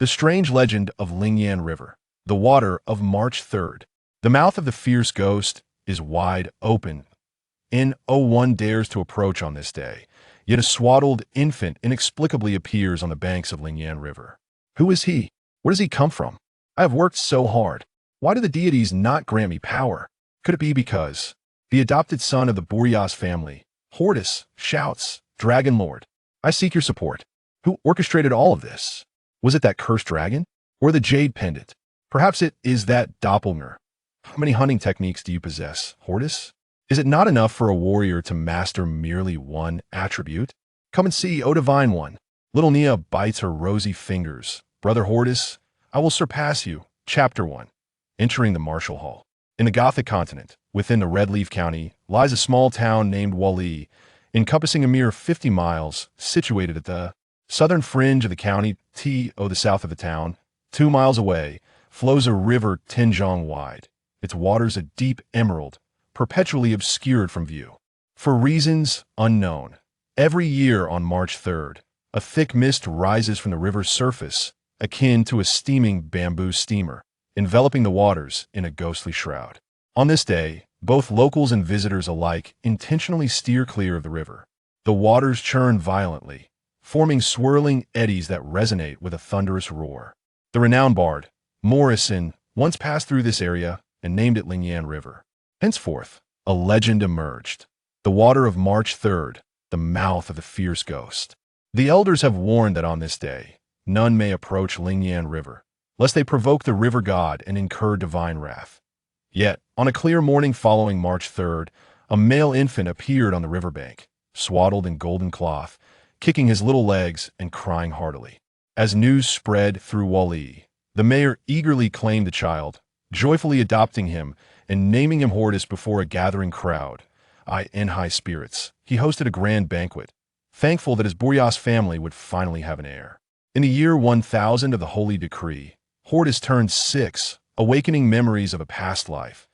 The strange legend of Lingyan River, the water of March 3rd. The mouth of the fierce ghost is wide open. No one dares to approach on this day, yet a swaddled infant inexplicably appears on the banks of Lingyan River. Who is he? Where does he come from? I have worked so hard. Why do the deities not grant me power? Could it be because the adopted son of the Brias family, Hordis, shouts, Dragon Lord, I seek your support. Who orchestrated all of this? Was it that cursed dragon? Or the Jade Pendant? Perhaps it is that doppelganger. How many hunting techniques do you possess, Hordis? Is it not enough for a warrior to master merely one attribute? Come and see, O Divine One. Little Nia bites her rosy fingers. Brother Hordis, I will surpass you. Chapter 1. Entering the Martial Hall. In the Gothic continent, within the Red Leaf County, lies a small town named Wally, encompassing a mere 50 miles, situated at the southern fringe of the county. The south of the town, 2 miles away, flows a river 10 jong wide, its waters a deep emerald, perpetually obscured from view. For reasons unknown, every year on March 3rd, a thick mist rises from the river's surface, akin to a steaming bamboo steamer, enveloping the waters in a ghostly shroud. On this day, both locals and visitors alike intentionally steer clear of the river. The waters churn violently, forming swirling eddies that resonate with a thunderous roar. The renowned bard, Morrison, once passed through this area and named it Lingyan River. Henceforth, a legend emerged. The water of March 3rd, the mouth of the fierce ghost. The elders have warned that on this day, none may approach Lingyan River, lest they provoke the river god and incur divine wrath. Yet, on a clear morning following March 3rd, a male infant appeared on the riverbank, swaddled in golden cloth, kicking his little legs and crying heartily. As news spread through Wally, the mayor eagerly claimed the child, joyfully adopting him and naming him Hordis before a gathering crowd. In high spirits, he hosted a grand banquet, thankful that his Brias family would finally have an heir. In the year 1000 of the Holy Decree, Hordis turned 6, awakening memories of a past life.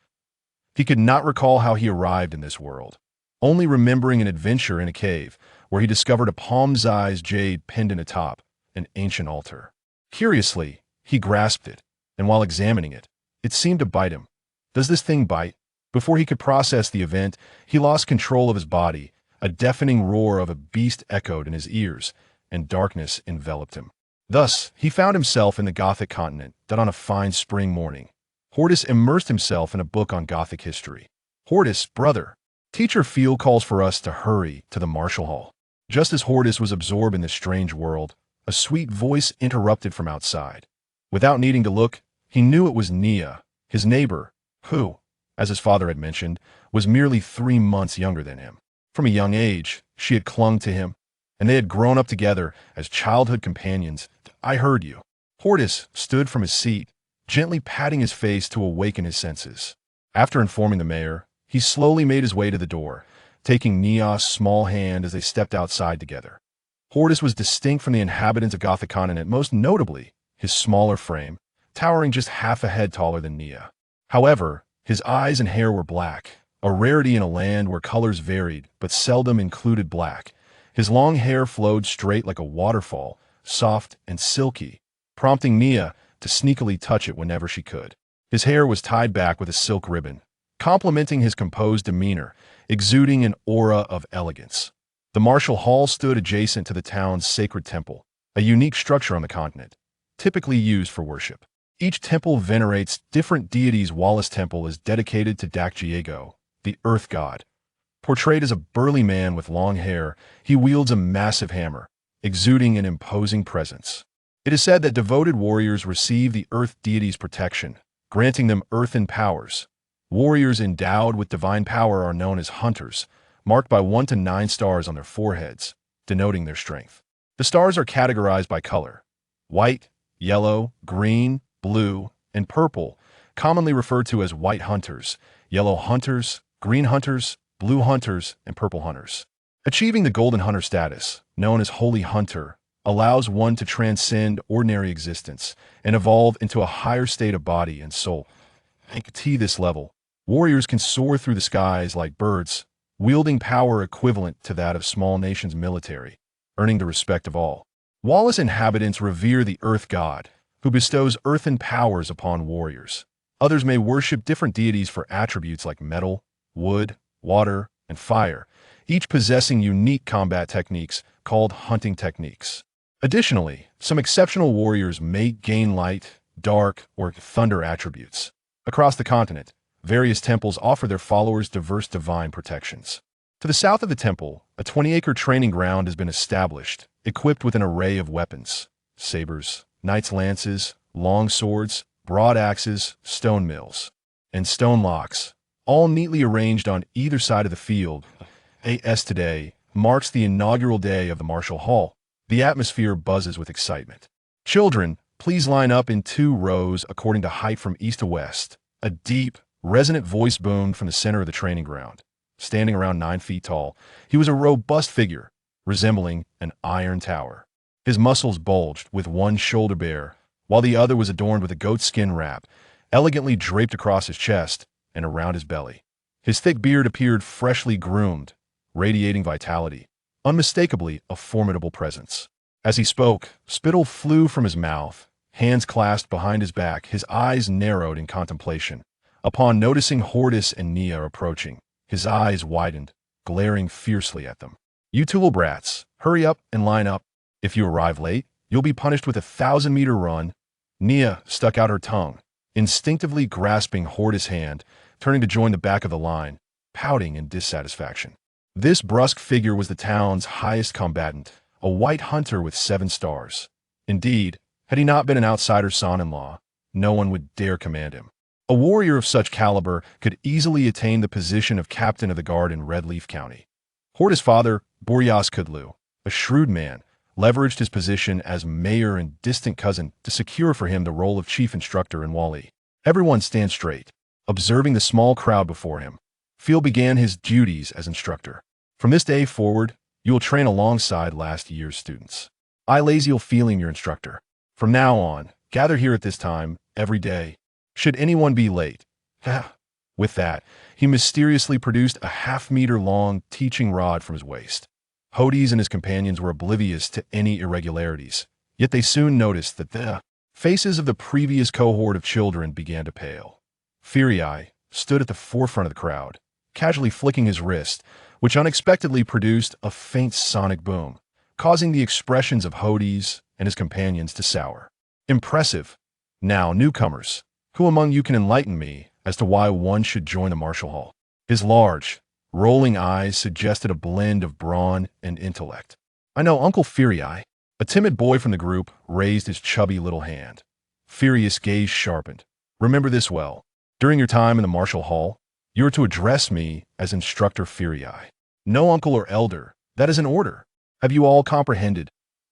He could not recall how he arrived in this world, only remembering an adventure in a cave where he discovered a palm-sized jade pendant atop an ancient altar. Curiously, he grasped it, and while examining it, it seemed to bite him. Does this thing bite? Before he could process the event, he lost control of his body. A deafening roar of a beast echoed in his ears, and darkness enveloped him. Thus, he found himself in the Gothic continent that on a fine spring morning, Hordis immersed himself in a book on Gothic history. Hordis, brother, Teacher Field calls for us to hurry to the Martial Hall. Just as Hordis was absorbed in this strange world, a sweet voice interrupted from outside. Without needing to look, he knew it was Nia, his neighbor, who, as his father had mentioned, was merely 3 months younger than him. From a young age, she had clung to him, and they had grown up together as childhood companions. I heard you. Hordis stood from his seat, gently patting his face to awaken his senses. After informing the mayor, he slowly made his way to the door, taking Nia's small hand as they stepped outside together. Hordis was distinct from the inhabitants of Gothic continent, most notably his smaller frame, towering just half a head taller than Nia. However, his eyes and hair were black, a rarity in a land where colors varied but seldom included black. His long hair flowed straight like a waterfall, soft and silky, prompting Nia to sneakily touch it whenever she could. His hair was tied back with a silk ribbon, complementing his composed demeanor, exuding an aura of elegance. The Martial Hall stood adjacent to the town's sacred temple, a unique structure on the continent, typically used for worship. Each temple venerates different deities. Wallace Temple is dedicated to Diego, the earth god. Portrayed as a burly man with long hair, he wields a massive hammer, exuding an imposing presence. It is said that devoted warriors receive the earth deity's protection, granting them earthen powers. Warriors endowed with divine power are known as hunters, marked by 1 to 9 stars on their foreheads, denoting their strength. The stars are categorized by color: white, yellow, green, blue, and purple, commonly referred to as white hunters, yellow hunters, green hunters, blue hunters, and purple hunters. Achieving the golden hunter status, known as holy hunter, allows one to transcend ordinary existence and evolve into a higher state of body and soul. At this level, warriors can soar through the skies like birds, wielding power equivalent to that of small nations' military, earning the respect of all. Wallace inhabitants revere the earth god, who bestows earthen powers upon warriors. Others may worship different deities for attributes like metal, wood, water, and fire, each possessing unique combat techniques called hunting techniques. Additionally, some exceptional warriors may gain light, dark, or thunder attributes. Across the continent, various temples offer their followers diverse divine protections. To the south of the temple, a 20-acre training ground has been established, equipped with an array of weapons: sabers, knights' lances, long swords, broad axes, stone mills, and stone locks, all neatly arranged on either side of the field. Today marks the inaugural day of the martial hall. The atmosphere buzzes with excitement. Children, please line up in 2 rows according to height from east to west. A deep, resonant voice boomed from the center of the training ground. Standing around 9 feet tall, he was a robust figure, resembling an iron tower. His muscles bulged, with one shoulder bare, while the other was adorned with a goatskin wrap, elegantly draped across his chest and around his belly. His thick beard appeared freshly groomed, radiating vitality, unmistakably a formidable presence. As he spoke, spittle flew from his mouth, hands clasped behind his back, his eyes narrowed in contemplation. Upon noticing Hordis and Nia approaching, his eyes widened, glaring fiercely at them. "You two little brats, hurry up and line up. If you arrive late, you'll be punished with a 1,000-meter run." Nia stuck out her tongue, instinctively grasping Hordis' hand, turning to join the back of the line, pouting in dissatisfaction. This brusque figure was the town's highest combatant, a white hunter with 7 stars. Indeed, had he not been an outsider's son-in-law, no one would dare command him. A warrior of such caliber could easily attain the position of captain of the guard in Red Leaf County. Hordis' father, Brias, a shrewd man, leveraged his position as mayor and distant cousin to secure for him the role of chief instructor in Wali. Everyone stand straight. Observing the small crowd before him, Phil began his duties as instructor. From this day forward, you will train alongside last year's students. I, Laziel Feeling, your instructor. From now on, gather here at this time, every day. Should anyone be late, with that, he mysteriously produced a half-meter-long teaching rod from his waist. Hordis and his companions were oblivious to any irregularities, yet they soon noticed that the faces of the previous cohort of children began to pale. Furii stood at the forefront of the crowd, casually flicking his wrist, which unexpectedly produced a faint sonic boom, causing the expressions of Hordis and his companions to sour. Impressive. Now, newcomers, who among you can enlighten me as to why one should join the martial hall? His large, rolling eyes suggested a blend of brawn and intellect. I know Uncle Furii. A timid boy from the group raised his chubby little hand. Furious' gaze sharpened. Remember this well. During your time in the martial hall, you are to address me as Instructor Furii. No uncle or elder. That is an order. Have you all comprehended?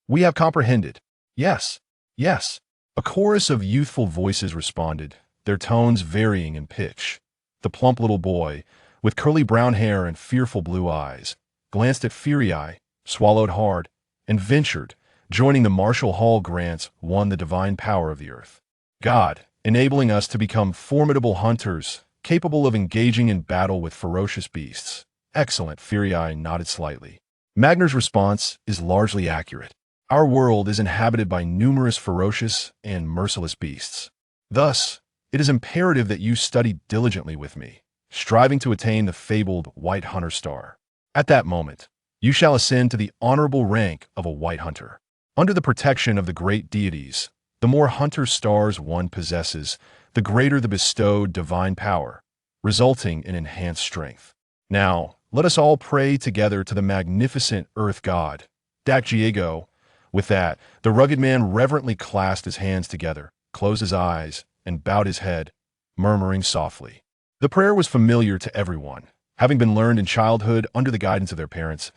We have comprehended. Yes. Yes. A chorus of youthful voices responded, their tones varying in pitch. The plump little boy, with curly brown hair and fearful blue eyes, glanced at Furii, swallowed hard, and ventured, joining the martial hall grants won the divine power of the earth. God, enabling us to become formidable hunters, capable of engaging in battle with ferocious beasts. Excellent, Furii nodded slightly. Magner's response is largely accurate. Our world is inhabited by numerous ferocious and merciless beasts. Thus, it is imperative that you study diligently with me, striving to attain the fabled White Hunter star. At that moment, you shall ascend to the honorable rank of a White Hunter. Under the protection of the great deities, the more hunter stars one possesses, the greater the bestowed divine power, resulting in enhanced strength. Now, let us all pray together to the magnificent Earth God, Dakjiego. With that, the rugged man reverently clasped his hands together, closed his eyes, and bowed his head, murmuring softly. The prayer was familiar to everyone, having been learned in childhood under the guidance of their parents.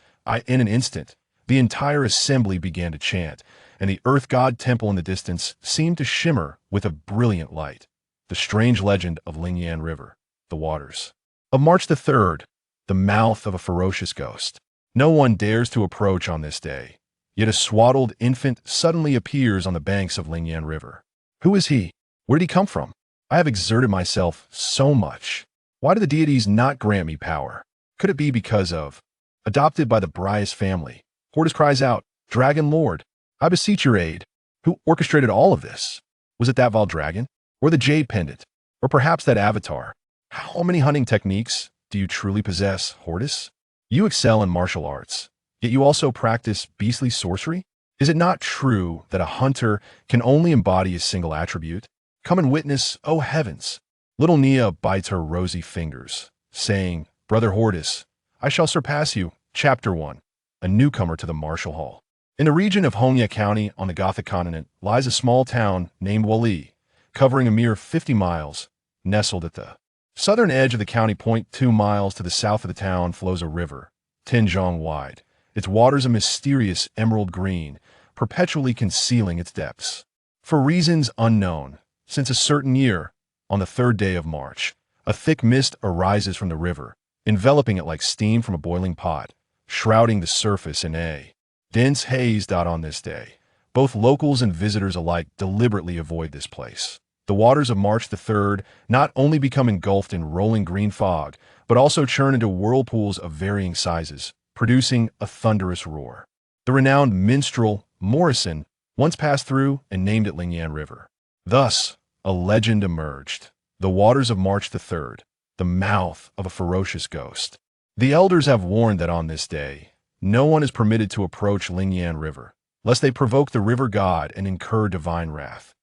In an instant, the entire assembly began to chant, and the Earth God temple in the distance seemed to shimmer with a brilliant light. The strange legend of Lingyan River, the waters of March the 3rd, the mouth of a ferocious ghost. No one dares to approach on this day, yet a swaddled infant suddenly appears on the banks of Lingyan River. Who is he? Where did he come from? I have exerted myself so much. Why do the deities not grant me power? Could it be because of adopted by the Brias family? Hordis cries out, Dragon Lord, I beseech your aid. Who orchestrated all of this? Was it that Val dragon? Or the Jade Pendant? Or perhaps that avatar? How many hunting techniques do you truly possess, Hordis? You excel in martial arts, yet you also practice beastly sorcery? Is it not true that a hunter can only embody a single attribute? Come and witness, oh heavens! Little Nia bites her rosy fingers, saying, Brother Hordis, I shall surpass you. Chapter 1. A newcomer to the Martial Hall. In the region of Hongya County on the Gothic continent lies a small town named Wali, covering a mere 50 miles, nestled at the southern edge of the county. 2 miles to the south of the town flows a river, 10 zhong wide, its waters a mysterious emerald green, perpetually concealing its depths. For reasons unknown, since a certain year, on the 3rd day of March, a thick mist arises from the river, enveloping it like steam from a boiling pot, shrouding the surface in a dense haze. On this day, both locals and visitors alike deliberately avoid this place. The waters of March the 3rd not only become engulfed in rolling green fog, but also churn into whirlpools of varying sizes, producing a thunderous roar. The renowned minstrel Morrison once passed through and named it Lingyan River. Thus, a legend emerged. The waters of March the 3rd, the mouth of a ferocious ghost. The elders have warned that on this day, no one is permitted to approach Lingyan River, lest they provoke the river god and incur divine wrath.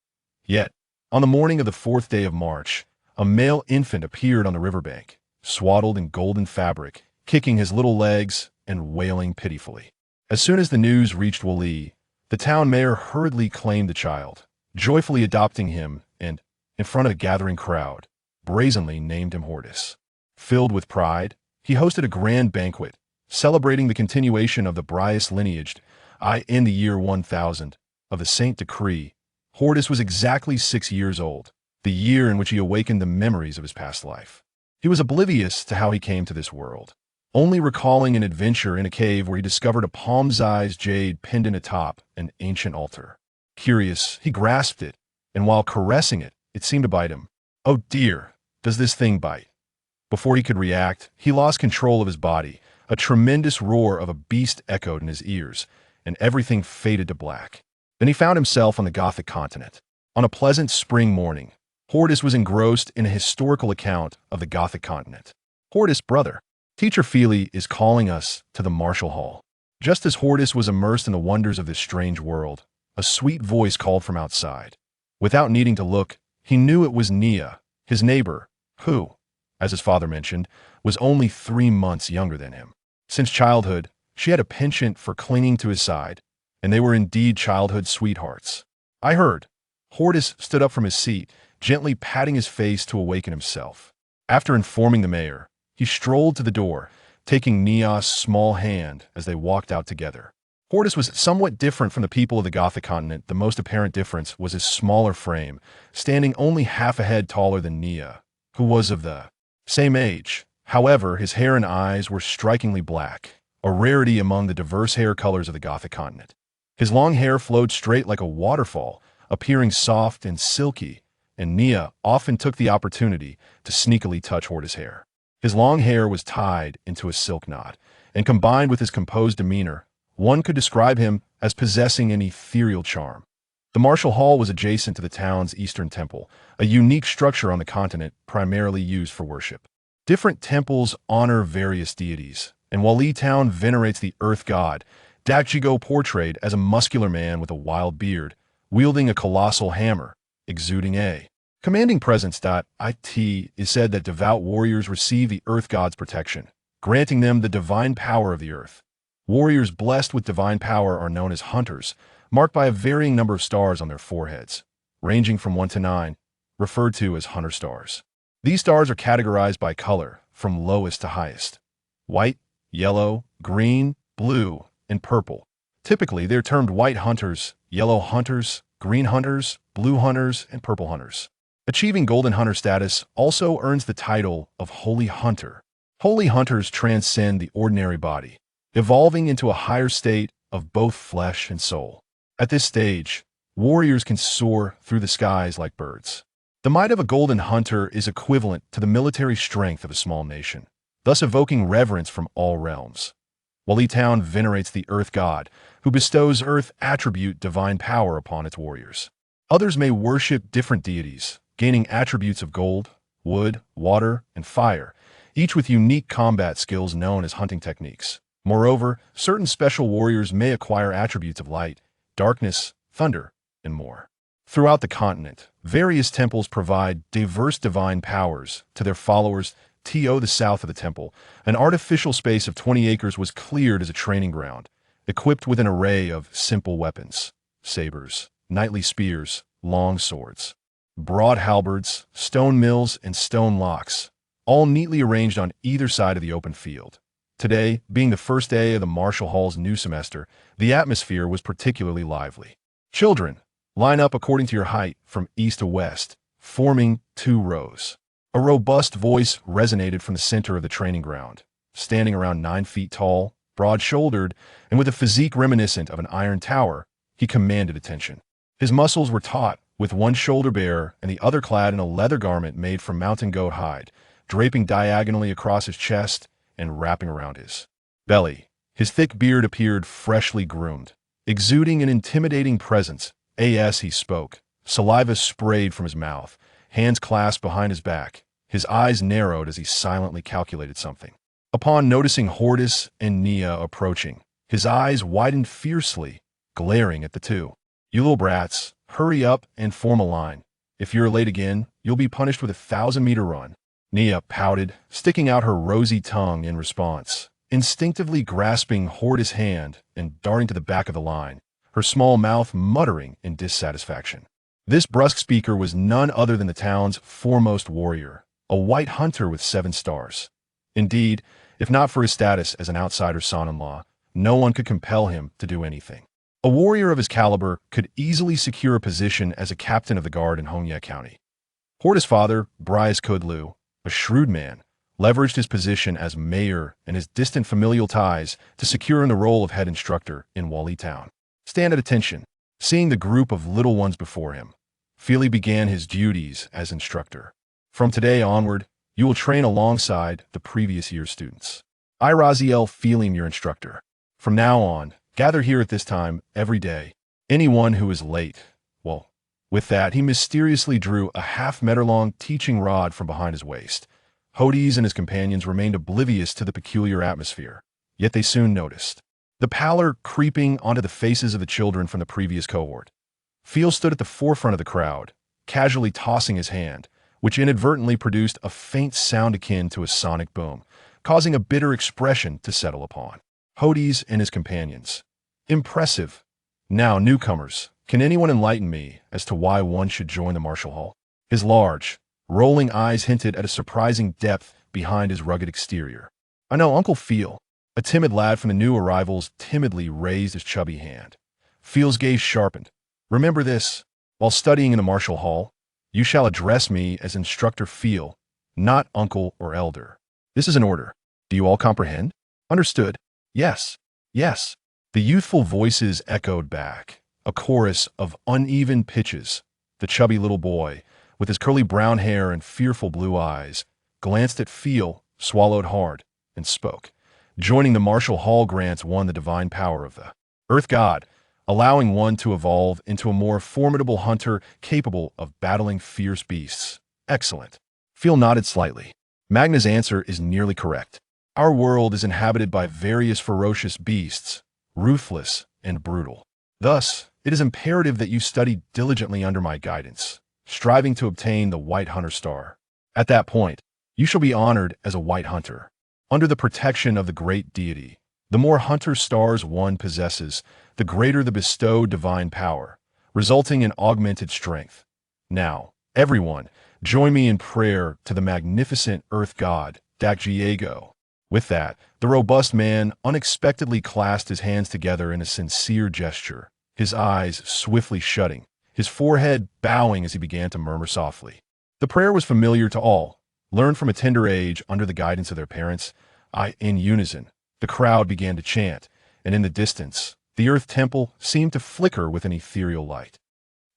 Yet, on the morning of the 4th day of March, a male infant appeared on the riverbank, swaddled in golden fabric, kicking his little legs and wailing pitifully. As soon as the news reached Wali, the town mayor hurriedly claimed the child, joyfully adopting him and, in front of a gathering crowd, brazenly named him Hordis. Filled with pride, he hosted a grand banquet, celebrating the continuation of the Brias lineage. In the year 1000 of the Saint Decree, Hordis was exactly 6 years old, the year in which he awakened the memories of his past life. He was oblivious to how he came to this world, only recalling an adventure in a cave where he discovered a palm-sized jade pendant atop an ancient altar. Curious, he grasped it, and while caressing it, it seemed to bite him. Oh dear, does this thing bite? Before he could react, he lost control of his body. A tremendous roar of a beast echoed in his ears, and everything faded to black. Then he found himself on the Gothic continent. On a pleasant spring morning, Hordis was engrossed in a historical account of the Gothic continent. Hordis, brother, Teacher Feely is calling us to the Martial Hall. Just as Hordis was immersed in the wonders of this strange world, a sweet voice called from outside. Without needing to look, he knew it was Nia, his neighbor, who, as his father mentioned, was only 3 months younger than him. Since childhood, she had a penchant for clinging to his side, and they were indeed childhood sweethearts. I heard. Hordis stood up from his seat, gently patting his face to awaken himself. After informing the mayor, he strolled to the door, taking Nia's small hand as they walked out together. Hordis was somewhat different from the people of the Gothic continent. The most apparent difference was his smaller frame, standing only half a head taller than Nia, who was of the same age. However, his hair and eyes were strikingly black, a rarity among the diverse hair colors of the Gothic continent. His long hair flowed straight like a waterfall, appearing soft and silky, and Nia often took the opportunity to sneakily touch Hordis' hair. His long hair was tied into a silk knot, and combined with his composed demeanor, one could describe him as possessing an ethereal charm. The Martial Hall was adjacent to the town's eastern temple, a unique structure on the continent primarily used for worship. Different temples honor various deities, and Wali Town venerates the earth god, Dakjigo, portrayed as a muscular man with a wild beard, wielding a colossal hammer, exuding a commanding presence. It is said that devout warriors receive the earth god's protection, granting them the divine power of the earth. Warriors blessed with divine power are known as hunters, marked by a varying number of stars on their foreheads, ranging from 1 to 9, referred to as hunter stars. These stars are categorized by color, from lowest to highest: white, yellow, green, blue, and purple. Typically, they're termed white hunters, yellow hunters, green hunters, blue hunters, and purple hunters. Achieving golden hunter status also earns the title of holy hunter. Holy hunters transcend the ordinary body, evolving into a higher state of both flesh and soul. At this stage, warriors can soar through the skies like birds. The might of a golden hunter is equivalent to the military strength of a small nation, thus evoking reverence from all realms. Wali Town venerates the earth god, who bestows earth attribute divine power upon its warriors. Others may worship different deities, gaining attributes of gold, wood, water, and fire, each with unique combat skills known as hunting techniques. Moreover, certain special warriors may acquire attributes of light, darkness, thunder, and more. Throughout the continent, various temples provide diverse divine powers to their followers. The south of the temple, an artificial space of 20 acres was cleared as a training ground, equipped with an array of simple weapons: sabers, knightly spears, long swords, broad halberds, stone mills, and stone locks, all neatly arranged on either side of the open field. Today, being the first day of the Martial Hall's new semester, the atmosphere was particularly lively. Children, line up according to your height from east to west, forming 2 rows. A robust voice resonated from the center of the training ground. Standing around 9 feet tall, broad-shouldered, and with a physique reminiscent of an iron tower, he commanded attention. His muscles were taut, with one shoulder bare and the other clad in a leather garment made from mountain goat hide, draping diagonally across his chest and wrapping around his belly. His thick beard appeared freshly groomed, exuding an intimidating presence. As he spoke, saliva sprayed from his mouth, hands clasped behind his back. His eyes narrowed as he silently calculated something. Upon noticing Hordis and Nia approaching, his eyes widened fiercely, glaring at the two. "You little brats, hurry up and form a line. If you're late again, you'll be punished with a 1,000-meter run." Nia pouted, sticking out her rosy tongue in response, instinctively grasping Hordis' hand and darting to the back of the line, her small mouth muttering in dissatisfaction. This brusque speaker was none other than the town's foremost warrior, a white hunter with 7 stars. Indeed, if not for his status as an outsider son-in-law, no one could compel him to do anything. A warrior of his caliber could easily secure a position as a captain of the guard in Hongye County. Hordis' father, Brias, a shrewd man, leveraged his position as mayor and his distant familial ties to secure the role of head instructor in Wali Town. Stand at attention. Seeing the group of little ones before him, Fili began his duties as instructor. From today onward, you will train alongside the previous year's students. I, Raziel, Feeling, your instructor. From now on, gather here at this time every day. Anyone who is late, well, with that, he mysteriously drew a half-meter-long teaching rod from behind his waist. Hordis and his companions remained oblivious to the peculiar atmosphere, yet they soon noticed the pallor creeping onto the faces of the children from the previous cohort. Feel stood at the forefront of the crowd, casually tossing his hand, which inadvertently produced a faint sound akin to a sonic boom, causing a bitter expression to settle upon Hordis and his companions. Impressive. Now, newcomers, can anyone enlighten me as to why one should join the Martial Hall? His large, rolling eyes hinted at a surprising depth behind his rugged exterior. I know Uncle Feel. A timid lad from the new arrivals timidly raised his chubby hand. Feel's gaze sharpened. Remember this, while studying in the Martial Hall, you shall address me as Instructor Feel, not uncle or elder. This is an order. Do you all comprehend? Understood? Yes. Yes. The youthful voices echoed back, a chorus of uneven pitches. The chubby little boy, with his curly brown hair and fearful blue eyes, glanced at Feel, swallowed hard, and spoke. Joining the Martial Hall grants one the divine power of the Earth God, allowing one to evolve into a more formidable hunter capable of battling fierce beasts. Excellent. Feel nodded slightly. Magna's answer is nearly correct. Our world is inhabited by various ferocious beasts, ruthless and brutal. Thus, it is imperative that you study diligently under my guidance, striving to obtain the White Hunter Star. At that point, you shall be honored as a White Hunter. Under the protection of the great deity, the more hunter stars one possesses, the greater the bestowed divine power, resulting in augmented strength. Now, everyone, join me in prayer to the magnificent Earth God, Dakjiego. With that, the robust man unexpectedly clasped his hands together in a sincere gesture, his eyes swiftly shutting, his forehead bowing as he began to murmur softly. The prayer was familiar to all, learned from a tender age under the guidance of their parents. In unison, the crowd began to chant, and in the distance, the Earth Temple seemed to flicker with an ethereal light.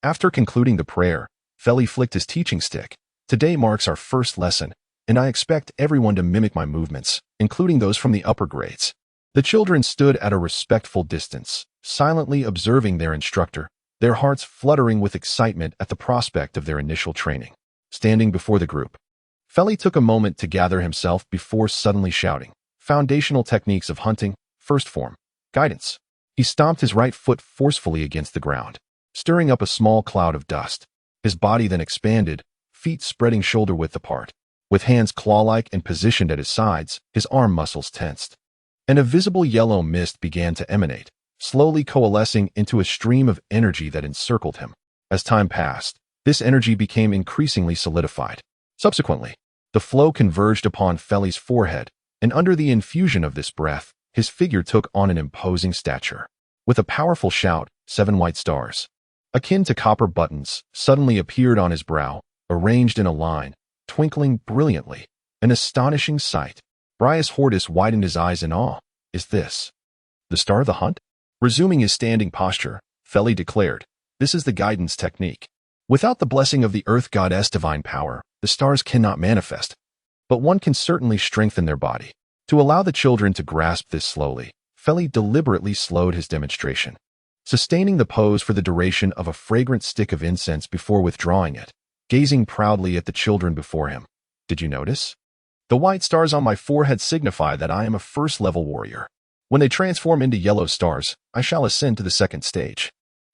After concluding the prayer, Feli flicked his teaching stick. Today marks our first lesson, and I expect everyone to mimic my movements, including those from the upper grades. The children stood at a respectful distance, silently observing their instructor. their hearts fluttering with excitement at the prospect of their initial training. Standing before the group, Feli took a moment to gather himself before suddenly shouting, "Foundational techniques of hunting, first form, guidance." He stomped his right foot forcefully against the ground, stirring up a small cloud of dust. His body then expanded, feet spreading shoulder-width apart. With hands claw-like and positioned at his sides, his arm muscles tensed. And a visible yellow mist began to emanate, slowly coalescing into a stream of energy that encircled him. As time passed, this energy became increasingly solidified. Subsequently, the flow converged upon Feli's forehead, and under the infusion of this breath, his figure took on an imposing stature. With a powerful shout, 7 white stars, akin to copper buttons, suddenly appeared on his brow, arranged in a line, twinkling brilliantly. An astonishing sight. Brias Hordis widened his eyes in awe. "Is this the star of the hunt?" Resuming his standing posture, Feli declared, "This is the guidance technique. Without the blessing of the Earth Goddess' divine power, the stars cannot manifest. But one can certainly strengthen their body." To allow the children to grasp this slowly, Feli deliberately slowed his demonstration, sustaining the pose for the duration of a fragrant stick of incense before withdrawing it, gazing proudly at the children before him. "Did you notice? The white stars on my forehead signify that I am a first-level warrior. When they transform into yellow stars, I shall ascend to the second stage.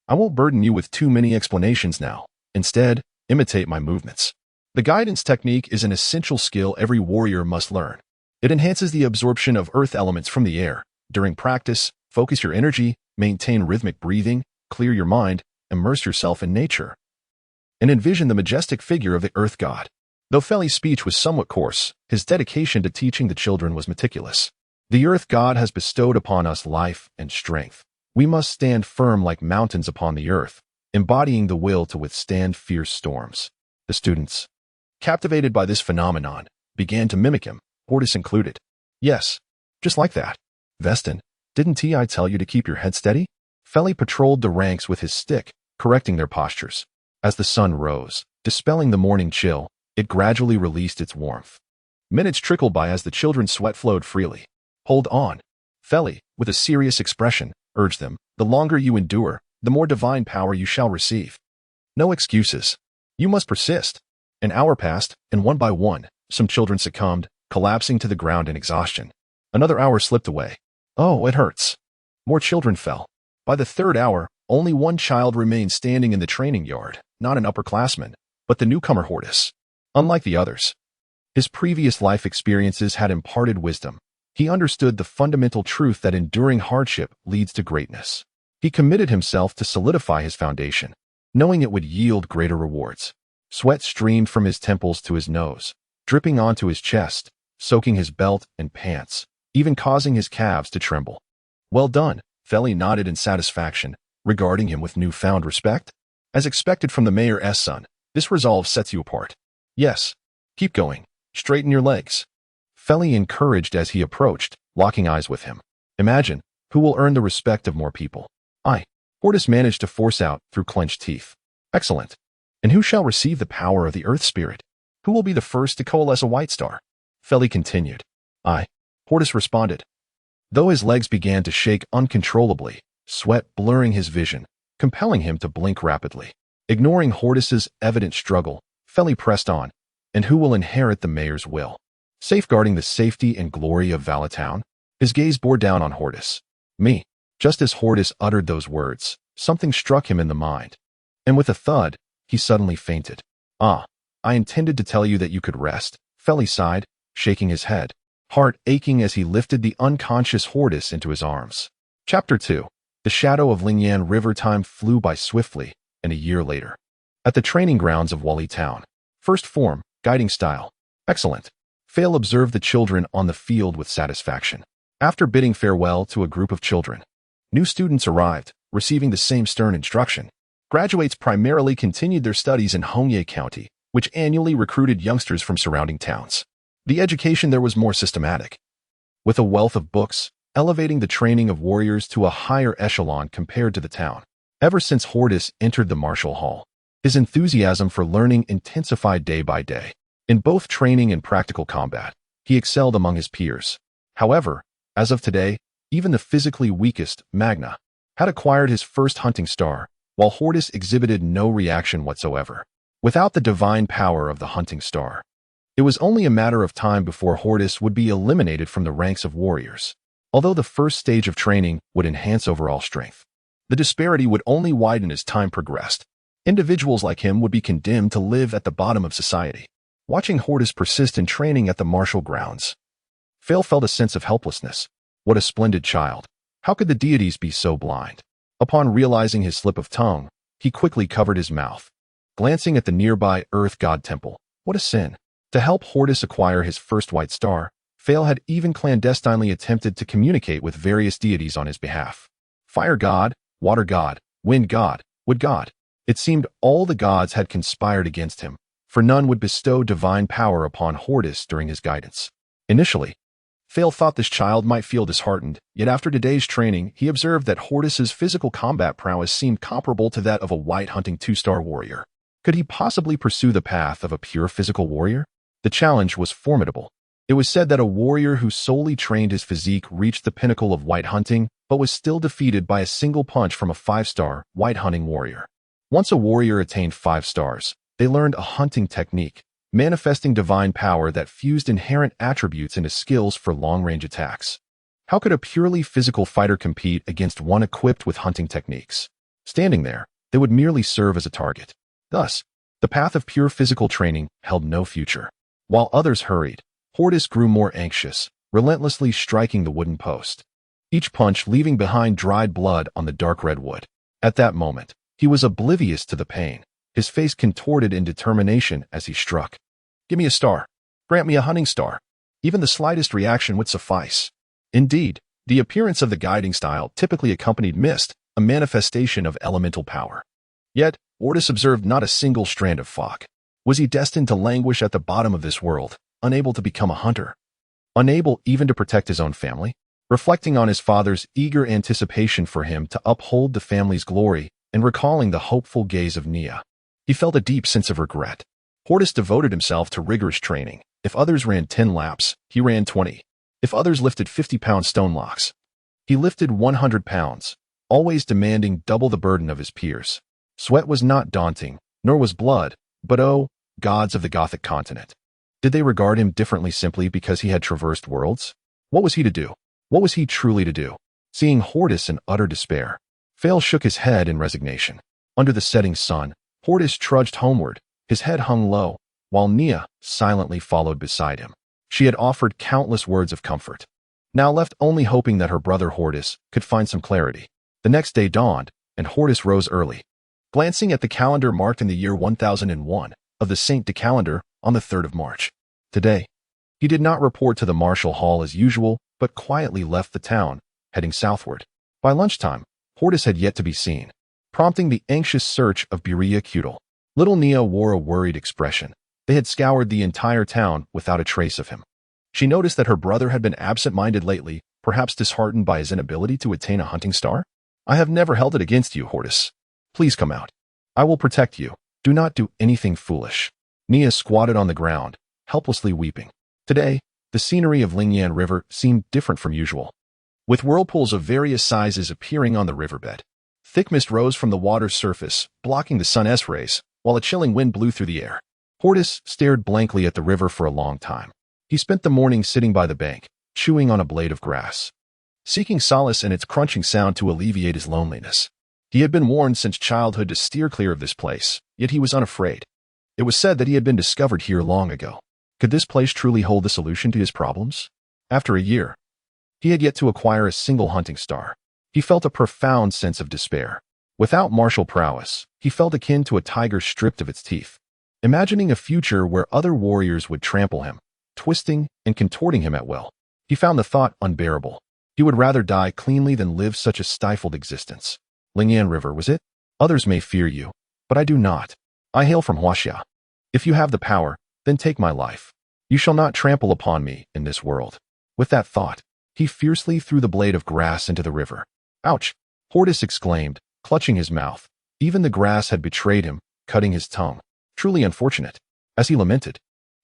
I won't burden you with too many explanations now. Instead, imitate my movements." The guidance technique is an essential skill every warrior must learn. It enhances the absorption of earth elements from the air. During practice, focus your energy, maintain rhythmic breathing, clear your mind, immerse yourself in nature, and envision the majestic figure of the earth god. Though Feli's speech was somewhat coarse, his dedication to teaching the children was meticulous. "The earth god has bestowed upon us life and strength. We must stand firm like mountains upon the earth, embodying the will to withstand fierce storms." The students, captivated by this phenomenon, began to mimic him, Hordis included. "Yes, just like that. Vestin, didn't I tell you to keep your head steady?" Feli patrolled the ranks with his stick, correcting their postures. As the sun rose, dispelling the morning chill, it gradually released its warmth. Minutes trickled by as the children's sweat flowed freely. "Hold on." Feli, with a serious expression, urged them. "The longer you endure, the more divine power you shall receive. No excuses. You must persist." An hour passed, and one by one, some children succumbed, collapsing to the ground in exhaustion. Another hour slipped away. "Oh, it hurts." More children fell. By the 3rd hour, only one child remained standing in the training yard, not an upperclassman, but the newcomer Hordis. Unlike the others, his previous life experiences had imparted wisdom. He understood the fundamental truth that enduring hardship leads to greatness. He committed himself to solidify his foundation, knowing it would yield greater rewards. Sweat streamed from his temples to his nose, dripping onto his chest, soaking his belt and pants, even causing his calves to tremble. "Well done," Feli nodded in satisfaction, regarding him with newfound respect. "As expected from the mayor's son, this resolve sets you apart. Yes, keep going. Straighten your legs." Feli encouraged as he approached, locking eyes with him. "Imagine, who will earn the respect of more people?" "I," Hordis managed to force out through clenched teeth. "Excellent. And who shall receive the power of the Earth Spirit? Who will be the first to coalesce a white star?" Feli continued. "I," Hordis responded. Though his legs began to shake uncontrollably, sweat blurring his vision, compelling him to blink rapidly. Ignoring Hordis's evident struggle, Feli pressed on. "And who will inherit the mayor's will, safeguarding the safety and glory of Valetown?" His gaze bore down on Hordis. "Me." Just as Hordis uttered those words, something struck him in the mind, and with a thud, he suddenly fainted. "Ah, I intended to tell you that you could rest," Feli sighed, shaking his head, heart aching as he lifted the unconscious Hordis into his arms. Chapter 2. The shadow of Lingyan River. Time flew by swiftly, and a year later. At the training grounds of Wali Town. First form, guiding style. Excellent. Fail observed the children on the field with satisfaction. After bidding farewell to a group of children, new students arrived, receiving the same stern instruction. Graduates primarily continued their studies in Hongye County, which annually recruited youngsters from surrounding towns. The education there was more systematic, with a wealth of books, elevating the training of warriors to a higher echelon compared to the town. Ever since Hordis entered the martial hall, his enthusiasm for learning intensified day by day. In both training and practical combat, he excelled among his peers. However, as of today, even the physically weakest, Magna, had acquired his first hunting star, while Hordis exhibited no reaction whatsoever. Without the divine power of the hunting star, it was only a matter of time before Hordis would be eliminated from the ranks of warriors. Although the first stage of training would enhance overall strength, the disparity would only widen as time progressed. Individuals like him would be condemned to live at the bottom of society. Watching Hordis persist in training at the martial grounds, Fail felt a sense of helplessness. What a splendid child. How could the deities be so blind? Upon realizing his slip of tongue, he quickly covered his mouth. Glancing at the nearby Earth God Temple, what a sin. To help Hordis acquire his first white star, Fail had even clandestinely attempted to communicate with various deities on his behalf. Fire God, Water God, Wind God, Wood God. It seemed all the gods had conspired against him, for none would bestow divine power upon Hordis during his guidance. Initially, Fail thought this child might feel disheartened, yet after today's training, he observed that Hordis's physical combat prowess seemed comparable to that of a white hunting two-star warrior. Could he possibly pursue the path of a pure physical warrior? The challenge was formidable. It was said that a warrior who solely trained his physique reached the pinnacle of white hunting, but was still defeated by a single punch from a 5-star white hunting warrior. Once a warrior attained 5 stars, they learned a hunting technique, manifesting divine power that fused inherent attributes into skills for long-range attacks. How could a purely physical fighter compete against one equipped with hunting techniques? Standing there, they would merely serve as a target. Thus, the path of pure physical training held no future. While others hurried, Hordis grew more anxious, relentlessly striking the wooden post, each punch leaving behind dried blood on the dark red wood. At that moment, he was oblivious to the pain, his face contorted in determination as he struck. Give me a star. Grant me a hunting star. Even the slightest reaction would suffice. Indeed, the appearance of the guiding style typically accompanied mist, a manifestation of elemental power. Yet, Hordis observed not a single strand of fog. Was he destined to languish at the bottom of this world, unable to become a hunter? Unable even to protect his own family? Reflecting on his father's eager anticipation for him to uphold the family's glory and recalling the hopeful gaze of Nia, he felt a deep sense of regret. Hordis devoted himself to rigorous training. If others ran 10 laps, he ran 20. If others lifted 50-pound stone blocks, he lifted 100 pounds, always demanding double the burden of his peers. Sweat was not daunting, nor was blood, but oh, gods of the Gothic continent. Did they regard him differently simply because he had traversed worlds? What was he to do? What was he truly to do? Seeing Hordis in utter despair, Fail shook his head in resignation. Under the setting sun, Hordis trudged homeward, his head hung low, while Nia silently followed beside him. She had offered countless words of comfort, now left only hoping that her brother Hordis could find some clarity. The next day dawned, and Hordis rose early. Glancing at the calendar marked in the year 1001 of the Saint de calendar on the 3rd of March. Today, he did not report to the martial hall as usual, but quietly left the town, heading southward. By lunchtime, Hordis had yet to be seen, prompting the anxious search of Brias. Little Nia wore a worried expression. They had scoured the entire town without a trace of him. She noticed that her brother had been absent-minded lately, perhaps disheartened by his inability to attain a hunting star. I have never held it against you, Hordis. Please come out. I will protect you. Do not do anything foolish. Nia squatted on the ground, helplessly weeping. Today, the scenery of Lingyan River seemed different from usual, with whirlpools of various sizes appearing on the riverbed. Thick mist rose from the water's surface, blocking the sun's rays, while a chilling wind blew through the air. Hordis stared blankly at the river for a long time. He spent the morning sitting by the bank, chewing on a blade of grass, seeking solace in its crunching sound to alleviate his loneliness. He had been warned since childhood to steer clear of this place, yet he was unafraid. It was said that he had been discovered here long ago. Could this place truly hold the solution to his problems? After a year, he had yet to acquire a single hunting star. He felt a profound sense of despair. Without martial prowess, he felt akin to a tiger stripped of its teeth. Imagining a future where other warriors would trample him, twisting and contorting him at will, he found the thought unbearable. He would rather die cleanly than live such a stifled existence. Lingyan River, was it? Others may fear you, but I do not. I hail from Huaxia. If you have the power, then take my life. You shall not trample upon me in this world. With that thought, he fiercely threw the blade of grass into the river. Ouch! Hordis exclaimed, clutching his mouth. Even the grass had betrayed him, cutting his tongue. Truly unfortunate. As he lamented,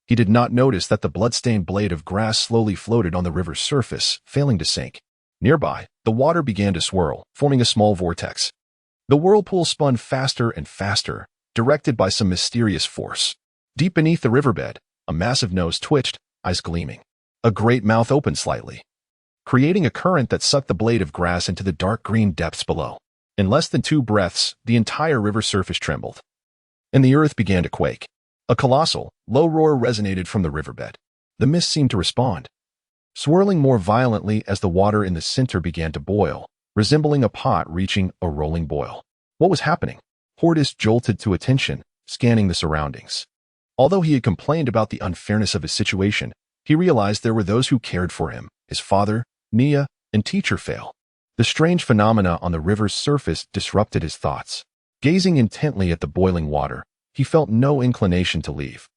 he did not notice that the blood-stained blade of grass slowly floated on the river's surface, failing to sink. Nearby, the water began to swirl, forming a small vortex. The whirlpool spun faster and faster, directed by some mysterious force. Deep beneath the riverbed, a massive nose twitched, eyes gleaming. A great mouth opened slightly, creating a current that sucked the blade of grass into the dark green depths below. In less than 2 breaths, the entire river surface trembled, and the earth began to quake. A colossal, low roar resonated from the riverbed. The mist seemed to respond, swirling more violently as the water in the center began to boil, resembling a pot reaching a rolling boil. What was happening? Hordis jolted to attention, scanning the surroundings. Although he had complained about the unfairness of his situation, he realized there were those who cared for him, his father, Nia, and teacher Fail. The strange phenomena on the river's surface disrupted his thoughts. Gazing intently at the boiling water, he felt no inclination to leave.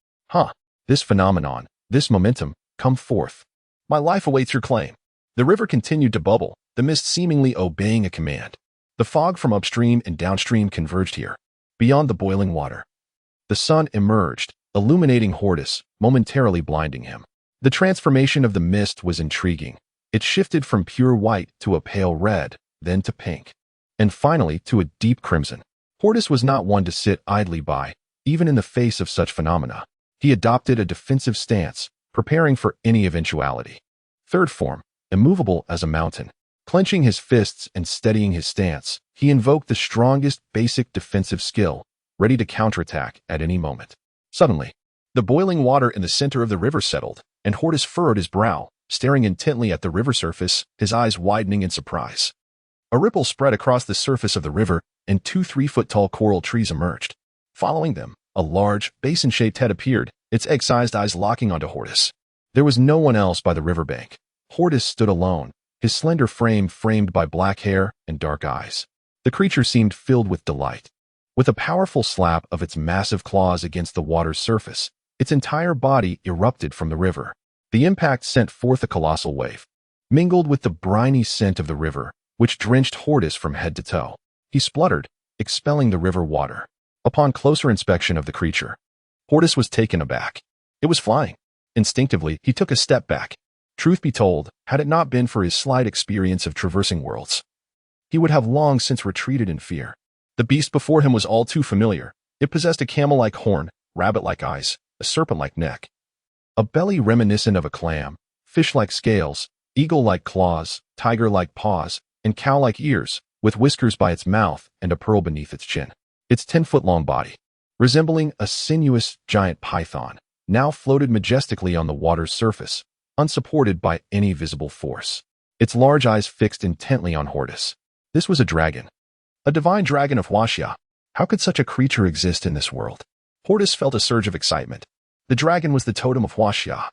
This phenomenon, this momentum, come forth. My life awaits your claim. The river continued to bubble, the mist seemingly obeying a command. The fog from upstream and downstream converged here, beyond the boiling water. The sun emerged, illuminating Hordis, momentarily blinding him. The transformation of the mist was intriguing. It shifted from pure white to a pale red, then to pink, and finally to a deep crimson. Hordis was not one to sit idly by, even in the face of such phenomena. He adopted a defensive stance, preparing for any eventuality. Third form, immovable as a mountain. Clenching his fists and steadying his stance, he invoked the strongest basic defensive skill, ready to counterattack at any moment. Suddenly, the boiling water in the center of the river settled, and Hordis furrowed his brow, staring intently at the river surface, his eyes widening in surprise. A ripple spread across the surface of the river, and 2 3-foot-tall coral trees emerged. Following them, a large, basin-shaped head appeared, its egg-sized eyes locking onto Hordis. There was no one else by the riverbank. Hordis stood alone, his slender frame framed by black hair and dark eyes. The creature seemed filled with delight. With a powerful slap of its massive claws against the water's surface, its entire body erupted from the river. The impact sent forth a colossal wave, mingled with the briny scent of the river, which drenched Hordis from head to toe. He spluttered, expelling the river water. Upon closer inspection of the creature, Hordis was taken aback. It was flying. Instinctively, he took a step back. Truth be told, had it not been for his slight experience of traversing worlds, he would have long since retreated in fear. The beast before him was all too familiar. It possessed a camel-like horn, rabbit-like eyes, a serpent-like neck, a belly reminiscent of a clam, fish-like scales, eagle-like claws, tiger-like paws, and cow-like ears, with whiskers by its mouth and a pearl beneath its chin. Its 10-foot-long body, resembling a sinuous giant python, now floated majestically on the water's surface, unsupported by any visible force. Its large eyes fixed intently on Hordis. This was a dragon. A divine dragon of Huaxia. How could such a creature exist in this world? Hordis felt a surge of excitement. The dragon was the totem of Huaxia,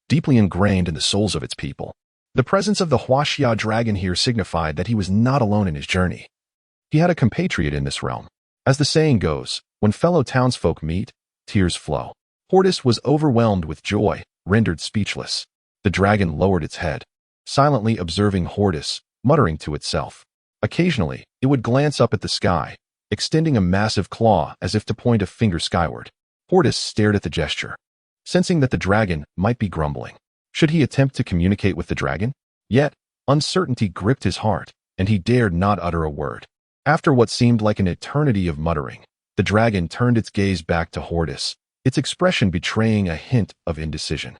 deeply ingrained in the souls of its people. The presence of the Huaxia dragon here signified that he was not alone in his journey. He had a compatriot in this realm. As the saying goes, when fellow townsfolk meet, tears flow. Hordis was overwhelmed with joy, rendered speechless. The dragon lowered its head, silently observing Hordis, muttering to itself. Occasionally, it would glance up at the sky, extending a massive claw as if to point a finger skyward. Hordis stared at the gesture, sensing that the dragon might be grumbling. Should he attempt to communicate with the dragon? Yet, uncertainty gripped his heart, and he dared not utter a word. After what seemed like an eternity of muttering, the dragon turned its gaze back to Hordis, its expression betraying a hint of indecision.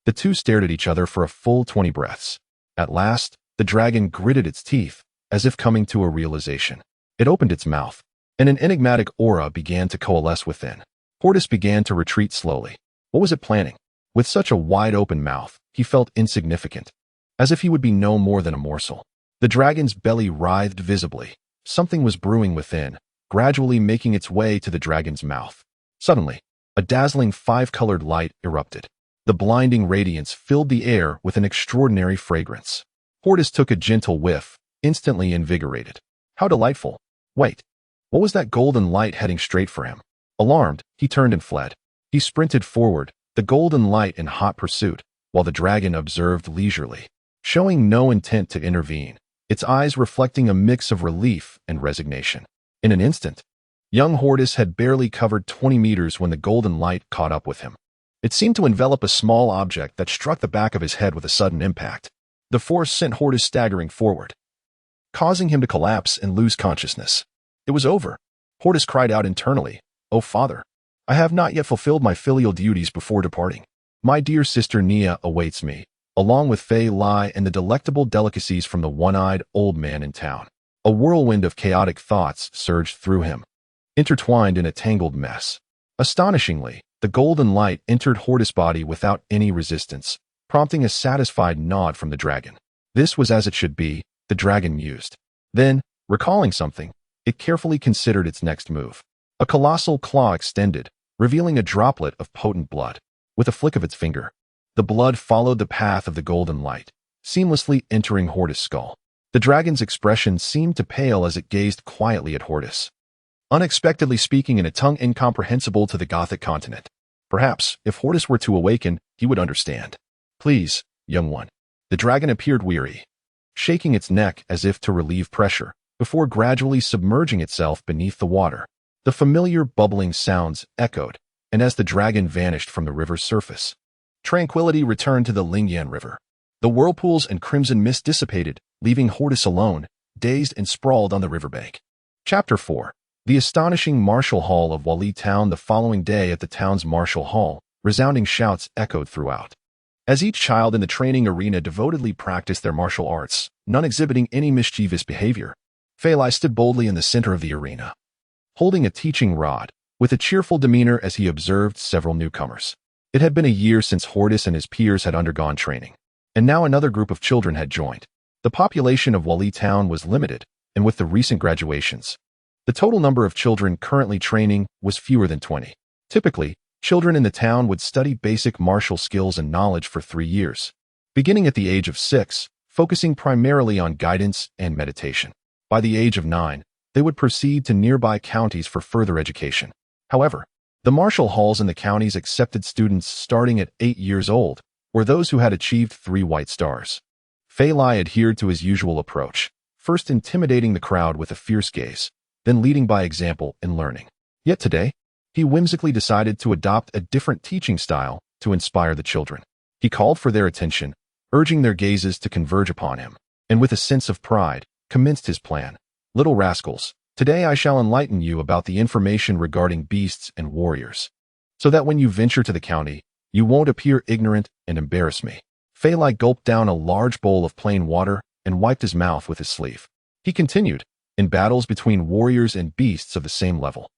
The two stared at each other for a full 20 breaths. At last, the dragon gritted its teeth, as if coming to a realization. It opened its mouth, and an enigmatic aura began to coalesce within. Hordis began to retreat slowly. What was it planning? With such a wide-open mouth, he felt insignificant, as if he would be no more than a morsel. The dragon's belly writhed visibly. Something was brewing within, gradually making its way to the dragon's mouth. Suddenly, a dazzling 5-colored light erupted. The blinding radiance filled the air with an extraordinary fragrance. Hordis took a gentle whiff, instantly invigorated. How delightful! Wait, what was that golden light heading straight for him? Alarmed, he turned and fled. He sprinted forward, the golden light in hot pursuit, while the dragon observed leisurely, showing no intent to intervene, its eyes reflecting a mix of relief and resignation. In an instant, young Hordis had barely covered 20 meters when the golden light caught up with him. It seemed to envelop a small object that struck the back of his head with a sudden impact. The force sent Hordis staggering forward, causing him to collapse and lose consciousness. It was over. Hordis cried out internally, "Oh, father, I have not yet fulfilled my filial duties before departing. My dear sister Nia awaits me, along with Fei Lai and the delectable delicacies from the one-eyed old man in town." A whirlwind of chaotic thoughts surged through him, intertwined in a tangled mess. Astonishingly, the golden light entered Hordis' body without any resistance, prompting a satisfied nod from the dragon. This was as it should be, the dragon mused. Then, recalling something, it carefully considered its next move. A colossal claw extended, revealing a droplet of potent blood. With a flick of its finger, the blood followed the path of the golden light, seamlessly entering Hordis' skull. The dragon's expression seemed to pale as it gazed quietly at Hordis, unexpectedly speaking in a tongue incomprehensible to the Gothic continent. Perhaps, if Hordis were to awaken, he would understand. "Please, young one." The dragon appeared weary, shaking its neck as if to relieve pressure, before gradually submerging itself beneath the water. The familiar bubbling sounds echoed, and as the dragon vanished from the river's surface, tranquility returned to the Lingyan River. The whirlpools and crimson mist dissipated, leaving Hordis alone, dazed and sprawled on the riverbank. Chapter 4. The astonishing martial hall of Wali Town. The following day at the town's martial hall, resounding shouts echoed throughout. As each child in the training arena devotedly practiced their martial arts, none exhibiting any mischievous behavior, Fei Lai stood boldly in the center of the arena, holding a teaching rod, with a cheerful demeanor as he observed several newcomers. It had been a year since Hordis and his peers had undergone training, and now another group of children had joined. The population of Wali Town was limited, and with the recent graduations, the total number of children currently training was fewer than 20. Typically, children in the town would study basic martial skills and knowledge for 3 years, beginning at the age of 6, focusing primarily on guidance and meditation. By the age of 9, they would proceed to nearby counties for further education. However, the martial halls in the counties accepted students starting at 8 years old, or those who had achieved 3 white stars. Fei Lai adhered to his usual approach, first intimidating the crowd with a fierce gaze, then leading by example in learning. Yet today, he whimsically decided to adopt a different teaching style to inspire the children. He called for their attention, urging their gazes to converge upon him, and with a sense of pride, commenced his plan. "Little rascals, today I shall enlighten you about the information regarding beasts and warriors, so that when you venture to the county, you won't appear ignorant and embarrass me." Fei Lai gulped down a large bowl of plain water and wiped his mouth with his sleeve. He continued, "In battles between warriors and beasts of the same level,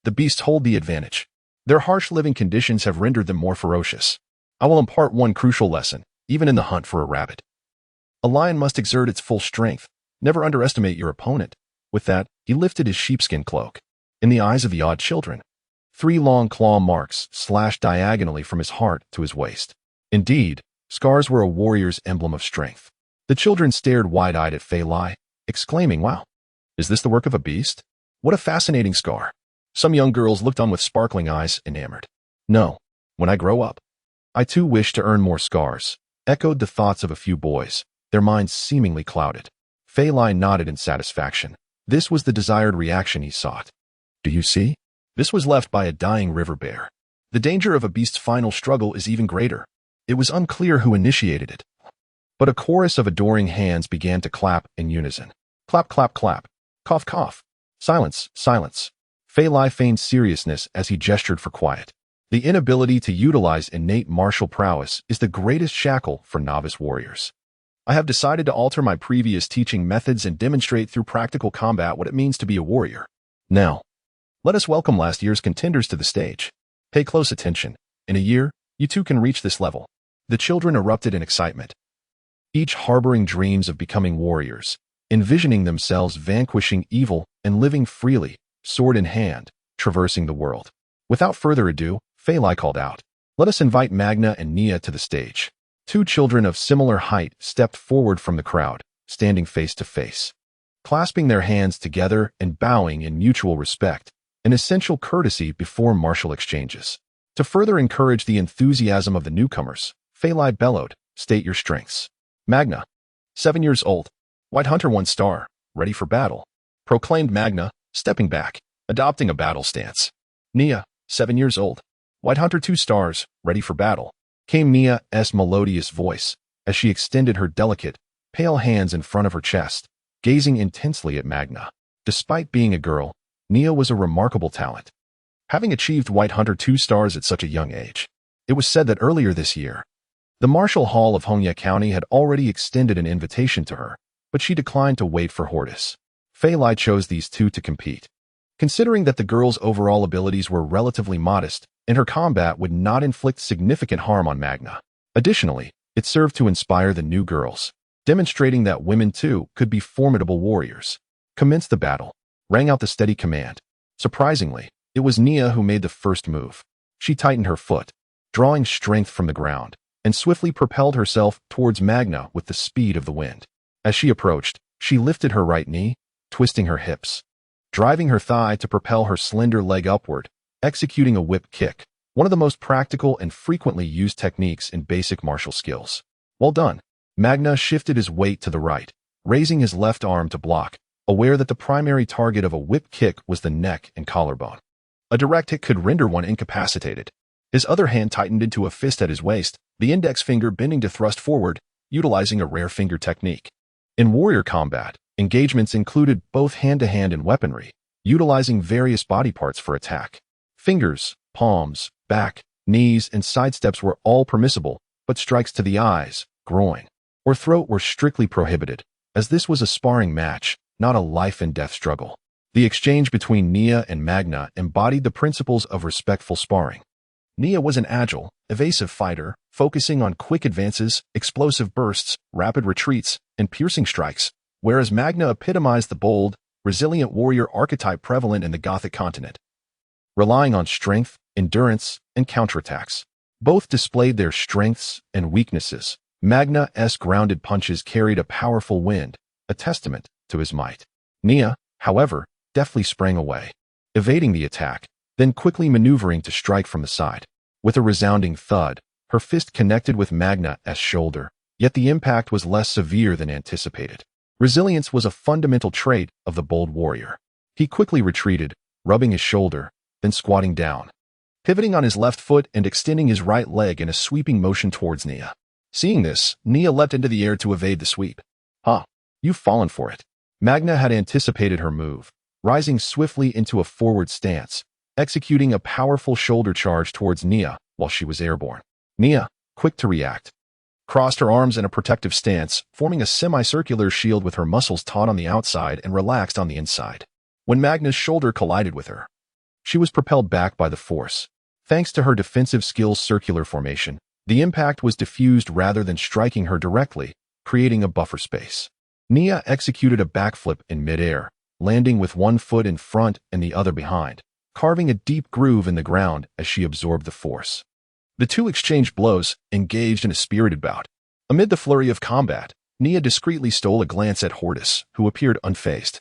the beasts hold the advantage. Their harsh living conditions have rendered them more ferocious. I will impart one crucial lesson, even in the hunt for a rabbit. A lion must exert its full strength. Never underestimate your opponent." With that, he lifted his sheepskin cloak. In the eyes of the odd children, 3 long claw marks slashed diagonally from his heart to his waist. Indeed, scars were a warrior's emblem of strength. The children stared wide-eyed at Fei Lai, exclaiming, "Wow, is this the work of a beast? What a fascinating scar." Some young girls looked on with sparkling eyes, enamored. "No, when I grow up, I too wish to earn more scars," echoed the thoughts of a few boys, their minds seemingly clouded. Fei Lai nodded in satisfaction. This was the desired reaction he sought. "Do you see? This was left by a dying river bear. The danger of a beast's final struggle is even greater." It was unclear who initiated it, but a chorus of adoring hands began to clap in unison. Clap, clap, clap. Cough, cough. Silence, silence. Fei Lai feigned seriousness as he gestured for quiet. The inability to utilize innate martial prowess is the greatest shackle for novice warriors. I have decided to alter my previous teaching methods and demonstrate through practical combat what it means to be a warrior. Now, let us welcome last year's contenders to the stage. Pay close attention. In a year, you too can reach this level. The children erupted in excitement, each harboring dreams of becoming warriors, envisioning themselves vanquishing evil and living freely, sword in hand, traversing the world. Without further ado, Fei Lai called out, "Let us invite Magna and Nia to the stage." 2 children of similar height stepped forward from the crowd, standing face to face, clasping their hands together and bowing in mutual respect, an essential courtesy before martial exchanges. To further encourage the enthusiasm of the newcomers, Fei Lai bellowed, "State your strengths." "Magna, 7 years old, White Hunter 1 star, ready for battle," proclaimed Magna, stepping back, adopting a battle stance. "Nia, 7 years old, White Hunter 2 stars, ready for battle," came Nia's melodious voice as she extended her delicate, pale hands in front of her chest, gazing intensely at Magna. Despite being a girl, Nia was a remarkable talent, having achieved White Hunter 2 stars at such a young age. It was said that earlier this year, the Marshal Hall of Hongya County had already extended an invitation to her, but she declined to wait for Hordis. Fei Lai chose these two to compete. Considering that the girl's overall abilities were relatively modest, and her combat would not inflict significant harm on Magna. Additionally, it served to inspire the new girls, demonstrating that women too could be formidable warriors. Commence the battle, rang out the steady command. Surprisingly, it was Nia who made the first move. She tightened her foot, drawing strength from the ground, and swiftly propelled herself towards Magna with the speed of the wind. As she approached, she lifted her right knee, twisting her hips, driving her thigh to propel her slender leg upward, executing a whip kick, one of the most practical and frequently used techniques in basic martial skills. Well done. Magna shifted his weight to the right, raising his left arm to block, aware that the primary target of a whip kick was the neck and collarbone. A direct hit could render one incapacitated. His other hand tightened into a fist at his waist, the index finger bending to thrust forward, utilizing a rare finger technique. In warrior combat, engagements included both hand-to-hand and weaponry, utilizing various body parts for attack. Fingers, palms, back, knees, and sidesteps were all permissible, but strikes to the eyes, groin, or throat were strictly prohibited, as this was a sparring match, not a life-and-death struggle. The exchange between Nia and Magna embodied the principles of respectful sparring. Nia was an agile, evasive fighter, focusing on quick advances, explosive bursts, rapid retreats, and piercing strikes, whereas Magna epitomized the bold, resilient warrior archetype prevalent in the Gothic continent, relying on strength, endurance, and counterattacks. Both displayed their strengths and weaknesses. Magna's grounded punches carried a powerful wind, a testament to his might. Nia, however, deftly sprang away, evading the attack, then quickly maneuvering to strike from the side. With a resounding thud, her fist connected with Magna's shoulder, yet the impact was less severe than anticipated. Resilience was a fundamental trait of the bold warrior. He quickly retreated, rubbing his shoulder, then squatting down, pivoting on his left foot and extending his right leg in a sweeping motion towards Nia. Seeing this, Nia leapt into the air to evade the sweep. You've fallen for it. Magna had anticipated her move, rising swiftly into a forward stance, executing a powerful shoulder charge towards Nia while she was airborne. Nia, quick to react, crossed her arms in a protective stance, forming a semicircular shield with her muscles taut on the outside and relaxed on the inside. When Magna's shoulder collided with her, she was propelled back by the force. Thanks to her defensive skills' circular formation, the impact was diffused rather than striking her directly, creating a buffer space. Nia executed a backflip in midair, landing with one foot in front and the other behind, carving a deep groove in the ground as she absorbed the force. The two exchanged blows, engaged in a spirited bout. Amid the flurry of combat, Nia discreetly stole a glance at Hordis, who appeared unfazed,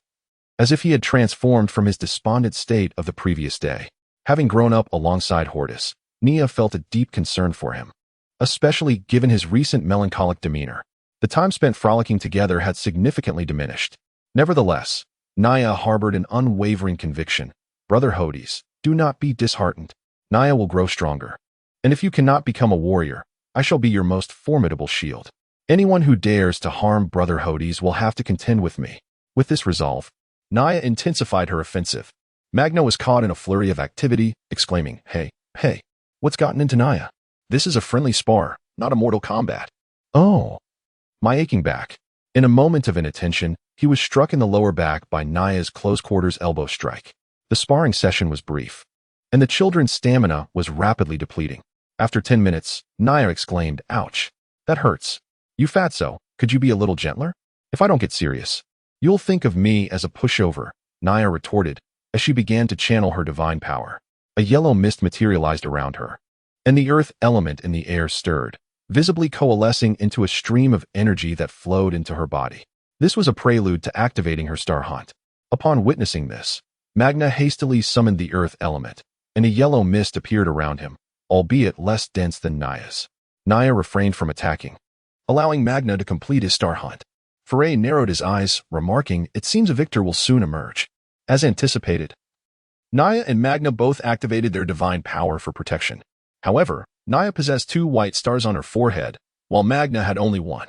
as if he had transformed from his despondent state of the previous day. Having grown up alongside Hordis, Nia felt a deep concern for him, especially given his recent melancholic demeanor. The time spent frolicking together had significantly diminished. Nevertheless, Nia harbored an unwavering conviction. Brother Hordis, do not be disheartened. Nia will grow stronger. And if you cannot become a warrior, I shall be your most formidable shield. Anyone who dares to harm Brother Hordis will have to contend with me. With this resolve, Nia intensified her offensive. Magna was caught in a flurry of activity, exclaiming, Hey, what's gotten into Nia? This is a friendly spar, not a mortal combat. Oh, my aching back. In a moment of inattention, he was struck in the lower back by Nia's close-quarters elbow strike. The sparring session was brief, and the children's stamina was rapidly depleting. After 10 minutes, Nia exclaimed, Ouch, that hurts. You fatso, could you be a little gentler? If I don't get serious, you'll think of me as a pushover, Nia retorted, as she began to channel her divine power. A yellow mist materialized around her, and the earth element in the air stirred, visibly coalescing into a stream of energy that flowed into her body. This was a prelude to activating her star hunt. Upon witnessing this, Magna hastily summoned the earth element, and a yellow mist appeared around him, albeit less dense than Nia's. Nia refrained from attacking, allowing Magna to complete his star hunt. Foray narrowed his eyes, remarking, It seems a victor will soon emerge. As anticipated, Nia and Magna both activated their divine power for protection. However, Nia possessed 2 white stars on her forehead, while Magna had only 1.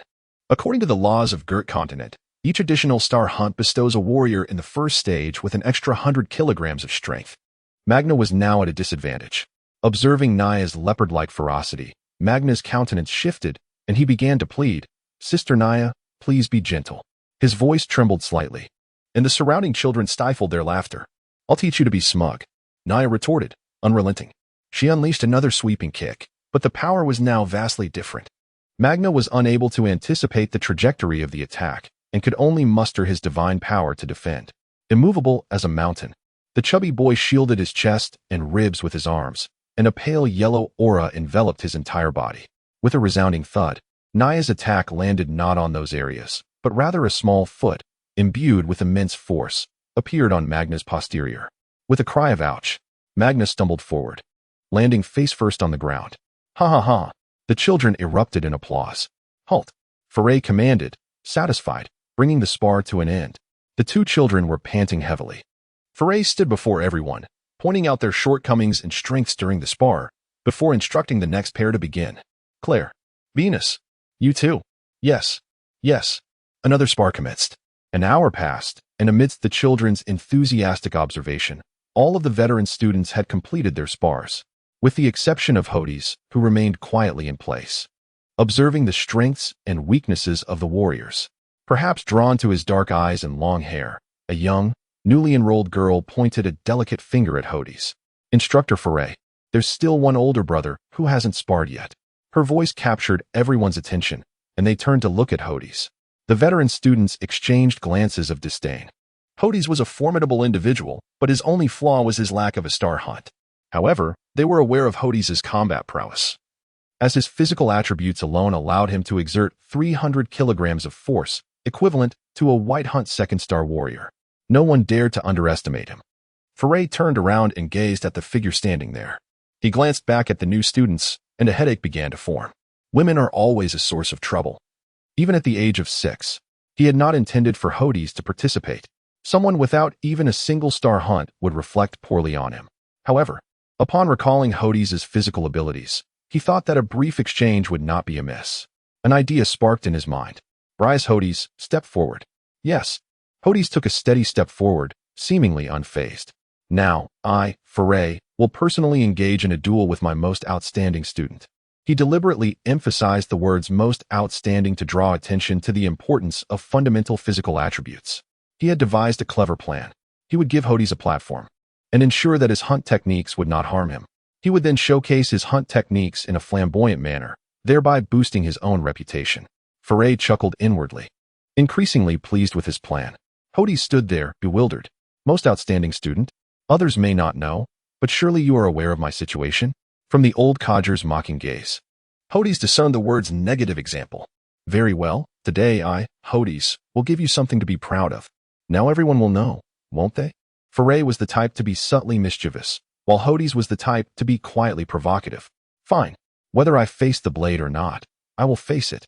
According to the laws of Gert continent, Each additional star hunt bestows a warrior in the first stage with an extra 100 kilograms of strength. Magna was now at a disadvantage. Observing Naya's leopard-like ferocity, Magna's countenance shifted, and he began to plead, "Sister Naya, please be gentle." His voice trembled slightly, and the surrounding children stifled their laughter. "I'll teach you to be smug," Naya retorted, unrelenting. She unleashed another sweeping kick, but the power was now vastly different. Magna was unable to anticipate the trajectory of the attack and could only muster his divine power to defend. Immovable as a mountain, the chubby boy shielded his chest and ribs with his arms, and a pale yellow aura enveloped his entire body. With a resounding thud, Naya's attack landed not on those areas, but rather a small foot, imbued with immense force, appeared on Magna's posterior. With a cry of ouch, Magna stumbled forward, landing face first on the ground. "Ha ha ha!" The children erupted in applause. "Halt!" Foray commanded, satisfied, bringing the spar to an end. The two children were panting heavily. Foray stood before everyone, pointing out their shortcomings and strengths during the spar, before instructing the next pair to begin. "Claire, Venus, you too." "Yes, yes." Another spar commenced. An hour passed, and amidst the children's enthusiastic observation, all of the veteran students had completed their spars, with the exception of Hordis, who remained quietly in place, observing the strengths and weaknesses of the warriors. Perhaps drawn to his dark eyes and long hair, a young, newly enrolled girl pointed a delicate finger at Hordis. "Instructor Foray, there's still one older brother who hasn't sparred yet." Her voice captured everyone's attention, and they turned to look at Hordis. The veteran students exchanged glances of disdain. Hordis was a formidable individual, but his only flaw was his lack of a star hunt. However, they were aware of Hordis' combat prowess, as his physical attributes alone allowed him to exert 300 kilograms of force, equivalent to a white hunt second star warrior. No one dared to underestimate him. Foray turned around and gazed at the figure standing there. He glanced back at the new students, and a headache began to form. Women are always a source of trouble. Even at the age of 6, he had not intended for Hordis to participate. Someone without even a single star hunt would reflect poorly on him. However, upon recalling Hordis' physical abilities, he thought that a brief exchange would not be amiss. An idea sparked in his mind. Brias Hordis, step forward. Yes. Hordis took a steady step forward, seemingly unfazed. "Now, I, Foray, will personally engage in a duel with my most outstanding student." He deliberately emphasized the words "most outstanding" to draw attention to the importance of fundamental physical attributes. He had devised a clever plan. He would give Hordis a platform and ensure that his hunt techniques would not harm him. He would then showcase his hunt techniques in a flamboyant manner, thereby boosting his own reputation. Foray chuckled inwardly, increasingly pleased with his plan. Hordis stood there, bewildered. "Most outstanding student? Others may not know, but surely you are aware of my situation?" From the old codger's mocking gaze, Hordis discerned the words "negative example." "Very well, today I, Hordis, will give you something to be proud of. Now everyone will know, won't they?" Foray was the type to be subtly mischievous, while Hordis was the type to be quietly provocative. "Fine. Whether I face the blade or not, I will face it.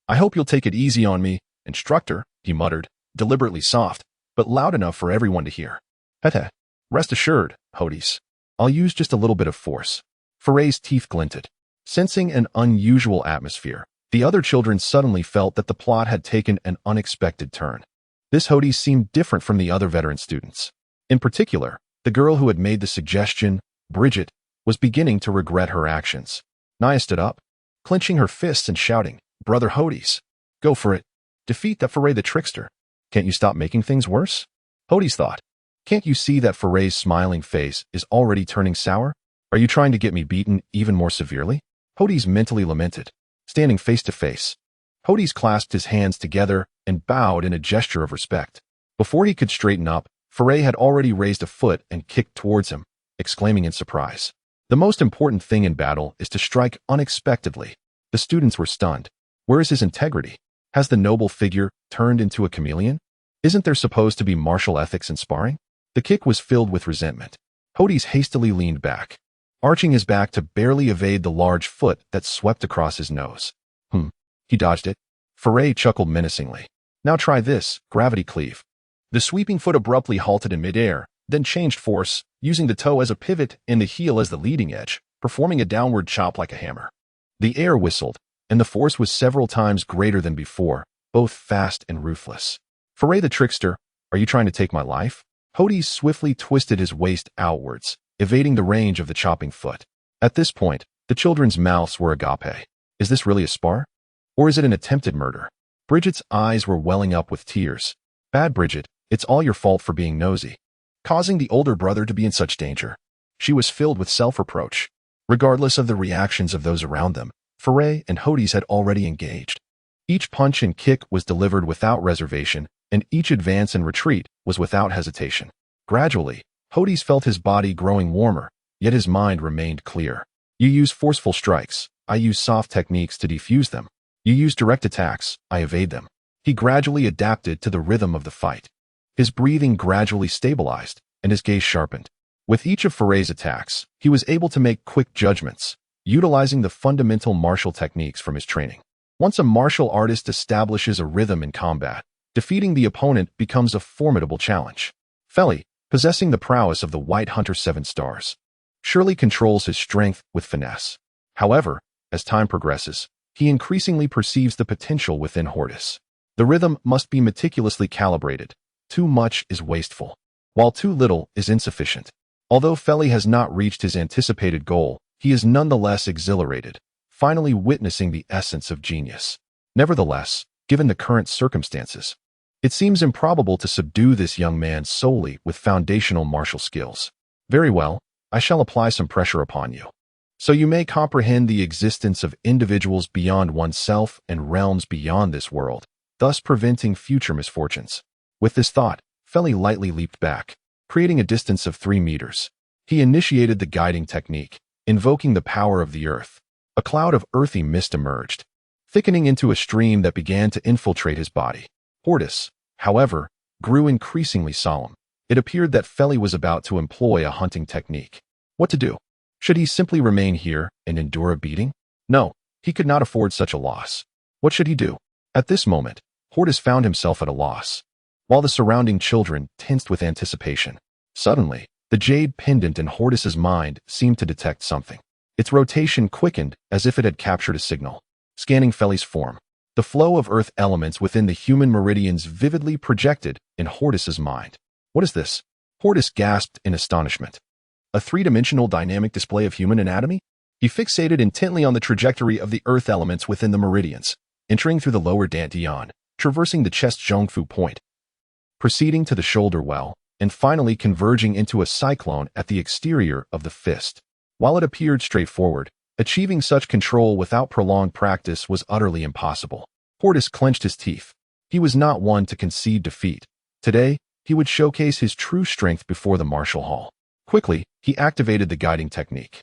I hope you'll take it easy on me, instructor," he muttered, deliberately soft, but loud enough for everyone to hear. "Hete. Rest assured, Hordis. I'll use just a little bit of force." Foray's teeth glinted. Sensing an unusual atmosphere, the other children suddenly felt that the plot had taken an unexpected turn. This Hordis seemed different from the other veteran students. In particular, the girl who had made the suggestion, Bridget, was beginning to regret her actions. Naya stood up, clenching her fists and shouting, "Brother Hordis, go for it. Defeat that Foray the trickster. Can't you stop making things worse?" Hordis thought, "Can't you see that Foray's smiling face is already turning sour? Are you trying to get me beaten even more severely?" Hordis mentally lamented, standing face to face. Hordis clasped his hands together and bowed in a gesture of respect. Before he could straighten up, Foray had already raised a foot and kicked towards him, exclaiming in surprise, "The most important thing in battle is to strike unexpectedly." The students were stunned. Where is his integrity? Has the noble figure turned into a chameleon? Isn't there supposed to be martial ethics in sparring? The kick was filled with resentment. Hordis hastily leaned back, arching his back to barely evade the large foot that swept across his nose. He dodged it. Foray chuckled menacingly. "Now try this, gravity cleave." The sweeping foot abruptly halted in midair, then changed force, using the toe as a pivot and the heel as the leading edge, performing a downward chop like a hammer. The air whistled, and the force was several times greater than before, both fast and ruthless. Foray the trickster, are you trying to take my life? Hordis swiftly twisted his waist outwards, evading the range of the chopping foot. At this point, the children's mouths were agape. Is this really a spar? Or is it an attempted murder? Bridget's eyes were welling up with tears. Bad Bridget, it's all your fault for being nosy, causing the older brother to be in such danger. She was filled with self-reproach. Regardless of the reactions of those around them, Foray and Hordis had already engaged. Each punch and kick was delivered without reservation, and each advance and retreat was without hesitation. Gradually, Hordis felt his body growing warmer, yet his mind remained clear. You use forceful strikes, I use soft techniques to defuse them. You use direct attacks, I evade them. He gradually adapted to the rhythm of the fight. His breathing gradually stabilized, and his gaze sharpened. With each of Foray's attacks, he was able to make quick judgments, utilizing the fundamental martial techniques from his training. Once a martial artist establishes a rhythm in combat, defeating the opponent becomes a formidable challenge. Feli, possessing the prowess of the White Hunter 7 stars, surely controls his strength with finesse. However, as time progresses, he increasingly perceives the potential within Hordis. The rhythm must be meticulously calibrated. Too much is wasteful, while too little is insufficient. Although Feli has not reached his anticipated goal, he is nonetheless exhilarated, finally witnessing the essence of genius. Nevertheless, given the current circumstances, it seems improbable to subdue this young man solely with foundational martial skills. Very well, I shall apply some pressure upon you, so you may comprehend the existence of individuals beyond oneself and realms beyond this world, thus preventing future misfortunes. With this thought, Feli lightly leaped back, creating a distance of 3 meters. He initiated the guiding technique, invoking the power of the earth. A cloud of earthy mist emerged, thickening into a stream that began to infiltrate his body. Hordis, however, grew increasingly solemn. It appeared that Feli was about to employ a hunting technique. What to do? Should he simply remain here and endure a beating? No, he could not afford such a loss. What should he do? At this moment, Hordis found himself at a loss, while the surrounding children tensed with anticipation. Suddenly, the Jade Pendant in Hordis's mind seemed to detect something. Its rotation quickened as if it had captured a signal. Scanning Feli's form, the flow of earth elements within the human meridians vividly projected in Hordis's mind. What is this? Hordis gasped in astonishment. A three-dimensional dynamic display of human anatomy? He fixated intently on the trajectory of the earth elements within the meridians, entering through the lower dantian, traversing the chest zhongfu point, proceeding to the shoulder well, and finally converging into a cyclone at the exterior of the fist. While it appeared straightforward, achieving such control without prolonged practice was utterly impossible. Hordis clenched his teeth. He was not one to concede defeat. Today, he would showcase his true strength before the martial hall. Quickly, he activated the guiding technique.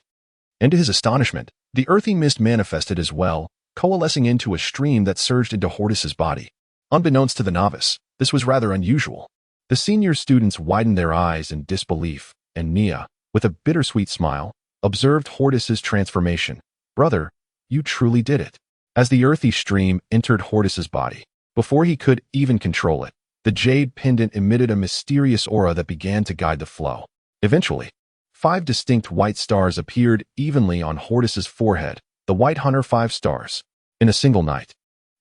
And to his astonishment, the earthy mist manifested as well, coalescing into a stream that surged into Hordis's body. Unbeknownst to the novice, this was rather unusual. The senior students widened their eyes in disbelief, and Nia, with a bittersweet smile, observed Hordis's transformation. Brother, you truly did it. As the earthy stream entered Hordis's body, before he could even control it, the Jade Pendant emitted a mysterious aura that began to guide the flow. Eventually, 5 distinct white stars appeared evenly on Hordis's forehead, the White Hunter 5 stars. In a single night,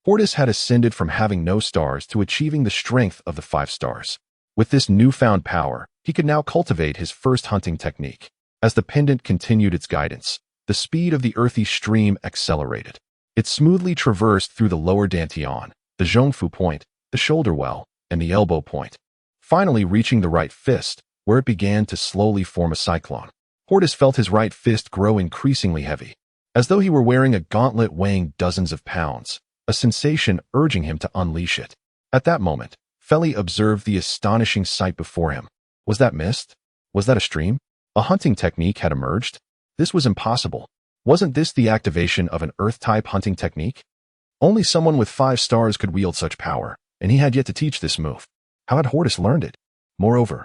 Hordis had ascended from having no stars to achieving the strength of the 5 stars. With this newfound power, he could now cultivate his first hunting technique. As the pendant continued its guidance, the speed of the earthy stream accelerated. It smoothly traversed through the lower dantian, the zhongfu point, the shoulder well, and the elbow point, finally reaching the right fist, where it began to slowly form a cyclone. Hordis felt his right fist grow increasingly heavy, as though he were wearing a gauntlet weighing dozens of pounds, a sensation urging him to unleash it. At that moment, Feli observed the astonishing sight before him. Was that mist? Was that a stream? A hunting technique had emerged? This was impossible. Wasn't this the activation of an Earth-type hunting technique? Only someone with 5 stars could wield such power, and he had yet to teach this move. How had Hordis learned it? Moreover,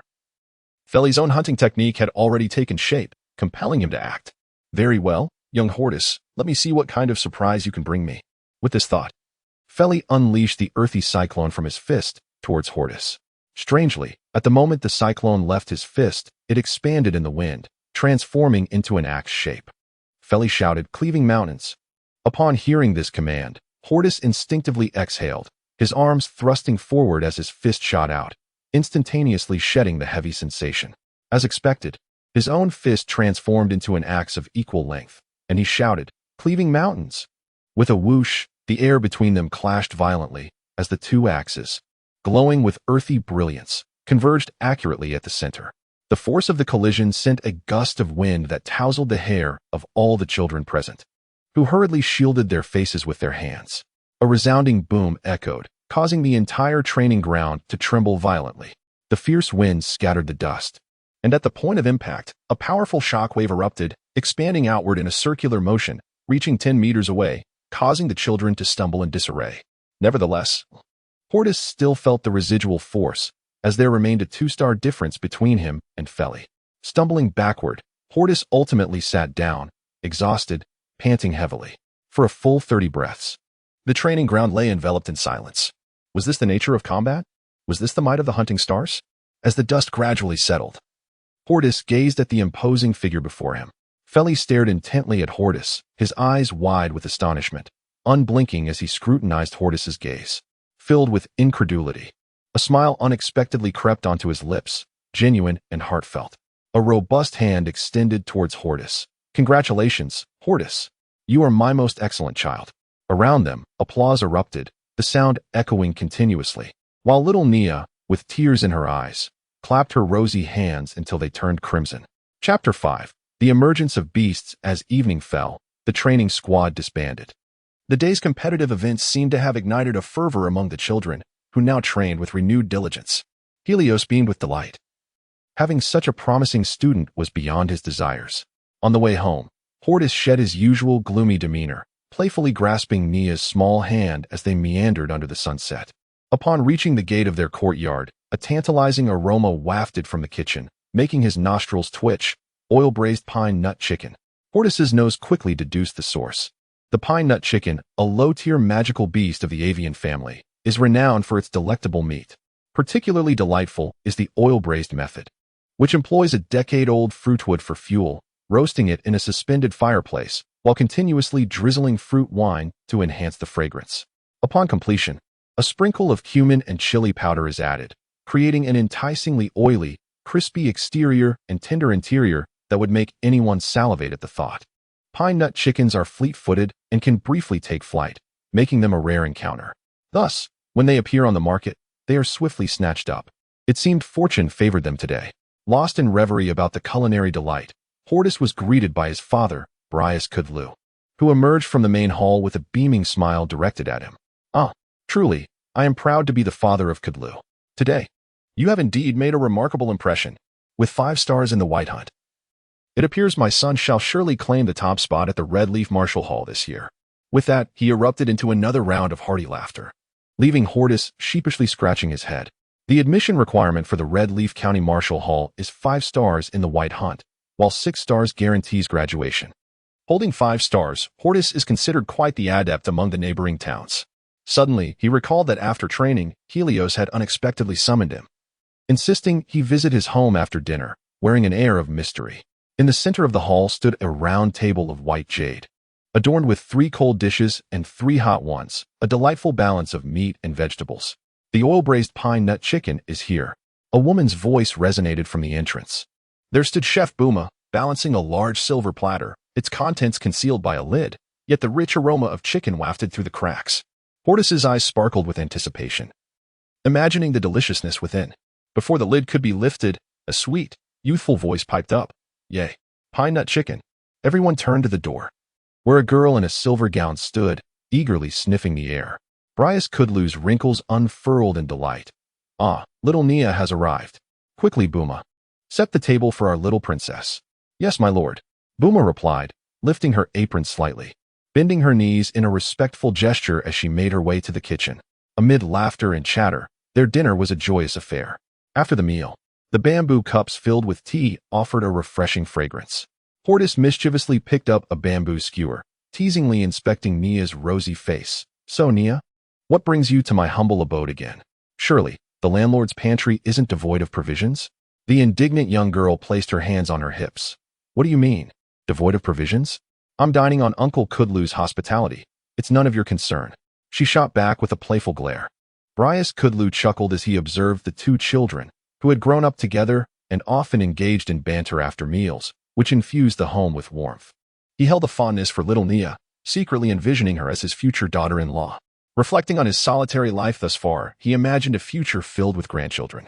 Feli's own hunting technique had already taken shape, compelling him to act. Very well, young Hordis, let me see what kind of surprise you can bring me. With this thought, Feli unleashed the earthy cyclone from his fist towards Hordis. Strangely, at the moment the cyclone left his fist, it expanded in the wind, transforming into an axe shape. Feli shouted, cleaving mountains. Upon hearing this command, Hordis instinctively exhaled, his arms thrusting forward as his fist shot out, instantaneously shedding the heavy sensation. As expected, his own fist transformed into an axe of equal length, and he shouted, "Cleaving mountains!" With a whoosh, the air between them clashed violently as the two axes, glowing with earthy brilliance, converged accurately at the center. The force of the collision sent a gust of wind that tousled the hair of all the children present, who hurriedly shielded their faces with their hands. A resounding boom echoed, causing the entire training ground to tremble violently. The fierce winds scattered the dust, and at the point of impact, a powerful shockwave erupted, expanding outward in a circular motion, reaching 10 meters away, causing the children to stumble in disarray. Nevertheless, Hordis still felt the residual force, as there remained a 2-star difference between him and Feli. Stumbling backward, Hordis ultimately sat down, exhausted, panting heavily. For a full 30 breaths, the training ground lay enveloped in silence. Was this the nature of combat? Was this the might of the hunting stars? As the dust gradually settled, Hordis gazed at the imposing figure before him. Feli stared intently at Hordis, his eyes wide with astonishment, unblinking as he scrutinized Hordis's gaze, filled with incredulity. A smile unexpectedly crept onto his lips, genuine and heartfelt. A robust hand extended towards Hordis. "Congratulations, Hordis. You are my most excellent child." Around them, applause erupted, the sound echoing continuously, while little Nia, with tears in her eyes, clapped her rosy hands until they turned crimson. Chapter 5. The emergence of beasts. As evening fell, the training squad disbanded. The day's competitive events seemed to have ignited a fervor among the children, who now trained with renewed diligence. Helios beamed with delight. Having such a promising student was beyond his desires. On the way home, Hordis shed his usual gloomy demeanor, playfully grasping Nia's small hand as they meandered under the sunset. Upon reaching the gate of their courtyard, a tantalizing aroma wafted from the kitchen, making his nostrils twitch. Oil-braised pine nut chicken. Hordis's nose quickly deduced the source. The pine nut chicken, a low-tier magical beast of the avian family, is renowned for its delectable meat. Particularly delightful is the oil-braised method, which employs a decade-old fruitwood for fuel, roasting it in a suspended fireplace, while continuously drizzling fruit wine to enhance the fragrance. Upon completion, a sprinkle of cumin and chili powder is added, creating an enticingly oily, crispy exterior and tender interior that would make anyone salivate at the thought. Pine nut chickens are fleet-footed and can briefly take flight, making them a rare encounter. Thus, when they appear on the market, they are swiftly snatched up. It seemed fortune favored them today. Lost in reverie about the culinary delight, Hordis was greeted by his father, Brias, who emerged from the main hall with a beaming smile directed at him. "Ah, truly, I am proud to be the father of Kudlu. Today, you have indeed made a remarkable impression, with 5 stars in the White Hunt. It appears my son shall surely claim the top spot at the Red Leaf Martial Hall this year." With that, he erupted into another round of hearty laughter, leaving Hordis sheepishly scratching his head. The admission requirement for the Red Leaf County Martial Hall is 5 stars in the White Hunt, while 6 stars guarantees graduation. Holding 5 stars, Hordis is considered quite the adept among the neighboring towns. Suddenly, he recalled that after training, Helios had unexpectedly summoned him, insisting he visit his home after dinner, wearing an air of mystery. In the center of the hall stood a round table of white jade, adorned with 3 cold dishes and 3 hot ones, a delightful balance of meat and vegetables. "The oil-braised pine nut chicken is here." A woman's voice resonated from the entrance. There stood Chef Booma, balancing a large silver platter, its contents concealed by a lid, yet the rich aroma of chicken wafted through the cracks. Hordis's eyes sparkled with anticipation, imagining the deliciousness within. Before the lid could be lifted, a sweet, youthful voice piped up. "Yay, pine nut chicken." Everyone turned to the door, where a girl in a silver gown stood, eagerly sniffing the air. Brias Kudlu's wrinkles unfurled in delight. "Ah, little Nia has arrived. Quickly, Booma. Set the table for our little princess." "Yes, my lord," Booma replied, lifting her apron slightly, bending her knees in a respectful gesture as she made her way to the kitchen. Amid laughter and chatter, their dinner was a joyous affair. After the meal, the bamboo cups filled with tea offered a refreshing fragrance. Hordis mischievously picked up a bamboo skewer, teasingly inspecting Nia's rosy face. "So, Nia, what brings you to my humble abode again? Surely, the landlord's pantry isn't devoid of provisions?" The indignant young girl placed her hands on her hips. "What do you mean, devoid of provisions? I'm dining on Uncle Kudlu's hospitality. It's none of your concern." She shot back with a playful glare. Brias Kudlu chuckled as he observed the two children, who had grown up together and often engaged in banter after meals, which infused the home with warmth. He held a fondness for little Nia, secretly envisioning her as his future daughter-in-law. Reflecting on his solitary life thus far, he imagined a future filled with grandchildren.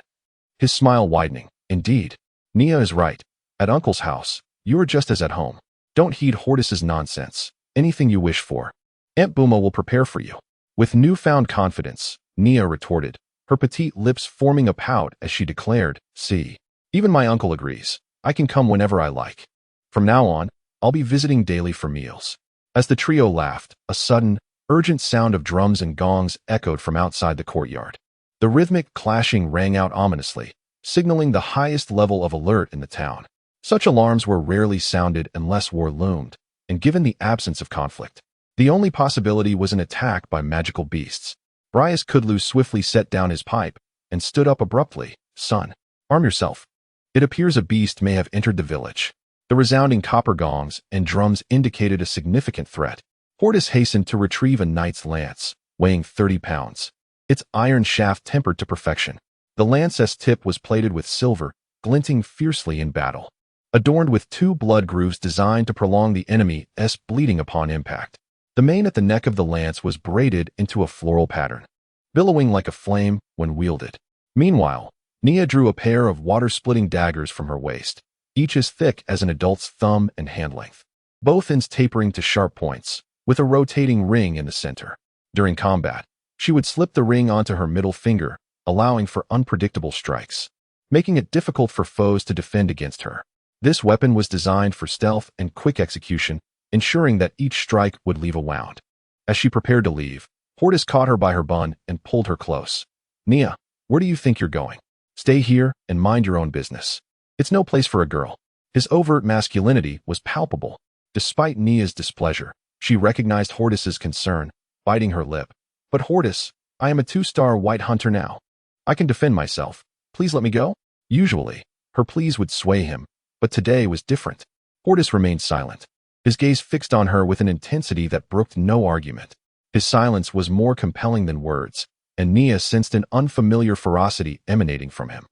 His smile widening. Indeed, Nia is right. At Uncle's house, you are just as at home. Don't heed Hordis's nonsense. Anything you wish for, Aunt Booma will prepare for you. With newfound confidence, Nia retorted, her petite lips forming a pout as she declared, see, even my uncle agrees. I can come whenever I like. From now on, I'll be visiting daily for meals. As the trio laughed, a sudden, urgent sound of drums and gongs echoed from outside the courtyard. The rhythmic clashing rang out ominously, signaling the highest level of alert in the town. Such alarms were rarely sounded unless war loomed, and given the absence of conflict, the only possibility was an attack by magical beasts. Brias Kudlu swiftly set down his pipe and stood up abruptly. Son, arm yourself. It appears a beast may have entered the village. The resounding copper gongs and drums indicated a significant threat. Hordis hastened to retrieve a knight's lance, weighing 30 pounds. Its iron shaft tempered to perfection. The lance's tip was plated with silver, glinting fiercely in battle, adorned with 2 blood grooves designed to prolong the enemy's bleeding upon impact. The mane at the neck of the lance was braided into a floral pattern, billowing like a flame when wielded. Meanwhile, Nia drew a pair of water-splitting daggers from her waist, each as thick as an adult's thumb and hand length, both ends tapering to sharp points, with a rotating ring in the center. During combat, she would slip the ring onto her middle finger, allowing for unpredictable strikes, making it difficult for foes to defend against her. This weapon was designed for stealth and quick execution, ensuring that each strike would leave a wound. As she prepared to leave, Hordis caught her by her bun and pulled her close. Nia, where do you think you're going? Stay here and mind your own business. It's no place for a girl. His overt masculinity was palpable. Despite Nia's displeasure, she recognized Hordis's concern, biting her lip. But Hordis, I am a 2-star white hunter now. I can defend myself. Please let me go? Usually, her pleas would sway him, but today was different. Hordis remained silent, his gaze fixed on her with an intensity that brooked no argument. His silence was more compelling than words, and Nia sensed an unfamiliar ferocity emanating from him.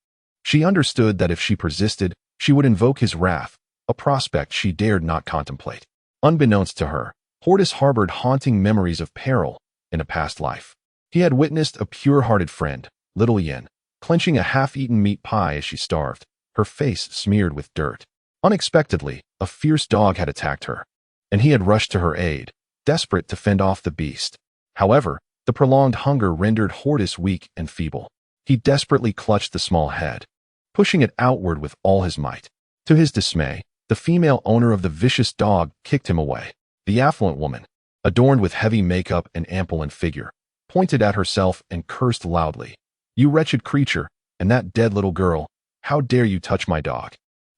She understood that if she persisted, she would invoke his wrath, a prospect she dared not contemplate. Unbeknownst to her, Hordis harbored haunting memories of peril in a past life. He had witnessed a pure-hearted friend, little Yen, clenching a half-eaten meat pie as she starved, her face smeared with dirt. Unexpectedly, a fierce dog had attacked her, and he had rushed to her aid, desperate to fend off the beast. However, the prolonged hunger rendered Hordis weak and feeble. He desperately clutched the small head, pushing it outward with all his might. To his dismay, the female owner of the vicious dog kicked him away. The affluent woman, adorned with heavy makeup and ample in figure, pointed at herself and cursed loudly. You wretched creature, and that dead little girl, how dare you touch my dog?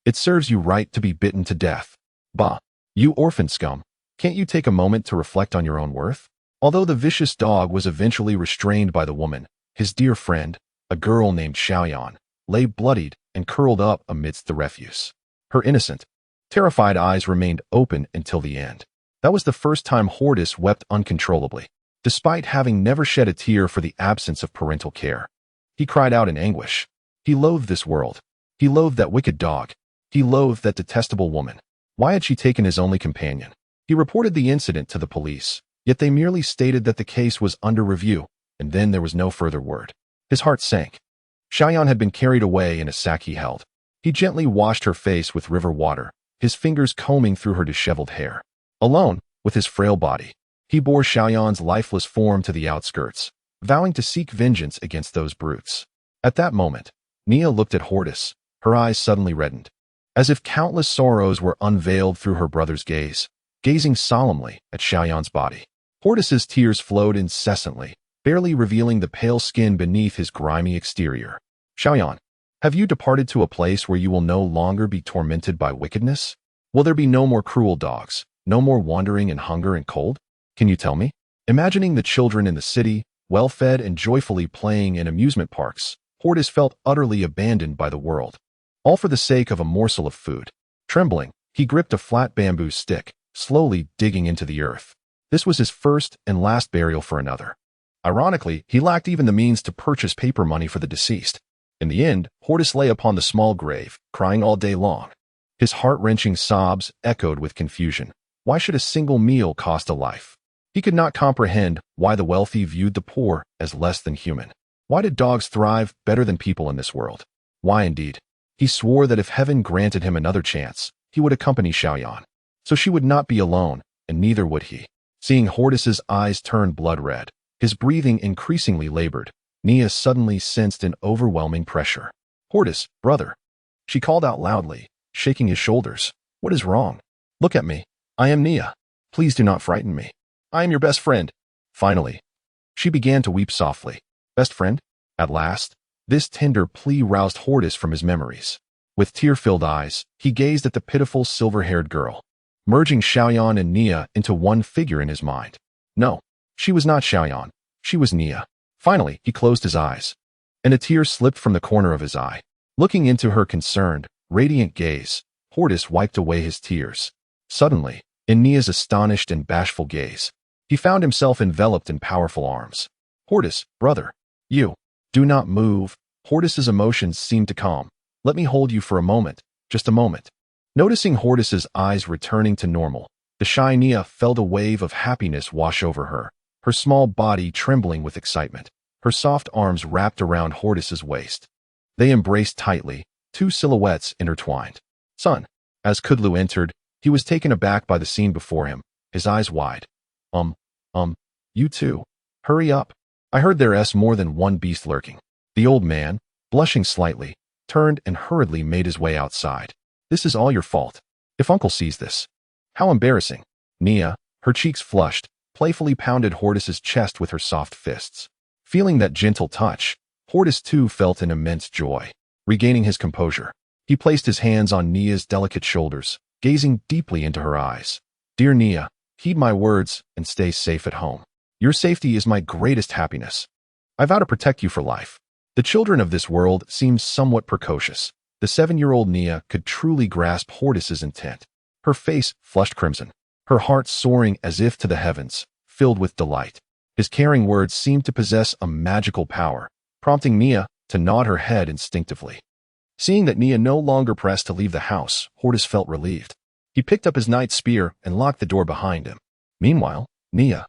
It serves you right to be bitten to death. Bah, you orphan scum, can't you take a moment to reflect on your own worth? Although the vicious dog was eventually restrained by the woman, his dear friend, a girl named Xiaoyan, lay bloodied and curled up amidst the refuse. Her innocent, terrified eyes remained open until the end. That was the first time Hordis wept uncontrollably, despite having never shed a tear for the absence of parental care. He cried out in anguish. He loathed this world. He loathed that wicked dog. He loathed that detestable woman. Why had she taken his only companion? He reported the incident to the police, yet they merely stated that the case was under review, and then there was no further word. His heart sank. Xiaoyan had been carried away in a sack he held. He gently washed her face with river water, his fingers combing through her disheveled hair. Alone, with his frail body, he bore Xiaoyan's lifeless form to the outskirts, vowing to seek vengeance against those brutes. At that moment, Nia looked at Hordis, her eyes suddenly reddened, as if countless sorrows were unveiled through her brother's gaze, gazing solemnly at Xiaoyan's body. Hordis's tears flowed incessantly, barely revealing the pale skin beneath his grimy exterior. Xiaoyan, have you departed to a place where you will no longer be tormented by wickedness? Will there be no more cruel dogs, no more wandering in hunger and cold? Can you tell me? Imagining the children in the city, well-fed and joyfully playing in amusement parks, Hordis felt utterly abandoned by the world, all for the sake of a morsel of food. Trembling, he gripped a flat bamboo stick, slowly digging into the earth. This was his first and last burial for another. Ironically, he lacked even the means to purchase paper money for the deceased. In the end, Hordis lay upon the small grave, crying all day long. His heart-wrenching sobs echoed with confusion. Why should a single meal cost a life? He could not comprehend why the wealthy viewed the poor as less than human. Why did dogs thrive better than people in this world? Why indeed? He swore that if heaven granted him another chance, he would accompany Xiaoyan. So she would not be alone, and neither would he. Seeing Hordis's eyes turn blood red, his breathing increasingly labored, Nia suddenly sensed an overwhelming pressure. "Hordis, brother." She called out loudly, shaking his shoulders. "What is wrong? Look at me. I am Nia. Please do not frighten me. I am your best friend." Finally, she began to weep softly. Best friend? At last, this tender plea roused Hordis from his memories. With tear-filled eyes, he gazed at the pitiful silver-haired girl, merging Xiaoyan and Nia into one figure in his mind. No, she was not Xiaoyan. She was Nia. Finally, he closed his eyes, and a tear slipped from the corner of his eye. Looking into her concerned, radiant gaze, Hordis wiped away his tears. Suddenly, in Nia's astonished and bashful gaze, he found himself enveloped in powerful arms. "Hordis, brother. You. Do not move." Hordis's emotions seemed to calm. "Let me hold you for a moment, just a moment." Noticing Hordis's eyes returning to normal, the shy Nia felt a wave of happiness wash over her, her small body trembling with excitement, her soft arms wrapped around Hordis's waist. They embraced tightly, two silhouettes intertwined. "Son." As Kudlu entered, he was taken aback by the scene before him, his eyes wide. You too. Hurry up. I heard there's more than one beast lurking." The old man, blushing slightly, turned and hurriedly made his way outside. "This is all your fault. If Uncle sees this." "How embarrassing." Nia, her cheeks flushed, playfully pounded Hordis's chest with her soft fists. Feeling that gentle touch, Hordis too felt an immense joy. Regaining his composure, he placed his hands on Nia's delicate shoulders, gazing deeply into her eyes. "Dear Nia, heed my words and stay safe at home. Your safety is my greatest happiness. I vow to protect you for life." The children of this world seemed somewhat precocious. The 7-year-old Nia could truly grasp Hordis's intent. Her face flushed crimson, her heart soaring as if to the heavens, filled with delight. His caring words seemed to possess a magical power, prompting Nia to nod her head instinctively. Seeing that Nia no longer pressed to leave the house, Hordis felt relieved. He picked up his knight's spear and locked the door behind him. Meanwhile, Nia,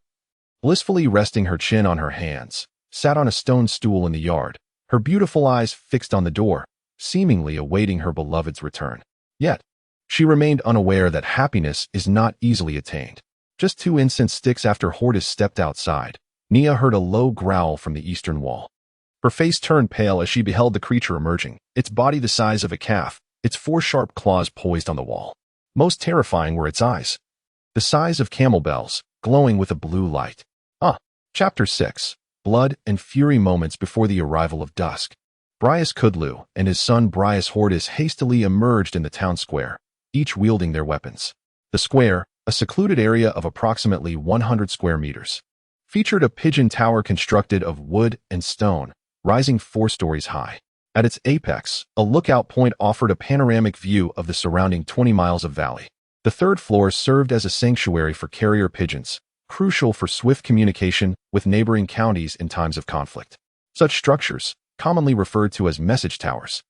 blissfully resting her chin on her hands, sat on a stone stool in the yard, her beautiful eyes fixed on the door, seemingly awaiting her beloved's return. Yet, she remained unaware that happiness is not easily attained. Just 2 incense sticks after Hordis stepped outside, Nia heard a low growl from the eastern wall. Her face turned pale as she beheld the creature emerging, its body the size of a calf, its 4 sharp claws poised on the wall. Most terrifying were its eyes, the size of camel bells, glowing with a blue light. Chapter 6. Blood and Fury. Moments before the arrival of dusk, Brias Kudlu and his son Brias Hordis hastily emerged in the town square, each wielding their weapons. The square, a secluded area of approximately 100 square meters, featured a pigeon tower constructed of wood and stone, rising 4 stories high. At its apex, a lookout point offered a panoramic view of the surrounding 20 miles of valley. The 3rd floor served as a sanctuary for carrier pigeons, crucial for swift communication with neighboring counties in times of conflict. Such structures, commonly referred to as message towers,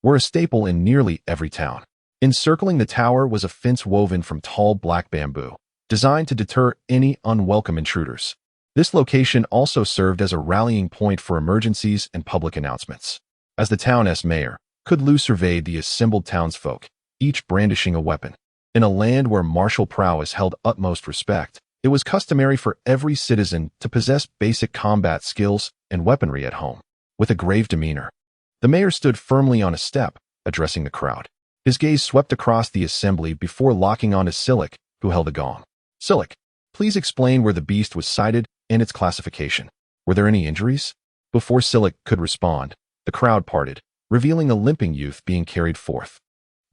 were a staple in nearly every town. Encircling the tower was a fence woven from tall black bamboo, designed to deter any unwelcome intruders. This location also served as a rallying point for emergencies and public announcements. As the town's mayor, Kudlu surveyed the assembled townsfolk, each brandishing a weapon. In a land where martial prowess held utmost respect, it was customary for every citizen to possess basic combat skills and weaponry at home. With a grave demeanor, the mayor stood firmly on a step, addressing the crowd. His gaze swept across the assembly before locking on to Silik, who held a gong. "Silik, please explain where the beast was sighted and its classification. Were there any injuries?" Before Silik could respond, the crowd parted, revealing a limping youth being carried forth.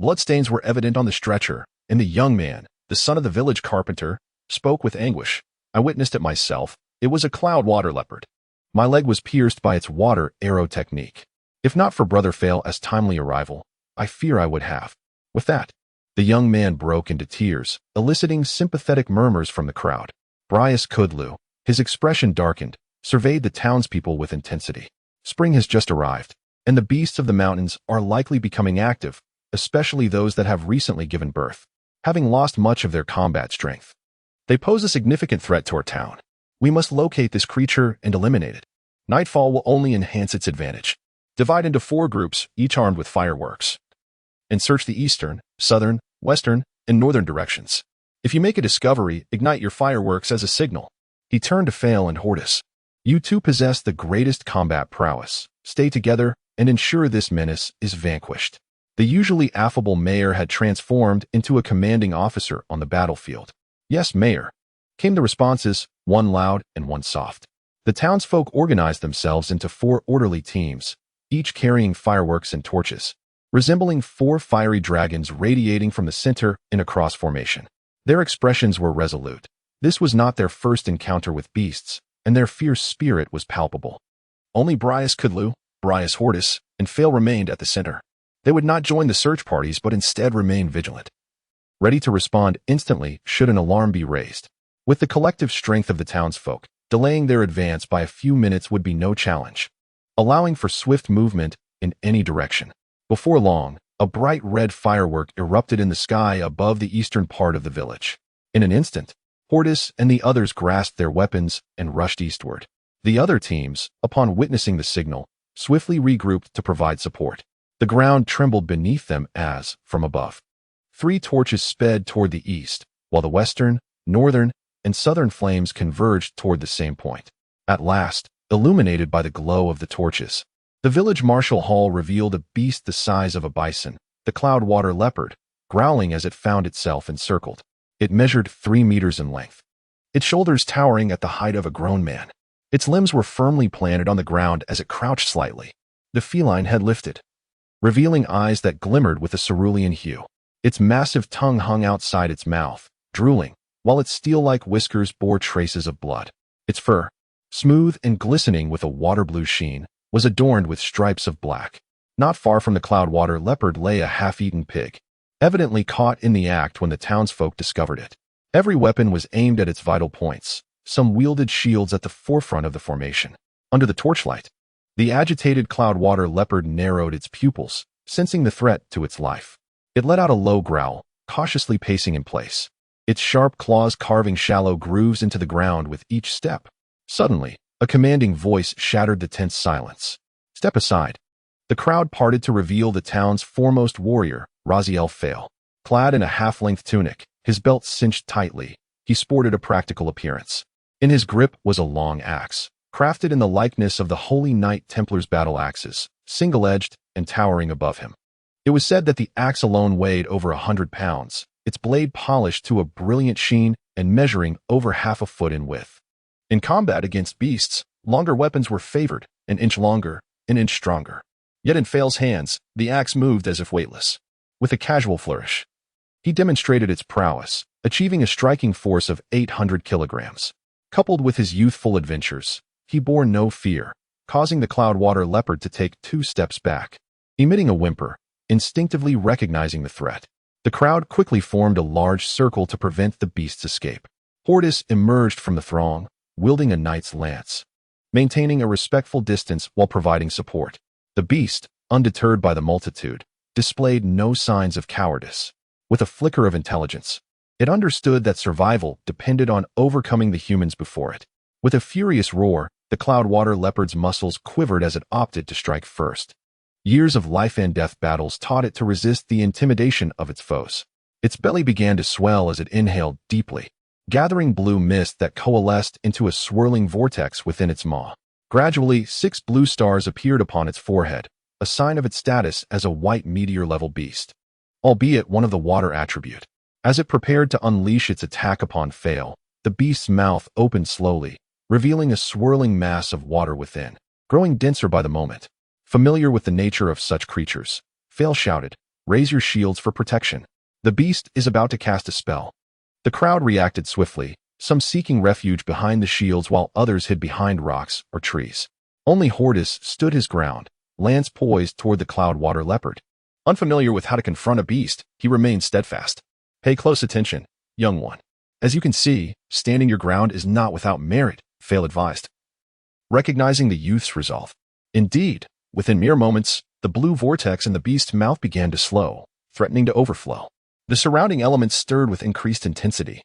Bloodstains were evident on the stretcher, and the young man, the son of the village carpenter, spoke with anguish. "I witnessed it myself. It was a cloud water leopard. My leg was pierced by its water arrow technique. If not for Brother Fail's timely arrival, I fear I would have." With that, the young man broke into tears, eliciting sympathetic murmurs from the crowd. Brias Kudlu, his expression darkened, surveyed the townspeople with intensity. Spring has just arrived, and the beasts of the mountains are likely becoming active, especially those that have recently given birth, having lost much of their combat strength. They pose a significant threat to our town. We must locate this creature and eliminate it. Nightfall will only enhance its advantage. Divide into 4 groups, each armed with fireworks, and search the eastern, southern, western, and northern directions. If you make a discovery, ignite your fireworks as a signal. He turned to Fail and Hordis. You two possess the greatest combat prowess. Stay together and ensure this menace is vanquished. The usually affable mayor had transformed into a commanding officer on the battlefield. Yes, mayor, came the responses, one loud and one soft. The townsfolk organized themselves into 4 orderly teams, each carrying fireworks and torches, resembling 4 fiery dragons radiating from the center in a cross formation. Their expressions were resolute. This was not their first encounter with beasts, and their fierce spirit was palpable. Only Brias Brias Hordis, and Fail remained at the center. They would not join the search parties but instead remain vigilant, ready to respond instantly should an alarm be raised. With the collective strength of the townsfolk, delaying their advance by a few minutes would be no challenge, allowing for swift movement in any direction. Before long, a bright red firework erupted in the sky above the eastern part of the village. In an instant, Hordis and the others grasped their weapons and rushed eastward. The other teams, upon witnessing the signal, swiftly regrouped to provide support. The ground trembled beneath them as, from above, 3 torches sped toward the east, while the western, northern, and southern flames converged toward the same point. At last, illuminated by the glow of the torches, the village martial hall revealed a beast the size of a bison, the cloudwater leopard, growling as it found itself encircled. It measured 3 meters in length, its shoulders towering at the height of a grown man. Its limbs were firmly planted on the ground as it crouched slightly. The feline head lifted, revealing eyes that glimmered with a cerulean hue. Its massive tongue hung outside its mouth, drooling, while its steel-like whiskers bore traces of blood. Its fur, smooth and glistening with a water-blue sheen, was adorned with stripes of black. Not far from the cloudwater leopard lay a half-eaten pig, evidently caught in the act when the townsfolk discovered it. Every weapon was aimed at its vital points. Some wielded shields at the forefront of the formation. Under the torchlight, the agitated cloudwater leopard narrowed its pupils, sensing the threat to its life. It let out a low growl, cautiously pacing in place, its sharp claws carving shallow grooves into the ground with each step. Suddenly, a commanding voice shattered the tense silence. Step aside. The crowd parted to reveal the town's foremost warrior, Raziel Fail. Clad in a half-length tunic, his belt cinched tightly, he sported a practical appearance. In his grip was a long axe, crafted in the likeness of the Holy Knight Templar's battle axes, single-edged and towering above him. It was said that the axe alone weighed over 100 pounds, its blade polished to a brilliant sheen and measuring over half a foot in width. In combat against beasts, longer weapons were favored, an inch longer, an inch stronger. Yet in Fail's hands, the axe moved as if weightless. With a casual flourish, he demonstrated its prowess, achieving a striking force of 800 kilograms. Coupled with his youthful adventures, he bore no fear, causing the cloudwater leopard to take 2 steps back. Emitting a whimper, instinctively recognizing the threat, the crowd quickly formed a large circle to prevent the beast's escape. Hordis emerged from the throng, wielding a knight's lance, maintaining a respectful distance while providing support. The beast, undeterred by the multitude, displayed no signs of cowardice. With a flicker of intelligence, it understood that survival depended on overcoming the humans before it. With a furious roar, the cloudwater leopard's muscles quivered as it opted to strike first. Years of life-and-death battles taught it to resist the intimidation of its foes. Its belly began to swell as it inhaled deeply, gathering blue mist that coalesced into a swirling vortex within its maw. Gradually, 6 blue stars appeared upon its forehead, a sign of its status as a white meteor-level beast, albeit one of the water attribute. As it prepared to unleash its attack upon Fail, the beast's mouth opened slowly, revealing a swirling mass of water within, growing denser by the moment. Familiar with the nature of such creatures, Fail shouted, "Raise your shields for protection. The beast is about to cast a spell." The crowd reacted swiftly, some seeking refuge behind the shields while others hid behind rocks or trees. Only Hordis stood his ground, lance poised toward the cloudwater leopard. Unfamiliar with how to confront a beast, he remained steadfast. "Pay close attention, young one. As you can see, standing your ground is not without merit," Fail advised. recognizing the youth's resolve. Indeed, within mere moments, the blue vortex in the beast's mouth began to slow, threatening to overflow. The surrounding elements stirred with increased intensity,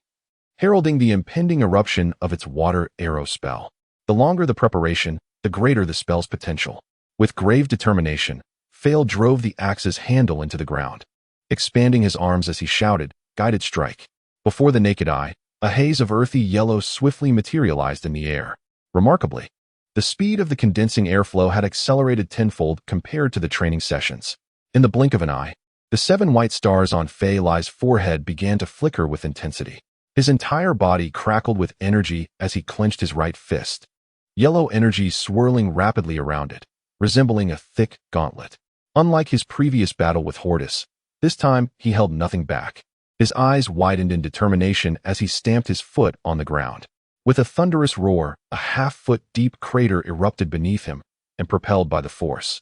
heralding the impending eruption of its water arrow spell. The longer the preparation, the greater the spell's potential. With grave determination, Fail drove the axe's handle into the ground, expanding his arms as he shouted, "Guided strike." Before the naked eye, a haze of earthy yellow swiftly materialized in the air. Remarkably, the speed of the condensing airflow had accelerated tenfold compared to the training sessions. In the blink of an eye, the 7 white stars on Fei Lai's forehead began to flicker with intensity. His entire body crackled with energy as he clenched his right fist, yellow energy swirling rapidly around it, resembling a thick gauntlet. Unlike his previous battle with Hordis, this time he held nothing back. His eyes widened in determination as he stamped his foot on the ground. With a thunderous roar, a half-foot deep crater erupted beneath him and propelled by the force.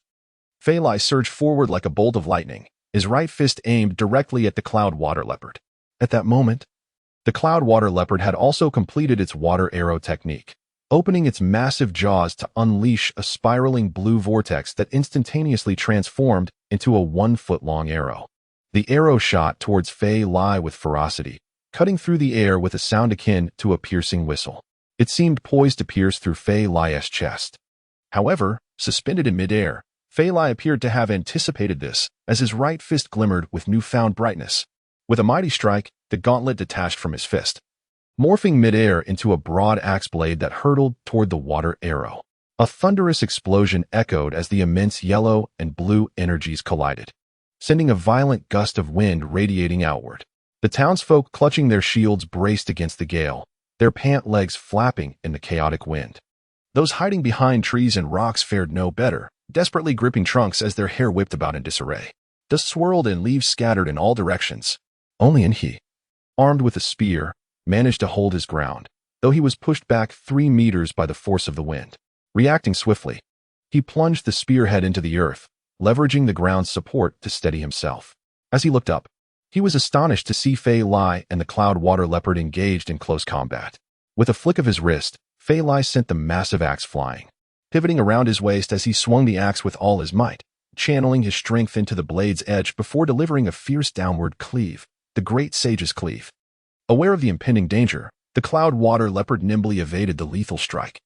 Fei Lai surged forward like a bolt of lightning, his right fist aimed directly at the cloud water leopard. At that moment, the cloud water leopard had also completed its water arrow technique, opening its massive jaws to unleash a spiraling blue vortex that instantaneously transformed into a 1-foot-long arrow. The arrow shot towards Fei Lai with ferocity, cutting through the air with a sound akin to a piercing whistle. It seemed poised to pierce through Fei Lai's chest. However, suspended in midair, Fei Lai appeared to have anticipated this, as his right fist glimmered with newfound brightness. With a mighty strike, the gauntlet detached from his fist, morphing midair into a broad axe blade that hurtled toward the water arrow. A thunderous explosion echoed as the immense yellow and blue energies collided, sending a violent gust of wind radiating outward. The townsfolk clutching their shields braced against the gale, their pant legs flapping in the chaotic wind. Those hiding behind trees and rocks fared no better, desperately gripping trunks as their hair whipped about in disarray. Dust swirled and leaves scattered in all directions. Only he, armed with a spear, managed to hold his ground, though he was pushed back 3 meters by the force of the wind. Reacting swiftly, he plunged the spearhead into the earth, leveraging the ground's support to steady himself. As he looked up, he was astonished to see Fei Lai and the cloud water leopard engaged in close combat. With a flick of his wrist, Fei Lai sent the massive axe flying, pivoting around his waist as he swung the axe with all his might, channeling his strength into the blade's edge before delivering a fierce downward cleave, the great sage's cleave. Aware of the impending danger, the cloud water leopard nimbly evaded the lethal strike,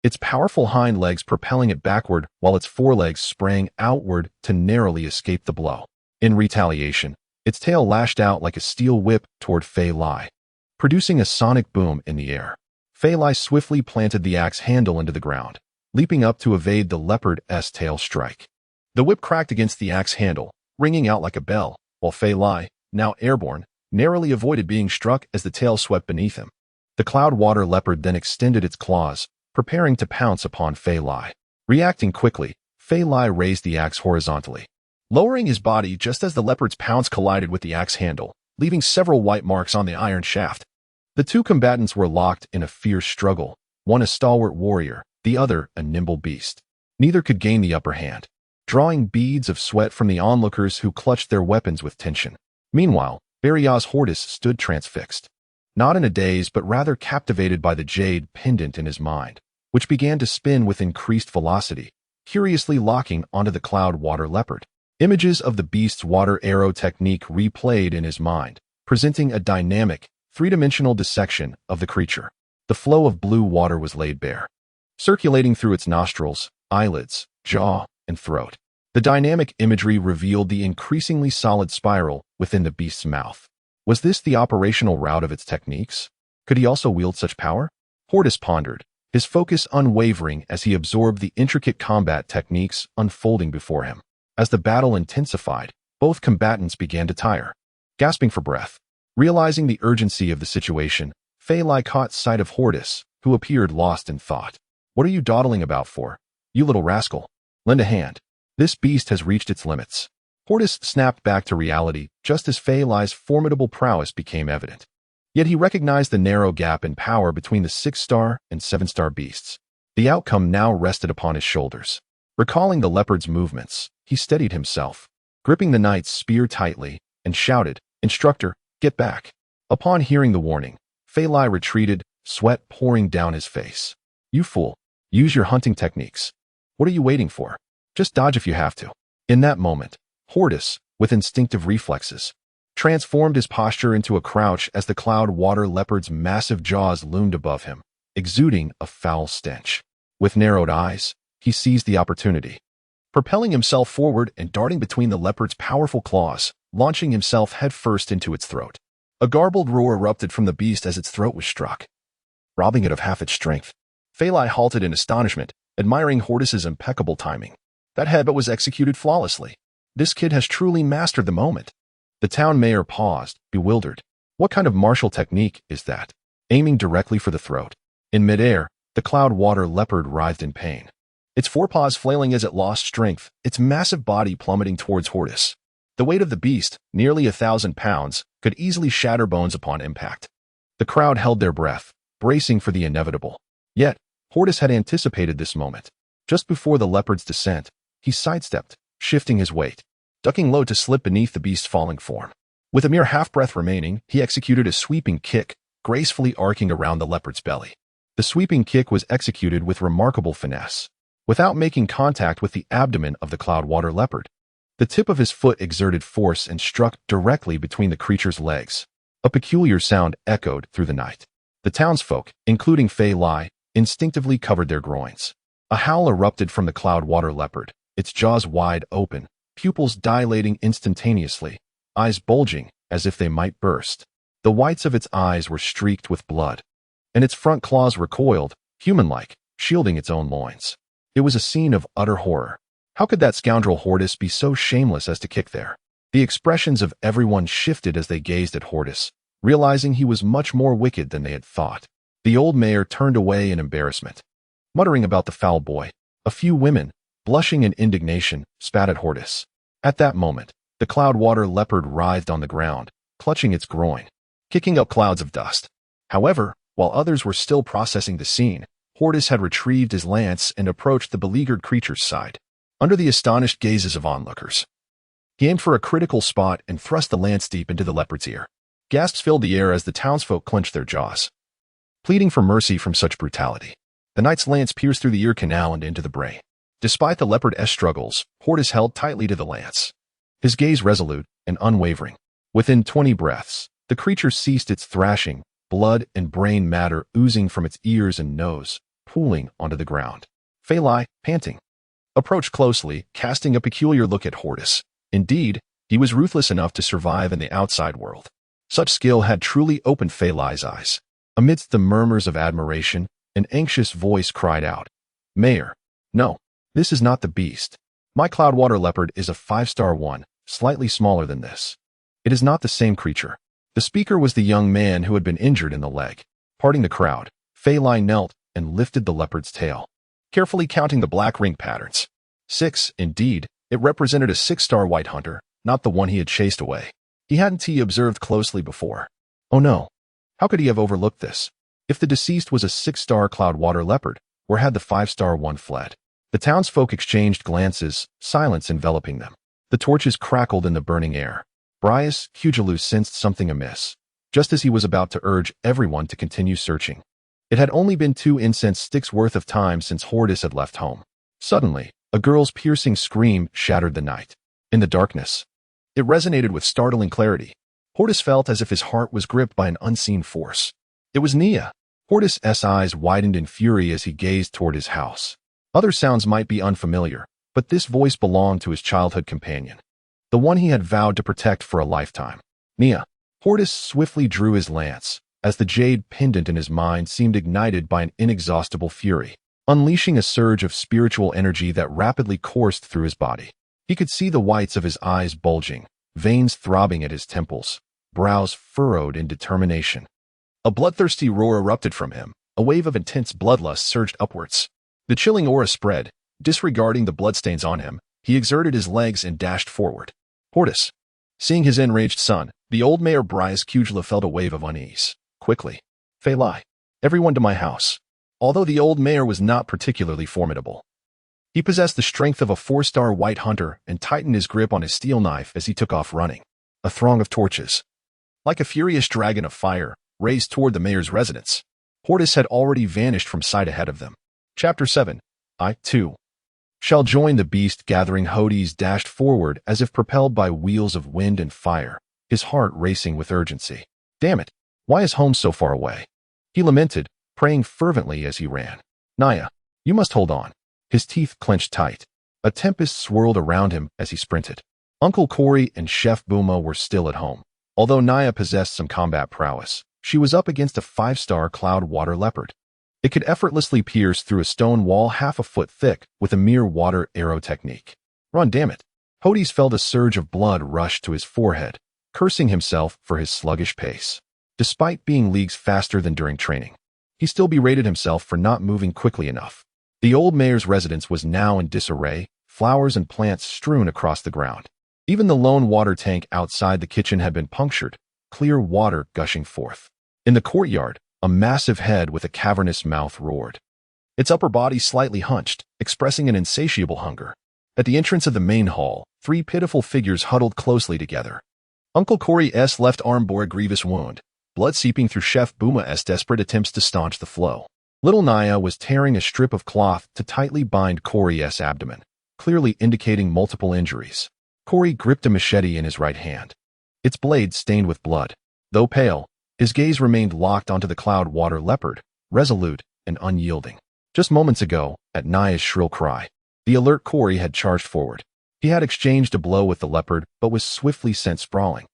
its powerful hind legs propelling it backward while its forelegs sprang outward to narrowly escape the blow. In retaliation, its tail lashed out like a steel whip toward Fei Lai, producing a sonic boom in the air. Fei Lai swiftly planted the axe handle into the ground, leaping up to evade the leopard's tail strike. The whip cracked against the axe handle, ringing out like a bell, while Fei Lai, now airborne, narrowly avoided being struck as the tail swept beneath him. The cloud water leopard then extended its claws, preparing to pounce upon Fei Lai. Reacting quickly, Fei Lai raised the axe horizontally, lowering his body just as the leopard's pounce collided with the axe handle, leaving several white marks on the iron shaft. The two combatants were locked in a fierce struggle, one a stalwart warrior, the other a nimble beast. Neither could gain the upper hand, drawing beads of sweat from the onlookers who clutched their weapons with tension. Meanwhile, Brias Hordis stood transfixed, not in a daze but rather captivated by the Jade Pendant in his mind, which began to spin with increased velocity, curiously locking onto the cloud water leopard. Images of the beast's water arrow technique replayed in his mind, presenting a dynamic, three-dimensional dissection of the creature. The flow of blue water was laid bare, circulating through its nostrils, eyelids, jaw, and throat. The dynamic imagery revealed the increasingly solid spiral within the beast's mouth. Was this the operational route of its techniques? Could he also wield such power? Hordis pondered, his focus unwavering as he absorbed the intricate combat techniques unfolding before him. As the battle intensified, both combatants began to tire, gasping for breath. Realizing the urgency of the situation, Fei Lai caught sight of Hordis, who appeared lost in thought. "What are you dawdling about for, you little rascal? Lend a hand. This beast has reached its limits." Hordis snapped back to reality just as Fei Lai's formidable prowess became evident. Yet he recognized the narrow gap in power between the 6-star and 7-star beasts. The outcome now rested upon his shoulders. Recalling the leopard's movements, he steadied himself, gripping the knight's spear tightly, and shouted, "Instructor, get back." Upon hearing the warning, Fei Lai retreated, sweat pouring down his face. "You fool. Use your hunting techniques. What are you waiting for? Just dodge if you have to. In that moment, Hordis, with instinctive reflexes, transformed his posture into a crouch as the cloud water leopard's massive jaws loomed above him, exuding a foul stench. With narrowed eyes, he seized the opportunity, propelling himself forward and darting between the leopard's powerful claws, launching himself headfirst into its throat. A garbled roar erupted from the beast as its throat was struck, robbing it of half its strength. Phalai halted in astonishment, admiring Hordis's impeccable timing. That headbutt was executed flawlessly. This kid has truly mastered the moment. The town mayor paused, bewildered. What kind of martial technique is that? Aiming directly for the throat. In midair, the cloud water leopard writhed in pain, its forepaws flailing as it lost strength, its massive body plummeting towards Hordis. The weight of the beast, nearly 1,000 pounds, could easily shatter bones upon impact. The crowd held their breath, bracing for the inevitable. Yet, Hordis had anticipated this moment. Just before the leopard's descent, he sidestepped, shifting his weight, ducking low to slip beneath the beast's falling form. With a mere half-breath remaining, he executed a sweeping kick, gracefully arcing around the leopard's belly. The sweeping kick was executed with remarkable finesse, without making contact with the abdomen of the cloudwater leopard. The tip of his foot exerted force and struck directly between the creature's legs. A peculiar sound echoed through the night. The townsfolk, including Fei Lai, instinctively covered their groins. A howl erupted from the cloudwater leopard, its jaws wide open, pupils dilating instantaneously, eyes bulging as if they might burst. The whites of its eyes were streaked with blood, and its front claws recoiled, human-like, shielding its own loins. It was a scene of utter horror. How could that scoundrel Hordis be so shameless as to kick there? The expressions of everyone shifted as they gazed at Hordis, realizing he was much more wicked than they had thought. The old mayor turned away in embarrassment, muttering about the foul boy. A few women, blushing in indignation, spat at Hordis. At that moment, the cloudwater leopard writhed on the ground, clutching its groin, kicking up clouds of dust. However, while others were still processing the scene, Hordis had retrieved his lance and approached the beleaguered creature's side. Under the astonished gazes of onlookers, he aimed for a critical spot and thrust the lance deep into the leopard's ear. Gasps filled the air as the townsfolk clenched their jaws, pleading for mercy from such brutality. The knight's lance pierced through the ear canal and into the brain. Despite the leopard's struggles, Hordis held tightly to the lance, his gaze resolute and unwavering. Within 20 breaths, the creature ceased its thrashing, blood and brain matter oozing from its ears and nose, pooling onto the ground. Fei Lai, panting, approached closely, casting a peculiar look at Hordis. Indeed, he was ruthless enough to survive in the outside world. Such skill had truly opened Fei Lai's eyes. Amidst the murmurs of admiration, an anxious voice cried out, "Mayor, no, this is not the beast. My cloudwater leopard is a 5-star one, slightly smaller than this. It is not the same creature." The speaker was the young man who had been injured in the leg. Parting the crowd, Fei Lai knelt and lifted the leopard's tail, carefully counting the black ring patterns. 6, indeed, it represented a 6-star white hunter, not the one he had chased away. He hadn't observed closely before. Oh no, how could he have overlooked this? If the deceased was a 6-star cloudwater leopard, where had the 5-star one fled? The townsfolk exchanged glances, silence enveloping them. The torches crackled in the burning air. Brias, Cugelou sensed something amiss, just as he was about to urge everyone to continue searching. It had only been 2 incense sticks worth of time since Hordis had left home. Suddenly, a girl's piercing scream shattered the night. In the darkness, it resonated with startling clarity. Hordis felt as if his heart was gripped by an unseen force. It was Nia. Hordis' eyes widened in fury as he gazed toward his house. Other sounds might be unfamiliar, but this voice belonged to his childhood companion, the one he had vowed to protect for a lifetime. Nia. Hordis swiftly drew his lance, as the Jade Pendant in his mind seemed ignited by an inexhaustible fury, unleashing a surge of spiritual energy that rapidly coursed through his body. He could see the whites of his eyes bulging, veins throbbing at his temples, brows furrowed in determination. A bloodthirsty roar erupted from him. A wave of intense bloodlust surged upwards. The chilling aura spread. Disregarding the bloodstains on him, he exerted his legs and dashed forward. Hordis. Seeing his enraged son, the old mayor Brias Cugelou felt a wave of unease. Quickly. Fei Lai. Everyone to my house. Although the old mayor was not particularly formidable, he possessed the strength of a 4-star white hunter and tightened his grip on his steel knife as he took off running. A throng of torches, like a furious dragon of fire, raced toward the mayor's residence. Hordis had already vanished from sight ahead of them. Chapter 7. I, too, shall join the beast gathering. Hordis dashed forward as if propelled by wheels of wind and fire, his heart racing with urgency. Damn it, why is home so far away? He lamented, praying fervently as he ran. Naya, you must hold on. His teeth clenched tight. A tempest swirled around him as he sprinted. Uncle Corey and Chef Booma were still at home. Although Naya possessed some combat prowess, she was up against a 5-star cloud water leopard. It could effortlessly pierce through a stone wall half a foot thick with a mere water arrow technique. Run, damn it. Hordis felt a surge of blood rush to his forehead, cursing himself for his sluggish pace. Despite being leagues faster than during training, he still berated himself for not moving quickly enough. The old mayor's residence was now in disarray, flowers and plants strewn across the ground. Even the lone water tank outside the kitchen had been punctured, clear water gushing forth. In the courtyard, a massive head with a cavernous mouth roared. Its upper body slightly hunched, expressing an insatiable hunger. At the entrance of the main hall, 3 pitiful figures huddled closely together. Uncle Corey's left arm bore a grievous wound, blood seeping through Chef Booma's desperate attempts to staunch the flow. Little Naya was tearing a strip of cloth to tightly bind Corey's abdomen, clearly indicating multiple injuries. Corey gripped a machete in his right hand, its blade stained with blood. Though pale, his gaze remained locked onto the cloud water leopard, resolute and unyielding. Just moments ago, at Naya's shrill cry, the alert Corey had charged forward. He had exchanged a blow with the leopard, but was swiftly sent sprawling.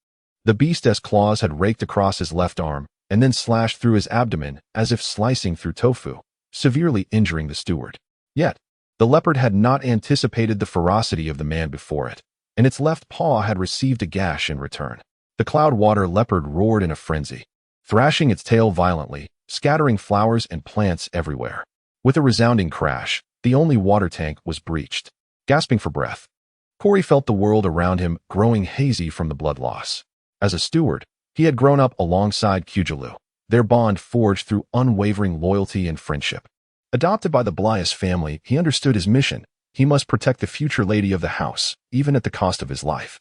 The beast's claws had raked across his left arm, and then slashed through his abdomen as if slicing through tofu, severely injuring the steward. Yet, the leopard had not anticipated the ferocity of the man before it, and its left paw had received a gash in return. The cloud water leopard roared in a frenzy, thrashing its tail violently, scattering flowers and plants everywhere. With a resounding crash, the only water tank was breached. Gasping for breath, Corey felt the world around him growing hazy from the blood loss. As a steward, he had grown up alongside Cugeloo, their bond forged through unwavering loyalty and friendship. Adopted by the Brias family, he understood his mission. He must protect the future lady of the house, even at the cost of his life.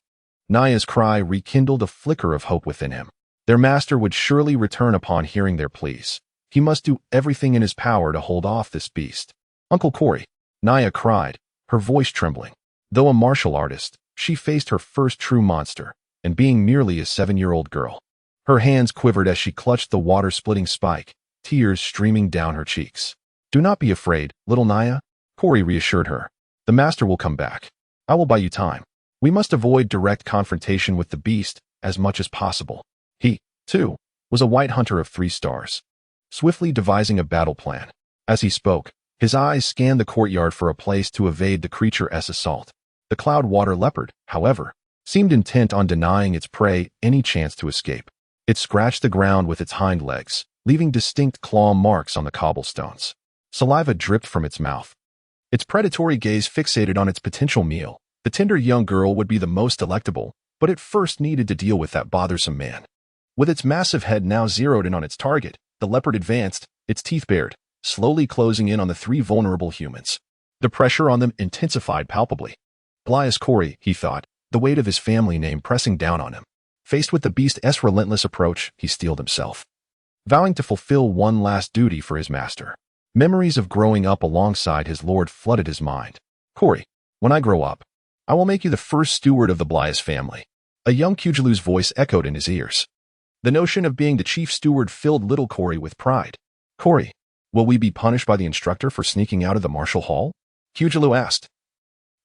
Naya's cry rekindled a flicker of hope within him. Their master would surely return upon hearing their pleas. He must do everything in his power to hold off this beast. Uncle Corey, Naya cried, her voice trembling. Though a martial artist, she faced her first true monster, and being merely a 7-year-old girl. Her hands quivered as she clutched the water-splitting spike, tears streaming down her cheeks. Do not be afraid, little Naya, Corey reassured her. The master will come back. I will buy you time. We must avoid direct confrontation with the beast as much as possible. He, too, was a white hunter of 3 stars, swiftly devising a battle plan. As he spoke, his eyes scanned the courtyard for a place to evade the creature's assault. The cloud water leopard, however, seemed intent on denying its prey any chance to escape. It scratched the ground with its hind legs, leaving distinct claw marks on the cobblestones. Saliva dripped from its mouth. Its predatory gaze fixated on its potential meal. The tender young girl would be the most delectable, but it first needed to deal with that bothersome man. With its massive head now zeroed in on its target, the leopard advanced, its teeth bared, slowly closing in on the 3 vulnerable humans. The pressure on them intensified palpably. Brias Corey, he thought, the weight of his family name pressing down on him. Faced with the beast's relentless approach, he steeled himself, vowing to fulfill one last duty for his master. Memories of growing up alongside his lord flooded his mind. Corey, when I grow up, I will make you the first steward of the Brias family. A young Cugeloo's voice echoed in his ears. The notion of being the chief steward filled little Corey with pride. Corey, will we be punished by the instructor for sneaking out of the martial hall? Cugeloo asked,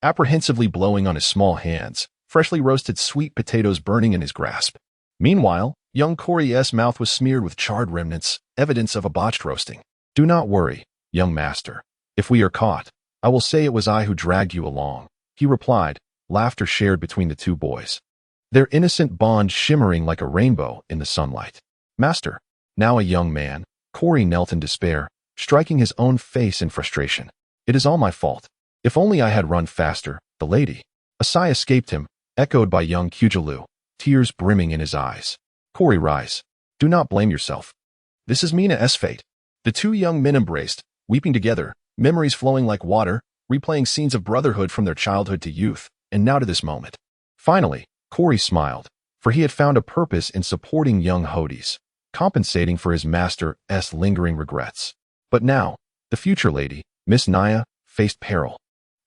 apprehensively blowing on his small hands, freshly roasted sweet potatoes burning in his grasp. Meanwhile, young Corey's mouth was smeared with charred remnants, evidence of a botched roasting. Do not worry, young master. If we are caught, I will say it was I who dragged you along, he replied, laughter shared between the 2 boys, their innocent bond shimmering like a rainbow in the sunlight. Master, now a young man, Corey knelt in despair, striking his own face in frustration. It is all my fault. If only I had run faster, the lady. A sigh escaped him, echoed by young Cugeloo, tears brimming in his eyes. Corey, rise. Do not blame yourself. This is Mina's fate. The 2 young men embraced, weeping together, memories flowing like water, replaying scenes of brotherhood from their childhood to youth, and now to this moment. Finally, Corey smiled, for he had found a purpose in supporting young Hordis, compensating for his master's lingering regrets. But now, the future lady, Miss Naya faced peril.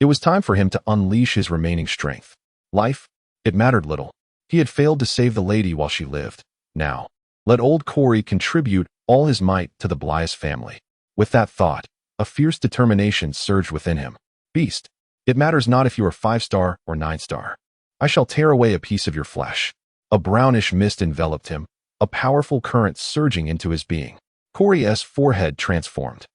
It was time for him to unleash his remaining strength. Life? It mattered little. He had failed to save the lady while she lived. Now, let old Corey contribute all his might to the Brias family. With that thought, a fierce determination surged within him. Beast, it matters not if you are 5-star or 9-star. I shall tear away a piece of your flesh. A brownish mist enveloped him, a powerful current surging into his being. Corey's forehead transformed.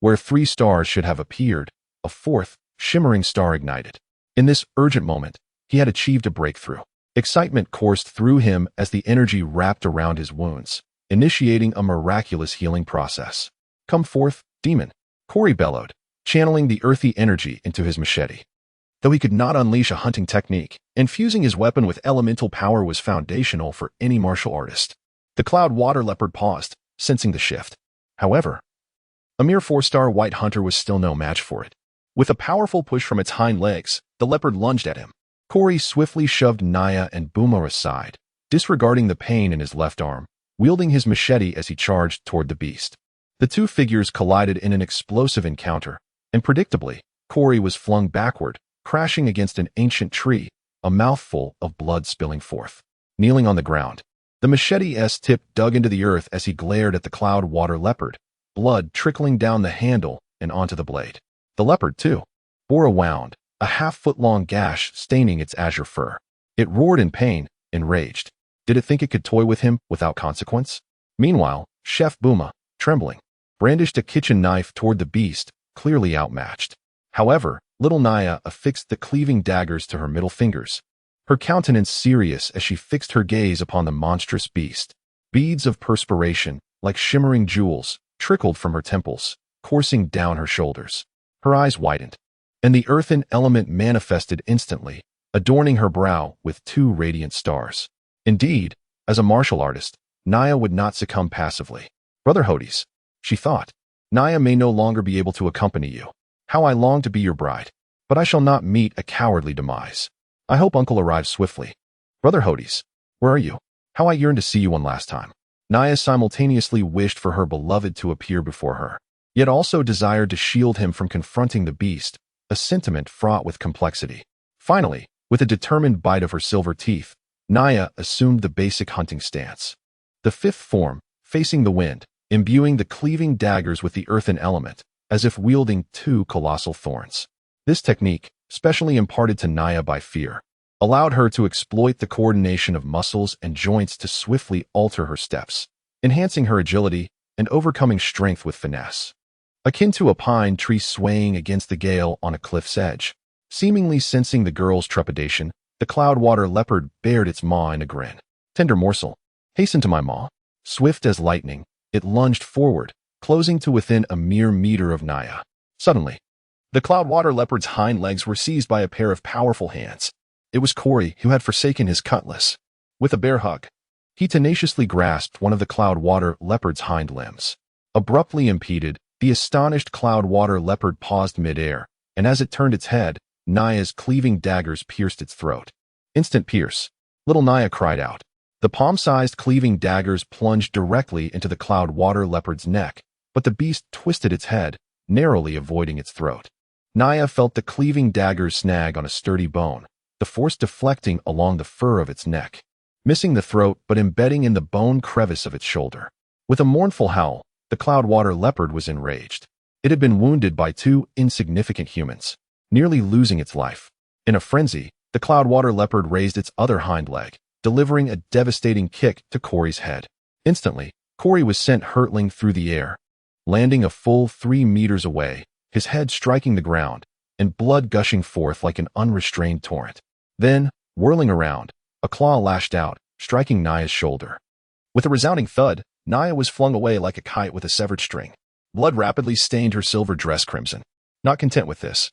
Where 3 stars should have appeared, a 4th, shimmering star ignited. In this urgent moment, he had achieved a breakthrough. Excitement coursed through him as the energy wrapped around his wounds, initiating a miraculous healing process. Come forth, demon, Corey bellowed, channeling the earthy energy into his machete. Though he could not unleash a hunting technique, infusing his weapon with elemental power was foundational for any martial artist. The cloud water leopard paused, sensing the shift. However, a mere 4-star white hunter was still no match for it. With a powerful push from its hind legs, the leopard lunged at him. Corey swiftly shoved Naya and Boomer aside, disregarding the pain in his left arm, wielding his machete as he charged toward the beast. The two figures collided in an explosive encounter, and predictably, Corey was flung backward, crashing against an ancient tree, a mouthful of blood spilling forth. Kneeling on the ground, the machete's tip dug into the earth as he glared at the cloud water leopard, blood trickling down the handle and onto the blade. The leopard, too, bore a wound, a half-foot-long gash staining its azure fur. It roared in pain, enraged. Did it think it could toy with him without consequence? Meanwhile, Chef Booma, trembling, brandished a kitchen knife toward the beast, clearly outmatched. However, little Naya affixed the cleaving daggers to her middle fingers, her countenance serious as she fixed her gaze upon the monstrous beast. Beads of perspiration, like shimmering jewels, trickled from her temples, coursing down her shoulders. Her eyes widened, and the earthen element manifested instantly, adorning her brow with 2 radiant stars. Indeed, as a martial artist, Naya would not succumb passively. Brother Hordis, she thought, Naya may no longer be able to accompany you. How I long to be your bride, but I shall not meet a cowardly demise. I hope Uncle arrives swiftly. Brother Hordis, where are you? How I yearn to see you one last time. Naya simultaneously wished for her beloved to appear before her, yet also desired to shield him from confronting the beast, a sentiment fraught with complexity. Finally, with a determined bite of her silver teeth, Naya assumed the basic hunting stance. The 5th form, facing the wind, imbuing the cleaving daggers with the earthen element, as if wielding 2 colossal thorns. This technique, specially imparted to Naya by fear, allowed her to exploit the coordination of muscles and joints to swiftly alter her steps, enhancing her agility and overcoming strength with finesse. Akin to a pine tree swaying against the gale on a cliff's edge. Seemingly sensing the girl's trepidation, the cloudwater leopard bared its maw in a grin. Tender morsel, hasten to my maw. Swift as lightning, it lunged forward, closing to within a mere meter of Naya. Suddenly, the cloudwater leopard's hind legs were seized by a pair of powerful hands. It was Corey who had forsaken his cutlass. With a bear hug, he tenaciously grasped one of the cloudwater leopard's hind limbs. Abruptly impeded, the astonished cloudwater leopard paused midair, and as it turned its head, Naya's cleaving daggers pierced its throat. Instant pierce. Little Naya cried out. The palm-sized cleaving daggers plunged directly into the cloudwater leopard's neck, but the beast twisted its head, narrowly avoiding its throat. Naya felt the cleaving daggers snag on a sturdy bone, the force deflecting along the fur of its neck, missing the throat but embedding in the bone crevice of its shoulder. With a mournful howl, the cloudwater leopard was enraged. It had been wounded by 2 insignificant humans, nearly losing its life. In a frenzy, the cloudwater leopard raised its other hind leg, delivering a devastating kick to Corey's head. Instantly, Corey was sent hurtling through the air, landing a full 3 meters away, his head striking the ground, and blood gushing forth like an unrestrained torrent. Then, whirling around, a claw lashed out, striking Naya's shoulder. With a resounding thud, Naya was flung away like a kite with a severed string. Blood rapidly stained her silver dress crimson. Not content with this,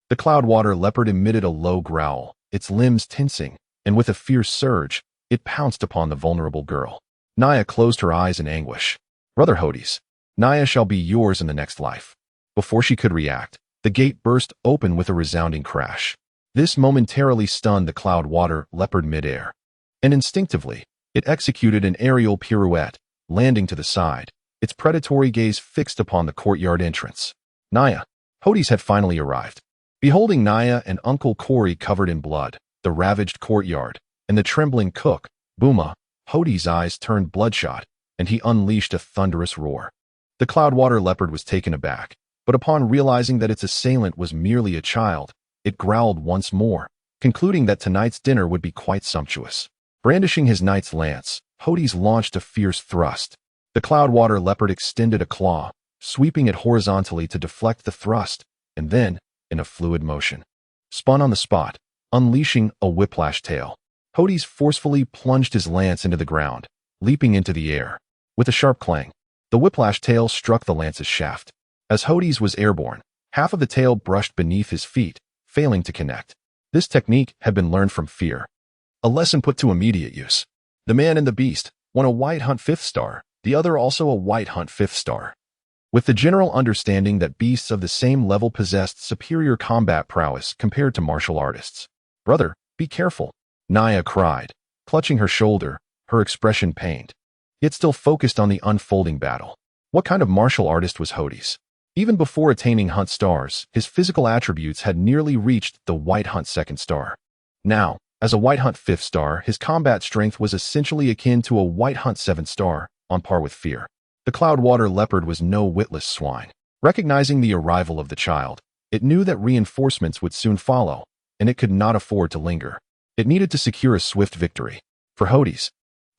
the cloudwater leopard emitted a low growl, its limbs tensing, and with a fierce surge, it pounced upon the vulnerable girl. Naya closed her eyes in anguish. Brother Hordis, Naya shall be yours in the next life. Before she could react, the gate burst open with a resounding crash. This momentarily stunned the cloudwater leopard midair, and instinctively, it executed an aerial pirouette, landing to the side, its predatory gaze fixed upon the courtyard entrance. Naya, Hordis had finally arrived. Beholding Naya and Uncle Corey covered in blood, the ravaged courtyard, and the trembling cook, Buma, Hordis' eyes turned bloodshot, and he unleashed a thunderous roar. The cloudwater leopard was taken aback, but upon realizing that its assailant was merely a child, it growled once more, concluding that tonight's dinner would be quite sumptuous. Brandishing his knight's lance, Hordis launched a fierce thrust. The cloudwater leopard extended a claw, sweeping it horizontally to deflect the thrust, and then, in a fluid motion, spun on the spot, unleashing a whiplash tail. Hordis forcefully plunged his lance into the ground, leaping into the air. With a sharp clang, the whiplash tail struck the lance's shaft. As Hordis was airborne, half of the tail brushed beneath his feet, failing to connect. This technique had been learned from fear, a lesson put to immediate use. The man and the beast, one a white hunt 5th star, the other also a white hunt 5th star. With the general understanding that beasts of the same level possessed superior combat prowess compared to martial artists. "Brother, be careful," Naya cried, clutching her shoulder, her expression pained, yet still focused on the unfolding battle. What kind of martial artist was Hordis? Even before attaining Hunt stars, his physical attributes had nearly reached the White Hunt 2nd star. Now, as a White Hunt 5th star, his combat strength was essentially akin to a White Hunt 7th star, on par with fear. The cloudwater leopard was no witless swine. Recognizing the arrival of the child, it knew that reinforcements would soon follow, and it could not afford to linger. It needed to secure a swift victory. For Hordis,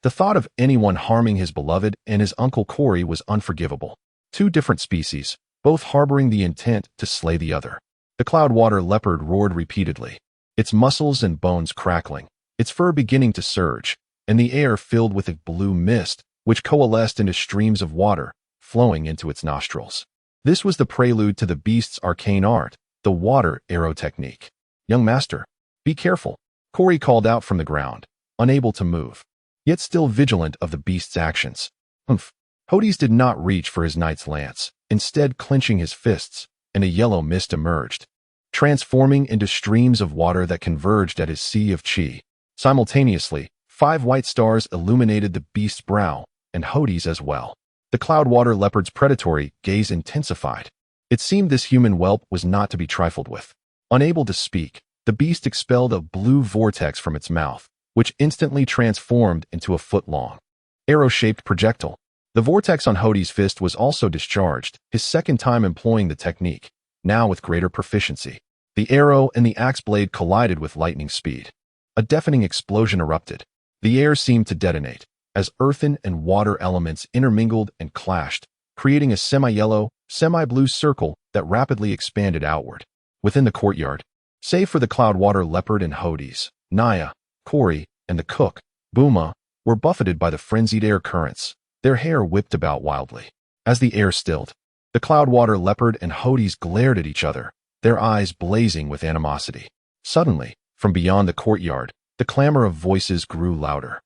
the thought of anyone harming his beloved and his Uncle Corey was unforgivable. Two different species, both harboring the intent to slay the other. The cloudwater leopard roared repeatedly, its muscles and bones crackling, its fur beginning to surge, and the air filled with a blue mist, which coalesced into streams of water, flowing into its nostrils. This was the prelude to the beast's arcane art, the water arrow technique. "Young master, be careful," Corey called out from the ground, unable to move, yet still vigilant of the beast's actions. "Humph." Hordis did not reach for his knight's lance, instead clenching his fists, and a yellow mist emerged, transforming into streams of water that converged at his sea of chi. Simultaneously, 5 white stars illuminated the beast's brow, and Hordis as well. The cloudwater leopard's predatory gaze intensified. It seemed this human whelp was not to be trifled with. Unable to speak, the beast expelled a blue vortex from its mouth, which instantly transformed into a foot-long, arrow-shaped projectile. The vortex on Hordis' fist was also discharged, his second time employing the technique, now with greater proficiency. The arrow and the axe blade collided with lightning speed. A deafening explosion erupted. The air seemed to detonate, as earthen and water elements intermingled and clashed, creating a semi-yellow, semi-blue circle that rapidly expanded outward. Within the courtyard, save for the cloudwater leopard and Hordis, Naya, Corey, and the cook, Buma, were buffeted by the frenzied air currents. Their hair whipped about wildly. As the air stilled, the cloudwater leopard and Hordis glared at each other, their eyes blazing with animosity. Suddenly, from beyond the courtyard, the clamor of voices grew louder,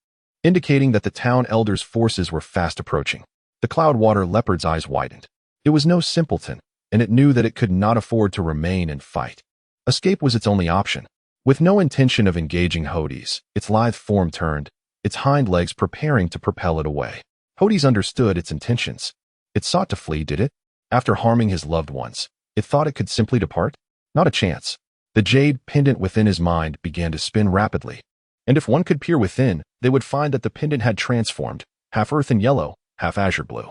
indicating that the town elders' forces were fast approaching. The cloudwater leopard's eyes widened. It was no simpleton, and it knew that it could not afford to remain and fight. Escape was its only option. With no intention of engaging Hordis, its lithe form turned, its hind legs preparing to propel it away. Hordis understood its intentions. It sought to flee, did it? After harming his loved ones, it thought it could simply depart? Not a chance. The jade pendant within his mind began to spin rapidly, and if one could peer within, they would find that the pendant had transformed, half earthen yellow, half azure blue.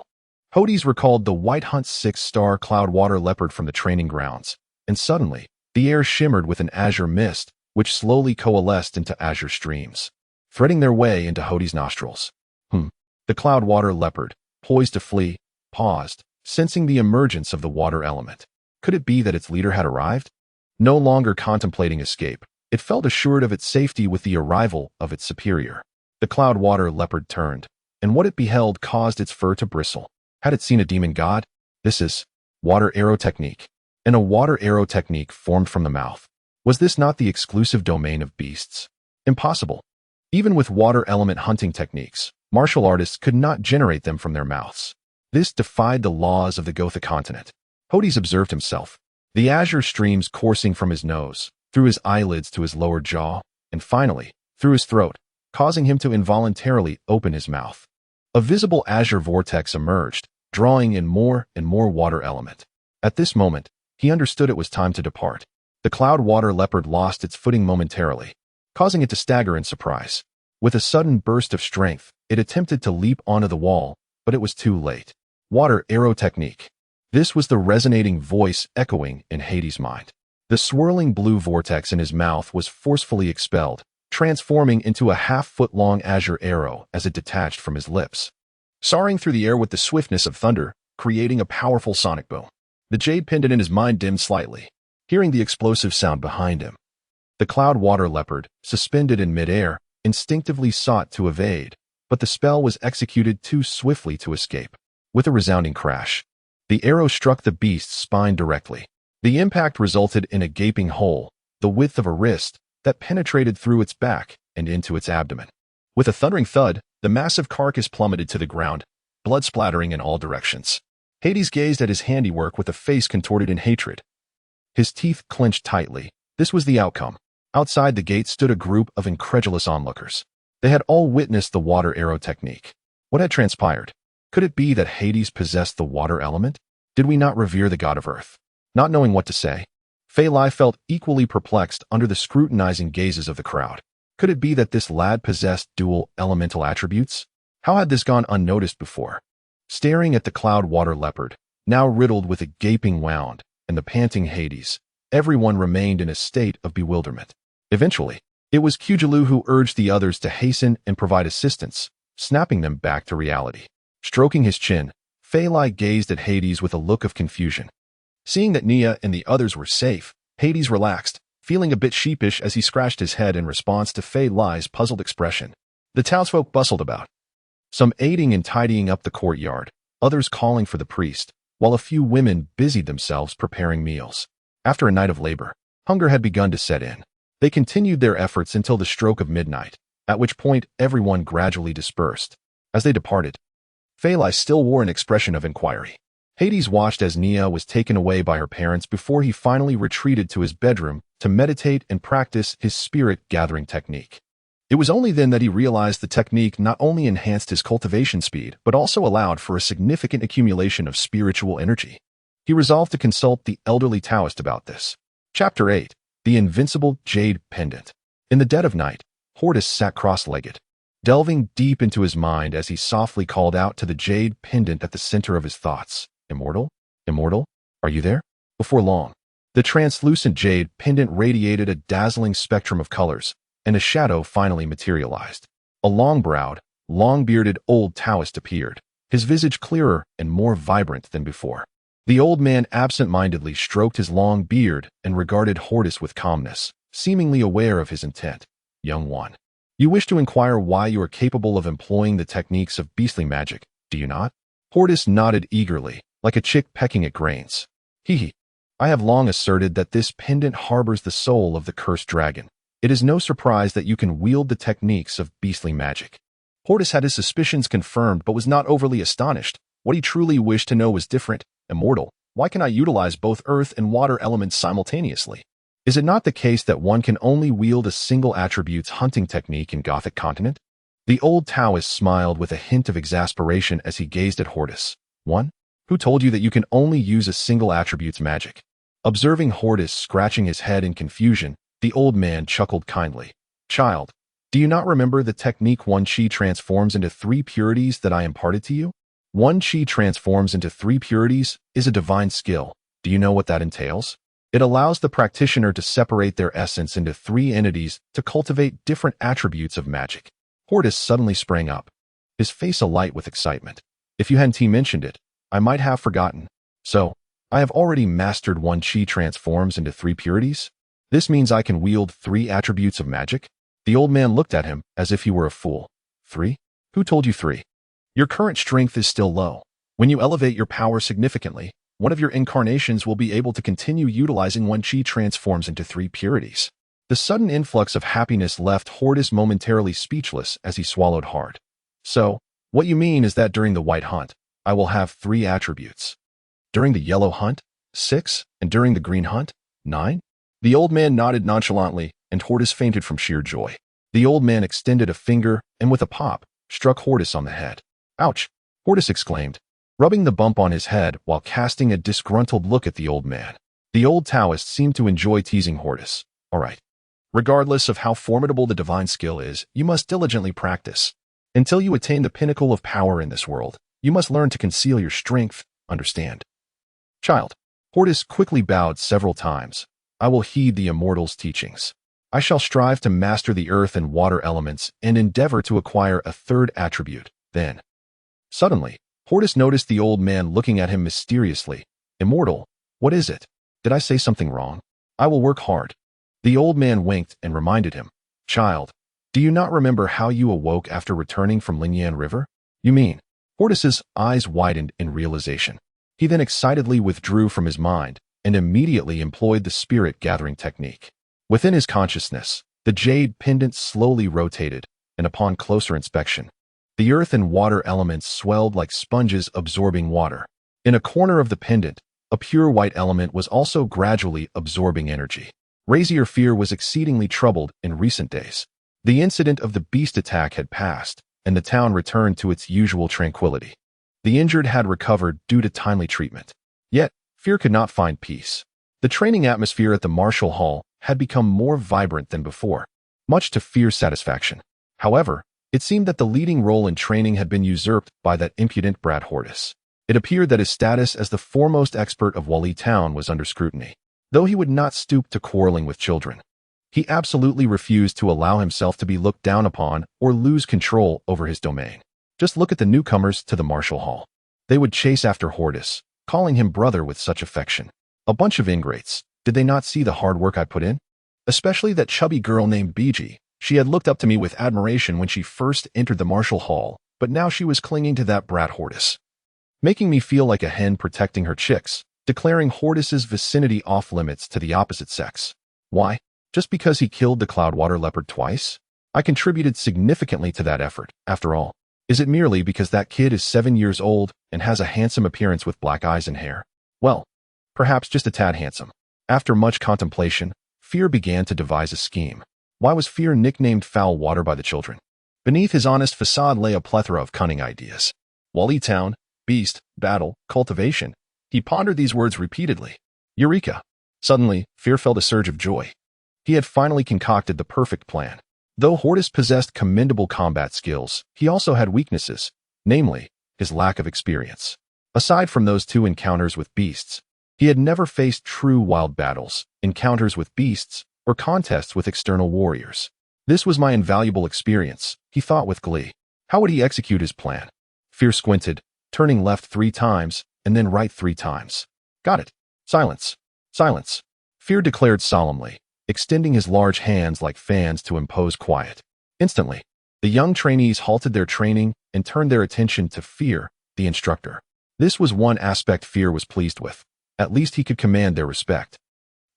Hordis recalled the White Hunt 6-star cloudwater leopard from the training grounds, and suddenly, the air shimmered with an azure mist, which slowly coalesced into azure streams, threading their way into Hordis' nostrils. The cloudwater leopard, poised to flee, paused, sensing the emergence of the water element. Could it be that its leader had arrived? No longer contemplating escape, it felt assured of its safety with the arrival of its superior. The cloudwater leopard turned, and what it beheld caused its fur to bristle. Had it seen a demon god? This is water arrow technique. And a water arrow technique formed from the mouth. Was this not the exclusive domain of beasts? Impossible. Even with water element hunting techniques, martial artists could not generate them from their mouths. This defied the laws of the Gotha continent. Hordis observed himself, the azure streams coursing from his nose, through his eyelids to his lower jaw, and finally, through his throat, causing him to involuntarily open his mouth. A visible azure vortex emerged, drawing in more and more water element. At this moment, he understood it was time to depart. The cloud water leopard lost its footing momentarily, causing it to stagger in surprise. With a sudden burst of strength, it attempted to leap onto the wall, but it was too late. Water arrow technique. This was the resonating voice echoing in Hades' mind. The swirling blue vortex in his mouth was forcefully expelled, transforming into a half-foot-long azure arrow as it detached from his lips, soaring through the air with the swiftness of thunder, creating a powerful sonic boom. The Jade Pendant in his mind dimmed slightly, hearing the explosive sound behind him. The cloud water leopard, suspended in midair, instinctively sought to evade, but the spell was executed too swiftly to escape. With a resounding crash, the arrow struck the beast's spine directly. The impact resulted in a gaping hole, the width of a wrist, that penetrated through its back and into its abdomen. With a thundering thud, the massive carcass plummeted to the ground, blood splattering in all directions. Hades gazed at his handiwork with a face contorted in hatred. His teeth clenched tightly. This was the outcome. Outside the gate stood a group of incredulous onlookers. They had all witnessed the water arrow technique. What had transpired? Could it be that Hades possessed the water element? Did we not revere the god of earth? Not knowing what to say, Phalai felt equally perplexed under the scrutinizing gazes of the crowd. Could it be that this lad possessed dual elemental attributes? How had this gone unnoticed before? Staring at the cloud water leopard, now riddled with a gaping wound, and the panting Hades, everyone remained in a state of bewilderment. Eventually, it was Kujalu who urged the others to hasten and provide assistance, snapping them back to reality. Stroking his chin, Phalai gazed at Hades with a look of confusion. Seeing that Nia and the others were safe, Hades relaxed, feeling a bit sheepish as he scratched his head in response to Phalai's puzzled expression. The townsfolk bustled about, some aiding in tidying up the courtyard, others calling for the priest, while a few women busied themselves preparing meals. After a night of labor, hunger had begun to set in. They continued their efforts until the stroke of midnight, at which point everyone gradually dispersed. As they departed, Phalai still wore an expression of inquiry. Hades watched as Nia was taken away by her parents before he finally retreated to his bedroom to meditate and practice his spirit-gathering technique. It was only then that he realized the technique not only enhanced his cultivation speed, but also allowed for a significant accumulation of spiritual energy. He resolved to consult the elderly Taoist about this. Chapter 8. The Invincible Jade Pendant. In the dead of night, Hordis sat cross-legged, delving deep into his mind as he softly called out to the Jade Pendant at the center of his thoughts. Immortal? Immortal? Are you there? Before long, the translucent Jade Pendant radiated a dazzling spectrum of colors, and a shadow finally materialized. A long-browed, long-bearded old Taoist appeared, his visage clearer and more vibrant than before. The old man absent-mindedly stroked his long beard and regarded Hordis with calmness, seemingly aware of his intent. Young one, you wish to inquire why you are capable of employing the techniques of beastly magic, do you not? Hordis nodded eagerly, like a chick pecking at grains. Hee. I have long asserted that this pendant harbors the soul of the cursed dragon. It is no surprise that you can wield the techniques of beastly magic. Hordis had his suspicions confirmed but was not overly astonished. What he truly wished to know was different. Immortal, why can I utilize both earth and water elements simultaneously? Is it not the case that one can only wield a single attribute's hunting technique in Gothic continent? The old Taoist smiled with a hint of exasperation as he gazed at Hordis. One? Who told you that you can only use a single attribute's magic? Observing Hordis scratching his head in confusion, the old man chuckled kindly. Child, do you not remember the technique one chi transforms into 3 purities that I imparted to you? One chi transforms into 3 purities is a divine skill. Do you know what that entails? It allows the practitioner to separate their essence into 3 entities to cultivate different attributes of magic. Hordis suddenly sprang up, his face alight with excitement. If you hadn't mentioned it, I might have forgotten. So, I have already mastered one chi transforms into 3 purities? This means I can wield 3 attributes of magic? The old man looked at him as if he were a fool. 3? Who told you 3? Your current strength is still low. When you elevate your power significantly, one of your incarnations will be able to continue utilizing one chi transforms into 3 purities. The sudden influx of happiness left Hordis momentarily speechless as he swallowed hard. So, what you mean is that during the white hunt, I will have 3 attributes. During the yellow hunt, 6, and during the green hunt, 9? The old man nodded nonchalantly, and Hordis fainted from sheer joy. The old man extended a finger and with a pop, struck Hordis on the head. Ouch! Hordis exclaimed, rubbing the bump on his head while casting a disgruntled look at the old man. The old Taoist seemed to enjoy teasing Hordis. All right. Regardless of how formidable the divine skill is, you must diligently practice. Until you attain the pinnacle of power in this world, you must learn to conceal your strength, understand. Child. Hordis quickly bowed several times. I will heed the immortal's teachings. I shall strive to master the earth and water elements and endeavor to acquire a third attribute. Then, suddenly, Hordis noticed the old man looking at him mysteriously. Immortal, what is it? Did I say something wrong? I will work hard. The old man winked and reminded him. Child, do you not remember how you awoke after returning from Lingyan River? You mean? Hordis's eyes widened in realization. He then excitedly withdrew from his mind and immediately employed the spirit-gathering technique. Within his consciousness, the Jade Pendant slowly rotated, and upon closer inspection, the earth and water elements swelled like sponges absorbing water. In a corner of the pendant, a pure white element was also gradually absorbing energy. Razier Fear was exceedingly troubled in recent days. The incident of the beast attack had passed, and the town returned to its usual tranquility. The injured had recovered due to timely treatment. Yet, Fear could not find peace. The training atmosphere at the Martial Hall had become more vibrant than before, much to Fear's satisfaction. However, it seemed that the leading role in training had been usurped by that impudent brat Hordis. It appeared that his status as the foremost expert of Wali Town was under scrutiny. Though he would not stoop to quarreling with children, he absolutely refused to allow himself to be looked down upon or lose control over his domain. Just look at the newcomers to the Martial Hall. They would chase after Hordis, calling him brother with such affection. A bunch of ingrates. Did they not see the hard work I put in? Especially that chubby girl named Biji. She had looked up to me with admiration when she first entered the Martial Hall, but now she was clinging to that brat Hordis, making me feel like a hen protecting her chicks, declaring Hordis's vicinity off-limits to the opposite sex. Why? Just because he killed the Cloudwater Leopard twice? I contributed significantly to that effort, after all. Is it merely because that kid is 7 years old and has a handsome appearance with black eyes and hair? Well, perhaps just a tad handsome. After much contemplation, Fear began to devise a scheme. Why was Fear nicknamed Foul Water by the children? Beneath his honest facade lay a plethora of cunning ideas. Wali Town, beast, battle, cultivation. He pondered these words repeatedly. Eureka! Suddenly, Fear felt a surge of joy. He had finally concocted the perfect plan. Though Hordis possessed commendable combat skills, he also had weaknesses, namely, his lack of experience. Aside from those 2 encounters with beasts, he had never faced true wild battles, encounters with beasts, or contests with external warriors. This was my invaluable experience, he thought with glee. How would he execute his plan? Fear squinted, turning left 3 times, and then right 3 times. Got it. Silence. Silence. Fear declared solemnly, extending his large hands like fans to impose quiet. Instantly, the young trainees halted their training and turned their attention to Fear, the instructor. This was one aspect Fear was pleased with. At least he could command their respect.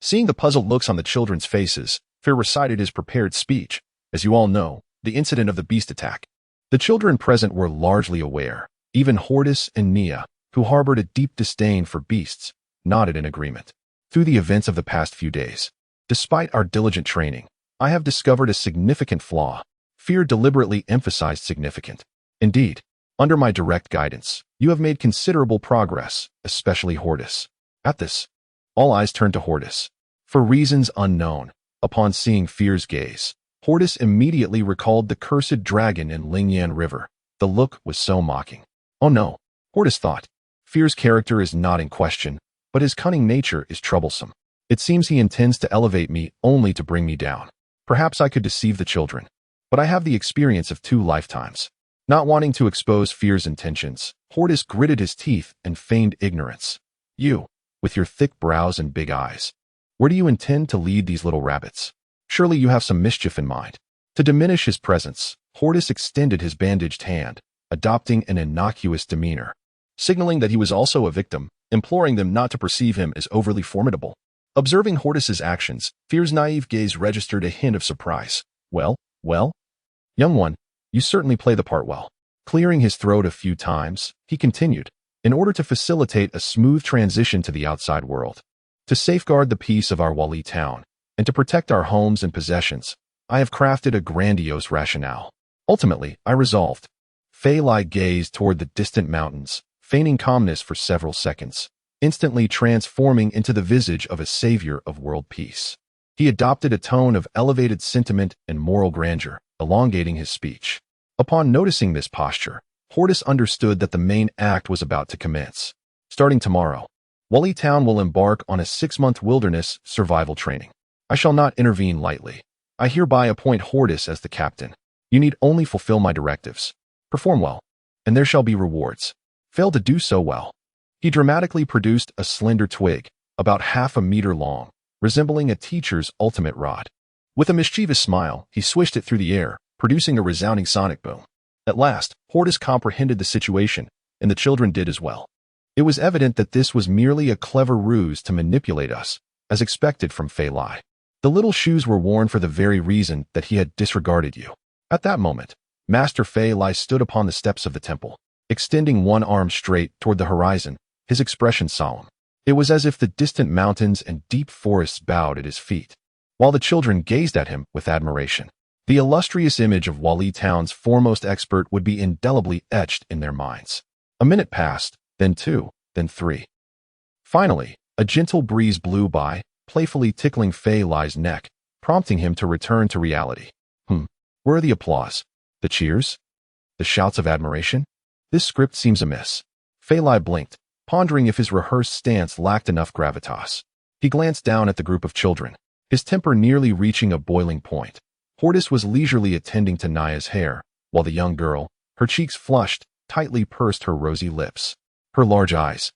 Seeing the puzzled looks on the children's faces, Fear recited his prepared speech. As you all know, the incident of the beast attack. The children present were largely aware. Even Hordis and Nia, who harbored a deep disdain for beasts, nodded in agreement. Through the events of the past few days, despite our diligent training, I have discovered a significant flaw. Fear deliberately emphasized significant. Indeed, under my direct guidance, you have made considerable progress, especially Hordis. At this, all eyes turned to Hordis. For reasons unknown, upon seeing Fear's gaze, Hordis immediately recalled the cursed dragon in Lingyan River. The look was so mocking. Oh no, Hordis thought. Fear's character is not in question, but his cunning nature is troublesome. It seems he intends to elevate me only to bring me down. Perhaps I could deceive the children, but I have the experience of 2 lifetimes. Not wanting to expose Fear's intentions, Hordis gritted his teeth and feigned ignorance. You, with your thick brows and big eyes, where do you intend to lead these little rabbits? Surely you have some mischief in mind. To diminish his presence, Hordis extended his bandaged hand, adopting an innocuous demeanor, signaling that he was also a victim, imploring them not to perceive him as overly formidable. Observing Hordis's actions, Fear's naive gaze registered a hint of surprise. Well, young one, you certainly play the part well. Clearing his throat a few times, he continued, in order to facilitate a smooth transition to the outside world. To safeguard the peace of our Wali town, and to protect our homes and possessions, I have crafted a grandiose rationale. Ultimately, I resolved. Fei Lai gazed toward the distant mountains, feigning calmness for several seconds. instantly transforming into the visage of a savior of world peace. He adopted a tone of elevated sentiment and moral grandeur, elongating his speech. Upon noticing this posture, Hordis understood that the main act was about to commence. Starting tomorrow, Wally Town will embark on a 6-month wilderness survival training. I shall not intervene lightly. I hereby appoint Hordis as the captain. You need only fulfill my directives. Perform well, and there shall be rewards. Fail to do so well. He dramatically produced a slender twig, about half a meter long, resembling a teacher's ultimate rod. With a mischievous smile, he swished it through the air, producing a resounding sonic boom. At last, Hordis comprehended the situation, and the children did as well. It was evident that this was merely a clever ruse to manipulate us, as expected from Fei Lai. The little shoes were worn for the very reason that he had disregarded you. At that moment, Master Fei Lai stood upon the steps of the temple, extending one arm straight toward the horizon, his expression solemn. It was as if the distant mountains and deep forests bowed at his feet, while the children gazed at him with admiration. The illustrious image of Wali Town's foremost expert would be indelibly etched in their minds. A minute passed, then 2, then 3. Finally, a gentle breeze blew by, playfully tickling Fei Lai's neck, prompting him to return to reality. Where are the applause? The cheers? The shouts of admiration? This script seems amiss. Fei Lai blinked, pondering if his rehearsed stance lacked enough gravitas. He glanced down at the group of children, his temper nearly reaching a boiling point. Hordis was leisurely attending to Naya's hair, while the young girl, her cheeks flushed, tightly pursed her rosy lips. Her large eyes,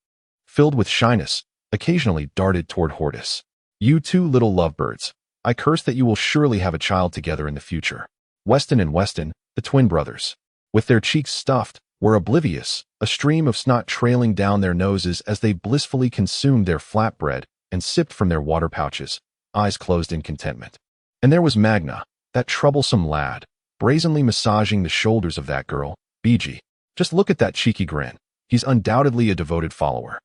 filled with shyness, occasionally darted toward Hordis. You two little lovebirds, I curse that you will surely have a child together in the future. Weston and Weston, the twin brothers, with their cheeks stuffed, were oblivious, a stream of snot trailing down their noses as they blissfully consumed their flatbread and sipped from their water pouches, eyes closed in contentment. And there was Magna, that troublesome lad, brazenly massaging the shoulders of that girl, BG. Just look at that cheeky grin. He's undoubtedly a devoted follower.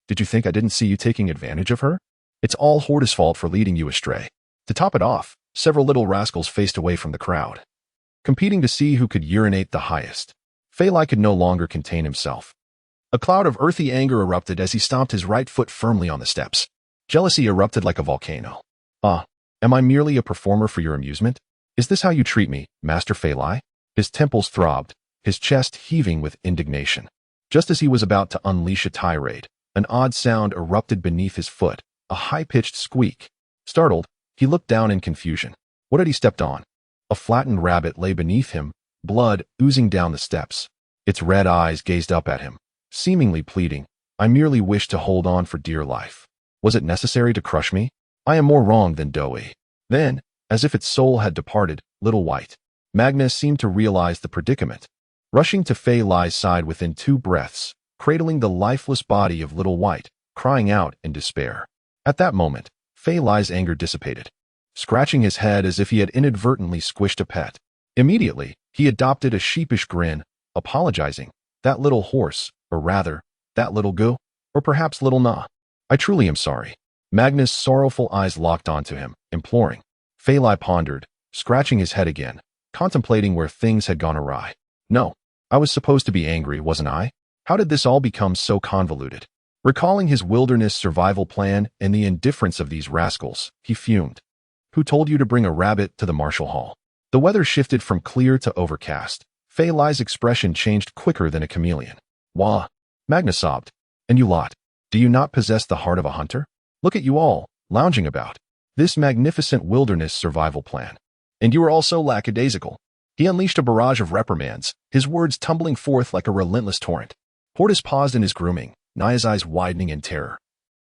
Did you think I didn't see you taking advantage of her? It's all Hordis' fault for leading you astray. To top it off, several little rascals faced away from the crowd, competing to see who could urinate the highest. Fei Lai could no longer contain himself. A cloud of earthy anger erupted as he stomped his right foot firmly on the steps. Jealousy erupted like a volcano. Am I merely a performer for your amusement? Is this how you treat me, Master Fei Lai? His temples throbbed, his chest heaving with indignation. Just as he was about to unleash a tirade, an odd sound erupted beneath his foot, a high-pitched squeak. Startled, he looked down in confusion. What had he stepped on? A flattened rabbit lay beneath him, blood oozing down the steps. Its red eyes gazed up at him, seemingly pleading, I merely wished to hold on for dear life. Was it necessary to crush me? I am more wrong than doughy. Then, as if its soul had departed, Little White, Magna seemed to realize the predicament. Rushing to Fei Lai's side within 2 breaths, cradling the lifeless body of Little White, crying out in despair. At that moment, Fei Lai's anger dissipated, scratching his head as if he had inadvertently squished a pet. Immediately, he adopted a sheepish grin, apologizing. That little horse, or rather, that little goo, or perhaps little Na. I truly am sorry. Magna's sorrowful eyes locked onto him, imploring. Fei Lai pondered, scratching his head again, contemplating where things had gone awry. No, I was supposed to be angry, wasn't I? How did this all become so convoluted? Recalling his wilderness survival plan and the indifference of these rascals, he fumed. Who told you to bring a rabbit to the martial hall? The weather shifted from clear to overcast. Fei Lai's expression changed quicker than a chameleon. Wah! Magna sobbed. And you lot, do you not possess the heart of a hunter? Look at you all, lounging about. This magnificent wilderness survival plan. And you are all so lackadaisical. He unleashed a barrage of reprimands, his words tumbling forth like a relentless torrent. Hordis paused in his grooming, Naya's eyes widening in terror.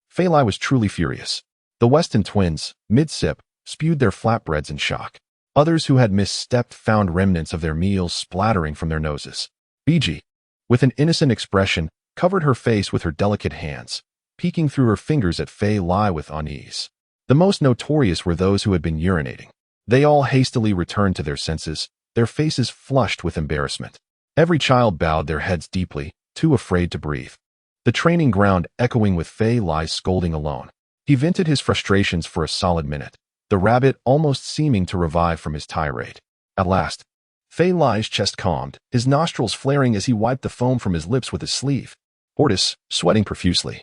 Fei Lai was truly furious. The Weston twins, mid-sip, spewed their flatbreads in shock. Others who had misstepped found remnants of their meals splattering from their noses. BG, with an innocent expression, covered her face with her delicate hands, peeking through her fingers at Fei Lai with unease. The most notorious were those who had been urinating. They all hastily returned to their senses, their faces flushed with embarrassment. Every child bowed their heads deeply, too afraid to breathe. The training ground echoing with Fei Lai scolding alone. He vented his frustrations for a solid minute, the rabbit almost seeming to revive from his tirade. At last, Fei Lai's chest calmed, his nostrils flaring as he wiped the foam from his lips with his sleeve. Hordis, sweating profusely,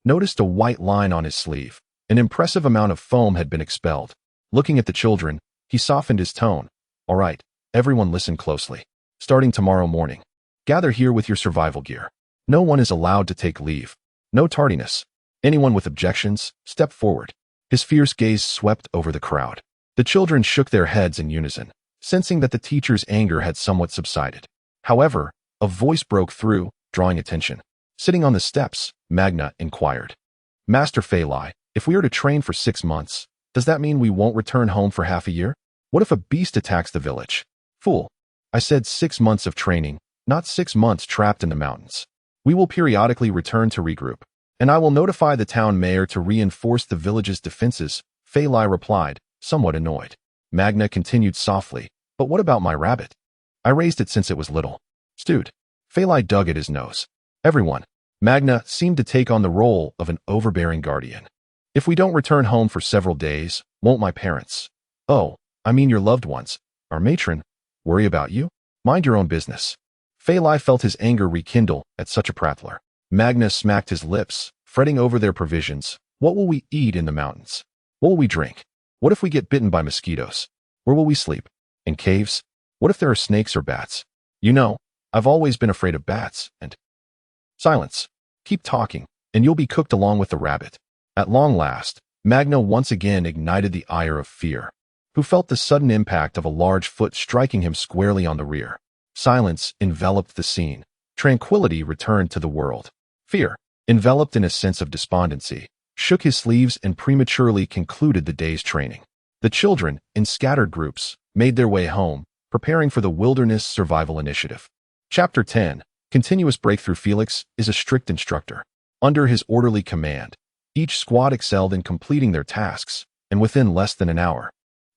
noticed a white line on his sleeve. An impressive amount of foam had been expelled. Looking at the children, he softened his tone. All right, everyone listen closely. Starting tomorrow morning, gather here with your survival gear. No one is allowed to take leave. No tardiness. Anyone with objections, step forward. His fierce gaze swept over the crowd. The children shook their heads in unison, sensing that the teacher's anger had somewhat subsided. However, a voice broke through, drawing attention. Sitting on the steps, Magna inquired. Master Phalai, if we are to train for 6 months, does that mean we won't return home for half a year? What if a beast attacks the village? Fool. I said 6 months of training, not 6 months trapped in the mountains. We will periodically return to regroup, and I will notify the town mayor to reinforce the village's defenses, Phalai replied, somewhat annoyed. Magna continued softly, but what about my rabbit? I raised it since it was little. Stewed. Phalai dug at his nose. Everyone. Magna seemed to take on the role of an overbearing guardian. If we don't return home for several days, won't my parents? Oh, I mean your loved ones, our matron, worry about you? Mind your own business. Phalai felt his anger rekindle at such a prattler. Magna smacked his lips, fretting over their provisions. What will we eat in the mountains? What will we drink? What if we get bitten by mosquitoes? Where will we sleep? In caves? What if there are snakes or bats? You know, I've always been afraid of bats, and... Silence. Keep talking, and you'll be cooked along with the rabbit. At long last, Magna once again ignited the ire of Fear, who felt the sudden impact of a large foot striking him squarely on the rear. Silence enveloped the scene. Tranquility returned to the world. Fear, enveloped in a sense of despondency, shook his sleeves and prematurely concluded the day's training. The children, in scattered groups, made their way home, preparing for the Wilderness Survival Initiative. Chapter 10. Continuous Breakthrough. Felix is a strict instructor. Under his orderly command, each squad excelled in completing their tasks, and within less than an hour,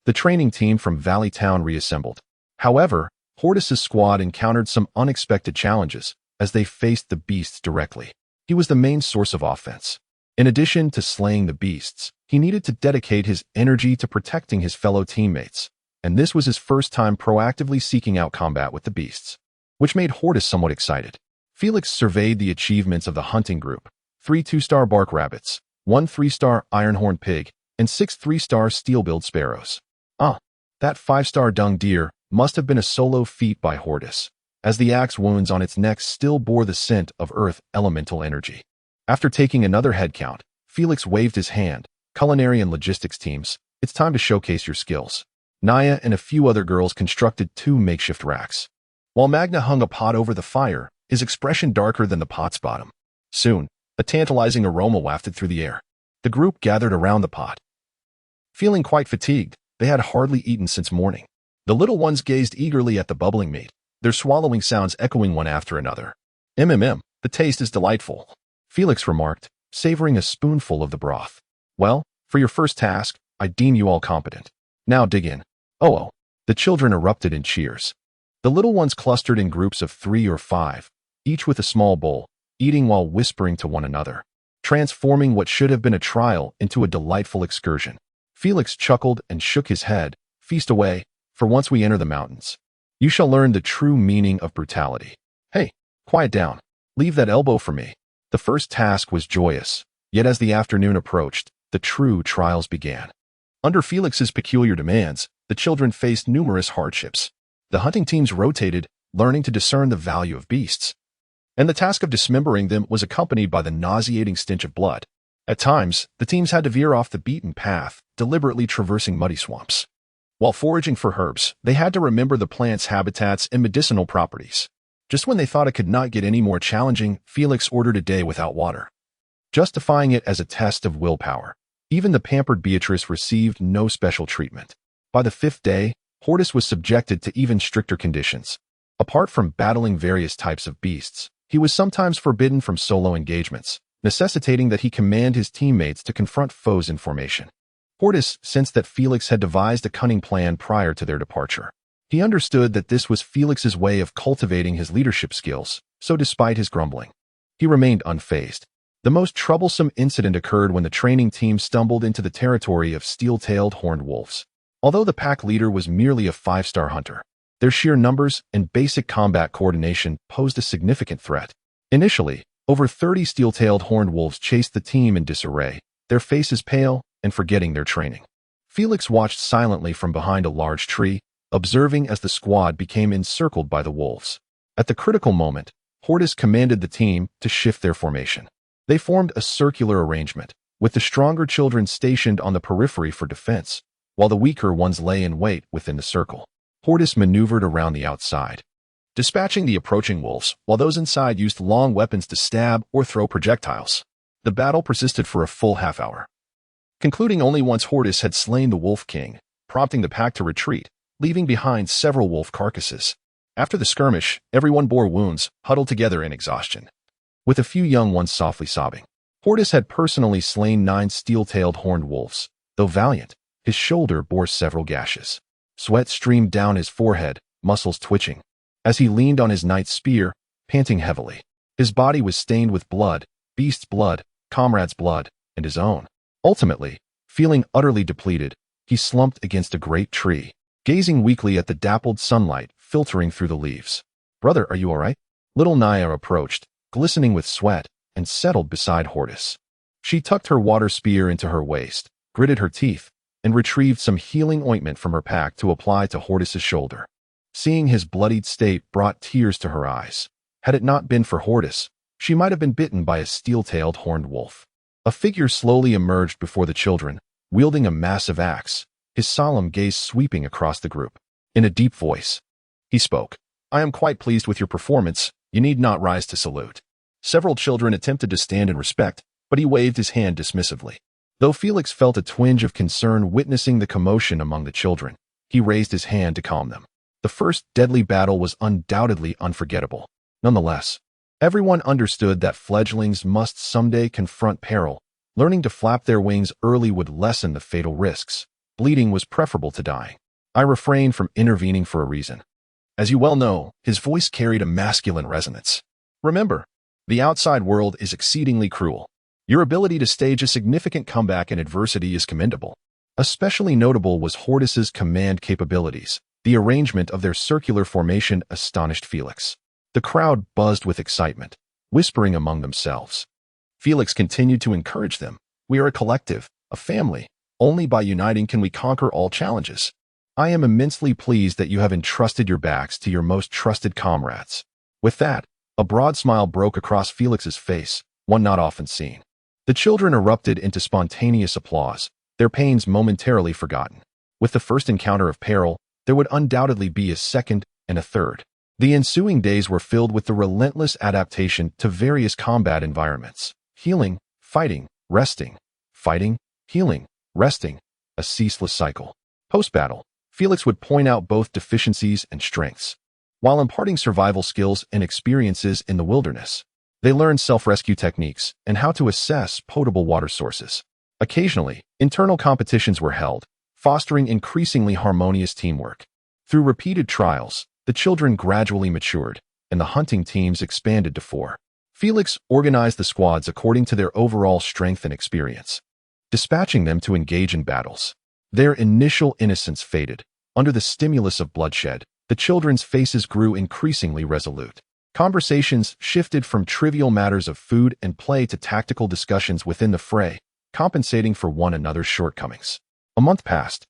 the training team from Valley Town reassembled. However, Hordis' squad encountered some unexpected challenges as they faced the beasts directly. He was the main source of offense. In addition to slaying the beasts, he needed to dedicate his energy to protecting his fellow teammates, and this was his first time proactively seeking out combat with the beasts, which made Hordis somewhat excited. Felix surveyed the achievements of the hunting group: 3 2-star bark rabbits, 1 3-star ironhorn pig, and 6 3-star steel-billed sparrows. That 5-star dung deer must have been a solo feat by Hordis, as the axe wounds on its neck still bore the scent of earth elemental energy. After taking another head count, Felix waved his hand. Culinary and logistics teams, it's time to showcase your skills. Naya and a few other girls constructed 2 makeshift racks. While Magna hung a pot over the fire, his expression darker than the pot's bottom. Soon, a tantalizing aroma wafted through the air. The group gathered around the pot. Feeling quite fatigued, they had hardly eaten since morning. The little ones gazed eagerly at the bubbling meat, their swallowing sounds echoing one after another. The taste is delightful, Felix remarked, savoring a spoonful of the broth. Well, for your first task, I deem you all competent. Now dig in. Oh. The children erupted in cheers. The little ones clustered in groups of 3 or 5, each with a small bowl, eating while whispering to one another, transforming what should have been a trial into a delightful excursion. Felix chuckled and shook his head. Feast away, for once we enter the mountains, you shall learn the true meaning of brutality. Hey, quiet down. Leave that elbow for me. The first task was joyous, yet as the afternoon approached, the true trials began. Under Felix's peculiar demands, the children faced numerous hardships. The hunting teams rotated, learning to discern the value of beasts, and the task of dismembering them was accompanied by the nauseating stench of blood. At times, the teams had to veer off the beaten path, deliberately traversing muddy swamps. While foraging for herbs, they had to remember the plant's habitats and medicinal properties. Just when they thought it could not get any more challenging, Felix ordered a day without water, justifying it as a test of willpower. Even the pampered Beatrice received no special treatment. By the 5th day, Hordis was subjected to even stricter conditions. Apart from battling various types of beasts, he was sometimes forbidden from solo engagements, necessitating that he command his teammates to confront foes in formation. Hordis sensed that Felix had devised a cunning plan prior to their departure. He understood that this was Felix's way of cultivating his leadership skills, so despite his grumbling, he remained unfazed. The most troublesome incident occurred when the training team stumbled into the territory of steel-tailed horned wolves. Although the pack leader was merely a 5-star hunter, their sheer numbers and basic combat coordination posed a significant threat. Initially, Over 30 steel-tailed horned wolves chased the team in disarray, their faces pale and forgetting their training. Felix watched silently from behind a large tree, observing as the squad became encircled by the wolves. At the critical moment, Hordis commanded the team to shift their formation. They formed a circular arrangement, with the stronger children stationed on the periphery for defense, while the weaker ones lay in wait within the circle. Hordis maneuvered around the outside, dispatching the approaching wolves, while those inside used long weapons to stab or throw projectiles. The battle persisted for a full half-hour, concluding only once Hordis had slain the Wolf King, prompting the pack to retreat, leaving behind several wolf carcasses. After the skirmish, everyone bore wounds, huddled together in exhaustion, with a few young ones softly sobbing. Hordis had personally slain 9 steel-tailed horned wolves. Though valiant, his shoulder bore several gashes. Sweat streamed down his forehead, muscles twitching, as he leaned on his knight's spear, panting heavily. His body was stained with blood, beast's blood, comrade's blood, and his own. Ultimately, feeling utterly depleted, he slumped against a great tree, gazing weakly at the dappled sunlight filtering through the leaves. "Brother, are you all right?" Little Naya approached, glistening with sweat, and settled beside Hordis. She tucked her water spear into her waist, gritted her teeth, and retrieved some healing ointment from her pack to apply to Hordis's shoulder. Seeing his bloodied state brought tears to her eyes. Had it not been for Hordis, she might have been bitten by a steel-tailed horned wolf. A figure slowly emerged before the children, wielding a massive axe, his solemn gaze sweeping across the group. In a deep voice, he spoke. "I am quite pleased with your performance. You need not rise to salute." Several children attempted to stand in respect, but he waved his hand dismissively. Though Felix felt a twinge of concern witnessing the commotion among the children, he raised his hand to calm them. The first deadly battle was undoubtedly unforgettable. Nonetheless, everyone understood that fledglings must someday confront peril. Learning to flap their wings early would lessen the fatal risks. Bleeding was preferable to dying. I refrained from intervening for a reason. As you well know, his voice carried a masculine resonance. Remember, the outside world is exceedingly cruel. Your ability to stage a significant comeback in adversity is commendable. Especially notable was Hordis's command capabilities. The arrangement of their circular formation astonished Felix. The crowd buzzed with excitement, whispering among themselves. Felix continued to encourage them. "We are a collective, a family. Only by uniting can we conquer all challenges. I am immensely pleased that you have entrusted your backs to your most trusted comrades." With that, a broad smile broke across Felix's face, one not often seen. The children erupted into spontaneous applause, their pains momentarily forgotten. With the first encounter of peril, there would undoubtedly be a second and a third. The ensuing days were filled with the relentless adaptation to various combat environments. Healing, fighting, resting, fighting, healing, resting, a ceaseless cycle. Post-battle, Felix would point out both deficiencies and strengths. While imparting survival skills and experiences in the wilderness, they learned self-rescue techniques and how to assess potable water sources. Occasionally, internal competitions were held, fostering increasingly harmonious teamwork. Through repeated trials, the children gradually matured, and the hunting teams expanded to 4. Felix organized the squads according to their overall strength and experience, dispatching them to engage in battles. Their initial innocence faded. Under the stimulus of bloodshed, the children's faces grew increasingly resolute. Conversations shifted from trivial matters of food and play to tactical discussions within the fray, compensating for one another's shortcomings. A month passed,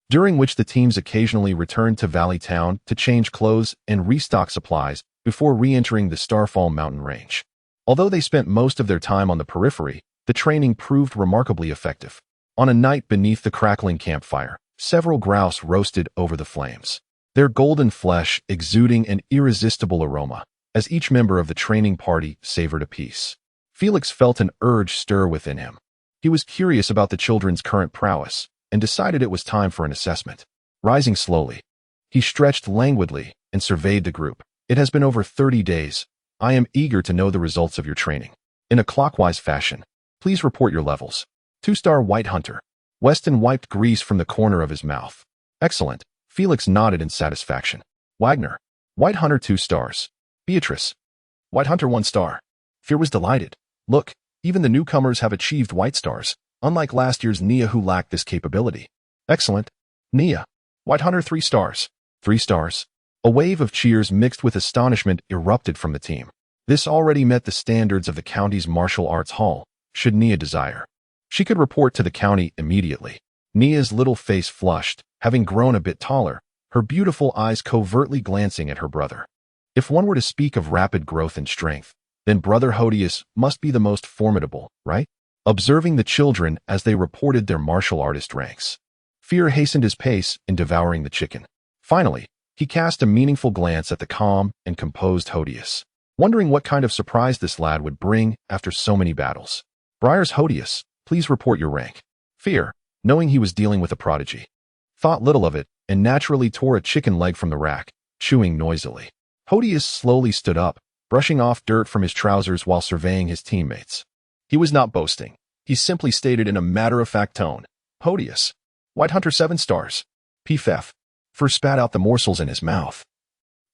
during which the teams occasionally returned to Valley Town to change clothes and restock supplies before re-entering the Starfall mountain range. Although they spent most of their time on the periphery, the training proved remarkably effective. On a night beneath the crackling campfire, several grouse roasted over the flames, their golden flesh exuding an irresistible aroma, as each member of the training party savored a piece. Felix felt an urge stir within him. He was curious about the children's current prowess, and decided it was time for an assessment. Rising slowly, he stretched languidly and surveyed the group. "It has been over 30 days. I am eager to know the results of your training. In a clockwise fashion, please report your levels." 2-star White Hunter. Weston wiped grease from the corner of his mouth. "Excellent." Felix nodded in satisfaction. Wagner. White Hunter 2 stars. Beatrice. White Hunter 1 star. Fear was delighted. "Look, even the newcomers have achieved white stars, unlike last year's Nia who lacked this capability." "Excellent." Nia. White Hunter 3 stars. 3 stars. A wave of cheers mixed with astonishment erupted from the team. This already met the standards of the county's martial arts hall, should Nia desire. She could report to the county immediately. Nia's little face flushed, having grown a bit taller, her beautiful eyes covertly glancing at her brother. If one were to speak of rapid growth and strength, then Brother Hordis must be the most formidable, right? Observing the children as they reported their martial artist ranks, fear hastened his pace in devouring the chicken. Finally, he cast a meaningful glance at the calm and composed Hordis, wondering what kind of surprise this lad would bring after so many battles. Brias Hordis, please report your rank. Fear, knowing he was dealing with a prodigy, thought little of it and naturally tore a chicken leg from the rack, chewing noisily. Hordis slowly stood up, brushing off dirt from his trousers while surveying his teammates. He was not boasting. He simply stated in a matter-of-fact tone, Hordis, White Hunter 7 stars. PFF. First spat out the morsels in his mouth,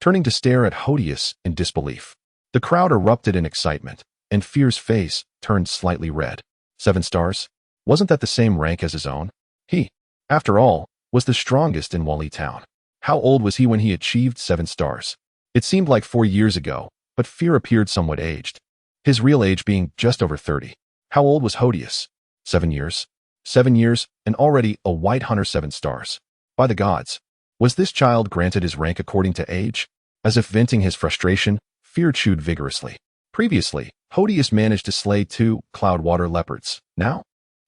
turning to stare at Hordis in disbelief. The crowd erupted in excitement, and Fear's face turned slightly red. 7 stars? Wasn't that the same rank as his own? He, after all, was the strongest in Wally Town. How old was he when he achieved 7 stars? It seemed like 4 years ago, but Fear appeared somewhat aged, his real age being just over 30. How old was Hordis? 7 years. 7 years, and already a White Hunter 7 stars. By the gods, was this child granted his rank according to age? As if venting his frustration, Fear chewed vigorously. Previously, Hordis managed to slay 2 cloudwater leopards. Now,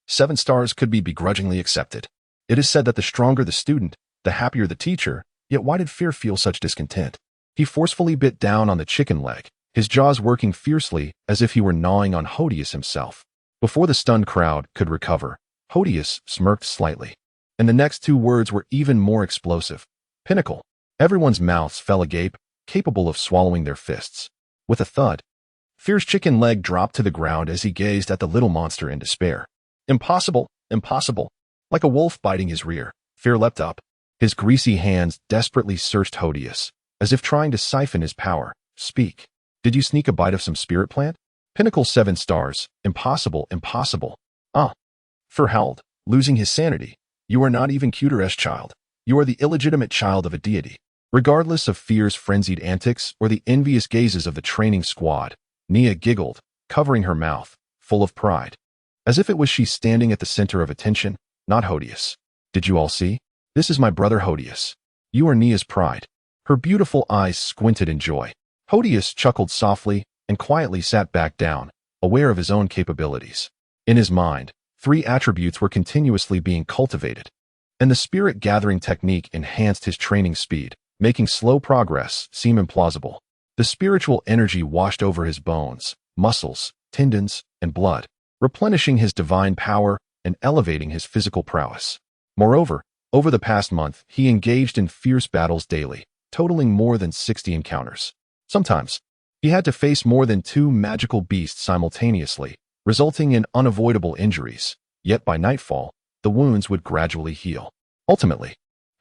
7 stars could be begrudgingly accepted. It is said that the stronger the student, the happier the teacher, yet why did Fear feel such discontent? He forcefully bit down on the chicken leg, his jaws working fiercely as if he were gnawing on Hordis himself. Before the stunned crowd could recover, Hordis smirked slightly, and the next 2 words were even more explosive. Pinnacle. Everyone's mouths fell agape, capable of swallowing their fists. With a thud, Fear's chicken leg dropped to the ground as he gazed at the little monster in despair. Impossible, impossible. Like a wolf biting his rear, Fear leapt up. His greasy hands desperately searched Hordis, as if trying to siphon his power. Speak. Did you sneak a bite of some spirit plant? Pinnacle 7 stars. Impossible, impossible. Fear howled, losing his sanity. You are not even Cuter's child. You are the illegitimate child of a deity. Regardless of Fear's frenzied antics or the envious gazes of the training squad, Nia giggled, covering her mouth, full of pride. As if it was she standing at the center of attention, not Hordis. Did you all see? This is my brother Hordis. You are Nia's pride. Her beautiful eyes squinted in joy. Hordis chuckled softly and quietly sat back down, aware of his own capabilities. In his mind, 3 attributes were continuously being cultivated, and the spirit-gathering technique enhanced his training speed, making slow progress seem implausible. The spiritual energy washed over his bones, muscles, tendons, and blood, replenishing his divine power and elevating his physical prowess. Moreover, over the past month, he engaged in fierce battles daily, totaling more than 60 encounters. Sometimes, he had to face more than 2 magical beasts simultaneously, resulting in unavoidable injuries, yet by nightfall, the wounds would gradually heal. Ultimately,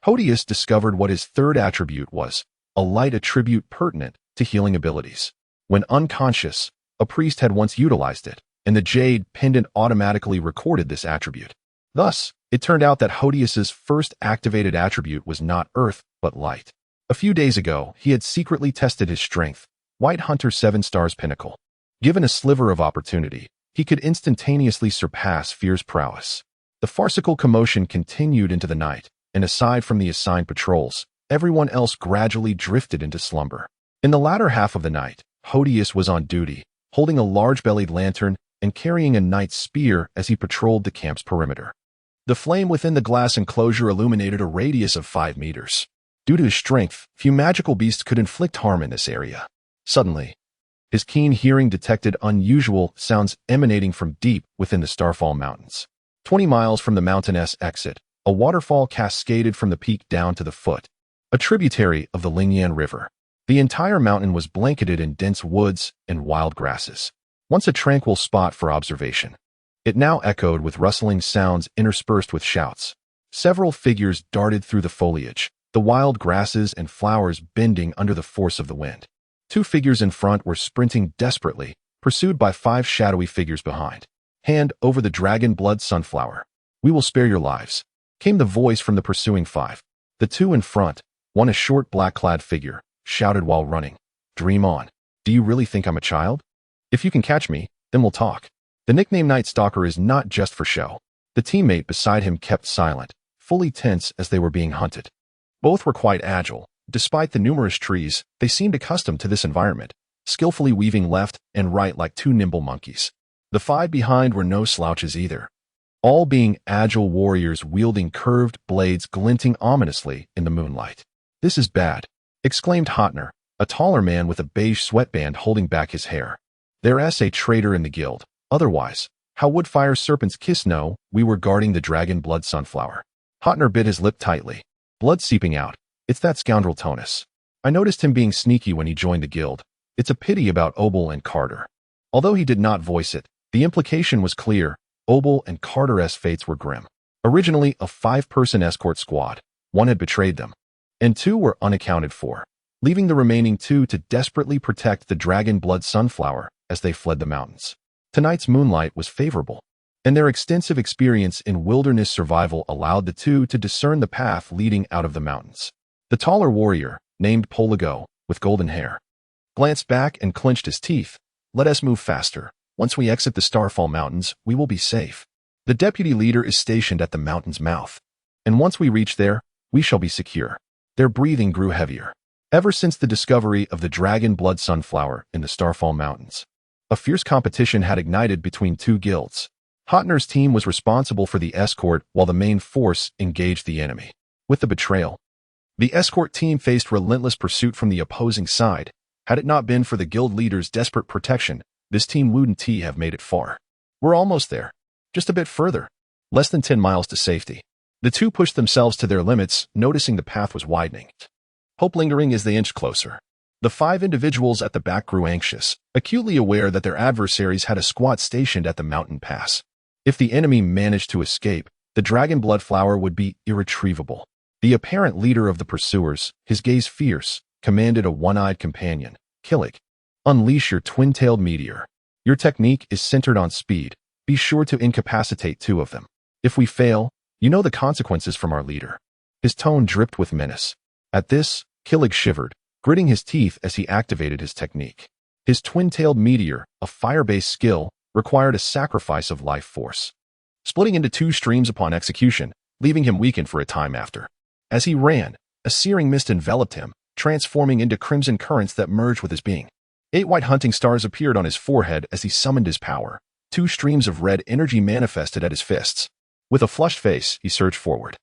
Hordis discovered what his 3rd attribute was, a light attribute pertinent to healing abilities. When unconscious, a priest had once utilized it, and the Jade Pendant automatically recorded this attribute. Thus, it turned out that Hordis's first activated attribute was not earth, but light. A few days ago, he had secretly tested his strength, White Hunter 7 stars pinnacle. Given a sliver of opportunity, he could instantaneously surpass Fear's prowess. The farcical commotion continued into the night, and aside from the assigned patrols, everyone else gradually drifted into slumber. In the latter half of the night, Hordis was on duty, holding a large-bellied lantern and carrying a knight's spear as he patrolled the camp's perimeter. The flame within the glass enclosure illuminated a radius of 5 meters. Due to his strength, few magical beasts could inflict harm in this area. Suddenly, his keen hearing detected unusual sounds emanating from deep within the Starfall Mountains. 20 miles from the mountainous exit, a waterfall cascaded from the peak down to the foot, a tributary of the Lingyan River. The entire mountain was blanketed in dense woods and wild grasses, once a tranquil spot for observation. It now echoed with rustling sounds interspersed with shouts. Several figures darted through the foliage, the wild grasses and flowers bending under the force of the wind. 2 figures in front were sprinting desperately, pursued by 5 shadowy figures behind. Hand over the dragon blood sunflower. We will spare your lives, came the voice from the pursuing 5. The 2 in front, one a short black-clad figure, shouted while running. Dream on. Do you really think I'm a child? If you can catch me, then we'll talk. The nickname Night Stalker is not just for show. The teammate beside him kept silent, fully tense as they were being hunted. Both were quite agile. Despite the numerous trees, they seemed accustomed to this environment, skillfully weaving left and right like two nimble monkeys. The five behind were no slouches either, all being agile warriors wielding curved blades glinting ominously in the moonlight. "This is bad," exclaimed Hotner, a taller man with a beige sweatband holding back his hair. "There's a traitor in the guild. Otherwise, how would fire serpent's kiss know we were guarding the dragon blood sunflower?" Hotner bit his lip tightly, blood seeping out. "It's that scoundrel Tonus. I noticed him being sneaky when he joined the guild. It's a pity about Obel and Carter." Although he did not voice it, the implication was clear. Obel and Carter's fates were grim. Originally a 5-person escort squad, one had betrayed them, and 2 were unaccounted for, leaving the remaining 2 to desperately protect the dragon blood sunflower as they fled the mountains. Tonight's moonlight was favorable, and their extensive experience in wilderness survival allowed the 2 to discern the path leading out of the mountains. The taller warrior, named Poligo, with golden hair, glanced back and clenched his teeth. "Let us move faster. Once we exit the Starfall Mountains, we will be safe. The deputy leader is stationed at the mountain's mouth, and once we reach there, we shall be secure." Their breathing grew heavier. Ever since the discovery of the dragon blood sunflower in the Starfall Mountains, a fierce competition had ignited between 2 guilds. Hotner's team was responsible for the escort while the main force engaged the enemy. With the betrayal, the escort team faced relentless pursuit from the opposing side. Had it not been for the guild leader's desperate protection, this team wouldn't have made it far. "We're almost there. Just a bit further. Less than 10 miles to safety." The 2 pushed themselves to their limits, noticing the path was widening, hope lingering as they inched closer. The 5 individuals at the back grew anxious, acutely aware that their adversaries had a squad stationed at the mountain pass. If the enemy managed to escape, the dragon blood flower would be irretrievable. The apparent leader of the pursuers, his gaze fierce, commanded a one-eyed companion, "Killig, unleash your twin-tailed meteor. Your technique is centered on speed. Be sure to incapacitate 2 of them. If we fail, you know the consequences from our leader." His tone dripped with menace. At this, Killig shivered, gritting his teeth as he activated his technique. His twin-tailed meteor, a fire-based skill, required a sacrifice of life force, splitting into 2 streams upon execution, leaving him weakened for a time after. As he ran, a searing mist enveloped him, transforming into crimson currents that merged with his being. 8 white hunting stars appeared on his forehead as he summoned his power. 2 streams of red energy manifested at his fists. With a flushed face, he surged forward.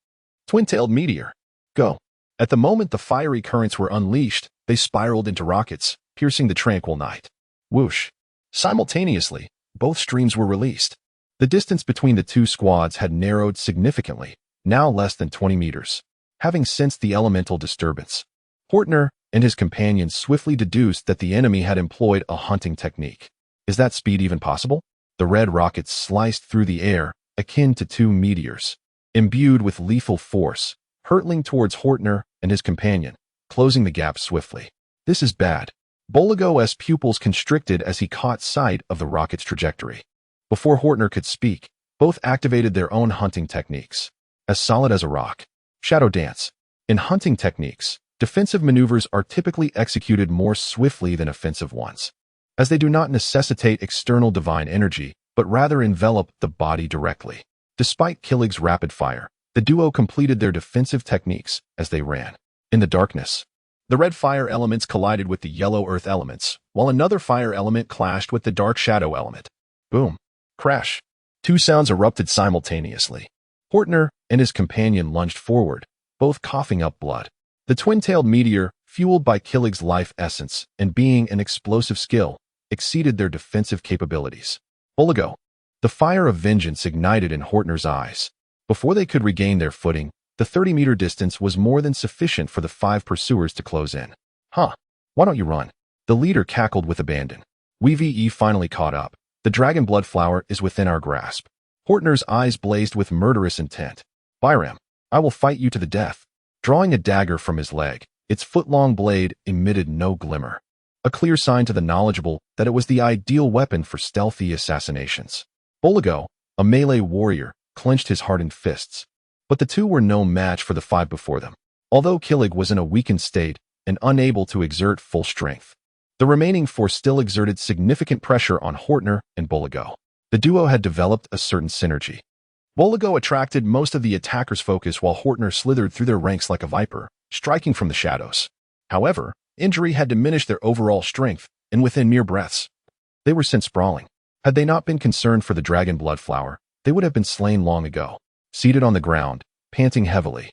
"Twin-tailed meteor, go." At the moment the fiery currents were unleashed, they spiraled into rockets, piercing the tranquil night. Whoosh! Simultaneously, both streams were released. The distance between the 2 squads had narrowed significantly, now less than 20 meters. Having sensed the elemental disturbance, Hortner and his companions swiftly deduced that the enemy had employed a hunting technique. Is that speed even possible? The red rockets sliced through the air, akin to 2 meteors, imbued with lethal force, hurtling towards Hortner and his companion, closing the gap swiftly. "This is bad." Boligo's pupils constricted as he caught sight of the rocket's trajectory. Before Hortner could speak, both activated their own hunting techniques. As solid as a rock. Shadow dance. In hunting techniques, defensive maneuvers are typically executed more swiftly than offensive ones, as they do not necessitate external divine energy, but rather envelop the body directly. Despite Killig's rapid fire, the duo completed their defensive techniques as they ran. In the darkness, the red fire elements collided with the yellow earth elements, while another fire element clashed with the dark shadow element. Boom. Crash. 2 sounds erupted simultaneously. Hortner and his companion lunged forward, both coughing up blood. The twin-tailed meteor, fueled by Killig's life essence and being an explosive skill, exceeded their defensive capabilities. Boligo. The fire of vengeance ignited in Hortner's eyes. Before they could regain their footing, the 30-meter distance was more than sufficient for the 5 pursuers to close in. "Huh. Why don't you run?" The leader cackled with abandon. "We finally caught up. The dragon blood flower is within our grasp." Hortner's eyes blazed with murderous intent. "Byram, I will fight you to the death." Drawing a dagger from his leg, its foot-long blade emitted no glimmer, a clear sign to the knowledgeable that it was the ideal weapon for stealthy assassinations. Boligo, a melee warrior, clenched his hardened fists, but the 2 were no match for the 5 before them. Although Killig was in a weakened state and unable to exert full strength, The remaining four still exerted significant pressure on Hortner and Boligo. The duo had developed a certain synergy. Boligo attracted most of the attackers' focus while Hortner slithered through their ranks like a viper, striking from the shadows. However, injury had diminished their overall strength, and within mere breaths, they were sent sprawling. Had they not been concerned for the dragon blood flower, they would have been slain long ago. Seated on the ground, panting heavily,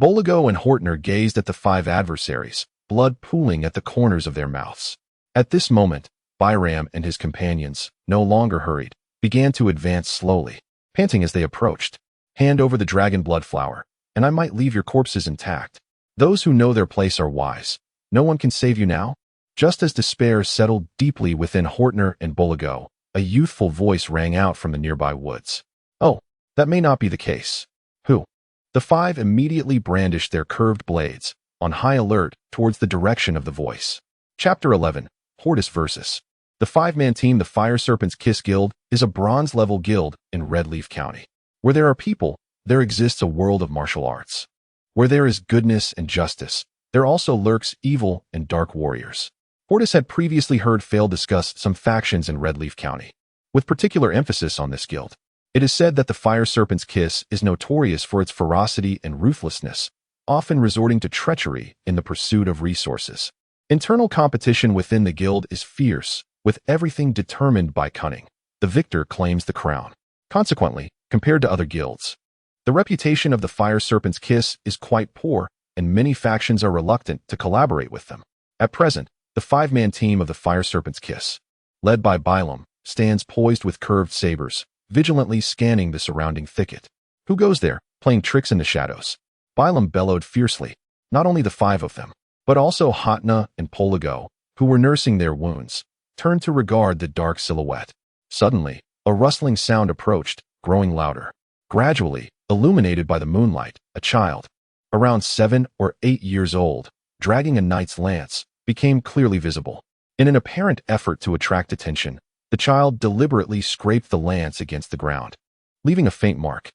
Boligo and Hortner gazed at the five adversaries, blood pooling at the corners of their mouths. At this moment, Byram and his companions, no longer hurried, began to advance slowly, panting as they approached. Hand over the dragon blood flower, and I might leave your corpses intact. Those who know their place are wise. No one can save you now? Just as despair settled deeply within Hortner and Boligo, a youthful voice rang out from the nearby woods. Oh, that may not be the case. Who? The five immediately brandished their curved blades, on high alert towards the direction of the voice. Chapter 11, Hordis Versus. The five-man team the Fire Serpent's Kiss Guild is a bronze-level guild in Redleaf County. Where there are people, there exists a world of martial arts. Where there is goodness and justice, there also lurks evil and dark warriors. Hordis had previously heard Fail discuss some factions in Redleaf County, with particular emphasis on this guild. It is said that the Fire Serpent's Kiss is notorious for its ferocity and ruthlessness, often resorting to treachery in the pursuit of resources. Internal competition within the guild is fierce, with everything determined by cunning. The victor claims the crown. Consequently, compared to other guilds, the reputation of the Fire Serpent's Kiss is quite poor, and many factions are reluctant to collaborate with them. At present, the five-man team of the Fire Serpent's Kiss, led by Bylam, stands poised with curved sabers, vigilantly scanning the surrounding thicket. Who goes there, playing tricks in the shadows? Bylam bellowed fiercely. Not only the five of them, but also Hotna and Poligo, who were nursing their wounds, turned to regard the dark silhouette. Suddenly, a rustling sound approached, growing louder. Gradually, illuminated by the moonlight, a child, around 7 or 8 years old, dragging a knight's lance, became clearly visible. In an apparent effort to attract attention, the child deliberately scraped the lance against the ground, leaving a faint mark.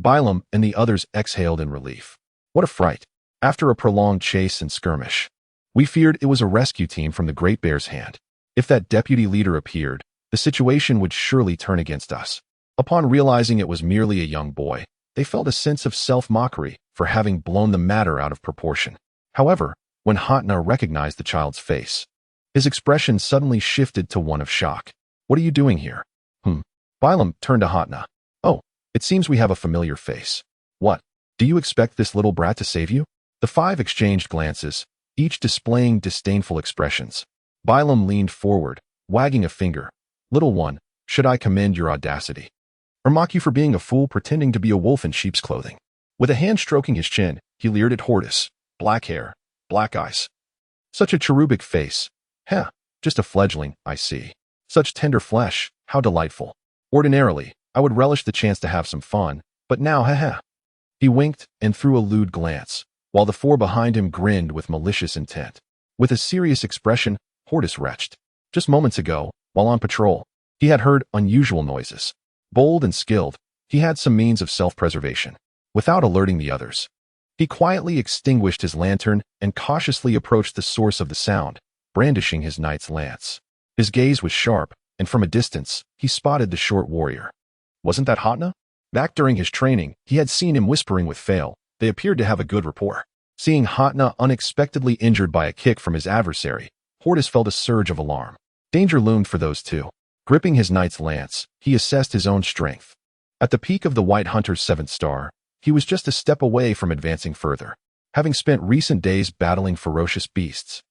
Bylam and the others exhaled in relief. What a fright! After a prolonged chase and skirmish, we feared it was a rescue team from the Great Bear's hand. If that deputy leader appeared, the situation would surely turn against us. Upon realizing it was merely a young boy, they felt a sense of self-mockery for having blown the matter out of proportion. However, when Hotna recognized the child's face, his expression suddenly shifted to one of shock. What are you doing here? Bylam turned to Hotna. Oh, it seems we have a familiar face. What? Do you expect this little brat to save you? The five exchanged glances, each displaying disdainful expressions. Bylam leaned forward, wagging a finger. Little one, should I commend your audacity? Or mock you for being a fool pretending to be a wolf in sheep's clothing? With a hand stroking his chin, he leered at Hordis. Black hair, black eyes. Such a cherubic face. Just a fledgling, I see. Such tender flesh, how delightful. Ordinarily, I would relish the chance to have some fun, but now, He winked and threw a lewd glance, while the four behind him grinned with malicious intent. With a serious expression, Hordis retched. Just moments ago, while on patrol, he had heard unusual noises. Bold and skilled, he had some means of self-preservation. Without alerting the others, he quietly extinguished his lantern and cautiously approached the source of the sound, brandishing his knight's lance. His gaze was sharp, and from a distance, he spotted the short warrior. Wasn't that Hotna? Back during his training, he had seen him whispering with Fail. They appeared to have a good rapport. Seeing Hotna unexpectedly injured by a kick from his adversary, Hordis felt a surge of alarm. Danger loomed for those two. Gripping his knight's lance, he assessed his own strength. At the peak of the White Hunter's 7th star, he was just a step away from advancing further. Having spent recent days battling ferocious beasts,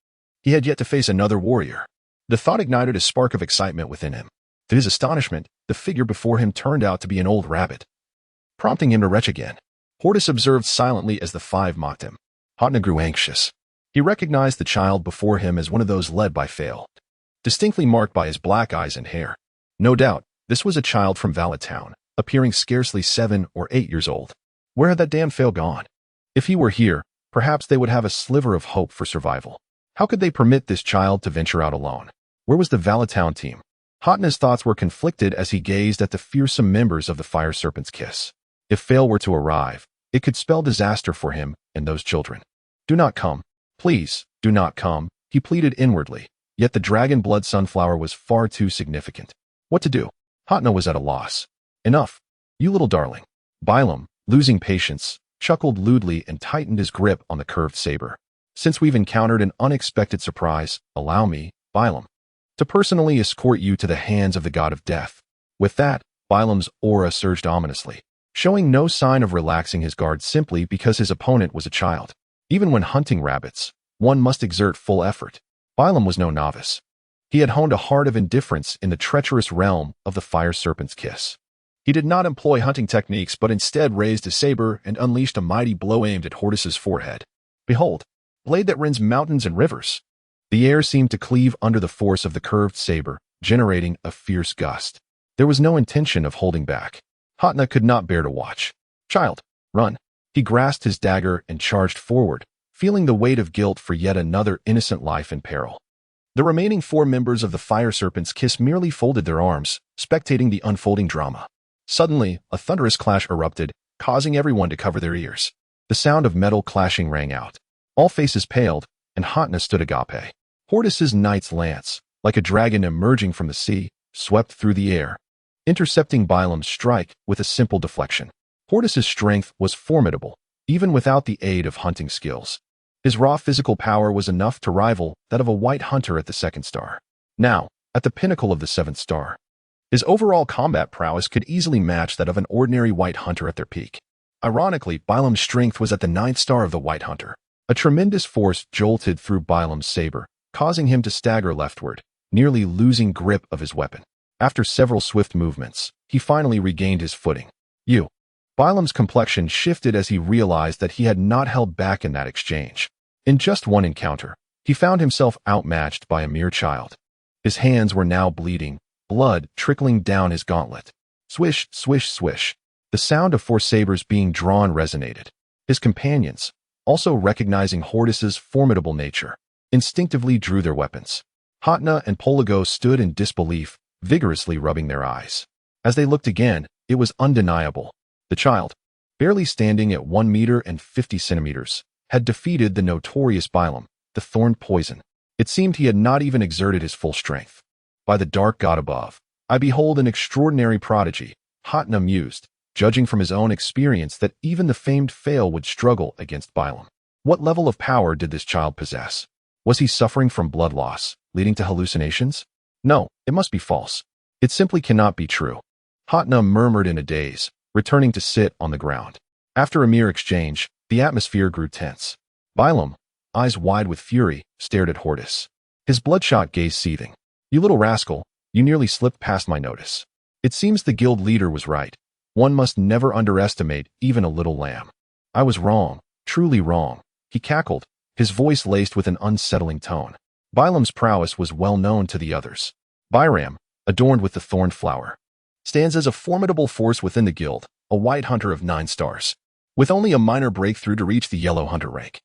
he had yet to face another warrior. The thought ignited a spark of excitement within him. To his astonishment, the figure before him turned out to be an old rabbit, prompting him to retch again. Hordis observed silently as the five mocked him. Hotna grew anxious. He recognized the child before him as one of those led by Fail, distinctly marked by his black eyes and hair. No doubt, this was a child from Valetown, appearing scarcely 7 or 8 years old. Where had that damn Fail gone? If he were here, perhaps they would have a sliver of hope for survival. How could they permit this child to venture out alone? Where was the Valetown team? Hotna's thoughts were conflicted as he gazed at the fearsome members of the Fire Serpent's Kiss. If Fail were to arrive, it could spell disaster for him and those children. Do not come. Please, do not come, he pleaded inwardly, Yet the dragon blood sunflower was far too significant. What to do? Hotna was at a loss. Enough. You little darling. Bylum, losing patience, chuckled lewdly and tightened his grip on the curved saber. Since we've encountered an unexpected surprise, allow me, Bylum, to personally escort you to the hands of the god of death. With that, Bylum's aura surged ominously, showing no sign of relaxing his guard simply because his opponent was a child. Even when hunting rabbits, one must exert full effort. Bylum was no novice. He had honed a heart of indifference in the treacherous realm of the fire serpent's kiss. He did not employ hunting techniques, but instead raised his saber and unleashed a mighty blow aimed at Hordis's forehead. Behold, blade that rends mountains and rivers. The air seemed to cleave under the force of the curved saber, generating a fierce gust. There was no intention of holding back. Hotna could not bear to watch. Child, run. He grasped his dagger and charged forward, feeling the weight of guilt for yet another innocent life in peril. The remaining 4 members of the fire serpent's kiss merely folded their arms, spectating the unfolding drama. Suddenly, a thunderous clash erupted, causing everyone to cover their ears. The sound of metal clashing rang out. All faces paled, and Hotna stood agape. Hordis's knight's lance, like a dragon emerging from the sea, swept through the air, intercepting Bylum's strike with a simple deflection. Hordis's strength was formidable, even without the aid of hunting skills. His raw physical power was enough to rival that of a white hunter at the 2nd star. Now, at the pinnacle of the 7th star, his overall combat prowess could easily match that of an ordinary white hunter at their peak. Ironically, Bylum's strength was at the 9th star of the white hunter. A tremendous force jolted through Bylum's saber, causing him to stagger leftward, nearly losing grip of his weapon. After several swift movements, he finally regained his footing. Bylum's complexion shifted as he realized that he had not held back in that exchange. In just one encounter, he found himself outmatched by a mere child. His hands were now bleeding, blood trickling down his gauntlet. Swish, swish, swish. The sound of 4 sabers being drawn resonated. His companions, also recognizing Hordis's formidable nature, instinctively drew their weapons. Hotna and Polago stood in disbelief, vigorously rubbing their eyes. As they looked again, it was undeniable. The child, barely standing at 1 meter and 50 centimeters, had defeated the notorious Bylum, the thorned poison. It seemed he had not even exerted his full strength. By the dark god above, I behold an extraordinary prodigy, Hotna mused, judging from his own experience that even the famed Fail would struggle against Bylum. What level of power did this child possess? Was he suffering from blood loss, leading to hallucinations? No, it must be false. It simply cannot be true. Hotna murmured in a daze, returning to sit on the ground. After a mere exchange, the atmosphere grew tense. Bylum, eyes wide with fury, stared at Hordis, his bloodshot gaze seething. You little rascal, you nearly slipped past my notice. It seems the guild leader was right. One must never underestimate even a little lamb. I was wrong, truly wrong, he cackled, his voice laced with an unsettling tone. Bylum's prowess was well known to the others. Byram, adorned with the thorned flower, stands as a formidable force within the guild, a white hunter of 9 stars. With only a minor breakthrough to reach the yellow hunter rank,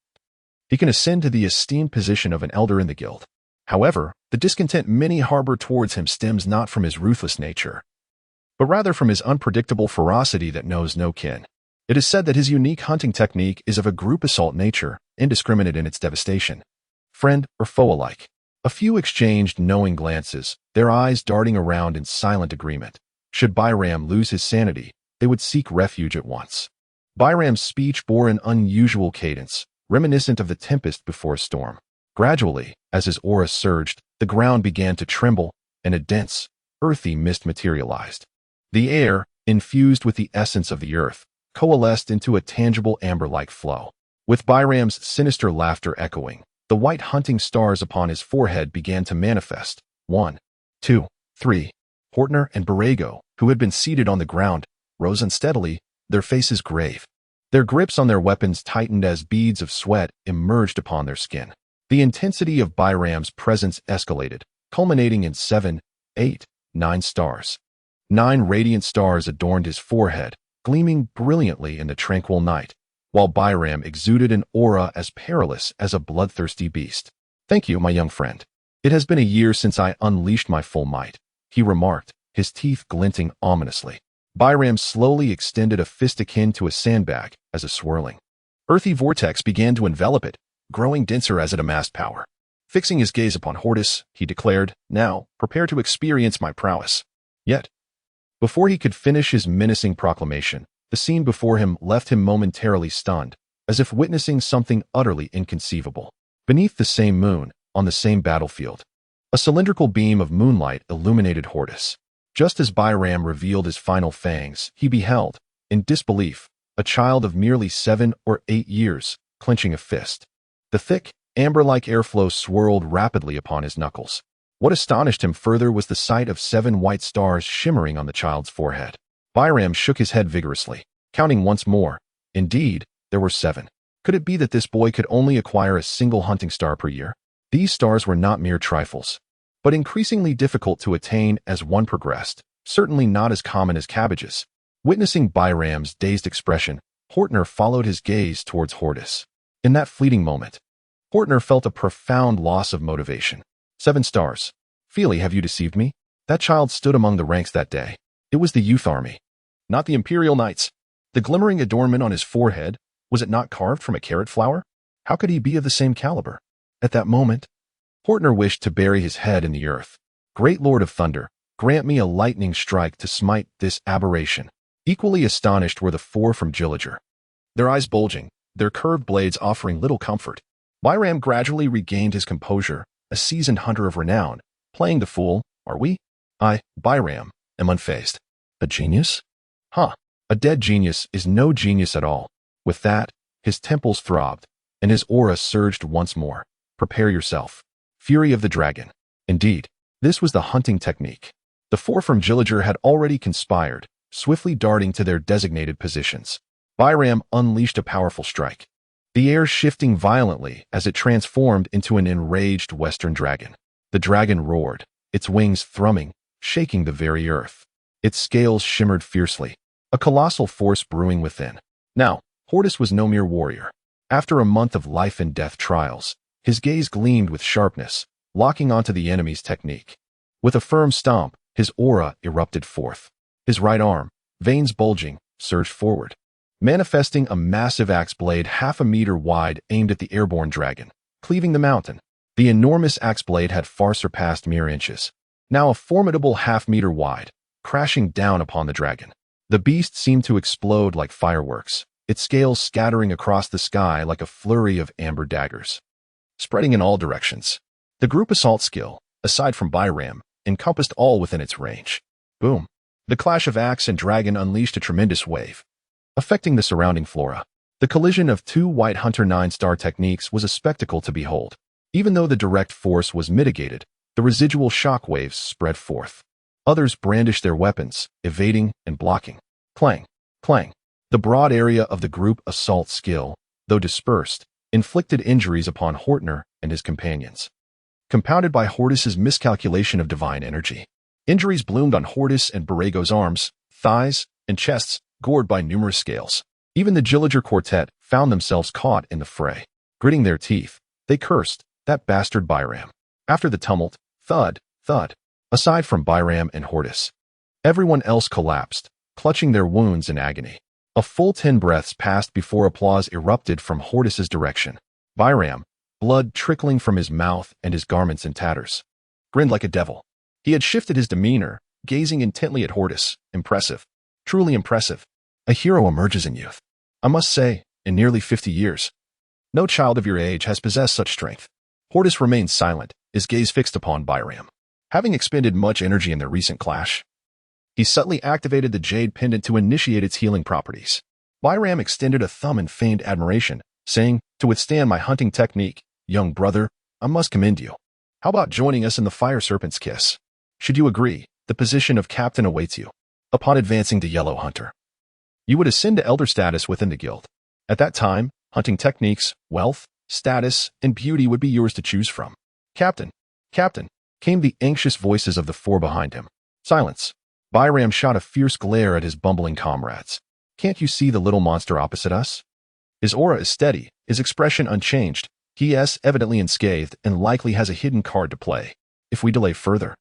he can ascend to the esteemed position of an elder in the guild. However, the discontent many harbor towards him stems not from his ruthless nature, but rather from his unpredictable ferocity that knows no kin. It is said that his unique hunting technique is of a group assault nature, indiscriminate in its devastation, friend or foe alike. A few exchanged knowing glances, their eyes darting around in silent agreement. Should Byram lose his sanity, they would seek refuge at once. Byram's speech bore an unusual cadence, reminiscent of the tempest before a storm. Gradually, as his aura surged, the ground began to tremble, and a dense, earthy mist materialized. The air, infused with the essence of the earth, coalesced into a tangible amber-like flow. With Byram's sinister laughter echoing, the white hunting stars upon his forehead began to manifest. 1, 2, 3. Hortner and Borrego, who had been seated on the ground, rose unsteadily, their faces grave. Their grips on their weapons tightened as beads of sweat emerged upon their skin. The intensity of Byram's presence escalated, culminating in 7, 8, 9 stars. 9 radiant stars adorned his forehead, gleaming brilliantly in the tranquil night, while Byram exuded an aura as perilous as a bloodthirsty beast. Thank you, my young friend. It has been a year since I unleashed my full might, he remarked, his teeth glinting ominously. Byram slowly extended a fist akin to a sandbag as a swirling, earthy vortex began to envelop it, growing denser as it amassed power. Fixing his gaze upon Hordis, he declared, "Now, prepare to experience my prowess." Yet, before he could finish his menacing proclamation, the scene before him left him momentarily stunned, as if witnessing something utterly inconceivable. Beneath the same moon, on the same battlefield, a cylindrical beam of moonlight illuminated Hordis. Just as Byram revealed his final fangs, he beheld, in disbelief, a child of merely 7 or 8 years, clenching a fist. The thick, amber-like airflow swirled rapidly upon his knuckles. What astonished him further was the sight of 7 white stars shimmering on the child's forehead. Byram shook his head vigorously, counting once more. Indeed, there were 7. Could it be that this boy could only acquire a single hunting star per year? These stars were not mere trifles, but increasingly difficult to attain as one progressed, certainly not as common as cabbages. Witnessing Byram's dazed expression, Hortner followed his gaze towards Hordis. In that fleeting moment, Hortner felt a profound loss of motivation. 7 stars. Feely, have you deceived me? That child stood among the ranks that day. It was the youth army, not the Imperial Knights. The glimmering adornment on his forehead, was it not carved from a carrot flower? How could he be of the same caliber? At that moment, Hortner wished to bury his head in the earth. Great Lord of Thunder, grant me a lightning strike to smite this aberration. Equally astonished were the 4 from Gillager, their eyes bulging, their curved blades offering little comfort. Byram gradually regained his composure, a seasoned hunter of renown. Playing the fool, are we? I, Byram, am unfazed. A genius? Huh. A dead genius is no genius at all. With that, his temples throbbed, and his aura surged once more. Prepare yourself. Fury of the Dragon. Indeed, this was the hunting technique. The 4 from Gillager had already conspired, swiftly darting to their designated positions. Byram unleashed a powerful strike, the air shifting violently as it transformed into an enraged western dragon. The dragon roared, its wings thrumming, shaking the very earth. Its scales shimmered fiercely, a colossal force brewing within. Now, Hordis was no mere warrior. After a month of life and death trials, his gaze gleamed with sharpness, locking onto the enemy's technique. With a firm stomp, his aura erupted forth. His right arm, veins bulging, surged forward, manifesting a massive axe blade half a meter wide aimed at the airborne dragon, cleaving the mountain. The enormous axe blade had far surpassed mere inches, now a formidable half-meter wide, crashing down upon the dragon. The beast seemed to explode like fireworks, its scales scattering across the sky like a flurry of amber daggers, spreading in all directions. The group assault skill, aside from Byram, encompassed all within its range. Boom. The clash of axe and dragon unleashed a tremendous wave, affecting the surrounding flora. The collision of 2 White Hunter 9-star techniques was a spectacle to behold. Even though the direct force was mitigated, the residual shock waves spread forth. Others brandished their weapons, evading and blocking. Clang, clang. The broad area of the group assault skill, though dispersed, inflicted injuries upon Hortner and his companions, compounded by Hordis's miscalculation of divine energy. Injuries bloomed on Hordis and Borrego's arms, thighs, and chests, gored by numerous scales. Even the Gillager quartet found themselves caught in the fray. Gritting their teeth, they cursed, that bastard Byram. After the tumult, thud, thud. Aside from Byram and Hordis, everyone else collapsed, clutching their wounds in agony. A full 10 breaths passed before applause erupted from Hordis's direction. Byram, blood trickling from his mouth and his garments in tatters, grinned like a devil. He had shifted his demeanor, gazing intently at Hordis. Impressive. Truly impressive. A hero emerges in youth. I must say, in nearly 50 years, no child of your age has possessed such strength. Hordis remained silent, his gaze fixed upon Byram. Having expended much energy in their recent clash, he subtly activated the Jade Pendant to initiate its healing properties. Byram extended a thumb in feigned admiration, saying, "To withstand my hunting technique, young brother, I must commend you. How about joining us in the Fire Serpent's Kiss? Should you agree, the position of captain awaits you. Upon advancing to Yellow Hunter, you would ascend to elder status within the guild. At that time, hunting techniques, wealth, status, and beauty would be yours to choose from." "Captain, Captain," came the anxious voices of the 4 behind him. Silence. Byram shot a fierce glare at his bumbling comrades. "Can't you see the little monster opposite us? His aura is steady, his expression unchanged. He is evidently unscathed and likely has a hidden card to play. If we delay further,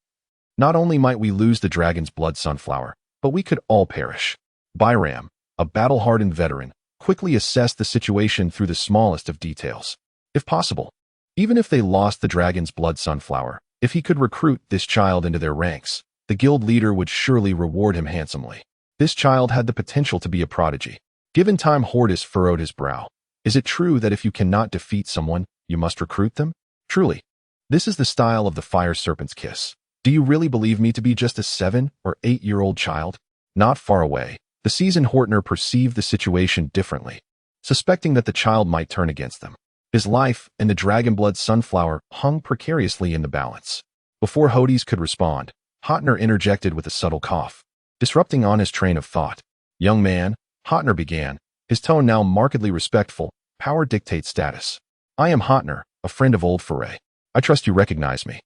not only might we lose the dragon's blood sunflower, but we could all perish." Byram, a battle-hardened veteran, quickly assessed the situation through the smallest of details. "If possible, Even if they lost the dragon's blood sunflower, if he could recruit this child into their ranks, the guild leader would surely reward him handsomely. This child had the potential to be a prodigy. Given time, Hordis furrowed his brow. Is it true that if you cannot defeat someone, you must recruit them? Truly. This is the style of the fire serpent's kiss. Do you really believe me to be just a 7 or 8-year-old child? Not far away, the seasoned Hortner perceived the situation differently, suspecting that the child might turn against them. His life and the dragonblood sunflower hung precariously in the balance. Before Hordis could respond, Hotner interjected with a subtle cough, disrupting on his train of thought. Young man, Hotner began, his tone now markedly respectful. Power dictates status. I am Hotner, a friend of old Foray. I trust you recognize me.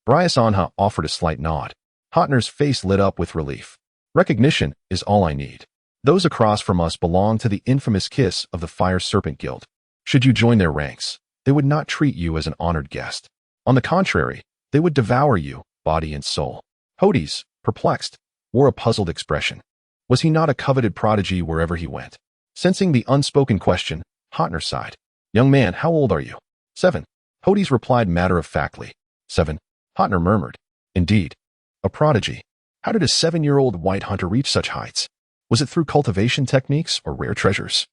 Brias offered a slight nod. Hotner's face lit up with relief. Recognition is all I need. Those across from us belong to the infamous kiss of the Fire Serpent Guild. Should you join their ranks, they would not treat you as an honored guest. On the contrary, they would devour you, body and soul. Hordis, perplexed, wore a puzzled expression. Was he not a coveted prodigy wherever he went? Sensing the unspoken question, Hotner sighed. Young man, how old are you? 7. Hordis replied matter-of-factly. 7. Hotner murmured. Indeed. A prodigy. How did a 7-year-old white hunter reach such heights? Was it through cultivation techniques or rare treasures?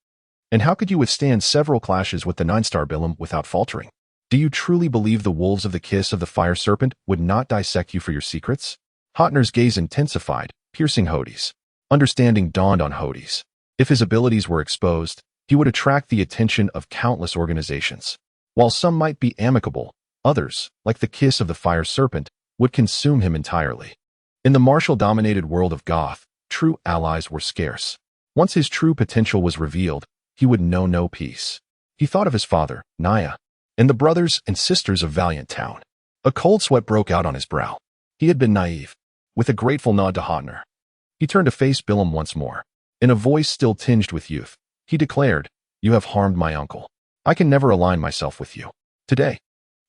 And how could you withstand several clashes with the 9-star Bilam without faltering? Do you truly believe the wolves of the kiss of the fire serpent would not dissect you for your secrets? Hotner's gaze intensified, piercing Hordis. Understanding dawned on Hordis. If his abilities were exposed, he would attract the attention of countless organizations. While some might be amicable, others, like the kiss of the fire serpent, would consume him entirely. In the martial-dominated world of Goth, true allies were scarce. Once his true potential was revealed, he would know no peace. He thought of his father, Naya, and the brothers and sisters of Valiant Town. A cold sweat broke out on his brow. He had been naive. With a grateful nod to Hotner, he turned to face Bilam once more. In a voice still tinged with youth, he declared, You have harmed my uncle. I can never align myself with you. Today,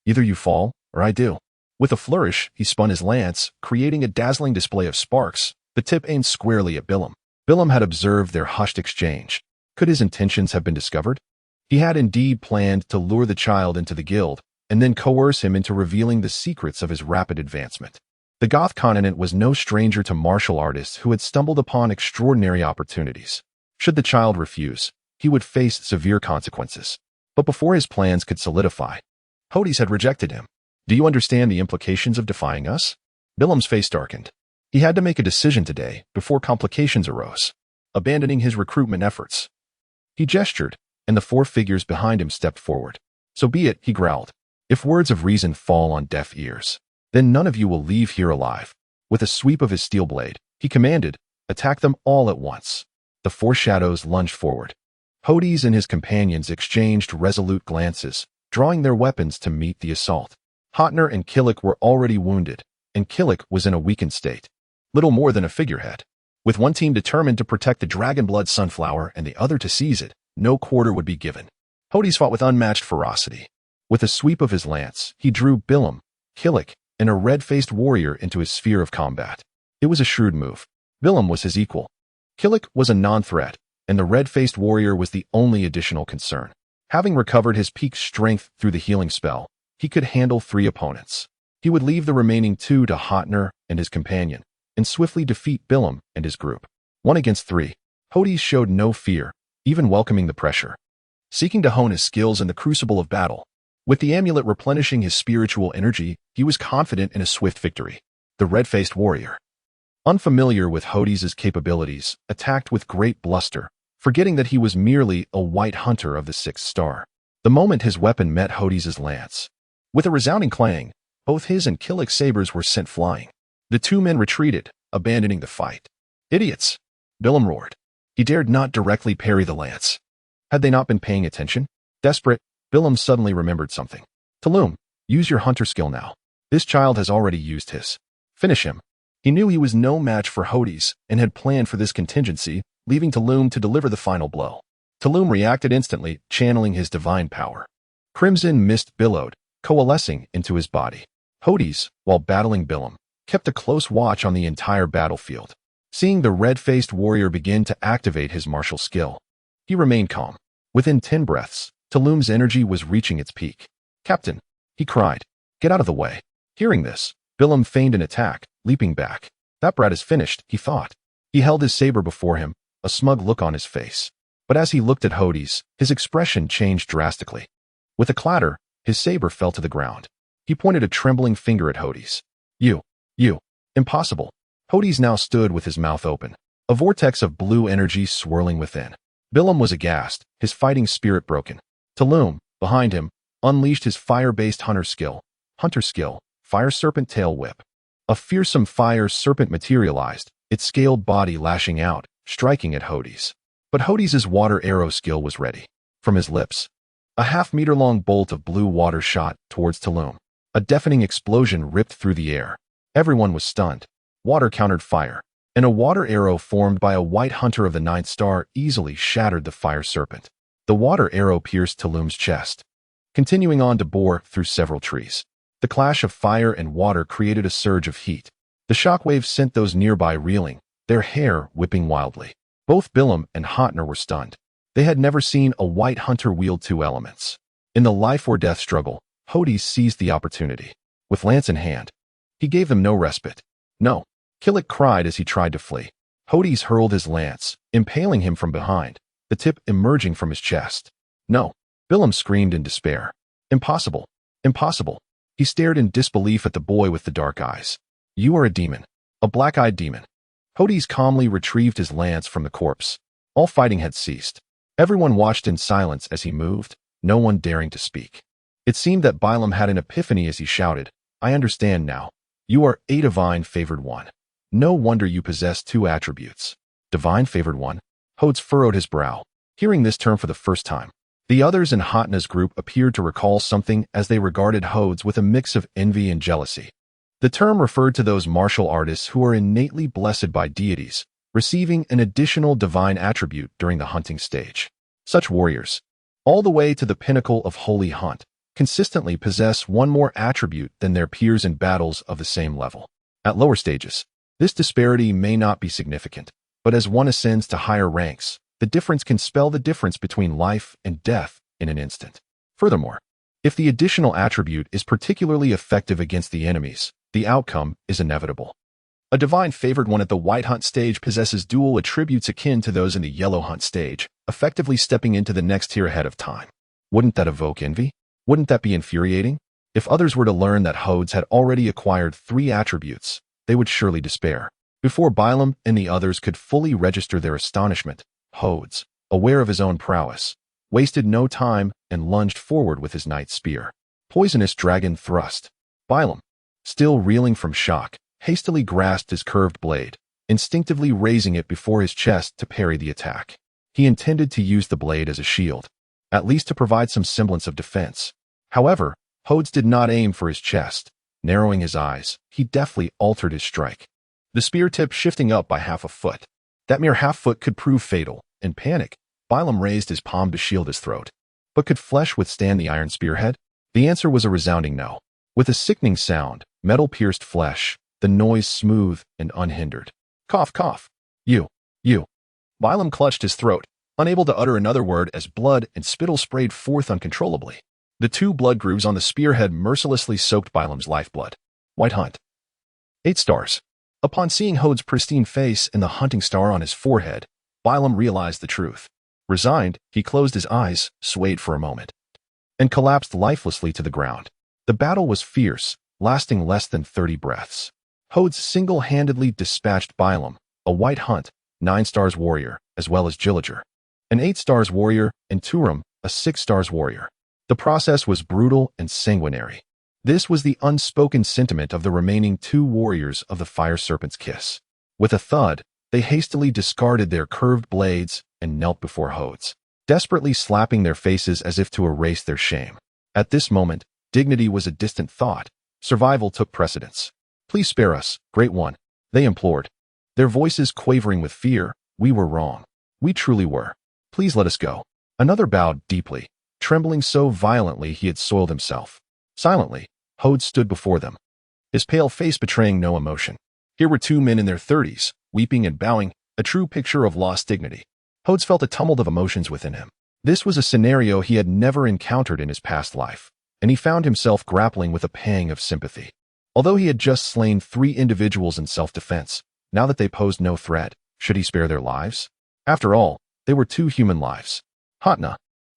either you fall, or I do. With a flourish, he spun his lance, creating a dazzling display of sparks, the tip aimed squarely at Bilam. Bilam had observed their hushed exchange. Could his intentions have been discovered? He had indeed planned to lure the child into the guild, and then coerce him into revealing the secrets of his rapid advancement. The Goth continent was no stranger to martial artists who had stumbled upon extraordinary opportunities. Should the child refuse, he would face severe consequences. But before his plans could solidify, Hordis had rejected him. Do you understand the implications of defying us? Bilam's face darkened. He had to make a decision today before complications arose, abandoning his recruitment efforts. He gestured, and the 4 figures behind him stepped forward. So be it, he growled. If words of reason fall on deaf ears, then none of you will leave here alive. With a sweep of his steel blade, he commanded, Attack them all at once. The 4 shadows lunged forward. Hordis and his companions exchanged resolute glances, drawing their weapons to meet the assault. Hotner and Killick were already wounded, and Killick was in a weakened state. Little more than a figurehead. With one team determined to protect the dragonblood sunflower and the other to seize it, no quarter would be given. Hordis fought with unmatched ferocity. With a sweep of his lance, he drew Bilam, Killick, and a red-faced warrior into his sphere of combat. It was a shrewd move. Bilam was his equal. Killick was a non-threat, and the red-faced warrior was the only additional concern. Having recovered his peak strength through the healing spell, he could handle 3 opponents. He would leave the remaining 2 to Hotner and his companion, and swiftly defeat Bilam and his group. 1 against 3. Hordis showed no fear, even welcoming the pressure. Seeking to hone his skills in the crucible of battle, with the amulet replenishing his spiritual energy, he was confident in a swift victory. The red-faced warrior, unfamiliar with Hordis' capabilities, attacked with great bluster, forgetting that he was merely a white hunter of the 6th star. The moment his weapon met Hordis' lance, with a resounding clang, both his and Killick's sabers were sent flying. The 2 men retreated, abandoning the fight. Idiots! Bilam roared. He dared not directly parry the lance. Had they not been paying attention? Desperate, Bilam suddenly remembered something. Tulum, use your hunter skill now. This child has already used his. Finish him. He knew he was no match for Hordis and had planned for this contingency, leaving Tulum to deliver the final blow. Tulum reacted instantly, channeling his divine power. Crimson mist billowed, coalescing into his body. Hordis, while battling Bilam, kept a close watch on the entire battlefield. Seeing the red-faced warrior begin to activate his martial skill, he remained calm. Within 10 breaths, Tulum's energy was reaching its peak. Captain, he cried. "Get out of the way." Hearing this, Bilam feigned an attack, leaping back. That brat is finished, he thought. He held his saber before him, a smug look on his face. But as he looked at Hordis, his expression changed drastically. With a clatter, his saber fell to the ground. He pointed a trembling finger at Hordis. You. Impossible. Hordis now stood with his mouth open, a vortex of blue energy swirling within. Bilam was aghast, his fighting spirit broken. Tulum, behind him, unleashed his fire-based hunter skill, fire serpent tail whip. A fearsome fire serpent materialized, its scaled body lashing out, striking at Hordis. But Hordis' water arrow skill was ready. From his lips, a half-meter-long bolt of blue water shot towards Tulum. A deafening explosion ripped through the air. Everyone was stunned. Water countered fire, and a water arrow formed by a white hunter of the 9th star easily shattered the fire serpent. The water arrow pierced Tulum's chest, continuing on to bore through several trees. The clash of fire and water created a surge of heat. The shockwave sent those nearby reeling, their hair whipping wildly. Both Bilam and Hotner were stunned. They had never seen a white hunter wield two elements. In the life-or-death struggle, Hordis seized the opportunity. With lance in hand, he gave them no respite. "No!" Killick cried as he tried to flee. Hordis hurled his lance, impaling him from behind, the tip emerging from his chest. "No!" Bilam screamed in despair. "Impossible! Impossible!" He stared in disbelief at the boy with the dark eyes. "You are a demon. A black-eyed demon." Hordis calmly retrieved his lance from the corpse. All fighting had ceased. Everyone watched in silence as he moved, no one daring to speak. It seemed that Bilam had an epiphany as he shouted, "I understand now. You are a divine favored one. No wonder you possess two attributes." Divine favored one? Hordis furrowed his brow, hearing this term for the first time. The others in Hotna's group appeared to recall something as they regarded Hordis with a mix of envy and jealousy. The term referred to those martial artists who are innately blessed by deities, receiving an additional divine attribute during the hunting stage. Such warriors, all the way to the pinnacle of holy hunt, consistently possess one more attribute than their peers in battles of the same level. At lower stages, this disparity may not be significant, but as one ascends to higher ranks, the difference can spell the difference between life and death in an instant. Furthermore, if the additional attribute is particularly effective against the enemies, the outcome is inevitable. A divine favored one at the white hunt stage possesses dual attributes akin to those in the yellow hunt stage, effectively stepping into the next tier ahead of time. Wouldn't that evoke envy? Wouldn't that be infuriating? If others were to learn that Hordis had already acquired 3 attributes, they would surely despair. Before Bilam and the others could fully register their astonishment, Hordis, aware of his own prowess, wasted no time and lunged forward with his knight spear. Poisonous dragon thrust. Bilam, still reeling from shock, hastily grasped his curved blade, instinctively raising it before his chest to parry the attack. He intended to use the blade as a shield, at least to provide some semblance of defense. However, Hordis did not aim for his chest. Narrowing his eyes, he deftly altered his strike, the spear tip shifting up by half a foot. That mere half foot could prove fatal. In panic, Bilam raised his palm to shield his throat. But could flesh withstand the iron spearhead? The answer was a resounding no. With a sickening sound, metal pierced flesh, the noise smooth and unhindered. Cough, cough. You. Bilam clutched his throat, unable to utter another word as blood and spittle sprayed forth uncontrollably. The 2 blood grooves on the spearhead mercilessly soaked Bilam's lifeblood. White hunt. 8 stars. Upon seeing Hordis' pristine face and the hunting star on his forehead, Bilam realized the truth. Resigned, he closed his eyes, swayed for a moment, and collapsed lifelessly to the ground. The battle was fierce, lasting less than 30 breaths. Hordis single-handedly dispatched Bilam, a white hunt, 9 stars warrior, as well as Gillager, an 8 stars warrior, and Turum, a 6 stars warrior. The process was brutal and sanguinary. This was the unspoken sentiment of the remaining 2 warriors of the Fire Serpent's Kiss. With a thud, they hastily discarded their curved blades and knelt before Hordis, desperately slapping their faces as if to erase their shame. At this moment, dignity was a distant thought. Survival took precedence. "Please spare us, Great One," they implored, their voices quavering with fear. "We were wrong. We truly were. Please let us go." Another bowed deeply, trembling so violently he had soiled himself. Silently, Hordis stood before them, his pale face betraying no emotion. Here were 2 men in their 30s, weeping and bowing, a true picture of lost dignity. Hordis felt a tumult of emotions within him. This was a scenario he had never encountered in his past life. and he found himself grappling with a pang of sympathy. Although he had just slain 3 individuals in self-defense, now that they posed no threat, should he spare their lives? After all, they were 2 human lives. Hatna,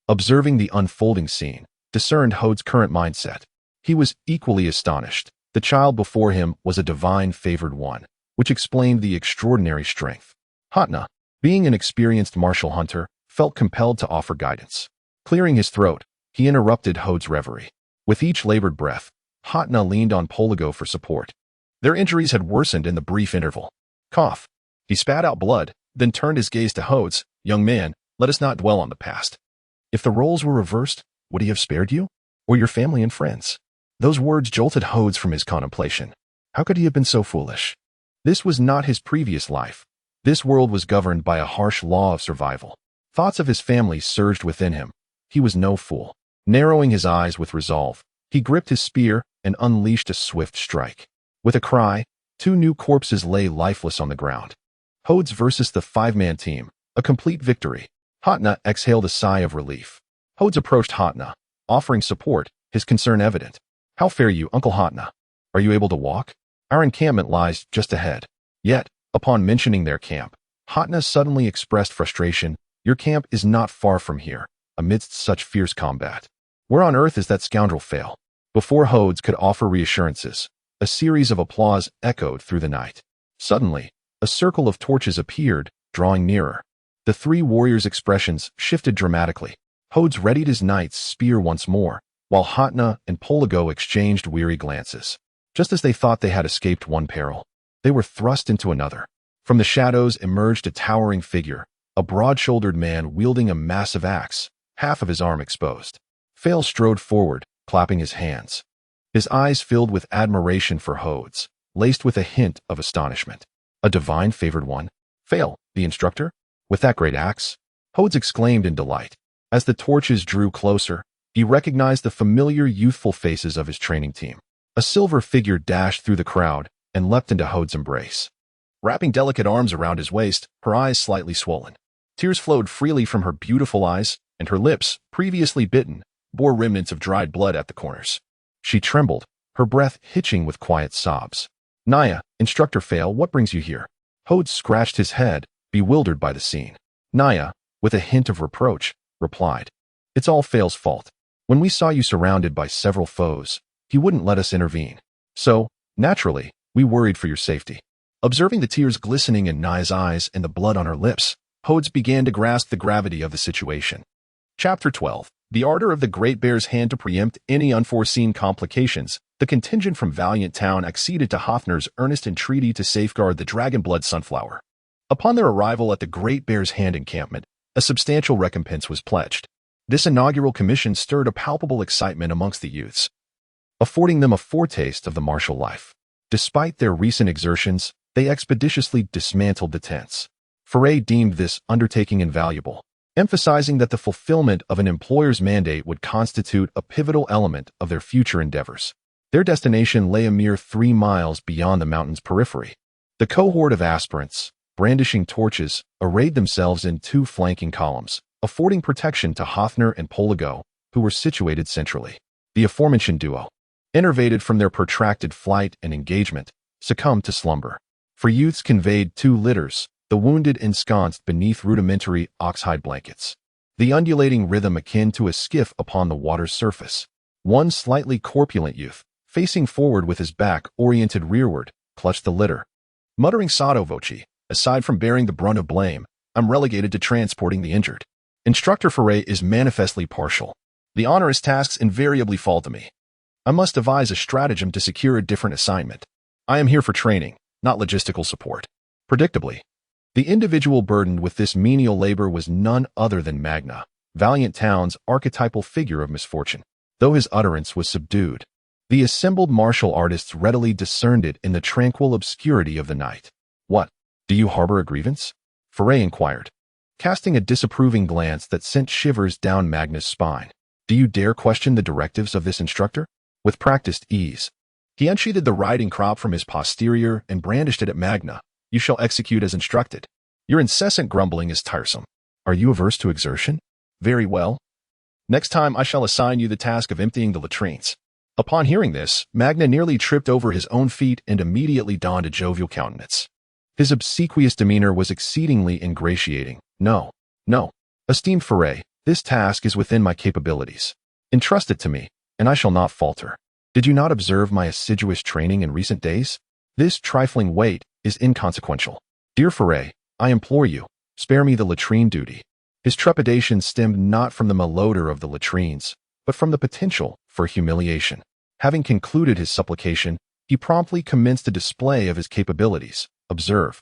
observing the unfolding scene, discerned Hode's current mindset. He was equally astonished. The child before him was a divine favored one, which explained the extraordinary strength. Hatna, being an experienced martial hunter, felt compelled to offer guidance. Clearing his throat, he interrupted Hode's reverie. With each labored breath, Hatna leaned on Polago for support. Their injuries had worsened in the brief interval. Cough. He spat out blood, then turned his gaze to Hodes. Young man, let us not dwell on the past. If the roles were reversed, would he have spared you? Or your family and friends? Those words jolted Hodes from his contemplation. How could he have been so foolish? This was not his previous life. This world was governed by a harsh law of survival. Thoughts of his family surged within him. He was no fool. Narrowing his eyes with resolve, he gripped his spear and unleashed a swift strike. With a cry, 2 new corpses lay lifeless on the ground. Hodes versus the 5-man team, a complete victory. Hatna exhaled a sigh of relief. Hodes approached Hatna, offering support, his concern evident. How fare you, Uncle Hatna? Are you able to walk? Our encampment lies just ahead. Yet, upon mentioning their camp, Hatna suddenly expressed frustration. Your camp is not far from here, amidst such fierce combat. Where on earth is that scoundrel fail? Before Hodes could offer reassurances, a series of applause echoed through the night. Suddenly, a circle of torches appeared, drawing nearer. The 3 warriors' expressions shifted dramatically. Hodes readied his knight's spear once more, while Hatna and Polago exchanged weary glances. Just as they thought they had escaped one peril, they were thrust into another. From the shadows emerged a towering figure, a broad-shouldered man wielding a massive axe, half of his arm exposed. Fail strode forward, clapping his hands. His eyes filled with admiration for Hodes, laced with a hint of astonishment. A divine favored one? Fail, the instructor? With that great axe? Hodes exclaimed in delight. As the torches drew closer, he recognized the familiar youthful faces of his training team. A silver figure dashed through the crowd and leapt into Hodes' embrace. Wrapping delicate arms around his waist, her eyes slightly swollen. Tears flowed freely from her beautiful eyes, and her lips, previously bitten, bore remnants of dried blood at the corners. She trembled, her breath hitching with quiet sobs. Naya, Instructor Fail, what brings you here? Hodes scratched his head, bewildered by the scene. Naya, with a hint of reproach, replied, It's all Fail's fault. When we saw you surrounded by several foes, he wouldn't let us intervene. So, naturally, we worried for your safety. Observing the tears glistening in Naya's eyes and the blood on her lips, Hodes began to grasp the gravity of the situation. Chapter 12. The ardor of the Great Bear's hand to preempt any unforeseen complications, the contingent from Valiant Town acceded to Hoffner's earnest entreaty to safeguard the Dragonblood Sunflower. Upon their arrival at the Great Bear's Hand encampment, a substantial recompense was pledged. This inaugural commission stirred a palpable excitement amongst the youths, affording them a foretaste of the martial life. Despite their recent exertions, they expeditiously dismantled the tents. Foray deemed this undertaking invaluable, emphasizing that the fulfillment of an employer's mandate would constitute a pivotal element of their future endeavors. Their destination lay a mere 3 miles beyond the mountain's periphery. The cohort of aspirants, brandishing torches, arrayed themselves in 2 flanking columns, affording protection to Hoffner and Polago, who were situated centrally. The aforementioned duo, enervated from their protracted flight and engagement, succumbed to slumber. For youths conveyed 2 litters, the wounded ensconced beneath rudimentary oxhide blankets. The undulating rhythm akin to a skiff upon the water's surface. One slightly corpulent youth, facing forward with his back oriented rearward, clutched the litter. Muttering sotto voce, aside from bearing the brunt of blame, I'm relegated to transporting the injured. Instructor Foray is manifestly partial. The onerous tasks invariably fall to me. I must devise a stratagem to secure a different assignment. I am here for training, not logistical support. Predictably, the individual burdened with this menial labor was none other than Magna, Valiant Town's archetypal figure of misfortune. Though his utterance was subdued, the assembled martial artists readily discerned it in the tranquil obscurity of the night. What? Do you harbor a grievance? Foray inquired, casting a disapproving glance that sent shivers down Magna's spine. Do you dare question the directives of this instructor? With practiced ease, he unsheathed the riding crop from his posterior and brandished it at Magna. You shall execute as instructed. Your incessant grumbling is tiresome. Are you averse to exertion? Very well. Next time I shall assign you the task of emptying the latrines." Upon hearing this, Magna nearly tripped over his own feet and immediately donned a jovial countenance. His obsequious demeanor was exceedingly ingratiating. No, esteemed Foray, this task is within my capabilities. Entrust it to me, and I shall not falter. Did you not observe my assiduous training in recent days? This trifling weight is inconsequential. Dear Foray, I implore you, spare me the latrine duty." His trepidation stemmed not from the malodor of the latrines, but from the potential for humiliation. Having concluded his supplication, he promptly commenced a display of his capabilities. Observe,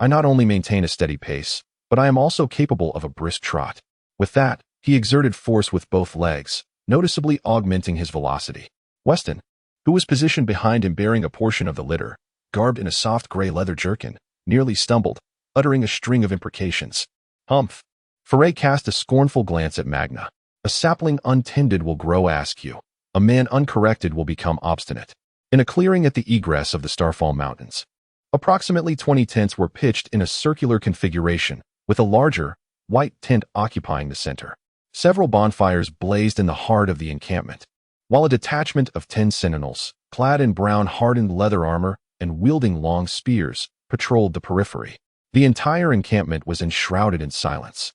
I not only maintain a steady pace, but I am also capable of a brisk trot. With that, he exerted force with both legs, noticeably augmenting his velocity. Weston, who was positioned behind him bearing a portion of the litter, garbed in a soft gray leather jerkin, nearly stumbled, uttering a string of imprecations. Humph! Foray cast a scornful glance at Magna. A sapling untended will grow askew. A man uncorrected will become obstinate. In a clearing at the egress of the Starfall Mountains, approximately 20 tents were pitched in a circular configuration, with a larger, white tent occupying the center. Several bonfires blazed in the heart of the encampment, while a detachment of 10 sentinels, clad in brown hardened leather armor and wielding long spears, patrolled the periphery. The entire encampment was enshrouded in silence,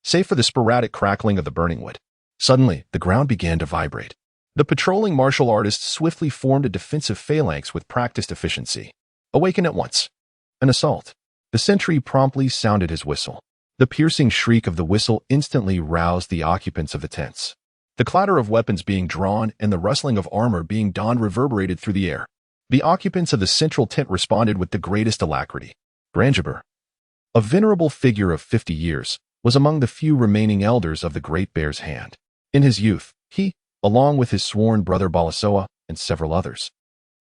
save for the sporadic crackling of the burning wood. Suddenly, the ground began to vibrate. The patrolling martial artists swiftly formed a defensive phalanx with practiced efficiency. Awaken at once. An assault. The sentry promptly sounded his whistle. The piercing shriek of the whistle instantly roused the occupants of the tents. The clatter of weapons being drawn and the rustling of armor being donned reverberated through the air. The occupants of the central tent responded with the greatest alacrity. Brangiber, a venerable figure of 50 years, was among the few remaining elders of the Great Bear's Hand. In his youth, he, along with his sworn brother Balasoa and several others,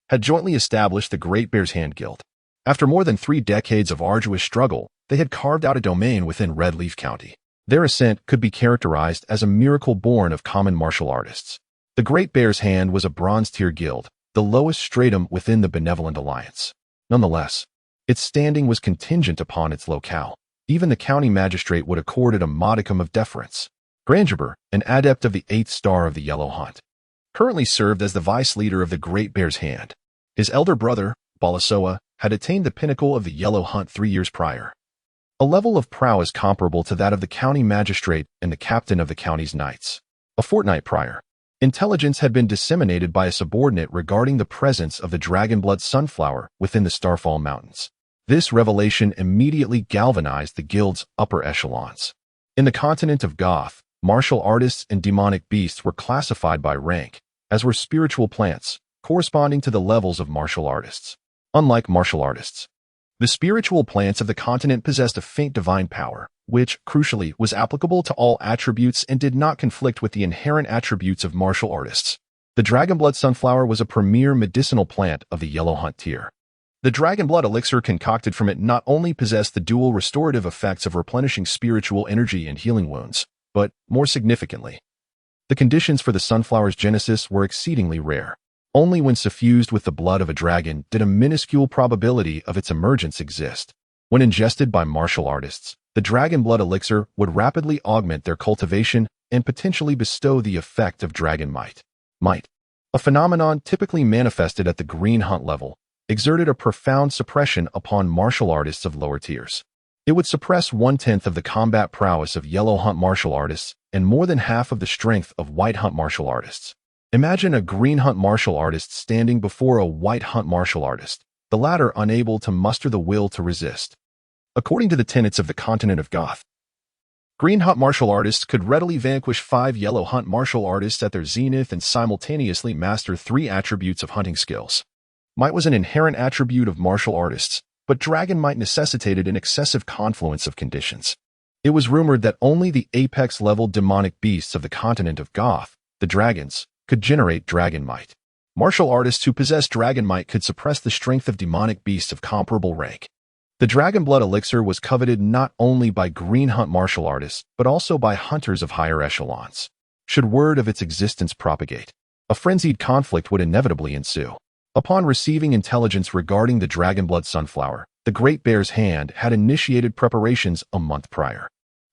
had jointly established the Great Bear's Hand Guild. After more than 3 decades of arduous struggle, they had carved out a domain within Red Leaf County. Their ascent could be characterized as a miracle born of common martial artists. The Great Bear's Hand was a bronze-tier guild, the lowest stratum within the Benevolent Alliance. Nonetheless, its standing was contingent upon its locale. Even the county magistrate would accord it a modicum of deference. Brangiber, an adept of the 8th star of the Yellow Hunt, currently served as the vice-leader of the Great Bear's Hand. His elder brother, Balasoa, had attained the pinnacle of the Yellow Hunt 3 years prior, a level of prowess comparable to that of the county magistrate and the captain of the county's knights. A fortnight prior, intelligence had been disseminated by a subordinate regarding the presence of the Dragonblood Sunflower within the Starfall Mountains. This revelation immediately galvanized the guild's upper echelons. In the continent of Goth, martial artists and demonic beasts were classified by rank, as were spiritual plants, corresponding to the levels of martial artists. Unlike martial artists, the spiritual plants of the continent possessed a faint divine power, which, crucially, was applicable to all attributes and did not conflict with the inherent attributes of martial artists. The Dragonblood Sunflower was a premier medicinal plant of the Yellow Hunt tier. The Dragonblood elixir concocted from it not only possessed the dual restorative effects of replenishing spiritual energy and healing wounds, but, more significantly, the conditions for the sunflower's genesis were exceedingly rare. Only when suffused with the blood of a dragon did a minuscule probability of its emergence exist. When ingested by martial artists, the Dragonblood elixir would rapidly augment their cultivation and potentially bestow the effect of dragon might. A phenomenon typically manifested at the Green Hunt level, exerted a profound suppression upon martial artists of lower tiers. It would suppress 1/10 of the combat prowess of Yellow Hunt martial artists and more than half of the strength of White Hunt martial artists. Imagine a Green Hunt martial artist standing before a White Hunt martial artist, the latter unable to muster the will to resist. According to the tenets of the continent of Goth, Green Hunt martial artists could readily vanquish 5 Yellow Hunt martial artists at their zenith and simultaneously master 3 attributes of hunting skills. Might was an inherent attribute of martial artists, but dragon might necessitated an excessive confluence of conditions. It was rumored that only the apex-level demonic beasts of the continent of Goth, the dragons, could generate dragon might. Martial artists who possessed dragon might could suppress the strength of demonic beasts of comparable rank. The Dragonblood elixir was coveted not only by Green Hunt martial artists, but also by hunters of higher echelons. Should word of its existence propagate, a frenzied conflict would inevitably ensue. Upon receiving intelligence regarding the Dragonblood Sunflower, the Great Bear's Hand had initiated preparations a month prior.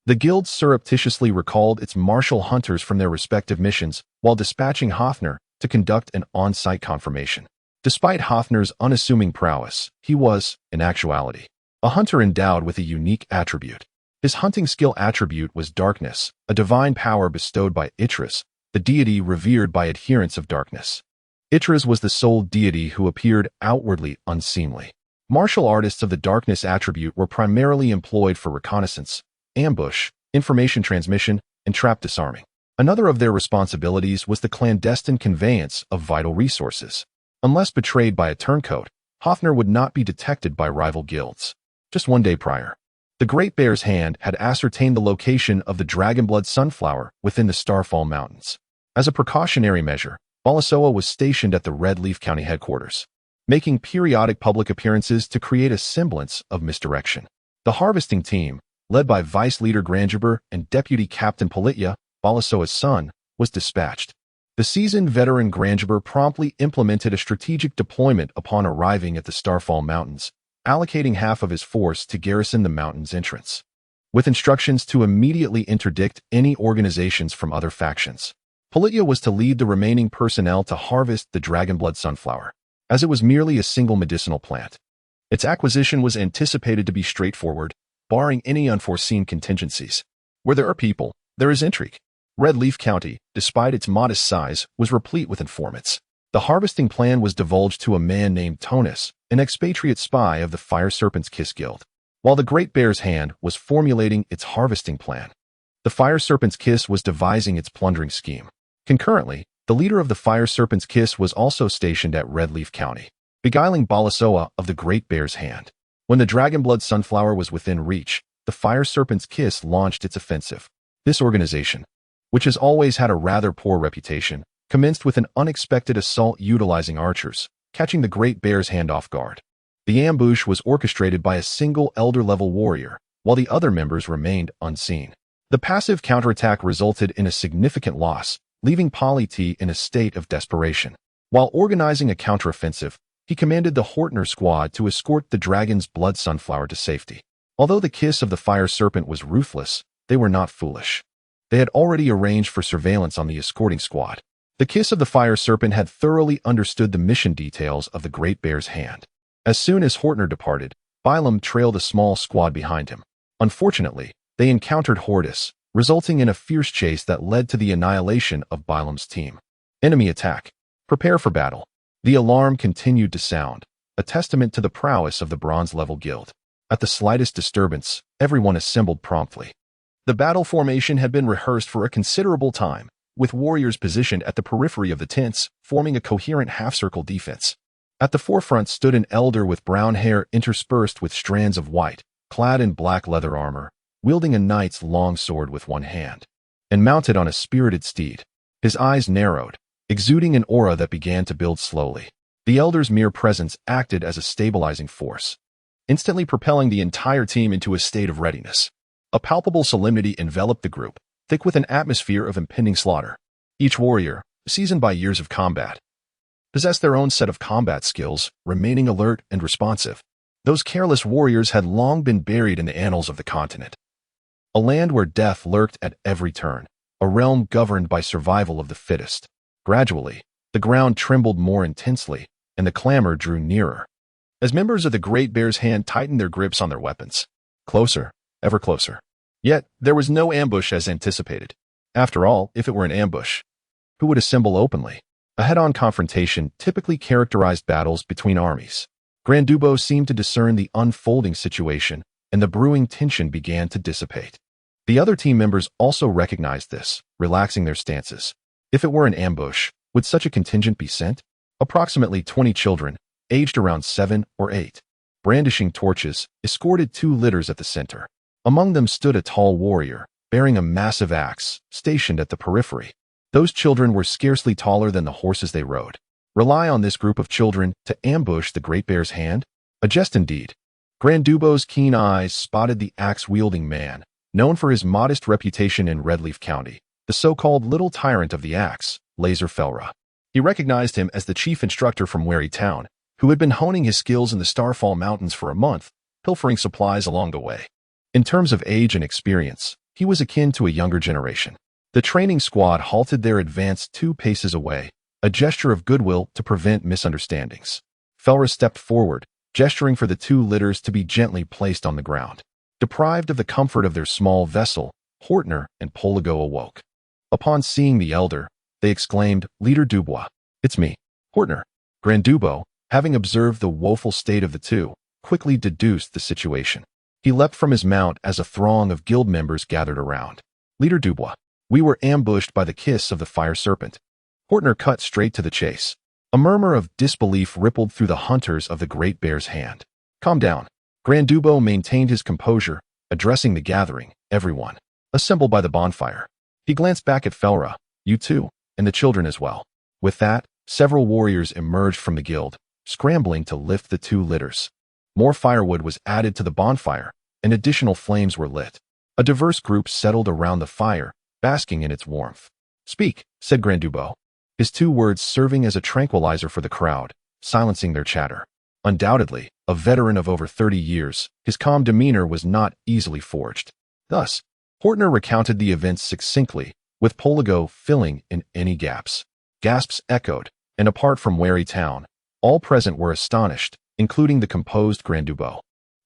The guild surreptitiously recalled its martial hunters from their respective missions while dispatching Hothner to conduct an on-site confirmation. Despite Hothner's unassuming prowess, he was, in actuality, a hunter endowed with a unique attribute. His hunting skill attribute was darkness, a divine power bestowed by Itras, the deity revered by adherents of darkness. Itras was the sole deity who appeared outwardly unseemly. Martial artists of the darkness attribute were primarily employed for reconnaissance, ambush, information transmission, and trap disarming. Another of their responsibilities was the clandestine conveyance of vital resources. Unless betrayed by a turncoat, Hothner would not be detected by rival guilds. Just one day prior, the Great Bear's Hand had ascertained the location of the Dragonblood Sunflower within the Starfall Mountains. As a precautionary measure, Balasoa was stationed at the Red Leaf County headquarters, making periodic public appearances to create a semblance of misdirection. The harvesting team, led by Vice Leader Grangeber and Deputy Captain Politya, Balasoa's son, was dispatched. The seasoned veteran Grangeber promptly implemented a strategic deployment upon arriving at the Starfall Mountains, allocating half of his force to garrison the mountain's entrance, with instructions to immediately interdict any organizations from other factions. Politya was to lead the remaining personnel to harvest the Dragonblood Sunflower, as it was merely a single medicinal plant. Its acquisition was anticipated to be straightforward, barring any unforeseen contingencies. Where there are people, there is intrigue. Red Leaf County, despite its modest size, was replete with informants. The harvesting plan was divulged to a man named Tonus, an expatriate spy of the Fire Serpent's Kiss Guild. While the Great Bear's Hand was formulating its harvesting plan, the Fire Serpent's Kiss was devising its plundering scheme. Concurrently, the leader of the Fire Serpent's Kiss was also stationed at Red Leaf County, beguiling Balasoa of the Great Bear's Hand. When the Dragonblood Sunflower was within reach, the Fire Serpent's Kiss launched its offensive. This organization, which has always had a rather poor reputation, commenced with an unexpected assault utilizing archers, catching the Great Bear's Hand off guard. The ambush was orchestrated by a single elder-level warrior, while the other members remained unseen. The passive counterattack resulted in a significant loss, leaving Polly T in a state of desperation. While organizing a counteroffensive, he commanded the Hortner squad to escort the Dragon's Blood Sunflower to safety. Although the Kiss of the Fire Serpent was ruthless, they were not foolish. They had already arranged for surveillance on the escorting squad. The Kiss of the Fire Serpent had thoroughly understood the mission details of the Great Bear's Hand. As soon as Hortner departed, Bylum trailed a small squad behind him. Unfortunately, they encountered Hordis, resulting in a fierce chase that led to the annihilation of Bylum's team. Enemy attack. Prepare for battle. The alarm continued to sound, a testament to the prowess of the bronze-level guild. At the slightest disturbance, everyone assembled promptly. The battle formation had been rehearsed for a considerable time, with warriors positioned at the periphery of the tents, forming a coherent half-circle defense. At the forefront stood an elder with brown hair interspersed with strands of white, clad in black leather armor, wielding a knight's long sword with one hand, and mounted on a spirited steed. His eyes narrowed, exuding an aura that began to build slowly. The elder's mere presence acted as a stabilizing force, instantly propelling the entire team into a state of readiness. A palpable solemnity enveloped the group, thick with an atmosphere of impending slaughter. Each warrior, seasoned by years of combat, possessed their own set of combat skills, remaining alert and responsive. Those careless warriors had long been buried in the annals of the continent. A land where death lurked at every turn, a realm governed by survival of the fittest. Gradually, the ground trembled more intensely, and the clamor drew nearer, as members of the Great Bear's Hand tightened their grips on their weapons. Closer, ever closer. Yet, there was no ambush as anticipated. After all, if it were an ambush, who would assemble openly? A head-on confrontation typically characterized battles between armies. Grandubo seemed to discern the unfolding situation, and the brewing tension began to dissipate. The other team members also recognized this, relaxing their stances. If it were an ambush, would such a contingent be sent? Approximately 20 children, aged around 7 or 8, brandishing torches, escorted 2 litters at the center. Among them stood a tall warrior, bearing a massive axe, stationed at the periphery. Those children were scarcely taller than the horses they rode. Rely on this group of children to ambush the Great Bear's Hand? A jest indeed. Grandubo's keen eyes spotted the axe-wielding man, known for his modest reputation in Red Leaf County, the so-called Little Tyrant of the Axe, Laser Felra. He recognized him as the chief instructor from Wary Town, who had been honing his skills in the Starfall Mountains for a month, pilfering supplies along the way. In terms of age and experience, He was akin to a younger generation. The training squad halted their advance 2 paces away, a gesture of goodwill to prevent misunderstandings. Felra stepped forward, gesturing for the 2 litters to be gently placed on the ground. Deprived of the comfort of their small vessel, Hortner and Poligo awoke. Upon seeing the elder, they exclaimed, "Leader Dubois, it's me, Hortner." Grandubo, having observed the woeful state of the 2, quickly deduced the situation. He leapt from his mount as a throng of guild members gathered around. "Leader Dubois, we were ambushed by the kiss of the fire serpent." Hortner cut straight to the chase. A murmur of disbelief rippled through the hunters of the Great Bear's hand. "Calm down." Grandubo maintained his composure, addressing the gathering, "Everyone, assemble by the bonfire." He glanced back at Felra, "You too, and the children as well." With that, several warriors emerged from the guild, scrambling to lift the 2 litters. More firewood was added to the bonfire, and additional flames were lit. A diverse group settled around the fire, basking in its warmth. "Speak," said Grandubo, his 2 words serving as a tranquilizer for the crowd, silencing their chatter. Undoubtedly, a veteran of over 30 years, his calm demeanor was not easily forged. Thus, Hortner recounted the events succinctly, with Poligo filling in any gaps. Gasps echoed, and apart from Wary Town, all present were astonished, including the composed Grandubo,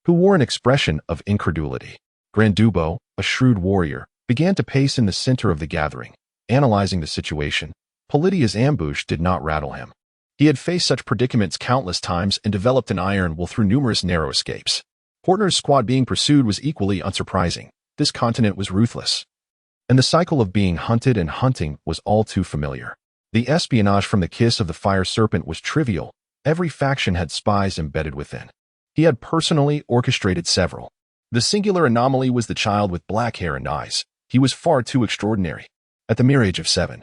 who wore an expression of incredulity. Grandubo, a shrewd warrior, began to pace in the center of the gathering, analyzing the situation. Polidia's ambush did not rattle him. He had faced such predicaments countless times and developed an iron will through numerous narrow escapes. Hortner's squad being pursued was equally unsurprising. This continent was ruthless, and the cycle of being hunted and hunting was all too familiar. The espionage from the kiss of the fire serpent was trivial. Every faction had spies embedded within. He had personally orchestrated several. The singular anomaly was the child with black hair and eyes. He was far too extraordinary. At the mere age of 7.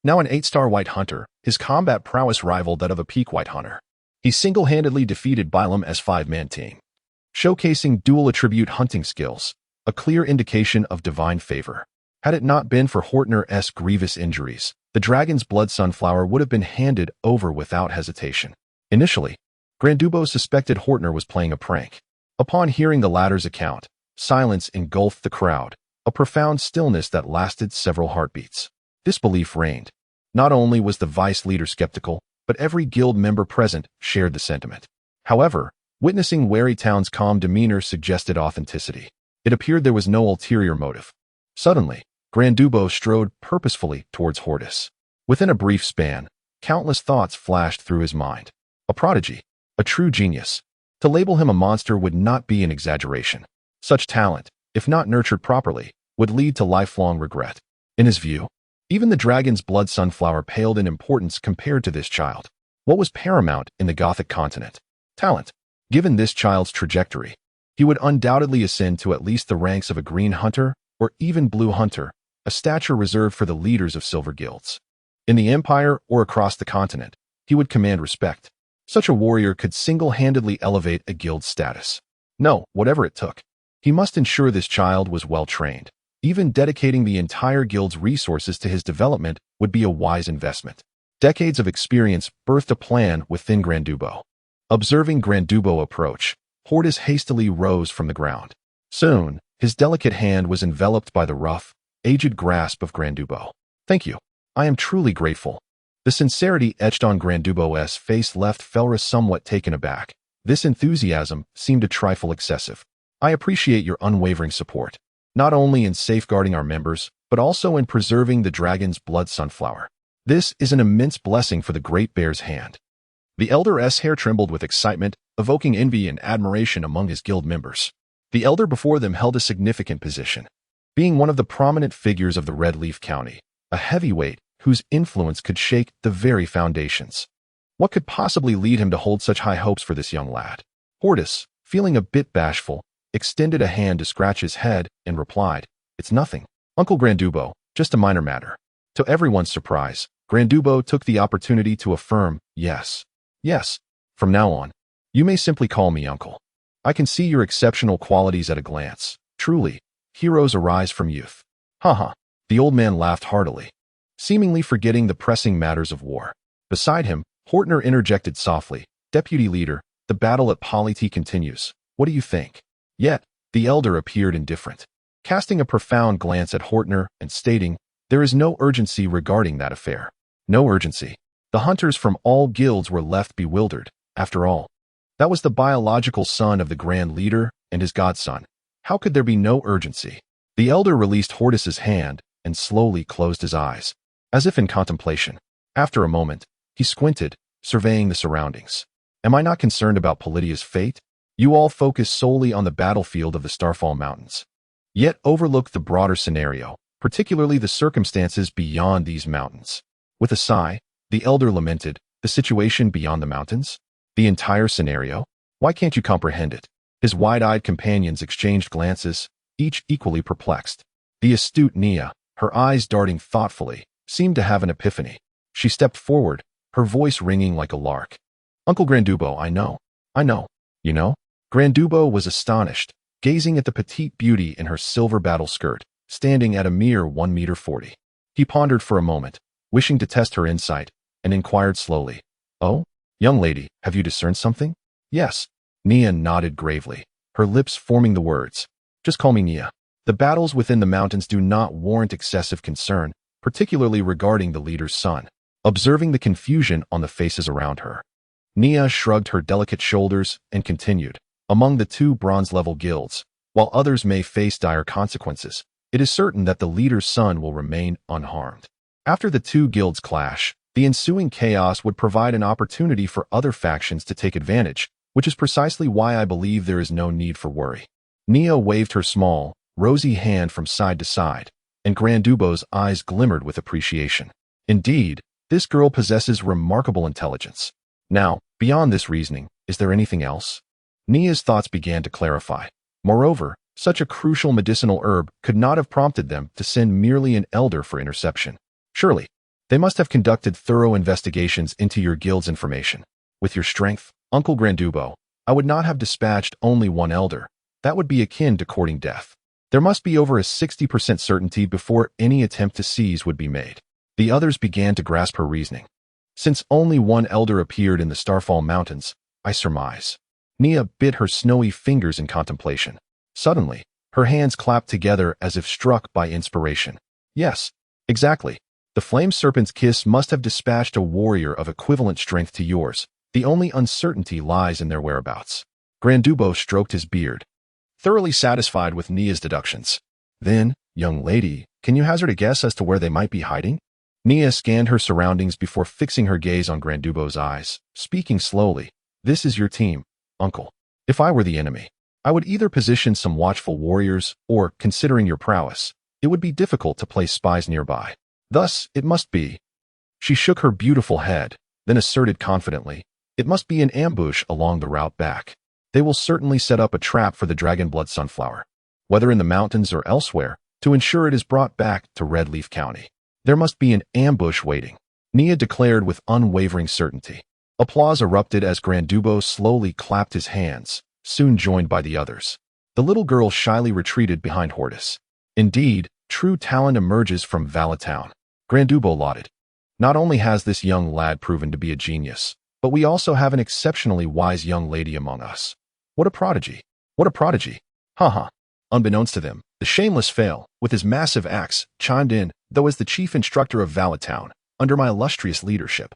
Now an 8-star white hunter, his combat prowess rivaled that of a peak white hunter. He single-handedly defeated Bilam's 5-man team, showcasing dual attribute hunting skills, a clear indication of divine favor. Had it not been for Hortner's grievous injuries, the dragon's blood sunflower would have been handed over without hesitation. Initially, Grandubo suspected Hortner was playing a prank. Upon hearing the latter's account, silence engulfed the crowd, a profound stillness that lasted several heartbeats. Disbelief reigned. Not only was the vice leader skeptical, but every guild member present shared the sentiment. However, witnessing Wary Town's calm demeanor suggested authenticity. It appeared there was no ulterior motive. Suddenly, Grandubo strode purposefully towards Hordis. Within a brief span, countless thoughts flashed through his mind. A prodigy, a true genius. To label him a monster would not be an exaggeration. Such talent, if not nurtured properly, would lead to lifelong regret. In his view, even the dragon's blood sunflower paled in importance compared to this child. What was paramount in the Gothic continent? Talent. Given this child's trajectory, he would undoubtedly ascend to at least the ranks of a green hunter or even blue hunter, a stature reserved for the leaders of silver guilds. In the Empire or across the continent, he would command respect. Such a warrior could single-handedly elevate a guild's status. No, whatever it took. He must ensure this child was well-trained. Even dedicating the entire guild's resources to his development would be a wise investment. Decades of experience birthed a plan within Grandubo. Observing Grandubo approach, Hordis hastily rose from the ground. Soon, his delicate hand was enveloped by the rough, aged grasp of Grandubo. "Thank you. I am truly grateful." The sincerity etched on Grandubo's face left Felra somewhat taken aback. This enthusiasm seemed a trifle excessive. "I appreciate your unwavering support, not only in safeguarding our members, but also in preserving the dragon's blood sunflower. This is an immense blessing for the Great Bear's hand." The elder's hair trembled with excitement, evoking envy and admiration among his guild members. The elder before them held a significant position, being one of the prominent figures of the Red Leaf County, a heavyweight whose influence could shake the very foundations. What could possibly lead him to hold such high hopes for this young lad? Hordis, feeling a bit bashful, extended a hand to scratch his head and replied, "It's nothing, Uncle Grandubo, just a minor matter." To everyone's surprise, Grandubo took the opportunity to affirm, "Yes. Yes, from now on, you may simply call me Uncle. I can see your exceptional qualities at a glance. Truly, heroes arise from youth." "Ha." The old man laughed heartily, seemingly forgetting the pressing matters of war. Beside him, Hortner interjected softly, "Deputy leader, the battle at Polity continues. What do you think?" Yet, the elder appeared indifferent. casting a profound glance at Hortner and stating, "There is no urgency regarding that affair." No urgency. The hunters from all guilds were left bewildered. After all, that was the biological son of the Grand Leader and his godson. How could there be no urgency? The elder released Hordis's hand and slowly closed his eyes, as if in contemplation. After a moment, he squinted, surveying the surroundings. "Am I not concerned about Polydia's fate? You all focus solely on the battlefield of the Starfall Mountains, yet overlook the broader scenario, particularly the circumstances beyond these mountains." With a sigh, the elder lamented, "The situation beyond the mountains? The entire scenario? Why can't you comprehend it?" His wide-eyed companions exchanged glances, each equally perplexed. The astute Nia, her eyes darting thoughtfully, seemed to have an epiphany. She stepped forward, her voice ringing like a lark. "Uncle Grandubo, I know. You know?" Grandubo was astonished, gazing at the petite beauty in her silver battle skirt, standing at a mere 1 meter 40. He pondered for a moment, wishing to test her insight, and inquired slowly, "Oh, young lady, have you discerned something?" "Yes." Nia nodded gravely, her lips forming the words, "Just call me Nia. The battles within the mountains do not warrant excessive concern, particularly regarding the leader's son." Observing the confusion on the faces around her, Nia shrugged her delicate shoulders and continued, "Among the 2 bronze-level guilds, while others may face dire consequences, it is certain that the leader's son will remain unharmed. After the 2 guilds clash, the ensuing chaos would provide an opportunity for other factions to take advantage, which is precisely why I believe there is no need for worry." Nia waved her small, rosy hand from side to side, and Grandubo's eyes glimmered with appreciation. Indeed, this girl possesses remarkable intelligence. Now, beyond this reasoning, is there anything else? Nia's thoughts began to clarify. Moreover, such a crucial medicinal herb could not have prompted them to send merely an elder for interception. Surely, they must have conducted thorough investigations into your guild's information. With your strength, Uncle Grandubo, I would not have dispatched only 1 elder. That would be akin to courting death. There must be over a 60% certainty before any attempt to seize would be made. The others began to grasp her reasoning. Since only 1 elder appeared in the Starfall Mountains, I surmise. Nia bit her snowy fingers in contemplation. Suddenly, her hands clapped together as if struck by inspiration. "Yes, exactly. The Flame Serpent's kiss must have dispatched a warrior of equivalent strength to yours. The only uncertainty lies in their whereabouts." Grandubo stroked his beard, thoroughly satisfied with Nia's deductions. "Then, young lady, can you hazard a guess as to where they might be hiding?" Nia scanned her surroundings before fixing her gaze on Grandubo's eyes, speaking slowly. "This is your team, uncle. If I were the enemy, I would either position some watchful warriors, or, considering your prowess, it would be difficult to place spies nearby. Thus, it must be." She shook her beautiful head, then asserted confidently, "It must be an ambush along the route back. They will certainly set up a trap for the Dragonblood Sunflower, whether in the mountains or elsewhere, to ensure it is brought back to Red Leaf County. There must be an ambush waiting," Nia declared with unwavering certainty. Applause erupted as Grandubo slowly clapped his hands, soon joined by the others. The little girl shyly retreated behind Hordis. "Indeed, true talent emerges from Valetown," Grandubo lauded. "Not only has this young lad proven to be a genius, but we also have an exceptionally wise young lady among us. What a prodigy! What a prodigy! Ha." Unbeknownst to them, the shameless Fail, with his massive axe, chimed in, "Though as the chief instructor of Valetown, under my illustrious leadership,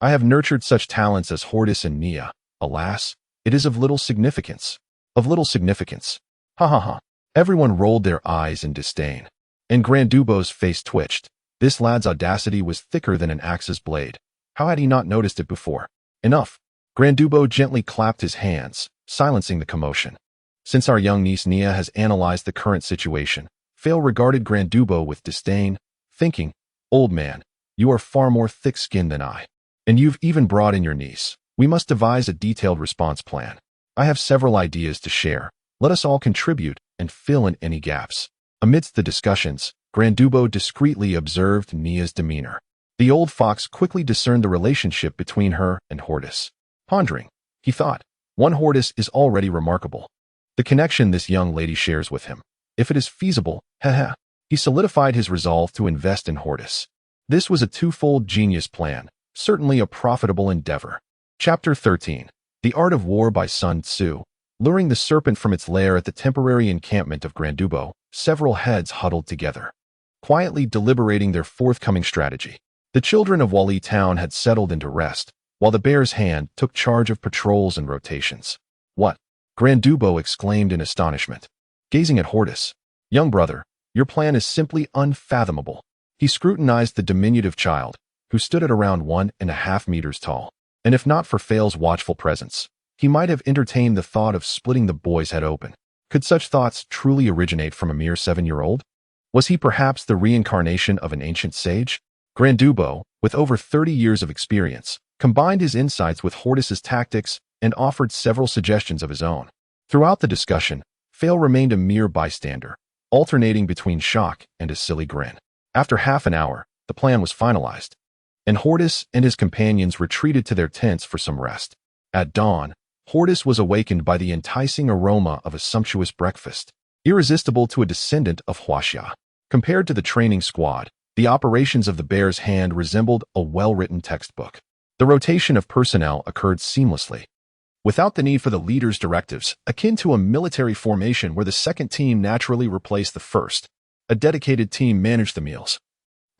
I have nurtured such talents as Hordis and Nia. Alas, it is of little significance. Of little significance. Ha." Everyone rolled their eyes in disdain, and Grandubo's face twitched. This lad's audacity was thicker than an axe's blade. How had he not noticed it before? "Enough." Grandubo gently clapped his hands, silencing the commotion. Since our young niece Nia has analyzed the current situation, Fail regarded Grandubo with disdain, thinking, "Old man, you are far more thick-skinned than I. And you've even brought in your niece. We must devise a detailed response plan. I have several ideas to share. Let us all contribute and fill in any gaps." Amidst the discussions, Grandubo discreetly observed Nia's demeanor. The old fox quickly discerned the relationship between her and Hordis. Pondering, he thought, "One Hordis is already remarkable. The connection this young lady shares with him. If it is feasible, He solidified his resolve to invest in Hordis. This was a twofold genius plan, certainly a profitable endeavor. Chapter 13. The Art of War by Sun Tzu. Luring the serpent from its lair at the temporary encampment of Grandubo, several heads huddled together, quietly deliberating their forthcoming strategy. The children of Wali Town had settled into rest, while the Bear's Hand took charge of patrols and rotations. "What?" Grandubo exclaimed in astonishment, gazing at Hordis. "Young brother, your plan is simply unfathomable." He scrutinized the diminutive child, who stood at around 1.5 meters tall, and if not for Fail's watchful presence, he might have entertained the thought of splitting the boy's head open. Could such thoughts truly originate from a mere 7-year-old? Was he perhaps the reincarnation of an ancient sage? Grandubo, with over 30 years of experience, combined his insights with Hordis's tactics and offered several suggestions of his own. Throughout the discussion, Fail remained a mere bystander, alternating between shock and a silly grin. After half an hour, the plan was finalized, and Hordis and his companions retreated to their tents for some rest. At dawn, Hordis was awakened by the enticing aroma of a sumptuous breakfast, irresistible to a descendant of Huaxia. Compared to the training squad, the operations of the Bear's Hand resembled a well-written textbook. The rotation of personnel occurred seamlessly, without the need for the leader's directives, akin to a military formation where the second team naturally replaced the first. A dedicated team managed the meals,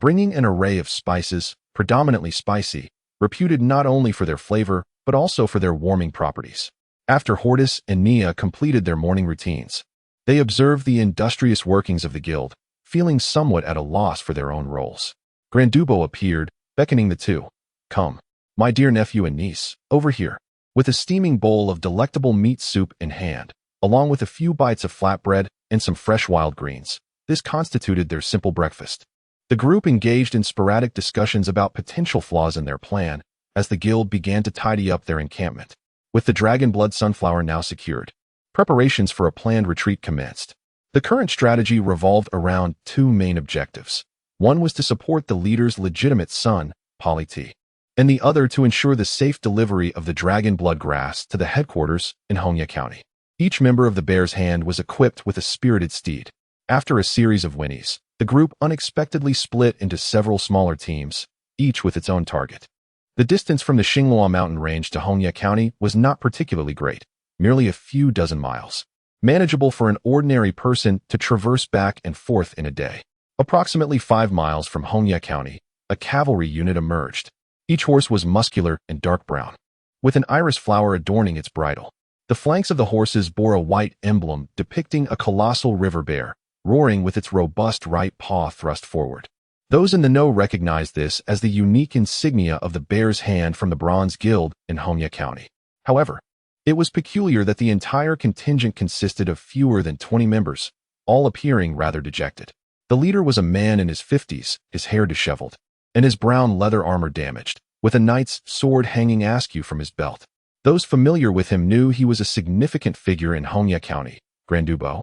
bringing an array of spices, predominantly spicy, reputed not only for their flavor, but also for their warming properties. After Hordis and Nia completed their morning routines, they observed the industrious workings of the guild, feeling somewhat at a loss for their own roles. Grandubo appeared, beckoning the two. "Come, my dear nephew and niece, over here." With a steaming bowl of delectable meat soup in hand, along with a few bites of flatbread and some fresh wild greens, this constituted their simple breakfast. The group engaged in sporadic discussions about potential flaws in their plan as the guild began to tidy up their encampment. With the dragon blood sunflower now secured, preparations for a planned retreat commenced. The current strategy revolved around two main objectives. One was to support the leader's legitimate son, Polity, and the other to ensure the safe delivery of the dragon blood grass to the headquarters in Hongya County. Each member of the Bear's Hand was equipped with a spirited steed. After a series of whinnies, the group unexpectedly split into several smaller teams, each with its own target. The distance from the Xinghua mountain range to Hongya County was not particularly great, merely a few dozen miles, manageable for an ordinary person to traverse back and forth in a day. Approximately 5 miles from Hongya County, a cavalry unit emerged. Each horse was muscular and dark brown, with an iris flower adorning its bridle. The flanks of the horses bore a white emblem depicting a colossal river bear, roaring with its robust right paw thrust forward. Those in the know recognized this as the unique insignia of the Bear's Hand from the Bronze Guild in Hongya County. However, it was peculiar that the entire contingent consisted of fewer than 20 members, all appearing rather dejected. The leader was a man in his 50s, his hair disheveled, and his brown leather armor damaged, with a knight's sword hanging askew from his belt. Those familiar with him knew he was a significant figure in Hongya County. Grandubo,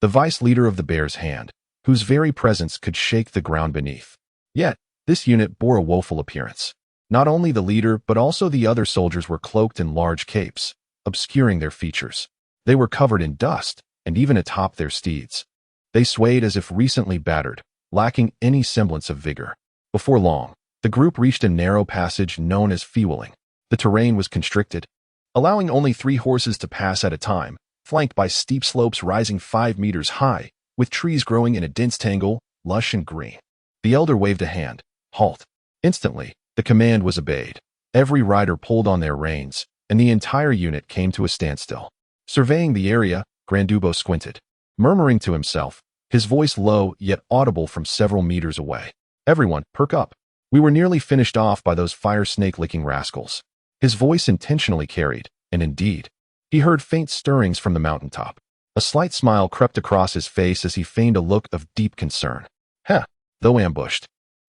the vice leader of the Bear's Hand, whose very presence could shake the ground beneath. Yet, this unit bore a woeful appearance. Not only the leader, but also the other soldiers were cloaked in large capes, obscuring their features. They were covered in dust, and even atop their steeds, they swayed as if recently battered, lacking any semblance of vigor. Before long, the group reached a narrow passage known as fueling. The terrain was constricted, allowing only 3 horses to pass at a time, flanked by steep slopes rising 5 meters high, with trees growing in a dense tangle, lush and green. The elder waved a hand. "Halt." Instantly, the command was obeyed. Every rider pulled on their reins, and the entire unit came to a standstill. Surveying the area, Grandubo squinted, murmuring to himself, his voice low yet audible from several meters away. "Everyone, perk up. We were nearly finished off by those fire snake-licking rascals." His voice intentionally carried, and indeed, he heard faint stirrings from the mountaintop. A slight smile crept across his face as he feigned a look of deep concern. Though ambushed,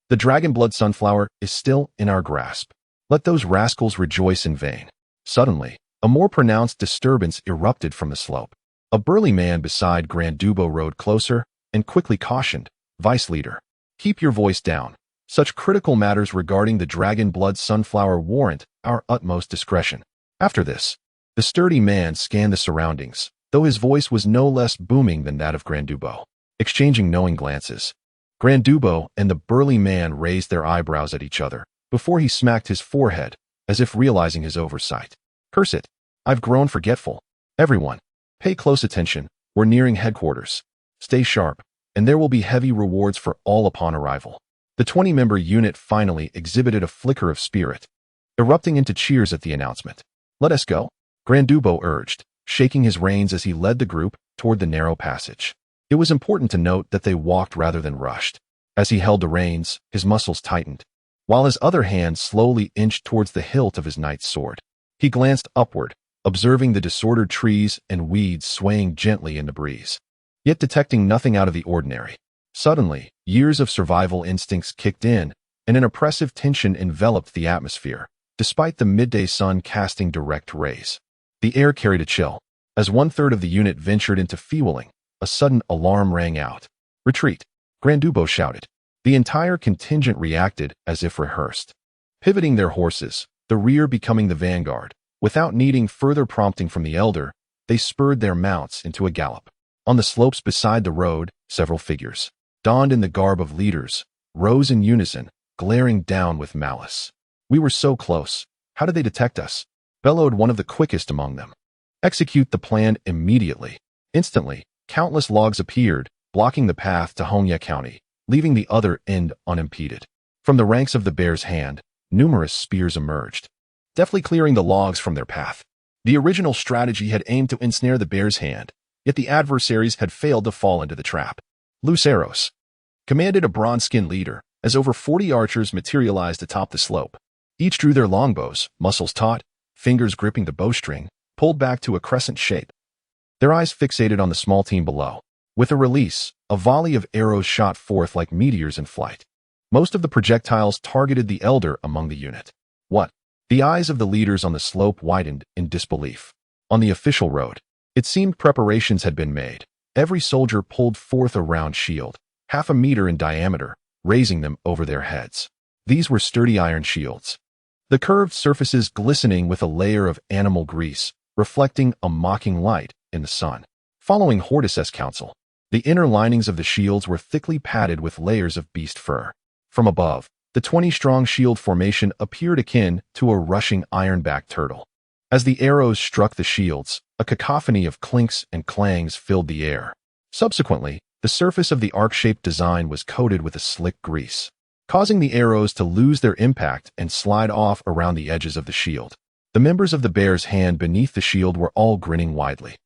the dragon blood sunflower is still in our grasp. Let those rascals rejoice in vain." Suddenly, a more pronounced disturbance erupted from the slope. A burly man beside Grandubo rode closer and quickly cautioned, "Vice leader, keep your voice down. Such critical matters regarding the dragon blood sunflower warrant our utmost discretion." After this, the sturdy man scanned the surroundings, though his voice was no less booming than that of Grandubo. Exchanging knowing glances, Grandubo and the burly man raised their eyebrows at each other before he smacked his forehead, as if realizing his oversight. "Curse it, I've grown forgetful. Everyone, Pay close attention. We're nearing headquarters. Stay sharp, and there will be heavy rewards for all upon arrival. The 20-member unit finally exhibited a flicker of spirit, erupting into cheers at the announcement. Let us go, Grandubo urged, shaking his reins as he led the group toward the narrow passage. It was important to note that they walked rather than rushed. As he held the reins, his muscles tightened, while his other hand slowly inched towards the hilt of his knight's sword. He glanced upward, observing the disordered trees and weeds swaying gently in the breeze, yet detecting nothing out of the ordinary. Suddenly, years of survival instincts kicked in, and an oppressive tension enveloped the atmosphere, despite the midday sun casting direct rays. The air carried a chill. As 1/3 of the unit ventured into fueling, a sudden alarm rang out. Retreat! Grandubo shouted. The entire contingent reacted as if rehearsed, pivoting their horses, the rear becoming the vanguard. Without needing further prompting from the elder, they spurred their mounts into a gallop. On the slopes beside the road, several figures, donned in the garb of leaders, rose in unison, glaring down with malice. We were so close. How did they detect us? Bellowed one of the quickest among them. Execute the plan immediately. Instantly, countless logs appeared, blocking the path to Hongya County, leaving the other end unimpeded. From the ranks of the Bear's Hand, numerous spears emerged, deftly clearing the logs from their path. The original strategy had aimed to ensnare the Bear's Hand, yet the adversaries had failed to fall into the trap. Loose arrows, commanded a bronze-skinned leader, as over 40 archers materialized atop the slope. Each drew their longbows, muscles taut, fingers gripping the bowstring, pulled back to a crescent shape. Their eyes fixated on the small team below. With a release, a volley of arrows shot forth like meteors in flight. Most of the projectiles targeted the elder among the unit. What? The eyes of the leaders on the slope widened in disbelief. On the official road, it seemed preparations had been made. Every soldier pulled forth a round shield, 1/2 meter in diameter, raising them over their heads. These were sturdy iron shields, the curved surfaces glistening with a layer of animal grease, reflecting a mocking light in the sun. Following Hordis' counsel, the inner linings of the shields were thickly padded with layers of beast fur. From above, the 20-strong shield formation appeared akin to a rushing iron-backed turtle. As the arrows struck the shields, a cacophony of clinks and clangs filled the air. Subsequently, the surface of the arc-shaped design was coated with a slick grease, causing the arrows to lose their impact and slide off around the edges of the shield. The members of the Bear's Hand beneath the shield were all grinning widely.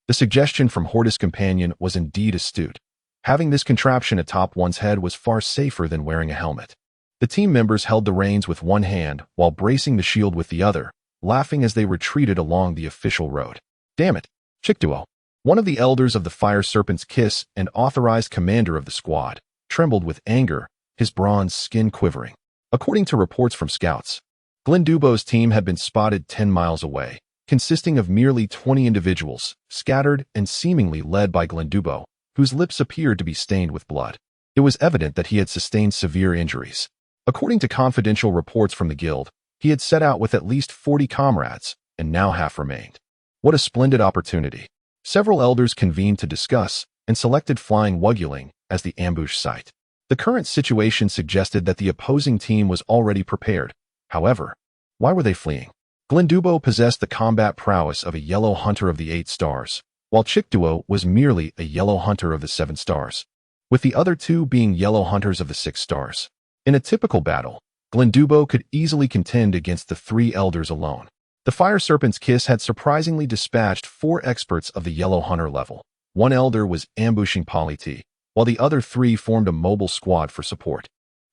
The suggestion from Hordis' companion was indeed astute. Having this contraption atop one's head was far safer than wearing a helmet. The team members held the reins with one hand while bracing the shield with the other, laughing as they retreated along the official road. Damn it, Chikduo, one of the elders of the Fire Serpent's Kiss and authorized commander of the squad, trembled with anger, his bronze skin quivering. According to reports from scouts, Glendubo's team had been spotted 10 miles away, consisting of merely 20 individuals, scattered and seemingly led by Glendubo, whose lips appeared to be stained with blood. It was evident that he had sustained severe injuries. According to confidential reports from the guild, he had set out with at least 40 comrades, and now half remained. What a splendid opportunity. Several elders convened to discuss and selected Flying Wuguling as the ambush site. The current situation suggested that the opposing team was already prepared. However, why were they fleeing? Glendubo possessed the combat prowess of a yellow hunter of the 8 stars, while Chikduo was merely a yellow hunter of the 7 stars, with the other 2 being yellow hunters of the 6 stars. In a typical battle, Glendubo could easily contend against the 3 elders alone. The Fire Serpent's Kiss had surprisingly dispatched 4 experts of the yellow hunter level. 1 elder was ambushing Polity, while the other 3 formed a mobile squad for support.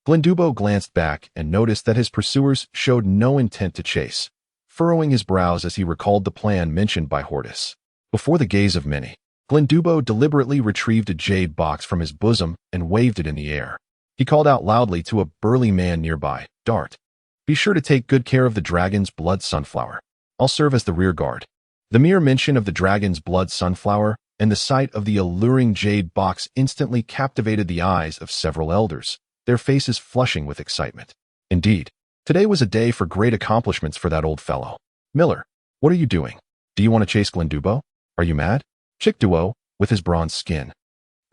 Glendubo glanced back and noticed that his pursuers showed no intent to chase, furrowing his brows as he recalled the plan mentioned by Hordis. Before the gaze of many, Glendubo deliberately retrieved a jade box from his bosom and waved it in the air. He called out loudly to a burly man nearby, "Dart, be sure to take good care of the dragon's blood sunflower. I'll serve as the rear guard." The mere mention of the dragon's blood sunflower and the sight of the alluring jade box instantly captivated the eyes of several elders, their faces flushing with excitement. Indeed, today was a day for great accomplishments for that old fellow. "Miller, what are you doing? Do you want to chase Glendubo? Are you mad?" Chikduo, with his bronze skin,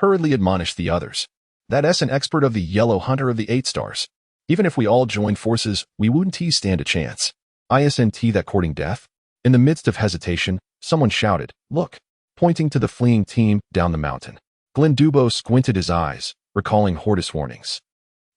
hurriedly admonished the others. "That's an expert of the yellow hunter of the 8 stars. Even if we all joined forces, we wouldn't stand a chance. Isn't that courting death?" In the midst of hesitation, someone shouted, "Look, pointing to the fleeing team down the mountain. Glendubo squinted his eyes, recalling Hordis' warnings,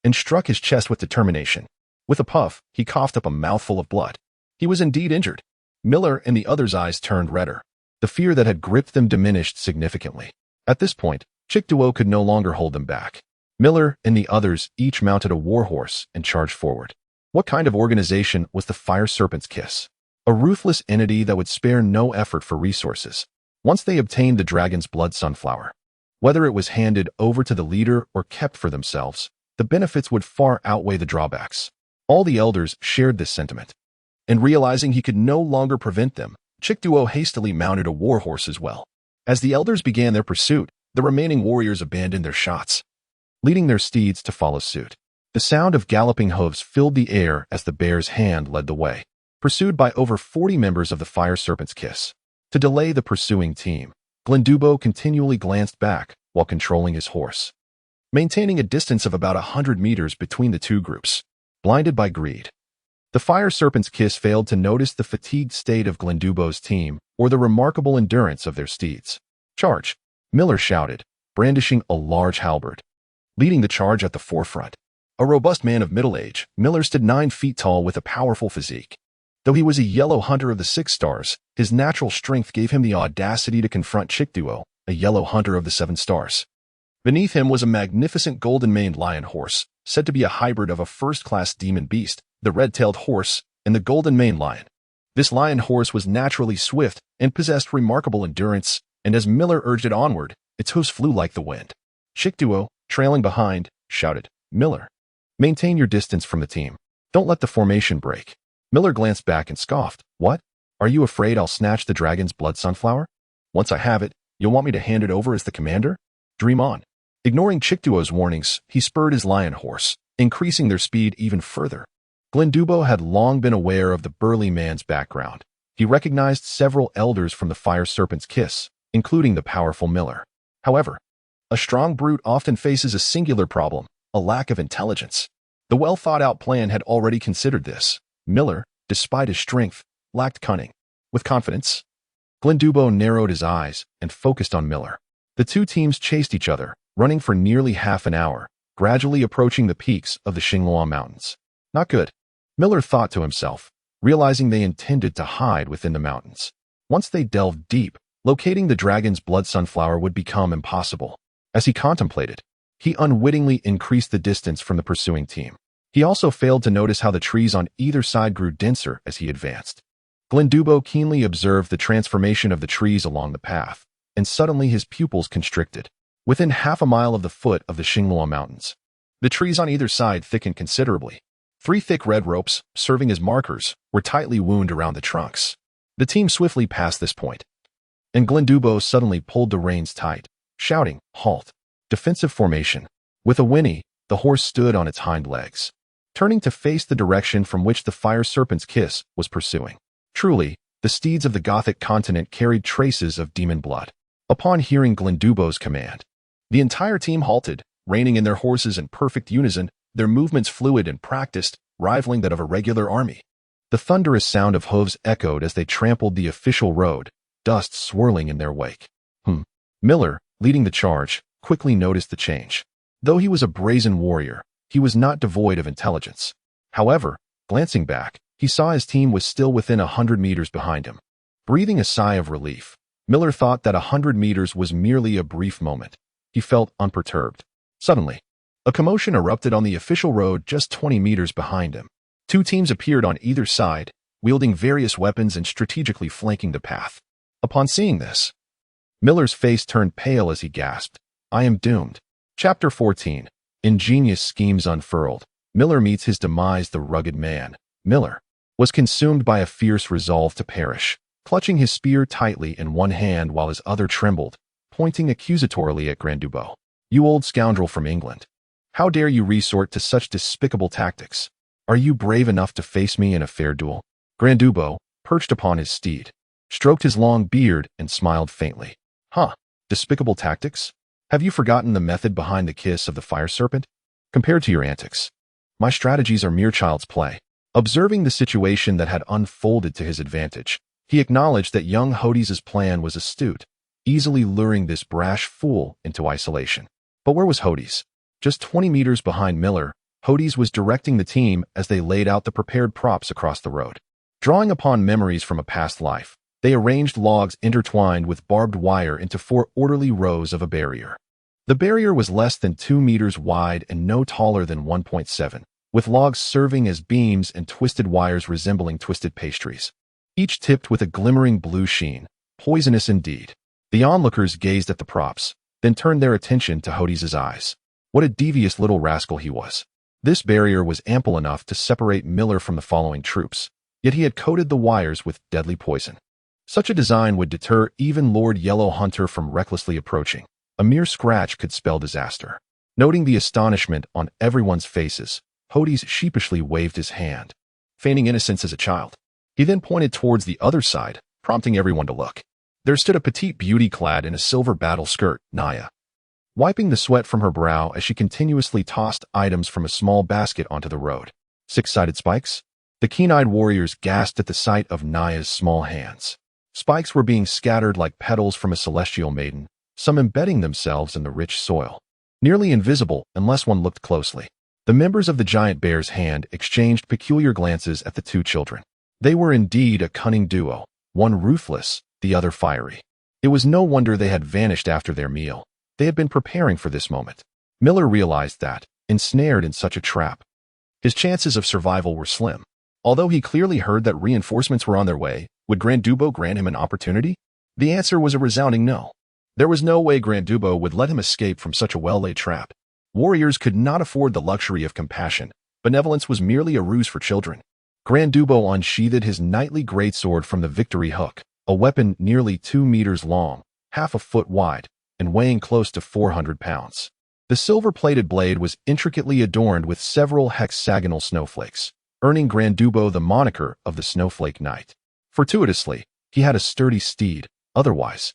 and struck his chest with determination. With a puff, he coughed up a mouthful of blood. He was indeed injured. Miller and the others' eyes turned redder. The fear that had gripped them diminished significantly. At this point, Chickduo could no longer hold them back. Miller and the others each mounted a warhorse and charged forward. What kind of organization was the Fire Serpent's Kiss? A ruthless entity that would spare no effort for resources. Once they obtained the dragon's blood sunflower, whether it was handed over to the leader or kept for themselves, the benefits would far outweigh the drawbacks. All the elders shared this sentiment. And realizing he could no longer prevent them, Chickduo hastily mounted a warhorse as well. As the elders began their pursuit, the remaining warriors abandoned their shots, leading their steeds to follow suit. The sound of galloping hooves filled the air as the bear's hand led the way, pursued by over 40 members of the Fire Serpent's Kiss. To delay the pursuing team, Glendubo continually glanced back while controlling his horse, maintaining a distance of about 100 meters between the two groups. Blinded by greed, the Fire Serpent's Kiss failed to notice the fatigued state of Glendubo's team or the remarkable endurance of their steeds. "Charge!" Miller shouted, brandishing a large halberd. Leading the charge at the forefront, a robust man of middle age, Miller stood 9 feet tall with a powerful physique. Though he was a yellow hunter of the 6 stars, his natural strength gave him the audacity to confront Chickduo, a yellow hunter of the 7 stars. Beneath him was a magnificent golden-maned lion horse, said to be a hybrid of a first-class demon beast, the red-tailed horse, and the golden-maned lion. This lion horse was naturally swift and possessed remarkable endurance, and as Miller urged it onward, its hoofs flew like the wind. Chickduo, trailing behind, shouted, "Miller, maintain your distance from the team. Don't let the formation break." Miller glanced back and scoffed. "What? Are you afraid I'll snatch the dragon's blood sunflower? Once I have it, you'll want me to hand it over as the commander? Dream on." Ignoring Chickduo's warnings, he spurred his lion horse, increasing their speed even further. Glendubo had long been aware of the burly man's background. He recognized several elders from the Fire Serpent's Kiss, including the powerful Miller. However, a strong brute often faces a singular problem, a lack of intelligence. The well-thought-out plan had already considered this. Miller, despite his strength, lacked cunning. With confidence, Glendubo narrowed his eyes and focused on Miller. The two teams chased each other, running for nearly half an hour, gradually approaching the peaks of the Xinglua Mountains. Not good, Miller thought to himself, realizing they intended to hide within the mountains. Once they delved deep, locating the dragon's blood sunflower would become impossible. As he contemplated, he unwittingly increased the distance from the pursuing team. He also failed to notice how the trees on either side grew denser as he advanced. Glendubo keenly observed the transformation of the trees along the path, and suddenly his pupils constricted. Within half a mile of the foot of the Xinglua Mountains, the trees on either side thickened considerably. 3 thick red ropes, serving as markers, were tightly wound around the trunks. The team swiftly passed this point, and Glendubo suddenly pulled the reins tight, shouting, "Halt!" Defensive formation. With a whinny, the horse stood on its hind legs, turning to face the direction from which the Fire Serpent's Kiss was pursuing. Truly, the steeds of the Gothic continent carried traces of demon blood. Upon hearing Glendubo's command, the entire team halted, reining in their horses in perfect unison, their movements fluid and practiced, rivaling that of a regular army. The thunderous sound of hooves echoed as they trampled the official road, dust swirling in their wake. Miller, leading the charge, quickly noticed the change. Though he was a brazen warrior, he was not devoid of intelligence. However, glancing back, he saw his team was still within 100 meters behind him. Breathing a sigh of relief, Miller thought that 100 meters was merely a brief moment. He felt unperturbed. Suddenly, a commotion erupted on the official road just 20 meters behind him. 2 teams appeared on either side, wielding various weapons and strategically flanking the path. Upon seeing this, Miller's face turned pale as he gasped, "I am doomed." Chapter 14. Ingenious schemes unfurled. Miller meets his demise. The rugged man, Miller, was consumed by a fierce resolve to perish. Clutching his spear tightly in one hand while his other trembled, pointing accusatorily at Glendubo. "You old scoundrel from England. How dare you resort to such despicable tactics? Are you brave enough to face me in a fair duel?" Glendubo, perched upon his steed, stroked his long beard and smiled faintly. Despicable tactics? Have you forgotten the method behind the kiss of the fire serpent? Compared to your antics, my strategies are mere child's play." Observing the situation that had unfolded to his advantage, he acknowledged that young Hordis' plan was astute, easily luring this brash fool into isolation. But where was Hordis? Just 20 meters behind Miller, Hordis was directing the team as they laid out the prepared props across the road. Drawing upon memories from a past life, they arranged logs intertwined with barbed wire into 4 orderly rows of a barrier. The barrier was less than 2 meters wide and no taller than 1.7, with logs serving as beams and twisted wires resembling twisted pastries, each tipped with a glimmering blue sheen. Poisonous indeed. The onlookers gazed at the props, then turned their attention to Hordis' eyes. What a devious little rascal he was. This barrier was ample enough to separate Miller from the following troops, yet he had coated the wires with deadly poison. Such a design would deter even Lord Yellow Hunter from recklessly approaching. A mere scratch could spell disaster. Noting the astonishment on everyone's faces, Hordis sheepishly waved his hand, feigning innocence as a child. He then pointed towards the other side, prompting everyone to look. There stood a petite beauty clad in a silver battle skirt, Naya, wiping the sweat from her brow as she continuously tossed items from a small basket onto the road. 6-sided spikes? The keen-eyed warriors gasped at the sight of Naya's small hands. Spikes were being scattered like petals from a celestial maiden, some embedding themselves in the rich soil. Nearly invisible unless one looked closely. The members of the giant bear's hand exchanged peculiar glances at the 2 children. They were indeed a cunning duo, one ruthless, the other fiery. It was no wonder they had vanished after their meal. They had been preparing for this moment. Miller realized that, ensnared in such a trap, his chances of survival were slim. Although he clearly heard that reinforcements were on their way, would Grandubo grant him an opportunity? The answer was a resounding no. There was no way Grandubo would let him escape from such a well-laid trap. Warriors could not afford the luxury of compassion. Benevolence was merely a ruse for children. Grandubo unsheathed his knightly greatsword from the victory hook, a weapon nearly 2 meters long, half a foot wide, and weighing close to 400 pounds. The silver-plated blade was intricately adorned with several hexagonal snowflakes, earning Grandubo the moniker of the Snowflake Knight. Fortuitously, he had a sturdy steed. Otherwise,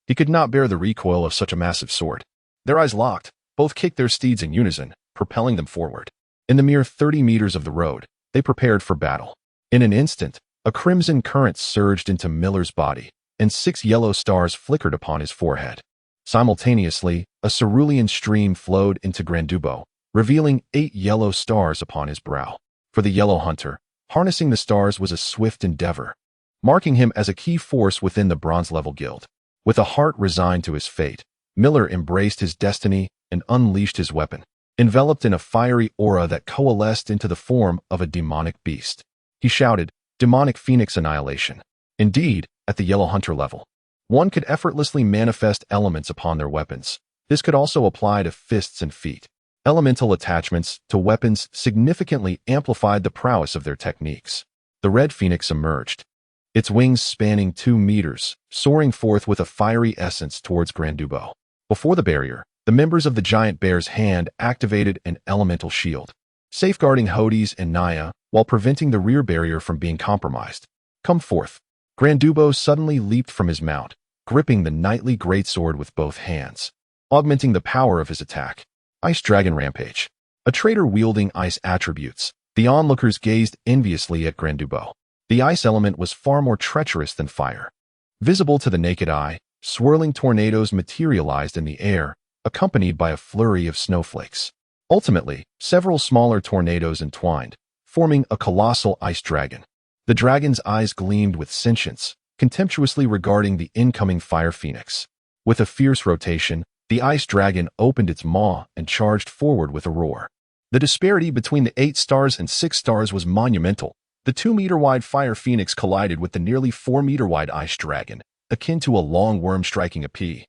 he could not bear the recoil of such a massive sword. Their eyes locked, both kicked their steeds in unison, propelling them forward. In the mere 30 meters of the road, they prepared for battle. In an instant, a crimson current surged into Miller's body, and 6 yellow stars flickered upon his forehead. Simultaneously, a cerulean stream flowed into Grandubo, revealing 8 yellow stars upon his brow. For the Yellow Hunter, harnessing the stars was a swift endeavor, marking him as a key force within the Bronze-level guild. With a heart resigned to his fate, Miller embraced his destiny and unleashed his weapon, enveloped in a fiery aura that coalesced into the form of a demonic beast. He shouted, "Demonic Phoenix Annihilation." Indeed, at the Yellow Hunter level, one could effortlessly manifest elements upon their weapons. This could also apply to fists and feet. Elemental attachments to weapons significantly amplified the prowess of their techniques. The Red Phoenix emerged, its wings spanning 2 meters, soaring forth with a fiery essence towards Grandubo. Before the barrier, the members of the giant bear's hand activated an elemental shield, safeguarding Hordis and Naya while preventing the rear barrier from being compromised. "Come forth." Grandubo suddenly leaped from his mount, gripping the knightly greatsword with both hands, augmenting the power of his attack. Ice Dragon Rampage. A traitor wielding ice attributes, the onlookers gazed enviously at Grandubo. The ice element was far more treacherous than fire. Visible to the naked eye, swirling tornadoes materialized in the air, accompanied by a flurry of snowflakes. Ultimately, several smaller tornadoes entwined, forming a colossal ice dragon. The dragon's eyes gleamed with sentience, contemptuously regarding the incoming fire phoenix. With a fierce rotation, the ice dragon opened its maw and charged forward with a roar. The disparity between the 8 stars and 6 stars was monumental. The 2-meter-wide fire phoenix collided with the nearly 4-meter-wide ice dragon, akin to a long worm striking a pea,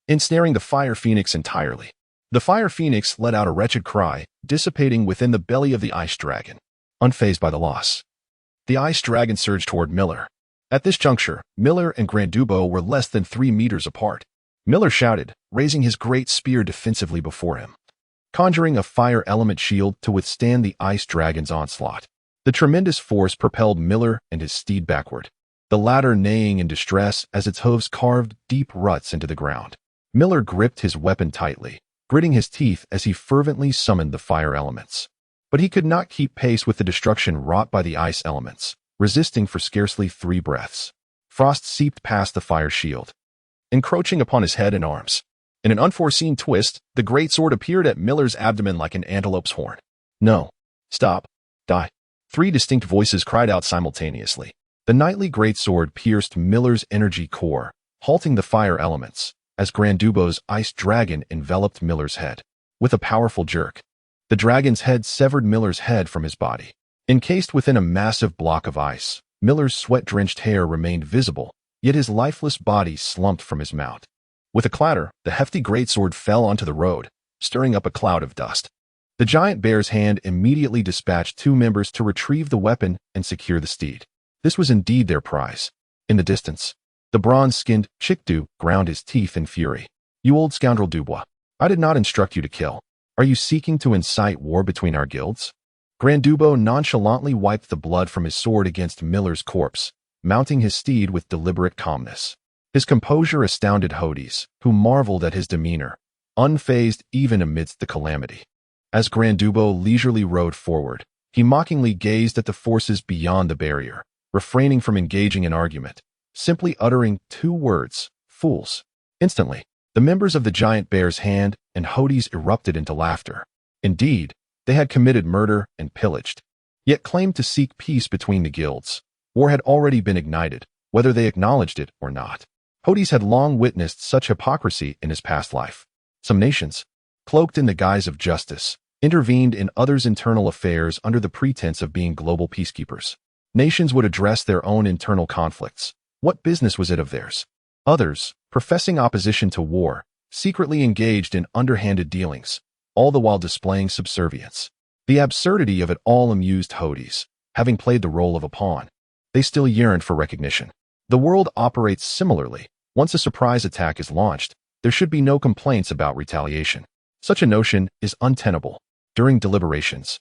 ensnaring the fire phoenix entirely. The fire phoenix let out a wretched cry, dissipating within the belly of the ice dragon. Unfazed by the loss, the ice dragon surged toward Miller. At this juncture, Miller and Grandubo were less than 3 meters apart. Miller shouted, raising his great spear defensively before him, conjuring a fire element shield to withstand the ice dragon's onslaught. The tremendous force propelled Miller and his steed backward, the latter neighing in distress as its hooves carved deep ruts into the ground. Miller gripped his weapon tightly, gritting his teeth as he fervently summoned the fire elements. But he could not keep pace with the destruction wrought by the ice elements, resisting for scarcely 3 breaths. Frost seeped past the fire shield, encroaching upon his head and arms. In an unforeseen twist, the greatsword appeared at Miller's abdomen like an antelope's horn. No. Stop. Die. 3 distinct voices cried out simultaneously. The knightly greatsword pierced Miller's energy core, halting the fire elements, as Grandubo's ice dragon enveloped Miller's head. With a powerful jerk, the dragon's head severed Miller's head from his body. Encased within a massive block of ice, Miller's sweat-drenched hair remained visible, yet his lifeless body slumped from his mount. With a clatter, the hefty greatsword fell onto the road, stirring up a cloud of dust. The giant bear's hand immediately dispatched 2 members to retrieve the weapon and secure the steed. This was indeed their prize. In the distance, the bronze-skinned Chikdu ground his teeth in fury. You old scoundrel Dubois, I did not instruct you to kill. Are you seeking to incite war between our guilds? Grandubo nonchalantly wiped the blood from his sword against Miller's corpse, mounting his steed with deliberate calmness. His composure astounded Hordis, who marveled at his demeanor, unfazed even amidst the calamity. As Grandubo leisurely rode forward, he mockingly gazed at the forces beyond the barrier, refraining from engaging in argument, simply uttering 2 words, fools. Instantly, the members of the giant bear's hand and Hordis erupted into laughter. Indeed, they had committed murder and pillaged, yet claimed to seek peace between the guilds. War had already been ignited, whether they acknowledged it or not. Hordis had long witnessed such hypocrisy in his past life. Some nations, cloaked in the guise of justice, intervened in others' internal affairs under the pretense of being global peacekeepers. Nations would address their own internal conflicts. What business was it of theirs? Others, professing opposition to war, secretly engaged in underhanded dealings, all the while displaying subservience. The absurdity of it all amused Hordis, having played the role of a pawn. They still yearned for recognition. The world operates similarly. Once a surprise attack is launched, there should be no complaints about retaliation. Such a notion is untenable. During deliberations,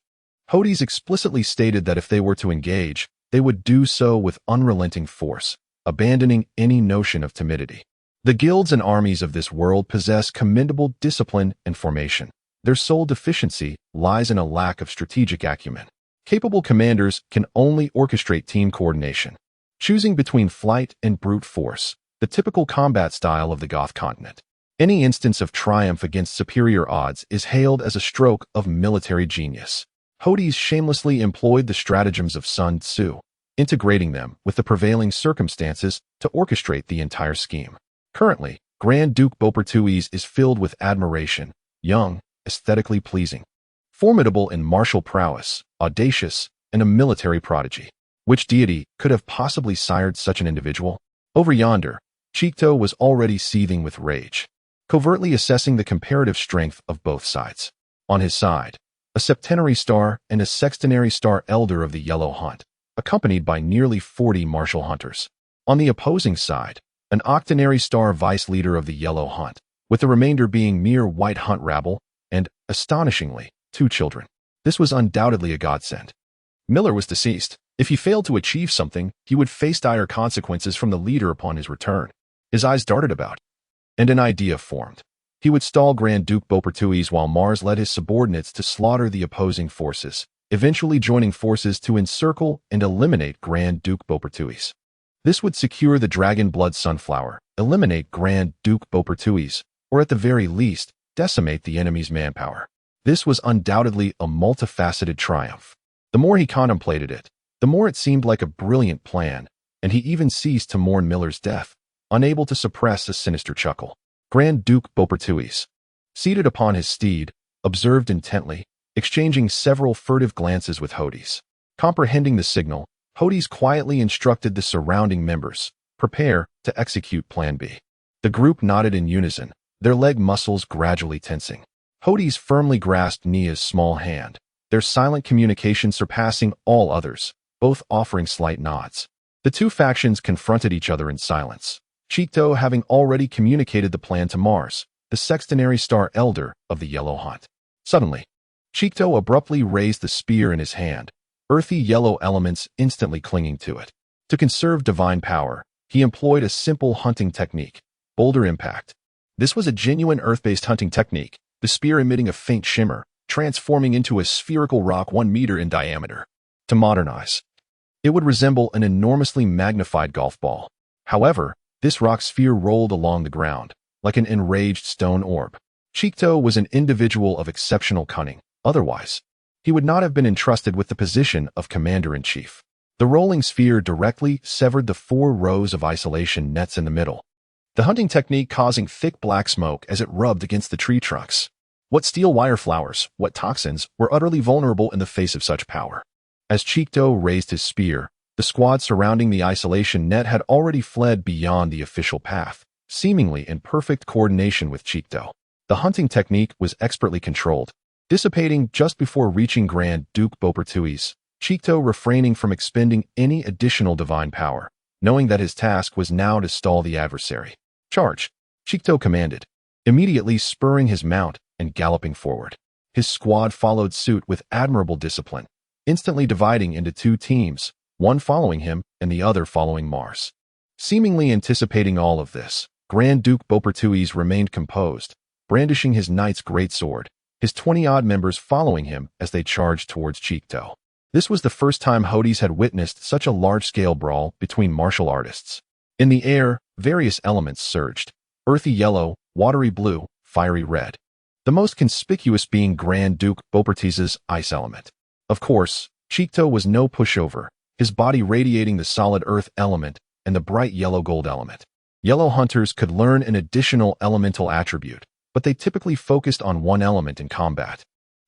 Hordis explicitly stated that if they were to engage, they would do so with unrelenting force, abandoning any notion of timidity. The guilds and armies of this world possess commendable discipline and formation. Their sole deficiency lies in a lack of strategic acumen. Capable commanders can only orchestrate team coordination, choosing between flight and brute force, the typical combat style of the Goth continent. Any instance of triumph against superior odds is hailed as a stroke of military genius. Hordis shamelessly employed the stratagems of Sun Tzu, integrating them with the prevailing circumstances to orchestrate the entire scheme. Currently, Grand Duke Beaupertuis is filled with admiration, young, aesthetically pleasing, formidable in martial prowess, audacious, and a military prodigy. Which deity could have possibly sired such an individual? Over yonder, Chikto was already seething with rage, covertly assessing the comparative strength of both sides. On his side, a septenary star and a sextenary star elder of the Yellow Hunt, accompanied by nearly 40 martial hunters. On the opposing side, an octenary star vice-leader of the Yellow Hunt, with the remainder being mere white hunt rabble, and, astonishingly, 2 children. This was undoubtedly a godsend. Miller was deceased. If he failed to achieve something, he would face dire consequences from the leader upon his return. His eyes darted about, and an idea formed. He would stall Grand Duke Beaupertuis while Mars led his subordinates to slaughter the opposing forces, eventually joining forces to encircle and eliminate Grand Duke Beaupertuis. This would secure the Dragon Blood Sunflower, eliminate Grand Duke Beaupertuis, or at the very least, decimate the enemy's manpower. This was undoubtedly a multifaceted triumph. The more he contemplated it, the more it seemed like a brilliant plan, and he even ceased to mourn Miller's death, unable to suppress a sinister chuckle. Grand Duke Beaupertuis, seated upon his steed, observed intently, exchanging several furtive glances with Hordis. Comprehending the signal, Hordis quietly instructed the surrounding members, prepare to execute Plan B. The group nodded in unison, their leg muscles gradually tensing. Hordis firmly grasped Nia's small hand, their silent communication surpassing all others, both offering slight nods. The 2 factions confronted each other in silence, Chikto having already communicated the plan to Mars, the sextenary star elder of the Yellow Hunt. Suddenly, Chikto abruptly raised the spear in his hand, earthy yellow elements instantly clinging to it. To conserve divine power, he employed a simple hunting technique, boulder impact. This was a genuine earth-based hunting technique, the spear emitting a faint shimmer, transforming into a spherical rock 1 meter in diameter. To modernize, it would resemble an enormously magnified golf ball. However, This rock sphere rolled along the ground, like an enraged stone orb. Chikto was an individual of exceptional cunning. Otherwise, he would not have been entrusted with the position of commander-in-chief. The rolling sphere directly severed the 4 rows of isolation nets in the middle, the hunting technique causing thick black smoke as it rubbed against the tree trunks. What steel wire flowers, what toxins, were utterly vulnerable in the face of such power. As Chikto raised his spear, the squad surrounding the isolation net had already fled beyond the official path, seemingly in perfect coordination with Chikto. The hunting technique was expertly controlled, dissipating just before reaching Grand Duke Beaupertuis, Chikto refraining from expending any additional divine power, knowing that his task was now to stall the adversary. "Charge!" Chikto commanded, immediately spurring his mount and galloping forward. His squad followed suit with admirable discipline, instantly dividing into 2 teams, one following him and the other following Mars. Seemingly anticipating all of this, Grand Duke Beaupertuis remained composed, brandishing his knight's greatsword, his 20-odd members following him as they charged towards Chikto. This was the first time Hordis had witnessed such a large-scale brawl between martial artists. In the air, various elements surged: earthy yellow, watery blue, fiery red. The most conspicuous being Grand Duke Beaupertuis's ice element. Of course, Chikto was no pushover, his body radiating the solid earth element and the bright yellow-gold element. Yellow hunters could learn an additional elemental attribute, but they typically focused on one element in combat,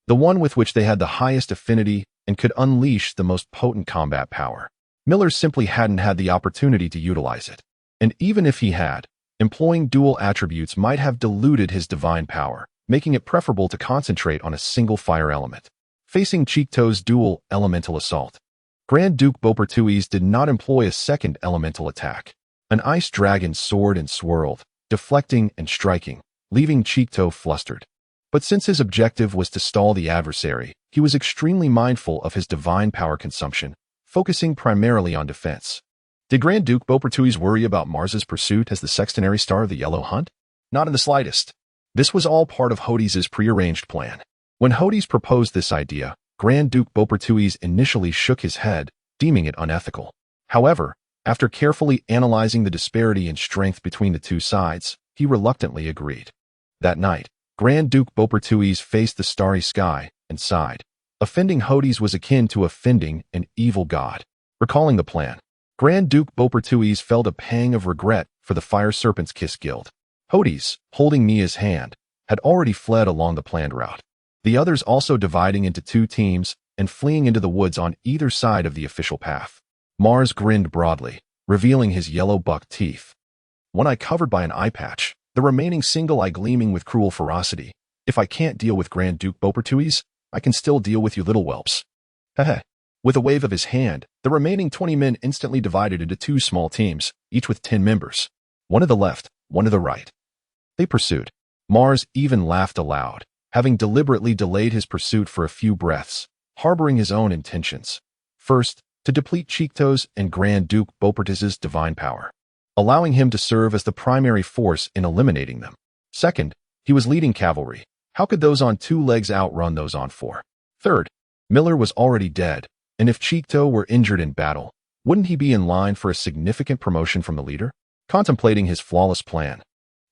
the one with which they had the highest affinity and could unleash the most potent combat power. Miller simply hadn't had the opportunity to utilize it, and even if he had, employing dual attributes might have diluted his divine power, making it preferable to concentrate on a single fire element. Facing Chikto's dual elemental assault, Grand Duke Beaupertuis did not employ a second elemental attack. An ice dragon soared and swirled, deflecting and striking, leaving Chikto flustered. But since his objective was to stall the adversary, he was extremely mindful of his divine power consumption, focusing primarily on defense. Did Grand Duke Beaupertuis worry about Mars's pursuit as the sextonary star of the Yellow Hunt? Not in the slightest. This was all part of Hordis' prearranged plan. When Hordis proposed this idea, Grand Duke Beaupertuis initially shook his head, deeming it unethical. However, after carefully analyzing the disparity in strength between the 2 sides, he reluctantly agreed. That night, Grand Duke Beaupertuis faced the starry sky and sighed. Offending Hordis was akin to offending an evil god. Recalling the plan, Grand Duke Beaupertuis felt a pang of regret for the Fire Serpent's Kiss Guild. Hordis, holding Mia's hand, had already fled along the planned route, the others also dividing into 2 teams and fleeing into the woods on either side of the official path. Mars grinned broadly, revealing his yellow buck teeth. One eye covered by an eye patch, the remaining single eye gleaming with cruel ferocity. "If I can't deal with Grand Duke Beaupertuis, I can still deal with you little whelps." Heh. With a wave of his hand, the remaining 20 men instantly divided into 2 small teams, each with 10 members. One to the left, one to the right. They pursued. Mars even laughed aloud, having deliberately delayed his pursuit for a few breaths, harboring his own intentions. First, to deplete Chikto's and Grand Duke Beaupertuis's divine power, allowing him to serve as the primary force in eliminating them. Second, he was leading cavalry. How could those on 2 legs outrun those on 4? Third, Miller was already dead, and if Chikto were injured in battle, wouldn't he be in line for a significant promotion from the leader? Contemplating his flawless plan,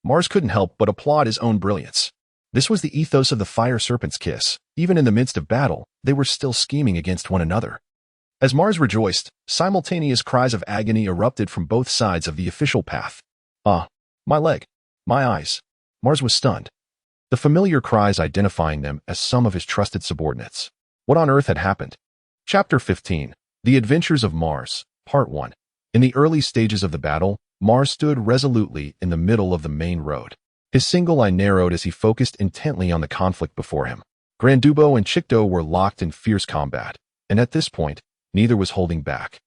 Mars couldn't help but applaud his own brilliance. This was the ethos of the Fire Serpent's Kiss. Even in the midst of battle, they were still scheming against one another. As Mars rejoiced, simultaneous cries of agony erupted from both sides of the official path. "Ah, my leg, my eyes." Mars was stunned, the familiar cries identifying them as some of his trusted subordinates. What on earth had happened? Chapter 15. The Adventures of Mars, Part 1. In the early stages of the battle, Mars stood resolutely in the middle of the main road. His single eye narrowed as he focused intently on the conflict before him. Grandubo and Chikto were locked in fierce combat, and at this point, neither was holding back.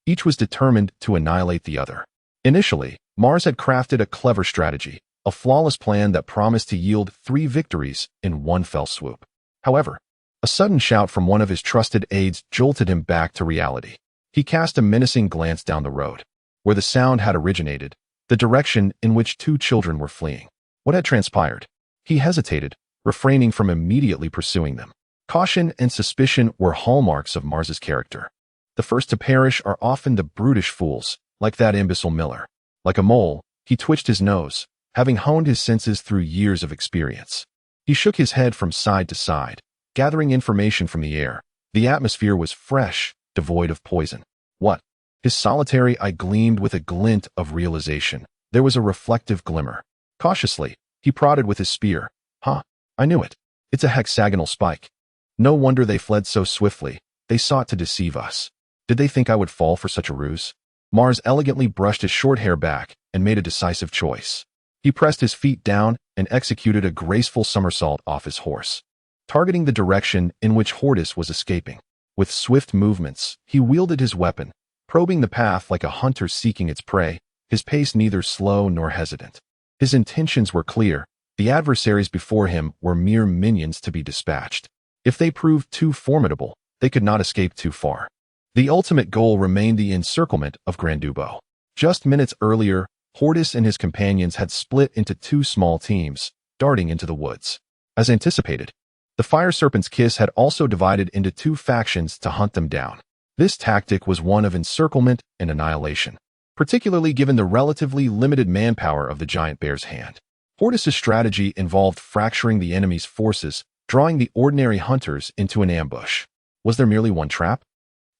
Each was determined to annihilate the other. Initially, Mars had crafted a clever strategy, a flawless plan that promised to yield 3 victories in one fell swoop. However, a sudden shout from one of his trusted aides jolted him back to reality. He cast a menacing glance down the road, where the sound had originated, the direction in which 2 children were fleeing. What had transpired? He hesitated, refraining from immediately pursuing them. Caution and suspicion were hallmarks of Mars's character. The first to perish are often the brutish fools, like that imbecile Miller. Like a mole, He twitched his nose, having honed his senses through years of experience. He shook his head from side to side, gathering information from the air. The atmosphere was fresh, devoid of poison. What? His solitary eye gleamed with a glint of realization. There was a reflective glimmer. Cautiously, he prodded with his spear. I knew it. It's a hexagonal spike. No wonder they fled so swiftly. They sought to deceive us. Did they think I would fall for such a ruse? Mars elegantly brushed his short hair back and made a decisive choice. He pressed his feet down and executed a graceful somersault off his horse, targeting the direction in which Hordis was escaping. With swift movements, he wielded his weapon, probing the path like a hunter seeking its prey, his pace neither slow nor hesitant. His intentions were clear. The adversaries before him were mere minions to be dispatched. If they proved too formidable, they could not escape too far. The ultimate goal remained the encirclement of Grandubo. Just minutes earlier, Hordis and his companions had split into two small teams, darting into the woods. As anticipated, the Fire Serpent's Kiss had also divided into two factions to hunt them down. This tactic was one of encirclement and annihilation, particularly given the relatively limited manpower of the giant bear's hand. Hordis' strategy involved fracturing the enemy's forces, drawing the ordinary hunters into an ambush. Was there merely one trap?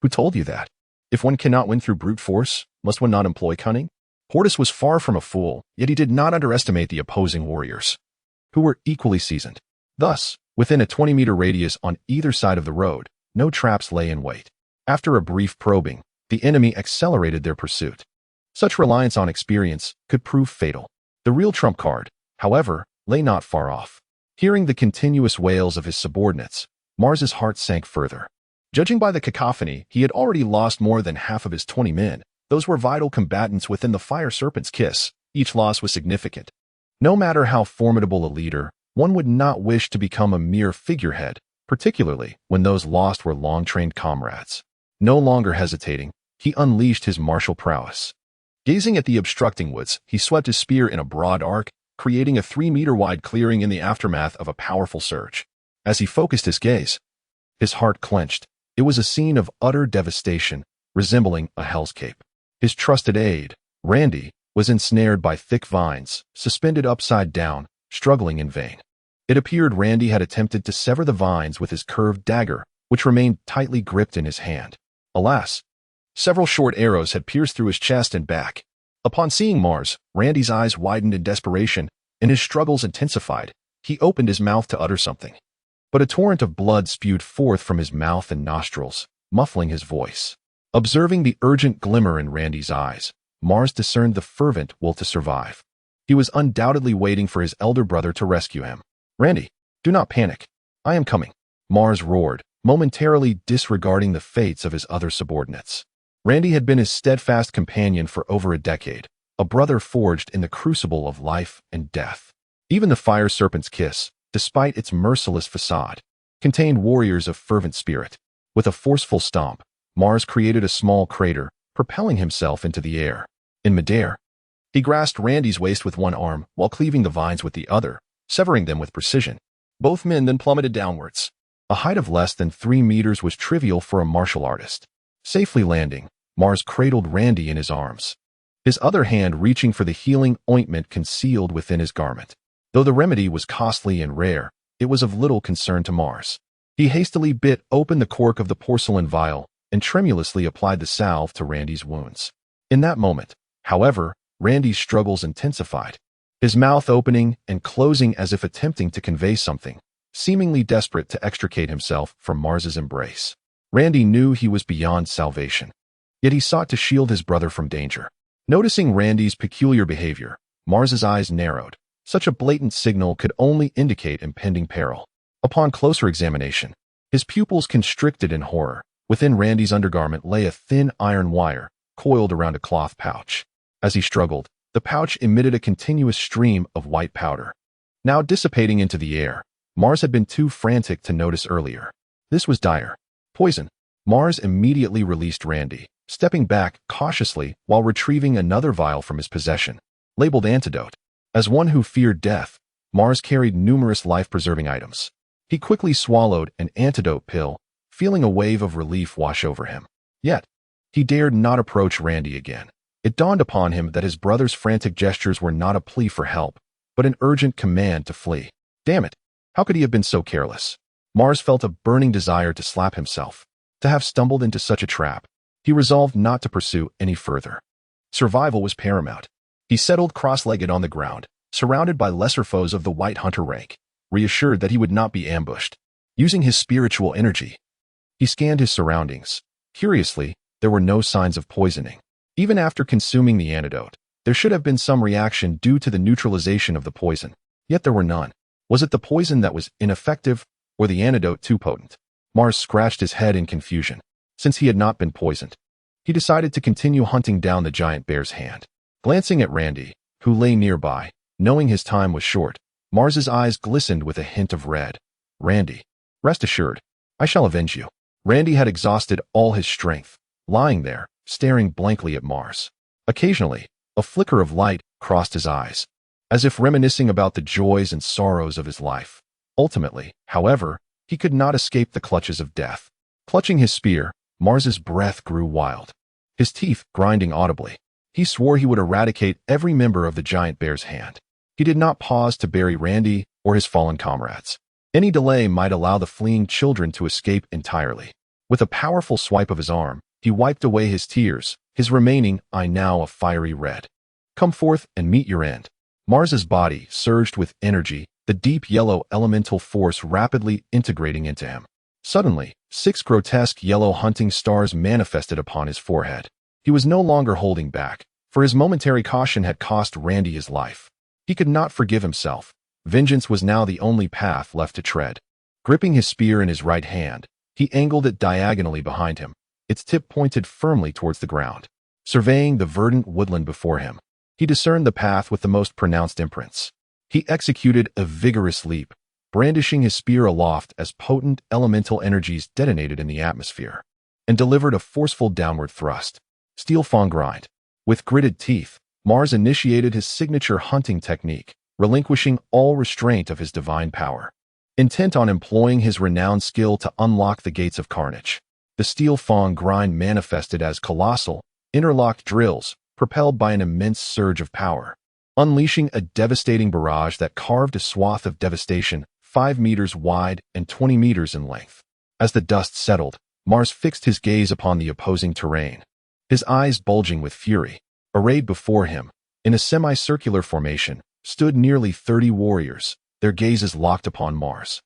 Who told you that? If one cannot win through brute force, must one not employ cunning? Hordis was far from a fool, yet he did not underestimate the opposing warriors, who were equally seasoned. Thus, within a 20-meter radius on either side of the road, no traps lay in wait. After a brief probing, the enemy accelerated their pursuit. Such reliance on experience could prove fatal. The real trump card, however, lay not far off. Hearing the continuous wails of his subordinates, Mars's heart sank further. Judging by the cacophony, he had already lost more than half of his 20 men. Those were vital combatants within the Fire Serpent's Kiss. Each loss was significant. No matter how formidable a leader, one would not wish to become a mere figurehead, particularly when those lost were long-trained comrades. No longer hesitating, he unleashed his martial prowess. Gazing at the obstructing woods, he swept his spear in a broad arc, creating a 3-meter-wide clearing in the aftermath of a powerful surge. As he focused his gaze, his heart clenched. It was a scene of utter devastation, resembling a hellscape. His trusted aide, Randy, was ensnared by thick vines, suspended upside down, struggling in vain. It appeared Randy had attempted to sever the vines with his curved dagger, which remained tightly gripped in his hand. Alas, several short arrows had pierced through his chest and back. Upon seeing Mars, Randy's eyes widened in desperation, and his struggles intensified. He opened his mouth to utter something, but a torrent of blood spewed forth from his mouth and nostrils, muffling his voice. Observing the urgent glimmer in Randy's eyes, Mars discerned the fervent will to survive. He was undoubtedly waiting for his elder brother to rescue him. "Randy, do not panic. I am coming," Mars roared, momentarily disregarding the fates of his other subordinates. Randy had been his steadfast companion for over a decade, a brother forged in the crucible of life and death. Even the Fire Serpent's Kiss, despite its merciless facade, contained warriors of fervent spirit. With a forceful stomp, Mars created a small crater, propelling himself into the air. In midair, he grasped Randy's waist with one arm while cleaving the vines with the other, severing them with precision. Both men then plummeted downwards. A height of less than 3 meters was trivial for a martial artist. Safely landing, Mars cradled Randy in his arms, his other hand reaching for the healing ointment concealed within his garment. Though the remedy was costly and rare, it was of little concern to Mars. He hastily bit open the cork of the porcelain vial and tremulously applied the salve to Randy's wounds. In that moment, however, Randy's struggles intensified, his mouth opening and closing as if attempting to convey something, seemingly desperate to extricate himself from Mars's embrace. Randy knew he was beyond salvation, yet he sought to shield his brother from danger. Noticing Randy's peculiar behavior, Mars's eyes narrowed. Such a blatant signal could only indicate impending peril. Upon closer examination, his pupils constricted in horror. Within Randy's undergarment lay a thin iron wire, coiled around a cloth pouch. As he struggled, the pouch emitted a continuous stream of white powder, now dissipating into the air. Mars had been too frantic to notice earlier. This was dire. Poison. Mars immediately released Randy, stepping back cautiously while retrieving another vial from his possession, labeled antidote. As one who feared death, Mars carried numerous life-preserving items. He quickly swallowed an antidote pill, feeling a wave of relief wash over him. Yet, he dared not approach Randy again. It dawned upon him that his brother's frantic gestures were not a plea for help, but an urgent command to flee. Damn it! How could he have been so careless? Mars felt a burning desire to slap himself. To have stumbled into such a trap, he resolved not to pursue any further. Survival was paramount. He settled cross-legged on the ground, surrounded by lesser foes of the white hunter rank, reassured that he would not be ambushed. Using his spiritual energy, he scanned his surroundings. Curiously, there were no signs of poisoning. Even after consuming the antidote, there should have been some reaction due to the neutralization of the poison. Yet there were none. Was it the poison that was ineffective, or the antidote too potent? Mars scratched his head in confusion. Since he had not been poisoned, he decided to continue hunting down the giant bear's hand. Glancing at Randy, who lay nearby, knowing his time was short, Mars's eyes glistened with a hint of red. Randy, rest assured, I shall avenge you. Randy had exhausted all his strength, lying there, staring blankly at Mars. Occasionally, a flicker of light crossed his eyes, as if reminiscing about the joys and sorrows of his life. Ultimately, however, he could not escape the clutches of death. Clutching his spear, Mars's breath grew wild, his teeth grinding audibly. He swore he would eradicate every member of the giant bear's hand. He did not pause to bury Randy or his fallen comrades. Any delay might allow the fleeing children to escape entirely. With a powerful swipe of his arm, he wiped away his tears, his remaining eye now a fiery red. Come forth and meet your end. Mars's body surged with energy, the deep yellow elemental force rapidly integrating into him. Suddenly, 6 grotesque yellow hunting stars manifested upon his forehead. He was no longer holding back, for his momentary caution had cost Randy his life. He could not forgive himself. Vengeance was now the only path left to tread. Gripping his spear in his right hand, he angled it diagonally behind him, its tip pointed firmly towards the ground. Surveying the verdant woodland before him, he discerned the path with the most pronounced imprints. He executed a vigorous leap, brandishing his spear aloft as potent elemental energies detonated in the atmosphere, and delivered a forceful downward thrust. Steel fang grind. With gritted teeth, Mars initiated his signature hunting technique, relinquishing all restraint of his divine power. Intent on employing his renowned skill to unlock the gates of carnage, the steel fang grind manifested as colossal, interlocked drills, propelled by an immense surge of power, unleashing a devastating barrage that carved a swath of devastation 5 meters wide and 20 meters in length. As the dust settled, Mars fixed his gaze upon the opposing terrain, his eyes bulging with fury. Arrayed before him, in a semicircular formation, stood nearly 30 warriors, their gazes locked upon Mars.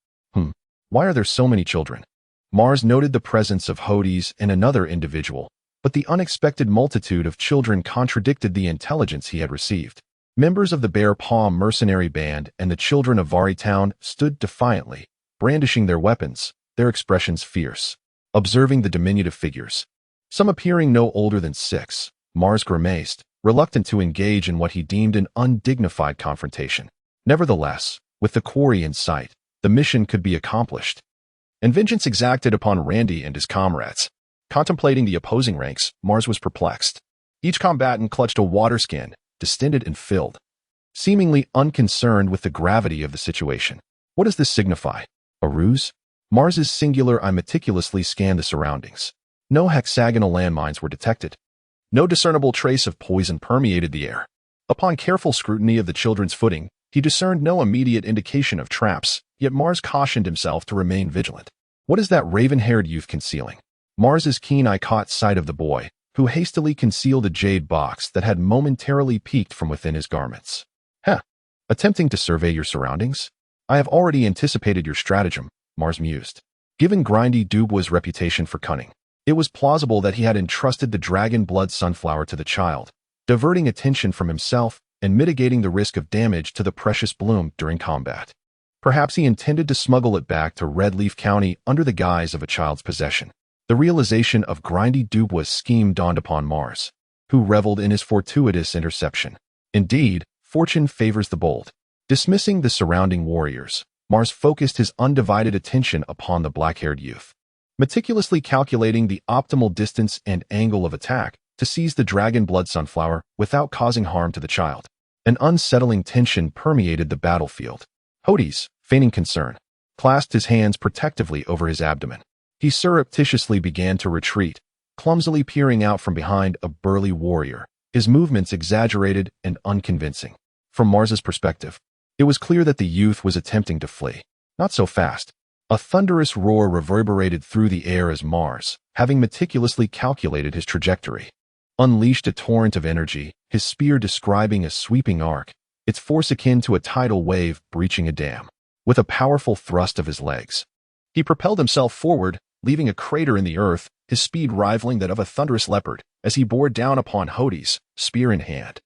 Why are there so many children? Mars noted the presence of Hordis and another individual, but the unexpected multitude of children contradicted the intelligence he had received. Members of the Bear Paw mercenary band and the children of Vari Town stood defiantly, brandishing their weapons, their expressions fierce. Observing the diminutive figures, some appearing no older than 6, Mars grimaced, reluctant to engage in what he deemed an undignified confrontation. Nevertheless, with the quarry in sight, the mission could be accomplished, and vengeance exacted upon Randy and his comrades. Contemplating the opposing ranks, Mars was perplexed. Each combatant clutched a water skin, distended and filled, seemingly unconcerned with the gravity of the situation. What does this signify? A ruse? Mars's singular eye meticulously scanned the surroundings. No hexagonal landmines were detected. No discernible trace of poison permeated the air. Upon careful scrutiny of the children's footing, he discerned no immediate indication of traps, yet Mars cautioned himself to remain vigilant. What is that raven-haired youth concealing? Mars's keen eye caught sight of the boy, who hastily concealed a jade box that had momentarily peeked from within his garments. Attempting to survey your surroundings? I have already anticipated your stratagem, Mars mused. Given Grindy Dubois' reputation for cunning, it was plausible that he had entrusted the dragon blood sunflower to the child, diverting attention from himself and mitigating the risk of damage to the precious bloom during combat. Perhaps he intended to smuggle it back to Red Leaf County under the guise of a child's possession. The realization of Grindy Dubois' scheme dawned upon Mars, who reveled in his fortuitous interception. Indeed, fortune favors the bold. Dismissing the surrounding warriors, Mars focused his undivided attention upon the black-haired youth, meticulously calculating the optimal distance and angle of attack to seize the dragon blood sunflower without causing harm to the child. An unsettling tension permeated the battlefield. Hordis, feigning concern, clasped his hands protectively over his abdomen. He surreptitiously began to retreat, clumsily peering out from behind a burly warrior, his movements exaggerated and unconvincing. From Mars's perspective, it was clear that the youth was attempting to flee. Not so fast. A thunderous roar reverberated through the air as Mars, having meticulously calculated his trajectory, unleashed a torrent of energy, his spear describing a sweeping arc, its force akin to a tidal wave breaching a dam. With a powerful thrust of his legs, he propelled himself forward, leaving a crater in the earth, his speed rivaling that of a thunderous leopard, as he bore down upon Hordis, spear in hand.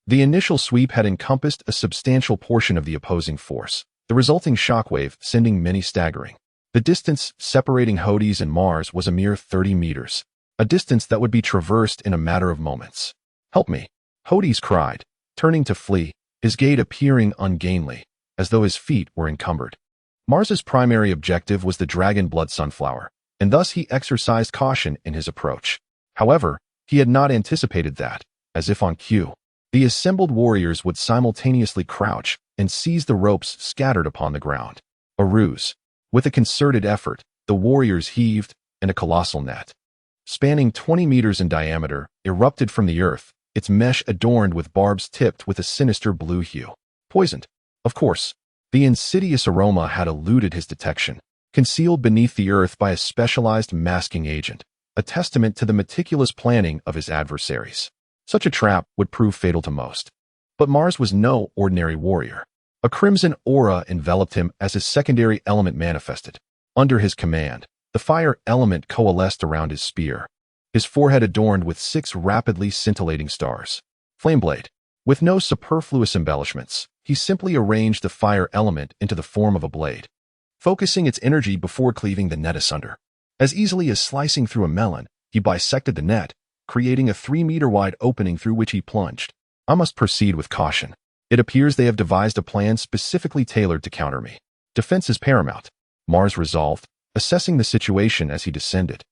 The initial sweep had encompassed a substantial portion of the opposing force, the resulting shockwave sending many staggering. The distance separating Hordis and Mars was a mere 30 meters, a distance that would be traversed in a matter of moments. "Help me," Hordis cried, turning to flee, his gait appearing ungainly, as though his feet were encumbered. Mars's primary objective was the dragon blood sunflower, and thus he exercised caution in his approach. However, he had not anticipated that, as if on cue, the assembled warriors would simultaneously crouch and seize the ropes scattered upon the ground. A ruse. With a concerted effort, the warriors heaved, and a colossal net, spanning 20 meters in diameter, erupted from the earth, its mesh adorned with barbs tipped with a sinister blue hue. Poisoned. Of course, the insidious aroma had eluded his detection, concealed beneath the earth by a specialized masking agent, a testament to the meticulous planning of his adversaries. Such a trap would prove fatal to most. But Mars was no ordinary warrior. A crimson aura enveloped him as his secondary element manifested. Under his command, the fire element coalesced around his spear, his forehead adorned with 6 rapidly scintillating stars. Flameblade. With no superfluous embellishments, he simply arranged the fire element into the form of a blade, focusing its energy before cleaving the net asunder. As easily as slicing through a melon, he bisected the net, creating a 3-meter-wide opening through which he plunged. "I must proceed with caution. It appears they have devised a plan specifically tailored to counter me. Defense is paramount," Mars resolved, assessing the situation as he descended.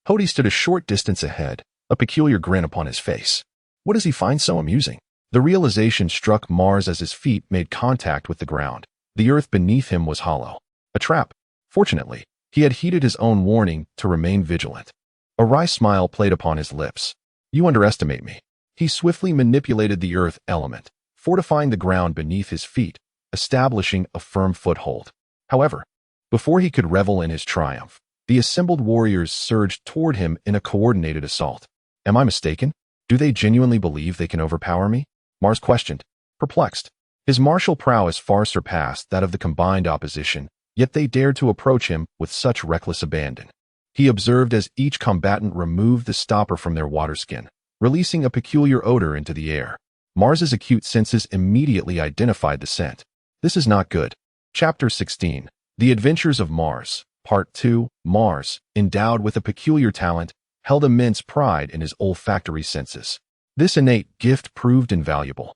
Hody stood a short distance ahead, a peculiar grin upon his face. What does he find so amusing? The realization struck Mars as his feet made contact with the ground. The earth beneath him was hollow. A trap. Fortunately, he had heeded his own warning to remain vigilant. A wry smile played upon his lips. "You underestimate me." He swiftly manipulated the earth element, fortifying the ground beneath his feet, establishing a firm foothold. However, before he could revel in his triumph, the assembled warriors surged toward him in a coordinated assault. "Am I mistaken? Do they genuinely believe they can overpower me?" Mars questioned, perplexed. His martial prowess far surpassed that of the combined opposition, yet they dared to approach him with such reckless abandon. He observed as each combatant removed the stopper from their waterskin, releasing a peculiar odor into the air. Mars's acute senses immediately identified the scent. This is not good. Chapter 16. The Adventures of Mars. Part 2. Mars, endowed with a peculiar talent, held immense pride in his olfactory senses. This innate gift proved invaluable,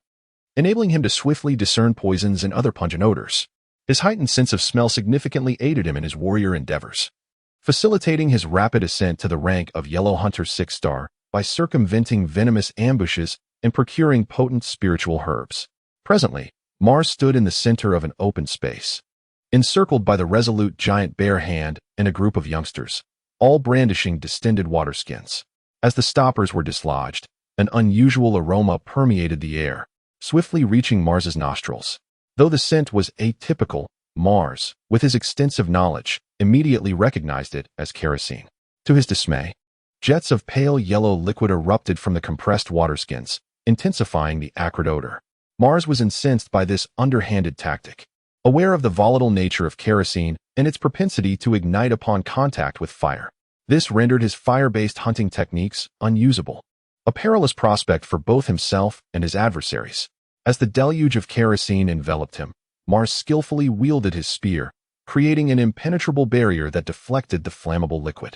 enabling him to swiftly discern poisons and other pungent odors. His heightened sense of smell significantly aided him in his warrior endeavors, facilitating his rapid ascent to the rank of Yellow Hunter 6-star by circumventing venomous ambushes and procuring potent spiritual herbs. Presently, Mars stood in the center of an open space, encircled by the resolute giant Bear Hand and a group of youngsters, all brandishing distended waterskins. As the stoppers were dislodged, an unusual aroma permeated the air, swiftly reaching Mars's nostrils. Though the scent was atypical, Mars, with his extensive knowledge, immediately recognized it as kerosene. To his dismay, jets of pale yellow liquid erupted from the compressed waterskins, intensifying the acrid odor. Mars was incensed by this underhanded tactic, aware of the volatile nature of kerosene and its propensity to ignite upon contact with fire. This rendered his fire-based hunting techniques unusable, a perilous prospect for both himself and his adversaries. As the deluge of kerosene enveloped him, Mars skillfully wielded his spear, creating an impenetrable barrier that deflected the flammable liquid.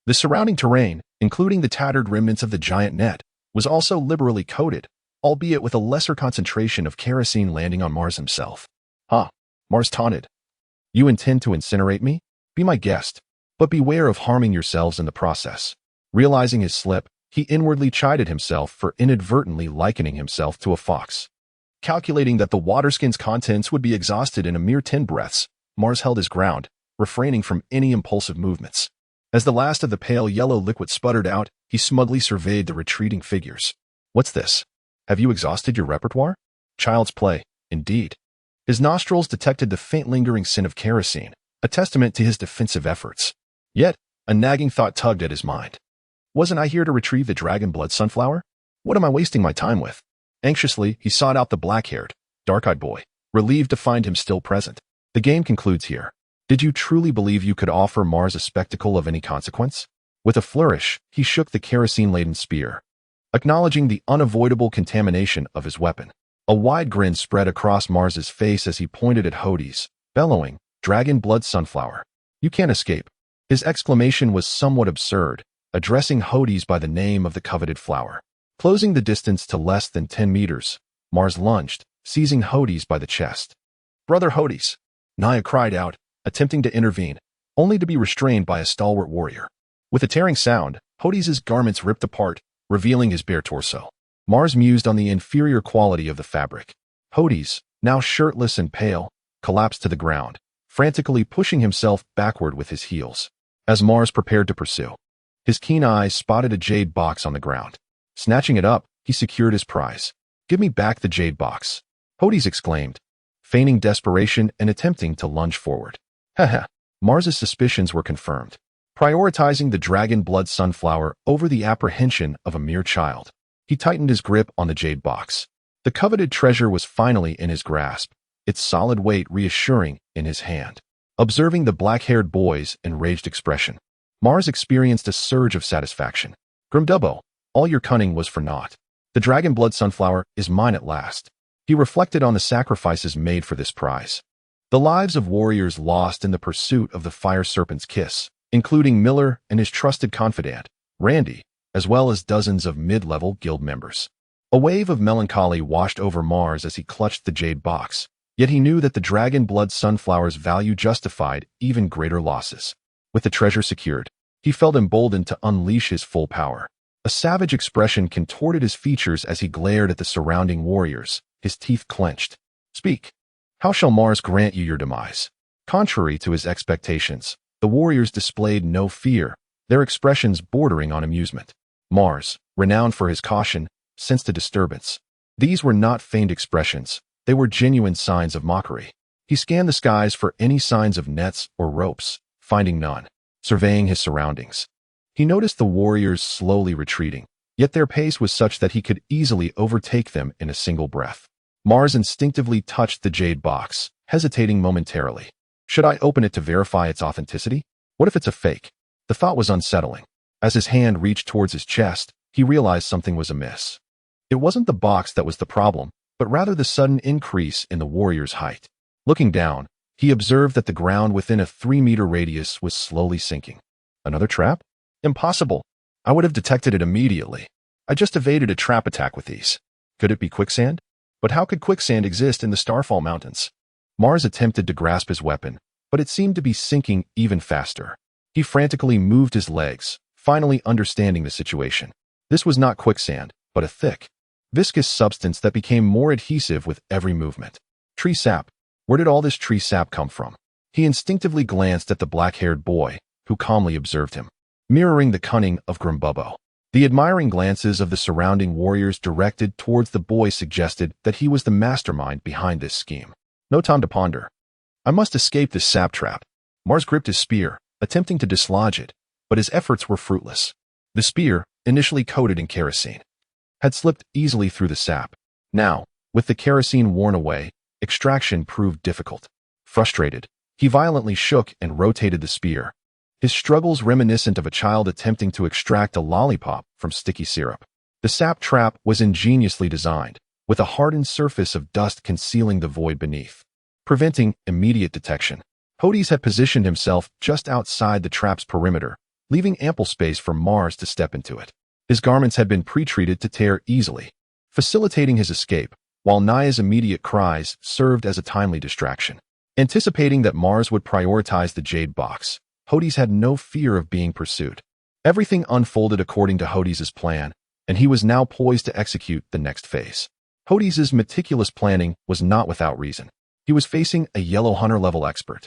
The surrounding terrain, including the tattered remnants of the giant net, was also liberally coated, albeit with a lesser concentration of kerosene landing on Mars himself. "Ha!" Mars taunted. "You intend to incinerate me? Be my guest, but beware of harming yourselves in the process." Realizing his slip, he inwardly chided himself for inadvertently likening himself to a fox. Calculating that the waterskin's contents would be exhausted in a mere 10 breaths, Mars held his ground, refraining from any impulsive movements. As the last of the pale yellow liquid sputtered out, he smugly surveyed the retreating figures. What's this? Have you exhausted your repertoire? Child's play, indeed. His nostrils detected the faint lingering scent of kerosene, a testament to his defensive efforts. Yet, a nagging thought tugged at his mind. Wasn't I here to retrieve the dragon blood sunflower? What am I wasting my time with? Anxiously, he sought out the black-haired, dark-eyed boy, relieved to find him still present. The game concludes here. Did you truly believe you could offer Mars a spectacle of any consequence? With a flourish, he shook the kerosene-laden spear, acknowledging the unavoidable contamination of his weapon. A wide grin spread across Mars's face as he pointed at Hordis, bellowing, "Dragon blood sunflower. You can't escape." His exclamation was somewhat absurd, addressing Hordis by the name of the coveted flower. Closing the distance to less than 10 meters, Mars lunged, seizing Hordis by the chest. "Brother Hordis!" Naya cried out, attempting to intervene, only to be restrained by a stalwart warrior. With a tearing sound, Hordis' garments ripped apart, revealing his bare torso. Mars mused on the inferior quality of the fabric. Hordis, now shirtless and pale, collapsed to the ground, frantically pushing himself backward with his heels. As Mars prepared to pursue, his keen eyes spotted a jade box on the ground. Snatching it up, he secured his prize. "Give me back the jade box," Hordis exclaimed, feigning desperation and attempting to lunge forward. Haha, Mars's suspicions were confirmed, prioritizing the dragon blood sunflower over the apprehension of a mere child. He tightened his grip on the jade box. The coveted treasure was finally in his grasp, its solid weight reassuring in his hand. Observing the black-haired boy's enraged expression, Mars experienced a surge of satisfaction. "Grimdubbo, all your cunning was for naught. The dragon blood sunflower is mine at last." He reflected on the sacrifices made for this prize. The lives of warriors lost in the pursuit of the fire serpent's kiss, including Miller and his trusted confidant, Randy, as well as dozens of mid-level guild members. A wave of melancholy washed over Mars as he clutched the jade box, yet he knew that the dragon blood sunflower's value justified even greater losses. With the treasure secured, he felt emboldened to unleash his full power. A savage expression contorted his features as he glared at the surrounding warriors, his teeth clenched. "Speak. How shall Mars grant you your demise?" Contrary to his expectations, the warriors displayed no fear, their expressions bordering on amusement. Mars, renowned for his caution, sensed a disturbance. These were not feigned expressions, they were genuine signs of mockery. He scanned the skies for any signs of nets or ropes, finding none. Surveying his surroundings, he noticed the warriors slowly retreating, yet their pace was such that he could easily overtake them in a single breath. Mars instinctively touched the jade box, hesitating momentarily. Should I open it to verify its authenticity? What if it's a fake? The thought was unsettling. As his hand reached towards his chest, he realized something was amiss. It wasn't the box that was the problem, but rather the sudden increase in the warrior's height. Looking down, he observed that the ground within a 3-meter radius was slowly sinking. Another trap? Impossible. I would have detected it immediately. I just evaded a trap attack with these. Could it be quicksand? But how could quicksand exist in the Starfall Mountains? Mars attempted to grasp his weapon, but it seemed to be sinking even faster. He frantically moved his legs, finally understanding the situation. This was not quicksand, but a thick, viscous substance that became more adhesive with every movement. Tree sap. Where did all this tree sap come from? He instinctively glanced at the black-haired boy, who calmly observed him, mirroring the cunning of Grimdubbo. The admiring glances of the surrounding warriors directed towards the boy suggested that he was the mastermind behind this scheme. No time to ponder. I must escape this sap trap. Mars gripped his spear, attempting to dislodge it, but his efforts were fruitless. The spear, initially coated in kerosene, had slipped easily through the sap. Now, with the kerosene worn away, extraction proved difficult. Frustrated, he violently shook and rotated the spear, his struggles reminiscent of a child attempting to extract a lollipop from sticky syrup. The sap trap was ingeniously designed, with a hardened surface of dust concealing the void beneath, preventing immediate detection. Hordis had positioned himself just outside the trap's perimeter, leaving ample space for Mars to step into it. His garments had been pre-treated to tear easily, facilitating his escape, while Naya's immediate cries served as a timely distraction. Anticipating that Mars would prioritize the jade box, Hordis had no fear of being pursued. Everything unfolded according to Hordis' plan, and he was now poised to execute the next phase. Hordis' meticulous planning was not without reason. He was facing a yellow hunter-level expert,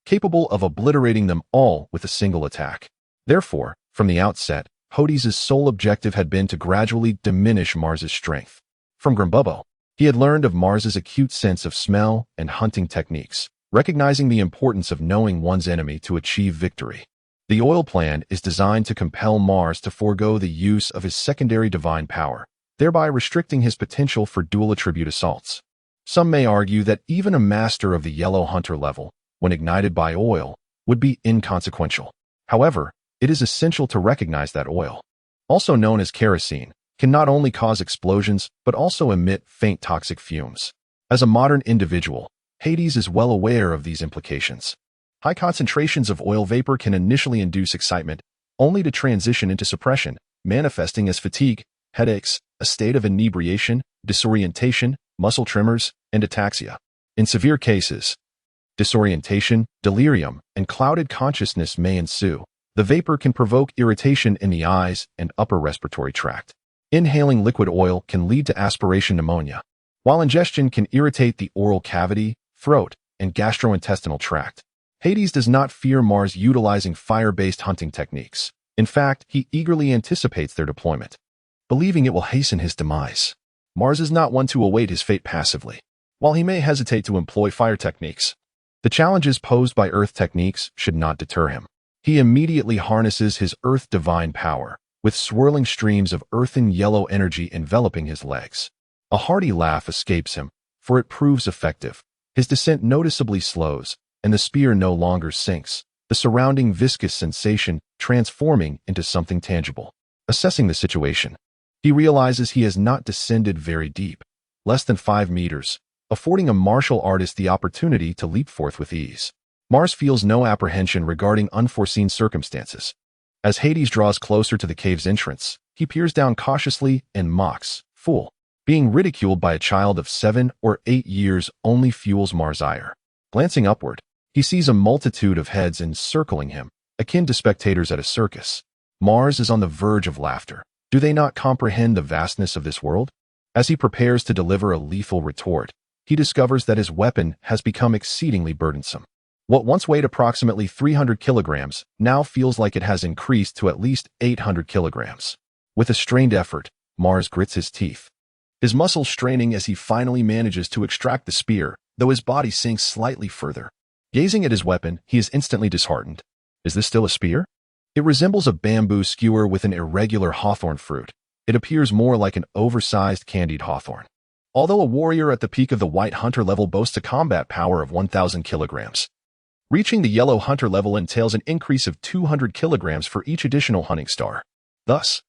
capable of obliterating them all with a single attack. Therefore, from the outset, Hordis' sole objective had been to gradually diminish Mars's strength. From Grimbobo, he had learned of Mars's acute sense of smell and hunting techniques, recognizing the importance of knowing one's enemy to achieve victory. The oil plan is designed to compel Mars to forego the use of his secondary divine power, thereby restricting his potential for dual attribute assaults. Some may argue that even a master of the Yellow Hunter level, when ignited by oil, would be inconsequential. However, it is essential to recognize that oil, also known as kerosene, can not only cause explosions but also emit faint toxic fumes. As a modern individual, Hades is well aware of these implications. High concentrations of oil vapor can initially induce excitement, only to transition into suppression, manifesting as fatigue, headaches, a state of inebriation, disorientation, muscle tremors, and ataxia. In severe cases, disorientation, delirium, and clouded consciousness may ensue. The vapor can provoke irritation in the eyes and upper respiratory tract. Inhaling liquid oil can lead to aspiration pneumonia, while ingestion can irritate the oral cavity, throat, and gastrointestinal tract. Hades does not fear Mars utilizing fire-based hunting techniques. In fact, he eagerly anticipates their deployment, believing it will hasten his demise. Mars is not one to await his fate passively. While he may hesitate to employ fire techniques, the challenges posed by earth techniques should not deter him. He immediately harnesses his earth divine power, with swirling streams of earthen yellow energy enveloping his legs. A hearty laugh escapes him, for it proves effective. His descent noticeably slows, and the spear no longer sinks, the surrounding viscous sensation transforming into something tangible. Assessing the situation, he realizes he has not descended very deep, less than 5 meters, affording a martial artist the opportunity to leap forth with ease. Mars feels no apprehension regarding unforeseen circumstances. As Hades draws closer to the cave's entrance, he peers down cautiously and mocks, "Fool." Being ridiculed by a child of 7 or 8 years only fuels Mars' ire. Glancing upward, he sees a multitude of heads encircling him, akin to spectators at a circus. Mars is on the verge of laughter. Do they not comprehend the vastness of this world? As he prepares to deliver a lethal retort, he discovers that his weapon has become exceedingly burdensome. What once weighed approximately 300 kilograms now feels like it has increased to at least 800 kilograms. With a strained effort, Mars grits his teeth, his muscles straining as he finally manages to extract the spear, though his body sinks slightly further. Gazing at his weapon, he is instantly disheartened. Is this still a spear? It resembles a bamboo skewer with an irregular hawthorn fruit. It appears more like an oversized candied hawthorn. Although a warrior at the peak of the White Hunter level boasts a combat power of 1,000 kilograms, reaching the Yellow Hunter level entails an increase of 200 kilograms for each additional hunting star. Thus,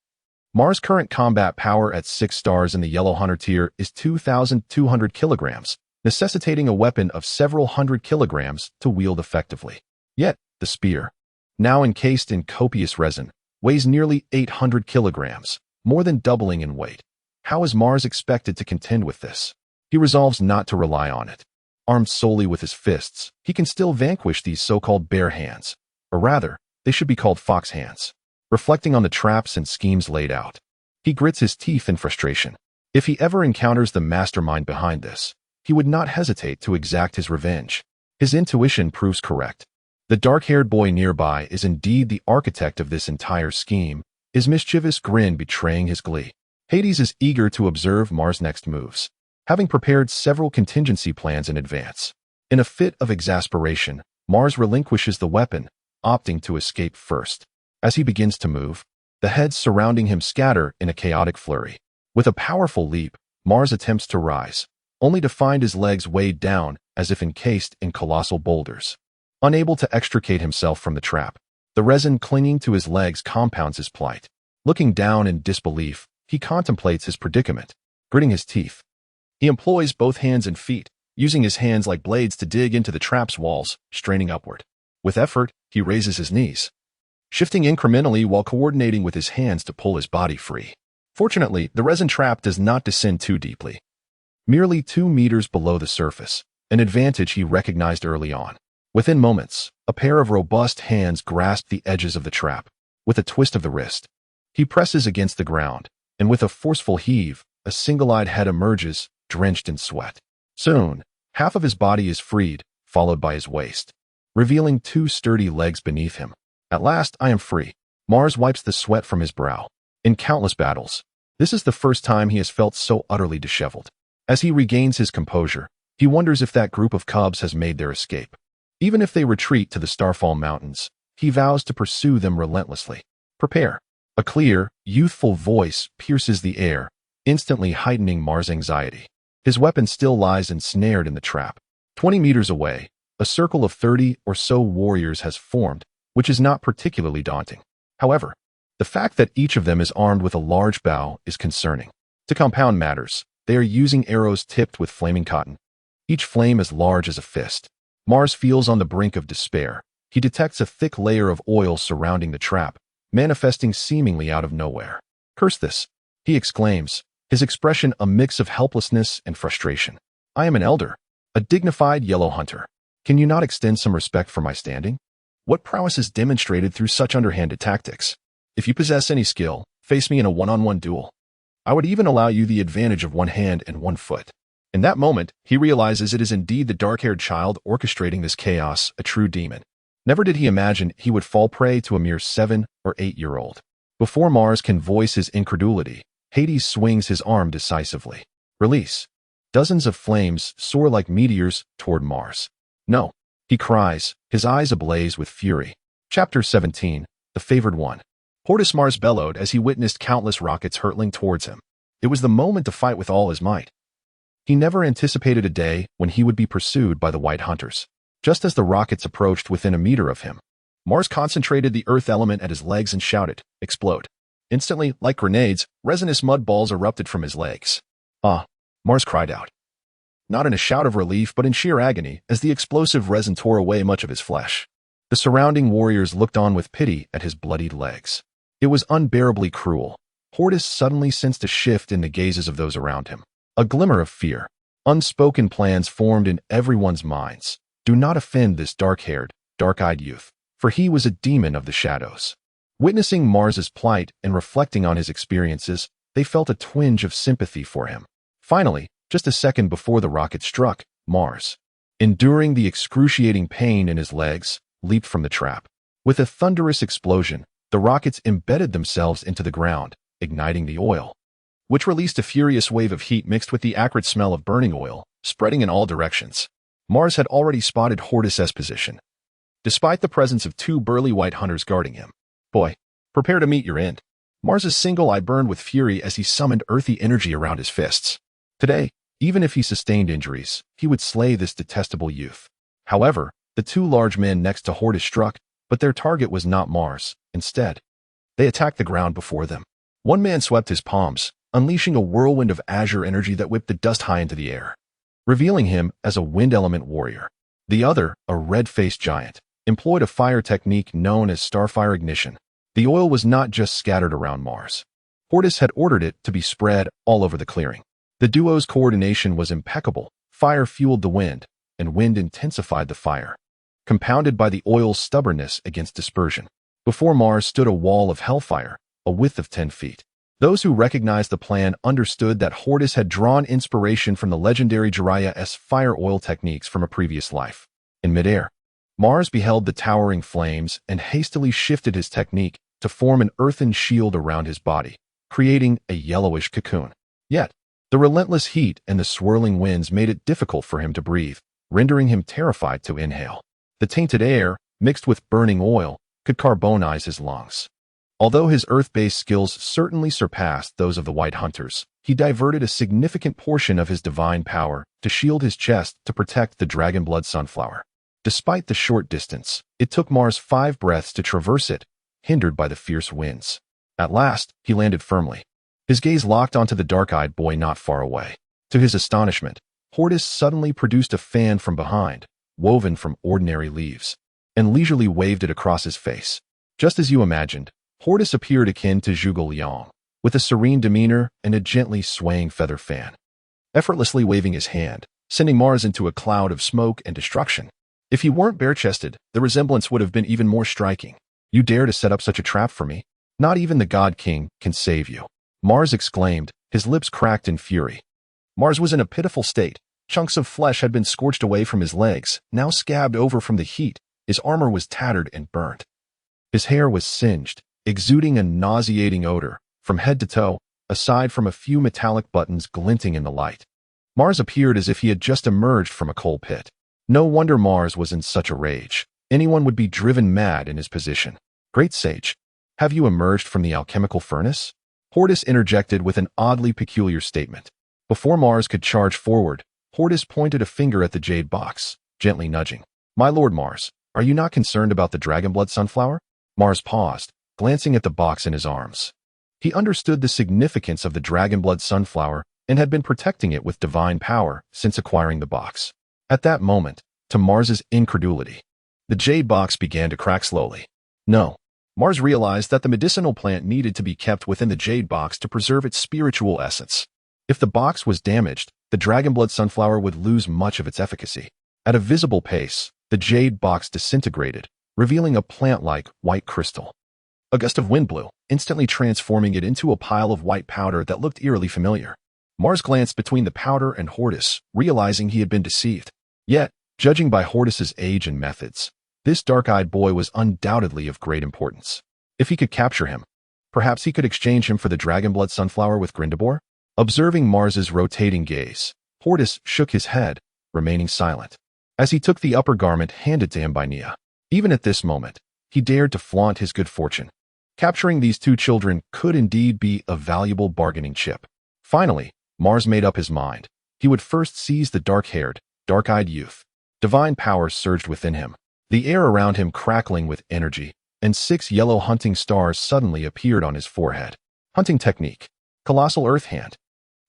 Mars' current combat power at 6 stars in the Yellow Hunter tier is 2,200 kilograms, necessitating a weapon of several hundred kilograms to wield effectively. Yet, the spear, now encased in copious resin, weighs nearly 800 kilograms, more than doubling in weight. How is Mars expected to contend with this? He resolves not to rely on it. Armed solely with his fists, he can still vanquish these so-called bare hands, or rather, they should be called fox hands. Reflecting on the traps and schemes laid out, he grits his teeth in frustration. If he ever encounters the mastermind behind this, he would not hesitate to exact his revenge. His intuition proves correct. The dark-haired boy nearby is indeed the architect of this entire scheme, his mischievous grin betraying his glee. Hades is eager to observe Mars' next moves, having prepared several contingency plans in advance. In a fit of exasperation, Mars relinquishes the weapon, opting to escape first. As he begins to move, the heads surrounding him scatter in a chaotic flurry. With a powerful leap, Mars attempts to rise, only to find his legs weighed down as if encased in colossal boulders. Unable to extricate himself from the trap, the resin clinging to his legs compounds his plight. Looking down in disbelief, he contemplates his predicament. Gritting his teeth, he employs both hands and feet, using his hands like blades to dig into the trap's walls, straining upward. With effort, he raises his knees, shifting incrementally while coordinating with his hands to pull his body free. Fortunately, the resin trap does not descend too deeply, merely 2 meters below the surface, an advantage he recognized early on. Within moments, a pair of robust hands grasp the edges of the trap. With a twist of the wrist, he presses against the ground, and with a forceful heave, a single-eyed head emerges, drenched in sweat. Soon, half of his body is freed, followed by his waist, revealing 2 sturdy legs beneath him. At last, I am free. Mars wipes the sweat from his brow. In countless battles, this is the first time he has felt so utterly disheveled. As he regains his composure, he wonders if that group of cubs has made their escape. Even if they retreat to the Starfall Mountains, he vows to pursue them relentlessly. Prepare. A clear, youthful voice pierces the air, instantly heightening Mars' anxiety. His weapon still lies ensnared in the trap. 20 meters away, a circle of 30 or so warriors has formed, which is not particularly daunting. However, the fact that each of them is armed with a large bow is concerning. To compound matters, they are using arrows tipped with flaming cotton, each flame as large as a fist. Mars feels on the brink of despair. He detects a thick layer of oil surrounding the trap, manifesting seemingly out of nowhere. "Curse this," he exclaims, his expression a mix of helplessness and frustration. "I am an elder, a dignified yellow hunter. Can you not extend some respect for my standing? What prowess is demonstrated through such underhanded tactics? If you possess any skill, face me in a one-on-one duel. I would even allow you the advantage of one hand and one foot." In that moment, he realizes it is indeed the dark-haired child orchestrating this chaos, a true demon. Never did he imagine he would fall prey to a mere 7 or 8-year-old. Before Mars can voice his incredulity, Hades swings his arm decisively. Release. Dozens of flames soar like meteors toward Mars. "No," he cries, his eyes ablaze with fury. Chapter 17, The Favored One. Hordis Mars bellowed as he witnessed countless rockets hurtling towards him. It was the moment to fight with all his might. He never anticipated a day when he would be pursued by the White Hunters. Just as the rockets approached within a meter of him, Mars concentrated the earth element at his legs and shouted, "Explode." Instantly, like grenades, resinous mud balls erupted from his legs. "Ah," Mars cried out. Not in a shout of relief, but in sheer agony, as the explosive resin tore away much of his flesh. The surrounding warriors looked on with pity at his bloodied legs. It was unbearably cruel. Hordis suddenly sensed a shift in the gazes of those around him. A glimmer of fear. Unspoken plans formed in everyone's minds. Do not offend this dark-haired, dark-eyed youth, for he was a demon of the shadows. Witnessing Mars's plight and reflecting on his experiences, they felt a twinge of sympathy for him. Finally, just a second before the rocket struck, Mars, enduring the excruciating pain in his legs, leaped from the trap. With a thunderous explosion, the rockets embedded themselves into the ground, igniting the oil, which released a furious wave of heat mixed with the acrid smell of burning oil, spreading in all directions. Mars had already spotted Hordis' position, despite the presence of 2 burly white hunters guarding him. "Boy, prepare to meet your end." Mars' single eye burned with fury as he summoned earthy energy around his fists. Today, even if he sustained injuries, he would slay this detestable youth. However, the 2 large men next to Hordis struck, but their target was not Mars. Instead, they attacked the ground before them. One man swept his palms, unleashing a whirlwind of azure energy that whipped the dust high into the air, revealing him as a wind element warrior. The other, a red-faced giant, employed a fire technique known as starfire ignition. The oil was not just scattered around Mars. Hordis had ordered it to be spread all over the clearing. The duo's coordination was impeccable. Fire fueled the wind, and wind intensified the fire, compounded by the oil's stubbornness against dispersion. Before Mars stood a wall of hellfire, a width of 10 feet. Those who recognized the plan understood that Hordis had drawn inspiration from the legendary Brias' fire oil techniques from a previous life. In midair, Mars beheld the towering flames and hastily shifted his technique to form an earthen shield around his body, creating a yellowish cocoon. Yet, the relentless heat and the swirling winds made it difficult for him to breathe, rendering him terrified to inhale. The tainted air, mixed with burning oil, could carbonize his lungs. Although his earth-based skills certainly surpassed those of the White Hunters, he diverted a significant portion of his divine power to shield his chest to protect the dragonblood sunflower. Despite the short distance, it took Mars 5 breaths to traverse it, hindered by the fierce winds. At last, he landed firmly. His gaze locked onto the dark-eyed boy not far away. To his astonishment, Hordis suddenly produced a fan from behind, woven from ordinary leaves, and leisurely waved it across his face. Just as you imagined, Hordis appeared akin to Zhuge Liang, with a serene demeanor and a gently swaying feather fan, effortlessly waving his hand, sending Mars into a cloud of smoke and destruction. If he weren't bare-chested, the resemblance would have been even more striking. "You dare to set up such a trap for me? Not even the God King can save you," Mars exclaimed, his lips cracked in fury. Mars was in a pitiful state. Chunks of flesh had been scorched away from his legs, now scabbed over from the heat. His armor was tattered and burnt. His hair was singed, exuding a nauseating odor from head to toe, aside from a few metallic buttons glinting in the light. Mars appeared as if he had just emerged from a coal pit. No wonder Mars was in such a rage. Anyone would be driven mad in his position. Great sage, have you emerged from the alchemical furnace? Hordis interjected with an oddly peculiar statement. Before Mars could charge forward, Hordis pointed a finger at the jade box, gently nudging. My lord Mars, are you not concerned about the dragonblood sunflower? Mars paused, glancing at the box in his arms. He understood the significance of the dragonblood sunflower and had been protecting it with divine power since acquiring the box. At that moment, to Mars's incredulity, the jade box began to crack slowly. No. Mars realized that the medicinal plant needed to be kept within the jade box to preserve its spiritual essence. If the box was damaged, the dragonblood sunflower would lose much of its efficacy. At a visible pace, the jade box disintegrated, revealing a plant-like white crystal. A gust of wind blew, instantly transforming it into a pile of white powder that looked eerily familiar. Mars glanced between the powder and Hordis, realizing he had been deceived. Yet, judging by Hordis's age and methods, this dark-eyed boy was undoubtedly of great importance. If he could capture him, perhaps he could exchange him for the dragonblood sunflower with Grindabor? Observing Mars's rotating gaze, Hordis shook his head, remaining silent. As he took the upper garment handed to him by Nia. Even at this moment, he dared to flaunt his good fortune. Capturing these two children could indeed be a valuable bargaining chip. Finally, Mars made up his mind. He would first seize the dark-haired, dark-eyed youth. Divine power surged within him, the air around him crackling with energy, and 6 yellow hunting stars suddenly appeared on his forehead. Hunting technique. Colossal earth hand.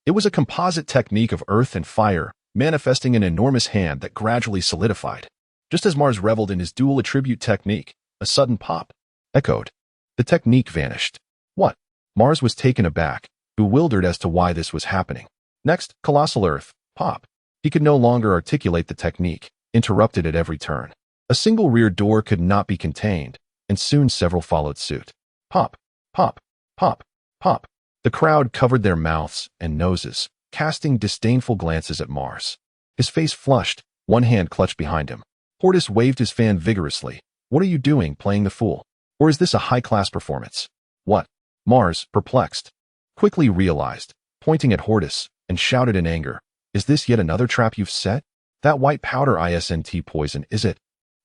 It was a composite technique of earth and fire, manifesting an enormous hand that gradually solidified. Just as Mars reveled in his dual attribute technique, a sudden pop echoed. The technique vanished. What? Mars was taken aback, bewildered as to why this was happening. Next, colossal earth, pop. He could no longer articulate the technique, interrupted at every turn. A single rear door could not be contained, and soon several followed suit. Pop, pop, pop, pop. The crowd covered their mouths and noses, casting disdainful glances at Mars. His face flushed, one hand clutched behind him. Hordis waved his fan vigorously. What are you doing, playing the fool? Or is this a high-class performance? What? Mars, perplexed, quickly realized, pointing at Hordis, and shouted in anger. Is this yet another trap you've set? That white powder isn't poison, is it?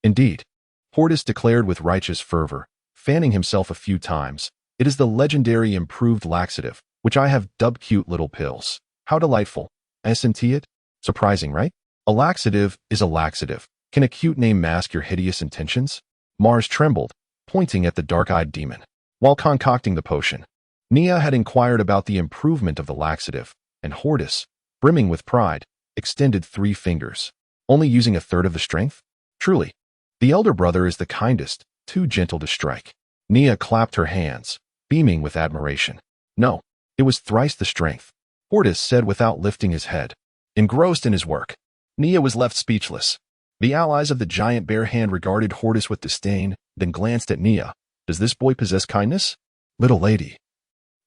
Indeed. Hordis declared with righteous fervor, fanning himself a few times. It is the legendary improved laxative, which I have dubbed cute little pills. How delightful. Isn't it? Surprising, right? A laxative is a laxative. Can a cute name mask your hideous intentions? Mars trembled, pointing at the dark-eyed demon. While concocting the potion, Nia had inquired about the improvement of the laxative, and Hordis, brimming with pride, extended 3 fingers, only using a third of the strength? Truly, the elder brother is the kindest, too gentle to strike. Nia clapped her hands, beaming with admiration. No, it was thrice the strength, Hordis said without lifting his head. Engrossed in his work, Nia was left speechless. The allies of the giant bare hand regarded Hordis with disdain, then glanced at Nia. Does this boy possess kindness? Little lady.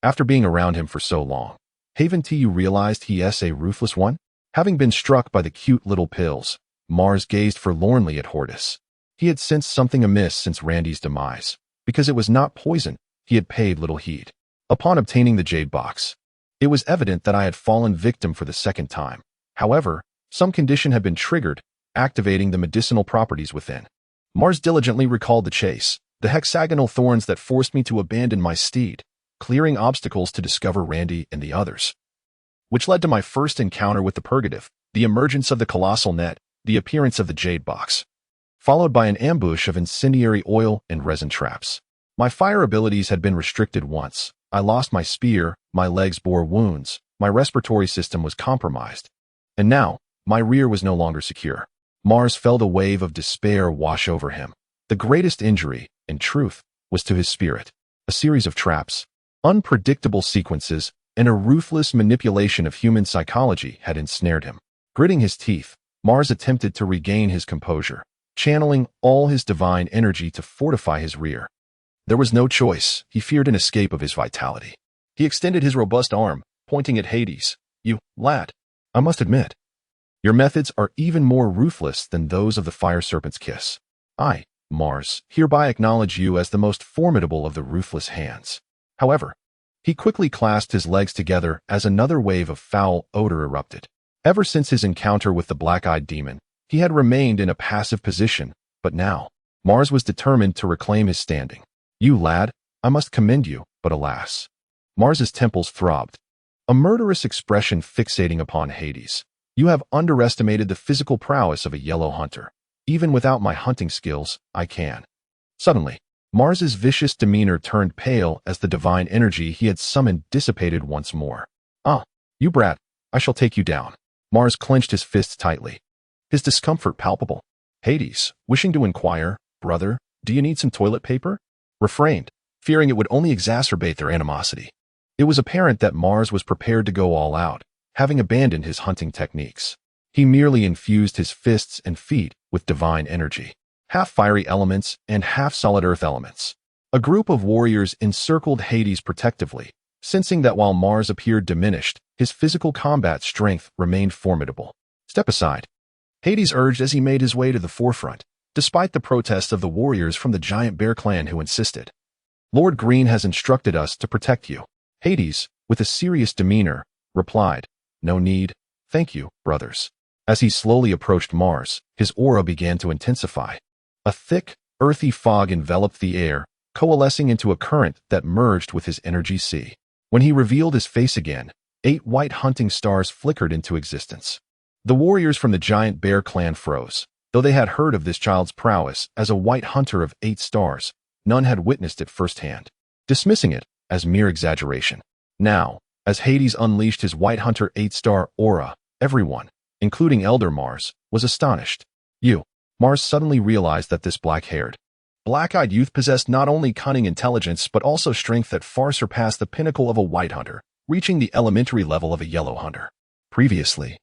After being around him for so long, haven't you realized he is a ruthless one? Having been struck by the cute little pills, Mars gazed forlornly at Hordis. He had sensed something amiss since Randy's demise. Because it was not poison, he had paid little heed. Upon obtaining the jade box, it was evident that I had fallen victim for the second time. However, some condition had been triggered, activating the medicinal properties within. Mars diligently recalled the chase, the hexagonal thorns that forced me to abandon my steed, clearing obstacles to discover Randy and the others, which led to my first encounter with the purgative, the emergence of the colossal net, the appearance of the jade box, followed by an ambush of incendiary oil and resin traps. My fire abilities had been restricted once. I lost my spear, my legs bore wounds, my respiratory system was compromised, and now, my rear was no longer secure. Mars felt a wave of despair wash over him. The greatest injury, in truth, was to his spirit. A series of traps, unpredictable sequences, and a ruthless manipulation of human psychology had ensnared him. Gritting his teeth, Mars attempted to regain his composure, channeling all his divine energy to fortify his rear. There was no choice. He feared an escape of his vitality. He extended his robust arm, pointing at Hades. You, lad, I must admit, your methods are even more ruthless than those of the fire serpent's kiss. Mars hereby acknowledge you as the most formidable of the ruthless hands. However, he quickly clasped his legs together as another wave of foul odor erupted. Ever since his encounter with the black-eyed demon, he had remained in a passive position, but now, Mars was determined to reclaim his standing. You lad, I must commend you, but alas. Mars's temples throbbed, a murderous expression fixating upon Hades. You have underestimated the physical prowess of a yellow hunter. Even without my hunting skills, I can. Suddenly, Mars's vicious demeanor turned pale as the divine energy he had summoned dissipated once more. Ah, you brat, I shall take you down. Mars clenched his fists tightly, his discomfort palpable. Hades, wishing to inquire, brother, do you need some toilet paper? Refrained, fearing it would only exacerbate their animosity. It was apparent that Mars was prepared to go all out, having abandoned his hunting techniques. He merely infused his fists and feet with divine energy, half fiery elements and half solid earth elements. A group of warriors encircled Hades protectively, sensing that while Mars appeared diminished, his physical combat strength remained formidable. Step aside, Hades urged as he made his way to the forefront, despite the protests of the warriors from the giant bear clan who insisted. Lord Green has instructed us to protect you. Hades, with a serious demeanor, replied, No need, thank you, brothers. As he slowly approached Mars, his aura began to intensify. A thick, earthy fog enveloped the air, coalescing into a current that merged with his energy sea. When he revealed his face again, 8 white hunting stars flickered into existence. The warriors from the giant bear clan froze. Though they had heard of this child's prowess as a white hunter of 8 stars, none had witnessed it firsthand, dismissing it as mere exaggeration. Now, as Hades unleashed his white hunter 8-star aura, everyone, including Elder Mars, was astonished. Mars suddenly realized that this black-haired, black-eyed youth possessed not only cunning intelligence but also strength that far surpassed the pinnacle of a white hunter, reaching the elementary level of a yellow hunter. Previously,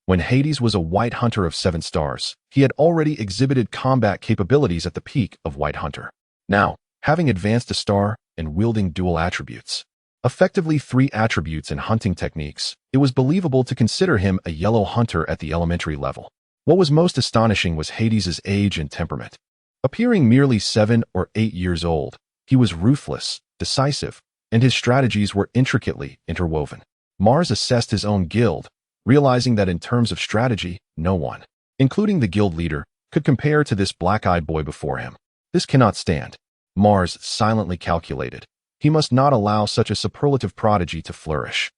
when Hades was a white hunter of 7 stars, he had already exhibited combat capabilities at the peak of white hunter. Now, having advanced a star and wielding dual attributes, effectively 3 attributes and hunting techniques, it was believable to consider him a yellow hunter at the elementary level. What was most astonishing was Hades's age and temperament. Appearing merely 7 or 8 years old, he was ruthless, decisive, and his strategies were intricately interwoven. Mars assessed his own guild, realizing that in terms of strategy, no one, including the guild leader, could compare to this black-eyed boy before him. This cannot stand. Mars silently calculated. He must not allow such a superlative prodigy to flourish.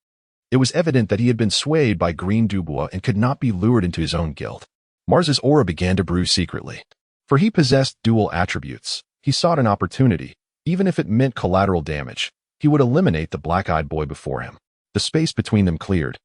It was evident that he had been swayed by Green Dubois and could not be lured into his own guild. Mars's aura began to brew secretly. For he possessed dual attributes. He sought an opportunity. Even if it meant collateral damage, he would eliminate the black-eyed boy before him. The space between them cleared,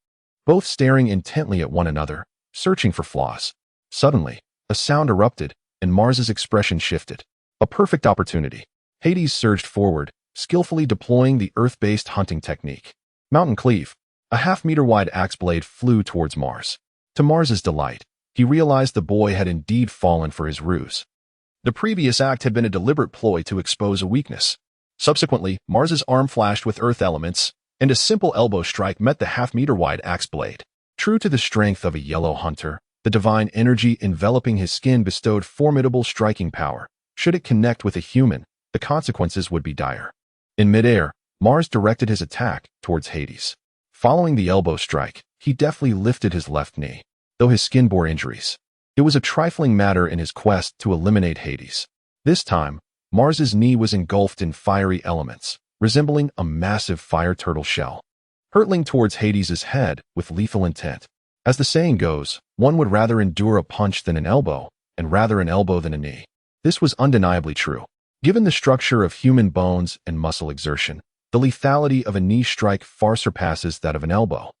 both staring intently at one another, searching for flaws. Suddenly, a sound erupted, and Mars's expression shifted. A perfect opportunity. Hades surged forward, skillfully deploying the earth-based hunting technique. Mountain Cleave. A half-meter-wide axe blade flew towards Mars. To Mars's delight, he realized the boy had indeed fallen for his ruse. The previous act had been a deliberate ploy to expose a weakness. Subsequently, Mars's arm flashed with earth elements, and a simple elbow strike met the half-meter-wide axe blade. True to the strength of a yellow hunter, the divine energy enveloping his skin bestowed formidable striking power. Should it connect with a human, the consequences would be dire. In midair, Mars directed his attack towards Hades. Following the elbow strike, he deftly lifted his left knee, though his skin bore injuries. It was a trifling matter in his quest to eliminate Hades. This time, Mars's knee was engulfed in fiery elements, resembling a massive fire turtle shell, hurtling towards Hades's head with lethal intent. As the saying goes, one would rather endure a punch than an elbow, and rather an elbow than a knee. This was undeniably true. Given the structure of human bones and muscle exertion, the lethality of a knee strike far surpasses that of an elbow.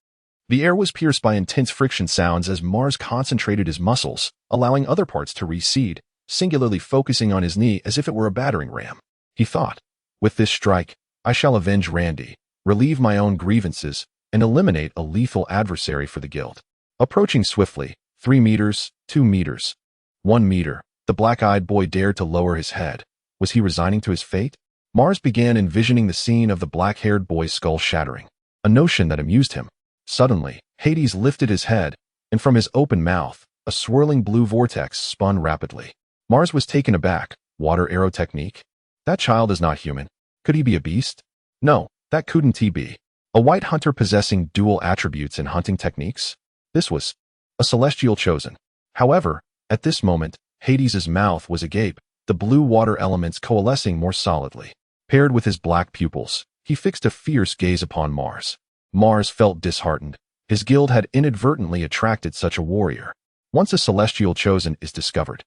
The air was pierced by intense friction sounds as Mars concentrated his muscles, allowing other parts to recede, singularly focusing on his knee as if it were a battering ram. He thought, with this strike, I shall avenge Randy, relieve my own grievances, and eliminate a lethal adversary for the guild. Approaching swiftly, 3 meters, 2 meters, 1 meter, the black-eyed boy dared to lower his head. Was he resigning to his fate? Mars began envisioning the scene of the black-haired boy's skull shattering, a notion that amused him. Suddenly, Hades lifted his head, and from his open mouth, a swirling blue vortex spun rapidly. Mars was taken aback. Water arrow technique? That child is not human. Could he be a beast? No, that couldn't he be. A white hunter possessing dual attributes in hunting techniques? This was a celestial chosen. However, at this moment, Hades' mouth was agape, the blue water elements coalescing more solidly. Paired with his black pupils, he fixed a fierce gaze upon Mars. Mars felt disheartened. His guild had inadvertently attracted such a warrior. Once a celestial chosen is discovered,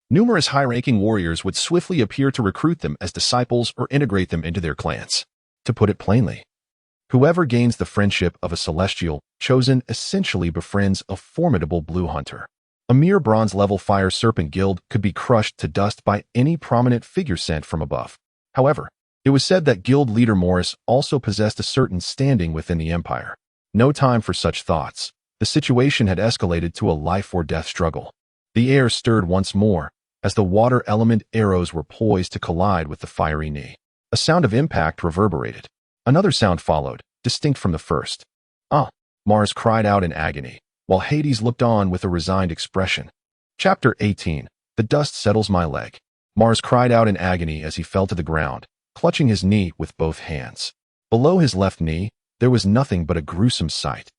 numerous high-ranking warriors would swiftly appear to recruit them as disciples or integrate them into their clans. To put it plainly, whoever gains the friendship of a celestial chosen essentially befriends a formidable blue hunter. A mere bronze-level fire serpent guild could be crushed to dust by any prominent figure sent from above. However, it was said that guild leader Morris also possessed a certain standing within the empire. No time for such thoughts. The situation had escalated to a life-or-death struggle. The air stirred once more as the water element arrows were poised to collide with the fiery knee. A sound of impact reverberated. Another sound followed, distinct from the first. "Ah!" Mars cried out in agony, while Hades looked on with a resigned expression. Chapter 18. The dust settles my leg. Mars cried out in agony as he fell to the ground, clutching his knee with both hands. Below his left knee, there was nothing but a gruesome sight.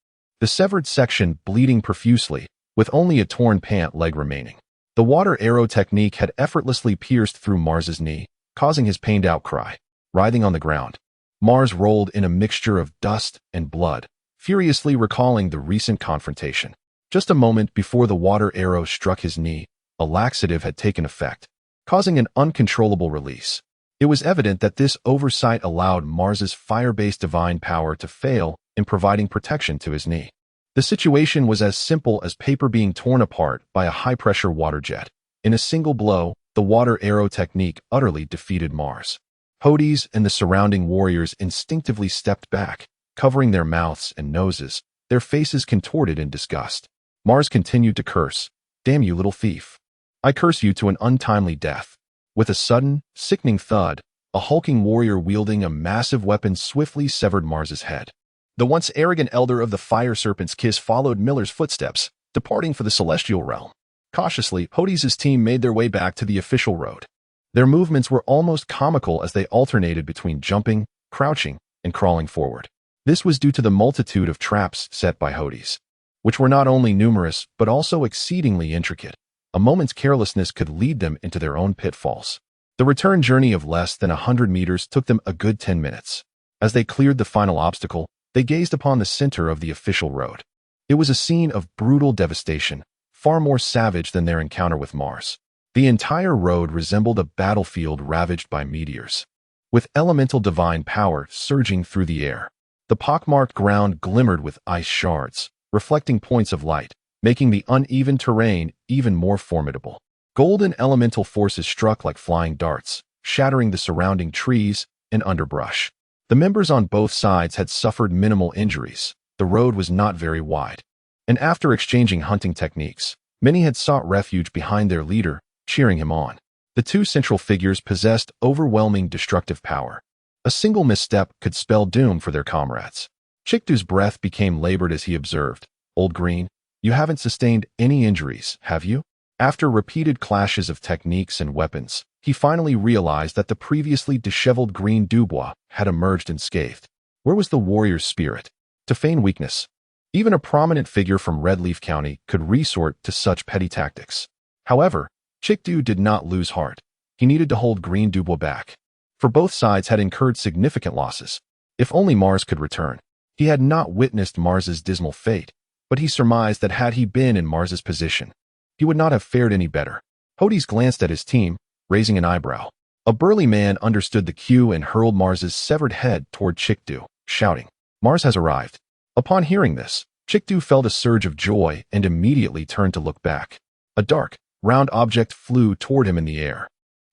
The severed section bleeding profusely, with only a torn pant leg remaining. The water arrow technique had effortlessly pierced through Mars's knee, causing his pained outcry. Writhing on the ground, Mars rolled in a mixture of dust and blood, furiously recalling the recent confrontation. Just a moment before the water arrow struck his knee, a laxative had taken effect, causing an uncontrollable release. It was evident that this oversight allowed Mars's fire-based divine power to fail in providing protection to his knee. The situation was as simple as paper being torn apart by a high-pressure water jet. In a single blow, the water arrow technique utterly defeated Mars. Hordis and the surrounding warriors instinctively stepped back, covering their mouths and noses, their faces contorted in disgust. Mars continued to curse. "Damn you, little thief. I curse you to an untimely death." With a sudden, sickening thud, a hulking warrior wielding a massive weapon swiftly severed Mars's head. The once arrogant elder of the Fire Serpent's Kiss followed Miller's footsteps, departing for the celestial realm. Cautiously, Hordis' team made their way back to the official road. Their movements were almost comical as they alternated between jumping, crouching, and crawling forward. This was due to the multitude of traps set by Hordis, which were not only numerous but also exceedingly intricate. A moment's carelessness could lead them into their own pitfalls. The return journey of less than 100 meters took them a good 10 minutes. As they cleared the final obstacle, they gazed upon the center of the official road. It was a scene of brutal devastation, far more savage than their encounter with Mars. The entire road resembled a battlefield ravaged by meteors, with elemental divine power surging through the air. The pockmarked ground glimmered with ice shards, reflecting points of light, making the uneven terrain even more formidable. Golden elemental forces struck like flying darts, shattering the surrounding trees and underbrush. The members on both sides had suffered minimal injuries. The road was not very wide, and after exchanging hunting techniques, many had sought refuge behind their leader, cheering him on. The two central figures possessed overwhelming destructive power. A single misstep could spell doom for their comrades. Chikdu's breath became labored as he observed, "Old Green, you haven't sustained any injuries, have you?" After repeated clashes of techniques and weapons, he finally realized that the previously disheveled Green Dubois had emerged unscathed. Where was the warrior's spirit? To feign weakness, even a prominent figure from Redleaf County could resort to such petty tactics. However, Chikdu did not lose heart. He needed to hold Green Dubois back, for both sides had incurred significant losses. If only Mars could return. He had not witnessed Mars's dismal fate, but he surmised that had he been in Mars's position, he would not have fared any better. Hordis glanced at his team, raising an eyebrow. A burly man understood the cue and hurled Mars's severed head toward Chikdu, shouting, "Mars has arrived." Upon hearing this, Chikdu felt a surge of joy and immediately turned to look back. A dark, round object flew toward him in the air.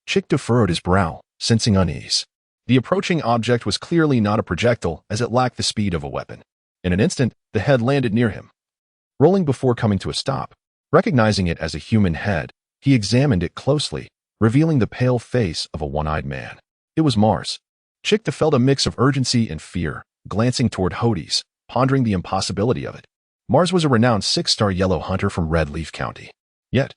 Chikdu furrowed his brow, sensing unease. The approaching object was clearly not a projectile, as it lacked the speed of a weapon. In an instant, the head landed near him, rolling before coming to a stop. Recognizing it as a human head, he examined it closely, revealing the pale face of a one-eyed man. It was Mars. Chikdu felt a mix of urgency and fear, glancing toward Hordis, pondering the impossibility of it. Mars was a renowned 6-star yellow hunter from Redleaf County. Yet,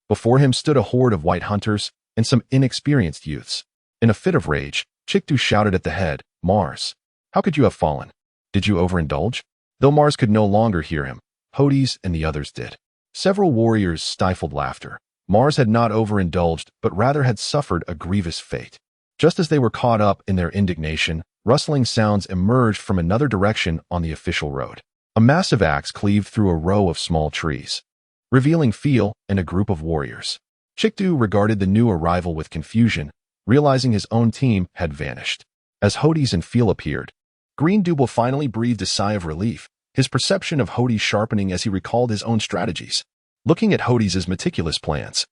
Before him stood a horde of white hunters and some inexperienced youths. In a fit of rage, Chikdu shouted at the head, "Mars, how could you have fallen? Did you overindulge?" Though Mars could no longer hear him, Hordis and the others did. Several warriors stifled laughter. Mars had not overindulged, but rather had suffered a grievous fate. Just as they were caught up in their indignation, rustling sounds emerged from another direction on the official road. A massive axe cleaved through a row of small trees, revealing Feel and a group of warriors. Chikdu regarded the new arrival with confusion, realizing his own team had vanished. As Hordis and Feel appeared, Green Double finally breathed a sigh of relief, his perception of Hordis sharpening as he recalled his own strategies. Looking at Hordis' meticulous plans,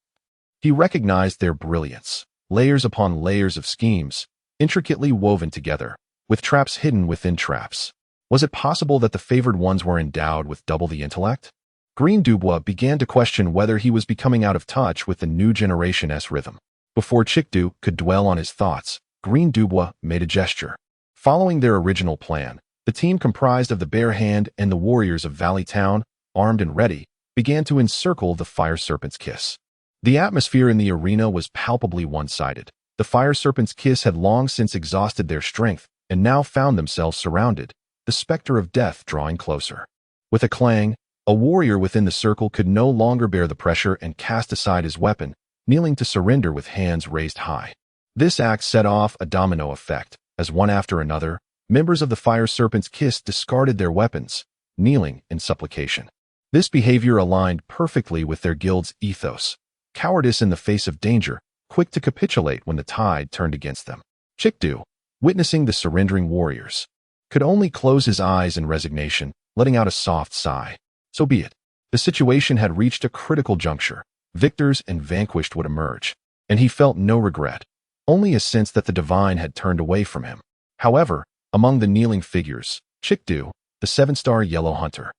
he recognized their brilliance. Layers upon layers of schemes, intricately woven together, with traps hidden within traps. Was it possible that the favored ones were endowed with double the intellect? Green Dubois began to question whether he was becoming out of touch with the new generation's rhythm. Before Chikdu could dwell on his thoughts, Green Dubois made a gesture. Following their original plan, the team comprised of the Bare Hand and the warriors of Valley Town, armed and ready, began to encircle the Fire Serpent's Kiss. The atmosphere in the arena was palpably one-sided. The Fire Serpent's Kiss had long since exhausted their strength and now found themselves surrounded, the specter of death drawing closer. With a clang, a warrior within the circle could no longer bear the pressure and cast aside his weapon, kneeling to surrender with hands raised high. This act set off a domino effect, as one after another, members of the Fire Serpent's Kiss discarded their weapons, kneeling in supplication. This behavior aligned perfectly with their guild's ethos. Cowardice in the face of danger, quick to capitulate when the tide turned against them. Chikdu, witnessing the surrendering warriors, could only close his eyes in resignation, letting out a soft sigh. So be it. The situation had reached a critical juncture. Victors and vanquished would emerge, and he felt no regret, only a sense that the divine had turned away from him. However, among the kneeling figures, Chikdu, the 7-star yellow hunter,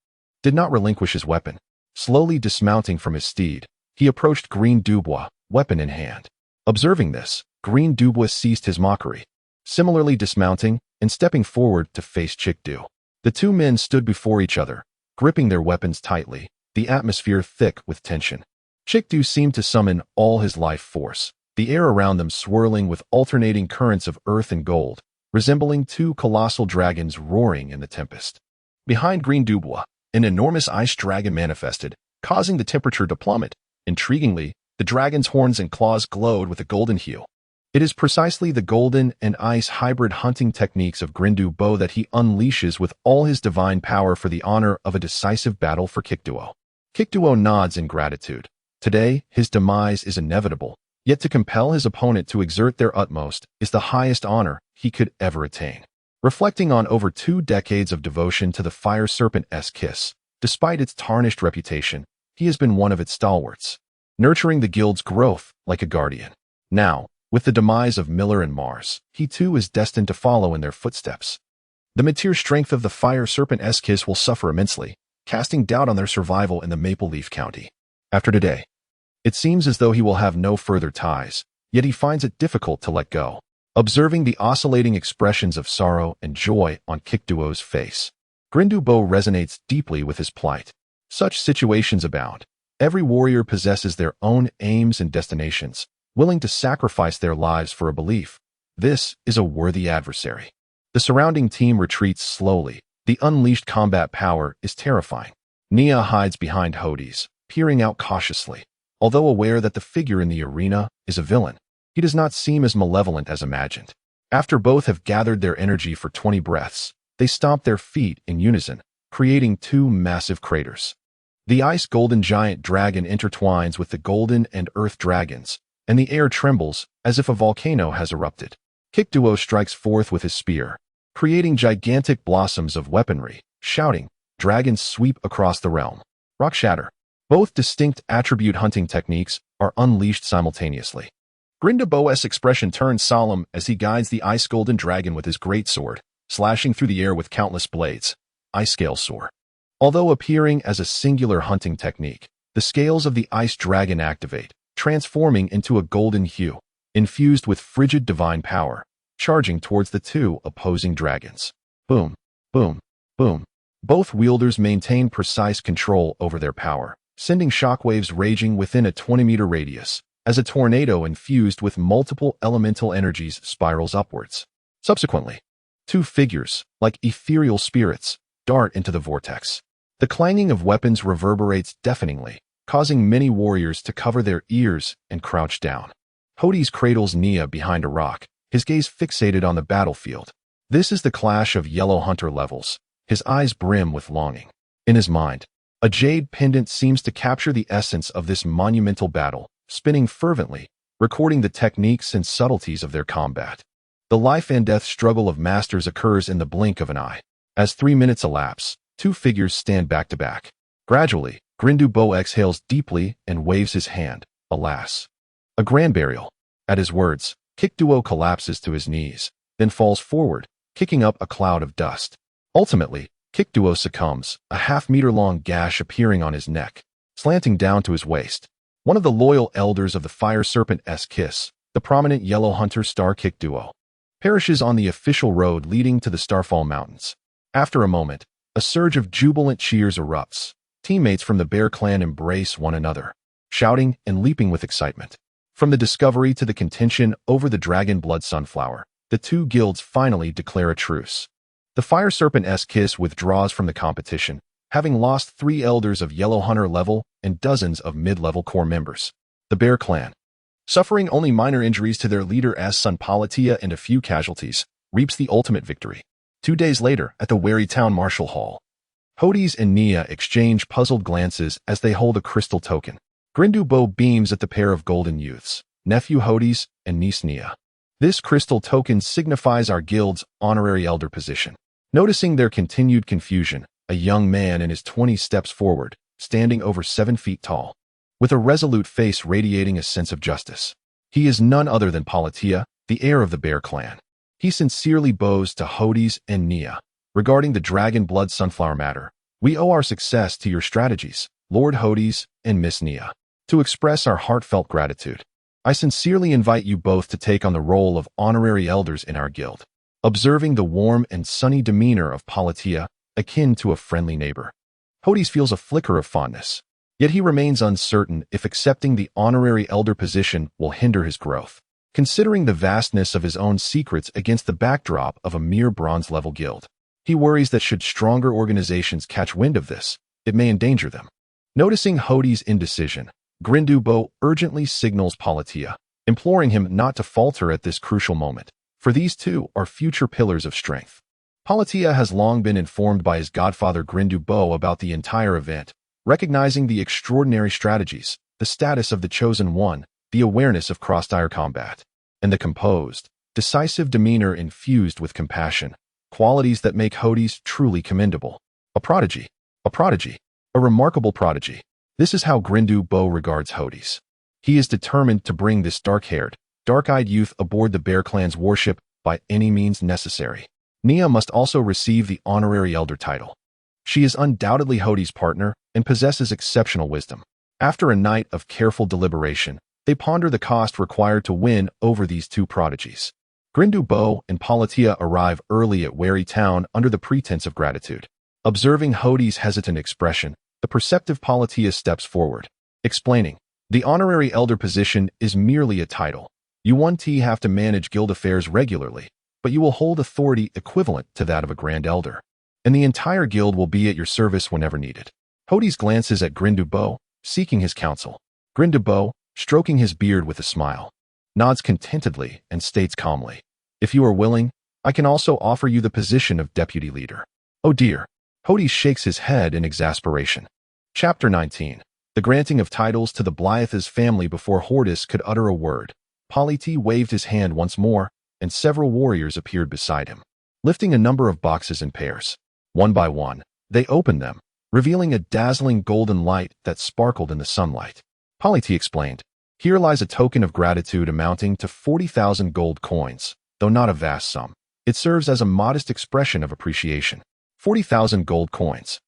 did not relinquish his weapon. Slowly dismounting from his steed, he approached Green Dubois, weapon in hand. Observing this, Green Dubois ceased his mockery, similarly dismounting and stepping forward to face Chikdu. The two men stood before each other, gripping their weapons tightly, the atmosphere thick with tension. Chikdu seemed to summon all his life force, the air around them swirling with alternating currents of earth and gold, resembling two colossal dragons roaring in the tempest. Behind Green Dubois, an enormous ice dragon manifested, causing the temperature to plummet. Intriguingly, the dragon's horns and claws glowed with a golden hue. It is precisely the golden and ice hybrid hunting techniques of Grindu Bo that he unleashes with all his divine power for the honor of a decisive battle for Kikduo. Kikduo nods in gratitude. Today, his demise is inevitable, yet to compel his opponent to exert their utmost is the highest honor he could ever attain. Reflecting on over 2 decades of devotion to the Fire Serpent's Kiss, despite its tarnished reputation, he has been one of its stalwarts, nurturing the guild's growth like a guardian. Now, with the demise of Miller and Mars, he too is destined to follow in their footsteps. The mateer strength of the Fire Serpent's Kiss will suffer immensely, casting doubt on their survival in the Maple Leaf County. After today, it seems as though he will have no further ties, yet he finds it difficult to let go. Observing the oscillating expressions of sorrow and joy on Kikduo's face, Grindu Bo resonates deeply with his plight. Such situations abound. Every warrior possesses their own aims and destinations, willing to sacrifice their lives for a belief. This is a worthy adversary. The surrounding team retreats slowly. The unleashed combat power is terrifying. Nia hides behind Hordis, peering out cautiously. Although aware that the figure in the arena is a villain, he does not seem as malevolent as imagined. After both have gathered their energy for 20 breaths, they stomp their feet in unison, creating 2 massive craters. The ice golden giant dragon intertwines with the golden and earth dragons, and the air trembles as if a volcano has erupted. Kikduo strikes forth with his spear, creating gigantic blossoms of weaponry. Shouting, dragons sweep across the realm. Rock shatter. Both distinct attribute hunting techniques are unleashed simultaneously. Grindabo's expression turns solemn as he guides the ice golden dragon with his greatsword, slashing through the air with countless blades. Ice scales soar. Although appearing as a singular hunting technique, the scales of the ice dragon activate, transforming into a golden hue, infused with frigid divine power, charging towards the 2 opposing dragons. Boom, boom, boom. Both wielders maintain precise control over their power, sending shockwaves raging within a 20-meter radius, as a tornado infused with multiple elemental energies spirals upwards. Subsequently, two figures, like ethereal spirits, dart into the vortex. The clanging of weapons reverberates deafeningly, causing many warriors to cover their ears and crouch down. Hordis cradles Nia behind a rock, his gaze fixated on the battlefield. This is the clash of Yellow Hunter levels. His eyes brim with longing. In his mind, a Jade Pendant seems to capture the essence of this monumental battle, spinning fervently, recording the techniques and subtleties of their combat. The life and death struggle of masters occurs in the blink of an eye. As 3 minutes elapse, two figures stand back to back. Gradually, Grindu exhales deeply and waves his hand. Alas! A grand burial. At his words, Kikduo collapses to his knees, then falls forward, kicking up a cloud of dust. Ultimately, Kikduo succumbs, a half-meter-long gash appearing on his neck, slanting down to his waist. One of the loyal elders of the Fire Serpent's Kiss, the prominent Yellow Hunter star Kikduo, perishes on the official road leading to the Starfall Mountains. After a moment, a surge of jubilant cheers erupts. Teammates from the Bear Clan embrace one another, shouting and leaping with excitement. From the discovery to the contention over the Dragon Blood Sunflower, the two guilds finally declare a truce. The Fire Serpent's Kiss withdraws from the competition, having lost 3 elders of Yellow Hunter level and dozens of mid-level core members. The Bear Clan, suffering only minor injuries to their leader's son Palatia and a few casualties, reaps the ultimate victory. 2 days later, at the Wary Town Martial Hall, Hordis and Nia exchange puzzled glances as they hold a crystal token. Grindu beams at the pair of golden youths, nephew Hordis and niece Nia. This crystal token signifies our guild's honorary elder position. Noticing their continued confusion, a young man in his 20s steps forward, standing over 7 feet tall, with a resolute face radiating a sense of justice. He is none other than Palatia, the heir of the Bear Clan. He sincerely bows to Hordis and Nia. Regarding the Dragon Blood Sunflower matter, we owe our success to your strategies, Lord Hordis and Miss Nia. To express our heartfelt gratitude, I sincerely invite you both to take on the role of honorary elders in our guild. Observing the warm and sunny demeanor of Palatia, akin to a friendly neighbor, Hordis feels a flicker of fondness. Yet he remains uncertain if accepting the honorary elder position will hinder his growth. Considering the vastness of his own secrets against the backdrop of a mere bronze-level guild, he worries that should stronger organizations catch wind of this, it may endanger them. Noticing Hordis' indecision, Grindu urgently signals Palatia, imploring him not to falter at this crucial moment, for these two are future pillars of strength. Palatia has long been informed by his godfather Grindu about the entire event, recognizing the extraordinary strategies, the status of the Chosen One, the awareness of cross-dire combat, and the composed, decisive demeanor infused with compassion, qualities that make Hordis truly commendable. A prodigy, a remarkable prodigy. This is how Grindu regards Hordis. He is determined to bring this dark-haired, dark-eyed youth aboard the Bear Clan's warship by any means necessary. Nia must also receive the honorary elder title. She is undoubtedly Hordis' partner and possesses exceptional wisdom. After a night of careful deliberation, they ponder the cost required to win over these two prodigies. Grindu and Palatia arrive early at Wary Town under the pretense of gratitude. Observing Hordis' hesitant expression, the perceptive Palatia steps forward, explaining, "The honorary elder position is merely a title. You have to manage guild affairs regularly, but you will hold authority equivalent to that of a grand elder, and the entire guild will be at your service whenever needed." Hordis glances at Grindu seeking his counsel. Grindu, stroking his beard with a smile, nods contentedly and states calmly, "If you are willing, I can also offer you the position of deputy leader." Oh dear. Hordis shakes his head in exasperation. Chapter 19. The granting of titles to the Brias family. Before Hordis could utter a word, Palatia waved his hand once more, and several warriors appeared beside him, lifting a number of boxes in pairs. One by one, they opened them, revealing a dazzling golden light that sparkled in the sunlight. Palatia explained, "Here lies a token of gratitude amounting to 40,000 gold coins, though not a vast sum. It serves as a modest expression of appreciation." 40,000 gold coins,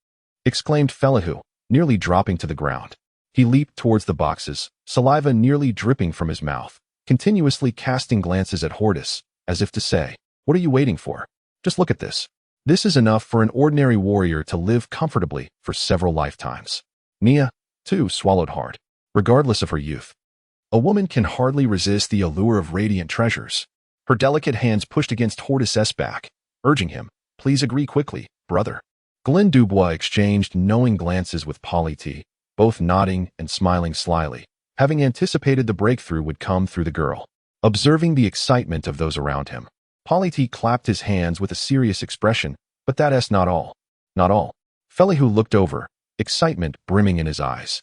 exclaimed Felahu, nearly dropping to the ground. He leaped towards the boxes, saliva nearly dripping from his mouth, continuously casting glances at Hordis, as if to say, "What are you waiting for? Just look at this. This is enough for an ordinary warrior to live comfortably for several lifetimes." Nia, too, swallowed hard. Regardless of her youth, a woman can hardly resist the allure of radiant treasures. Her delicate hands pushed against Hordis' back, urging him, "Please agree quickly, brother." Glenn Dubois exchanged knowing glances with Polly T, both nodding and smiling slyly, having anticipated the breakthrough would come through the girl. Observing the excitement of those around him, Polly T clapped his hands with a serious expression, but that's not all. Not all. Felihu looked over, excitement brimming in his eyes.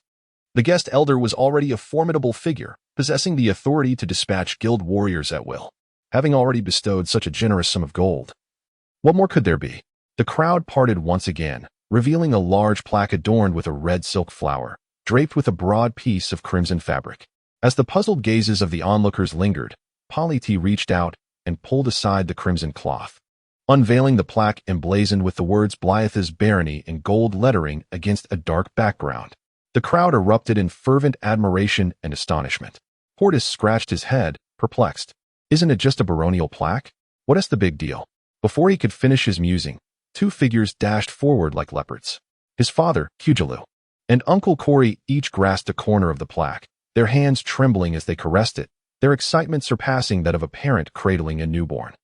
The guest elder was already a formidable figure, possessing the authority to dispatch guild warriors at will, having already bestowed such a generous sum of gold. What more could there be? The crowd parted once again, revealing a large plaque adorned with a red silk flower, draped with a broad piece of crimson fabric. As the puzzled gazes of the onlookers lingered, Polly T reached out and pulled aside the crimson cloth, unveiling the plaque emblazoned with the words Brias Barony in gold lettering against a dark background. The crowd erupted in fervent admiration and astonishment. Hordis scratched his head, perplexed. Isn't it just a baronial plaque? What is the big deal? Before he could finish his musing, two figures dashed forward like leopards. His father, Cugilu, and Uncle Corey each grasped a corner of the plaque, their hands trembling as they caressed it, their excitement surpassing that of a parent cradling a newborn.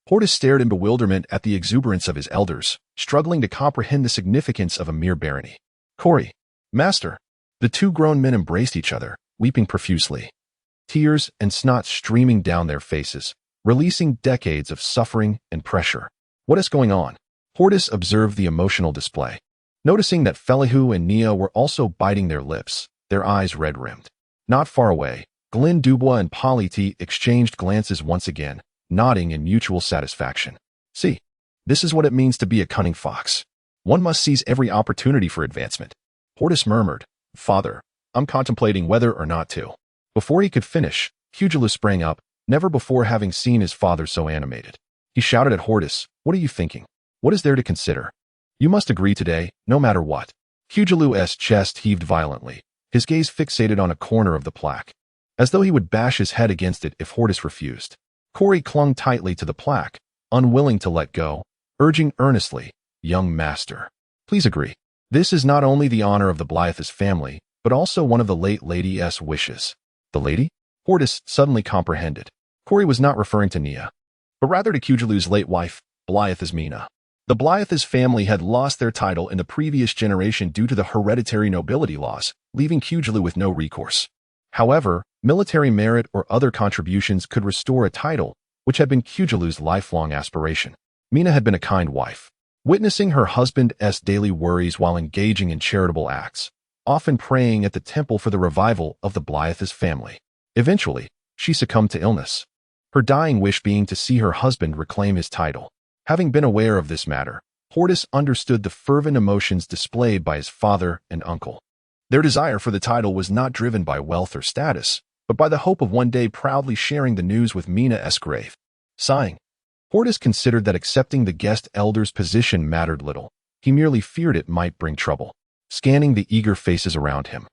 Hordis stared in bewilderment at the exuberance of his elders, struggling to comprehend the significance of a mere barony. "Corey, Master." The two grown men embraced each other, weeping profusely, tears and snot streaming down their faces, releasing decades of suffering and pressure. "What is going on?" Hordis observed the emotional display, noticing that Felihu and Nia were also biting their lips, their eyes red-rimmed. Not far away, Glenn Dubois and Polly T exchanged glances once again, nodding in mutual satisfaction. "See, this is what it means to be a cunning fox. One must seize every opportunity for advancement." Hordis murmured, "Father, I'm contemplating whether or not to." Before he could finish, Cugilu sprang up, never before having seen his father so animated. He shouted at Hordis, "What are you thinking? What is there to consider? You must agree today, no matter what." Cugilu's chest heaved violently, his gaze fixated on a corner of the plaque, as though he would bash his head against it if Hordis refused. Corey clung tightly to the plaque, unwilling to let go, urging earnestly, "Young master, please agree. This is not only the honor of the Brias family, but also one of the late lady's wishes." "The lady?" Hordis suddenly comprehended. Corey was not referring to Nia, but rather to Cugilu's late wife, Brias Mina. The Brias family had lost their title in the previous generation due to the hereditary nobility laws, leaving Cugilu with no recourse. However, military merit or other contributions could restore a title, which had been Cugilu's lifelong aspiration. Mina had been a kind wife, witnessing her husband's daily worries while engaging in charitable acts, often praying at the temple for the revival of the Brias family. Eventually, she succumbed to illness, her dying wish being to see her husband reclaim his title. Having been aware of this matter, Hordis understood the fervent emotions displayed by his father and uncle. Their desire for the title was not driven by wealth or status, but by the hope of one day proudly sharing the news with Mina's grave. Sighing, Hordis considered that accepting the guest elder's position mattered little. He merely feared it might bring trouble. Scanning the eager faces around him,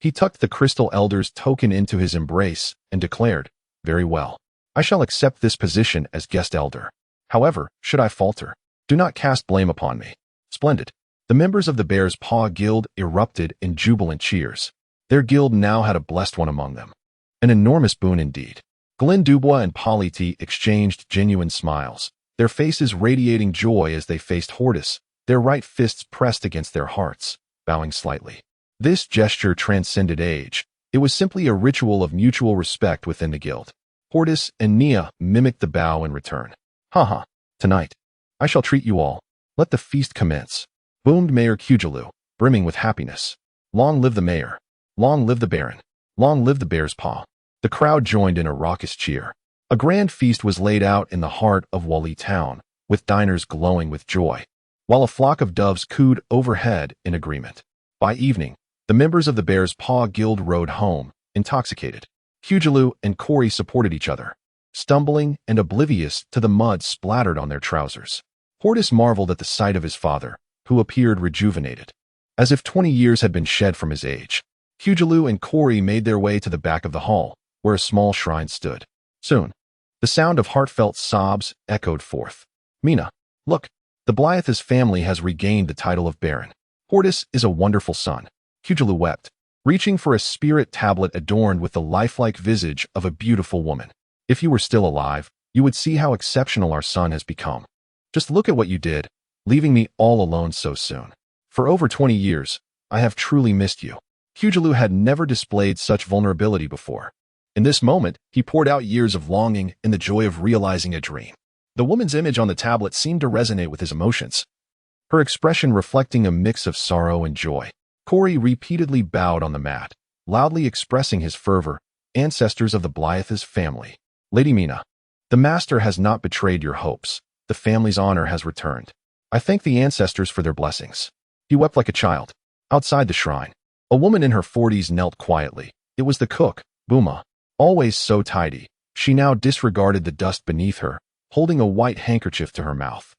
he tucked the crystal elder's token into his embrace and declared, "Very well. I shall accept this position as guest elder. However, should I falter, do not cast blame upon me." "Splendid." The members of the Bear's Paw Guild erupted in jubilant cheers. Their guild now had a blessed one among them. An enormous boon indeed. Glenn Dubois and Polly T exchanged genuine smiles, their faces radiating joy as they faced Hordis, their right fists pressed against their hearts, bowing slightly. This gesture transcended age. It was simply a ritual of mutual respect within the guild. Hordis and Nia mimicked the bow in return. "Ha. Tonight, I shall treat you all. Let the feast commence," boomed Mayor Cugilu, brimming with happiness. "Long live the mayor. Long live the baron. Long live the Bear's Paw." The crowd joined in a raucous cheer. A grand feast was laid out in the heart of Wali town, with diners glowing with joy, while a flock of doves cooed overhead in agreement. By evening, the members of the Bear's Paw Guild rode home, intoxicated. Cugilu and Corey supported each other, stumbling and oblivious to the mud splattered on their trousers. Hordis marveled at the sight of his father, who appeared rejuvenated, as if 20 years had been shed from his age. Cugilu and Corey made their way to the back of the hall, where a small shrine stood. Soon, the sound of heartfelt sobs echoed forth. "Mina, look, the Brias family has regained the title of Baron. Hordis is a wonderful son." Cugilu wept, reaching for a spirit tablet adorned with the lifelike visage of a beautiful woman. If you were still alive, you would see how exceptional our son has become. Just look at what you did, leaving me all alone so soon. For over 20 years, I have truly missed you. Kyujulu had never displayed such vulnerability before. In this moment, he poured out years of longing and the joy of realizing a dream. The woman's image on the tablet seemed to resonate with his emotions, her expression reflecting a mix of sorrow and joy. Corey repeatedly bowed on the mat, loudly expressing his fervor. Ancestors of the Brias family. Lady Mina, the master has not betrayed your hopes. The family's honor has returned. I thank the ancestors for their blessings. He wept like a child. Outside the shrine, a woman in her 40s knelt quietly. It was the cook, Buma. Always so tidy, she now disregarded the dust beneath her, holding a white handkerchief to her mouth,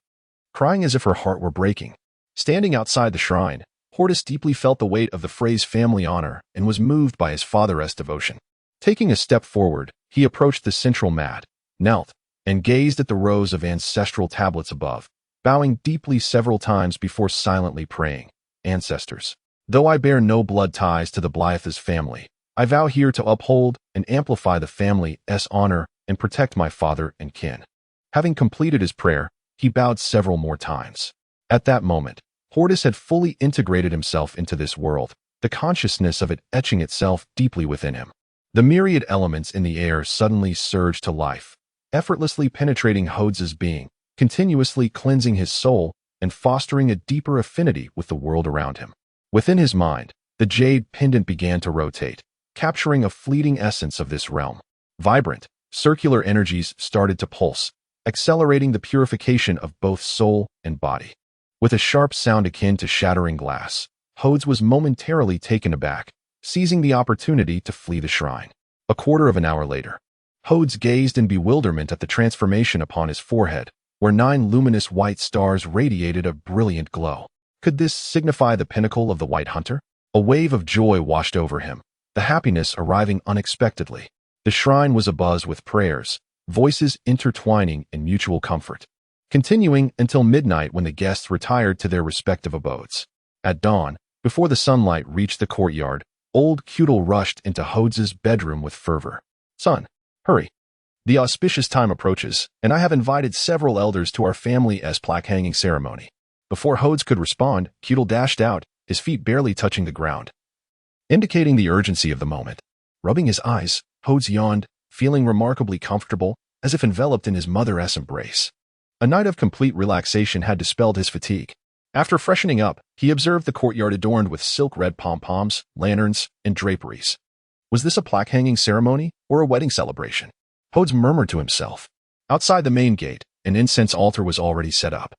crying as if her heart were breaking. Standing outside the shrine, Hordis deeply felt the weight of the phrase family honor and was moved by his father's devotion. Taking a step forward, he approached the central mat, knelt, and gazed at the rows of ancestral tablets above, bowing deeply several times before silently praying. Ancestors, though I bear no blood ties to the Brias family, I vow here to uphold and amplify the family's honor and protect my father and kin. Having completed his prayer, he bowed several more times. At that moment, Hordis had fully integrated himself into this world, the consciousness of it etching itself deeply within him. The myriad elements in the air suddenly surged to life, effortlessly penetrating Hordis' being, continuously cleansing his soul and fostering a deeper affinity with the world around him. Within his mind, the Jade Pendant began to rotate, capturing a fleeting essence of this realm. Vibrant, circular energies started to pulse, accelerating the purification of both soul and body. With a sharp sound akin to shattering glass, Hordis was momentarily taken aback, seizing the opportunity to flee the shrine. A quarter of an hour later, Hordis gazed in bewilderment at the transformation upon his forehead, where 9 luminous white stars radiated a brilliant glow. Could this signify the pinnacle of the White Hunter? A wave of joy washed over him, the happiness arriving unexpectedly. The shrine was abuzz with prayers, voices intertwining in mutual comfort, continuing until midnight when the guests retired to their respective abodes. At dawn, before the sunlight reached the courtyard, old Kyujulu rushed into Hordis' bedroom with fervor. Son, hurry. The auspicious time approaches, and I have invited several elders to our family's plaque-hanging ceremony. Before Hordis could respond, Kyujulu dashed out, his feet barely touching the ground, indicating the urgency of the moment. Rubbing his eyes, Hordis yawned, feeling remarkably comfortable, as if enveloped in his mother's embrace. A night of complete relaxation had dispelled his fatigue. After freshening up, he observed the courtyard adorned with silk-red pom-poms, lanterns, and draperies. Was this a plaque-hanging ceremony or a wedding celebration? Hordis murmured to himself. Outside the main gate, an incense altar was already set up,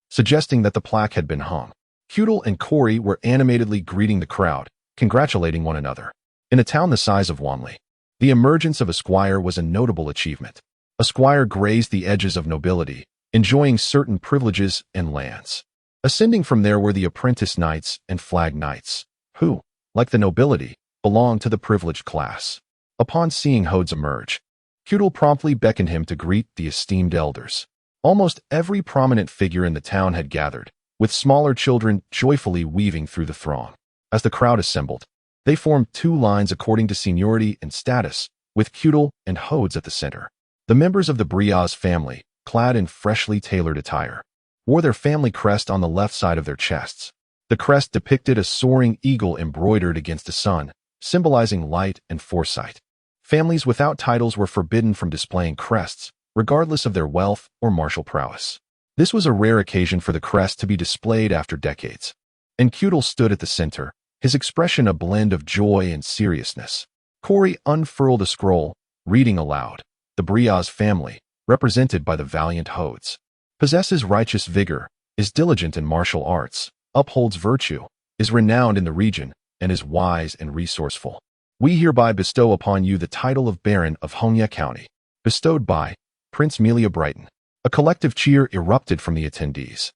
suggesting that the plaque had been hung. Kyujulu and Corey were animatedly greeting the crowd, congratulating one another. In a town the size of Wanli, the emergence of a squire was a notable achievement. A squire grazed the edges of nobility, enjoying certain privileges and lands. Ascending from there were the apprentice knights and flag knights, who, like the nobility, belonged to the privileged class. Upon seeing Hordis emerge, Kyujulu promptly beckoned him to greet the esteemed elders. Almost every prominent figure in the town had gathered, with smaller children joyfully weaving through the throng. As the crowd assembled, they formed 2 lines according to seniority and status, with Kyujulu and Hordis at the center. The members of the Brias family, clad in freshly tailored attire, wore their family crest on the left side of their chests. The crest depicted a soaring eagle embroidered against the sun, symbolizing light and foresight. Families without titles were forbidden from displaying crests, regardless of their wealth or martial prowess. This was a rare occasion for the crest to be displayed after decades. And Kyujulu stood at the center, his expression a blend of joy and seriousness. Corey unfurled a scroll, reading aloud. The Brias family, represented by the valiant Hordis, possesses righteous vigor, is diligent in martial arts, upholds virtue, is renowned in the region, and is wise and resourceful. We hereby bestow upon you the title of Baron of Hongya County, bestowed by Prince Melia Brighton. A collective cheer erupted from the attendees,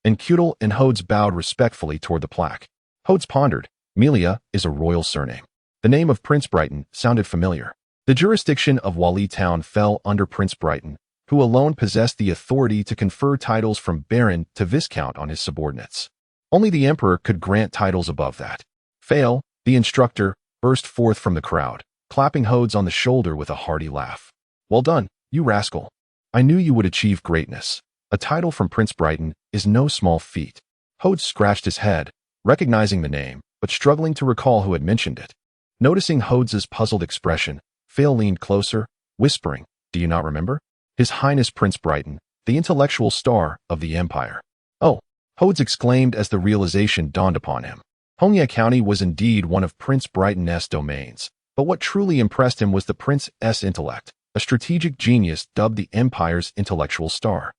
and Kyujulu and Hordis bowed respectfully toward the plaque. Hordis pondered. Melia is a royal surname. The name of Prince Brighton sounded familiar. The jurisdiction of Wanli town fell under Prince Brighton, who alone possessed the authority to confer titles from Baron to Viscount on his subordinates. Only the Emperor could grant titles above that. Fail, The instructor burst forth from the crowd, clapping Hordis on the shoulder with a hearty laugh. "Well done, you rascal. I knew you would achieve greatness. A title from Prince Brighton is no small feat." Hordis scratched his head, recognizing the name, but struggling to recall who had mentioned it. Noticing Hordis's puzzled expression, Fail leaned closer, whispering, "Do you not remember? His Highness Prince Brighton, the intellectual star of the Empire." "Oh," Hordis exclaimed as the realization dawned upon him. Hongya County was indeed one of Prince Brighton's domains, but what truly impressed him was the prince's intellect, a strategic genius dubbed the Empire's intellectual star.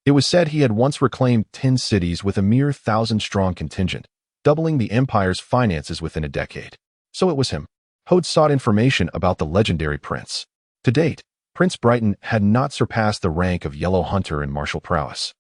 It was said he had once reclaimed 10 cities with a mere 1,000-strong contingent, doubling the Empire's finances within a decade. So it was him. Hordis sought information about the legendary prince. To date, Prince Brighton had not surpassed the rank of Yellow Hunter in martial prowess.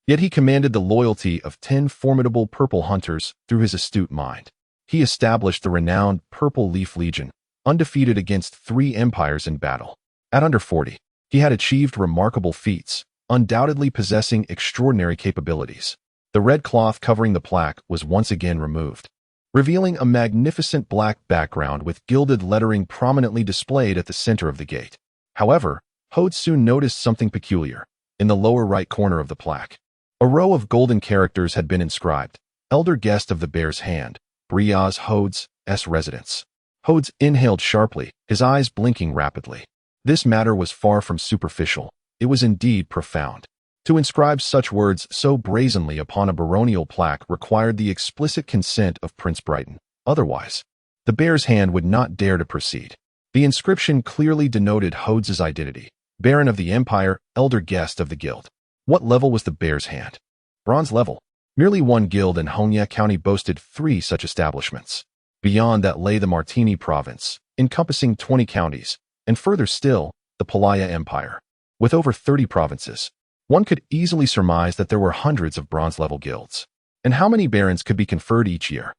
Yet he commanded the loyalty of 10 formidable Purple Hunters through his astute mind. He established the renowned Purple Leaf Legion, undefeated against 3 empires in battle. At under 40, he had achieved remarkable feats, undoubtedly possessing extraordinary capabilities. The red cloth covering the plaque was once again removed, revealing a magnificent black background with gilded lettering prominently displayed at the center of the gate. However, Hordis soon noticed something peculiar. In the lower right corner of the plaque, a row of golden characters had been inscribed, "Elder Guest of the Bear's Hand, Brias Hordis' residence." Hordis inhaled sharply, his eyes blinking rapidly. This matter was far from superficial. It was indeed profound. To inscribe such words so brazenly upon a baronial plaque required the explicit consent of Prince Brighton. Otherwise, the Bear's Hand would not dare to proceed. The inscription clearly denoted Hordis's identity: Baron of the Empire, Elder Guest of the Guild. What level was the Bear's Hand? Bronze level. Merely one guild in Hongya County boasted 3 such establishments. Beyond that lay the Martini province, encompassing 20 counties, and further still, the Palaya Empire. With over 30 provinces, one could easily surmise that there were hundreds of bronze-level guilds. And how many barons could be conferred each year?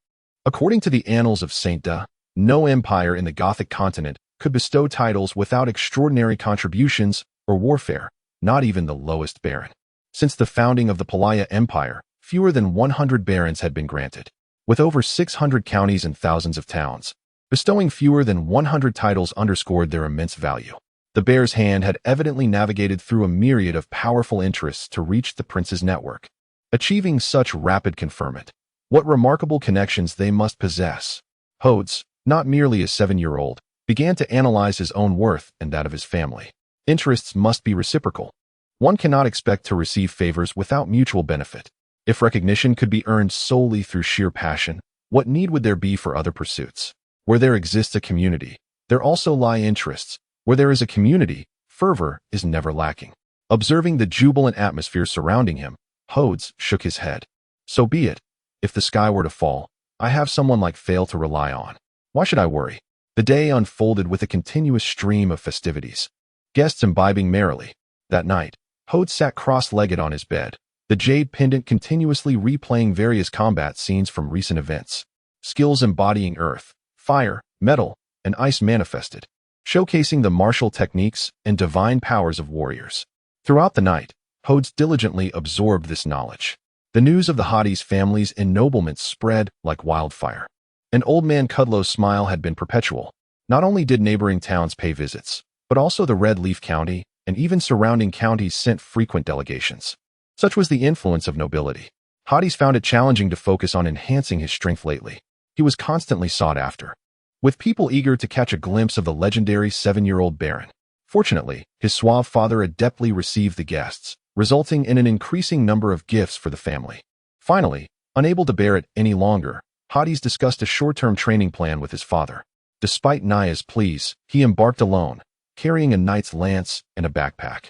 According to the Annals of Saint Da, no empire in the Gothic continent could bestow titles without extraordinary contributions or warfare, not even the lowest baron. Since the founding of the Palaya Empire, fewer than 100 barons had been granted. With over 600 counties and thousands of towns, bestowing fewer than 100 titles underscored their immense value. The Bear's Hand had evidently navigated through a myriad of powerful interests to reach the prince's network. Achieving such rapid conferment, what remarkable connections they must possess. Hordis, not merely a 7-year-old, began to analyze his own worth and that of his family. Interests must be reciprocal. One cannot expect to receive favors without mutual benefit. If recognition could be earned solely through sheer passion, what need would there be for other pursuits? Where there exists a community, there also lie interests. Where there is a community, fervor is never lacking. Observing the jubilant atmosphere surrounding him, Hordis shook his head. So be it. If the sky were to fall, I have someone like Fail to rely on. Why should I worry? The day unfolded with a continuous stream of festivities. Guests imbibing merrily. That night, Hordis sat cross-legged on his bed, the Jade Pendant continuously replaying various combat scenes from recent events. Skills embodying earth, fire, metal, and ice manifested, showcasing the martial techniques and divine powers of warriors. Throughout the night, Hordis diligently absorbed this knowledge. The news of the Hordis family's ennoblement spread like wildfire. And Old Man Kudlow's smile had been perpetual. Not only did neighboring towns pay visits, but also the Red Leaf County and even surrounding counties sent frequent delegations. Such was the influence of nobility. Hordis found it challenging to focus on enhancing his strength lately. He was constantly sought after, with people eager to catch a glimpse of the legendary 7-year-old baron. Fortunately, his suave father adeptly received the guests, resulting in an increasing number of gifts for the family. Finally, unable to bear it any longer, Hordis discussed a short-term training plan with his father. Despite Naya's pleas, he embarked alone, carrying a knight's lance and a backpack.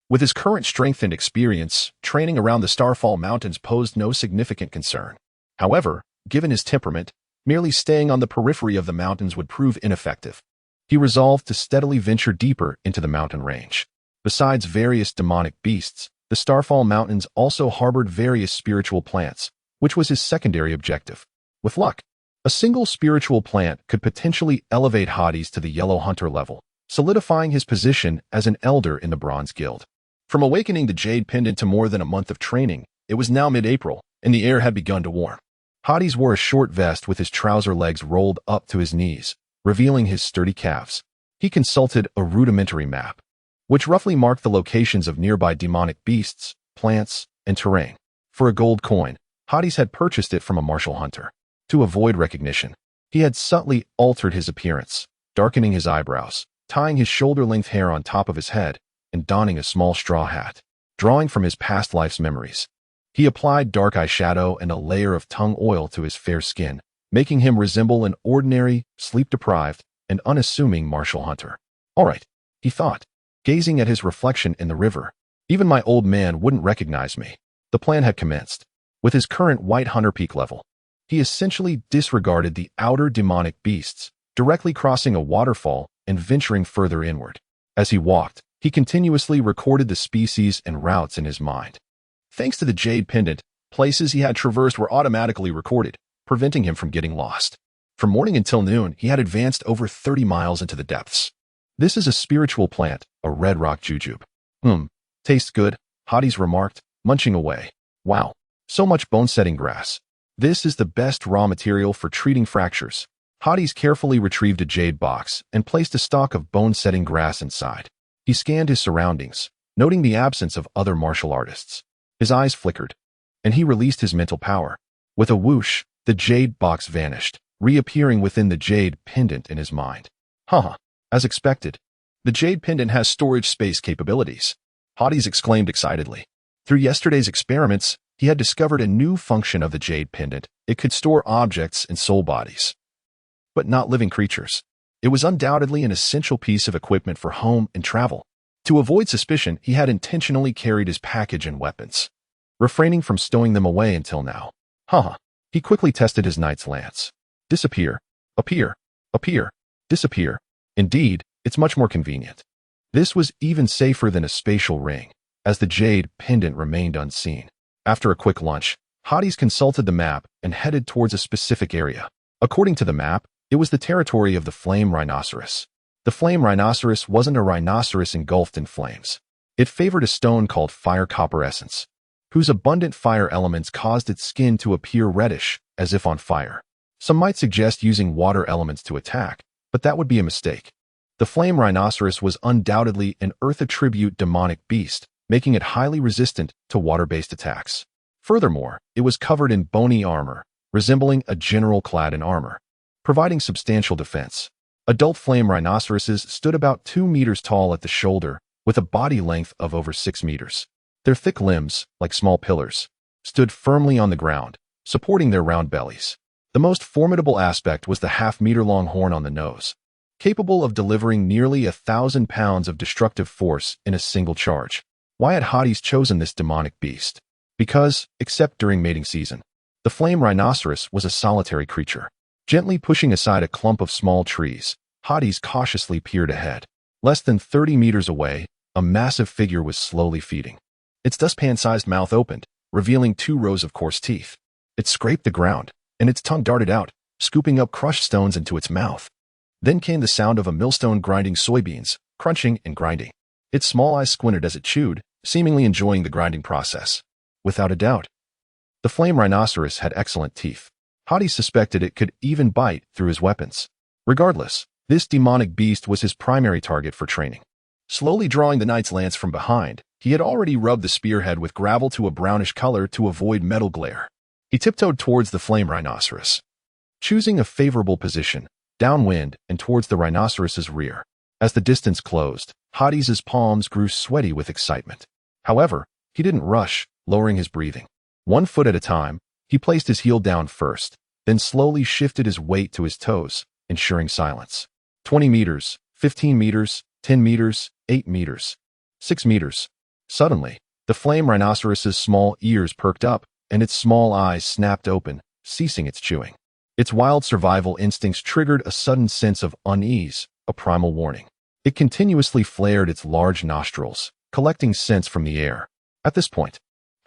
With his current strength and experience, training around the Starfall Mountains posed no significant concern. However, given his temperament, merely staying on the periphery of the mountains would prove ineffective. He resolved to steadily venture deeper into the mountain range. Besides various demonic beasts, the Starfall Mountains also harbored various spiritual plants, which was his secondary objective. With luck, a single spiritual plant could potentially elevate Hordis to the Yellow Hunter level, solidifying his position as an elder in the Bronze Guild. From awakening the Jade Pendant to more than a month of training, it was now mid-April, and the air had begun to warm. Hordis wore a short vest with his trouser legs rolled up to his knees, revealing his sturdy calves. He consulted a rudimentary map, which roughly marked the locations of nearby demonic beasts, plants, and terrain. For a gold coin, Hordis had purchased it from a martial hunter. To avoid recognition, he had subtly altered his appearance, darkening his eyebrows, tying his shoulder-length hair on top of his head, and donning a small straw hat, drawing from his past life's memories. He applied dark eyeshadow and a layer of tung oil to his fair skin, making him resemble an ordinary, sleep-deprived, and unassuming martial hunter. All right, he thought, gazing at his reflection in the river. Even my old man wouldn't recognize me. The plan had commenced. With his current white hunter peak level, he essentially disregarded the outer demonic beasts, directly crossing a waterfall and venturing further inward. As he walked, he continuously recorded the species and routes in his mind. Thanks to the Jade Pendant, places he had traversed were automatically recorded, preventing him from getting lost. From morning until noon, he had advanced over 30 miles into the depths. This is a spiritual plant, a red rock jujube. Tastes good, Hordis remarked, munching away. Wow, so much bone-setting grass. This is the best raw material for treating fractures. Hordis carefully retrieved a jade box and placed a stalk of bone-setting grass inside. He scanned his surroundings, noting the absence of other martial artists. His eyes flickered, and he released his mental power. With a whoosh, the jade box vanished, reappearing within the jade pendant in his mind. As expected, the jade pendant has storage space capabilities. Hordis exclaimed excitedly. Through yesterday's experiments, he had discovered a new function of the jade pendant. It could store objects and soul bodies, but not living creatures. It was undoubtedly an essential piece of equipment for home and travel. To avoid suspicion, he had intentionally carried his package and weapons, refraining from stowing them away until now. He quickly tested his knight's lance. Disappear, appear, appear, disappear. Indeed, it's much more convenient. This was even safer than a spatial ring, as the jade pendant remained unseen. After a quick lunch, Hordis consulted the map and headed towards a specific area. According to the map, it was the territory of the flame rhinoceros. The flame rhinoceros wasn't a rhinoceros engulfed in flames. It favored a stone called fire copper essence, whose abundant fire elements caused its skin to appear reddish, as if on fire. Some might suggest using water elements to attack, but that would be a mistake. The flame rhinoceros was undoubtedly an earth-attribute demonic beast, making it highly resistant to water-based attacks. Furthermore, it was covered in bony armor, resembling a general clad in armor, providing substantial defense. Adult flame rhinoceroses stood about 2 meters tall at the shoulder, with a body length of over 6 meters. Their thick limbs, like small pillars, stood firmly on the ground, supporting their round bellies. The most formidable aspect was the half-meter-long horn on the nose, capable of delivering nearly 1,000 pounds of destructive force in a single charge. Why had Hordis chosen this demonic beast? Because, except during mating season, the flame rhinoceros was a solitary creature. Gently pushing aside a clump of small trees, Hordis cautiously peered ahead. Less than 30 meters away, a massive figure was slowly feeding. Its dustpan-sized mouth opened, revealing 2 rows of coarse teeth. It scraped the ground, and its tongue darted out, scooping up crushed stones into its mouth. Then came the sound of a millstone grinding soybeans, crunching and grinding. Its small eyes squinted as it chewed, seemingly enjoying the grinding process. Without a doubt, the flame rhinoceros had excellent teeth. Hordis suspected it could even bite through his weapons. Regardless, this demonic beast was his primary target for training. Slowly drawing the knight's lance from behind, he had already rubbed the spearhead with gravel to a brownish color to avoid metal glare. He tiptoed towards the flame rhinoceros, choosing a favorable position, downwind and towards the rhinoceros's rear. As the distance closed, Hordis's palms grew sweaty with excitement. However, he didn't rush, lowering his breathing. 1 foot at a time, he placed his heel down first, then slowly shifted his weight to his toes, ensuring silence. 20 meters, 15 meters, 10 meters, 8 meters, 6 meters. Suddenly, the flame rhinoceros's small ears perked up, and its small eyes snapped open, ceasing its chewing. Its wild survival instincts triggered a sudden sense of unease, a primal warning. It continuously flared its large nostrils, collecting scents from the air. At this point,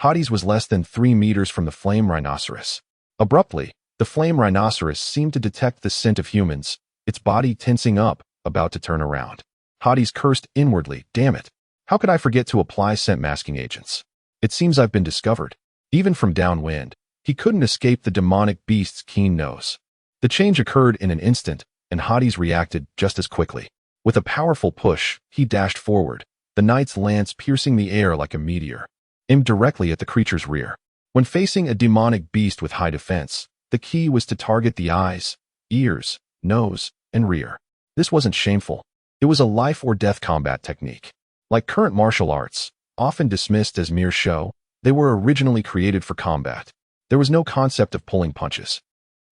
Hordis was less than 3 meters from the flame rhinoceros. Abruptly, the flame rhinoceros seemed to detect the scent of humans, its body tensing up, about to turn around. Hordis cursed inwardly. Damn it. How could I forget to apply scent masking agents? It seems I've been discovered. Even from downwind, He couldn't escape the demonic beast's keen nose. The change occurred in an instant, and Hordis reacted just as quickly. With a powerful push, he dashed forward, the knight's lance piercing the air like a meteor, aimed directly at the creature's rear. When facing a demonic beast with high defense, the key was to target the eyes, ears, nose, and rear. This wasn't shameful. It was a life-or-death combat technique. Like current martial arts, often dismissed as mere show, they were originally created for combat. There was no concept of pulling punches.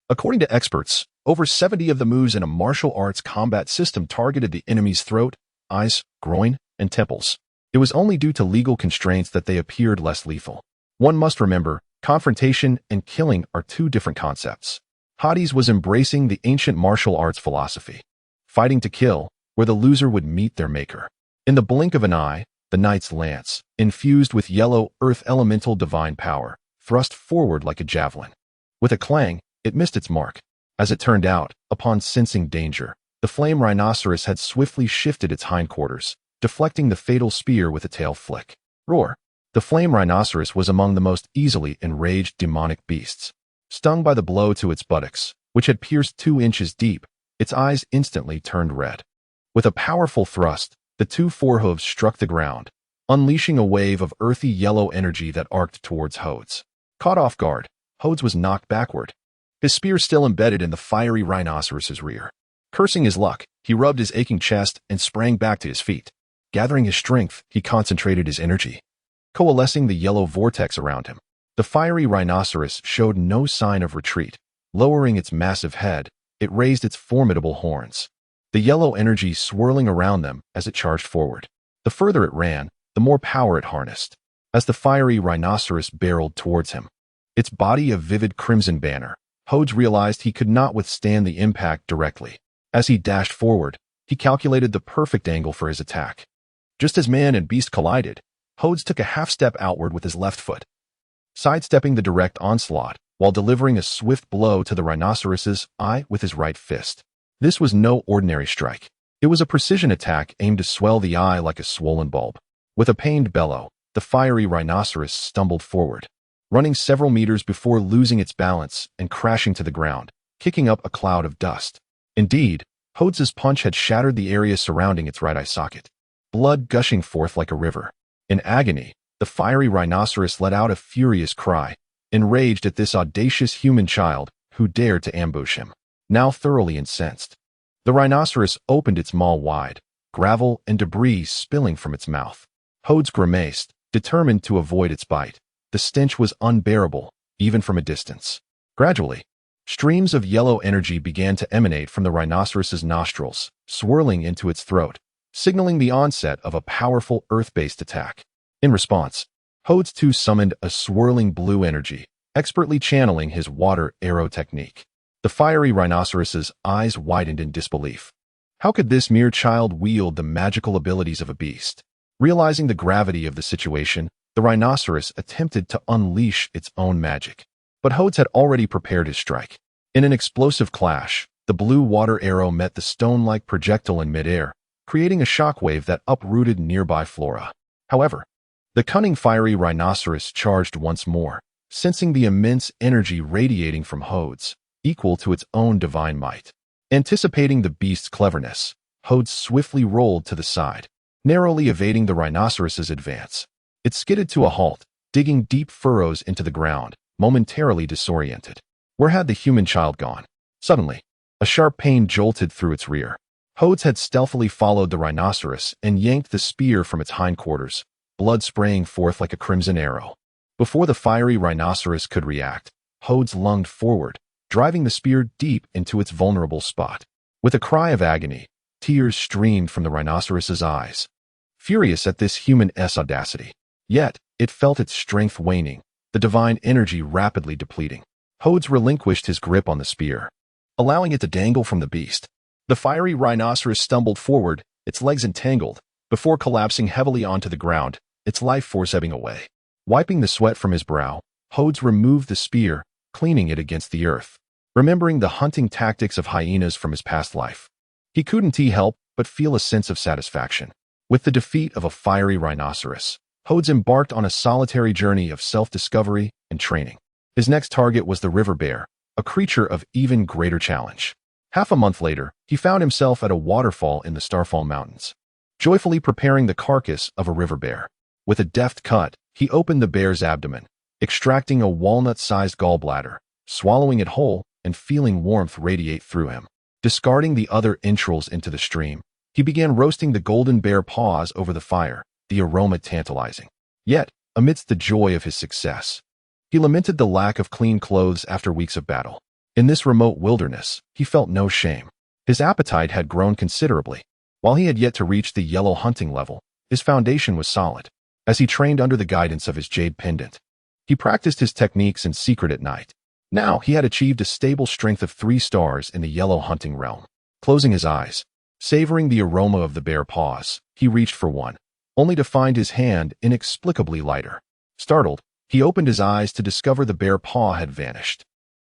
According to experts, over 70 of the moves in a martial arts combat system targeted the enemy's throat, eyes, groin, and temples. It was only due to legal constraints that they appeared less lethal. One must remember, confrontation and killing are two different concepts. Hordis was embracing the ancient martial arts philosophy, fighting to kill, where the loser would meet their maker. In the blink of an eye, the knight's lance, infused with yellow earth elemental divine power, thrust forward like a javelin. With a clang, it missed its mark. As it turned out, upon sensing danger, the flame rhinoceros had swiftly shifted its hindquarters, deflecting the fatal spear with a tail flick. Roar! The flame rhinoceros was among the most easily enraged demonic beasts. Stung by the blow to its buttocks, which had pierced 2 inches deep, its eyes instantly turned red. With a powerful thrust, the 2 forehooves struck the ground, unleashing a wave of earthy yellow energy that arced towards Hordis. Caught off guard, Hordis was knocked backward, his spear still embedded in the fiery rhinoceros's rear. Cursing his luck, he rubbed his aching chest and sprang back to his feet. Gathering his strength, he concentrated his energy, coalescing the yellow vortex around him. The fiery rhinoceros showed no sign of retreat. Lowering its massive head, it raised its formidable horns, the yellow energy swirling around them as it charged forward. The further it ran, the more power it harnessed. As the fiery rhinoceros barreled towards him, its body a vivid crimson banner, Hordis realized he could not withstand the impact directly. As he dashed forward, he calculated the perfect angle for his attack. Just as man and beast collided, Hordis took a half-step outward with his left foot, sidestepping the direct onslaught while delivering a swift blow to the rhinoceros's eye with his right fist. This was no ordinary strike. It was a precision attack aimed to swell the eye like a swollen bulb. With a pained bellow, the fiery rhinoceros stumbled forward, running several meters before losing its balance and crashing to the ground, kicking up a cloud of dust. Indeed, Hordis's punch had shattered the area surrounding its right eye socket, blood gushing forth like a river. In agony, the fiery rhinoceros let out a furious cry, enraged at this audacious human child who dared to ambush him. Now thoroughly incensed, the rhinoceros opened its maw wide, gravel and debris spilling from its mouth. Hordis grimaced, determined to avoid its bite. The stench was unbearable, even from a distance. Gradually, streams of yellow energy began to emanate from the rhinoceros's nostrils, swirling into its throat, signaling the onset of a powerful earth-based attack. In response, Hordis too summoned a swirling blue energy, expertly channeling his water arrow technique. The fiery rhinoceros's eyes widened in disbelief. How could this mere child wield the magical abilities of a beast? Realizing the gravity of the situation, the rhinoceros attempted to unleash its own magic. But Hordis had already prepared his strike. In an explosive clash, the blue water arrow met the stone-like projectile in midair, creating a shockwave that uprooted nearby flora. However, the cunning fiery rhinoceros charged once more, sensing the immense energy radiating from Hordis, equal to its own divine might. Anticipating the beast's cleverness, Hordis swiftly rolled to the side, narrowly evading the rhinoceros's advance. It skidded to a halt, digging deep furrows into the ground, momentarily disoriented. Where had the human child gone? Suddenly, a sharp pain jolted through its rear. Hordis had stealthily followed the rhinoceros and yanked the spear from its hindquarters, blood spraying forth like a crimson arrow. Before the fiery rhinoceros could react, Hordis lunged forward, driving the spear deep into its vulnerable spot. With a cry of agony, tears streamed from the rhinoceros's eyes. Furious at this human-s audacity, yet it felt its strength waning, the divine energy rapidly depleting. Hordis relinquished his grip on the spear, allowing it to dangle from the beast. The fiery rhinoceros stumbled forward, its legs entangled, before collapsing heavily onto the ground, its life force ebbing away. Wiping the sweat from his brow, Hordis removed the spear, cleaning it against the earth. Remembering the hunting tactics of hyenas from his past life, he couldn't help but feel a sense of satisfaction. With the defeat of a fiery rhinoceros, Hordis embarked on a solitary journey of self-discovery and training. His next target was the river bear, a creature of even greater challenge. Half a month later, he found himself at a waterfall in the Starfall Mountains, joyfully preparing the carcass of a river bear. With a deft cut, he opened the bear's abdomen, extracting a walnut-sized gallbladder, swallowing it whole, and feeling warmth radiate through him. Discarding the other entrails into the stream, he began roasting the golden bear paws over the fire, the aroma tantalizing. Yet, amidst the joy of his success, he lamented the lack of clean clothes after weeks of battle. In this remote wilderness, he felt no shame. His appetite had grown considerably. While he had yet to reach the yellow hunting level, his foundation was solid. As he trained under the guidance of his Jade Pendant, he practiced his techniques in secret at night. Now he had achieved a stable strength of 3 stars in the yellow hunting realm. Closing his eyes, savoring the aroma of the bear paws, he reached for one, only to find his hand inexplicably lighter. Startled, he opened his eyes to discover the bear paw had vanished.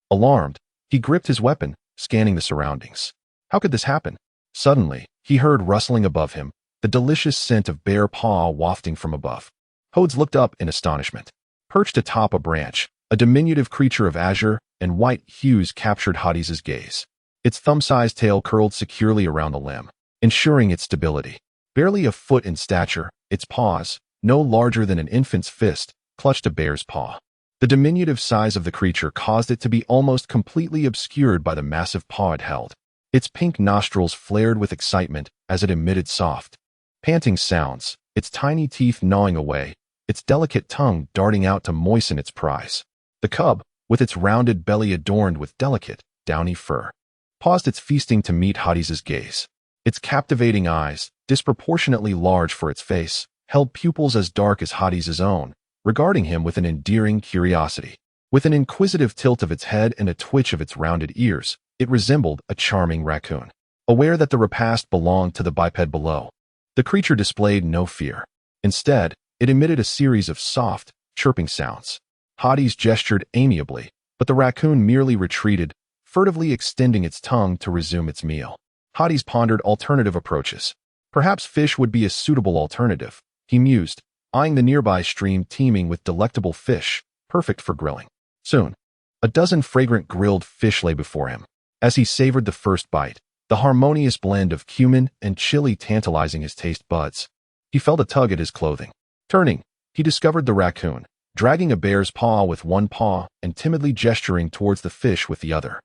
Alarmed, he gripped his weapon, scanning the surroundings. How could this happen? Suddenly, he heard rustling above him, the delicious scent of bear paw wafting from above. Hordis looked up in astonishment. Perched atop a branch, a diminutive creature of azure and white hues captured Hordis' gaze. Its thumb-sized tail curled securely around the limb, ensuring its stability. Barely a foot in stature, its paws, no larger than an infant's fist, clutched a bear's paw. The diminutive size of the creature caused it to be almost completely obscured by the massive paw it held. Its pink nostrils flared with excitement as it emitted soft, panting sounds, its tiny teeth gnawing away, its delicate tongue darting out to moisten its prize. The cub, with its rounded belly adorned with delicate, downy fur, paused its feasting to meet Hordis' gaze. Its captivating eyes, disproportionately large for its face, held pupils as dark as Hordis' own, regarding him with an endearing curiosity. With an inquisitive tilt of its head and a twitch of its rounded ears, it resembled a charming raccoon. Aware that the repast belonged to the biped below, the creature displayed no fear. Instead, it emitted a series of soft, chirping sounds. Hordis gestured amiably, but the raccoon merely retreated, furtively extending its tongue to resume its meal. Hordis pondered alternative approaches. Perhaps fish would be a suitable alternative, he mused, eyeing the nearby stream teeming with delectable fish, perfect for grilling. Soon, a dozen fragrant grilled fish lay before him. As he savored the first bite, the harmonious blend of cumin and chili tantalizing his taste buds, he felt a tug at his clothing. Turning, he discovered the raccoon, dragging a bear's paw with one paw and timidly gesturing towards the fish with the other.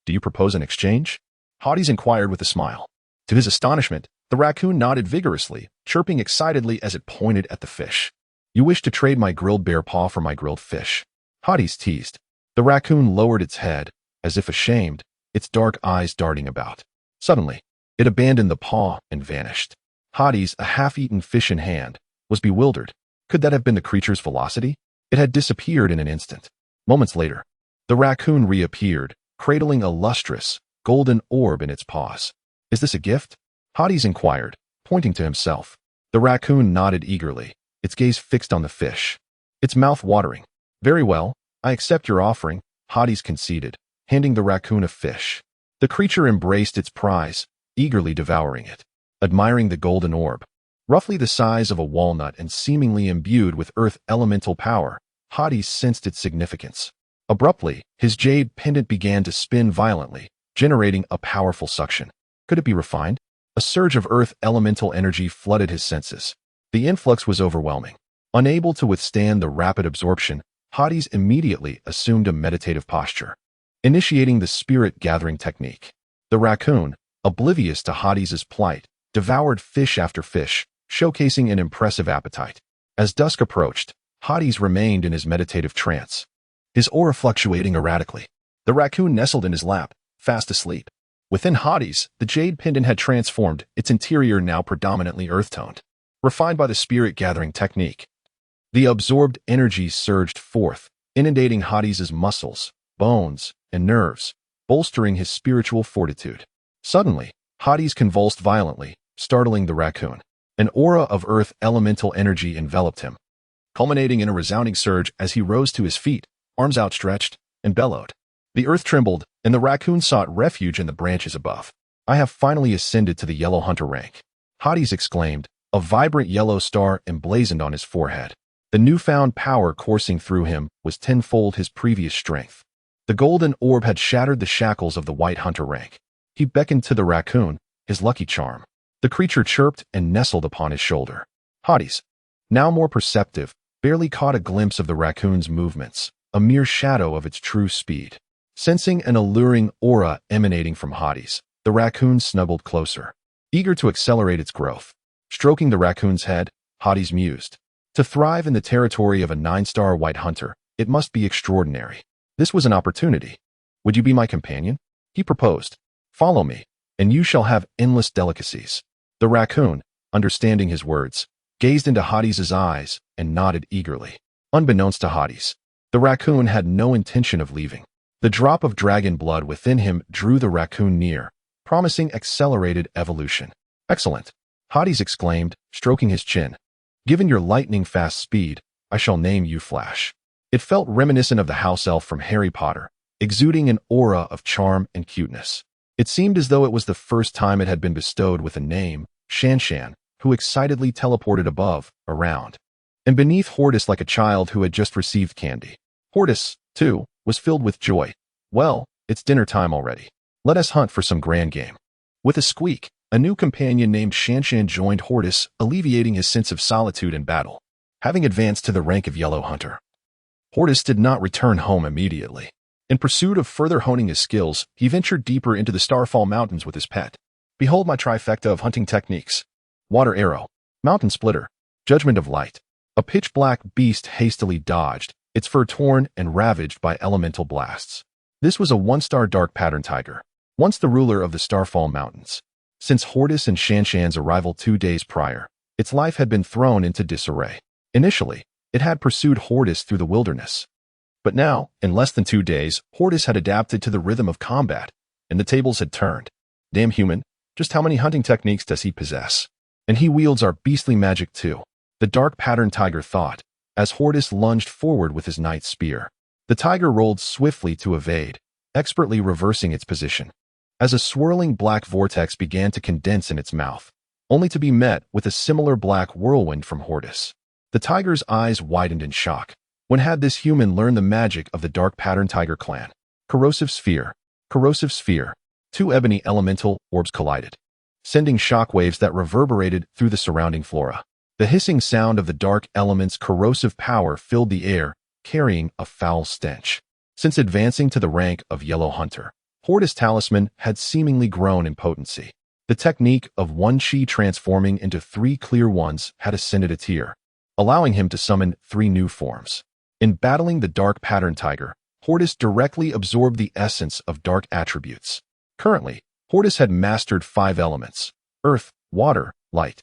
"Do you propose an exchange?" Hordis inquired with a smile. To his astonishment, the raccoon nodded vigorously, chirping excitedly as it pointed at the fish. "You wish to trade my grilled bear paw for my grilled fish?" Hordis teased. The raccoon lowered its head, as if ashamed, its dark eyes darting about. Suddenly, it abandoned the paw and vanished. Hordis, a half-eaten fish in hand, was bewildered. Could that have been the creature's velocity? It had disappeared in an instant. Moments later, the raccoon reappeared, cradling a lustrous, golden orb in its paws. "Is this a gift?" Hordis inquired, pointing to himself. The raccoon nodded eagerly, its gaze fixed on the fish, its mouth watering. "Very well, I accept your offering," Hordis conceded, handing the raccoon a fish. The creature embraced its prize, eagerly devouring it. Admiring the golden orb, roughly the size of a walnut and seemingly imbued with earth elemental power, Hordis sensed its significance. Abruptly, his jade pendant began to spin violently, generating a powerful suction. Could it be refined? A surge of earth elemental energy flooded his senses. The influx was overwhelming. Unable to withstand the rapid absorption, Hordis immediately assumed a meditative posture, initiating the spirit-gathering technique. The raccoon, oblivious to Hordis' plight, devoured fish after fish, showcasing an impressive appetite. As dusk approached, Hordis remained in his meditative trance, his aura fluctuating erratically. The raccoon nestled in his lap, fast asleep. Within Hordis, the jade pendant had transformed, its interior now predominantly earth-toned, refined by the spirit-gathering technique. The absorbed energy surged forth, inundating Hordis' muscles, bones, and nerves, bolstering his spiritual fortitude. Suddenly, Hordis convulsed violently, startling the raccoon. An aura of earth elemental energy enveloped him, culminating in a resounding surge as he rose to his feet, arms outstretched, and bellowed. The earth trembled, and the raccoon sought refuge in the branches above. "I have finally ascended to the yellow hunter rank," Hordis exclaimed, a vibrant yellow star emblazoned on his forehead. The newfound power coursing through him was tenfold his previous strength. The golden orb had shattered the shackles of the white hunter rank. He beckoned to the raccoon, his lucky charm. The creature chirped and nestled upon his shoulder. Hordis, now more perceptive, barely caught a glimpse of the raccoon's movements, a mere shadow of its true speed. Sensing an alluring aura emanating from Hordis, the raccoon snuggled closer, eager to accelerate its growth. Stroking the raccoon's head, Hordis mused. To thrive in the territory of a 9-star white hunter, it must be extraordinary. This was an opportunity. Would you be my companion? He proposed. Follow me, and you shall have endless delicacies. The raccoon, understanding his words, gazed into Hordis' eyes and nodded eagerly. Unbeknownst to Hordis, the raccoon had no intention of leaving. The drop of dragon blood within him drew the raccoon near, promising accelerated evolution. Excellent, Hordis exclaimed, stroking his chin. Given your lightning-fast speed, I shall name you Flash. It felt reminiscent of the house elf from Harry Potter, exuding an aura of charm and cuteness. It seemed as though it was the first time it had been bestowed with a name, Shanshan, who excitedly teleported above, around, and beneath Hordis like a child who had just received candy. Hordis, too, was filled with joy. Well, it's dinner time already. Let us hunt for some grand game. With a squeak, a new companion named Shanshan joined Hordis, alleviating his sense of solitude in battle. Having advanced to the rank of Yellow Hunter, Hordis did not return home immediately. In pursuit of further honing his skills, he ventured deeper into the Starfall Mountains with his pet. Behold my trifecta of hunting techniques. Water arrow, mountain splitter, judgment of light. A pitch-black beast hastily dodged, its fur torn and ravaged by elemental blasts. This was a 1-star dark pattern tiger, once the ruler of the Starfall Mountains. Since Hordis and Shanshan's arrival 2 days prior, its life had been thrown into disarray. Initially, it had pursued Hordis through the wilderness. But now, in less than 2 days, Hordis had adapted to the rhythm of combat, and the tables had turned. Damn human, just how many hunting techniques does he possess? And he wields our beastly magic too, the dark pattern tiger thought, as Hordis lunged forward with his knight's spear. The tiger rolled swiftly to evade, expertly reversing its position, as a swirling black vortex began to condense in its mouth, only to be met with a similar black whirlwind from Hordis. The tiger's eyes widened in shock. When had this human learned the magic of the dark pattern tiger clan? Corrosive sphere. Corrosive sphere. 2 ebony elemental orbs collided, sending shockwaves that reverberated through the surrounding flora. The hissing sound of the dark element's corrosive power filled the air, carrying a foul stench. Since advancing to the rank of Yellow Hunter, Hordis' talisman had seemingly grown in potency. The technique of 1 chi transforming into 3 clear ones had ascended a tier, allowing him to summon 3 new forms. In battling the dark pattern tiger, Hordis directly absorbed the essence of dark attributes. Currently, Hordis had mastered 5 elements: earth, water, light,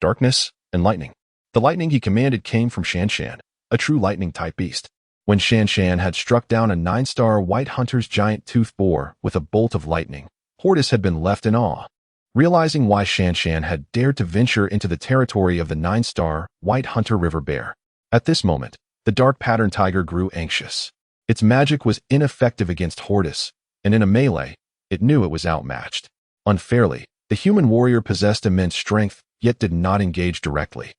darkness, and lightning. The lightning he commanded came from Shanshan, a true lightning-type beast. When Shanshan had struck down a 9-star white hunter's giant tooth boar with a bolt of lightning, Hordis had been left in awe. Realizing why Shanshan had dared to venture into the territory of the 9-star white hunter river bear. At this moment, the dark pattern tiger grew anxious. Its magic was ineffective against Hordis, and in a melee, it knew it was outmatched. Unfairly, the human warrior possessed immense strength, yet did not engage directly.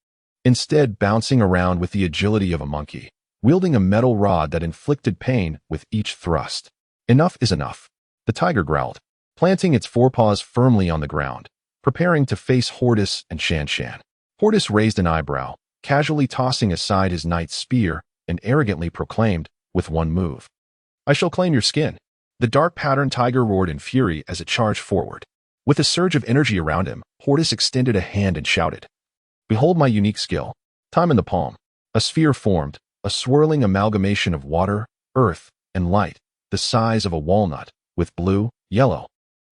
Instead, bouncing around with the agility of a monkey, wielding a metal rod that inflicted pain with each thrust. Enough is enough, the tiger growled, planting its forepaws firmly on the ground, preparing to face Hordis and Shanshan. Hordis raised an eyebrow, casually tossing aside his knight's spear, and arrogantly proclaimed, with one move, "I shall claim your skin." The dark pattern tiger roared in fury as it charged forward. With a surge of energy around him, Hordis extended a hand and shouted, "Behold my unique skill. Time in the palm." A sphere formed, a swirling amalgamation of water, earth, and light, the size of a walnut, with blue, yellow,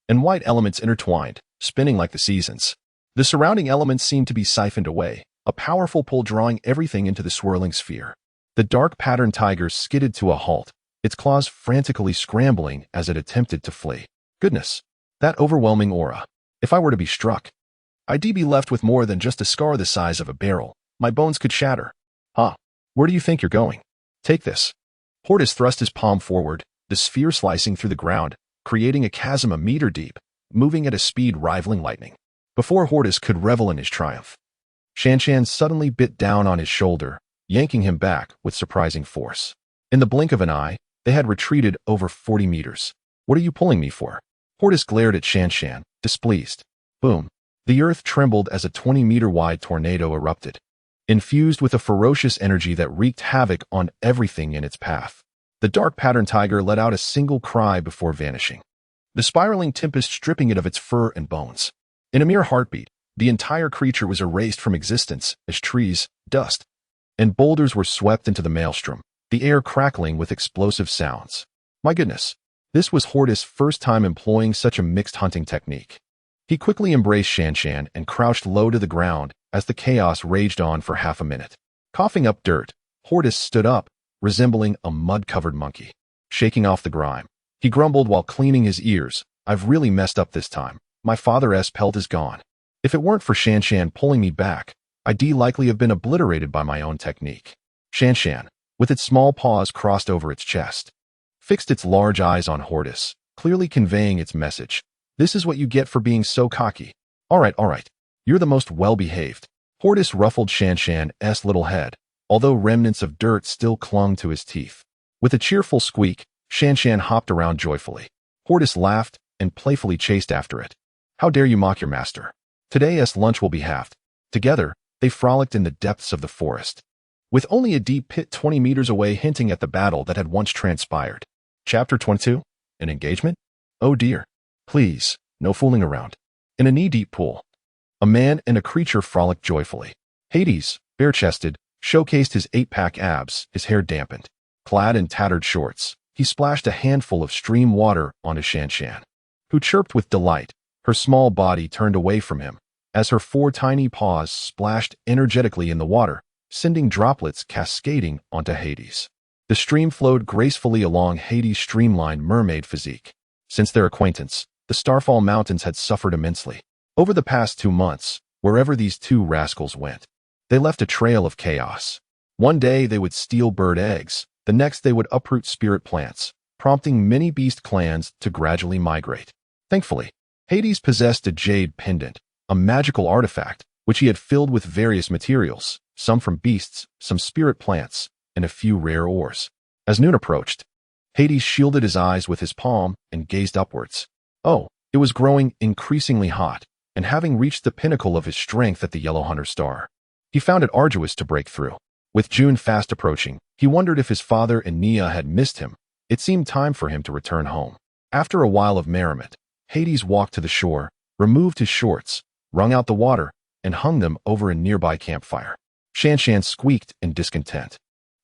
and white elements intertwined, spinning like the seasons. The surrounding elements seemed to be siphoned away, a powerful pull drawing everything into the swirling sphere. The dark pattern tiger skidded to a halt, its claws frantically scrambling as it attempted to flee. Goodness, that overwhelming aura. If I were to be struck, I'd be left with more than just a scar the size of a barrel. My bones could shatter. Huh, where do you think you're going? Take this. Hordis thrust his palm forward, the sphere slicing through the ground, creating a chasm a meter deep, moving at a speed rivaling lightning. Before Hordis could revel in his triumph, Shanshan suddenly bit down on his shoulder, yanking him back with surprising force. In the blink of an eye, they had retreated over 40 meters. What are you pulling me for? Hordis glared at Shanshan, displeased. Boom. The earth trembled as a 20-meter-wide tornado erupted, infused with a ferocious energy that wreaked havoc on everything in its path. The dark pattern tiger let out a single cry before vanishing, the spiraling tempest stripping it of its fur and bones. In a mere heartbeat, the entire creature was erased from existence as trees, dust, and boulders were swept into the maelstrom, the air crackling with explosive sounds. My goodness, this was Hordis' first time employing such a mixed hunting technique. He quickly embraced Shanshan and crouched low to the ground as the chaos raged on for half a minute. Coughing up dirt, Hordis stood up, resembling a mud-covered monkey. Shaking off the grime, he grumbled while cleaning his ears. I've really messed up this time. My father's pelt is gone. If it weren't for Shanshan pulling me back, I'd likely have been obliterated by my own technique. Shanshan, with its small paws crossed over its chest, fixed its large eyes on Hordis, clearly conveying its message. This is what you get for being so cocky. All right. You're the most well-behaved. Hordis ruffled Shanshan's little head, although remnants of dirt still clung to his teeth. With a cheerful squeak, Shanshan hopped around joyfully. Hordis laughed and playfully chased after it. How dare you mock your master? Today's lunch will be halved. Together, they frolicked in the depths of the forest, with only a deep pit 20 meters away hinting at the battle that had once transpired. Chapter 22? An engagement? Oh dear. Please, no fooling around. In a knee-deep pool, a man and a creature frolicked joyfully. Hades, bare-chested, showcased his 8-pack abs, his hair dampened. Clad in tattered shorts, he splashed a handful of stream water onto Shanshan, who chirped with delight. Her small body turned away from him as her 4 tiny paws splashed energetically in the water, sending droplets cascading onto Hades. The stream flowed gracefully along Hades' streamlined mermaid physique. Since their acquaintance, the Starfall Mountains had suffered immensely. Over the past 2 months, wherever these 2 rascals went, they left a trail of chaos. One day they would steal bird eggs, the next they would uproot spirit plants, prompting many beast clans to gradually migrate. Thankfully, Hades possessed a Jade Pendant, a magical artifact, which he had filled with various materials, some from beasts, some spirit plants, and a few rare ores. As noon approached, Hades shielded his eyes with his palm and gazed upwards. Oh, it was growing increasingly hot, and having reached the pinnacle of his strength at the Yellow Hunter Star, he found it arduous to break through. With June fast approaching, he wondered if his father and Nia had missed him. It seemed time for him to return home. After a while of merriment, Hades walked to the shore, removed his shorts, wrung out the water, and hung them over a nearby campfire. Shanshan squeaked in discontent.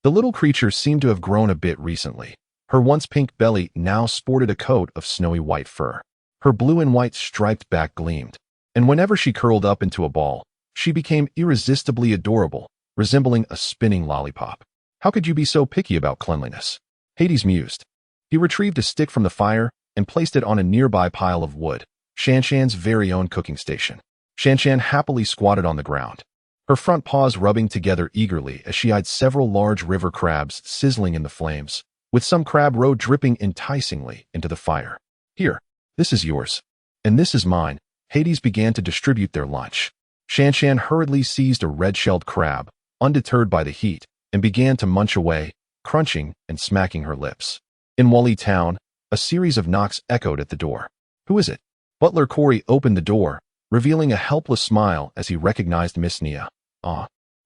The little creature seemed to have grown a bit recently. Her once pink belly now sported a coat of snowy white fur. Her blue and white striped back gleamed, and whenever she curled up into a ball, she became irresistibly adorable, resembling a spinning lollipop. How could you be so picky about cleanliness? Hades mused. He retrieved a stick from the fire and placed it on a nearby pile of wood, Shanshan's very own cooking station. Shanshan happily squatted on the ground, her front paws rubbing together eagerly as she eyed several large river crabs sizzling in the flames, with some crab roe dripping enticingly into the fire. Here, this is yours. And this is mine. Hades began to distribute their lunch. Shanshan hurriedly seized a red-shelled crab, undeterred by the heat, and began to munch away, crunching and smacking her lips. In Wally Town, a series of knocks echoed at the door. Who is it? Butler Corey opened the door, revealing a helpless smile as he recognized Miss Nia.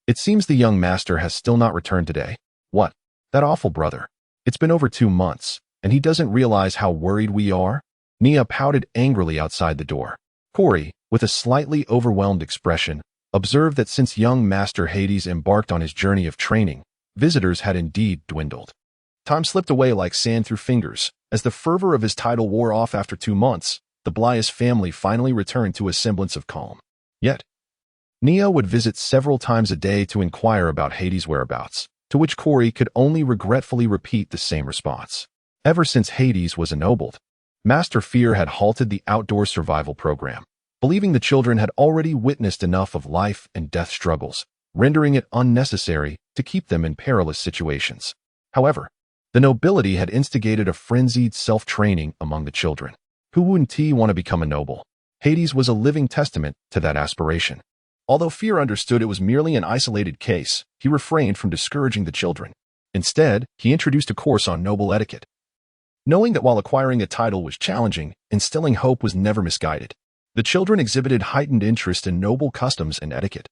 It seems the young master has still not returned today. What? That awful brother. It's been over 2 months, and he doesn't realize how worried we are? Nia pouted angrily outside the door. Corey, with a slightly overwhelmed expression, observed that since young Master Hades embarked on his journey of training, visitors had indeed dwindled. Time slipped away like sand through fingers. As the fervor of his title wore off after 2 months, the Brias family finally returned to a semblance of calm. Yet, Nia would visit several times a day to inquire about Hades' whereabouts, to which Corey could only regretfully repeat the same response. Ever since Hades was ennobled, Master Fear had halted the outdoor survival program, believing the children had already witnessed enough of life and death struggles, rendering it unnecessary to keep them in perilous situations. However, the nobility had instigated a frenzied self-training among the children. Who wouldn't want to become a noble? Hades was a living testament to that aspiration. Although Fear understood it was merely an isolated case, he refrained from discouraging the children. Instead, he introduced a course on noble etiquette. Knowing that while acquiring a title was challenging, instilling hope was never misguided. The children exhibited heightened interest in noble customs and etiquette,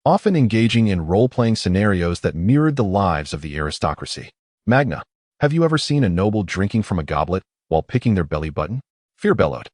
often engaging in role-playing scenarios that mirrored the lives of the aristocracy. Magna, have you ever seen a noble drinking from a goblet while picking their belly button? Fear bellowed.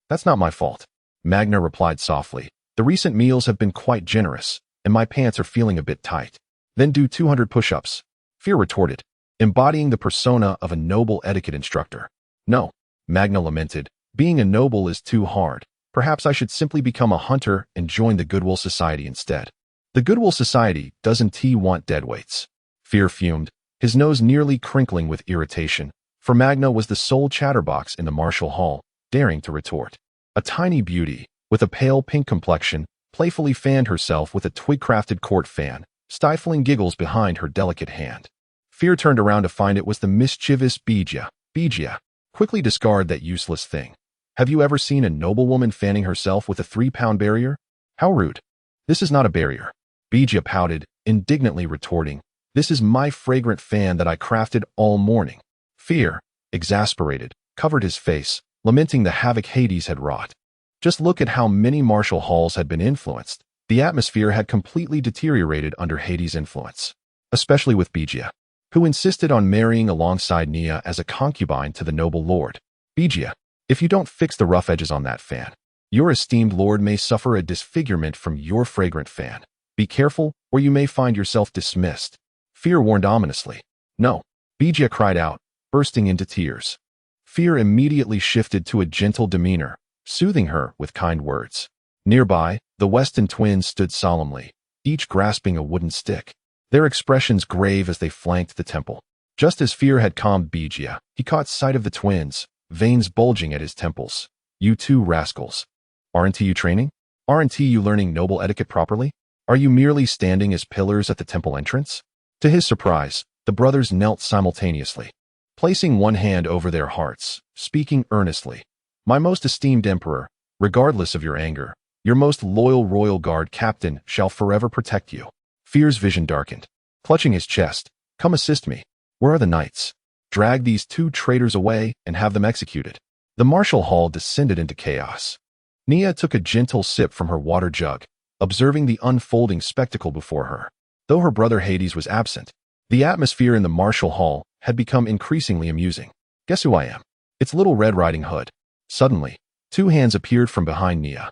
That's not my fault. Magna replied softly. The recent meals have been quite generous, and my pants are feeling a bit tight. Then do 200 push-ups. Fear retorted, embodying the persona of a noble etiquette instructor. No, Magna lamented. Being a noble is too hard. Perhaps I should simply become a hunter and join the Goodwill Society instead. The Goodwill Society doesn't want deadweights. Fear fumed, his nose nearly crinkling with irritation, for Magna was the sole chatterbox in the martial hall, daring to retort. A tiny beauty, with a pale pink complexion, playfully fanned herself with a twig-crafted court fan, stifling giggles behind her delicate hand. Fear turned around to find it was the mischievous Bijia. Bijia, quickly discard that useless thing. Have you ever seen a noblewoman fanning herself with a 3-pound barrier? How rude. This is not a barrier. Bijia pouted, indignantly retorting. This is my fragrant fan that I crafted all morning. Fear, exasperated, covered his face, lamenting the havoc Hades had wrought. Just look at how many martial halls had been influenced. The atmosphere had completely deteriorated under Hades' influence, especially with Bijia, who insisted on marrying alongside Nia as a concubine to the noble lord. Bijia, if you don't fix the rough edges on that fan, your esteemed lord may suffer a disfigurement from your fragrant fan. Be careful, or you may find yourself dismissed. Fear warned ominously. No, Bijia cried out, bursting into tears. Fear immediately shifted to a gentle demeanor, soothing her with kind words. Nearby, the Weston twins stood solemnly, each grasping a wooden stick, their expressions grave as they flanked the temple. Just as Fear had calmed Bijia, he caught sight of the twins, veins bulging at his temples. You two rascals. Aren't you training? Aren't you learning noble etiquette properly? Are you merely standing as pillars at the temple entrance? To his surprise, the brothers knelt simultaneously, placing one hand over their hearts, speaking earnestly. My most esteemed emperor, regardless of your anger, your most loyal royal guard captain shall forever protect you. Fear's vision darkened. Clutching his chest, come assist me. Where are the knights? Drag these 2 traitors away and have them executed. The martial hall descended into chaos. Nia took a gentle sip from her water jug, observing the unfolding spectacle before her. Though her brother Hades was absent, the atmosphere in the martial hall had become increasingly amusing. Guess who I am? It's Little Red Riding Hood. Suddenly, 2 hands appeared from behind Nia,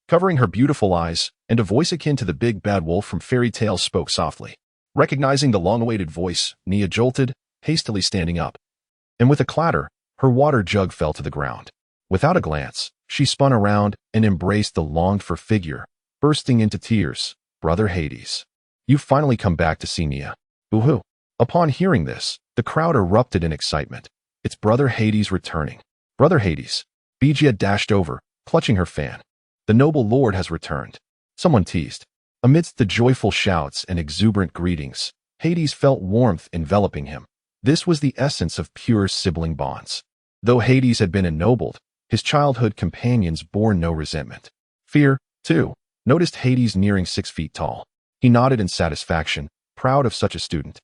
covering her beautiful eyes, and a voice akin to the big bad wolf from fairy tales spoke softly. Recognizing the long-awaited voice, Nia jolted, hastily standing up. And with a clatter, her water jug fell to the ground. Without a glance, she spun around and embraced the longed-for figure, bursting into tears. Brother Hades. You've finally come back to see Nia. Boo-hoo. Upon hearing this, the crowd erupted in excitement. It's Brother Hades returning. Brother Hades. Bijia dashed over, clutching her fan. The noble lord has returned. Someone teased. Amidst the joyful shouts and exuberant greetings, Hades felt warmth enveloping him. This was the essence of pure sibling bonds. Though Hades had been ennobled, his childhood companions bore no resentment. Fear, too, noticed Hades nearing 6 feet tall. He nodded in satisfaction, proud of such a student.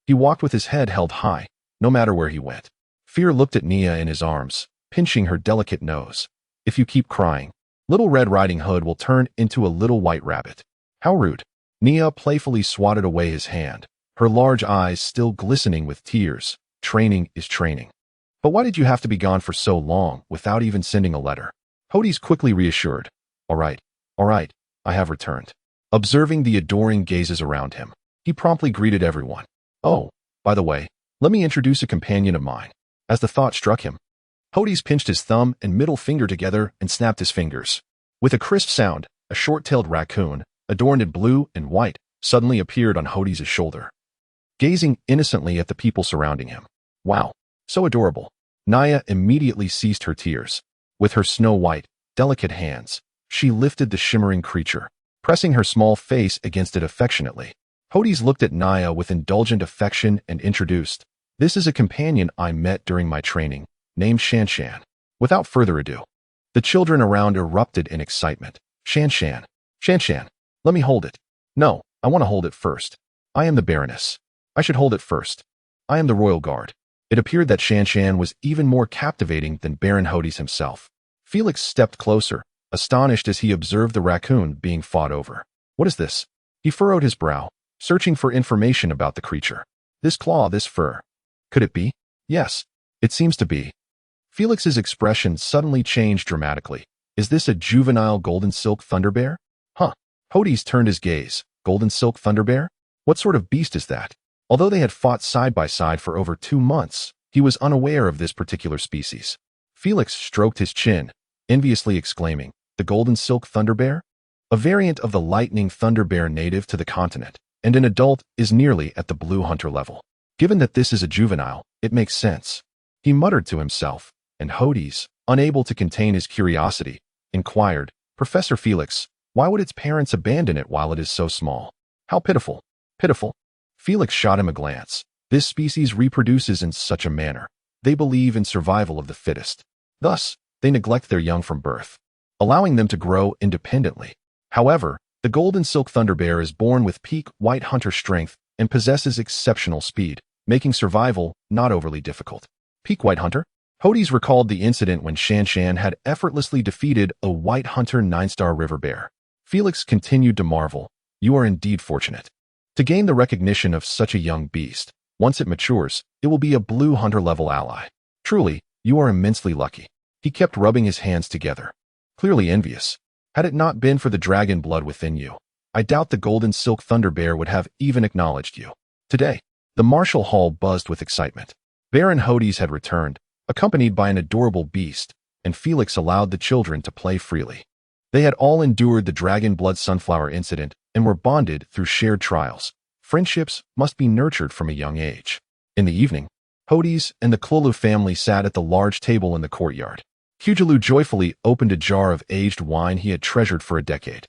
He walked with his head held high, no matter where he went. Fear looked at Nia in his arms, pinching her delicate nose. If you keep crying, Little Red Riding Hood will turn into a little white rabbit. How rude. Nia playfully swatted away his hand, her large eyes still glistening with tears. Training is training. But why did you have to be gone for so long without even sending a letter? Hordis quickly reassured. All right, I have returned. Observing the adoring gazes around him, he promptly greeted everyone. Oh, by the way, let me introduce a companion of mine. As the thought struck him, Hordis pinched his thumb and middle finger together and snapped his fingers. With a crisp sound, a short-tailed raccoon, adorned in blue and white, suddenly appeared on Hordis' shoulder, gazing innocently at the people surrounding him. Wow, so adorable. Nia immediately ceased her tears. With her snow-white, delicate hands, she lifted the shimmering creature, pressing her small face against it affectionately. Hordis looked at Nia with indulgent affection and introduced, This is a companion I met during my training, named Shan Shan. Without further ado, the children around erupted in excitement. Shan Shan. Shan Shan. Let me hold it. No, I want to hold it first. I am the Baroness. I should hold it first. I am the royal guard. It appeared that Shan was even more captivating than Baron Hordis himself. Felix stepped closer, astonished as he observed the raccoon being fought over. What is this? He furrowed his brow, searching for information about the creature. This claw, this fur. Could it be? Yes, it seems to be. Felix's expression suddenly changed dramatically. Is this a juvenile golden silk thunderbear? Huh. Hordis turned his gaze. Golden silk thunderbear? What sort of beast is that? Although they had fought side by side for over 2 months, he was unaware of this particular species. Felix stroked his chin, enviously exclaiming, the golden silk thunderbear? A variant of the lightning thunderbear native to the continent, and an adult is nearly at the blue hunter level. Given that this is a juvenile, it makes sense. He muttered to himself, and Hordis, unable to contain his curiosity, inquired, Professor Felix, why would its parents abandon it while it is so small? How pitiful. Pitiful. Felix shot him a glance. This species reproduces in such a manner. They believe in survival of the fittest. Thus, they neglect their young from birth, allowing them to grow independently. However, the golden silk thunderbear is born with peak white hunter strength and possesses exceptional speed, making survival not overly difficult. Peak white hunter? Hordis recalled the incident when Shan had effortlessly defeated a white hunter 9-star river bear. Felix continued to marvel. You are indeed fortunate. To gain the recognition of such a young beast, once it matures, it will be a blue hunter-level ally. Truly, you are immensely lucky. He kept rubbing his hands together, clearly envious. Had it not been for the dragon blood within you, I doubt the golden silk thunderbear would have even acknowledged you. Today, the martial hall buzzed with excitement. Baron Hordis had returned, accompanied by an adorable beast, and Felix allowed the children to play freely. They had all endured the dragon blood sunflower incident and were bonded through shared trials. Friendships must be nurtured from a young age. In the evening, Hordis and the Klolu family sat at the large table in the courtyard. Kujalu joyfully opened a jar of aged wine he had treasured for a decade.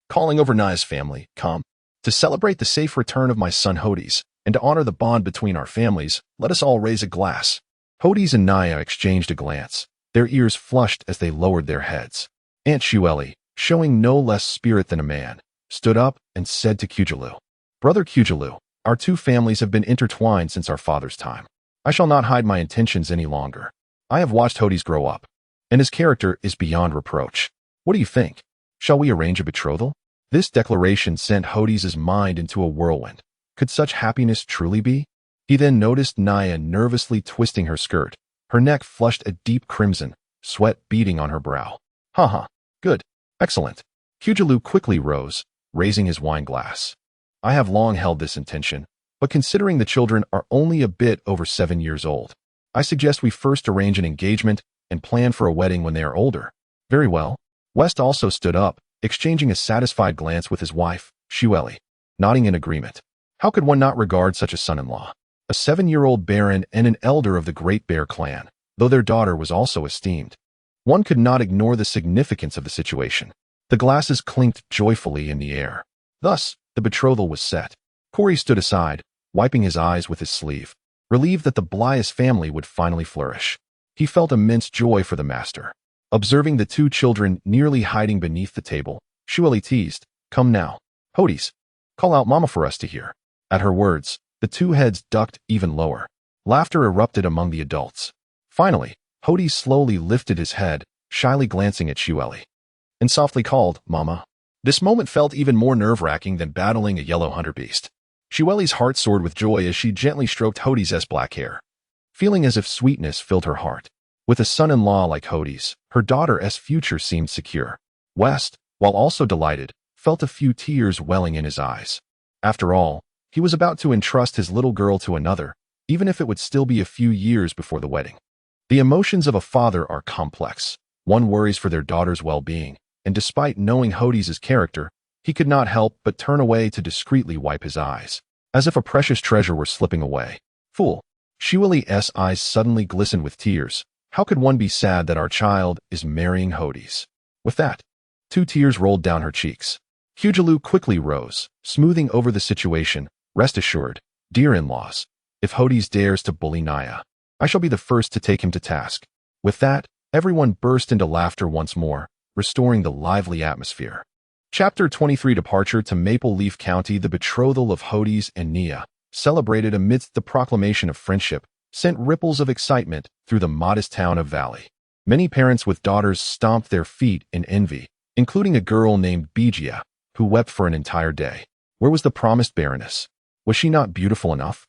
Calling over Naya's family, come. To celebrate the safe return of my son Hordis, and to honor the bond between our families, let us all raise a glass. Hordis and Naya exchanged a glance, their ears flushed as they lowered their heads. Aunt Shueli, showing no less spirit than a man, stood up and said to Kujalu, Brother Kujalu, our 2 families have been intertwined since our father's time. I shall not hide my intentions any longer. I have watched Hordis grow up, and his character is beyond reproach. What do you think? Shall we arrange a betrothal? This declaration sent Hordis' mind into a whirlwind. Could such happiness truly be? He then noticed Naya nervously twisting her skirt, her neck flushed a deep crimson, sweat beading on her brow. Ha. Good. Excellent. Kujalu quickly rose, raising his wine glass. I have long held this intention, but considering the children are only a bit over 7 years old, I suggest we first arrange an engagement and plan for a wedding when they are older. Very well. West also stood up, exchanging a satisfied glance with his wife, Shueli, nodding in agreement. How could one not regard such a son-in-law? A 7-year-old baron and an elder of the Great Bear clan, though their daughter was also esteemed. One could not ignore the significance of the situation. The glasses clinked joyfully in the air. Thus, the betrothal was set. Corey stood aside, wiping his eyes with his sleeve, relieved that the Brias family would finally flourish. He felt immense joy for the master. Observing the 2 children nearly hiding beneath the table, Shueli teased, Come now. Hordis, call out Mama for us to hear. At her words, the 2 heads ducked even lower. Laughter erupted among the adults. Finally, Hordis slowly lifted his head, shyly glancing at Shueli, and softly called, Mama. This moment felt even more nerve-wracking than battling a yellow hunter beast. Shueli's heart soared with joy as she gently stroked Hordis' black hair, feeling as if sweetness filled her heart. With a son-in-law like Hordis, her daughter's future seemed secure. West, while also delighted, felt a few tears welling in his eyes. After all, he was about to entrust his little girl to another, even if it would still be a few years before the wedding. The emotions of a father are complex. One worries for their daughter's well-being, and despite knowing Hordis' character, he could not help but turn away to discreetly wipe his eyes, as if a precious treasure were slipping away. Fool. Shueli's eyes suddenly glistened with tears. How could one be sad that our child is marrying Hordis? With that, 2 tears rolled down her cheeks. Kujalu quickly rose, smoothing over the situation. Rest assured, dear in-laws, if Hordis dares to bully Naya, I shall be the first to take him to task. With that, everyone burst into laughter once more, restoring the lively atmosphere. Chapter 23 Departure to Maple Leaf County. The betrothal of Hordis and Nia, celebrated amidst the proclamation of friendship, sent ripples of excitement through the modest town of Valley. Many parents with daughters stomped their feet in envy, including a girl named Brias, who wept for an entire day. Where was the promised Baroness? Was she not beautiful enough?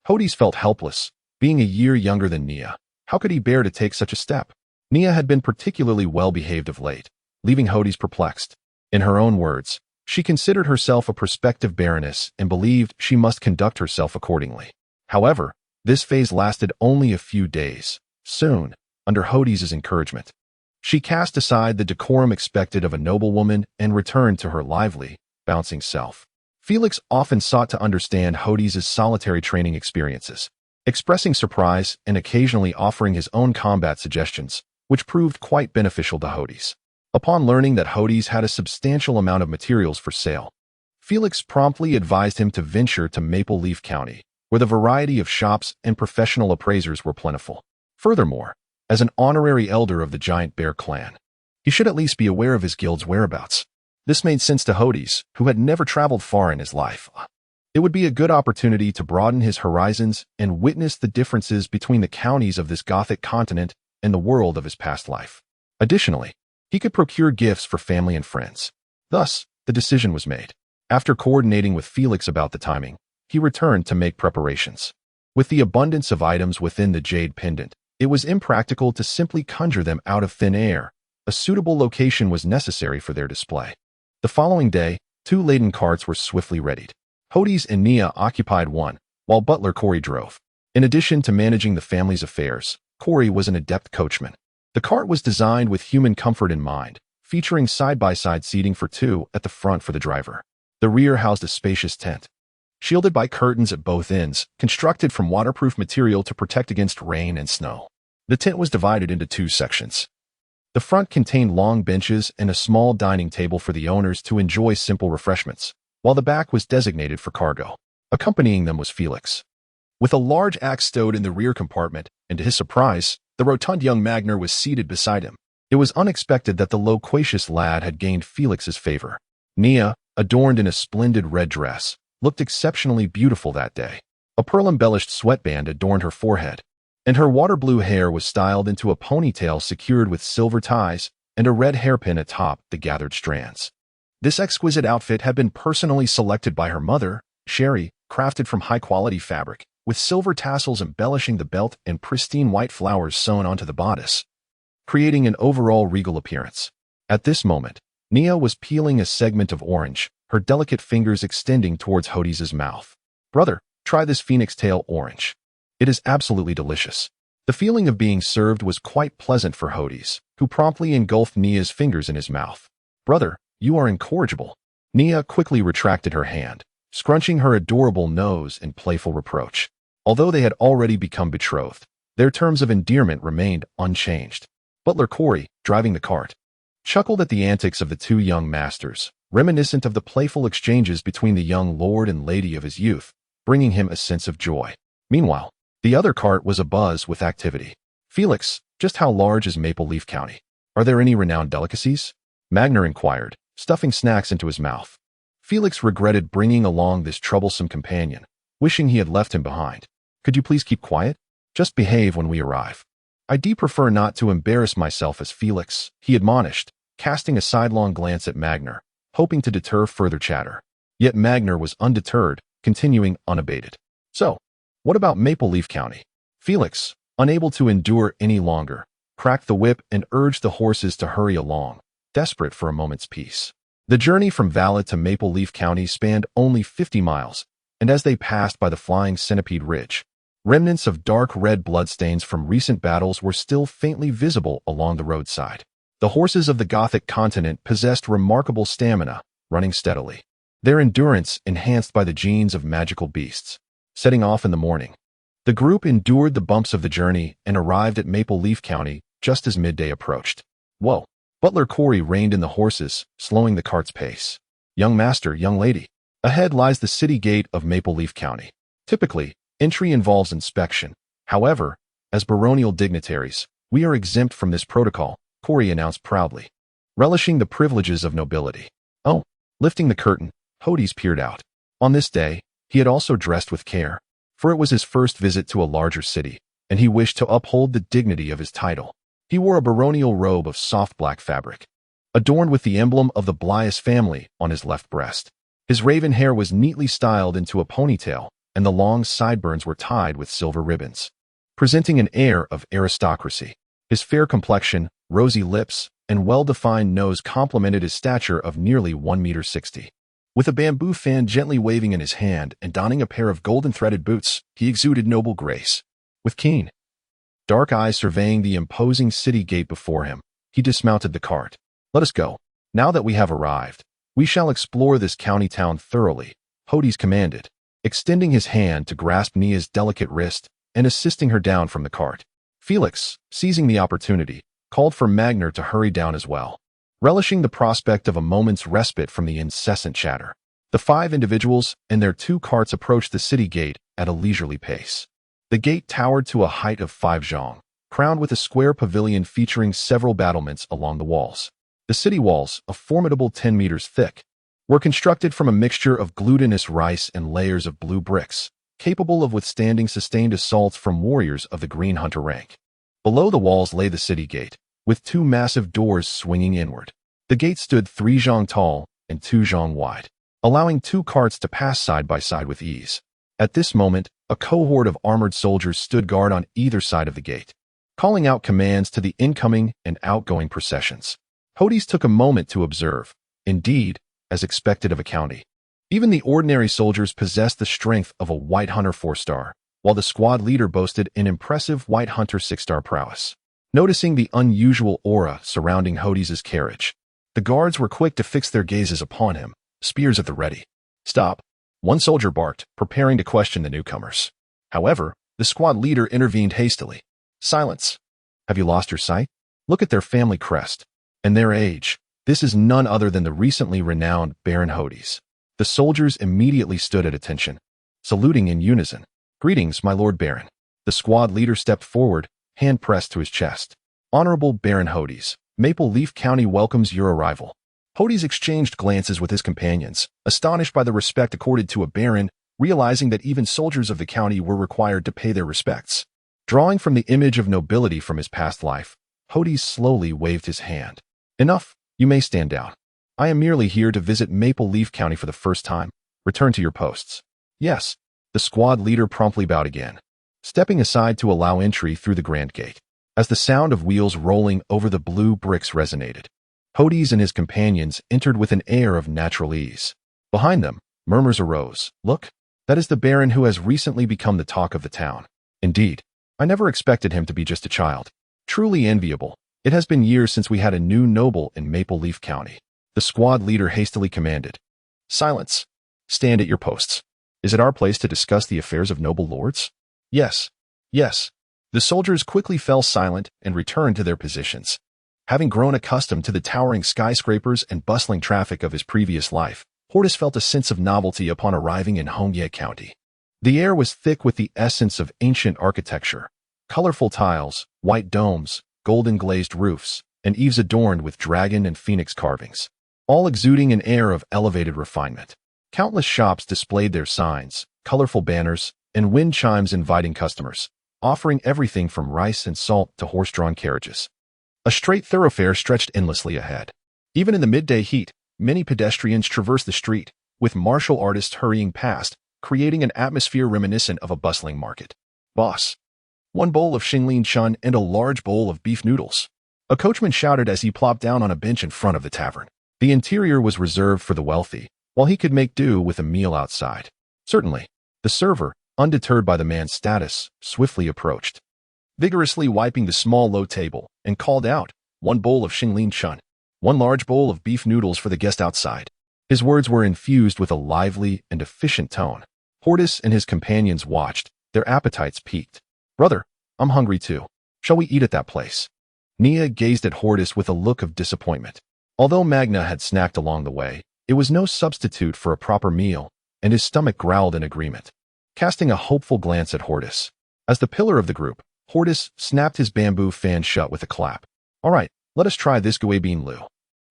Hordis felt helpless. Being a year younger than Nia, how could he bear to take such a step? Nia had been particularly well-behaved of late, leaving Hordis perplexed. In her own words, she considered herself a prospective baroness and believed she must conduct herself accordingly. However, this phase lasted only a few days. Soon, under Hordis' encouragement, she cast aside the decorum expected of a noblewoman and returned to her lively, bouncing self. Felix often sought to understand Hordis' solitary training experiences, expressing surprise and occasionally offering his own combat suggestions, which proved quite beneficial to Hordis. Upon learning that Hordis had a substantial amount of materials for sale, Felix promptly advised him to venture to Maple Leaf County, where the variety of shops and professional appraisers were plentiful. Furthermore, as an honorary elder of the Giant Bear clan, he should at least be aware of his guild's whereabouts. This made sense to Hordis, who had never traveled far in his life. It would be a good opportunity to broaden his horizons and witness the differences between the counties of this Gothic continent and the world of his past life. Additionally, he could procure gifts for family and friends. Thus, the decision was made. After coordinating with Felix about the timing, he returned to make preparations. With the abundance of items within the Jade Pendant, it was impractical to simply conjure them out of thin air. A suitable location was necessary for their display. The following day, 2 laden carts were swiftly readied. Hordis and Nia occupied one, while butler Corey drove. In addition to managing the family's affairs, Corey was an adept coachman. The cart was designed with human comfort in mind, featuring side-by-side seating for 2 at the front for the driver. The rear housed a spacious tent, shielded by curtains at both ends, constructed from waterproof material to protect against rain and snow. The tent was divided into 2 sections. The front contained long benches and a small dining table for the owners to enjoy simple refreshments, while the back was designated for cargo. Accompanying them was Felix, with a large axe stowed in the rear compartment, and to his surprise, the rotund young Magner was seated beside him. It was unexpected that the loquacious lad had gained Felix's favor. Nia, adorned in a splendid red dress, looked exceptionally beautiful that day. A pearl-embellished sweatband adorned her forehead, and her water-blue hair was styled into a ponytail secured with silver ties and a red hairpin atop the gathered strands. This exquisite outfit had been personally selected by her mother, Sherry, crafted from high-quality fabric, with silver tassels embellishing the belt and pristine white flowers sewn onto the bodice, creating an overall regal appearance. At this moment, Nia was peeling a segment of orange, her delicate fingers extending towards Hordis' mouth. "Brother, try this phoenix tail orange. It is absolutely delicious." The feeling of being served was quite pleasant for Hordis, who promptly engulfed Nia's fingers in his mouth. "Brother, you are incorrigible." Nia quickly retracted her hand, scrunching her adorable nose in playful reproach. Although they had already become betrothed, their terms of endearment remained unchanged. Butler Corey, driving the cart, chuckled at the antics of the 2 young masters, reminiscent of the playful exchanges between the young lord and lady of his youth, bringing him a sense of joy. Meanwhile, the other cart was abuzz with activity. "Felix, just how large is Maple Leaf County? Are there any renowned delicacies?" Magner inquired, stuffing snacks into his mouth. Felix regretted bringing along this troublesome companion, wishing he had left him behind. "Could you please keep quiet? Just behave when we arrive." "I'd prefer not to embarrass myself as Felix," he admonished, casting a sidelong glance at Magner, hoping to deter further chatter. Yet Magner was undeterred, continuing unabated. "So, what about Maple Leaf County?" Felix, unable to endure any longer, cracked the whip and urged the horses to hurry along, desperate for a moment's peace. The journey from Valley to Maple Leaf County spanned only 50 miles, and as they passed by the Flying Centipede Ridge, remnants of dark red bloodstains from recent battles were still faintly visible along the roadside. The horses of the Gothic continent possessed remarkable stamina, running steadily, their endurance enhanced by the genes of magical beasts. Setting off in the morning, the group endured the bumps of the journey and arrived at Maple Leaf County just as midday approached. "Whoa!" Butler Corey reined in the horses, slowing the cart's pace. "Young master, young lady. Ahead lies the city gate of Maple Leaf County. Typically, entry involves inspection. However, as baronial dignitaries, we are exempt from this protocol," Corey announced proudly, relishing the privileges of nobility. "Oh, Lifting the curtain, Hordis peered out. On this day, he had also dressed with care, for it was his first visit to a larger city, and he wished to uphold the dignity of his title. He wore a baronial robe of soft black fabric, adorned with the emblem of the Brias family on his left breast. His raven hair was neatly styled into a ponytail, and the long sideburns were tied with silver ribbons, presenting an air of aristocracy. His fair complexion, rosy lips, and well-defined nose complemented his stature of nearly 1.60 meters. With a bamboo fan gently waving in his hand and donning a pair of golden-threaded boots, he exuded noble grace. With keen, dark eyes surveying the imposing city gate before him, he dismounted the cart. "Let us go. Now that we have arrived, we shall explore this county town thoroughly," Hordis commanded, extending his hand to grasp Nia's delicate wrist and assisting her down from the cart. Felix, seizing the opportunity, called for Magner to hurry down as well, relishing the prospect of a moment's respite from the incessant chatter. The 5 individuals and their 2 carts approached the city gate at a leisurely pace. The gate towered to a height of 5 zhang, crowned with a square pavilion featuring several battlements along the walls. The city walls, a formidable 10 meters thick, were constructed from a mixture of glutinous rice and layers of blue bricks, capable of withstanding sustained assaults from warriors of the Green Hunter rank. Below the walls lay the city gate, with 2 massive doors swinging inward. The gate stood 3 zhang tall and 2 zhang wide, allowing 2 carts to pass side by side with ease. At this moment, a cohort of armored soldiers stood guard on either side of the gate, calling out commands to the incoming and outgoing processions. Hordis took a moment to observe. Indeed, as expected of a county, even the ordinary soldiers possessed the strength of a White Hunter 4-star, while the squad leader boasted an impressive White Hunter 6-star prowess. Noticing the unusual aura surrounding Hordis' carriage, the guards were quick to fix their gazes upon him, spears at the ready. "Stop," one soldier barked, preparing to question the newcomers. However, the squad leader intervened hastily. "Silence. Have you lost your sight? Look at their family crest and their age. This is none other than the recently renowned Baron Hordis." The soldiers immediately stood at attention, saluting in unison. "Greetings, my Lord Baron." The squad leader stepped forward, hand pressed to his chest. "Honorable Baron Hordis, Maple Leaf County welcomes your arrival." Hordis exchanged glances with his companions, astonished by the respect accorded to a baron, realizing that even soldiers of the county were required to pay their respects. Drawing from the image of nobility from his past life, Hordis slowly waved his hand. "Enough, you may stand down. I am merely here to visit Maple Leaf County for the first time. Return to your posts." "Yes." The squad leader promptly bowed again, stepping aside to allow entry through the grand gate. As the sound of wheels rolling over the blue bricks resonated, Hordis and his companions entered with an air of natural ease. Behind them, murmurs arose. "Look, that is the Baron who has recently become the talk of the town. Indeed, I never expected him to be just a child. Truly enviable. It has been years since we had a new noble in Maple Leaf County." The squad leader hastily commanded. "Silence. Stand at your posts. Is it our place to discuss the affairs of noble lords?" "Yes. Yes." The soldiers quickly fell silent and returned to their positions. Having grown accustomed to the towering skyscrapers and bustling traffic of his previous life, Hordis felt a sense of novelty upon arriving in Hongye County. The air was thick with the essence of ancient architecture. Colorful tiles, white domes, golden glazed roofs, and eaves adorned with dragon and phoenix carvings, all exuding an air of elevated refinement. Countless shops displayed their signs, colorful banners, and wind chimes inviting customers, offering everything from rice and salt to horse-drawn carriages. A straight thoroughfare stretched endlessly ahead. Even in the midday heat, many pedestrians traversed the street, with martial artists hurrying past, creating an atmosphere reminiscent of a bustling market. "Boss, 1 bowl of Xingling chun and a large bowl of beef noodles," a coachman shouted as he plopped down on a bench in front of the tavern. The interior was reserved for the wealthy, while he could make do with a meal outside. "Certainly." The server, undeterred by the man's status, swiftly approached, vigorously wiping the small low table, and called out, "1 bowl of Xingling chun, 1 large bowl of beef noodles for the guest outside." His words were infused with a lively and efficient tone. Hordis and his companions watched, their appetites piqued. "Brother, I'm hungry too. Shall we eat at that place?" Nia gazed at Hordis with a look of disappointment. Although Magna had snacked along the way, it was no substitute for a proper meal, and his stomach growled in agreement. Casting a hopeful glance at Hordis, as the pillar of the group, Hordis snapped his bamboo fan shut with a clap. "All right, let us try this gui bean lu."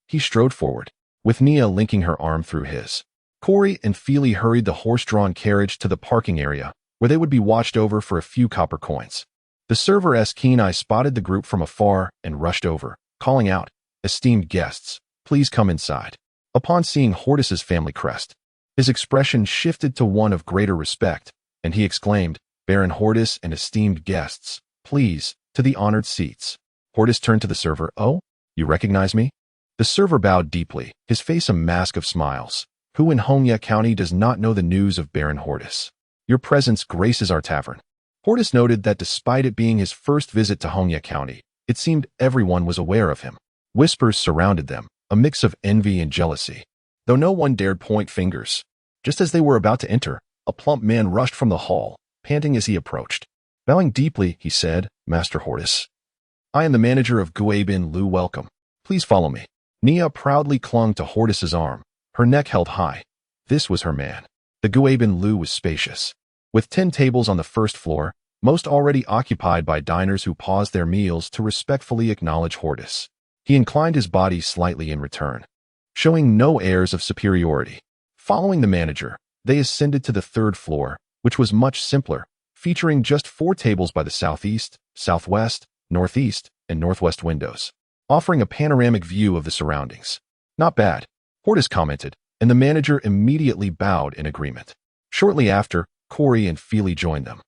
He strode forward, with Nia linking her arm through his. Corey and Feely hurried the horse-drawn carriage to the parking area, where they would be watched over for a few copper coins. The server's keen eye spotted the group from afar and rushed over, calling out, "Esteemed guests, please come inside." Upon seeing Hordis's family crest, his expression shifted to one of greater respect, and he exclaimed, "Baron Hordis and esteemed guests, please, to the honored seats." Hordis turned to the server. "Oh, you recognize me?" The server bowed deeply, his face a mask of smiles. "Who in Hongya County does not know the news of Baron Hordis? Your presence graces our tavern." Hordis noted that despite it being his first visit to Hongya County, it seemed everyone was aware of him. Whispers surrounded them, a mix of envy and jealousy, though no one dared point fingers. Just as they were about to enter, a plump man rushed from the hall, panting as he approached. Bowing deeply, he said, "Master Hordis, I am the manager of Guabin Lu. Welcome. Please follow me." Nia proudly clung to Hordis's arm, her neck held high. This was her man. The Guabin Lu was spacious, with 10 tables on the first floor, most already occupied by diners who paused their meals to respectfully acknowledge Hordis. He inclined his body slightly in return, showing no airs of superiority. Following the manager, they ascended to the 3rd floor, which was much simpler, featuring just 4 tables by the southeast, southwest, northeast, and northwest windows, offering a panoramic view of the surroundings. "Not bad," Hordis commented, and the manager immediately bowed in agreement. Shortly after, Corey and Feely joined them,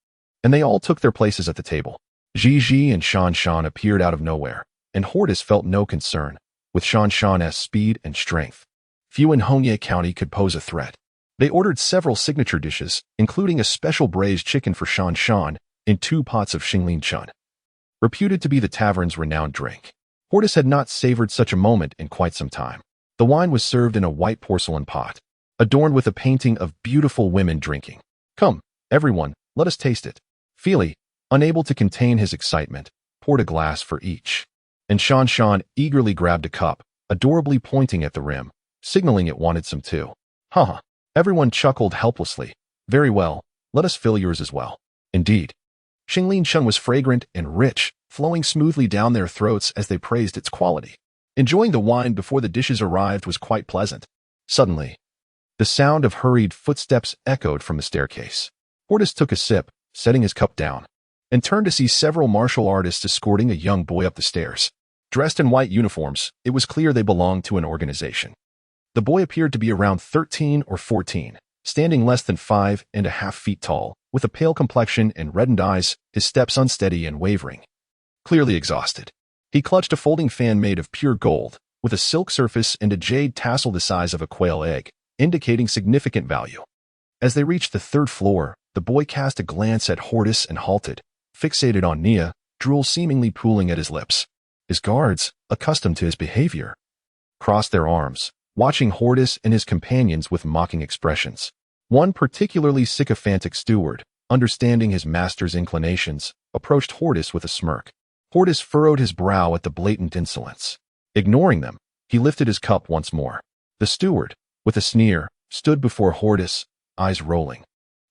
and they all took their places at the table. Gigi and Shan appeared out of nowhere, and Hordis felt no concern, with Shan's speed and strength. Few in Hongya County could pose a threat. They ordered several signature dishes, including a special braised chicken for Shan and 2 pots of Xinglin Chun, reputed to be the tavern's renowned drink. Hordis had not savored such a moment in quite some time. The wine was served in a white porcelain pot, adorned with a painting of beautiful women drinking. "Come, everyone, let us taste it." Feely, unable to contain his excitement, poured a glass for each, and Shan eagerly grabbed a cup, adorably pointing at the rim, signaling it wanted some too. "Haha." Everyone chuckled helplessly. "Very well, let us fill yours as well." Indeed, Xinglin Chun was fragrant and rich, flowing smoothly down their throats as they praised its quality. Enjoying the wine before the dishes arrived was quite pleasant. Suddenly, the sound of hurried footsteps echoed from the staircase. Hordis took a sip, setting his cup down, and turned to see several martial artists escorting a young boy up the stairs. Dressed in white uniforms, it was clear they belonged to an organization. The boy appeared to be around 13 or 14, standing less than 5.5 feet tall, with a pale complexion and reddened eyes, his steps unsteady and wavering. Clearly exhausted, he clutched a folding fan made of pure gold, with a silk surface and a jade tassel the size of a quail egg, indicating significant value. As they reached the 3rd floor, the boy cast a glance at Hordis and halted, fixated on Nia, drool seemingly pooling at his lips. His guards, accustomed to his behavior, crossed their arms, watching Hordis and his companions with mocking expressions. One particularly sycophantic steward, understanding his master's inclinations, approached Hordis with a smirk. Hordis furrowed his brow at the blatant insolence. Ignoring them, he lifted his cup once more. The steward, with a sneer, stood before Hordis, eyes rolling,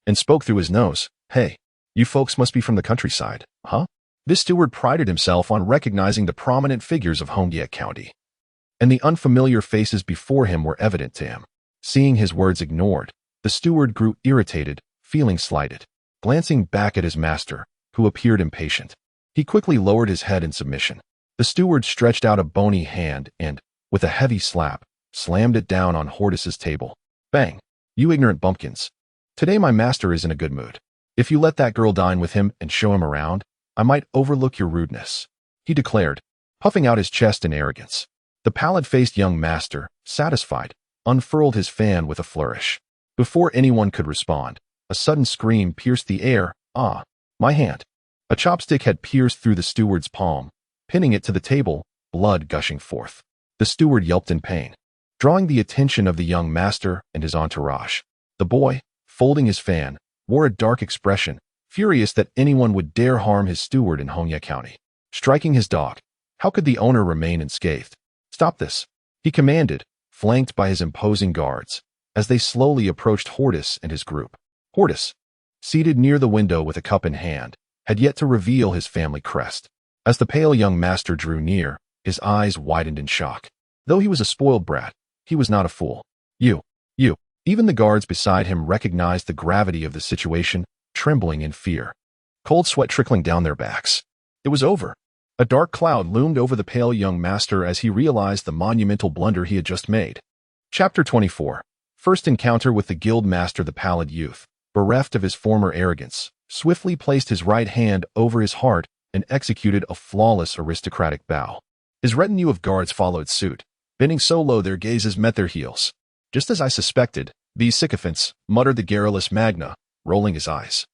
and spoke through his nose. "Hey, you folks must be from the countryside, huh?" This steward prided himself on recognizing the prominent figures of Hongya County, and the unfamiliar faces before him were evident to him. Seeing his words ignored, the steward grew irritated, feeling slighted. Glancing back at his master, who appeared impatient, he quickly lowered his head in submission. The steward stretched out a bony hand and, with a heavy slap, slammed it down on Hordis's table. "Bang! You ignorant bumpkins. Today my master is in a good mood. If you let that girl dine with him and show him around, I might overlook your rudeness," he declared, puffing out his chest in arrogance. The pallid-faced young master, satisfied, unfurled his fan with a flourish. Before anyone could respond, a sudden scream pierced the air. "Ah, my hand!" A chopstick had pierced through the steward's palm, pinning it to the table, blood gushing forth. The steward yelped in pain, drawing the attention of the young master and his entourage. The boy, folding his fan, wore a dark expression, furious that anyone would dare harm his steward in Hongya County. Striking his dog, how could the owner remain unscathed? "Stop this," he commanded, flanked by his imposing guards, as they slowly approached Hordis and his group. Hordis, seated near the window with a cup in hand, had yet to reveal his family crest. As the pale young master drew near, his eyes widened in shock. Though he was a spoiled brat, He was not a fool. You. Even the guards beside him recognized the gravity of the situation, trembling in fear. Cold sweat trickling down their backs. It was over. A dark cloud loomed over the pale young master as he realized the monumental blunder he had just made. Chapter 24. First encounter with the guild master. The pallid youth, bereft of his former arrogance, swiftly placed his right hand over his heart and executed a flawless aristocratic bow. His retinue of guards followed suit, bending so low their gazes met their heels. Just as I suspected, these sycophants, muttered the garrulous Magna, rolling his eyes.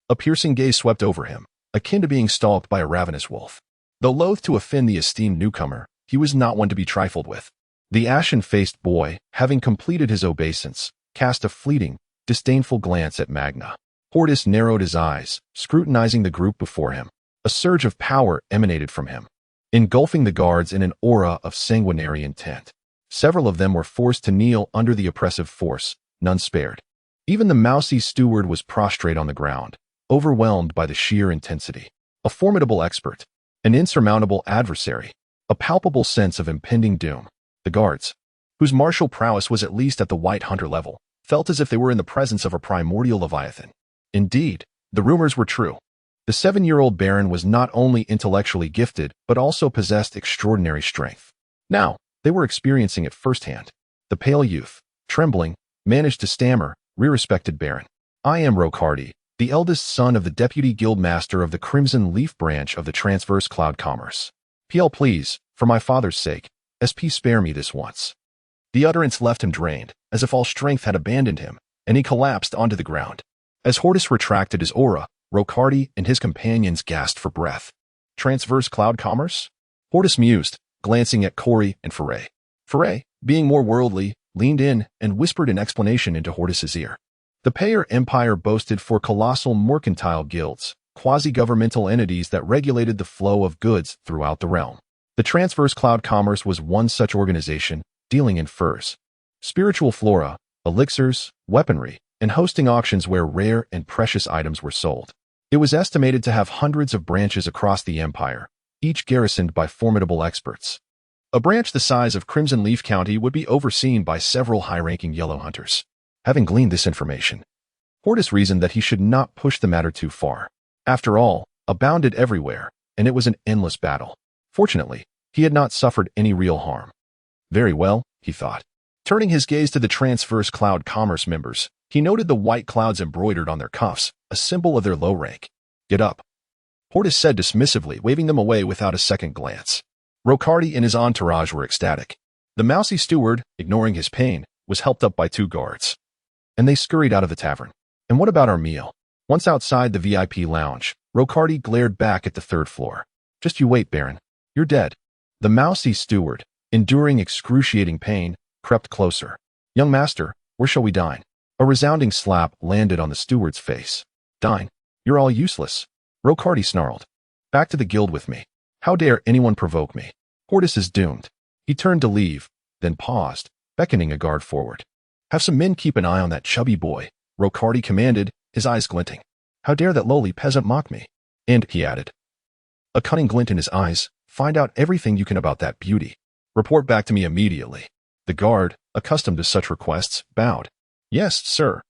A piercing gaze swept over him, akin to being stalked by a ravenous wolf. Though loath to offend the esteemed newcomer, he was not one to be trifled with. The ashen-faced boy, having completed his obeisance, cast a fleeting, disdainful glance at Magna. Hordis narrowed his eyes, scrutinizing the group before him. A surge of power emanated from him, engulfing the guards in an aura of sanguinary intent. Several of them were forced to kneel under the oppressive force, none spared. Even the mousy steward was prostrate on the ground, overwhelmed by the sheer intensity. A formidable expert, an insurmountable adversary, a palpable sense of impending doom. The guards, whose martial prowess was at least at the white hunter level, felt as if they were in the presence of a primordial leviathan. Indeed, the rumors were true. The 7-year-old baron was not only intellectually gifted, but also possessed extraordinary strength. Now, they were experiencing it firsthand. The pale youth, trembling, managed to stammer, "Respected baron, I am Rocardi, the eldest son of the deputy guild master of the Crimson Leaf branch of the Transverse Cloud Commerce. PL, please, for my father's sake, SP, spare me this once." The utterance left him drained, as if all strength had abandoned him, and he collapsed onto the ground. As Hordis retracted his aura, Rocardi and his companions gasped for breath. Transverse Cloud Commerce? Hordis mused, glancing at Corey and Foray. Foray, being more worldly, leaned in and whispered an explanation into Hordis's ear. The Payer Empire boasted four colossal mercantile guilds, quasi-governmental entities that regulated the flow of goods throughout the realm. The Transverse Cloud Commerce was one such organization, dealing in furs, spiritual flora, elixirs, weaponry, and hosting auctions where rare and precious items were sold. It was estimated to have hundreds of branches across the empire, each garrisoned by formidable experts. A branch the size of Crimson Leaf County would be overseen by several high-ranking yellow hunters. Having gleaned this information, Hordis reasoned that he should not push the matter too far. After all, abounded everywhere, and it was an endless battle. Fortunately, he had not suffered any real harm. Very well, he thought. Turning his gaze to the Transverse Cloud Commerce members, he noted the white clouds embroidered on their cuffs, a symbol of their low rank. "Get up," Hordis said dismissively, waving them away without a second glance. Rocardi and his entourage were ecstatic. The mousy steward, ignoring his pain, was helped up by 2 guards. And they scurried out of the tavern. And what about our meal? Once outside the VIP lounge, Rocardi glared back at the 3rd floor. "Just you wait, Baron. You're dead." The mousy steward, enduring excruciating pain, crept closer. "Young master, where shall we dine?" A resounding slap landed on the steward's face. "Dine? You're all useless," Rocardi snarled. "Back to the guild with me. How dare anyone provoke me? Hordis is doomed." He turned to leave, then paused, beckoning a guard forward. "Have some men keep an eye on that chubby boy," Rocardi commanded, his eyes glinting. "How dare that lowly peasant mock me?" And, he added, a cunning glint in his eyes, "find out everything you can about that beauty. Report back to me immediately." The guard, accustomed to such requests, bowed. "Yes, sir.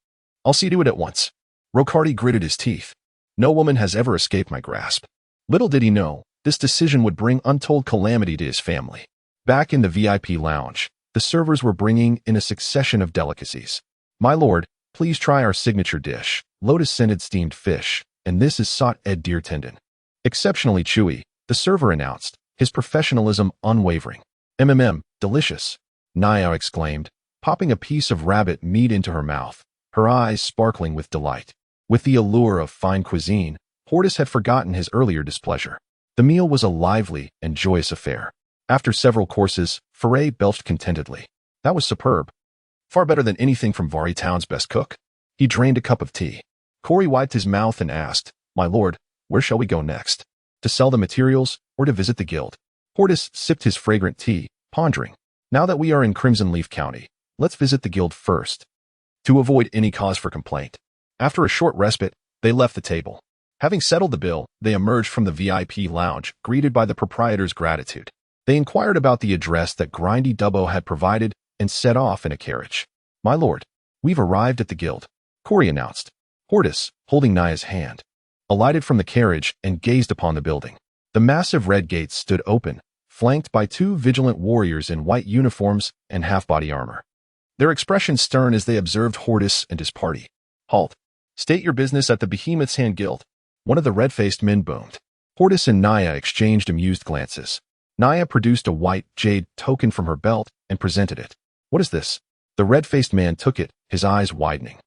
I'll see to it at once." Rocardi gritted his teeth. No woman has ever escaped my grasp. Little did he know, this decision would bring untold calamity to his family. Back in the VIP lounge, the servers were bringing in a succession of delicacies. "My lord, please try our signature dish, lotus-scented steamed fish, and this is sot-ed deer tendon." Exceptionally chewy, the server announced, his professionalism unwavering. Delicious," Naya exclaimed, popping a piece of rabbit meat into her mouth, her eyes sparkling with delight. With the allure of fine cuisine, Hordis had forgotten his earlier displeasure. The meal was a lively and joyous affair. After several courses, Foray belched contentedly. "That was superb. Far better than anything from Vari Town's best cook." He drained a cup of tea. Corey wiped his mouth and asked, "My lord, where shall we go next? To sell the materials or to visit the guild?" Hordis sipped his fragrant tea, pondering. "Now that we are in Crimson Leaf County, let's visit the guild first, to avoid any cause for complaint." After a short respite, they left the table. Having settled the bill, they emerged from the VIP lounge, greeted by the proprietor's gratitude. They inquired about the address that Grindy Dubbo had provided, and set off in a carriage. "My lord, we've arrived at the guild," Corey announced. Hordis, holding Naya's hand, alighted from the carriage and gazed upon the building. The massive red gates stood open, flanked by two vigilant warriors in white uniforms and half-body armor. Their expressions stern as they observed Hordis and his party. "Halt. State your business at the Behemoth's Hand Guild," one of the red-faced men boomed. Hordis and Naya exchanged amused glances. Naya produced a white jade token from her belt and presented it. "What is this?" The red-faced man took it, his eyes widening.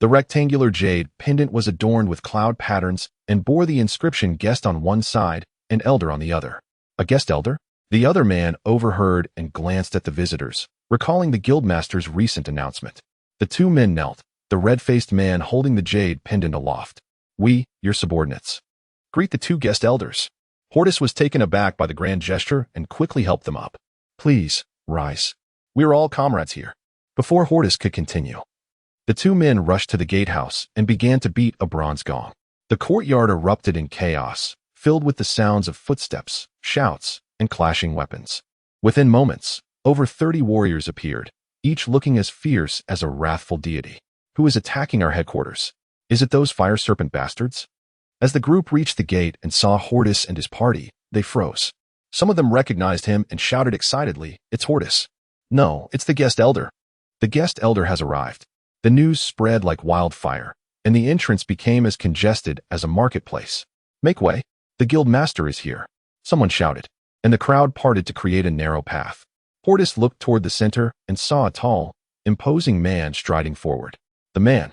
The rectangular jade pendant was adorned with cloud patterns and bore the inscription guest on one side and elder on the other. "A guest elder?" The other man overheard and glanced at the visitors, recalling the guildmaster's recent announcement. The two men knelt, the red-faced man holding the jade pendant aloft. "We, your subordinates. Greet the two guest elders." Hordis was taken aback by the grand gesture and quickly helped them up. "Please, rise. We are all comrades here." Before Hordis could continue, the two men rushed to the gatehouse and began to beat a bronze gong. The courtyard erupted in chaos, filled with the sounds of footsteps, shouts, and clashing weapons. Within moments, over 30 warriors appeared, each looking as fierce as a wrathful deity. "Who is attacking our headquarters? Is it those fire serpent bastards?" As the group reached the gate and saw Hordis and his party, they froze. Some of them recognized him and shouted excitedly, "It's Hordis." "No, it's the guest elder." The guest elder has arrived. The news spread like wildfire, and the entrance became as congested as a marketplace. "Make way. The guild master is here," someone shouted, and the crowd parted to create a narrow path. Hordis looked toward the center and saw a tall, imposing man striding forward. The man,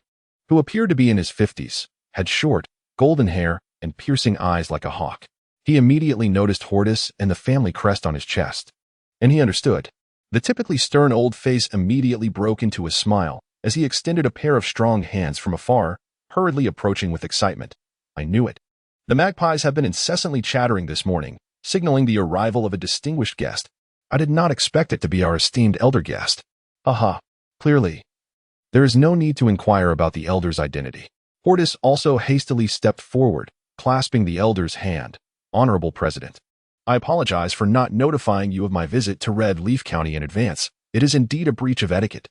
who appeared to be in his 50s, had short, golden hair and piercing eyes like a hawk. He immediately noticed Hordis and the family crest on his chest, and he understood. The typically stern old face immediately broke into a smile as he extended a pair of strong hands from afar, hurriedly approaching with excitement. "I knew it. The magpies have been incessantly chattering this morning, signaling the arrival of a distinguished guest. I did not expect it to be our esteemed elder guest." "Aha, clearly. There is no need to inquire about the elder's identity." Hordis also hastily stepped forward, clasping the elder's hand. "Honorable President, I apologize for not notifying you of my visit to Red Leaf County in advance. It is indeed a breach of etiquette."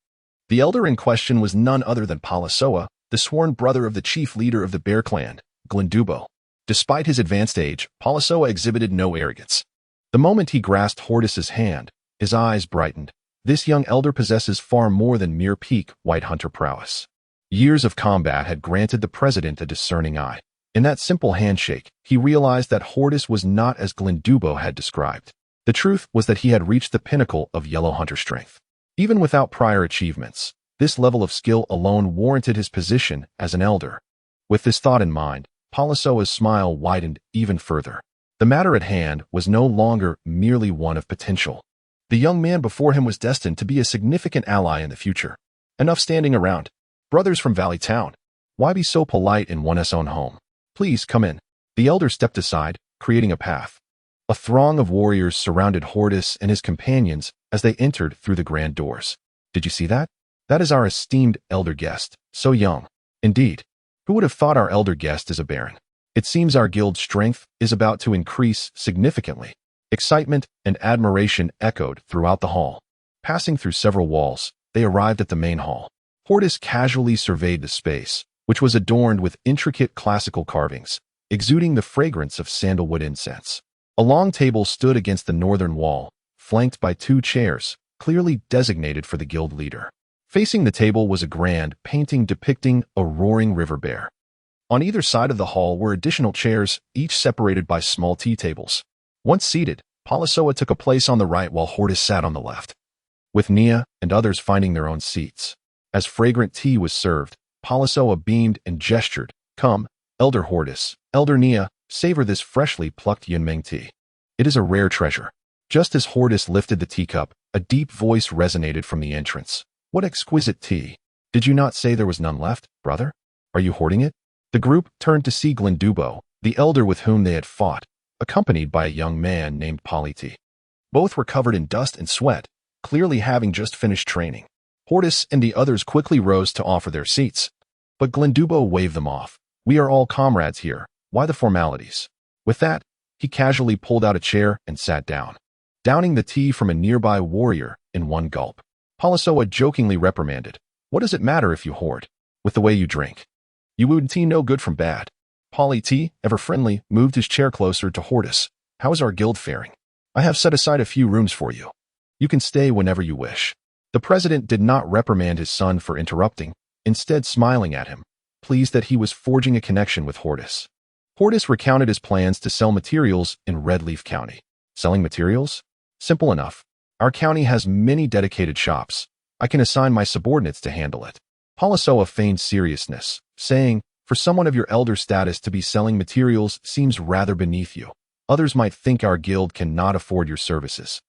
The elder in question was none other than Palasoa, the sworn brother of the chief leader of the Bear Clan, Glendubo. Despite his advanced age, Palasoa exhibited no arrogance. The moment he grasped Hordis's hand, his eyes brightened. This young elder possesses far more than mere peak white hunter prowess. Years of combat had granted the president a discerning eye. In that simple handshake, he realized that Hordis was not as Glendubo had described. The truth was that he had reached the pinnacle of yellow hunter strength. Even without prior achievements, this level of skill alone warranted his position as an elder. With this thought in mind, Palasoa's smile widened even further. The matter at hand was no longer merely one of potential. The young man before him was destined to be a significant ally in the future. Enough standing around. Brothers from Valley Town, why be so polite in one's own home? Please come in. The elder stepped aside, creating a path. A throng of warriors surrounded Hordis and his companions as they entered through the grand doors. "Did you see that? That is our esteemed elder guest, so young." "Indeed. Who would have thought our elder guest is a baron? It seems our guild's strength is about to increase significantly." Excitement and admiration echoed throughout the hall. Passing through several walls, they arrived at the main hall. Hordis casually surveyed the space, which was adorned with intricate classical carvings, exuding the fragrance of sandalwood incense. A long table stood against the northern wall, flanked by two chairs, clearly designated for the guild leader. Facing the table was a grand painting depicting a roaring river bear. On either side of the hall were additional chairs, each separated by small tea tables. Once seated, Palasoa took a place on the right while Hordis sat on the left, with Nia and others finding their own seats. As fragrant tea was served, Palasoa beamed and gestured. "Come, Elder Hordis, Elder Nia, savor this freshly plucked Yunmeng tea. It is a rare treasure." Just as Hordis lifted the teacup, a deep voice resonated from the entrance. "What exquisite tea! Did you not say there was none left, brother? Are you hoarding it?" The group turned to see Glendubo, the elder with whom they had fought, accompanied by a young man named Politi. Both were covered in dust and sweat, clearly having just finished training. Hordis and the others quickly rose to offer their seats, but Glendubo waved them off. "We are all comrades here. Why the formalities?" With that, he casually pulled out a chair and sat down, downing the tea from a nearby warrior in one gulp. Palasoa jokingly reprimanded. What does it matter if you hoard? With the way you drink. You would tea no good from bad. Polly T, ever friendly, moved his chair closer to Hordis. How is our guild faring? I have set aside a few rooms for you. You can stay whenever you wish. The president did not reprimand his son for interrupting, instead smiling at him, pleased that he was forging a connection with Hordis. Hordis recounted his plans to sell materials in Red Leaf County. Selling materials? Simple enough. Our county has many dedicated shops. I can assign my subordinates to handle it. Palasoa feigned seriousness, saying, for someone of your elder status to be selling materials seems rather beneath you. Others might think our guild cannot afford your services.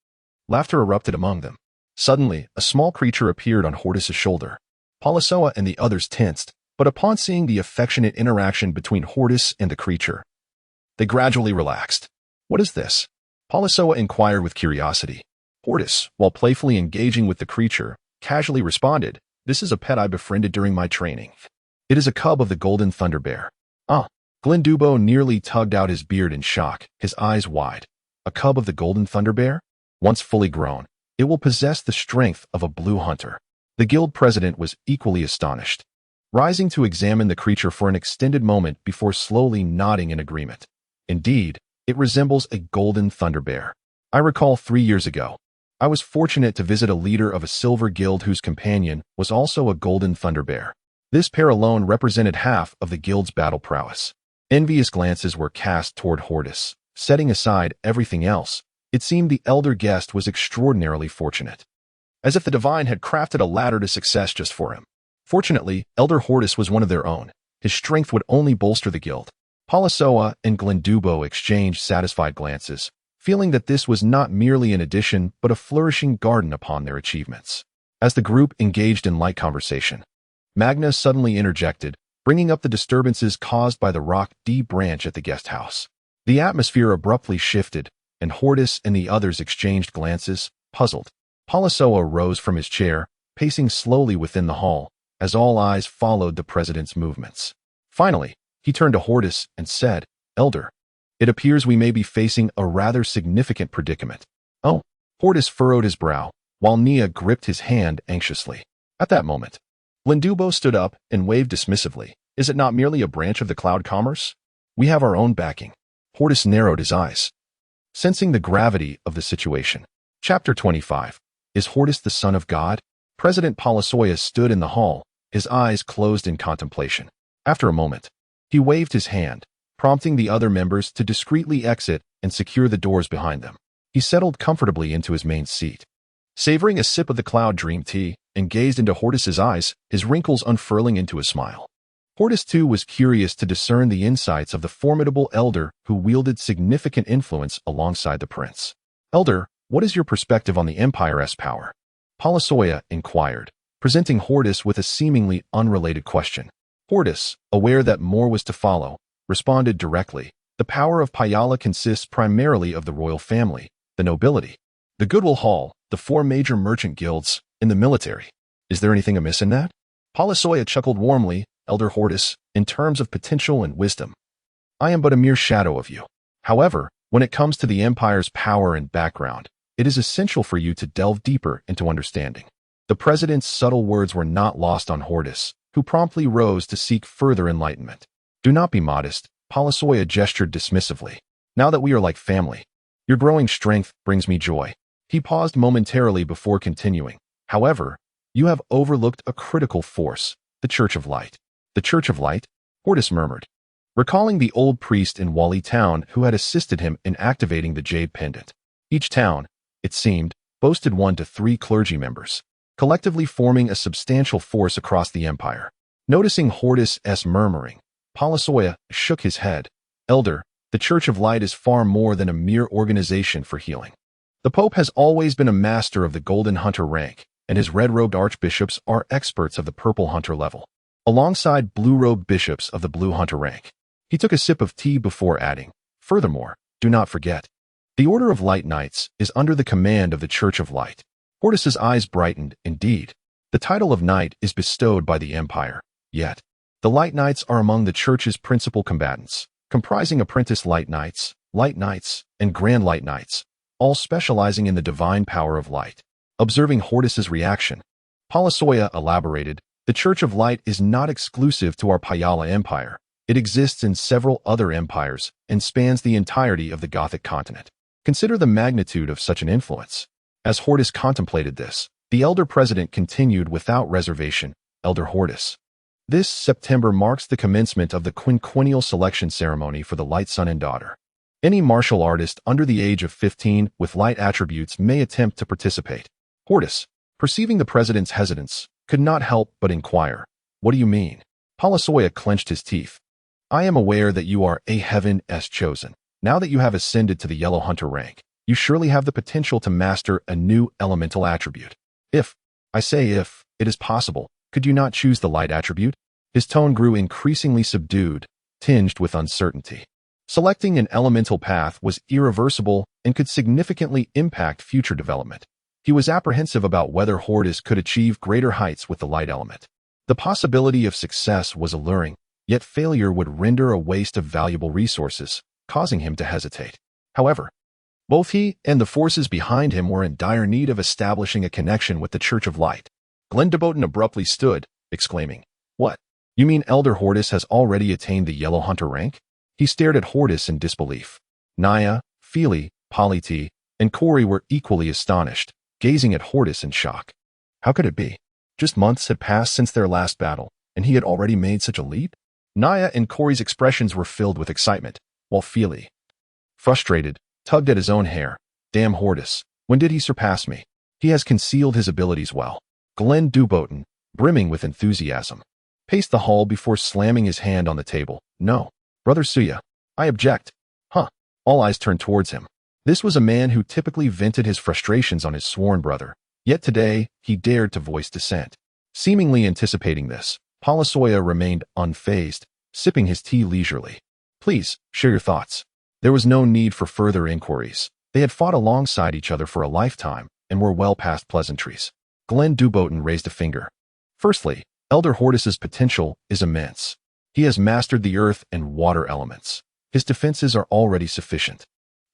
Laughter erupted among them. Suddenly, a small creature appeared on Hordis' shoulder. Palasoa and the others tensed, but upon seeing the affectionate interaction between Hordis and the creature, they gradually relaxed. What is this? Palasoa inquired with curiosity. Hordis, while playfully engaging with the creature, casually responded, this is a pet I befriended during my training. It is a cub of the golden thunder bear. Glendubo nearly tugged out his beard in shock, his eyes wide. A cub of the golden thunder bear? Once fully grown, it will possess the strength of a blue hunter. The guild president was equally astonished, rising to examine the creature for an extended moment before slowly nodding in agreement. Indeed, it resembles a golden thunder bear. I recall 3 years ago, I was fortunate to visit a leader of a silver guild whose companion was also a golden thunder bear. This pair alone represented half of the guild's battle prowess. Envious glances were cast toward Hordis. Setting aside everything else, it seemed the elder guest was extraordinarily fortunate. As if the divine had crafted a ladder to success just for him. Fortunately, Elder Hordis was one of their own. His strength would only bolster the guild. Palasoa and Glendubo exchanged satisfied glances, feeling that this was not merely an addition but a flourishing garden upon their achievements. As the group engaged in light conversation, Magna suddenly interjected, bringing up the disturbances caused by the Rock D branch at the guest house. The atmosphere abruptly shifted, and Hordis and the others exchanged glances, puzzled. Palasoa rose from his chair, pacing slowly within the hall, as all eyes followed the president's movements. Finally, he turned to Hordis and said, Elder, it appears we may be facing a rather significant predicament. Oh, Hordis furrowed his brow, while Nia gripped his hand anxiously. At that moment, Glendubo stood up and waved dismissively. Is it not merely a branch of the cloud commerce? We have our own backing. Hordis narrowed his eyes, sensing the gravity of the situation. Chapter 25. Is Hordis the son of God? President Palasoa stood in the hall, his eyes closed in contemplation. After a moment, he waved his hand, prompting the other members to discreetly exit and secure the doors behind them. He settled comfortably into his main seat, savoring a sip of the cloud dream tea, and gazed into Hordis' eyes, his wrinkles unfurling into a smile. Hordis too was curious to discern the insights of the formidable elder who wielded significant influence alongside the prince. Elder, what is your perspective on the Empire's power? Palasoa inquired, presenting Hordis with a seemingly unrelated question. Hordis, aware that more was to follow, responded directly. The power of Pyala consists primarily of the royal family, the nobility, the Goodwill Hall, the 4 major merchant guilds, and the military. Is there anything amiss in that? Palasoa chuckled warmly. Elder Hordis, in terms of potential and wisdom, I am but a mere shadow of you. However, when it comes to the Empire's power and background, it is essential for you to delve deeper into understanding. The president's subtle words were not lost on Hordis, who promptly rose to seek further enlightenment. Do not be modest, Palasoa gestured dismissively. Now that we are like family, your growing strength brings me joy. He paused momentarily before continuing. However, you have overlooked a critical force, the Church of Light. The Church of Light? Hordis murmured, recalling the old priest in Wally Town who had assisted him in activating the Jade Pendant. Each town, it seemed, boasted 1 to 3 clergy members, collectively forming a substantial force across the empire. Noticing Hordis' murmuring, Palasoa shook his head. Elder, the Church of Light is far more than a mere organization for healing. The Pope has always been a master of the Golden Hunter rank, and his red-robed archbishops are experts of the Purple Hunter level, alongside blue-robed bishops of the Blue Hunter rank. He took a sip of tea before adding, furthermore, do not forget, the Order of Light Knights is under the command of the Church of Light. Hordis' eyes brightened. Indeed, the title of knight is bestowed by the Empire, yet the Light Knights are among the Church's principal combatants, comprising apprentice Light Knights, and Grand Light Knights, all specializing in the divine power of light. Observing Hordis's reaction, Palasoya elaborated, "The Church of Light is not exclusive to our Payala Empire. It exists in several other empires and spans the entirety of the Gothic continent. Consider the magnitude of such an influence." As Hordis contemplated this, the elder president continued without reservation, "Elder Hordis, this September marks the commencement of the quinquennial selection ceremony for the Light Son and Daughter. Any martial artist under the age of 15 with light attributes may attempt to participate." Hordis, perceiving the president's hesitance, could not help but inquire, "What do you mean?" Palasoya clenched his teeth. "I am aware that you are a Heaven's chosen. Now that you have ascended to the Yellow Hunter rank, you surely have the potential to master a new elemental attribute. If, I say if, it is possible, could you not choose the light attribute?" His tone grew increasingly subdued, tinged with uncertainty. Selecting an elemental path was irreversible and could significantly impact future development. He was apprehensive about whether Hordis could achieve greater heights with the light element. The possibility of success was alluring, yet failure would render a waste of valuable resources, causing him to hesitate. However, both he and the forces behind him were in dire need of establishing a connection with the Church of Light. Glendiboten abruptly stood, exclaiming, "What? You mean Elder Hordis has already attained the Yellow Hunter rank?" He stared at Hordis in disbelief. Naya, Feely, Polity, and Corey were equally astonished, gazing at Hordis in shock. How could it be? Just months had passed since their last battle, and he had already made such a leap? Naya and Corey's expressions were filled with excitement, while Feely, frustrated, tugged at his own hair. "Damn Hordis, when did he surpass me? He has concealed his abilities well." Glenn Duboten, brimming with enthusiasm, paced the hall before slamming his hand on the table. "No, Brother Suya, I object." Huh. All eyes turned towards him. This was a man who typically vented his frustrations on his sworn brother, yet today he dared to voice dissent. Seemingly anticipating this, Palasoya remained unfazed, sipping his tea leisurely. "Please, share your thoughts." There was no need for further inquiries. They had fought alongside each other for a lifetime and were well past pleasantries. Glenn Duboten raised a finger. "Firstly, Elder Hordis's potential is immense. He has mastered the earth and water elements. His defenses are already sufficient.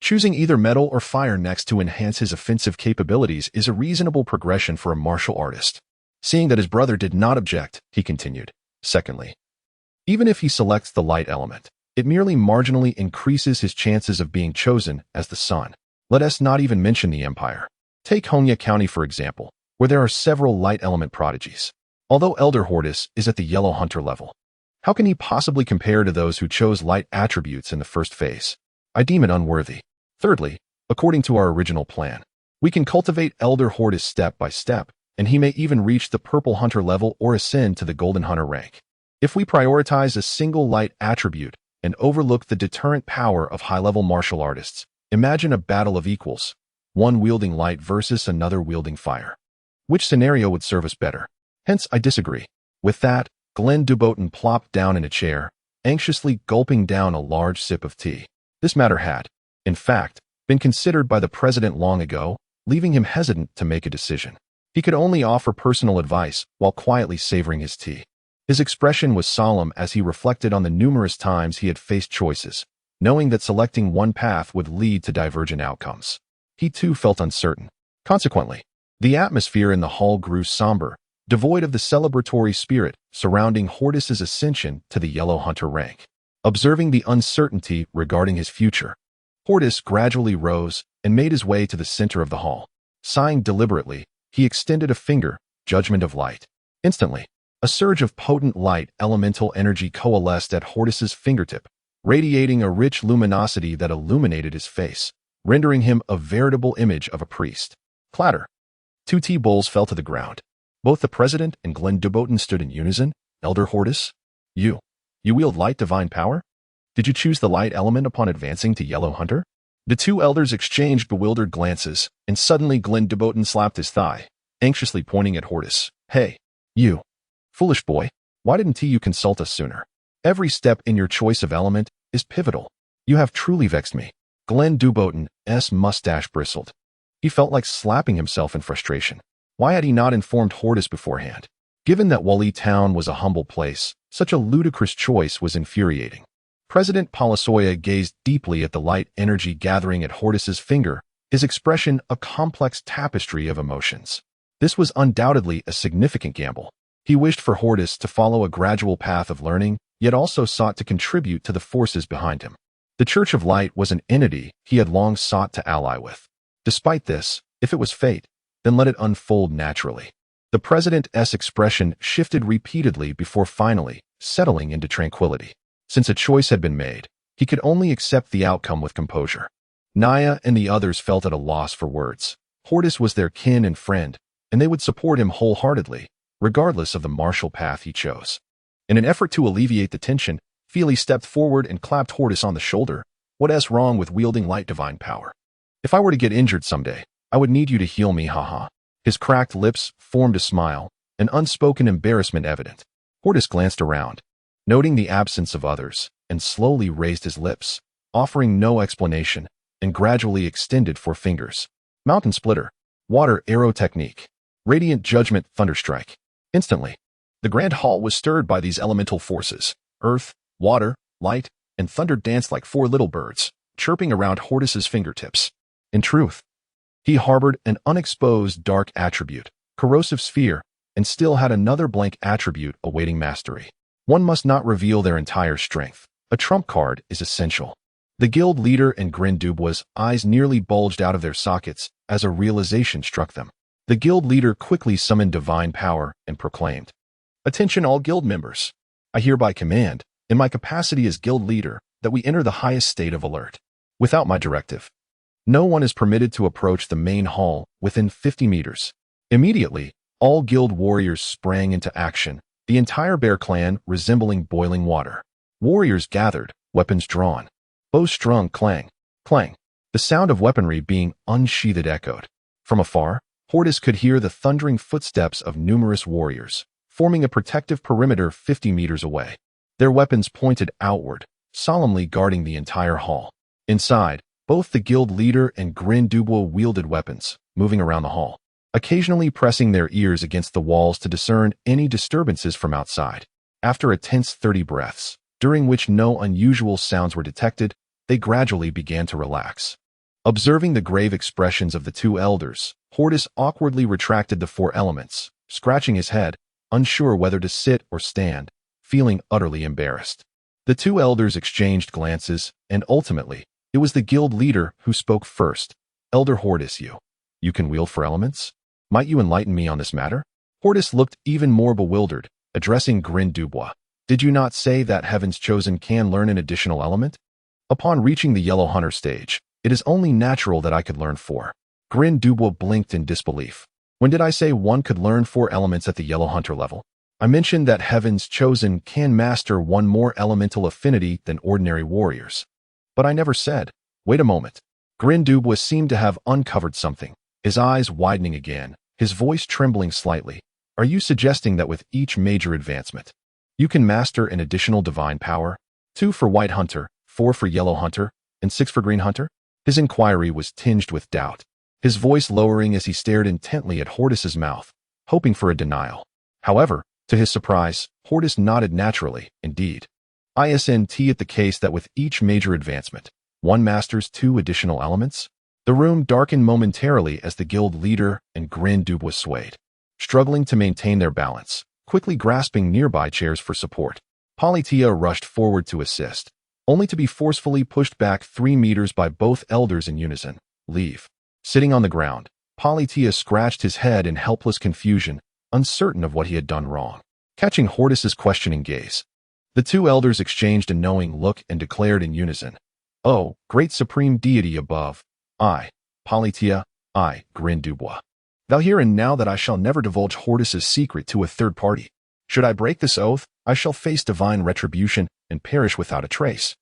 Choosing either metal or fire next to enhance his offensive capabilities is a reasonable progression for a martial artist." Seeing that his brother did not object, he continued, "Secondly, even if he selects the light element, it merely marginally increases his chances of being chosen as the Sun. Let us not even mention the Empire. Take Honya County, for example, where there are several light element prodigies. Although Elder Hordis is at the Yellow Hunter level, how can he possibly compare to those who chose light attributes in the first phase? I deem it unworthy. Thirdly, according to our original plan, we can cultivate Elder Hordis step by step, and he may even reach the Purple Hunter level or ascend to the Golden Hunter rank. If we prioritize a single light attribute and overlook the deterrent power of high-level martial artists, imagine a battle of equals, one wielding light versus another wielding fire. Which scenario would serve us better? Hence, I disagree." With that, Glenn Duboten plopped down in a chair, anxiously gulping down a large sip of tea. This matter had, in fact, been considered by the president long ago, leaving him hesitant to make a decision. He could only offer personal advice while quietly savoring his tea. His expression was solemn as he reflected on the numerous times he had faced choices, knowing that selecting one path would lead to divergent outcomes. He too felt uncertain. Consequently, the atmosphere in the hall grew somber, devoid of the celebratory spirit surrounding Hordis's ascension to the Yellow Hunter rank. Observing the uncertainty regarding his future, Hordis gradually rose and made his way to the center of the hall. Sighing deliberately, he extended a finger, judgment of light. Instantly, a surge of potent light elemental energy coalesced at Hordis's fingertip, radiating a rich luminosity that illuminated his face, rendering him a veritable image of a priest. Clatter. 2 tea bowls fell to the ground. Both the president and Glenn Duboten stood in unison. "Elder Hordis, you wield light divine power? Did you choose the light element upon advancing to Yellow Hunter?" The two elders exchanged bewildered glances, and suddenly Glenn Duboten slapped his thigh, anxiously pointing at Hordis. "Hey, you foolish boy, why didn't you consult us sooner? Every step in your choice of element is pivotal. You have truly vexed me." Glenn Duboten's mustache bristled. He felt like slapping himself in frustration. Why had he not informed Hordis beforehand? Given that Wali Town was a humble place, such a ludicrous choice was infuriating. President Palasoya gazed deeply at the light energy gathering at Hordis's finger, his expression a complex tapestry of emotions. This was undoubtedly a significant gamble. He wished for Hordis to follow a gradual path of learning, yet also sought to contribute to the forces behind him. The Church of Light was an entity he had long sought to ally with. Despite this, if it was fate, then let it unfold naturally. The President's expression shifted repeatedly before finally settling into tranquility. Since a choice had been made, he could only accept the outcome with composure. Naya and the others felt at a loss for words. Hordis was their kin and friend, and they would support him wholeheartedly, regardless of the martial path he chose. In an effort to alleviate the tension, Feely stepped forward and clapped Hordis on the shoulder. "What's wrong with wielding light divine power? If I were to get injured someday, I would need you to heal me, haha." His cracked lips formed a smile, an unspoken embarrassment evident. Hordis glanced around, noting the absence of others, and slowly raised his lips, offering no explanation, and gradually extended 4 fingers. Mountain Splitter, Water Arrow Technique, Radiant Judgment Thunderstrike. Instantly, the grand hall was stirred by these elemental forces. Earth, water, light, and thunder danced like 4 little birds, chirping around Hordis's fingertips. In truth, he harbored an unexposed dark attribute, corrosive sphere, and still had another blank attribute awaiting mastery. One must not reveal their entire strength. A trump card is essential. The guild leader and Grindubois' eyes nearly bulged out of their sockets as a realization struck them. The guild leader quickly summoned divine power and proclaimed, "Attention all guild members. I hereby command, in my capacity as guild leader, that we enter the highest state of alert. Without my directive, no one is permitted to approach the main hall within 50 meters. Immediately, all guild warriors sprang into action, the entire bear clan resembling boiling water. Warriors gathered, weapons drawn. Bows strung, clang, clang. The sound of weaponry being unsheathed echoed. From afar, Hordis could hear the thundering footsteps of numerous warriors, forming a protective perimeter 50 meters away. Their weapons pointed outward, solemnly guarding the entire hall. Inside, both the guild leader and Grindubois wielded weapons, moving around the hall, occasionally pressing their ears against the walls to discern any disturbances from outside. After a tense 30 breaths, during which no unusual sounds were detected, they gradually began to relax. Observing the grave expressions of the 2 elders, Hordis awkwardly retracted the 4 elements, scratching his head, unsure whether to sit or stand, feeling utterly embarrassed. The 2 elders exchanged glances, and ultimately, it was the guild leader who spoke first. "Elder Hordis, you can wield 4 elements? Might you enlighten me on this matter?" Hordis looked even more bewildered, addressing Grindubois. "Did you not say that Heaven's Chosen can learn an additional element? Upon reaching the Yellow Hunter stage, it is only natural that I could learn 4. Grindubois blinked in disbelief. "When did I say one could learn 4 elements at the Yellow Hunter level? I mentioned that Heaven's Chosen can master 1 more elemental affinity than ordinary warriors. But I never said." "Wait a moment." Grindubois seemed to have uncovered something, his eyes widening again, his voice trembling slightly. "Are you suggesting that with each major advancement, you can master an additional divine power? 2 for White Hunter, 4 for Yellow Hunter, and 6 for Green Hunter?" His inquiry was tinged with doubt, his voice lowering as he stared intently at Hordis's mouth, hoping for a denial. However, to his surprise, Hordis nodded naturally, indeed. "Isn't it the case that with each major advancement, one masters 2 additional elements?" The room darkened momentarily as the guild leader and Grindubois swayed, struggling to maintain their balance, quickly grasping nearby chairs for support. Polytia rushed forward to assist, only to be forcefully pushed back 3 meters by both elders in unison. "Leave." Sitting on the ground, Polytia scratched his head in helpless confusion, uncertain of what he had done wrong. Catching Hordis's questioning gaze, the 2 elders exchanged a knowing look and declared in unison, "Oh, great supreme deity above, I, Polytia, I, Grindubois, thou hear and now that I shall never divulge Hordis's secret to a third party. Should I break this oath, I shall face divine retribution and perish without a trace."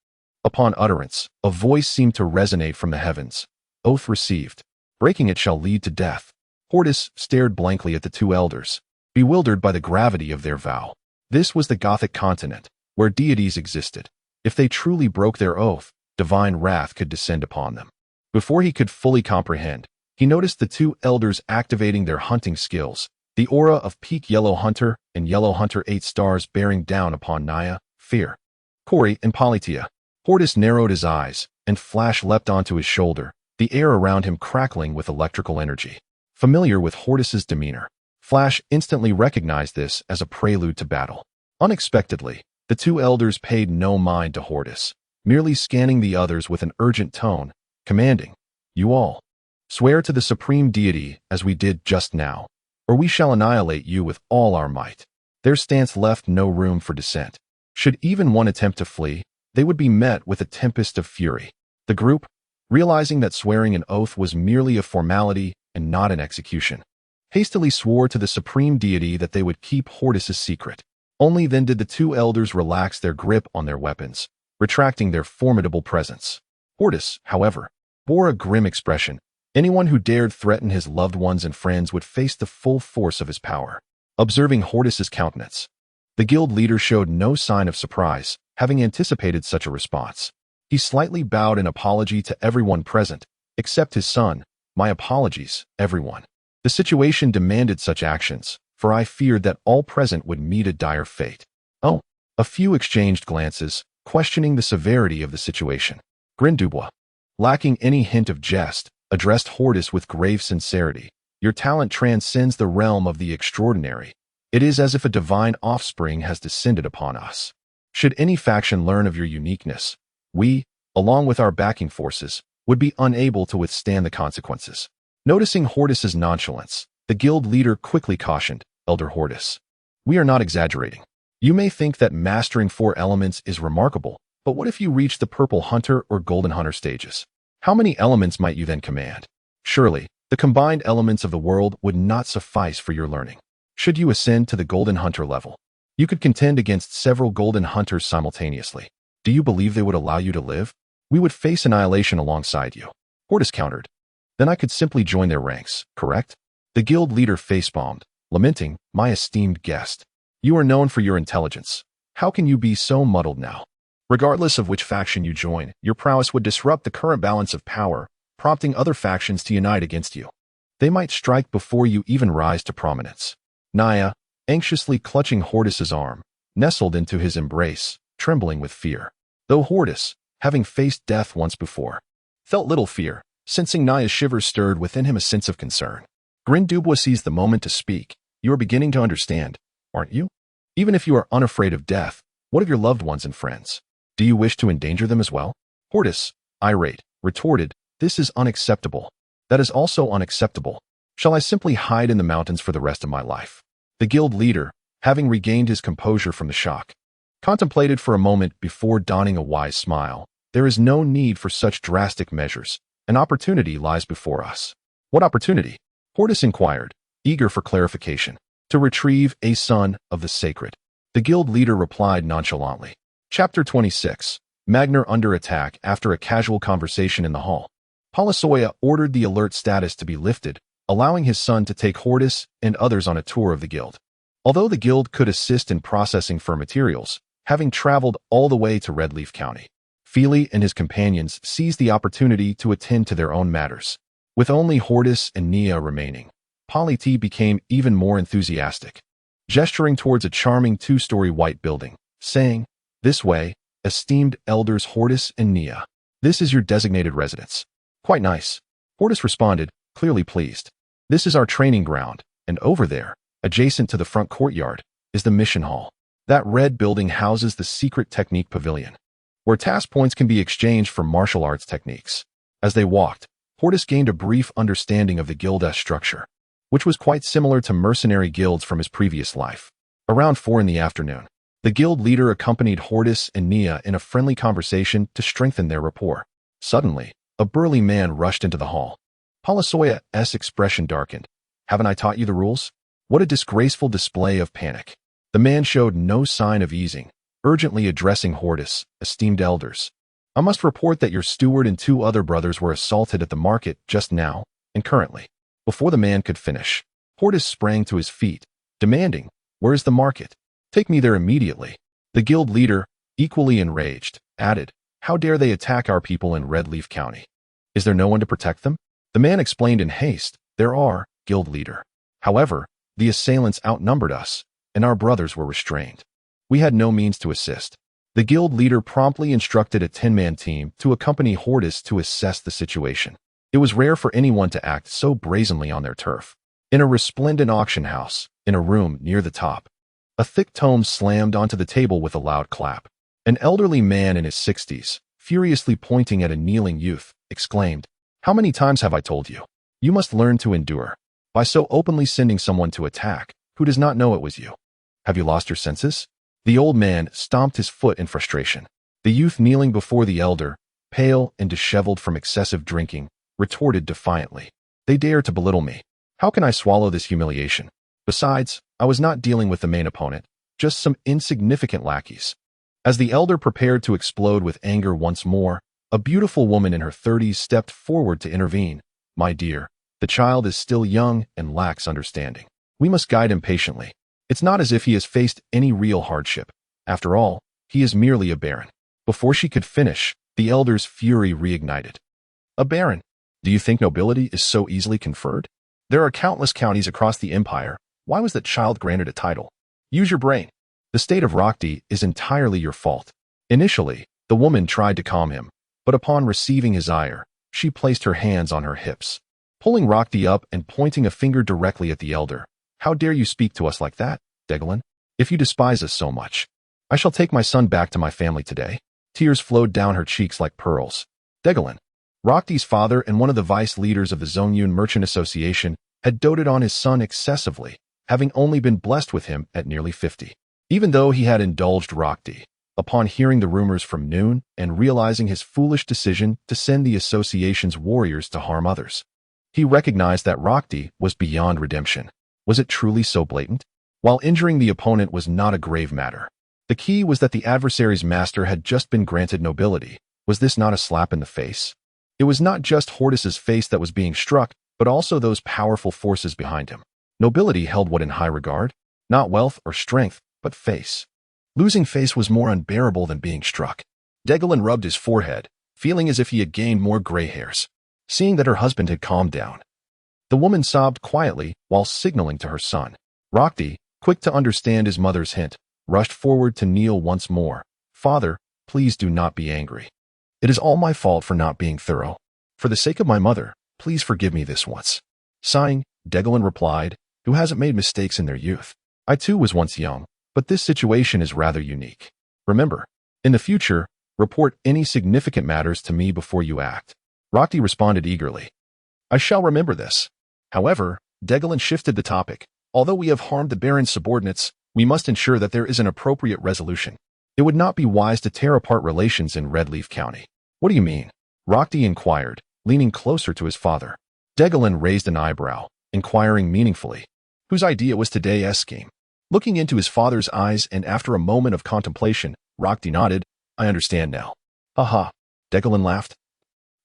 Upon utterance, a voice seemed to resonate from the heavens. "Oath received. Breaking it shall lead to death." Hordis stared blankly at the 2 elders, bewildered by the gravity of their vow. This was the Gothic continent, where deities existed. If they truly broke their oath, divine wrath could descend upon them. Before he could fully comprehend, he noticed the 2 elders activating their hunting skills, the aura of Peak Yellow Hunter and Yellow Hunter 8 stars bearing down upon Naya, Fear, Corey, and Polytia. Hordis narrowed his eyes, and Flash leapt onto his shoulder, the air around him crackling with electrical energy. Familiar with Hordis's demeanor, Flash instantly recognized this as a prelude to battle. Unexpectedly, the two elders paid no mind to Hordis, merely scanning the others with an urgent tone, commanding, "You all, swear to the supreme deity as we did just now, or we shall annihilate you with all our might." Their stance left no room for dissent. Should even one attempt to flee, they would be met with a tempest of fury. The group, realizing that swearing an oath was merely a formality and not an execution, hastily swore to the supreme deity that they would keep Hordis's secret. Only then did the two elders relax their grip on their weapons, retracting their formidable presence. Hordis, however, bore a grim expression. Anyone who dared threaten his loved ones and friends would face the full force of his power. Observing Hordis's countenance, the guild leader showed no sign of surprise, having anticipated such a response. He slightly bowed in apology to everyone present, except his son. "My apologies, everyone. The situation demanded such actions, for I feared that all present would meet a dire fate." Oh, a few exchanged glances, questioning the severity of the situation. Grindubois, lacking any hint of jest, addressed Hordis with grave sincerity. "Your talent transcends the realm of the extraordinary. It is as if a divine offspring has descended upon us. Should any faction learn of your uniqueness, we, along with our backing forces, would be unable to withstand the consequences." Noticing Hordis's nonchalance, the guild leader quickly cautioned, "Elder Hordis, we are not exaggerating. You may think that mastering 4 elements is remarkable, but what if you reach the Purple Hunter or Golden Hunter stages? How many elements might you then command? Surely, the combined elements of the world would not suffice for your learning. Should you ascend to the Golden Hunter level, you could contend against several Golden Hunters simultaneously. Do you believe they would allow you to live? We would face annihilation alongside you." Hordis countered. "Then I could simply join their ranks, correct?" The guild leader facepalmed, lamenting, "My esteemed guest, you are known for your intelligence. How can you be so muddled now? Regardless of which faction you join, your prowess would disrupt the current balance of power, prompting other factions to unite against you. They might strike before you even rise to prominence." Naya, anxiously clutching Hordis's arm, nestled into his embrace, trembling with fear. Though Hordis, having faced death once before, felt little fear, sensing Naya's shivers stirred within him a sense of concern. Grindubois seized the moment to speak. "You are beginning to understand, aren't you? Even if you are unafraid of death, what of your loved ones and friends? Do you wish to endanger them as well?" Hordis, irate, retorted, "This is unacceptable. That is also unacceptable. Shall I simply hide in the mountains for the rest of my life?" The guild leader, having regained his composure from the shock, contemplated for a moment before donning a wise smile. "There is no need for such drastic measures. An opportunity lies before us." "What opportunity?" Hordis inquired, eager for clarification. "To retrieve a son of the sacred." The guild leader replied nonchalantly. Chapter 26. Magner under attack. After a casual conversation in the hall, Polisoya ordered the alert status to be lifted, allowing his son to take Hordis and others on a tour of the guild. Although the guild could assist in processing fur materials, having traveled all the way to Redleaf County, Feely and his companions seized the opportunity to attend to their own matters. With only Hordis and Nia remaining, Polly became even more enthusiastic, gesturing towards a charming 2-story white building, saying, "This way, esteemed elders Hordis and Nia. This is your designated residence." "Quite nice," Hordis responded, clearly pleased. "This is our training ground, and over there, adjacent to the front courtyard, is the mission hall. That red building houses the secret technique pavilion, where task points can be exchanged for martial arts techniques." As they walked, Hordis gained a brief understanding of the guild's structure, which was quite similar to mercenary guilds from his previous life. Around 4 in the afternoon, the guild leader accompanied Hordis and Nia in a friendly conversation to strengthen their rapport. Suddenly, a burly man rushed into the hall. Polisoya's expression darkened. "Haven't I taught you the rules?" What a disgraceful display of panic. The man showed no sign of easing, urgently addressing Hordis, "Esteemed elders, I must report that your steward and 2 other brothers were assaulted at the market just now and currently." Before the man could finish, Hordis sprang to his feet, demanding, "Where is the market? Take me there immediately." The guild leader, equally enraged, added, "How dare they attack our people in Redleaf County? Is there no one to protect them?" The man explained in haste, "There are, guild leader. However, the assailants outnumbered us, and our brothers were restrained. We had no means to assist." The guild leader promptly instructed a 10-man team to accompany Hordis to assess the situation. It was rare for anyone to act so brazenly on their turf. In a resplendent auction house, in a room near the top, a thick tome slammed onto the table with a loud clap. An elderly man in his 60s, furiously pointing at a kneeling youth, exclaimed, "How many times have I told you? You must learn to endure. By so openly sending someone to attack, who does not know it was you. Have you lost your senses?" The old man stomped his foot in frustration. The youth kneeling before the elder, pale and disheveled from excessive drinking, retorted defiantly, "They dare to belittle me. How can I swallow this humiliation? Besides, I was not dealing with the main opponent, just some insignificant lackeys." As the elder prepared to explode with anger once more, a beautiful woman in her 30s stepped forward to intervene. "My dear, the child is still young and lacks understanding. We must guide him patiently. It's not as if he has faced any real hardship. After all, he is merely a baron." Before she could finish, the elder's fury reignited. "A baron? Do you think nobility is so easily conferred? There are countless counties across the empire. Why was that child granted a title? Use your brain. The state of Rockdy is entirely your fault." Initially, the woman tried to calm him, but upon receiving his ire, she placed her hands on her hips, pulling Rockdy up and pointing a finger directly at the elder. "How dare you speak to us like that, Degalin? If you despise us so much, I shall take my son back to my family today." Tears flowed down her cheeks like pearls. Degalin, Rockdy's father and one of the vice leaders of the Zongyun Merchant Association, had doted on his son excessively, having only been blessed with him at nearly 50. Even though he had indulged Rockdy, upon hearing the rumors from Noon and realizing his foolish decision to send the association's warriors to harm others, he recognized that Rockdy was beyond redemption. Was it truly so blatant? While injuring the opponent was not a grave matter, the key was that the adversary's master had just been granted nobility. Was this not a slap in the face? It was not just Hordis's face that was being struck, but also those powerful forces behind him. Nobility held what in high regard? Not wealth or strength, but face. Losing face was more unbearable than being struck. Degalin rubbed his forehead, feeling as if he had gained more gray hairs. Seeing that her husband had calmed down, the woman sobbed quietly while signaling to her son. Rockdy, quick to understand his mother's hint, rushed forward to kneel once more. "Father, please do not be angry. It is all my fault for not being thorough. For the sake of my mother, please forgive me this once." Sighing, Degalin replied, "Who hasn't made mistakes in their youth? I too was once young, but this situation is rather unique. Remember, in the future, report any significant matters to me before you act." Rockdy responded eagerly, "I shall remember this." However, Degalin shifted the topic. "Although we have harmed the Baron's subordinates, we must ensure that there is an appropriate resolution. It would not be wise to tear apart relations in Redleaf County." "What do you mean?" Rockdy inquired, leaning closer to his father. Degalin raised an eyebrow, inquiring meaningfully, "Whose idea was today's scheme?" Looking into his father's eyes and after a moment of contemplation, Rockdy nodded. "I understand now." "Aha," Degalin laughed.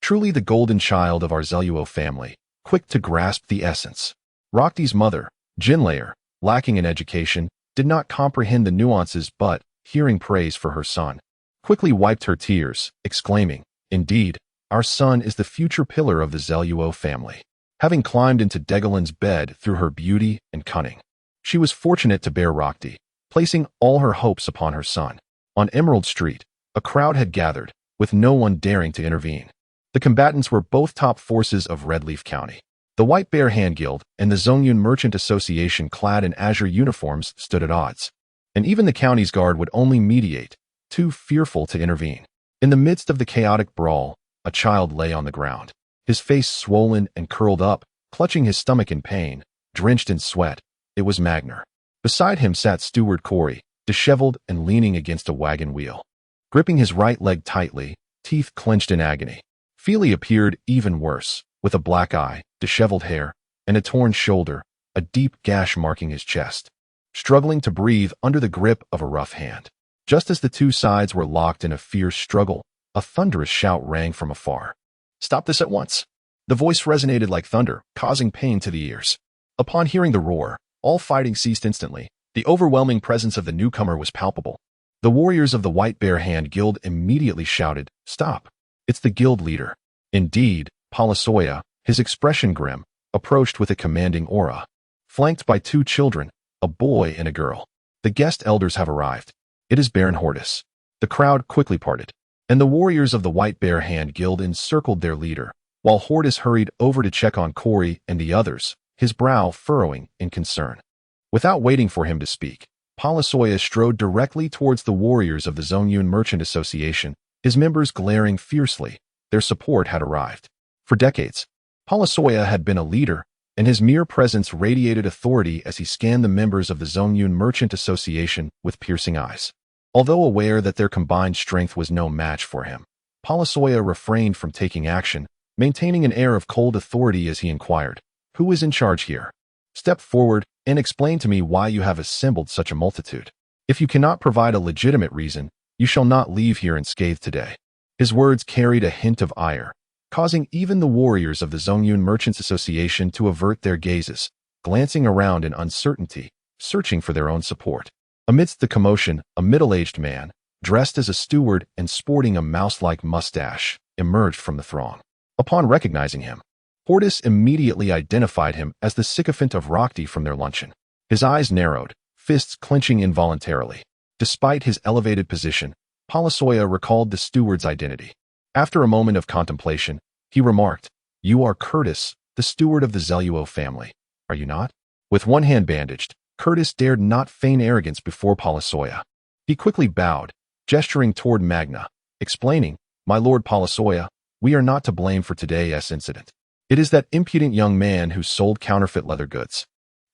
"Truly the golden child of our Zeluo family, quick to grasp the essence." Rockdy's mother, Jinlayer, lacking in education, did not comprehend the nuances but, hearing praise for her son, quickly wiped her tears, exclaiming, "Indeed, our son is the future pillar of the Zeluo family." Having climbed into Degalin's bed through her beauty and cunning, she was fortunate to bear Rockdy, placing all her hopes upon her son. On Emerald Street, a crowd had gathered, with no one daring to intervene. The combatants were both top forces of Redleaf County. The White Bear Hand Guild and the Zongyun Merchant Association clad in azure uniforms stood at odds, and even the county's guard would only mediate, too fearful to intervene. In the midst of the chaotic brawl, a child lay on the ground, his face swollen and curled up, clutching his stomach in pain, drenched in sweat. It was Magner. Beside him sat Steward Corey, disheveled and leaning against a wagon wheel, gripping his right leg tightly, teeth clenched in agony. Feely appeared even worse, with a black eye, disheveled hair, and a torn shoulder, a deep gash marking his chest, struggling to breathe under the grip of a rough hand. Just as the two sides were locked in a fierce struggle, a thunderous shout rang from afar. "Stop this at once!" The voice resonated like thunder, causing pain to the ears. Upon hearing the roar, all fighting ceased instantly. The overwhelming presence of the newcomer was palpable. The warriors of the White Bear Hand Guild immediately shouted, "Stop! It's the guild leader." Indeed, Palasoya, his expression grim, approached with a commanding aura, flanked by two children, a boy and a girl. "The guest elders have arrived. It is Baron Hordis." The crowd quickly parted, and the warriors of the White Bear Hand Guild encircled their leader, while Hordis hurried over to check on Corey and the others, his brow furrowing in concern. Without waiting for him to speak, Palasoya strode directly towards the warriors of the Zongyun Merchant Association, his members glaring fiercely. Their support had arrived. For decades, Palasoya had been a leader, and his mere presence radiated authority as he scanned the members of the Zongyun Merchant Association with piercing eyes. Although aware that their combined strength was no match for him, Palasoya refrained from taking action, maintaining an air of cold authority as he inquired, "Who is in charge here? Step forward and explain to me why you have assembled such a multitude. If you cannot provide a legitimate reason, you shall not leave here unscathed today." His words carried a hint of ire, causing even the warriors of the Zongyun Merchants Association to avert their gazes, glancing around in uncertainty, searching for their own support. Amidst the commotion, a middle-aged man, dressed as a steward and sporting a mouse-like mustache, emerged from the throng. Upon recognizing him, Hordis immediately identified him as the sycophant of Rokti from their luncheon. His eyes narrowed, fists clenching involuntarily. Despite his elevated position, Palasoya recalled the steward's identity. After a moment of contemplation, he remarked, "You are Curtis, the steward of the Zeluo family, are you not?" With one hand bandaged, Curtis dared not feign arrogance before Palasoya. He quickly bowed, gesturing toward Magna, explaining, "My lord Palasoya, we are not to blame for today's incident. It is that impudent young man who sold counterfeit leather goods.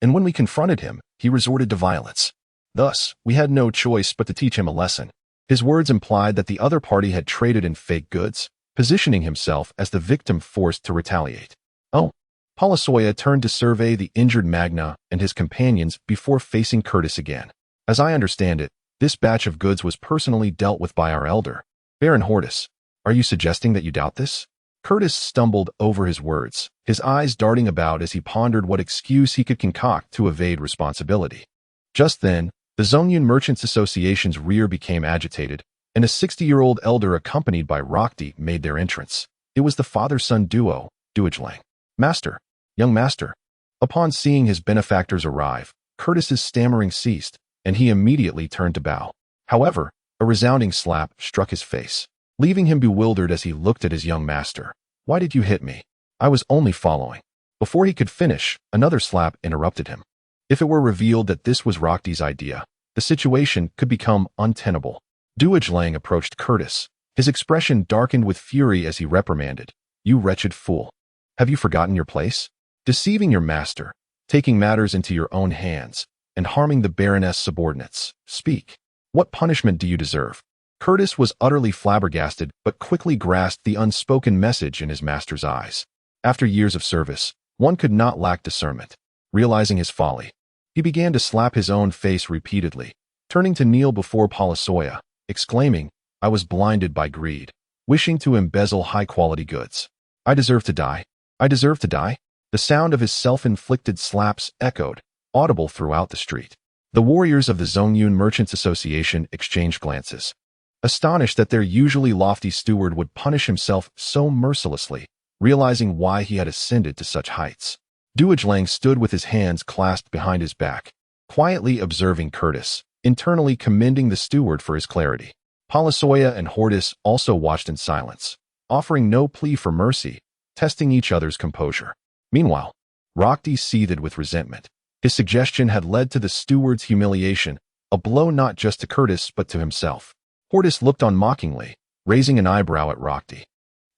And when we confronted him, he resorted to violence. Thus, we had no choice but to teach him a lesson." His words implied that the other party had traded in fake goods, positioning himself as the victim forced to retaliate. "Oh." Palasoya turned to survey the injured Magna and his companions before facing Curtis again. "As I understand it, this batch of goods was personally dealt with by our elder, Baron Hordis. Are you suggesting that you doubt this?" Curtis stumbled over his words, his eyes darting about as he pondered what excuse he could concoct to evade responsibility. Just then, the Zongyun Merchants Association's rear became agitated, and a 60-year-old elder accompanied by Rokti made their entrance. It was the father-son duo, Duojlang. "Master, young master." Upon seeing his benefactors arrive, Curtis's stammering ceased, and he immediately turned to bow. However, a resounding slap struck his face, leaving him bewildered as he looked at his young master. "Why did you hit me? I was only following." Before he could finish, another slap interrupted him. If it were revealed that this was Rokti's idea, the situation could become untenable. Duojlang approached Curtis. His expression darkened with fury as he reprimanded, "You wretched fool. Have you forgotten your place? Deceiving your master, taking matters into your own hands, and harming the Baroness' subordinates. Speak. What punishment do you deserve?" Curtis was utterly flabbergasted but quickly grasped the unspoken message in his master's eyes. After years of service, one could not lack discernment. Realizing his folly, he began to slap his own face repeatedly, turning to kneel before Palasoya, exclaiming, "I was blinded by greed, wishing to embezzle high-quality goods. I deserve to die. I deserve to die." The sound of his self-inflicted slaps echoed, audible throughout the street. The warriors of the Zongyun Merchants Association exchanged glances, astonished that their usually lofty steward would punish himself so mercilessly, realizing why he had ascended to such heights. Duojlang stood with his hands clasped behind his back, quietly observing Curtis, internally commending the steward for his clarity. Palasoya and Hordis also watched in silence, offering no plea for mercy, testing each other's composure. Meanwhile, Rokti seethed with resentment. His suggestion had led to the steward's humiliation, a blow not just to Curtis but to himself. Hordis looked on mockingly, raising an eyebrow at Rokti,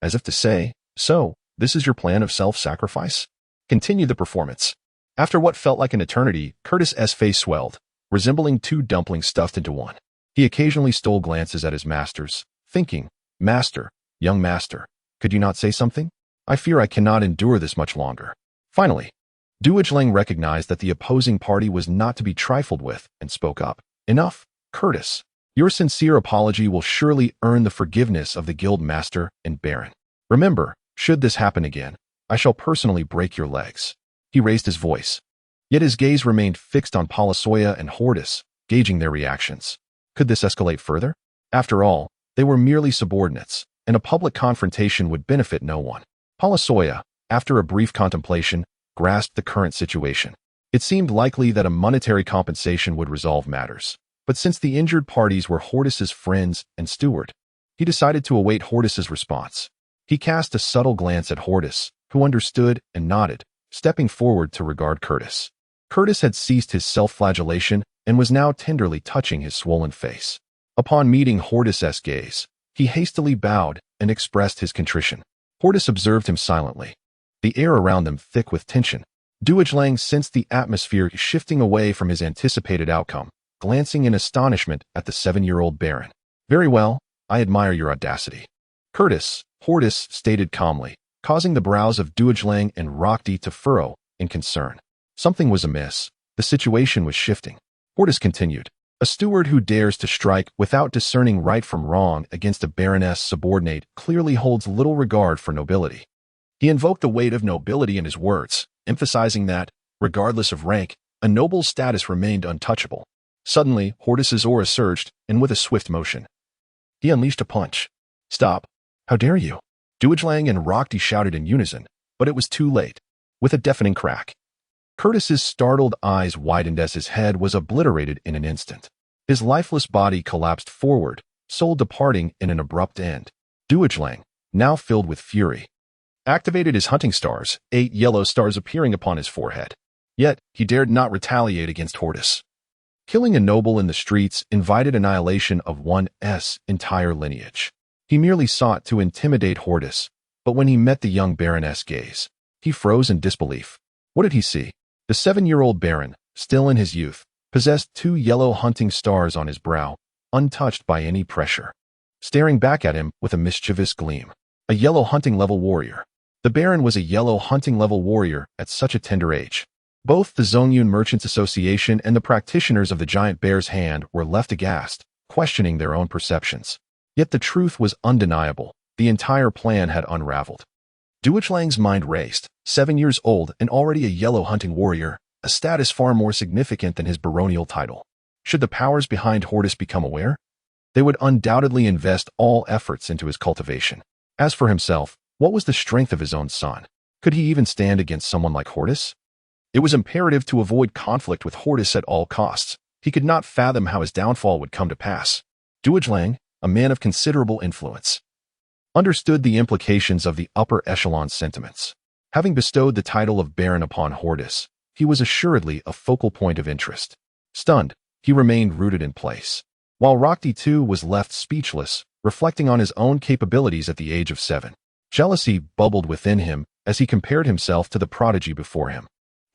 as if to say, "So, this is your plan of self-sacrifice? Continue the performance." After what felt like an eternity, Curtis's face swelled, resembling two dumplings stuffed into one. He occasionally stole glances at his masters, thinking, "Master, young master, could you not say something? I fear I cannot endure this much longer." Finally, Duojlang recognized that the opposing party was not to be trifled with and spoke up. "Enough, Curtis. Your sincere apology will surely earn the forgiveness of the guild master and baron. Remember, should this happen again, I shall personally break your legs." He raised his voice, yet his gaze remained fixed on Palasoya and Hordis, gauging their reactions. Could this escalate further? After all, they were merely subordinates, and a public confrontation would benefit no one. Palasoya, after a brief contemplation, grasped the current situation. It seemed likely that a monetary compensation would resolve matters. But since the injured parties were Hordis's friends and steward, he decided to await Hordis's response. He cast a subtle glance at Hordis, who understood and nodded, stepping forward to regard Curtis. Curtis had ceased his self-flagellation and was now tenderly touching his swollen face. Upon meeting Hordis' gaze, he hastily bowed and expressed his contrition. Hordis observed him silently, the air around them thick with tension. Duojlang sensed the atmosphere shifting away from his anticipated outcome, glancing in astonishment at the 7-year-old Baron. "Very well, I admire your audacity." "Curtis," Hordis stated calmly, causing the brows of Duojlang and Rokti to furrow in concern. Something was amiss. The situation was shifting. Hordis continued, "A steward who dares to strike without discerning right from wrong against a baroness subordinate clearly holds little regard for nobility." He invoked the weight of nobility in his words, emphasizing that, regardless of rank, a noble's status remained untouchable. Suddenly, Hordis's aura surged, and with a swift motion, he unleashed a punch. "Stop! How dare you!" Duojlang and Rokti shouted in unison, but it was too late. With a deafening crack, Curtis's startled eyes widened as his head was obliterated in an instant. His lifeless body collapsed forward, soul departing in an abrupt end. Duojlang, now filled with fury, activated his hunting stars, 8 yellow stars appearing upon his forehead. Yet, he dared not retaliate against Hordis. Killing a noble in the streets invited annihilation of one's entire lineage. He merely sought to intimidate Hordis, but when he met the young Baroness' gaze, he froze in disbelief. What did he see? The 7-year-old Baron, still in his youth, possessed 2 yellow hunting stars on his brow, untouched by any pressure, staring back at him with a mischievous gleam. A yellow hunting-level warrior. The Baron was a yellow hunting-level warrior at such a tender age. Both the Zongyun Merchants Association and the practitioners of the Giant Bear's Hand were left aghast, questioning their own perceptions. Yet the truth was undeniable. The entire plan had unraveled. Duojlang's mind raced. 7 years old and already a yellow hunting warrior, a status far more significant than his baronial title. Should the powers behind Hordis become aware, they would undoubtedly invest all efforts into his cultivation. As for himself, what was the strength of his own son? Could he even stand against someone like Hordis? It was imperative to avoid conflict with Hordis at all costs. He could not fathom how his downfall would come to pass. Duojlang, a man of considerable influence, understood the implications of the upper echelon sentiments. Having bestowed the title of Baron upon Hordis, he was assuredly a focal point of interest. Stunned, he remained rooted in place, while Rokti too was left speechless, reflecting on his own capabilities at the age of 7. Jealousy bubbled within him as he compared himself to the prodigy before him.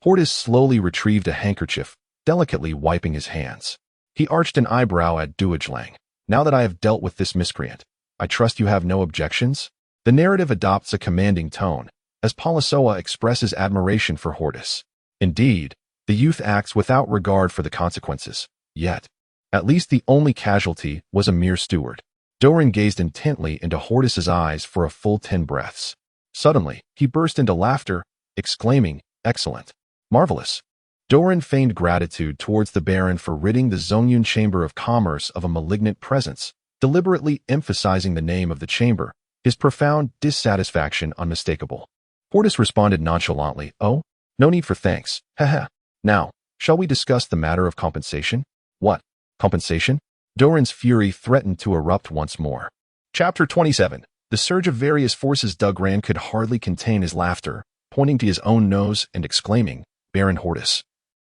Hordis slowly retrieved a handkerchief, delicately wiping his hands. He arched an eyebrow at Duojlang. "Now that I have dealt with this miscreant, I trust you have no objections?" The narrative adopts a commanding tone, as Palasoa expresses admiration for Hordis. Indeed, the youth acts without regard for the consequences. Yet, at least the only casualty was a mere steward. Doran gazed intently into Hordis's eyes for a full 10 breaths. Suddenly, he burst into laughter, exclaiming, "Excellent! Marvelous!" Doran feigned gratitude towards the Baron for ridding the Zongyun Chamber of Commerce of a malignant presence, deliberately emphasizing the name of the chamber, his profound dissatisfaction unmistakable. Hordis responded nonchalantly, "Oh, no need for thanks. Haha. Now, shall we discuss the matter of compensation?" "What? Compensation?" Doran's fury threatened to erupt once more. Chapter 27. The surge of various forces. Dugran could hardly contain his laughter, pointing to his own nose and exclaiming, "Baron Hordis,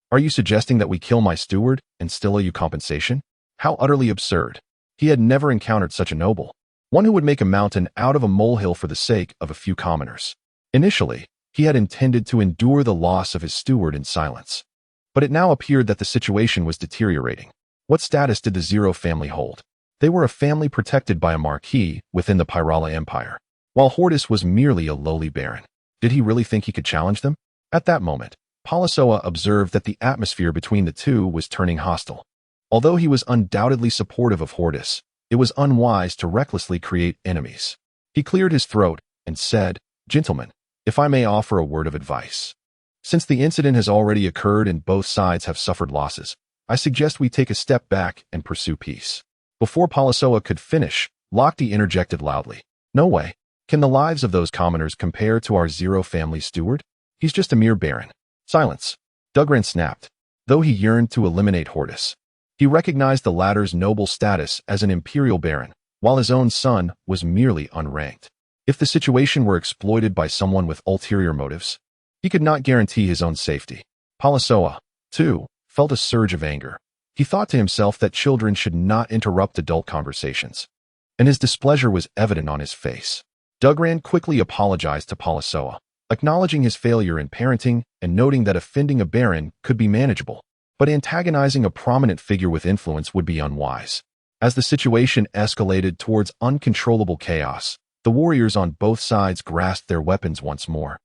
are you suggesting that we kill my steward and still owe you compensation? How utterly absurd." He had never encountered such a noble, one who would make a mountain out of a molehill for the sake of a few commoners. Initially, he had intended to endure the loss of his steward in silence. But it now appeared that the situation was deteriorating. What status did the Zero family hold? They were a family protected by a marquis within the Pyrala Empire, while Hordis was merely a lowly baron. Did he really think he could challenge them? At that moment, Palasoa observed that the atmosphere between the two was turning hostile. Although he was undoubtedly supportive of Hordis, it was unwise to recklessly create enemies. He cleared his throat and said, "Gentlemen, if I may offer a word of advice. Since the incident has already occurred and both sides have suffered losses, I suggest we take a step back and pursue peace." Before Palasoa could finish, Lochte interjected loudly, "No way. Can the lives of those commoners compare to our Zero family steward? He's just a mere baron." Silence. Dugran snapped. Though he yearned to eliminate Hordis, he recognized the latter's noble status as an imperial baron, while his own son was merely unranked. If the situation were exploited by someone with ulterior motives, he could not guarantee his own safety. Palasoa, too, felt a surge of anger. He thought to himself that children should not interrupt adult conversations, and his displeasure was evident on his face. Dugran quickly apologized to Palasoa, acknowledging his failure in parenting and noting that offending a baron could be manageable, but antagonizing a prominent figure with influence would be unwise. As the situation escalated towards uncontrollable chaos, the warriors on both sides grasped their weapons once more,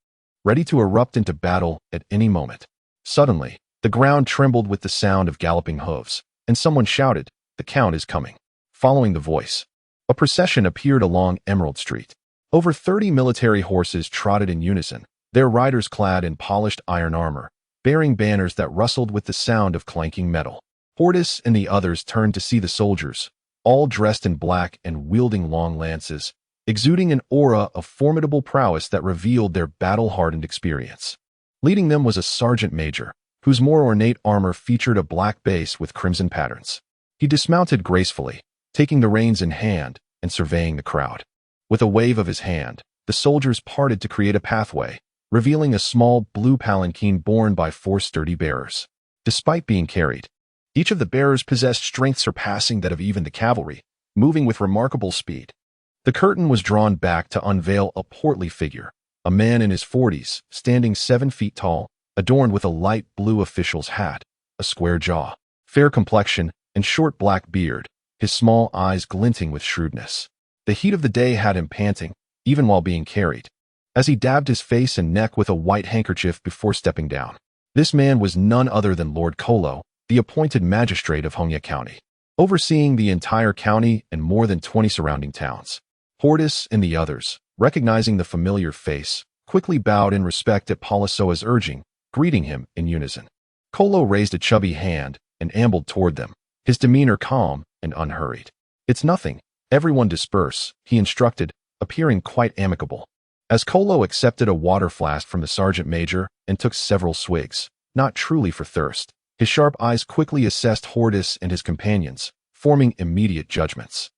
ready to erupt into battle at any moment. Suddenly, the ground trembled with the sound of galloping hooves, and someone shouted, "The Count is coming." Following the voice, a procession appeared along Emerald Street. Over 30 military horses trotted in unison, their riders clad in polished iron armor, bearing banners that rustled with the sound of clanking metal. Hordis and the others turned to see the soldiers, all dressed in black and wielding long lances, exuding an aura of formidable prowess that revealed their battle-hardened experience. Leading them was a sergeant major, whose more ornate armor featured a black base with crimson patterns. He dismounted gracefully, taking the reins in hand and surveying the crowd. With a wave of his hand, the soldiers parted to create a pathway, revealing a small blue palanquin borne by 4 sturdy bearers. Despite being carried, each of the bearers possessed strength surpassing that of even the cavalry, moving with remarkable speed. The curtain was drawn back to unveil a portly figure, a man in his 40s, standing 7 feet tall, adorned with a light blue official's hat, a square jaw, fair complexion, and short black beard, his small eyes glinting with shrewdness. The heat of the day had him panting, even while being carried, as he dabbed his face and neck with a white handkerchief before stepping down. This man was none other than Lord Kolo, the appointed magistrate of Hongya County, overseeing the entire county and more than 20 surrounding towns. Hordis and the others, recognizing the familiar face, quickly bowed in respect at Palasoa's urging, greeting him in unison. Kolo raised a chubby hand and ambled toward them, his demeanor calm and unhurried. "It's nothing. Everyone disperse," he instructed, appearing quite amicable. As Kolo accepted a water flask from the sergeant major and took several swigs, not truly for thirst, his sharp eyes quickly assessed Hordis and his companions, forming immediate judgments.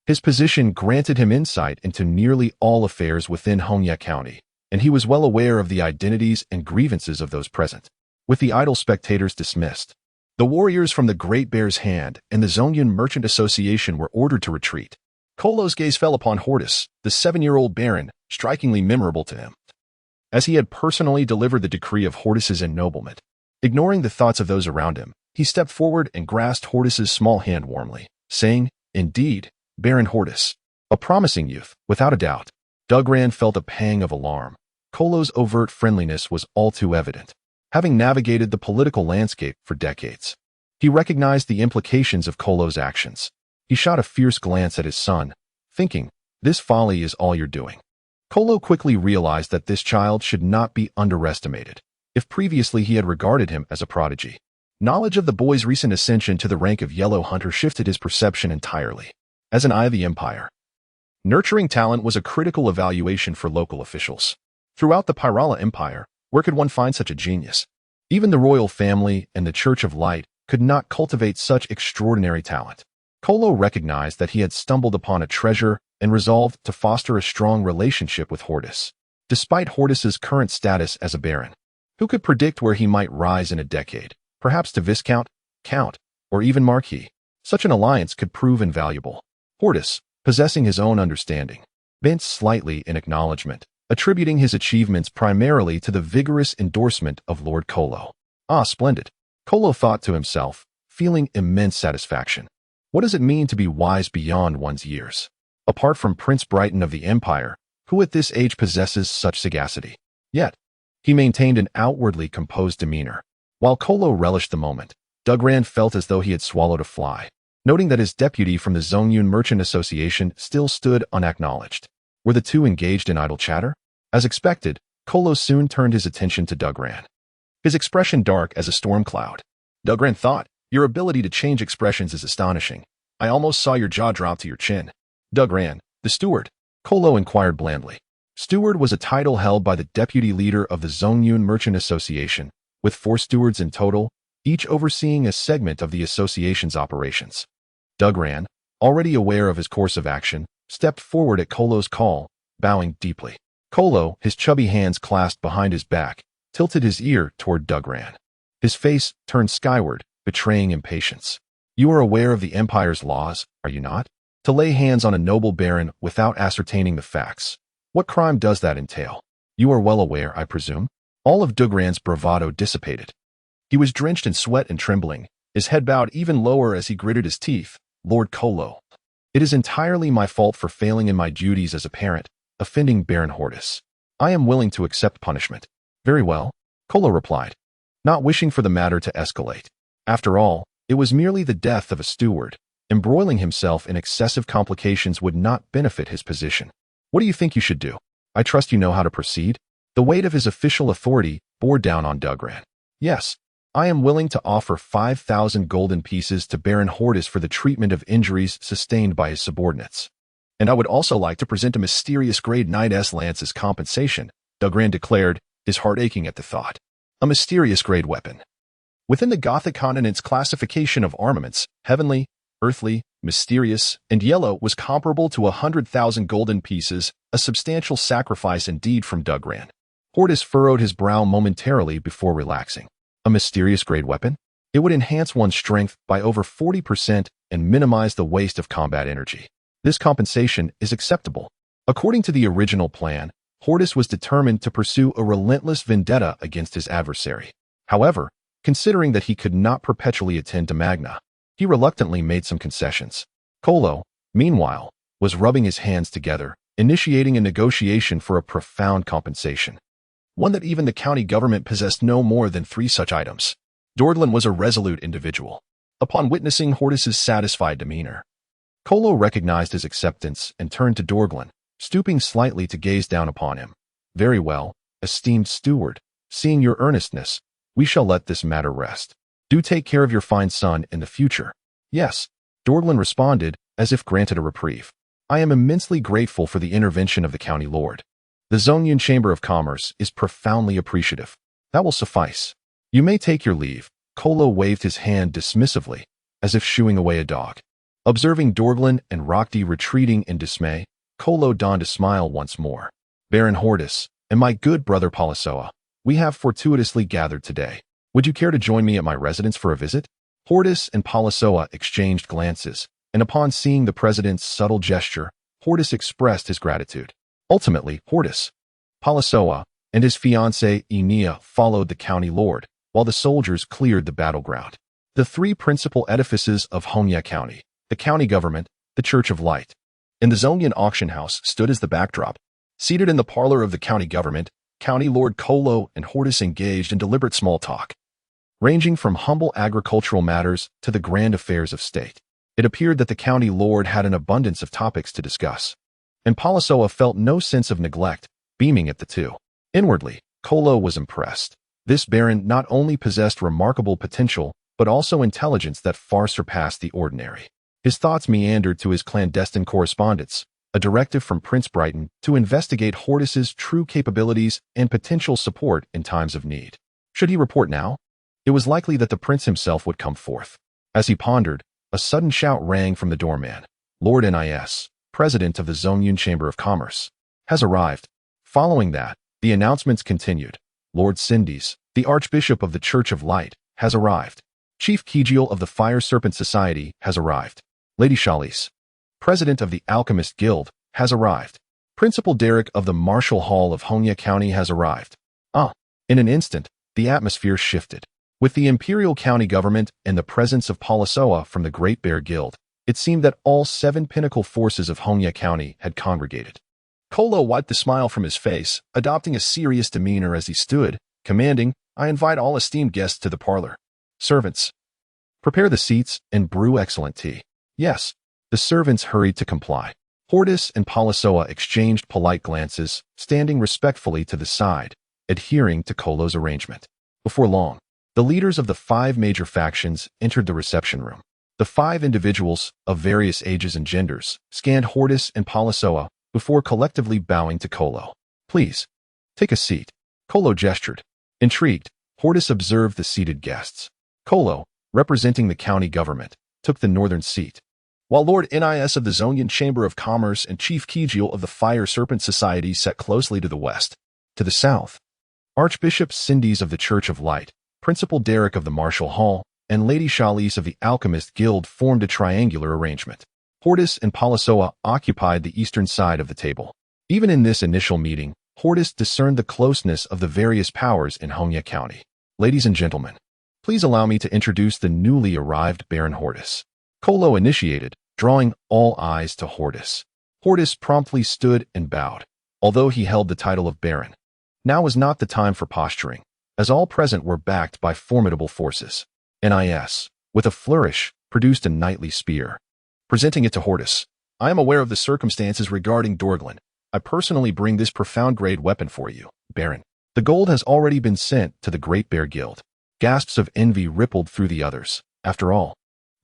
His position granted him insight into nearly all affairs within Hongya County, and he was well aware of the identities and grievances of those present. With the idle spectators dismissed, the warriors from the Great Bear's Hand and the Zongyun Merchant Association were ordered to retreat. Kolo's gaze fell upon Hordis, the 7-year-old baron, strikingly memorable to him, as he had personally delivered the decree of Hordis's ennoblement. Ignoring the thoughts of those around him, he stepped forward and grasped Hordis's small hand warmly, saying, "Indeed, Baron Hordis, a promising youth, without a doubt." Dugran felt a pang of alarm. Kolo's overt friendliness was all too evident. Having navigated the political landscape for decades, he recognized the implications of Kolo's actions. He shot a fierce glance at his son, thinking, "This folly is all you're doing." Kolo quickly realized that this child should not be underestimated. If previously he had regarded him as a prodigy, knowledge of the boy's recent ascension to the rank of Yellow Hunter shifted his perception entirely. As an eye of the Empire, nurturing talent was a critical evaluation for local officials. Throughout the Pyrala Empire, where could one find such a genius? Even the royal family and the Church of Light could not cultivate such extraordinary talent. Kolo recognized that he had stumbled upon a treasure and resolved to foster a strong relationship with Hordis. Despite Hordis's current status as a baron, who could predict where he might rise in a decade, perhaps to Viscount, Count, or even Marquis? Such an alliance could prove invaluable. Hordis, possessing his own understanding, bent slightly in acknowledgement, attributing his achievements primarily to the vigorous endorsement of Lord Kolo. "Ah, splendid," Kolo thought to himself, feeling immense satisfaction. What does it mean to be wise beyond one's years? Apart from Prince Brighton of the Empire, who at this age possesses such sagacity? Yet, he maintained an outwardly composed demeanor. While Kolo relished the moment, Dugran felt as though he had swallowed a fly, noting that his deputy from the Zongyun Merchant Association still stood unacknowledged. Were the two engaged in idle chatter? As expected, Kolo soon turned his attention to Dugran, his expression dark as a storm cloud. Dugran thought, "Your ability to change expressions is astonishing. I almost saw your jaw drop to your chin." "Dugran, the steward?" Kolo inquired blandly. Steward was a title held by the deputy leader of the Zongyun Merchant Association, with 4 stewards in total, each overseeing a segment of the association's operations. Dugran, already aware of his course of action, stepped forward at Kolo's call, bowing deeply. Kolo, his chubby hands clasped behind his back, tilted his ear toward Dugran. His face turned skyward, betraying impatience. You are aware of the Empire's laws, are you not? To lay hands on a noble baron without ascertaining the facts. What crime does that entail? You are well aware, I presume? All of Dugran's bravado dissipated. He was drenched in sweat and trembling, his head bowed even lower as he gritted his teeth. Lord Kolo, it is entirely my fault for failing in my duties as a parent, offending Baron Hordis. I am willing to accept punishment. Very well, Kolo replied, not wishing for the matter to escalate. After all, it was merely the death of a steward. Embroiling himself in excessive complications would not benefit his position. What do you think you should do? I trust you know how to proceed? The weight of his official authority bore down on Dugran. Yes, I am willing to offer 5,000 golden pieces to Baron Hordis for the treatment of injuries sustained by his subordinates. And I would also like to present a mysterious grade Knight's lance as compensation, Dugran declared, his heart aching at the thought. A mysterious grade weapon. Within the Gothic continent's classification of armaments, heavenly, earthly, mysterious, and yellow was comparable to 100,000 golden pieces, a substantial sacrifice indeed from Dugran. Hordis furrowed his brow momentarily before relaxing. A mysterious grade weapon? It would enhance one's strength by over 40% and minimize the waste of combat energy. This compensation is acceptable. According to the original plan, Hordis was determined to pursue a relentless vendetta against his adversary. However, considering that he could not perpetually attend to Magna, he reluctantly made some concessions. Kolo, meanwhile, was rubbing his hands together, initiating a negotiation for a profound compensation. One that even the county government possessed no more than 3 such items. Dordlan was a resolute individual. Upon witnessing Hordis's satisfied demeanor, Kolo recognized his acceptance and turned to Dordlan, stooping slightly to gaze down upon him. Very well, esteemed steward, seeing your earnestness, we shall let this matter rest. Do take care of your fine son in the future. Yes, Dordlan responded, as if granted a reprieve. I am immensely grateful for the intervention of the county lord. The Zonian Chamber of Commerce is profoundly appreciative. That will suffice. You may take your leave. Kolo waved his hand dismissively, as if shooing away a dog. Observing Dordlan and Rockdy retreating in dismay, Kolo donned a smile once more. Baron Hordis, and my good brother Palasoa, we have fortuitously gathered today. Would you care to join me at my residence for a visit? Hordis and Palasoa exchanged glances, and upon seeing the president's subtle gesture, Hordis expressed his gratitude. Ultimately, Hordis, Palasoa, and his fiancée Enia followed the county lord, while the soldiers cleared the battleground. The 3 principal edifices of Honya County, the county government, the Church of Light, and the Zonian auction house stood as the backdrop. Seated in the parlor of the county government, County Lord Kolo and Hordis engaged in deliberate small talk, ranging from humble agricultural matters to the grand affairs of state. It appeared that the county lord had an abundance of topics to discuss, and Palasoa felt no sense of neglect, beaming at the two. Inwardly, Kolo was impressed. This baron not only possessed remarkable potential, but also intelligence that far surpassed the ordinary. His thoughts meandered to his clandestine correspondence, a directive from Prince Brighton to investigate Hordis's true capabilities and potential support in times of need. Should he report now? It was likely that the prince himself would come forth. As he pondered, a sudden shout rang from the doorman. Lord Nis, president of the Zonian Chamber of Commerce, has arrived. Following that, the announcements continued. Lord Sindis, the Archbishop of the Church of Light, has arrived. Chief Kijiel of the Fire Serpent Society has arrived. Lady Chalice, president of the Alchemist Guild, has arrived. Principal Derek of the Martial Hall of Honya County has arrived. In an instant, the atmosphere shifted. With the Imperial County government and the presence of Palasoa from the Great Bear Guild, it seemed that all 7 pinnacle forces of Honya County had congregated. Kolo wiped the smile from his face, adopting a serious demeanor as he stood, commanding, I invite all esteemed guests to the parlor. Servants, prepare the seats and brew excellent tea. Yes, the servants hurried to comply. Hordis and Palasoa exchanged polite glances, standing respectfully to the side, adhering to Kolo's arrangement. Before long, the leaders of the 5 major factions entered the reception room. The 5 individuals, of various ages and genders, scanned Hordis and Palasoa before collectively bowing to Kolo. Please, take a seat. Kolo gestured. Intrigued, Hordis observed the seated guests. Kolo, representing the county government, took the northern seat. while Lord Nis of the Zonian Chamber of Commerce and Chief Kegil of the Fire Serpent Society sat closely to the west. To the south, Archbishop Cindy's of the Church of Light, Principal Derek of the Martial Hall, and Lady Chalice of the Alchemist Guild formed a triangular arrangement. Hordis and Palasoa occupied the eastern side of the table. Even in this initial meeting, Hordis discerned the closeness of the various powers in Hongya County. Ladies and gentlemen, please allow me to introduce the newly arrived Baron Hordis. Kolo initiated, drawing all eyes to Hordis. Hordis promptly stood and bowed, although he held the title of Baron. Now was not the time for posturing, as all present were backed by formidable forces. Nis, with a flourish, produced a knightly spear. Presenting it to Hordis, I am aware of the circumstances regarding Dorglin. I personally bring this profound-grade weapon for you, Baron. The gold has already been sent to the Great Bear Guild. Gasps of envy rippled through the others. After all,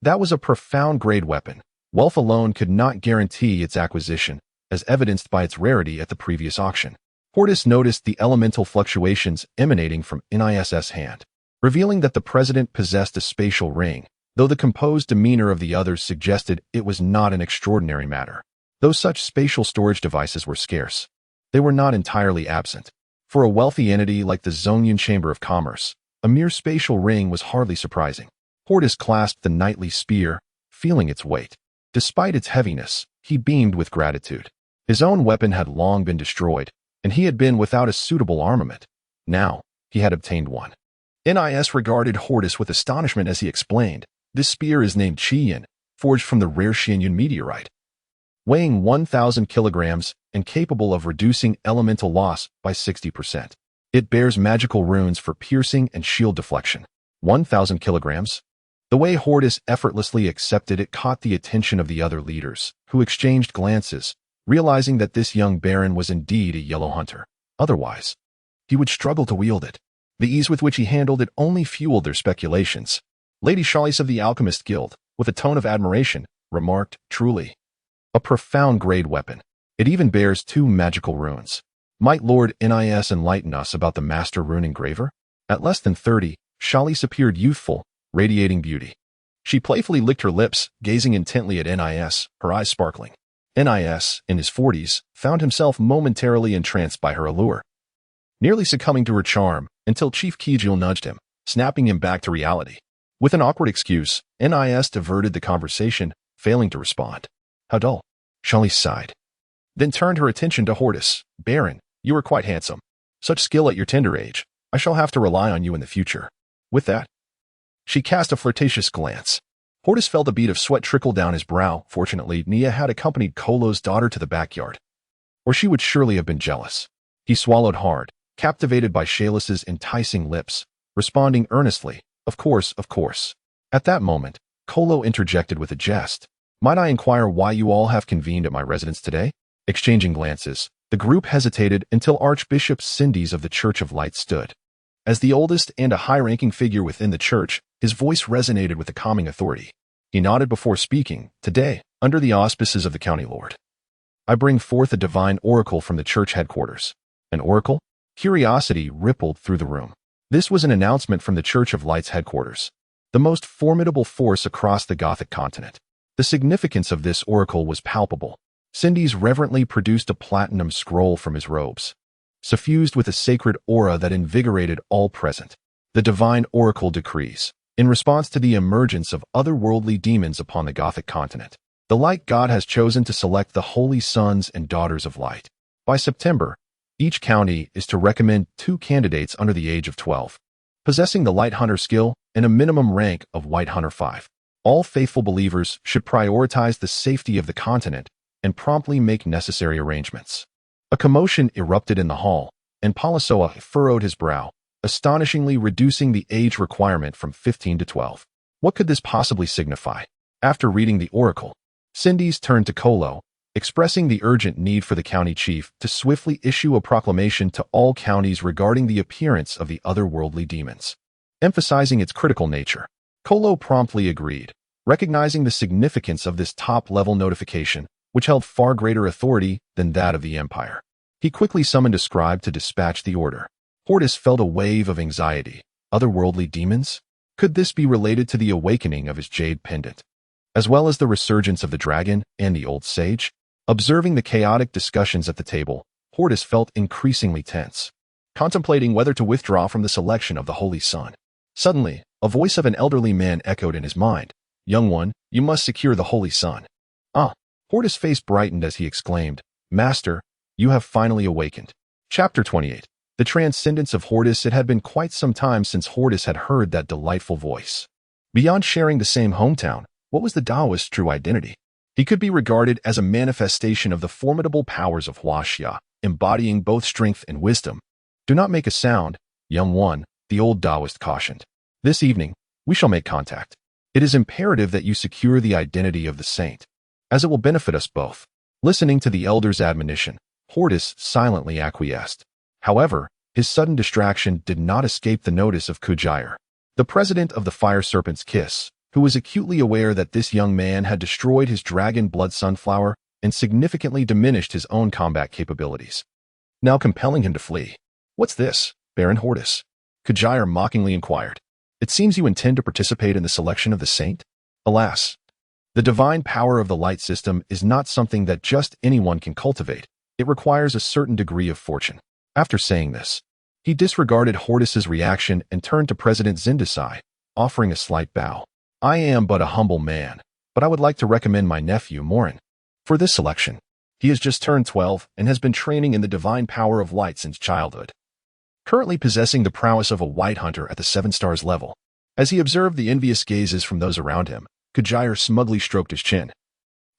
that was a profound-grade weapon. Wealth alone could not guarantee its acquisition, as evidenced by its rarity at the previous auction. Hordis noticed the elemental fluctuations emanating from Nis's hand, revealing that the president possessed a spatial ring, though the composed demeanor of the others suggested it was not an extraordinary matter. Though such spatial storage devices were scarce, they were not entirely absent. For a wealthy entity like the Zonian Chamber of Commerce, a mere spatial ring was hardly surprising. Hordis clasped the knightly spear, feeling its weight. Despite its heaviness, he beamed with gratitude. His own weapon had long been destroyed, and he had been without a suitable armament. Now, he had obtained one. Nis regarded Hordis with astonishment as he explained, "This spear is named Qiyan, forged from the rare Xianyun meteorite, weighing 1,000 kilograms and capable of reducing elemental loss by 60%. It bears magical runes for piercing and shield deflection." 1,000 kilograms? The way Hordis effortlessly accepted it caught the attention of the other leaders, who exchanged glances, realizing that this young baron was indeed a yellow hunter. Otherwise, he would struggle to wield it. The ease with which he handled it only fueled their speculations. Lady Chalice of the Alchemist Guild, with a tone of admiration, remarked, "Truly, a profound-grade weapon. It even bears 2 magical runes. Might Lord Nis enlighten us about the master rune engraver?" At less than 30, Chalice appeared youthful, radiating beauty. She playfully licked her lips, gazing intently at Nis, her eyes sparkling. Nis, in his 40s, found himself momentarily entranced by her allure, nearly succumbing to her charm until Chief Kegil nudged him, snapping him back to reality. With an awkward excuse, Nis diverted the conversation, failing to respond. "How dull." Chalice sighed, then turned her attention to Hordis. "Baron, you are quite handsome. Such skill at your tender age. I shall have to rely on you in the future." With that, she cast a flirtatious glance. Hordis felt a bead of sweat trickle down his brow. Fortunately, Nia had accompanied Kolo's daughter to the backyard, or she would surely have been jealous. He swallowed hard, captivated by Chalice's enticing lips, responding earnestly, Of course, of course." At that moment, Kolo interjected with a jest. "Might I inquire why you all have convened at my residence today?" Exchanging glances, the group hesitated until Archbishop Cindy's of the Church of Light stood. As the oldest and a high-ranking figure within the church, his voice resonated with a calming authority. He nodded before speaking. "Today, under the auspices of the county lord, I bring forth a divine oracle from the church headquarters." An oracle? Curiosity rippled through the room. This was an announcement from the Church of Light's headquarters, the most formidable force across the Gothic continent. The significance of this oracle was palpable. Cindy's reverently produced a platinum scroll from his robes, suffused with a sacred aura that invigorated all present. The divine oracle decrees, in response to the emergence of otherworldly demons upon the Gothic continent, the Light God has chosen to select the holy sons and daughters of light. By September, each county is to recommend 2 candidates under the age of 12, possessing the Light Hunter skill and a minimum rank of White Hunter 5. All faithful believers should prioritize the safety of the continent and promptly make necessary arrangements. A commotion erupted in the hall, and Palasoa furrowed his brow, astonishingly reducing the age requirement from 15 to 12. What could this possibly signify? After reading the oracle, Cindy's turned to Kolo, expressing the urgent need for the county chief to swiftly issue a proclamation to all counties regarding the appearance of the otherworldly demons. Emphasizing its critical nature, Kolo promptly agreed, recognizing the significance of this top-level notification, which held far greater authority than that of the Empire. He quickly summoned a scribe to dispatch the order. Hordis felt a wave of anxiety. Otherworldly demons? Could this be related to the awakening of his Jade Pendant? as well as the resurgence of the dragon and the old sage. Observing the chaotic discussions at the table, Hordis felt increasingly tense, contemplating whether to withdraw from the selection of the Holy Sun. Suddenly, a voice of an elderly man echoed in his mind. "Young one, you must secure the Holy Sun." "Ah!" Hordis' face brightened as he exclaimed, "Master, you have finally awakened." Chapter 28. The Transcendence of Hordis. It had been quite some time since Hordis had heard that delightful voice. Beyond sharing the same hometown, what was the Taoist's true identity? He could be regarded as a manifestation of the formidable powers of Huaxia, embodying both strength and wisdom. "Do not make a sound, young one," the old Taoist cautioned. "This evening, we shall make contact. It is imperative that you secure the identity of the saint, as it will benefit us both." Listening to the elder's admonition, Hordis silently acquiesced. However, his sudden distraction did not escape the notice of Kujire, the president of the Fire Serpent's Kiss, who was acutely aware that this young man had destroyed his dragon blood sunflower and significantly diminished his own combat capabilities, now compelling him to flee. "What's this, Baron Hordis?" Kujire mockingly inquired. "It seems you intend to participate in the selection of the saint?" "Alas, the divine power of the light system is not something that just anyone can cultivate. It requires a certain degree of fortune." After saying this, he disregarded Hordis's reaction and turned to President Zindasai, offering a slight bow. "I am but a humble man, but I would like to recommend my nephew, Morin, for this selection. He has just turned 12 and has been training in the divine power of light since childhood, currently possessing the prowess of a white hunter at the 7 stars level." As he observed the envious gazes from those around him, Kujire smugly stroked his chin,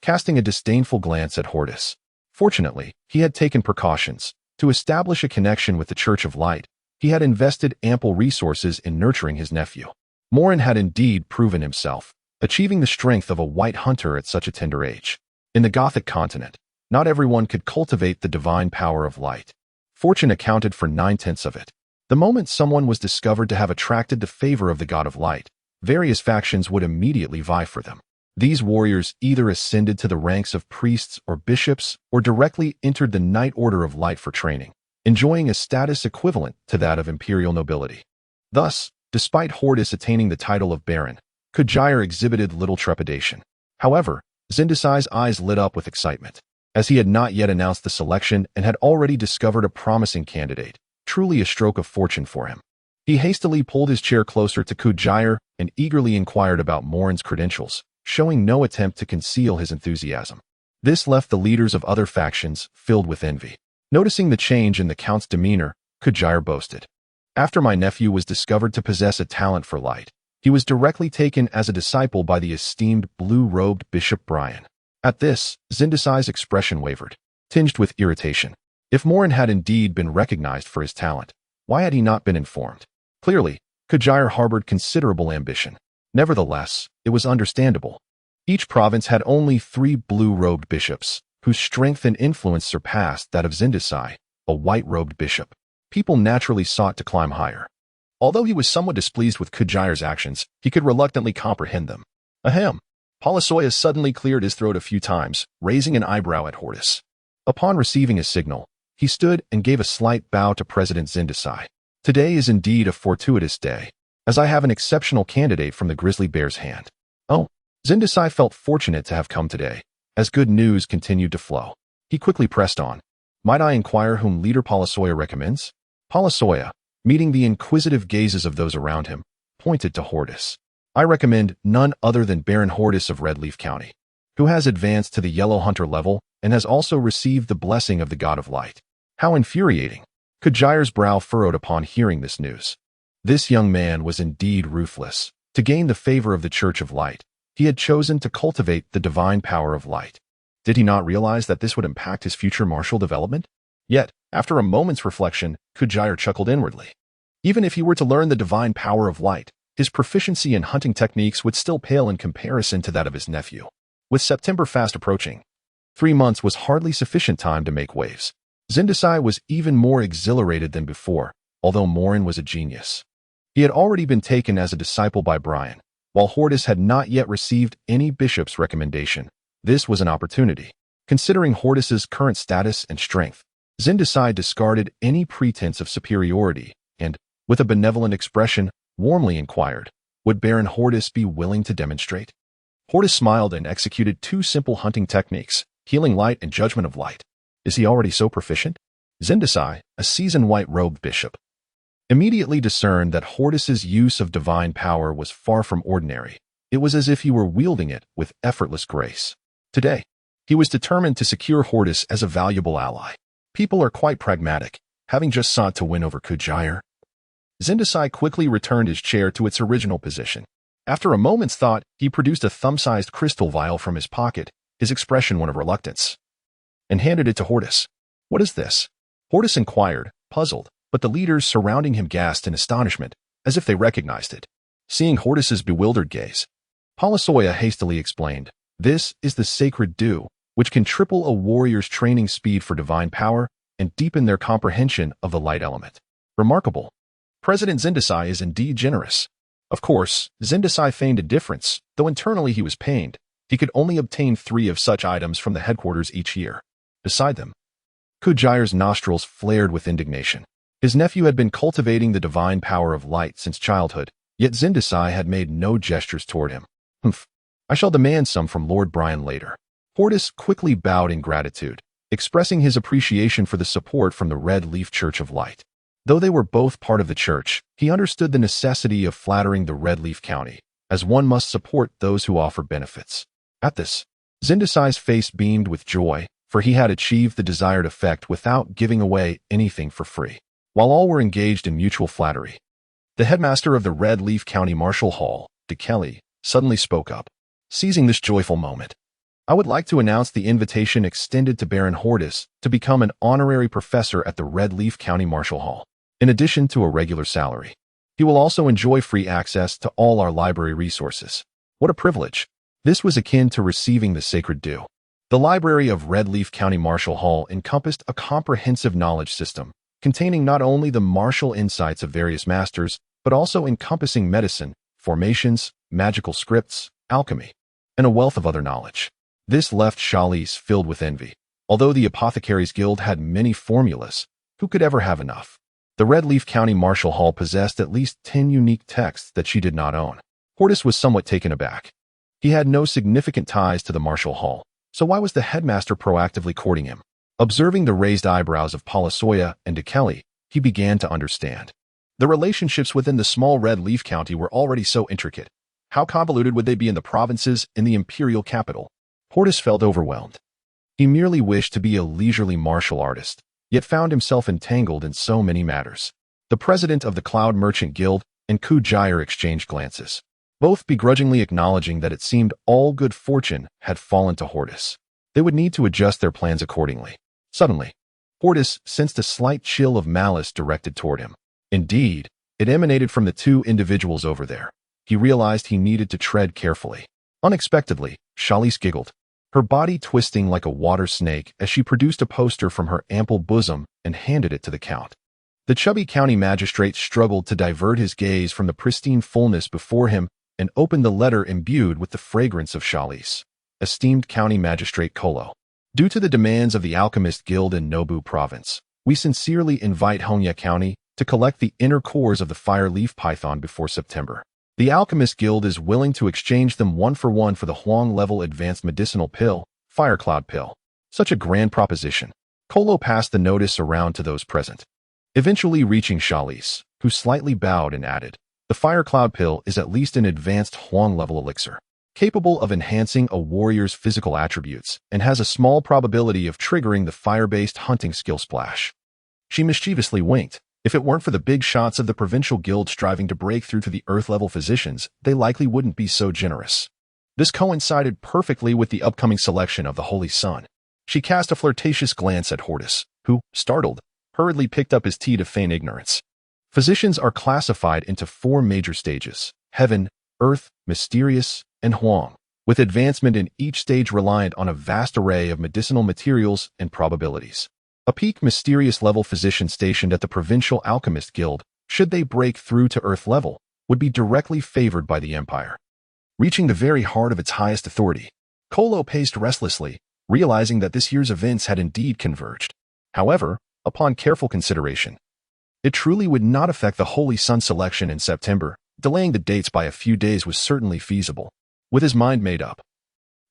casting a disdainful glance at Hordis. Fortunately, he had taken precautions. To establish a connection with the Church of Light, he had invested ample resources in nurturing his nephew. Morin had indeed proven himself, achieving the strength of a white hunter at such a tender age. In the Gothic continent, not everyone could cultivate the divine power of light. Fortune accounted for 9/10 of it. The moment someone was discovered to have attracted the favor of the God of Light, various factions would immediately vie for them. These warriors either ascended to the ranks of priests or bishops or directly entered the Knight Order of Light for training, enjoying a status equivalent to that of imperial nobility. Thus, despite Hordis attaining the title of Baron, Kujire exhibited little trepidation. However, Zindasai's eyes lit up with excitement, as he had not yet announced the selection and had already discovered a promising candidate, truly a stroke of fortune for him. He hastily pulled his chair closer to Kujire and eagerly inquired about Morin's credentials, showing no attempt to conceal his enthusiasm. This left the leaders of other factions filled with envy. Noticing the change in the Count's demeanor, Kujire boasted, "After my nephew was discovered to possess a talent for light, he was directly taken as a disciple by the esteemed blue-robed Bishop Brian." At this, Zindasai's expression wavered, tinged with irritation. If Morin had indeed been recognized for his talent, why had he not been informed? Clearly, Kujire harbored considerable ambition. Nevertheless, it was understandable. Each province had only 3 blue-robed bishops, whose strength and influence surpassed that of Zindasai, a white-robed bishop. People naturally sought to climb higher. Although he was somewhat displeased with Kujire's actions, he could reluctantly comprehend them. Ahem! Palasoya suddenly cleared his throat a few times, raising an eyebrow at Hordis. Upon receiving a signal, he stood and gave a slight bow to President Zindasai. "Today is indeed a fortuitous day, as I have an exceptional candidate from the grizzly bear's hand." Oh, Zindasai felt fortunate to have come today, as good news continued to flow. He quickly pressed on. "Might I inquire whom Leader Palasoya recommends?" Palasoya, meeting the inquisitive gazes of those around him, pointed to Hordis. "I recommend none other than Baron Hordis of Redleaf County, who has advanced to the Yellow Hunter level and has also received the blessing of the God of Light." How infuriating! Kujire's brow furrowed upon hearing this news. This young man was indeed ruthless. To gain the favor of the Church of Light, he had chosen to cultivate the divine power of light. Did he not realize that this would impact his future martial development? Yet, after a moment's reflection, Kujire chuckled inwardly. Even if he were to learn the divine power of light, his proficiency in hunting techniques would still pale in comparison to that of his nephew. With September fast approaching, 3 months was hardly sufficient time to make waves. Zindasai was even more exhilarated than before, although Morin was a genius. He had already been taken as a disciple by Brian, while Hordis had not yet received any bishop's recommendation. This was an opportunity. Considering Hordis's current status and strength, Zindasai discarded any pretense of superiority and, with a benevolent expression, warmly inquired, would Baron Hordis be willing to demonstrate? Hordis smiled and executed two simple hunting techniques, healing light and judgment of light. Is he already so proficient? Zindasai, a seasoned white-robed bishop, immediately discerned that Hordis's use of divine power was far from ordinary. It was as if he were wielding it with effortless grace. Today, he was determined to secure Hordis as a valuable ally. People are quite pragmatic, having just sought to win over Kujire. Zindasai quickly returned his chair to its original position. After a moment's thought, he produced a thumb-sized crystal vial from his pocket, his expression one of reluctance, and handed it to Hordis. "What is this?" Hordis inquired, puzzled, but the leaders surrounding him gasped in astonishment, as if they recognized it. Seeing Hordis's bewildered gaze, Palasoya hastily explained, "This is the sacred dew, which can triple a warrior's training speed for divine power and deepen their comprehension of the light element." Remarkable. President Zindasai is indeed generous. Of course, Zindasai feigned indifference, though internally he was pained. He could only obtain 3 of such items from the headquarters each year. Beside them, Kujire's nostrils flared with indignation. His nephew had been cultivating the divine power of light since childhood, yet Zindasai had made no gestures toward him. "Humph. I shall demand some from Lord Brian later." Hordis quickly bowed in gratitude, expressing his appreciation for the support from the Red Leaf Church of Light. Though they were both part of the church, he understood the necessity of flattering the Red Leaf County, as one must support those who offer benefits. At this, Zindasai's face beamed with joy, for he had achieved the desired effect without giving away anything for free. While all were engaged in mutual flattery, the headmaster of the Red Leaf County Martial Hall, DeKelly, suddenly spoke up. Seizing this joyful moment, "I would like to announce the invitation extended to Baron Hordis to become an honorary professor at the Red Leaf County Martial Hall. In addition to a regular salary, he will also enjoy free access to all our library resources." What a privilege! This was akin to receiving the sacred dew. The library of Red Leaf County Martial Hall encompassed a comprehensive knowledge system, containing not only the martial insights of various masters, but also encompassing medicine, formations, magical scripts, alchemy, and a wealth of other knowledge. This left Chalice filled with envy. Although the Apothecaries Guild had many formulas, who could ever have enough? The Red Leaf County Martial Hall possessed at least 10 unique texts that she did not own. Hordis was somewhat taken aback. He had no significant ties to the Martial Hall, so why was the headmaster proactively courting him? Observing the raised eyebrows of Palasoya and DeKelly, he began to understand. The relationships within the small Red Leaf County were already so intricate. How convoluted would they be in the provinces in the imperial capital? Hordis felt overwhelmed. He merely wished to be a leisurely martial artist, yet found himself entangled in so many matters. The president of the Cloud Merchant Guild and Kujire exchanged glances, both begrudgingly acknowledging that it seemed all good fortune had fallen to Hordis. They would need to adjust their plans accordingly. Suddenly, Hordis sensed a slight chill of malice directed toward him. Indeed, it emanated from the 2 individuals over there. He realized he needed to tread carefully. Unexpectedly, Chalice giggled, her body twisting like a water snake as she produced a poster from her ample bosom and handed it to the count. The chubby county magistrate struggled to divert his gaze from the pristine fullness before him and opened the letter imbued with the fragrance of Chalice. Esteemed County Magistrate Kolo, due to the demands of the Alchemist Guild in Nobu Province, we sincerely invite Honya County to collect the inner cores of the fire leaf python before September. The Alchemist Guild is willing to exchange them 1-for-1 for the Huang-level advanced medicinal pill, Fire Cloud Pill. Such a grand proposition. Kolo passed the notice around to those present, eventually reaching Chalice, who slightly bowed and added, "The Fire Cloud Pill is at least an advanced Huang-level elixir, capable of enhancing a warrior's physical attributes, and has a small probability of triggering the fire-based hunting skill splash." She mischievously winked. If it weren't for the big shots of the provincial guild striving to break through to the earth-level physicians, they likely wouldn't be so generous. This coincided perfectly with the upcoming selection of the Holy Sun. She cast a flirtatious glance at Hordis, who, startled, hurriedly picked up his tea to feign ignorance. Physicians are classified into 4 major stages: Heaven, Earth, Mysterious, and Huang, with advancement in each stage reliant on a vast array of medicinal materials and probabilities. A peak mysterious level physician stationed at the Provincial Alchemist Guild, should they break through to Earth level, would be directly favored by the Empire, reaching the very heart of its highest authority. Kolo paced restlessly, realizing that this year's events had indeed converged. However, upon careful consideration, it truly would not affect the Holy Sun selection in September. Delaying the dates by a few days was certainly feasible. With his mind made up,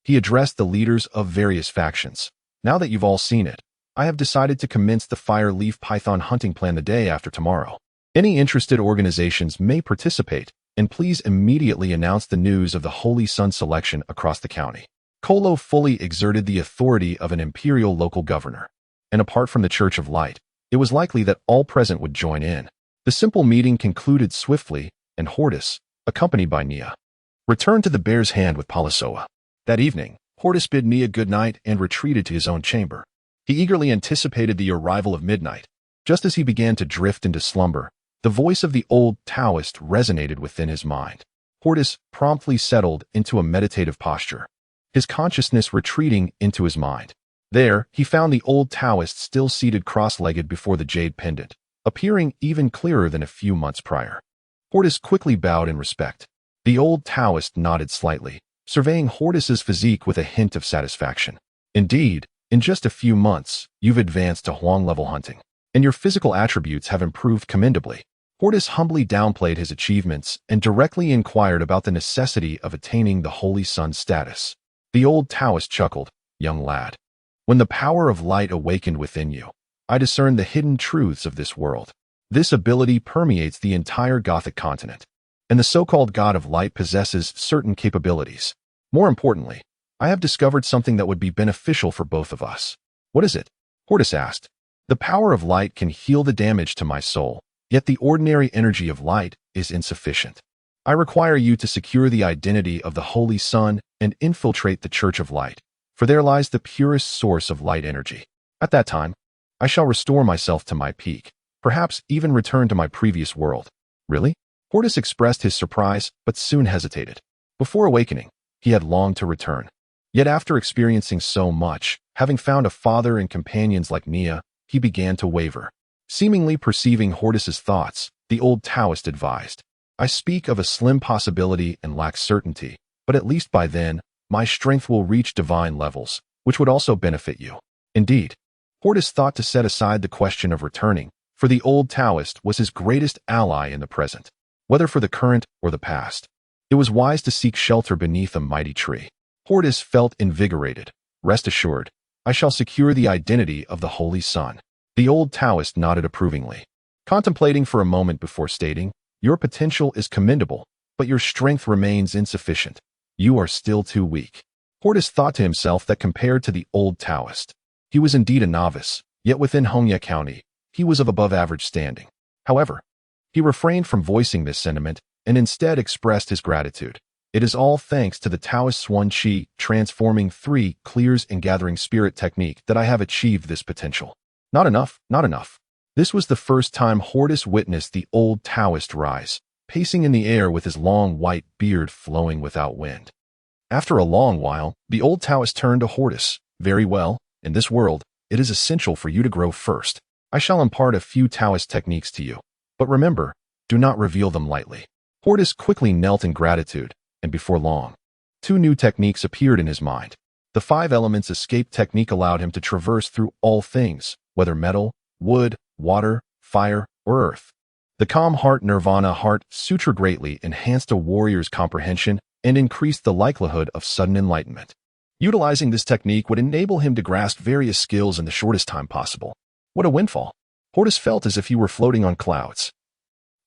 he addressed the leaders of various factions. Now that you've all seen it, I have decided to commence the fire leaf python hunting plan the day after tomorrow. Any interested organizations may participate, and please immediately announce the news of the Holy Sun selection across the county. Kolo fully exerted the authority of an imperial local governor, and apart from the Church of Light, it was likely that all present would join in. The simple meeting concluded swiftly, and Hordis, accompanied by Nia, returned to the Bear's Hand with Palisoa. That evening, Hordis bid Nia good night and retreated to his own chamber. He eagerly anticipated the arrival of midnight. Just as he began to drift into slumber, the voice of the old Taoist resonated within his mind. Hordis promptly settled into a meditative posture, his consciousness retreating into his mind. There, he found the old Taoist still seated cross-legged before the Jade Pendant, appearing even clearer than a few months prior. Hordis quickly bowed in respect. The old Taoist nodded slightly, surveying Hordis's physique with a hint of satisfaction. Indeed, in just a few months, you've advanced to Huang-level hunting, and your physical attributes have improved commendably. Hordis humbly downplayed his achievements and directly inquired about the necessity of attaining the Holy Sun status. The old Taoist chuckled, "Young lad, when the power of light awakened within you, I discerned the hidden truths of this world. This ability permeates the entire Gothic continent, and the so-called God of Light possesses certain capabilities. More importantly, I have discovered something that would be beneficial for both of us." "What is it?" Hordis asked. "The power of light can heal the damage to my soul, yet the ordinary energy of light is insufficient. I require you to secure the identity of the Holy Sun and infiltrate the Church of Light, for there lies the purest source of light energy. At that time, I shall restore myself to my peak, perhaps even return to my previous world." "Really?" Hordis expressed his surprise, but soon hesitated. Before awakening, he had longed to return. Yet after experiencing so much, having found a father and companions like Nia, he began to waver. Seemingly perceiving Hordis's thoughts, the old Taoist advised, "I speak of a slim possibility and lack certainty, but at least by then, my strength will reach divine levels, which would also benefit you." Indeed, Hordis thought to set aside the question of returning, for the old Taoist was his greatest ally in the present, whether for the current or the past. It was wise to seek shelter beneath a mighty tree. Hordis felt invigorated. "Rest assured, I shall secure the identity of the Holy Sun." The old Taoist nodded approvingly, contemplating for a moment before stating, "Your potential is commendable, but your strength remains insufficient. You are still too weak." Hordis thought to himself that compared to the old Taoist, he was indeed a novice, yet within Hongya County, he was of above-average standing. However, he refrained from voicing this sentiment and instead expressed his gratitude. "It is all thanks to the Taoist Swan Qi transforming 3 clears and gathering spirit technique that I have achieved this potential." Not enough, not enough. This was the first time Hordis witnessed the old Taoist rise, pacing in the air with his long white beard flowing without wind. After a long while, the old Taoist turned to Hordis. "Very well, in this world, it is essential for you to grow first. I shall impart a few Taoist techniques to you, but remember, do not reveal them lightly." Hordis quickly knelt in gratitude, and before long, 2 new techniques appeared in his mind. The 5 elements escape technique allowed him to traverse through all things, whether metal, wood, water, fire, or earth. The calm heart nirvana heart sutra greatly enhanced a warrior's comprehension and increased the likelihood of sudden enlightenment. Utilizing this technique would enable him to grasp various skills in the shortest time possible. What a windfall! Hordis felt as if he were floating on clouds.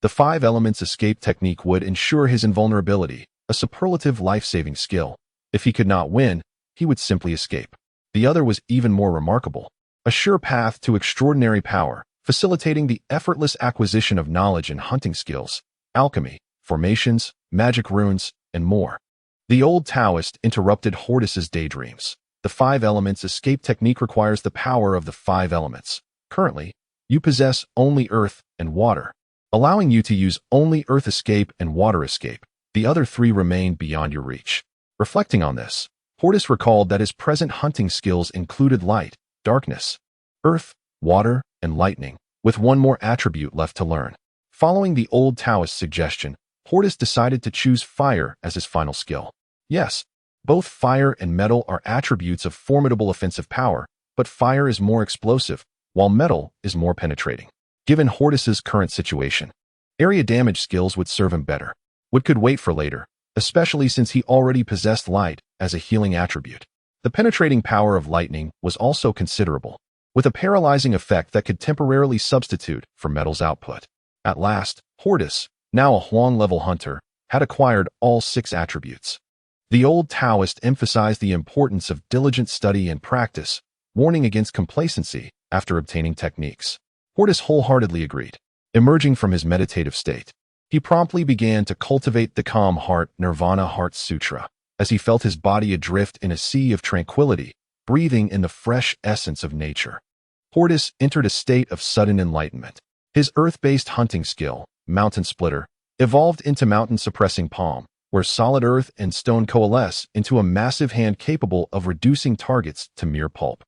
The 5 elements escape technique would ensure his invulnerability, a superlative life-saving skill. If he could not win, he would simply escape. The other was even more remarkable. A sure path to extraordinary power, facilitating the effortless acquisition of knowledge and hunting skills, alchemy, formations, magic runes, and more. The old Taoist interrupted Hordis's daydreams. The 5 elements escape technique requires the power of the 5 elements. Currently, you possess only earth and water, allowing you to use only earth escape and water escape. The other 3 remain beyond your reach. Reflecting on this, Hordis recalled that his present hunting skills included light, darkness, earth, water, and lightning, with one more attribute left to learn. Following the old Taoist suggestion, Hordis decided to choose fire as his final skill. Yes, both fire and metal are attributes of formidable offensive power, but fire is more explosive, while metal is more penetrating. Given Hordis's current situation, area damage skills would serve him better. Wood could wait for later, especially since he already possessed light as a healing attribute. The penetrating power of lightning was also considerable, with a paralyzing effect that could temporarily substitute for metal's output. At last, Hordis, now a Huang-level hunter, had acquired all 6 attributes. The old Taoist emphasized the importance of diligent study and practice, warning against complacency after obtaining techniques. Hordis wholeheartedly agreed. Emerging from his meditative state, he promptly began to cultivate the Calm Heart Nirvana Heart Sutra, as he felt his body adrift in a sea of tranquility, breathing in the fresh essence of nature. Hordis entered a state of sudden enlightenment. His earth-based hunting skill, Mountain Splitter, evolved into Mountain Suppressing Palm, where solid earth and stone coalesce into a massive hand capable of reducing targets to mere pulp.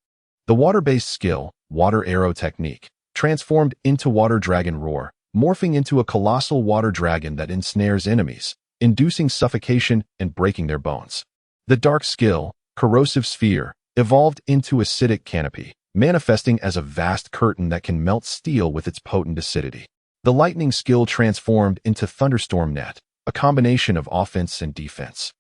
The water-based skill, Water Arrow Technique, transformed into Water Dragon Roar, morphing into a colossal water dragon that ensnares enemies, inducing suffocation and breaking their bones. The dark skill, Corrosive Sphere, evolved into Acidic Canopy, manifesting as a vast curtain that can melt steel with its potent acidity. The lightning skill transformed into Thunderstorm Net, a combination of offense and defense,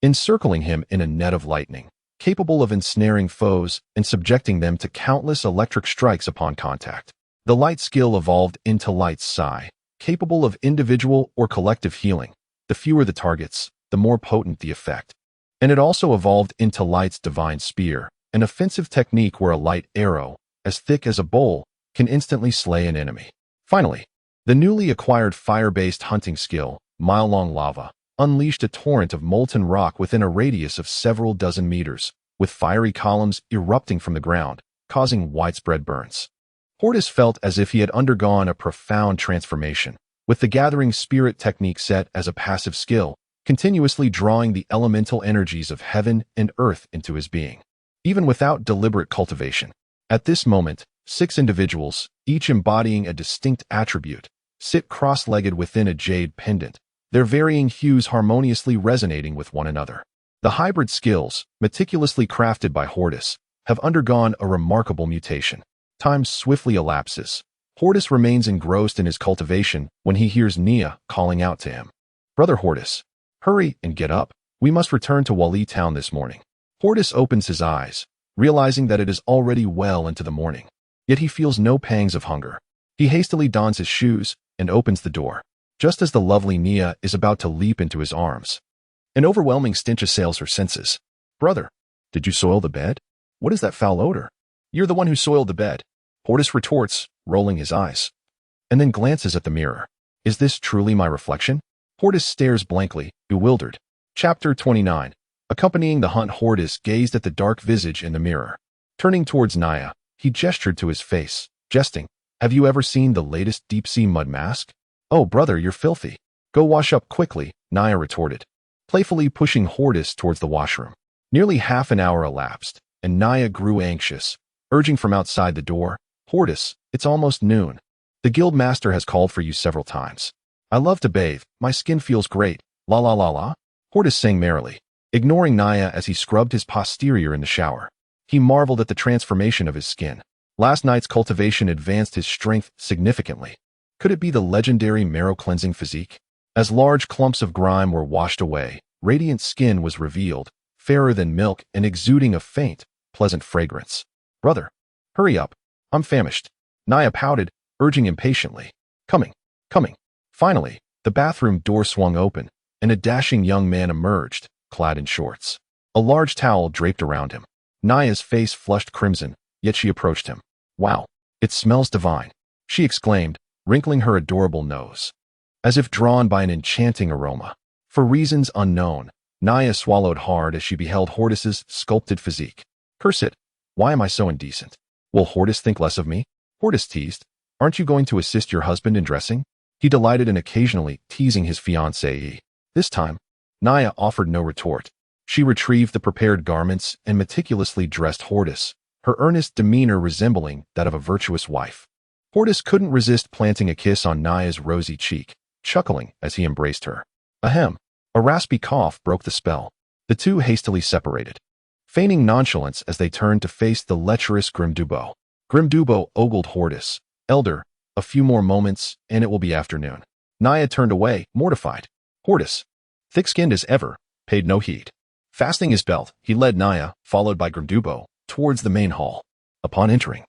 encircling him in a net of lightning, capable of ensnaring foes and subjecting them to countless electric strikes upon contact. The light skill evolved into Light's Sigh, capable of individual or collective healing. The fewer the targets, the more potent the effect. And it also evolved into Light's Divine Spear, an offensive technique where a light arrow, as thick as a bowl, can instantly slay an enemy. Finally, the newly acquired fire-based hunting skill, Mile-Long Lava, unleashed a torrent of molten rock within a radius of several dozen meters, with fiery columns erupting from the ground, causing widespread burns. Hordis felt as if he had undergone a profound transformation, with the Gathering Spirit technique set as a passive skill, continuously drawing the elemental energies of heaven and earth into his being. Even without deliberate cultivation. At this moment, 6 individuals, each embodying a distinct attribute, sit cross-legged within a jade pendant, their varying hues harmoniously resonating with one another. The hybrid skills, meticulously crafted by Hordis, have undergone a remarkable mutation. Time swiftly elapses. Hordis remains engrossed in his cultivation when he hears Nia calling out to him. "Brother Hordis, hurry and get up. We must return to Wali Town this morning." Hordis opens his eyes, realizing that it is already well into the morning. Yet he feels no pangs of hunger. He hastily dons his shoes and opens the door, just as the lovely Nia is about to leap into his arms. An overwhelming stench assails her senses. "Brother, did you soil the bed? What is that foul odor?" "You're the one who soiled the bed," Hordis retorts, rolling his eyes, and then glances at the mirror. "Is this truly my reflection?" Hordis stares blankly, bewildered. Chapter 29. Accompanying the hunt, Hordis gazed at the dark visage in the mirror. Turning towards Nia, he gestured to his face, jesting, "Have you ever seen the latest deep-sea mud mask?" "Oh, brother, you're filthy. Go wash up quickly," Nia retorted, playfully pushing Hordis towards the washroom. Nearly half an hour elapsed, and Nia grew anxious, urging from outside the door, "Hordis, it's almost noon. The guild master has called for you several times." "I love to bathe. My skin feels great. La la la la," Hordis sang merrily, ignoring Nia as he scrubbed his posterior in the shower. He marveled at the transformation of his skin. Last night's cultivation advanced his strength significantly. Could it be the legendary marrow-cleansing physique? As large clumps of grime were washed away, radiant skin was revealed, fairer than milk and exuding a faint, pleasant fragrance. "Brother, hurry up. I'm famished," Nia pouted, urging impatiently. Coming. Finally, the bathroom door swung open, and a dashing young man emerged, clad in shorts. A large towel draped around him. Nia's face flushed crimson, yet she approached him. "Wow, it smells divine," she exclaimed, wrinkling her adorable nose, as if drawn by an enchanting aroma. For reasons unknown, Nia swallowed hard as she beheld Hordis's sculpted physique. "Curse it, why am I so indecent? Will Hordis think less of me?" Hordis teased. "Aren't you going to assist your husband in dressing?" He delighted in occasionally teasing his fiancée. This time, Nia offered no retort. She retrieved the prepared garments and meticulously dressed Hordis, her earnest demeanor resembling that of a virtuous wife. Hordis couldn't resist planting a kiss on Nia's rosy cheek, chuckling as he embraced her. Ahem. A raspy cough broke the spell. The two hastily separated, feigning nonchalance as they turned to face the lecherous Grimdubo. Grimdubo ogled Hordis. "Elder, a few more moments, and it will be afternoon." Nia turned away, mortified. "Hordis, thick-skinned as ever, paid no heed. Fastening his belt, he led Naya, followed by Grimdubo, towards the main hall. Upon entering,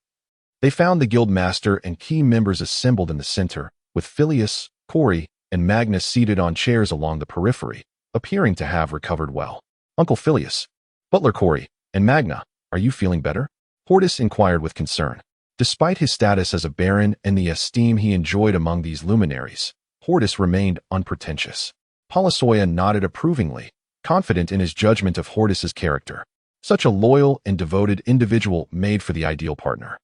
they found the guild master and key members assembled in the center, with Phileas, Corey, and Magnus seated on chairs along the periphery, appearing to have recovered well. Uncle Phileas, Butler Corey, and Magna, are you feeling better? Hordis inquired with concern. Despite his status as a baron and the esteem he enjoyed among these luminaries, Hordis remained unpretentious. Polisoya nodded approvingly, confident in his judgment of Hordis's character. Such a loyal and devoted individual made for the ideal partner.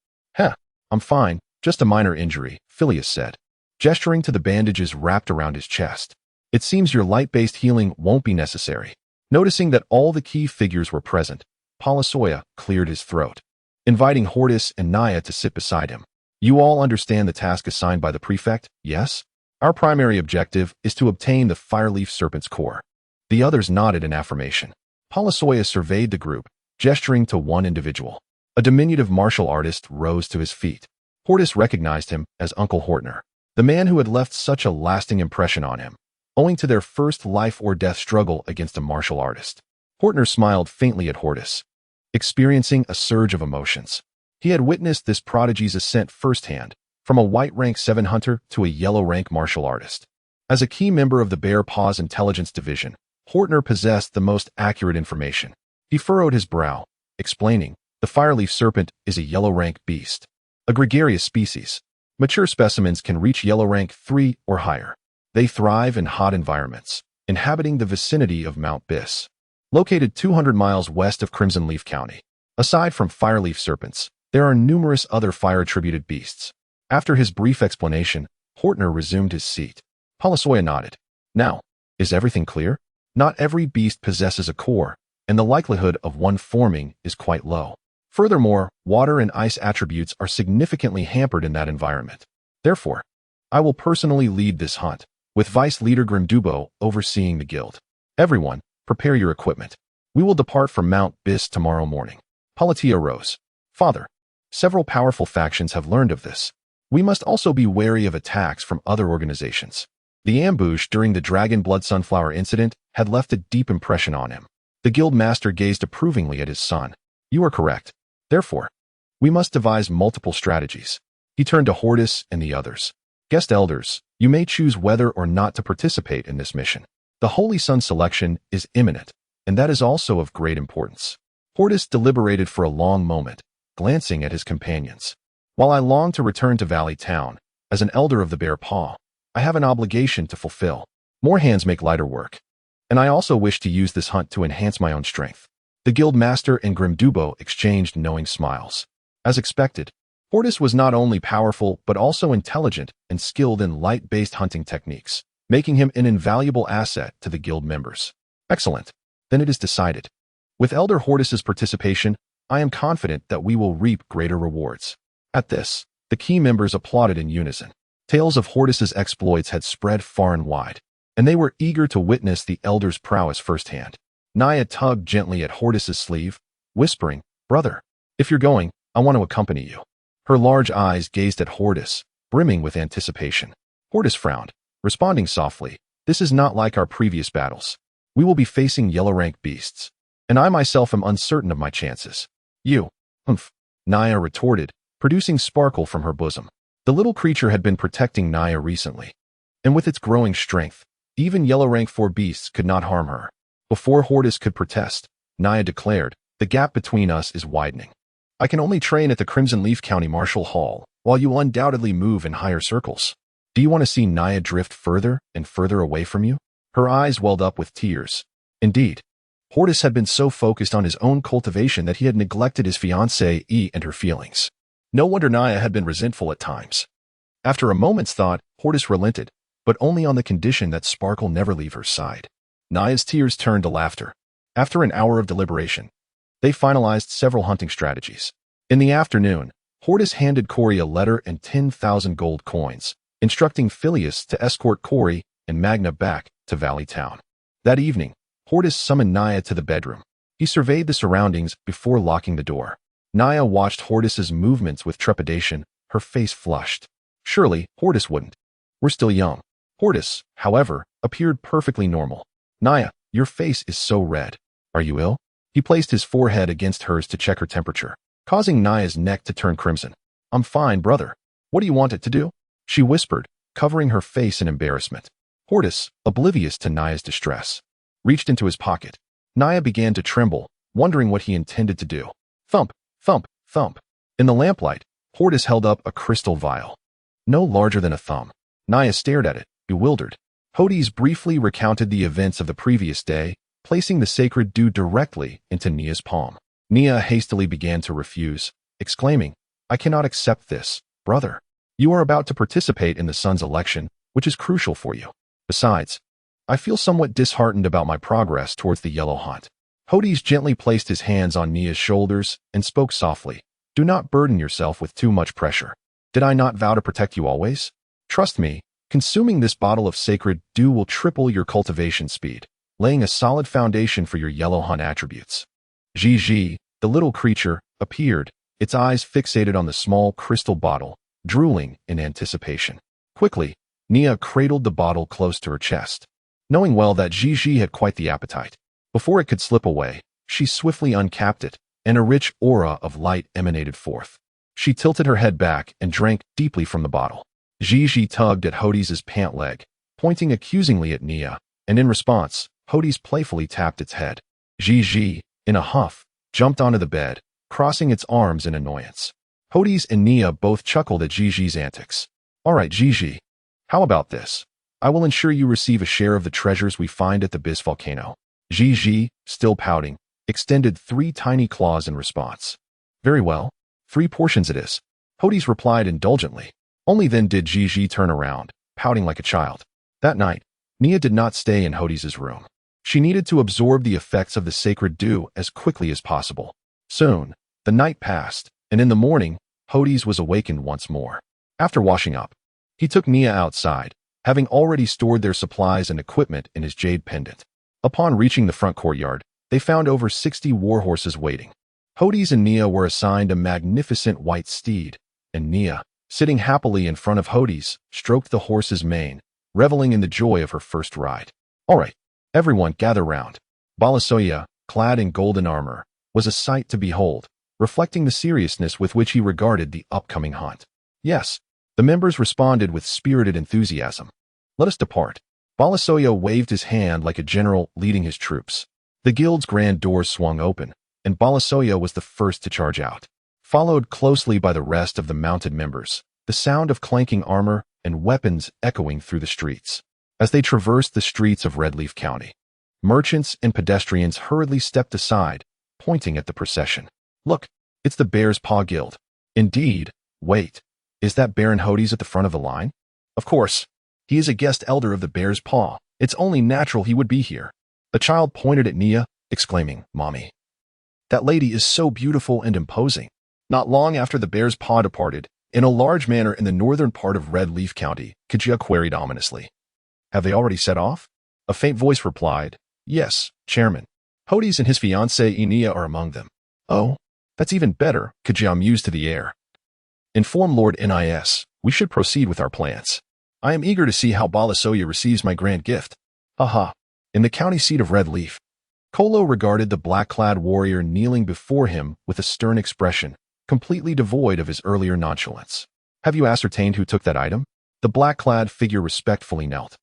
I'm fine, just a minor injury, Phileas said, gesturing to the bandages wrapped around his chest. It seems your light-based healing won't be necessary. Noticing that all the key figures were present, Polisoya cleared his throat, inviting Hordis and Naya to sit beside him. You all understand the task assigned by the prefect, yes? Our primary objective is to obtain the Fireleaf Serpent's core. The others nodded in affirmation. Polisoya surveyed the group, gesturing to one individual. A diminutive martial artist rose to his feet. Hordis recognized him as Uncle Hortner, the man who had left such a lasting impression on him, owing to their first life-or-death struggle against a martial artist. Hortner smiled faintly at Hordis, experiencing a surge of emotions. He had witnessed this prodigy's ascent firsthand, from a white rank 7 hunter to a yellow rank martial artist. As a key member of the Bear Paws Intelligence Division, Hortner possessed the most accurate information. He furrowed his brow, explaining, the Fireleaf Serpent is a yellow rank beast, a gregarious species. Mature specimens can reach yellow rank 3 or higher. They thrive in hot environments, inhabiting the vicinity of Mount Biss, located 200 miles west of Crimson Leaf County. Aside from Fireleaf Serpents, there are numerous other fire-attributed beasts. After his brief explanation, Hortner resumed his seat. Polisoya nodded. Now, is everything clear? Not every beast possesses a core, and the likelihood of one forming is quite low. Furthermore, water and ice attributes are significantly hampered in that environment. Therefore, I will personally lead this hunt, with Vice Leader Grimdubo overseeing the guild. Everyone, prepare your equipment. We will depart from Mount Biss tomorrow morning. Politia rose. Father, several powerful factions have learned of this. We must also be wary of attacks from other organizations. The ambush during the Dragon Blood Sunflower incident had left a deep impression on him. The guild master gazed approvingly at his son. You are correct. Therefore, we must devise multiple strategies. He turned to Hordis and the others. Guest elders, you may choose whether or not to participate in this mission. The Holy Sun selection is imminent, and that is also of great importance. Hordis deliberated for a long moment, glancing at his companions. While I long to return to Valley Town, as an elder of the Bear Paw, I have an obligation to fulfill. More hands make lighter work. And I also wish to use this hunt to enhance my own strength. The guild master and Grimdubo exchanged knowing smiles. As expected, Hordis was not only powerful but also intelligent and skilled in light-based hunting techniques, making him an invaluable asset to the guild members. Excellent. Then it is decided. With Elder Hordis's participation, I am confident that we will reap greater rewards. At this, the key members applauded in unison. Tales of Hordis's exploits had spread far and wide, and they were eager to witness the elder's prowess firsthand. Naya tugged gently at Hordis's sleeve, whispering, Brother, if you're going, I want to accompany you. Her large eyes gazed at Hordis, brimming with anticipation. Hordis frowned, responding softly, This is not like our previous battles. We will be facing yellow rank beasts, and I myself am uncertain of my chances. You, Naya retorted, producing sparkle from her bosom. The little creature had been protecting Naya recently, and with its growing strength, even yellow rank 4 beasts could not harm her. Before Hordis could protest, Naya declared, The gap between us is widening. I can only train at the Crimson Leaf County Martial Hall, while you undoubtedly move in higher circles. Do you want to see Naya drift further and further away from you? Her eyes welled up with tears. Indeed, Hordis had been so focused on his own cultivation that he had neglected his fiancée and her feelings. No wonder Naya had been resentful at times. After a moment's thought, Hordis relented, but only on the condition that Sparkle never leave her side. Naya's tears turned to laughter. After an hour of deliberation, they finalized several hunting strategies. In the afternoon, Hordis handed Corey a letter and 10,000 gold coins, instructing Phileas to escort Corey and Magna back to Valley Town. That evening, Hordis summoned Naya to the bedroom. He surveyed the surroundings before locking the door. Naya watched Hordis's movements with trepidation, her face flushed. Surely, Hordis wouldn't. We're still young. Hordis, however, appeared perfectly normal. Naya, your face is so red. Are you ill? He placed his forehead against hers to check her temperature, causing Naya's neck to turn crimson. I'm fine, brother. What do you want it to do? She whispered, covering her face in embarrassment. Hordis, oblivious to Naya's distress, reached into his pocket. Naya began to tremble, wondering what he intended to do. Thump, thump, thump. In the lamplight, Hordis held up a crystal vial, no larger than a thumb. Naya stared at it, bewildered. Hordis briefly recounted the events of the previous day, placing the sacred dew directly into Nia's palm. Nia hastily began to refuse, exclaiming, I cannot accept this, brother. You are about to participate in the sun's election, which is crucial for you. Besides, I feel somewhat disheartened about my progress towards the yellow haunt. Hordis gently placed his hands on Nia's shoulders and spoke softly. Do not burden yourself with too much pressure. Did I not vow to protect you always? Trust me, consuming this bottle of sacred dew will triple your cultivation speed, laying a solid foundation for your yellow hunt attributes. Gigi, the little creature, appeared, its eyes fixated on the small crystal bottle, drooling in anticipation. Quickly, Nia cradled the bottle close to her chest, knowing well that Gigi had quite the appetite. Before it could slip away, she swiftly uncapped it, and a rich aura of light emanated forth. She tilted her head back and drank deeply from the bottle. Gigi tugged at Hordis' pant leg, pointing accusingly at Nia, and in response, Hordis playfully tapped its head. Gigi, in a huff, jumped onto the bed, crossing its arms in annoyance. Hordis and Nia both chuckled at Gigi's antics. All right, Gigi, how about this? I will ensure you receive a share of the treasures we find at the Bis volcano. Gigi, still pouting, extended 3 tiny claws in response. Very well, 3 portions it is. Hordis replied indulgently. Only then did Gigi turn around, pouting like a child. That night, Nia did not stay in Hordis' room. She needed to absorb the effects of the sacred dew as quickly as possible. Soon, the night passed, and in the morning, Hordis was awakened once more. After washing up, he took Nia outside, having already stored their supplies and equipment in his Jade Pendant. Upon reaching the front courtyard, they found over 60 war horses waiting. Hordis and Nia were assigned a magnificent white steed, and Nia, sitting happily in front of Hordis, stroked the horse's mane, reveling in the joy of her first ride. All right, everyone gather round. Balasoya, clad in golden armor, was a sight to behold, reflecting the seriousness with which he regarded the upcoming hunt. Yes, the members responded with spirited enthusiasm. Let us depart. Balasoya waved his hand like a general leading his troops. The guild's grand doors swung open, and Balasoya was the first to charge out, followed closely by the rest of the mounted members, the sound of clanking armor and weapons echoing through the streets. As they traversed the streets of Redleaf County, merchants and pedestrians hurriedly stepped aside, pointing at the procession. Look, it's the Bear's Paw Guild. Indeed, wait, is that Baron Hordis at the front of the line? Of course. He is a guest elder of the Bear's Paw. It's only natural he would be here. The child pointed at Nia, exclaiming, Mommy. That lady is so beautiful and imposing. Not long after the Bear's Paw departed, in a large manor in the northern part of Red Leaf County, Kajia queried ominously. Have they already set off? A faint voice replied, Yes, Chairman. Hordis and his fiancée Nia are among them. Oh, that's even better, Kajia mused to the air. Inform Lord Nis, we should proceed with our plans. I am eager to see how Balasoya receives my grand gift. Haha. In the county seat of Red Leaf, Kolo regarded the black-clad warrior kneeling before him with a stern expression, completely devoid of his earlier nonchalance. Have you ascertained who took that item? The black-clad figure respectfully knelt.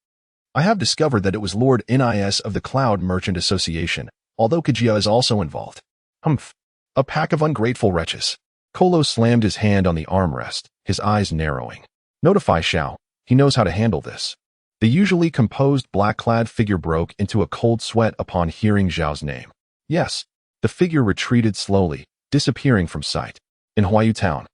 I have discovered that it was Lord Nis of the Cloud Merchant Association, although Kajia is also involved. Humph. A pack of ungrateful wretches. Kolo slammed his hand on the armrest, his eyes narrowing. Notify Xiao. He knows how to handle this. The usually composed black-clad figure broke into a cold sweat upon hearing Zhao's name. Yes, the figure retreated slowly, disappearing from sight. In Huayu Town,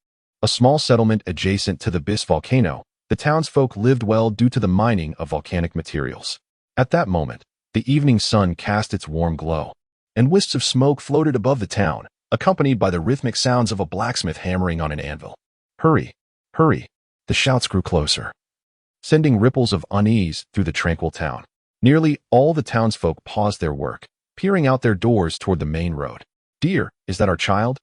a small settlement adjacent to the Bis volcano, the townsfolk lived well due to the mining of volcanic materials. At that moment, the evening sun cast its warm glow, and wisps of smoke floated above the town, accompanied by the rhythmic sounds of a blacksmith hammering on an anvil. Hurry, hurry. The shouts grew closer, sending ripples of unease through the tranquil town. Nearly all the townsfolk paused their work, peering out their doors toward the main road. Dear, is that our child?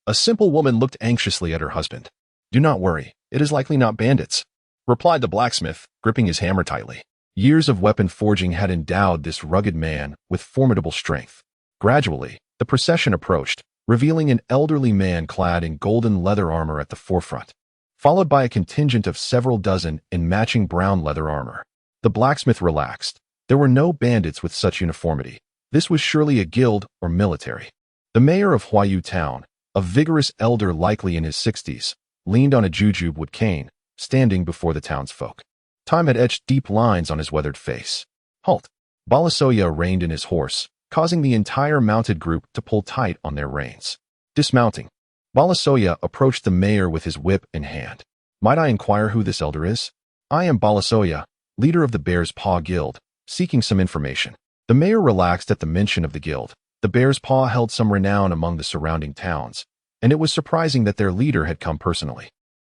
A simple woman looked anxiously at her husband. Do not worry, it is likely not bandits, replied the blacksmith, gripping his hammer tightly. Years of weapon forging had endowed this rugged man with formidable strength. Gradually, the procession approached, revealing an elderly man clad in golden leather armor at the forefront, followed by a contingent of several dozen in matching brown leather armor. The blacksmith relaxed. There were no bandits with such uniformity. This was surely a guild or military. The mayor of Huayu Town, a vigorous elder likely in his 60s, leaned on a jujube wood cane, standing before the townsfolk. Time had etched deep lines on his weathered face. Halt! Balasoya reined in his horse, causing the entire mounted group to pull tight on their reins. Dismounting, Balasoya approached the mayor with his whip in hand. Might I inquire who this elder is? I am Balasoya, leader of the Bear's Paw Guild, seeking some information. The mayor relaxed at the mention of the guild. The Bear's Paw held some renown among the surrounding towns, and it was surprising that their leader had come personally.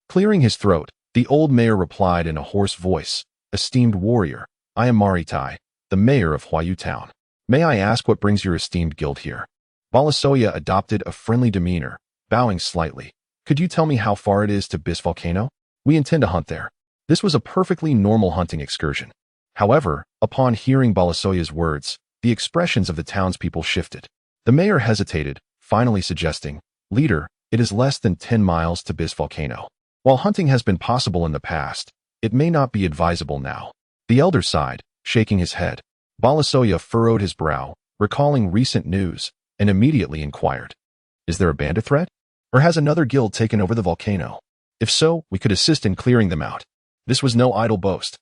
Clearing his throat, the old mayor replied in a hoarse voice, "Esteemed warrior, I am Maritai, the mayor of Huayu Town. May I ask what brings your esteemed guild here?" Balasoya adopted a friendly demeanor, bowing slightly. "Could you tell me how far it is to Bis Volcano? We intend to hunt there." This was a perfectly normal hunting excursion. However, upon hearing Balasoya's words, the expressions of the townspeople shifted. The mayor hesitated, finally suggesting, "Leader, it is less than 10 miles to Bis Volcano. While hunting has been possible in the past, it may not be advisable now." The elder sighed, shaking his head. Balasoya furrowed his brow, recalling recent news, and immediately inquired, "Is there a bandit threat? Or has another guild taken over the volcano? If so, we could assist in clearing them out." This was no idle boast.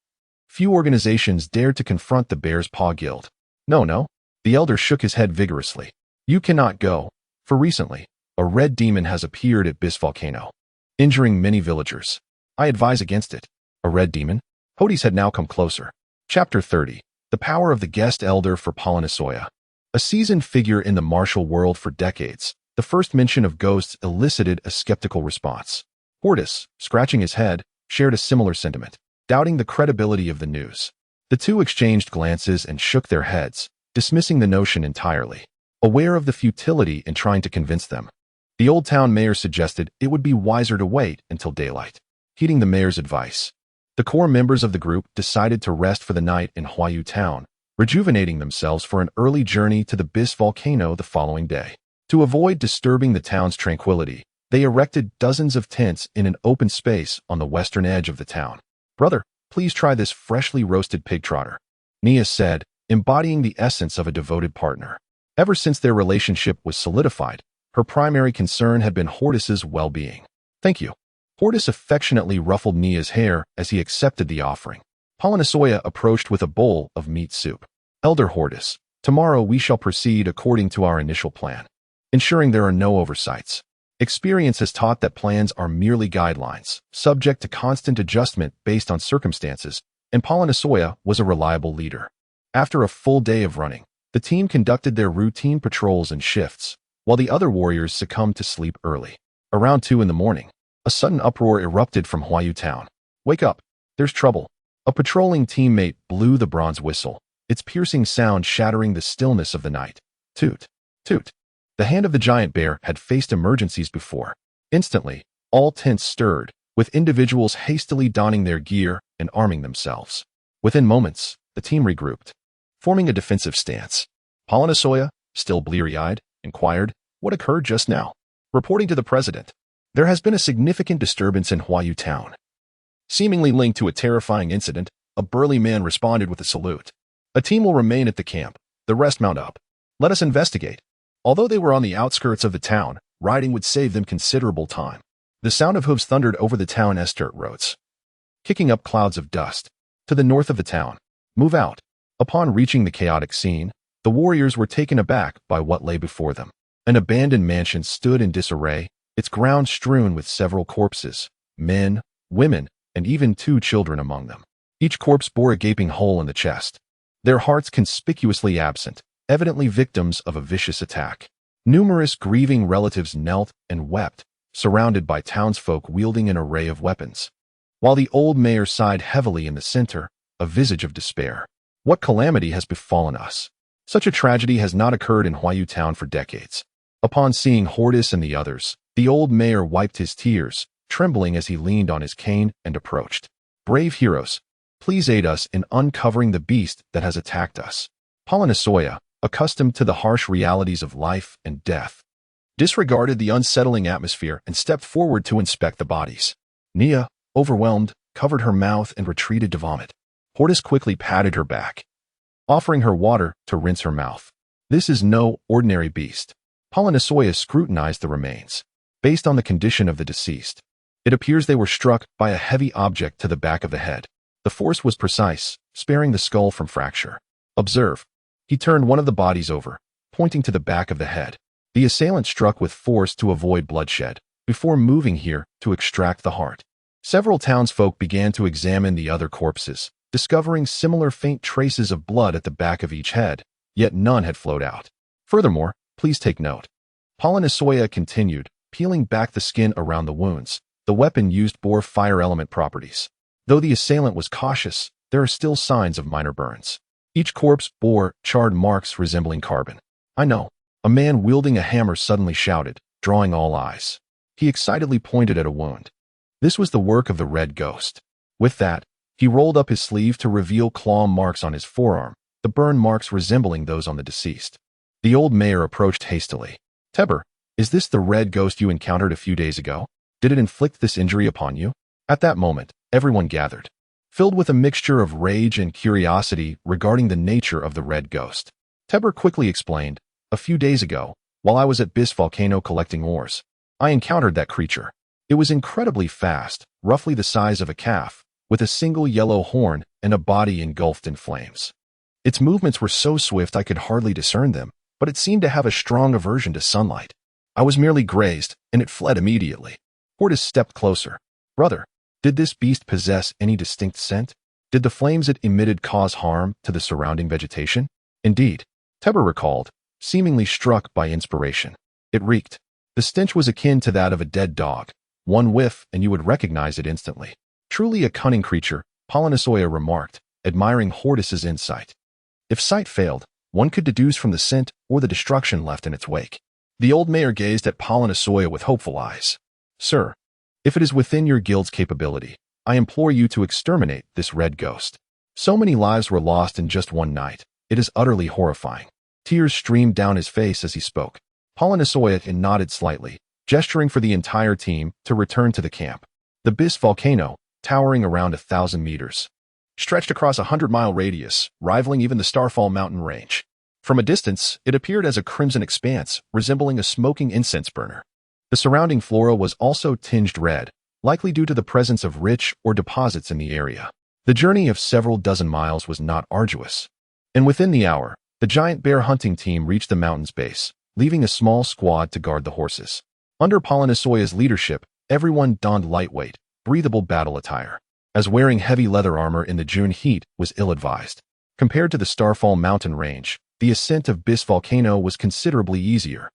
Few organizations dared to confront the Bear's Paw Guild. No. The elder shook his head vigorously. "You cannot go, for recently, a red demon has appeared at Bis Volcano, injuring many villagers. I advise against it." A red demon? Hordis had now come closer. Chapter 30. The Power of the Guest Elder for Polonisoya. A seasoned figure in the martial world for decades, the first mention of ghosts elicited a skeptical response. Hordis, scratching his head, shared a similar sentiment, doubting the credibility of the news. The two exchanged glances and shook their heads, dismissing the notion entirely, aware of the futility in trying to convince them. The old town mayor suggested it would be wiser to wait until daylight. Heeding the mayor's advice, the core members of the group decided to rest for the night in Huayu Town, rejuvenating themselves for an early journey to the Bis Volcano the following day. To avoid disturbing the town's tranquility, they erected dozens of tents in an open space on the western edge of the town. "Brother, please try this freshly roasted pig trotter," Nia said, embodying the essence of a devoted partner. Ever since their relationship was solidified, her primary concern had been Hordis's well-being. "Thank you." Hordis affectionately ruffled Nia's hair as he accepted the offering. Polonisoya approached with a bowl of meat soup. "Elder Hordis, tomorrow we shall proceed according to our initial plan, ensuring there are no oversights. Experience has taught that plans are merely guidelines, subject to constant adjustment based on circumstances, and Polonisoya was a reliable leader." After a full day of running, the team conducted their routine patrols and shifts, while the other warriors succumbed to sleep early. Around 2 in the morning, a sudden uproar erupted from Huayu Town. "Wake up! There's trouble!" A patrolling teammate blew the bronze whistle, its piercing sound shattering the stillness of the night. Toot! Toot! The hand of the giant bear had faced emergencies before. Instantly, all tents stirred, with individuals hastily donning their gear and arming themselves. Within moments, the team regrouped, forming a defensive stance. Polonisoya, still bleary-eyed, inquired, "What occurred just now?" Reporting to the president, "There has been a significant disturbance in Huayu Town." Seemingly linked to a terrifying incident, a burly man responded with a salute. "A team will remain at the camp. The rest mount up. Let us investigate." Although they were on the outskirts of the town, riding would save them considerable time. The sound of hooves thundered over the town's dirt roads, kicking up clouds of dust. To the north of the town, "Move out." Upon reaching the chaotic scene, the warriors were taken aback by what lay before them. An abandoned mansion stood in disarray, its ground strewn with several corpses, men, women, and even 2 children among them. Each corpse bore a gaping hole in the chest, their hearts conspicuously absent, evidently victims of a vicious attack. Numerous grieving relatives knelt and wept, surrounded by townsfolk wielding an array of weapons, while the old mayor sighed heavily in the center, a visage of despair. "What calamity has befallen us? Such a tragedy has not occurred in Huayu Town for decades." Upon seeing Hordis and the others, the old mayor wiped his tears, trembling as he leaned on his cane and approached. "Brave heroes, Please aid us in uncovering the beast that has attacked us. Polonisoya, accustomed to the harsh realities of life and death, disregarded the unsettling atmosphere and stepped forward to inspect the bodies. Nia, overwhelmed, covered her mouth and retreated to vomit. Hordis quickly patted her back, offering her water to rinse her mouth. This is no ordinary beast. Polonisoya scrutinized the remains. Based on the condition of the deceased, it appears they were struck by a heavy object to the back of the head. The force was precise, sparing the skull from fracture. Observe. He turned one of the bodies over, pointing to the back of the head. The assailant struck with force to avoid bloodshed, before moving here to extract the heart. Several townsfolk began to examine the other corpses, discovering similar faint traces of blood at the back of each head, yet none had flowed out. Furthermore, please take note. Polonisoya continued, peeling back the skin around the wounds. The weapon used bore fire element properties. Though the assailant was cautious, there are still signs of minor burns. Each corpse bore charred marks resembling carbon. I know. A man wielding a hammer suddenly shouted, drawing all eyes. He excitedly pointed at a wound. This was the work of the red ghost. With that, he rolled up his sleeve to reveal claw marks on his forearm, the burn marks resembling those on the deceased. The old mayor approached hastily. Teber, is this the red ghost you encountered a few days ago? Did it inflict this injury upon you? At that moment, everyone gathered, filled with a mixture of rage and curiosity regarding the nature of the red ghost. Teber quickly explained, a few days ago, while I was at Bis Volcano collecting ores, I encountered that creature. It was incredibly fast, roughly the size of a calf, with a single yellow horn and a body engulfed in flames. Its movements were so swift I could hardly discern them, but it seemed to have a strong aversion to sunlight. I was merely grazed, and it fled immediately. Hordis stepped closer. Brother, did this beast possess any distinct scent? Did the flames it emitted cause harm to the surrounding vegetation? Indeed, Teber recalled, seemingly struck by inspiration. It reeked. The stench was akin to that of a dead dog. One whiff and you would recognize it instantly. Truly a cunning creature, Polonisoya remarked, admiring Hordis's insight. If sight failed, one could deduce from the scent or the destruction left in its wake. The old mayor gazed at Polonisoya with hopeful eyes. Sir, if it is within your guild's capability, I implore you to exterminate this red ghost. So many lives were lost in just one night. It is utterly horrifying. Tears streamed down his face as he spoke. Polonisoya nodded slightly, gesturing for the entire team to return to the camp. The Bis volcano, towering around 1,000 meters, stretched across a 100-mile radius, rivaling even the Starfall mountain range. From a distance, it appeared as a crimson expanse, resembling a smoking incense burner. The surrounding flora was also tinged red, likely due to the presence of rich ore deposits in the area. The journey of several dozen miles was not arduous, and within the hour, the giant bear hunting team reached the mountain's base, leaving a small squad to guard the horses. Under Polonisoya's leadership, everyone donned lightweight, breathable battle attire, as wearing heavy leather armor in the June heat was ill-advised. Compared to the Starfall mountain range, the ascent of Bis volcano was considerably easier,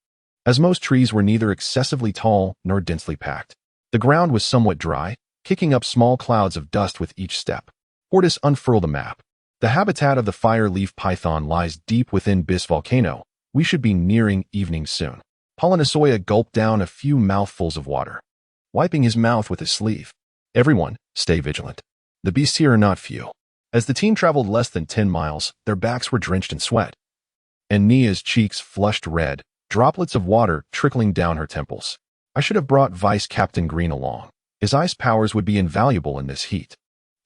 as most trees were neither excessively tall nor densely packed. The ground was somewhat dry, kicking up small clouds of dust with each step. Hordis unfurled a map. The habitat of the fire-leaf python lies deep within Bis volcano. We should be nearing evening soon. Polonisoya gulped down a few mouthfuls of water, wiping his mouth with his sleeve. Everyone, stay vigilant. The beasts here are not few. As the team traveled less than 10 miles, their backs were drenched in sweat, and Nia's cheeks flushed red, droplets of water trickling down her temples. I should have brought Vice Captain Green along. His ice powers would be invaluable in this heat.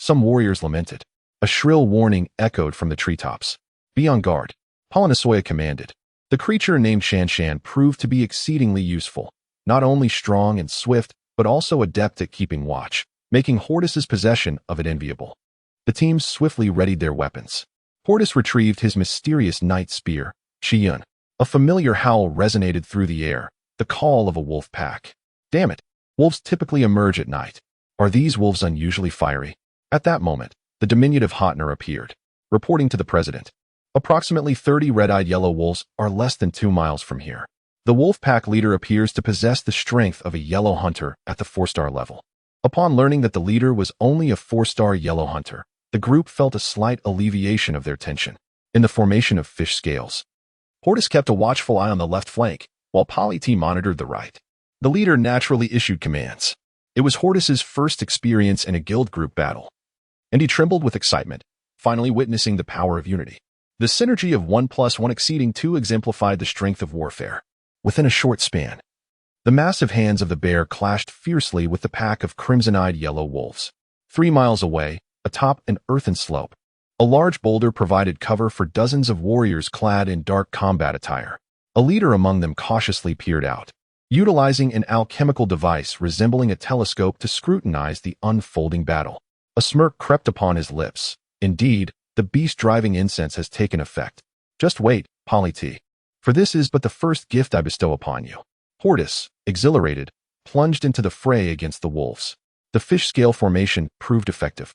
Some warriors lamented. A shrill warning echoed from the treetops. Be on guard, Polonisoya commanded. The creature named Shan Shan proved to be exceedingly useful, not only strong and swift, but also adept at keeping watch, making Hordis's possession of it enviable. The team swiftly readied their weapons. Hordis retrieved his mysterious night spear, Chiyun. A familiar howl resonated through the air, the call of a wolf pack. Damn it, wolves typically emerge at night. Are these wolves unusually fiery? At that moment, the diminutive Hotner appeared, reporting to the president. Approximately 30 red-eyed yellow wolves are less than 2 miles from here. The wolf pack leader appears to possess the strength of a yellow hunter at the 4-star level. Upon learning that the leader was only a 4-star yellow hunter, the group felt a slight alleviation of their tension. In the formation of fish scales, Hordis kept a watchful eye on the left flank, while Poly-T monitored the right. The leader naturally issued commands. It was Hordis's first experience in a guild group battle, and he trembled with excitement, finally witnessing the power of unity. The synergy of 1+1 exceeding 2 exemplified the strength of warfare. Within a short span, the massive hands of the bear clashed fiercely with the pack of crimson-eyed yellow wolves. 3 miles away, atop an earthen slope, a large boulder provided cover for dozens of warriors clad in dark combat attire. A leader among them cautiously peered out, utilizing an alchemical device resembling a telescope to scrutinize the unfolding battle. A smirk crept upon his lips. Indeed, the beast-driving incense has taken effect. Just wait, Polity, for this is but the first gift I bestow upon you. Hordis, exhilarated, plunged into the fray against the wolves. The fish scale formation proved effective.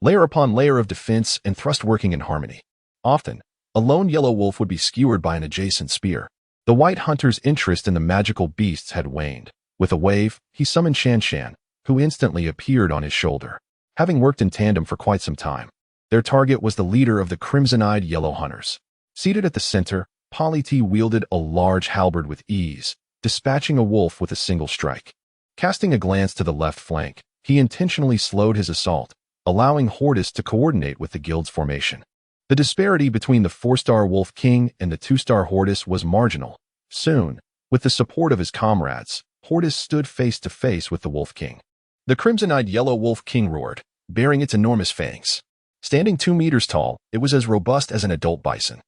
Layer upon layer of defense and thrust working in harmony. Often, a lone yellow wolf would be skewered by an adjacent spear. The white hunter's interest in the magical beasts had waned. With a wave, he summoned Shan, who instantly appeared on his shoulder. Having worked in tandem for quite some time, their target was the leader of the crimson-eyed yellow hunters. Seated at the center, Polity wielded a large halberd with ease, dispatching a wolf with a single strike. Casting a glance to the left flank, he intentionally slowed his assault, allowing Hordis to coordinate with the guild's formation. The disparity between the 4-star Wolf King and the 2-star Hordis was marginal. Soon, with the support of his comrades, Hordis stood face to face with the Wolf King. The crimson-eyed yellow Wolf King roared, baring its enormous fangs. Standing 2 meters tall, it was as robust as an adult bison.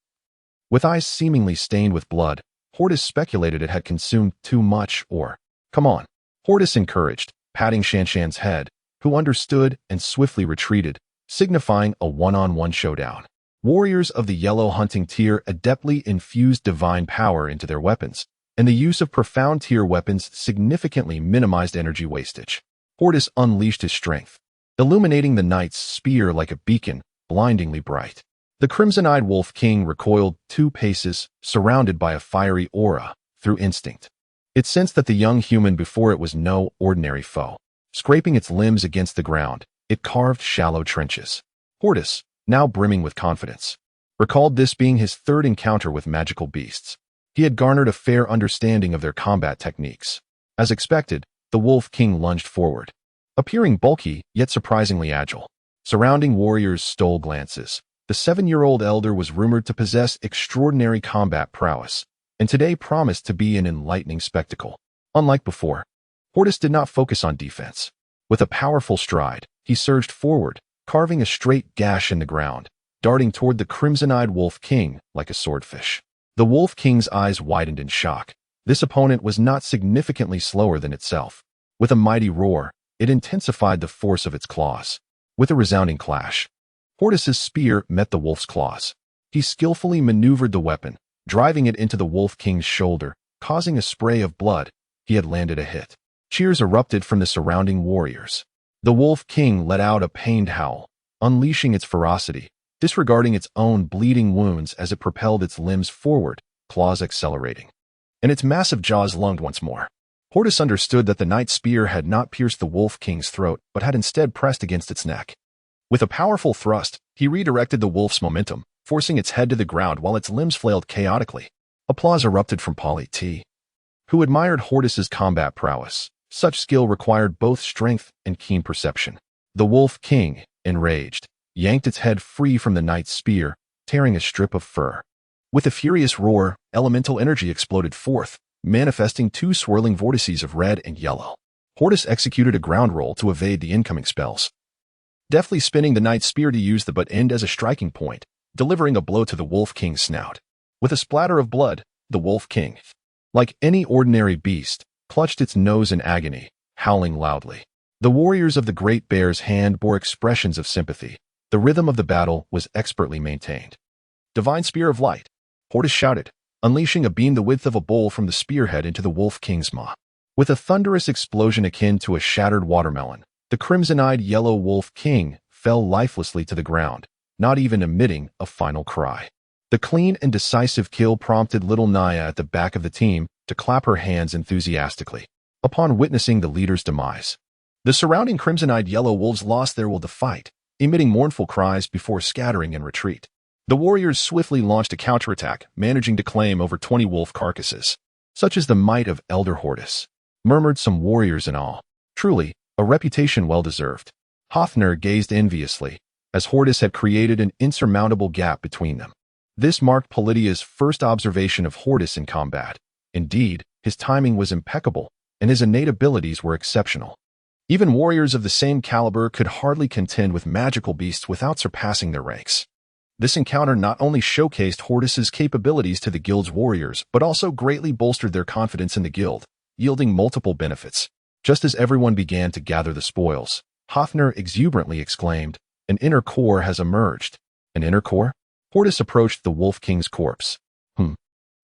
With eyes seemingly stained with blood, Hordis speculated it had consumed too much or, "Come on," Hordis encouraged, patting Shan's head, who understood and swiftly retreated, signifying a one-on-one showdown. Warriors of the yellow hunting tier adeptly infused divine power into their weapons, and the use of profound tier weapons significantly minimized energy wastage. Hordis unleashed his strength, illuminating the knight's spear like a beacon, blindingly bright. The crimson-eyed Wolf King recoiled 2 paces, surrounded by a fiery aura, through instinct. It sensed that the young human before it was no ordinary foe. Scraping its limbs against the ground, it carved shallow trenches. Hordis, now brimming with confidence, recalled this being his 3rd encounter with magical beasts. He had garnered a fair understanding of their combat techniques. As expected, the Wolf King lunged forward, appearing bulky yet surprisingly agile. Surrounding warriors stole glances. The 7-year-old elder was rumored to possess extraordinary combat prowess, and today promised to be an enlightening spectacle. Unlike before, Hordis did not focus on defense. With a powerful stride, he surged forward, carving a straight gash in the ground, darting toward the crimson-eyed Wolf King like a swordfish. The Wolf King's eyes widened in shock. This opponent was not significantly slower than itself. With a mighty roar, it intensified the force of its claws. With a resounding clash, Hordis's spear met the wolf's claws. He skillfully maneuvered the weapon, driving it into the Wolf King's shoulder, causing a spray of blood. He had landed a hit. Cheers erupted from the surrounding warriors. The Wolf King let out a pained howl, unleashing its ferocity, disregarding its own bleeding wounds as it propelled its limbs forward, claws accelerating. And its massive jaws lunged once more. Hordis understood that the knight's spear had not pierced the Wolf King's throat, but had instead pressed against its neck. With a powerful thrust, he redirected the wolf's momentum, forcing its head to the ground while its limbs flailed chaotically. Applause erupted from Polity, who admired Hordis's combat prowess. Such skill required both strength and keen perception. The Wolf King, enraged, yanked its head free from the knight's spear, tearing a strip of fur. With a furious roar, elemental energy exploded forth, manifesting 2 swirling vortices of red and yellow. Hordis executed a ground roll to evade the incoming spells, deftly spinning the knight's spear to use the butt end as a striking point, delivering a blow to the Wolf King's snout. With a splatter of blood, the Wolf King, like any ordinary beast, clutched its nose in agony, howling loudly. The warriors of the Great Bear's hand bore expressions of sympathy. The rhythm of the battle was expertly maintained. "Divine Spear of Light," Hordis shouted, unleashing a beam the width of a bowl from the spearhead into the Wolf King's maw. With a thunderous explosion akin to a shattered watermelon, the crimson-eyed yellow Wolf King fell lifelessly to the ground, not even emitting a final cry. The clean and decisive kill prompted little Naya at the back of the team to clap her hands enthusiastically. Upon witnessing the leader's demise, the surrounding crimson-eyed yellow wolves lost their will to fight, emitting mournful cries before scattering in retreat. The warriors swiftly launched a counterattack, managing to claim over 20 wolf carcasses. "Such is the might of Elder Hordis," murmured some warriors in awe. "Truly, a reputation well-deserved." Hothner gazed enviously, as Hordis had created an insurmountable gap between them. This marked Polydia's first observation of Hordis in combat. Indeed, his timing was impeccable, and his innate abilities were exceptional. Even warriors of the same caliber could hardly contend with magical beasts without surpassing their ranks. This encounter not only showcased Hordis's capabilities to the guild's warriors, but also greatly bolstered their confidence in the guild, yielding multiple benefits. Just as everyone began to gather the spoils, Hothner exuberantly exclaimed, "An inner core has emerged." An inner core? Hordis approached the Wolf King's corpse.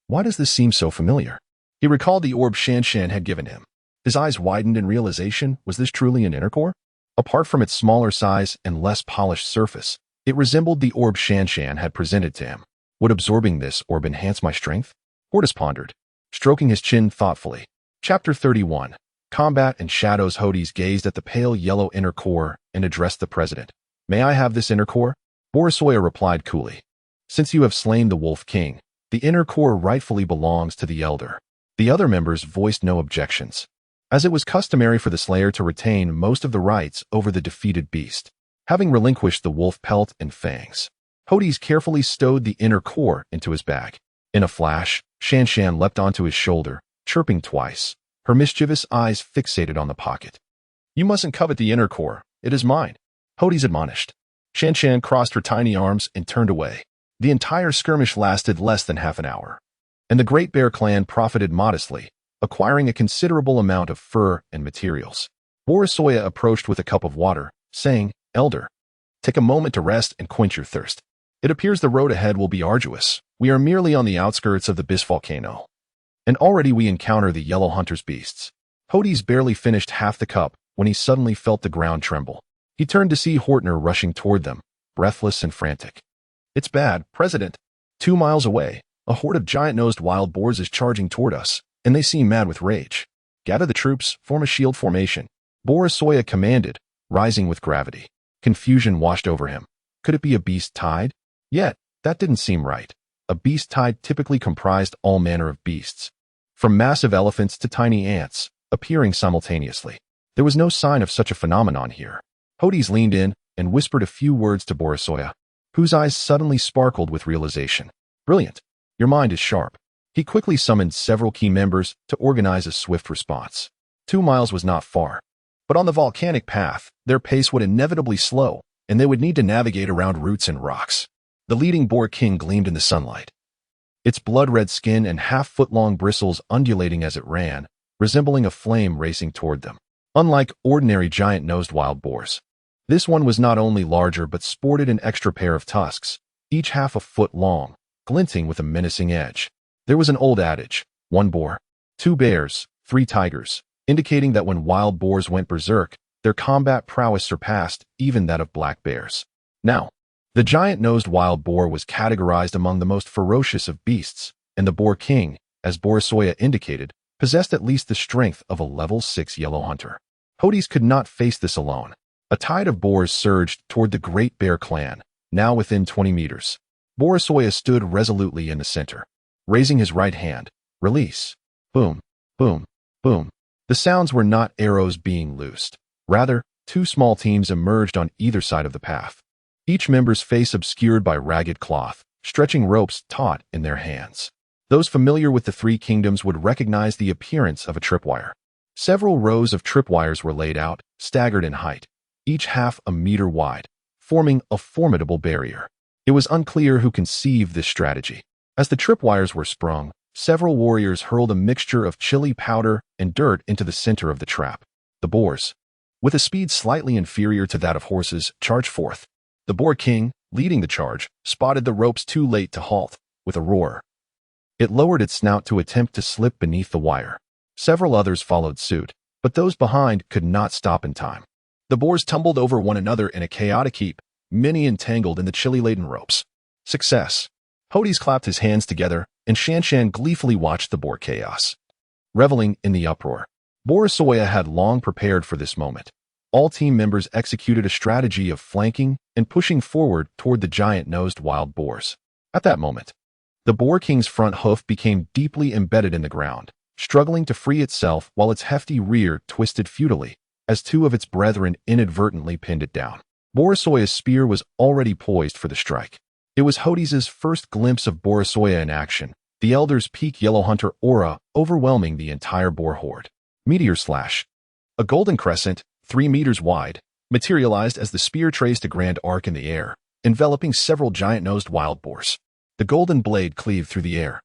Why does this seem so familiar? He recalled the orb Shanshan had given him. His eyes widened in realization. Was this truly an inner core? Apart from its smaller size and less polished surface, it resembled the orb Shanshan had presented to him. Would absorbing this orb enhance my strength? Hordis pondered, stroking his chin thoughtfully. Chapter 31. Combat and Shadows. Hordis gazed at the pale yellow inner core and addressed the president. "May I have this inner core?" Borisoya replied coolly. "Since you have slain the Wolf King, the inner core rightfully belongs to the Elder." The other members voiced no objections, as it was customary for the Slayer to retain most of the rights over the defeated beast. Having relinquished the wolf pelt and fangs, Hordis carefully stowed the inner core into his bag. In a flash, Shanshan leapt onto his shoulder, chirping twice, her mischievous eyes fixated on the pocket. "You mustn't covet the inner core. It is mine," Hordis admonished. Shanshan crossed her tiny arms and turned away. The entire skirmish lasted less than half an hour, and the Great Bear clan profited modestly, acquiring a considerable amount of fur and materials. Borisoya approached with a cup of water, saying, "Elder, take a moment to rest and quench your thirst. It appears the road ahead will be arduous. We are merely on the outskirts of the Bis volcano, and already we encounter the Yellow Hunter's beasts." Hordis barely finished half the cup when he suddenly felt the ground tremble. He turned to see Hortner rushing toward them, breathless and frantic. "It's bad, President. 2 miles away, a horde of giant-nosed wild boars is charging toward us, and they seem mad with rage. Gather the troops, form a shield formation," Borisoya commanded, rising with gravity. Confusion washed over him. Could it be a beast tide? Yet, that didn't seem right. A beast tide typically comprised all manner of beasts, from massive elephants to tiny ants, appearing simultaneously. There was no sign of such a phenomenon here. Hordis leaned in and whispered a few words to Borisoya, whose eyes suddenly sparkled with realization. "Brilliant. Your mind is sharp." He quickly summoned several key members to organize a swift response. 2 miles was not far, but on the volcanic path, their pace would inevitably slow, and they would need to navigate around roots and rocks. The leading boar king gleamed in the sunlight, its blood-red skin and half-foot-long bristles undulating as it ran, resembling a flame racing toward them. Unlike ordinary giant-nosed wild boars, this one was not only larger but sported an extra pair of tusks, each half a foot long, glinting with a menacing edge. There was an old adage, 1 boar, 2 bears, 3 tigers, indicating that when wild boars went berserk, their combat prowess surpassed even that of black bears. Now, the giant-nosed wild boar was categorized among the most ferocious of beasts, and the boar king, as Borisoya indicated, possessed at least the strength of a level 6 yellow hunter. Hordis could not face this alone. A tide of boars surged toward the Great Bear clan, now within 20 meters. Borisoya stood resolutely in the center, raising his right hand. Release. Boom, boom, boom. The sounds were not arrows being loosed. Rather, 2 small teams emerged on either side of the path, each member's face obscured by ragged cloth, stretching ropes taut in their hands. Those familiar with the 3 kingdoms would recognize the appearance of a tripwire. Several rows of tripwires were laid out, staggered in height, each half a meter wide, forming a formidable barrier. It was unclear who conceived this strategy. As the tripwires were sprung, several warriors hurled a mixture of chili powder and dirt into the center of the trap. The boars, with a speed slightly inferior to that of horses, charged forth. The boar king, leading the charge, spotted the ropes too late to halt. With a roar, it lowered its snout to attempt to slip beneath the wire. Several others followed suit, but those behind could not stop in time. The boars tumbled over one another in a chaotic heap, many entangled in the chili-laden ropes. Success. Hordis clapped his hands together, and Shanshan gleefully watched the boar chaos, reveling in the uproar. Borisoya had long prepared for this moment. All team members executed a strategy of flanking and pushing forward toward the giant-nosed wild boars. At that moment, the boar king's front hoof became deeply embedded in the ground, struggling to free itself while its hefty rear twisted futilely as 2 of its brethren inadvertently pinned it down. Borisoya's spear was already poised for the strike. It was Hordis' first glimpse of Borisoya in action, the Elder's peak Yellow Hunter aura overwhelming the entire boar horde. Meteor slash. A golden crescent, 3 meters wide, materialized as the spear traced a grand arc in the air, enveloping several giant-nosed wild boars. The golden blade cleaved through the air,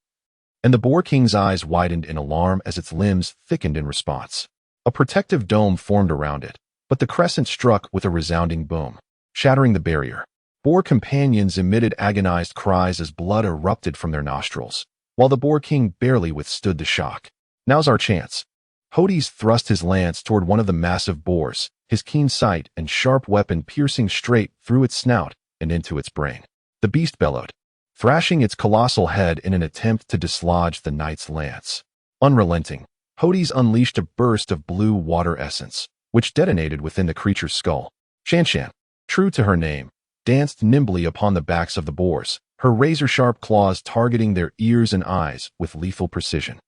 and the boar king's eyes widened in alarm as its limbs thickened in response. A protective dome formed around it, but the crescent struck with a resounding boom, shattering the barrier. Boar companions emitted agonized cries as blood erupted from their nostrils, while the boar king barely withstood the shock. Now's our chance. Hordis thrust his lance toward one of the massive boars, his keen sight and sharp weapon piercing straight through its snout and into its brain. The beast bellowed, thrashing its colossal head in an attempt to dislodge the knight's lance. Unrelenting, Hordis unleashed a burst of blue water essence, which detonated within the creature's skull. Shanshan, true to her name, danced nimbly upon the backs of the boars, her razor-sharp claws targeting their ears and eyes with lethal precision.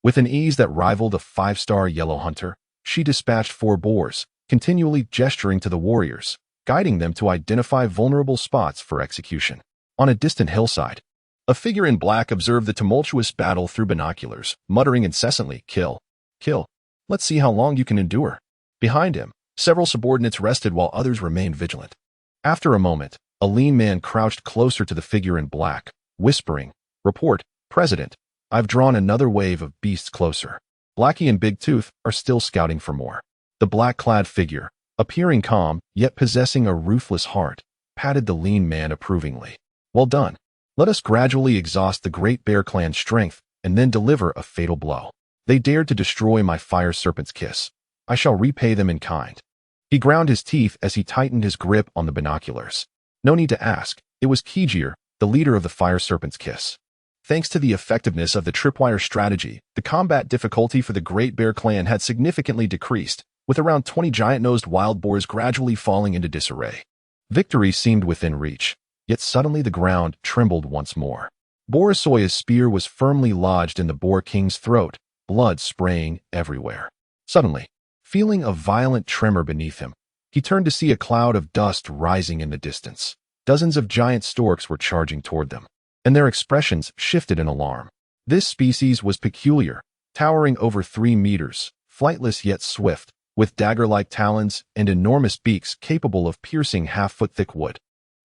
With an ease that rivaled a 5-star yellow hunter, she dispatched 4 boars, continually gesturing to the warriors, guiding them to identify vulnerable spots for execution. On a distant hillside, a figure in black observed the tumultuous battle through binoculars, muttering incessantly, "Kill, kill. Let's see how long you can endure." Behind him, several subordinates rested while others remained vigilant. After a moment, a lean man crouched closer to the figure in black, whispering, "Report, President. I've drawn another wave of beasts closer. Blackie and Big Tooth are still scouting for more." The black-clad figure, appearing calm, yet possessing a ruthless heart, patted the lean man approvingly. "Well done. Let us gradually exhaust the Great Bear clan's strength and then deliver a fatal blow. They dared to destroy my fire serpent's kiss. I shall repay them in kind." He ground his teeth as he tightened his grip on the binoculars. No need to ask, it was Kijir, the leader of the fire serpent's kiss. Thanks to the effectiveness of the tripwire strategy, the combat difficulty for the Great Bear clan had significantly decreased, with around 20 giant-nosed wild boars gradually falling into disarray. Victory seemed within reach, yet suddenly the ground trembled once more. Borisoya's spear was firmly lodged in the boar king's throat, blood spraying everywhere. Suddenly, feeling a violent tremor beneath him, he turned to see a cloud of dust rising in the distance. Dozens of giant storks were charging toward them, and their expressions shifted in alarm. This species was peculiar, towering over 3 meters, flightless yet swift, with dagger-like talons and enormous beaks capable of piercing half-foot-thick wood.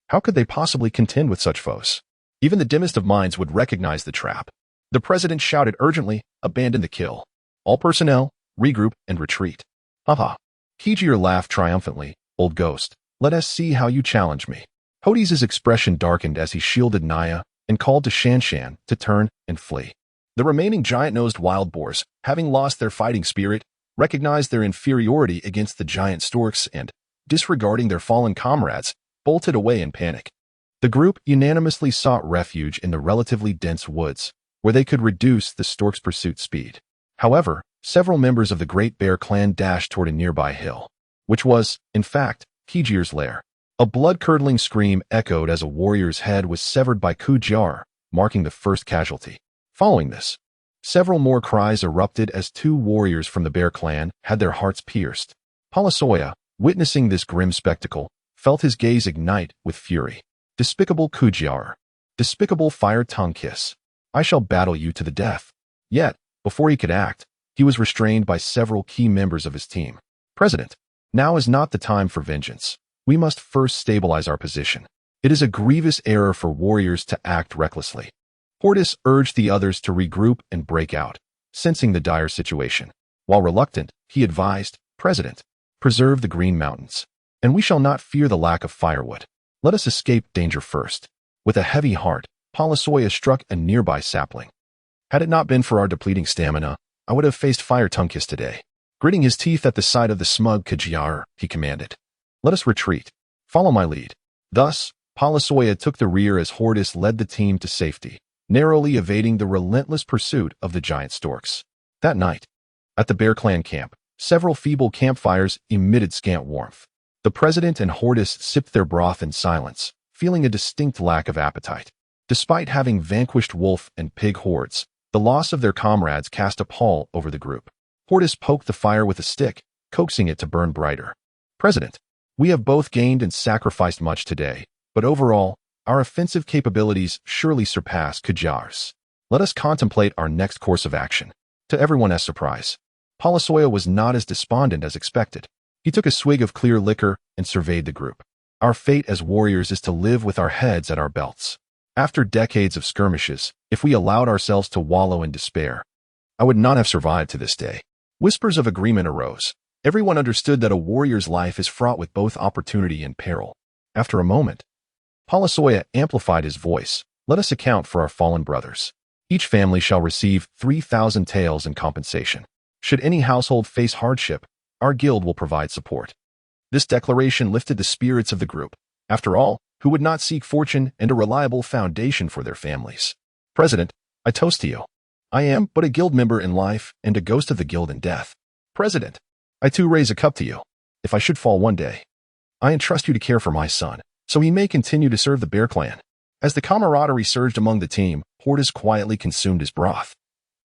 How could they possibly contend with such foes? Even the dimmest of minds would recognize the trap. The president shouted urgently, "Abandon the kill. All personnel, regroup and retreat." "Haha." Kijir laughed triumphantly. "Old ghost, let us see how you challenge me." Hordis' expression darkened as he shielded Naya and called to Shanshan to turn and flee. The remaining giant-nosed wild boars, having lost their fighting spirit, recognized their inferiority against the giant storks and, disregarding their fallen comrades, bolted away in panic. The group unanimously sought refuge in the relatively dense woods, where they could reduce the stork's pursuit speed. However, several members of the Great Bear clan dashed toward a nearby hill, which was, in fact, Kijir's lair. A blood-curdling scream echoed as a warrior's head was severed by Kujar, marking the first casualty. Following this, several more cries erupted as 2 warriors from the Bear clan had their hearts pierced. Palasoya, witnessing this grim spectacle, felt his gaze ignite with fury. "Despicable Kujar. Despicable fire tongue kiss. I shall battle you to the death." Yet, before he could act, he was restrained by several key members of his team. "President, now is not the time for vengeance. We must first stabilize our position. It is a grievous error for warriors to act recklessly." Hordis urged the others to regroup and break out, sensing the dire situation. While reluctant, he advised, "President, preserve the Green Mountains, and we shall not fear the lack of firewood. Let us escape danger first." With a heavy heart, Palasoya struck a nearby sapling. "Had it not been for our depleting stamina, I would have faced Fire Tunkus today." Gritting his teeth at the sight of the smug Kijir, he commanded, "Let us retreat. Follow my lead." Thus, Palasoya took the rear as Hordis led the team to safety, narrowly evading the relentless pursuit of the giant storks. That night, at the Bear Clan camp, several feeble campfires emitted scant warmth. The president and Hordis sipped their broth in silence, feeling a distinct lack of appetite. Despite having vanquished wolf and pig hordes, the loss of their comrades cast a pall over the group. Hordis poked the fire with a stick, coaxing it to burn brighter. "President, We have both gained and sacrificed much today, but overall, our offensive capabilities surely surpass Kajar's. Let us contemplate our next course of action. To everyone's surprise, Polisoya was not as despondent as expected. He took a swig of clear liquor and surveyed the group. Our fate as warriors is to live with our heads at our belts. After decades of skirmishes, if we allowed ourselves to wallow in despair, I would not have survived to this day. Whispers of agreement arose. Everyone understood that a warrior's life is fraught with both opportunity and peril. After a moment, Polisoya amplified his voice. Let us account for our fallen brothers. Each family shall receive 3,000 taels in compensation. Should any household face hardship, our guild will provide support. This declaration lifted the spirits of the group. After all, who would not seek fortune and a reliable foundation for their families? President, I toast to you. I am but a guild member in life and a ghost of the guild in death. President, I too raise a cup to you. If I should fall one day, I entrust you to care for my son, so he may continue to serve the Bear Clan. As the camaraderie surged among the team, Hordis quietly consumed his broth,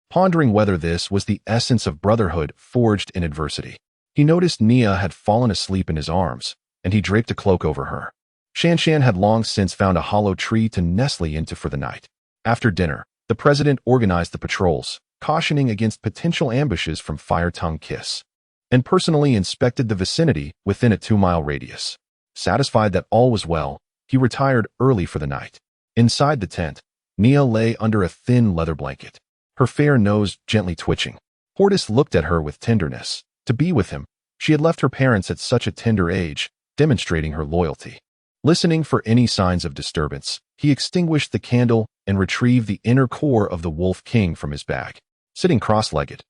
pondering whether this was the essence of brotherhood forged in adversity. He noticed Nia had fallen asleep in his arms, and he draped a cloak over her. Shanshan had long since found a hollow tree to nestle into for the night. After dinner, the president organized the patrols, cautioning against potential ambushes from Fire Tongue Kiss, and personally inspected the vicinity within a 2-mile radius. Satisfied that all was well, he retired early for the night. Inside the tent, Nia lay under a thin leather blanket, her fair nose gently twitching. Hordis looked at her with tenderness. To be with him, she had left her parents at such a tender age, demonstrating her loyalty. Listening for any signs of disturbance, he extinguished the candle and retrieved the inner core of the Wolf King from his bag. Sitting cross-legged,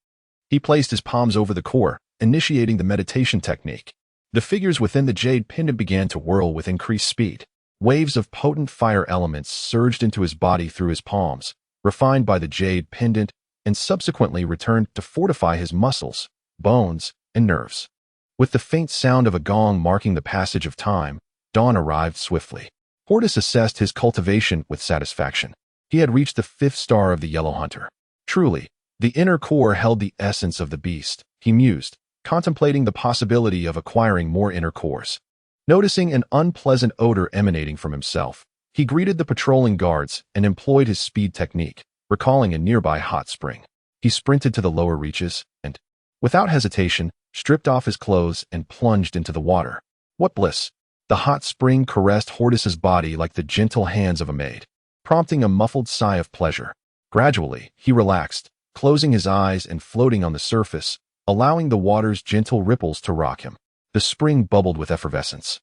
he placed his palms over the core, initiating the meditation technique. The figures within the Jade Pendant began to whirl with increased speed. Waves of potent fire elements surged into his body through his palms, refined by the Jade Pendant, and subsequently returned to fortify his muscles, bones, and nerves. With the faint sound of a gong marking the passage of time, dawn arrived swiftly. Hordis assessed his cultivation with satisfaction. He had reached the 5th star of the Yellow Hunter. Truly, the inner core held the essence of the beast, he mused, contemplating the possibility of acquiring more inner cores. Noticing an unpleasant odor emanating from himself, he greeted the patrolling guards and employed his speed technique, recalling a nearby hot spring. He sprinted to the lower reaches and, without hesitation, stripped off his clothes and plunged into the water. What bliss! The hot spring caressed Hordis's body like the gentle hands of a maid, prompting a muffled sigh of pleasure. Gradually, he relaxed, closing his eyes and floating on the surface, allowing the water's gentle ripples to rock him. The spring bubbled with effervescence.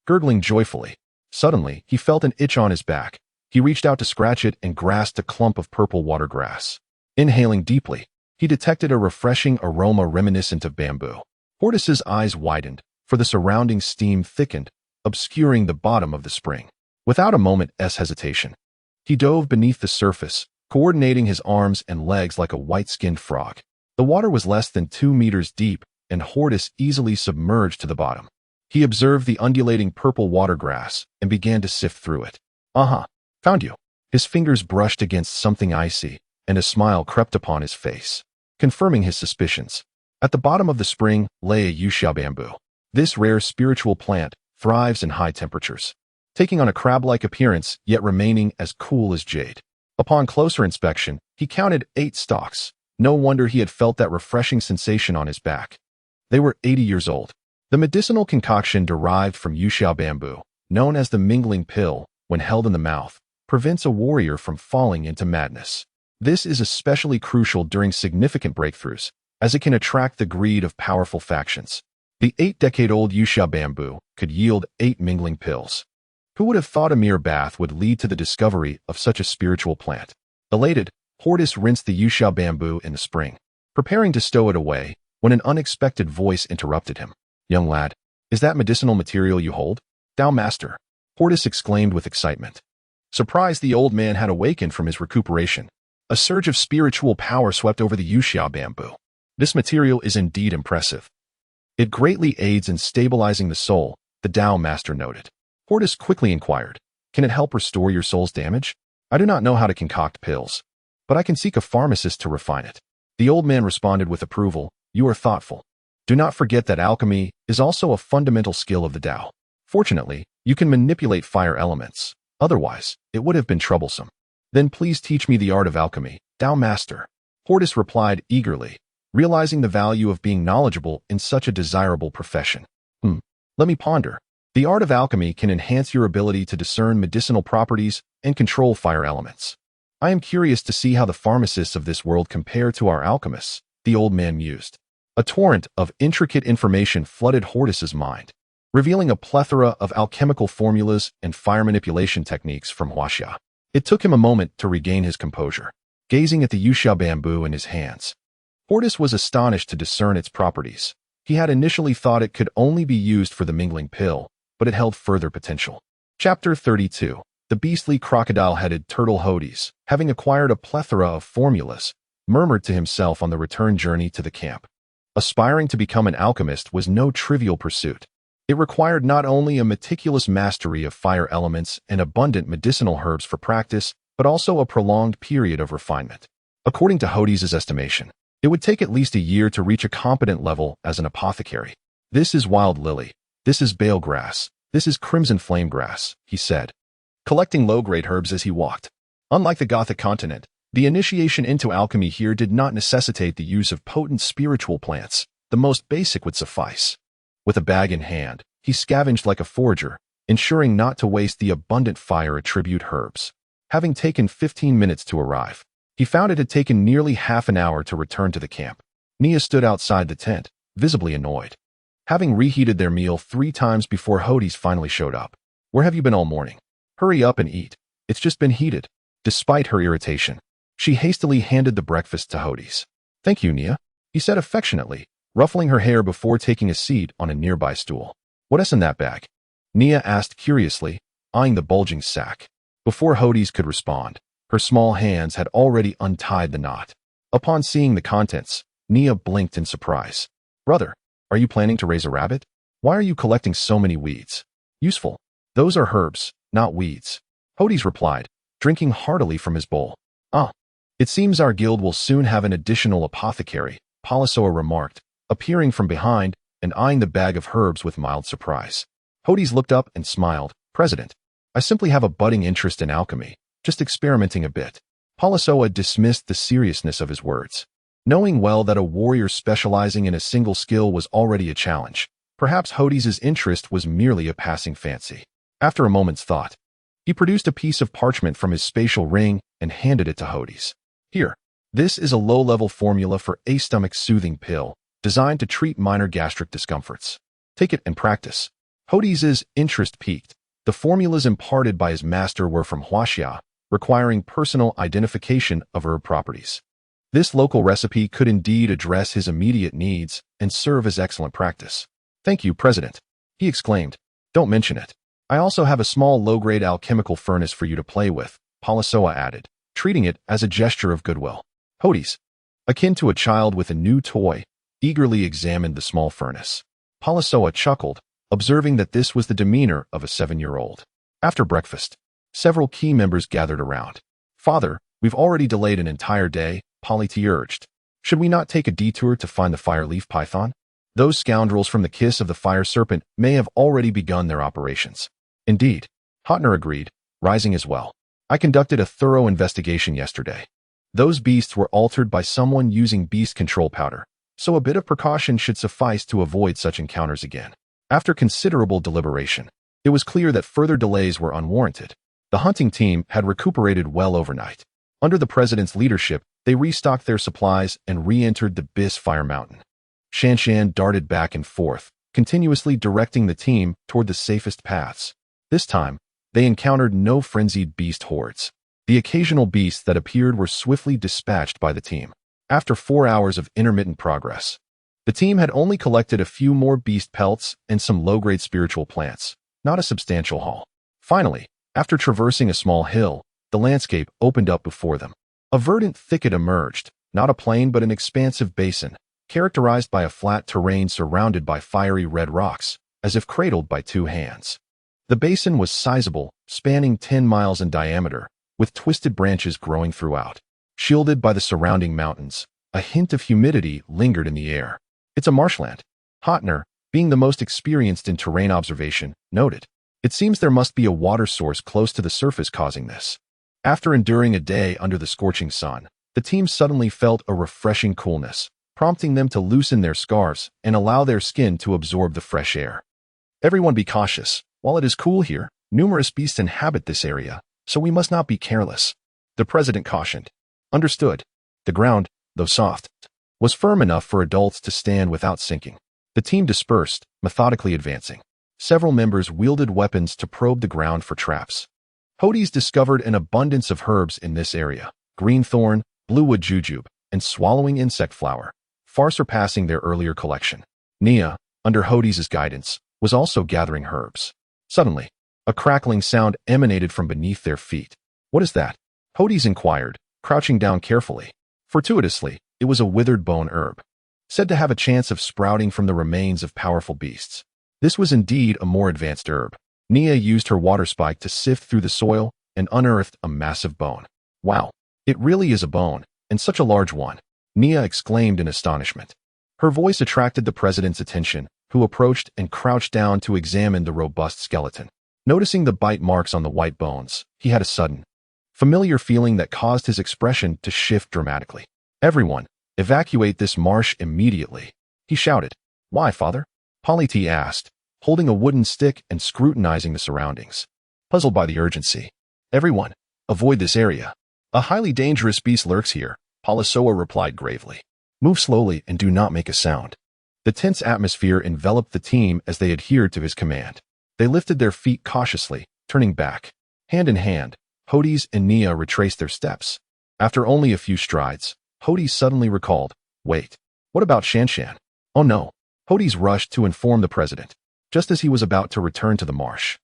Gurgling joyfully, suddenly he felt an itch on his back. He reached out to scratch it and grasped a clump of purple water grass. Inhaling deeply, he detected a refreshing aroma reminiscent of bamboo. Hordis's eyes widened, for the surrounding steam thickened, obscuring the bottom of the spring. Without a moment's hesitation, he dove beneath the surface, coordinating his arms and legs like a white-skinned frog. The water was less than 2 meters deep, and Hordis easily submerged to the bottom. He observed the undulating purple water grass and began to sift through it. Found you. His fingers brushed against something icy, and a smile crept upon his face, confirming his suspicions. At the bottom of the spring lay a yuxia bamboo. This rare spiritual plant thrives in high temperatures, taking on a crab-like appearance yet remaining as cool as jade. Upon closer inspection, he counted 8 stalks. No wonder he had felt that refreshing sensation on his back. They were 80 years old. The medicinal concoction derived from yuxia bamboo, known as the mingling pill, when held in the mouth, prevents a warrior from falling into madness. This is especially crucial during significant breakthroughs, as it can attract the greed of powerful factions. The 8-decade-old yuxia bamboo could yield 8 mingling pills. Who would have thought a mere bath would lead to the discovery of such a spiritual plant? Elated, Hordis rinsed the yuxia bamboo in the spring, preparing to stow it away, when an unexpected voice interrupted him. Young lad, is that medicinal material you hold? Thou master, Hordis exclaimed with excitement. Surprised, the old man had awakened from his recuperation. A surge of spiritual power swept over the yuxia bamboo. This material is indeed impressive. It greatly aids in stabilizing the soul, the Tao master noted. Hordis quickly inquired, can it help restore your soul's damage? I do not know how to concoct pills, but I can seek a pharmacist to refine it. The old man responded with approval, you are thoughtful. Do not forget that alchemy is also a fundamental skill of the Tao. Fortunately, you can manipulate fire elements. Otherwise, it would have been troublesome. Then please teach me the art of alchemy, Tao Master. Hordis replied eagerly, realizing the value of being knowledgeable in such a desirable profession. Let me ponder. The art of alchemy can enhance your ability to discern medicinal properties and control fire elements. I am curious to see how the pharmacists of this world compare to our alchemists, the old man mused. A torrent of intricate information flooded Hordis's mind, revealing a plethora of alchemical formulas and fire manipulation techniques from Huaxia. It took him a moment to regain his composure, gazing at the Yuxia bamboo in his hands. Hordis was astonished to discern its properties. He had initially thought it could only be used for the mingling pill, but it held further potential. Chapter 32. The beastly crocodile-headed turtle Hordis, having acquired a plethora of formulas, murmured to himself on the return journey to the camp. Aspiring to become an alchemist was no trivial pursuit. It required not only a meticulous mastery of fire elements and abundant medicinal herbs for practice, but also a prolonged period of refinement. According to Hordis's estimation, it would take at least a year to reach a competent level as an apothecary. This is wild lily. This is bale grass. This is crimson flame grass, he said, collecting low-grade herbs as he walked. Unlike the Gothic continent, the initiation into alchemy here did not necessitate the use of potent spiritual plants. The most basic would suffice. With a bag in hand, he scavenged like a forager, ensuring not to waste the abundant fire attribute herbs. Having taken 15 minutes to arrive, he found it had taken nearly half an hour to return to the camp. Nia stood outside the tent, visibly annoyed. Having reheated their meal 3 times before Hordis finally showed up. Where have you been all morning? Hurry up and eat. It's just been heated. Despite her irritation, she hastily handed the breakfast to Hordis. Thank you, Nia, he said affectionately, ruffling her hair before taking a seat on a nearby stool. What's in that bag? Nia asked curiously, eyeing the bulging sack. Before Hordis could respond, her small hands had already untied the knot. Upon seeing the contents, Nia blinked in surprise. Brother, are you planning to raise a rabbit? Why are you collecting so many weeds? Useful. Those are herbs, not weeds. Hordis replied, drinking heartily from his bowl. It seems our guild will soon have an additional apothecary, Polisoa remarked, appearing from behind and eyeing the bag of herbs with mild surprise. Hordis looked up and smiled. President, I simply have a budding interest in alchemy, just experimenting a bit. Polisoa dismissed the seriousness of his words. Knowing well that a warrior specializing in a single skill was already a challenge, perhaps Hordis's interest was merely a passing fancy. After a moment's thought, he produced a piece of parchment from his spatial ring and handed it to Hordis. Here, this is a low-level formula for a stomach-soothing pill, designed to treat minor gastric discomforts. Take it and practice. Hordis's interest piqued. The formulas imparted by his master were from Huaxia, requiring personal identification of herb properties. This local recipe could indeed address his immediate needs and serve as excellent practice. Thank you, President, he exclaimed. Don't mention it. I also have a small low-grade alchemical furnace for you to play with, Polisoa added, treating it as a gesture of goodwill. Hordis, akin to a child with a new toy, eagerly examined the small furnace. Polisoa chuckled, observing that this was the demeanor of a 7-year-old. After breakfast, several key members gathered around. Father, we've already delayed an entire day, Polyti urged. Should we not take a detour to find the fire-leaf python? Those scoundrels from the kiss of the fire serpent may have already begun their operations. Indeed, Hotner agreed, rising as well. I conducted a thorough investigation yesterday. Those beasts were altered by someone using beast control powder, so a bit of precaution should suffice to avoid such encounters again. After considerable deliberation, it was clear that further delays were unwarranted. The hunting team had recuperated well overnight. Under the president's leadership, they restocked their supplies and re-entered the Bis Fire Mountain. Shanshan darted back and forth, continuously directing the team toward the safest paths. This time, they encountered no frenzied beast hordes. The occasional beasts that appeared were swiftly dispatched by the team. After 4 hours of intermittent progress, the team had only collected a few more beast pelts and some low-grade spiritual plants, not a substantial haul. Finally, after traversing a small hill, the landscape opened up before them. A verdant thicket emerged, not a plain but an expansive basin, characterized by a flat terrain surrounded by fiery red rocks, as if cradled by 2 hands. The basin was sizable, spanning 10 miles in diameter, with twisted branches growing throughout. Shielded by the surrounding mountains, a hint of humidity lingered in the air. It's a marshland, Hotner, being the most experienced in terrain observation, noted, "It seems there must be a water source close to the surface causing this." After enduring a day under the scorching sun, the team suddenly felt a refreshing coolness, prompting them to loosen their scarves and allow their skin to absorb the fresh air. "Everyone be cautious. While it is cool here, numerous beasts inhabit this area, so we must not be careless," the president cautioned. "Understood." The ground, though soft, was firm enough for adults to stand without sinking. The team dispersed, methodically advancing. Several members wielded weapons to probe the ground for traps. Hordis discovered an abundance of herbs in this area: green thorn, bluewood jujube, and swallowing insect flower, far surpassing their earlier collection. Nia, under Hordis' guidance, was also gathering herbs. Suddenly, a crackling sound emanated from beneath their feet. "What is that?" Hordis inquired, crouching down carefully. Fortuitously, it was a withered bone herb, said to have a chance of sprouting from the remains of powerful beasts. This was indeed a more advanced herb. Nia used her water spike to sift through the soil and unearthed a massive bone. "Wow, it really is a bone, and such a large one," Nia exclaimed in astonishment. Her voice attracted the president's attention, who approached and crouched down to examine the robust skeleton. Noticing the bite marks on the white bones, he had a sudden, familiar feeling that caused his expression to shift dramatically. "Everyone, evacuate this marsh immediately," he shouted. "Why, father?" Polity asked, holding a wooden stick and scrutinizing the surroundings. Puzzled by the urgency. "Everyone, avoid this area. A highly dangerous beast lurks here," Polisoa replied gravely. "Move slowly and do not make a sound." The tense atmosphere enveloped the team as they adhered to his command. They lifted their feet cautiously, turning back. Hand in hand, Hordis and Nia retraced their steps. After only a few strides, Hordis suddenly recalled, "Wait, what about Shanshan?" "Oh no." Hordis rushed to inform the president, just as he was about to return to the marsh.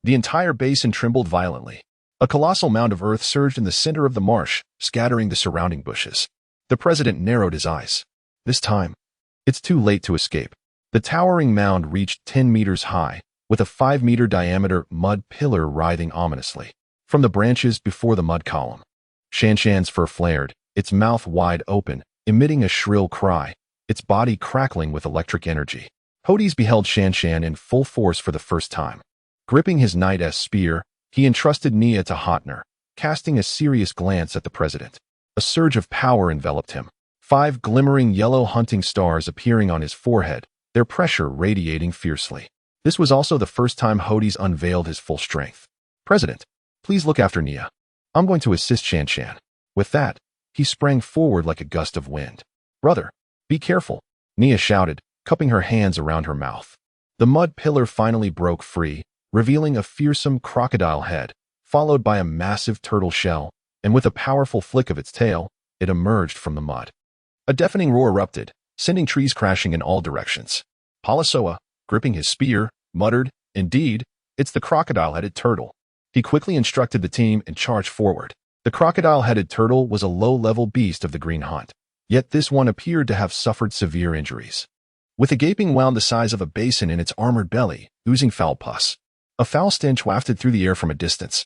The entire basin trembled violently. A colossal mound of earth surged in the center of the marsh, scattering the surrounding bushes. The president narrowed his eyes. This time, it's too late to escape. The towering mound reached 10 meters high, with a 5-meter diameter mud pillar writhing ominously from the branches before the mud column. Shanshan's fur flared, its mouth wide open, emitting a shrill cry, its body crackling with electric energy. Hordis beheld Shanshan in full force for the first time. Gripping his knight-s spear, he entrusted Nia to Hotner, casting a serious glance at the president. A surge of power enveloped him, 5 glimmering yellow hunting stars appearing on his forehead, their pressure radiating fiercely. This was also the first time Hordis unveiled his full strength. "President, please look after Nia. I'm going to assist Shanshan." With that, he sprang forward like a gust of wind. "Brother, be careful," Nia shouted, cupping her hands around her mouth. The mud pillar finally broke free, revealing a fearsome crocodile head, followed by a massive turtle shell, and with a powerful flick of its tail, it emerged from the mud. A deafening roar erupted, sending trees crashing in all directions. Polisoa, gripping his spear, muttered, "Indeed, it's the crocodile-headed turtle." He quickly instructed the team and charged forward. The crocodile-headed turtle was a low-level beast of the Green Hunt, yet this one appeared to have suffered severe injuries. With a gaping wound the size of a basin in its armored belly, oozing foul pus, a foul stench wafted through the air from a distance.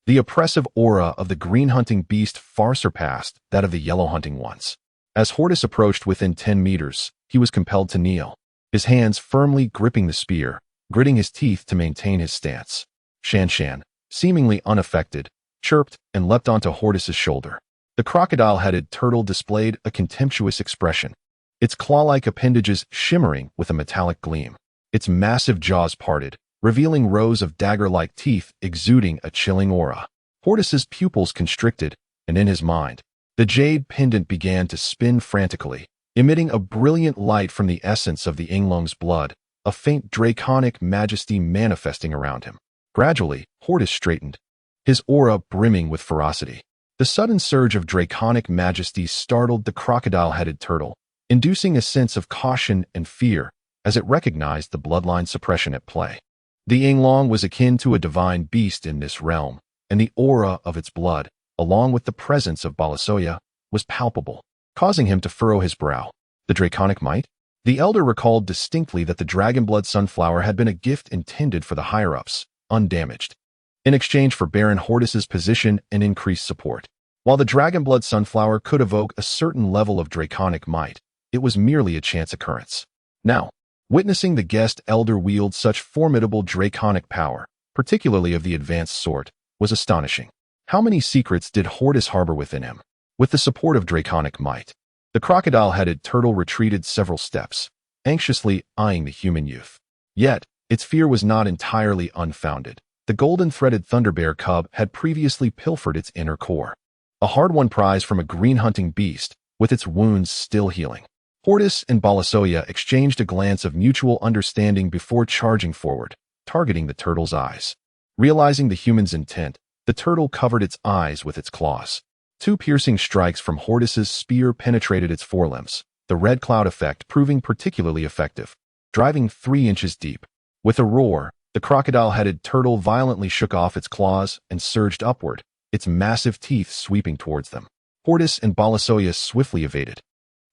The oppressive aura of the green-hunting beast far surpassed that of the yellow-hunting ones. As Hordis approached within 10 meters, he was compelled to kneel, his hands firmly gripping the spear, gritting his teeth to maintain his stance. Shanshan, seemingly unaffected, chirped and leapt onto Hordis' shoulder. The crocodile-headed turtle displayed a contemptuous expression, its claw-like appendages shimmering with a metallic gleam. Its massive jaws parted, revealing rows of dagger-like teeth exuding a chilling aura. Hordis' pupils constricted, and in his mind, the Jade Pendant began to spin frantically, emitting a brilliant light from the essence of the Yinglong's blood, a faint draconic majesty manifesting around him. Gradually, Hordis straightened, his aura brimming with ferocity. The sudden surge of draconic majesty startled the crocodile-headed turtle, inducing a sense of caution and fear as it recognized the bloodline suppression at play. The Yinglong was akin to a divine beast in this realm, and the aura of its blood, along with the presence of Balasoya, was palpable, causing him to furrow his brow. The draconic might? The elder recalled distinctly that the dragonblood sunflower had been a gift intended for the higher-ups, undamaged, in exchange for Baron Hordis' position and increased support. While the dragonblood sunflower could evoke a certain level of draconic might, it was merely a chance occurrence. Now, Witnessing the guest elder wield such formidable draconic power, particularly of the advanced sort, was astonishing. How many secrets did Hordis harbor within him? With the support of draconic might, the crocodile-headed turtle retreated several steps, anxiously eyeing the human youth. Yet, its fear was not entirely unfounded. The golden-threaded thunderbear cub had previously pilfered its inner core, a hard-won prize from a green-hunting beast, with its wounds still healing. Hordis and Balasoya exchanged a glance of mutual understanding before charging forward, targeting the turtle's eyes. Realizing the human's intent, the turtle covered its eyes with its claws. Two piercing strikes from Hordis's spear penetrated its forelimbs, the red cloud effect proving particularly effective, driving 3 inches deep. With a roar, the crocodile-headed turtle violently shook off its claws and surged upward, its massive teeth sweeping towards them. Hordis and Balasoya swiftly evaded,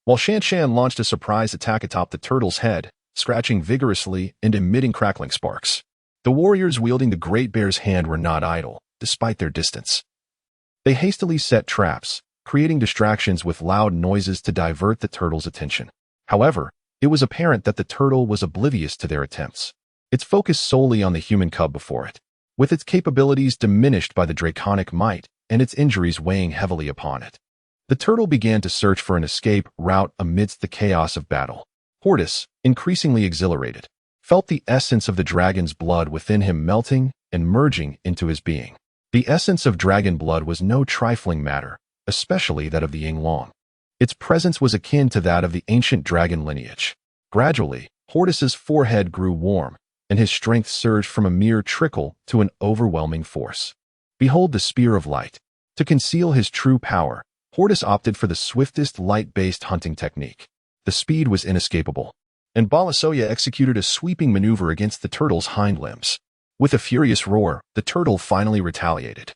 while Shan launched a surprise attack atop the turtle's head, scratching vigorously and emitting crackling sparks. The warriors wielding the great bear's hand were not idle, despite their distance. They hastily set traps, creating distractions with loud noises to divert the turtle's attention. However, it was apparent that the turtle was oblivious to their attempts. Its focus solely on the human cub before it, with its capabilities diminished by the draconic might and its injuries weighing heavily upon it. The turtle began to search for an escape route amidst the chaos of battle. Hordis, increasingly exhilarated, felt the essence of the dragon's blood within him melting and merging into his being. The essence of dragon blood was no trifling matter, especially that of the Yinglong. Its presence was akin to that of the ancient dragon lineage. Gradually, Hordis's forehead grew warm, and his strength surged from a mere trickle to an overwhelming force. Behold the Spear of Light. To conceal his true power, Hordis opted for the swiftest light-based hunting technique. The speed was inescapable, and Balasoya executed a sweeping maneuver against the turtle's hind limbs. With a furious roar, the turtle finally retaliated,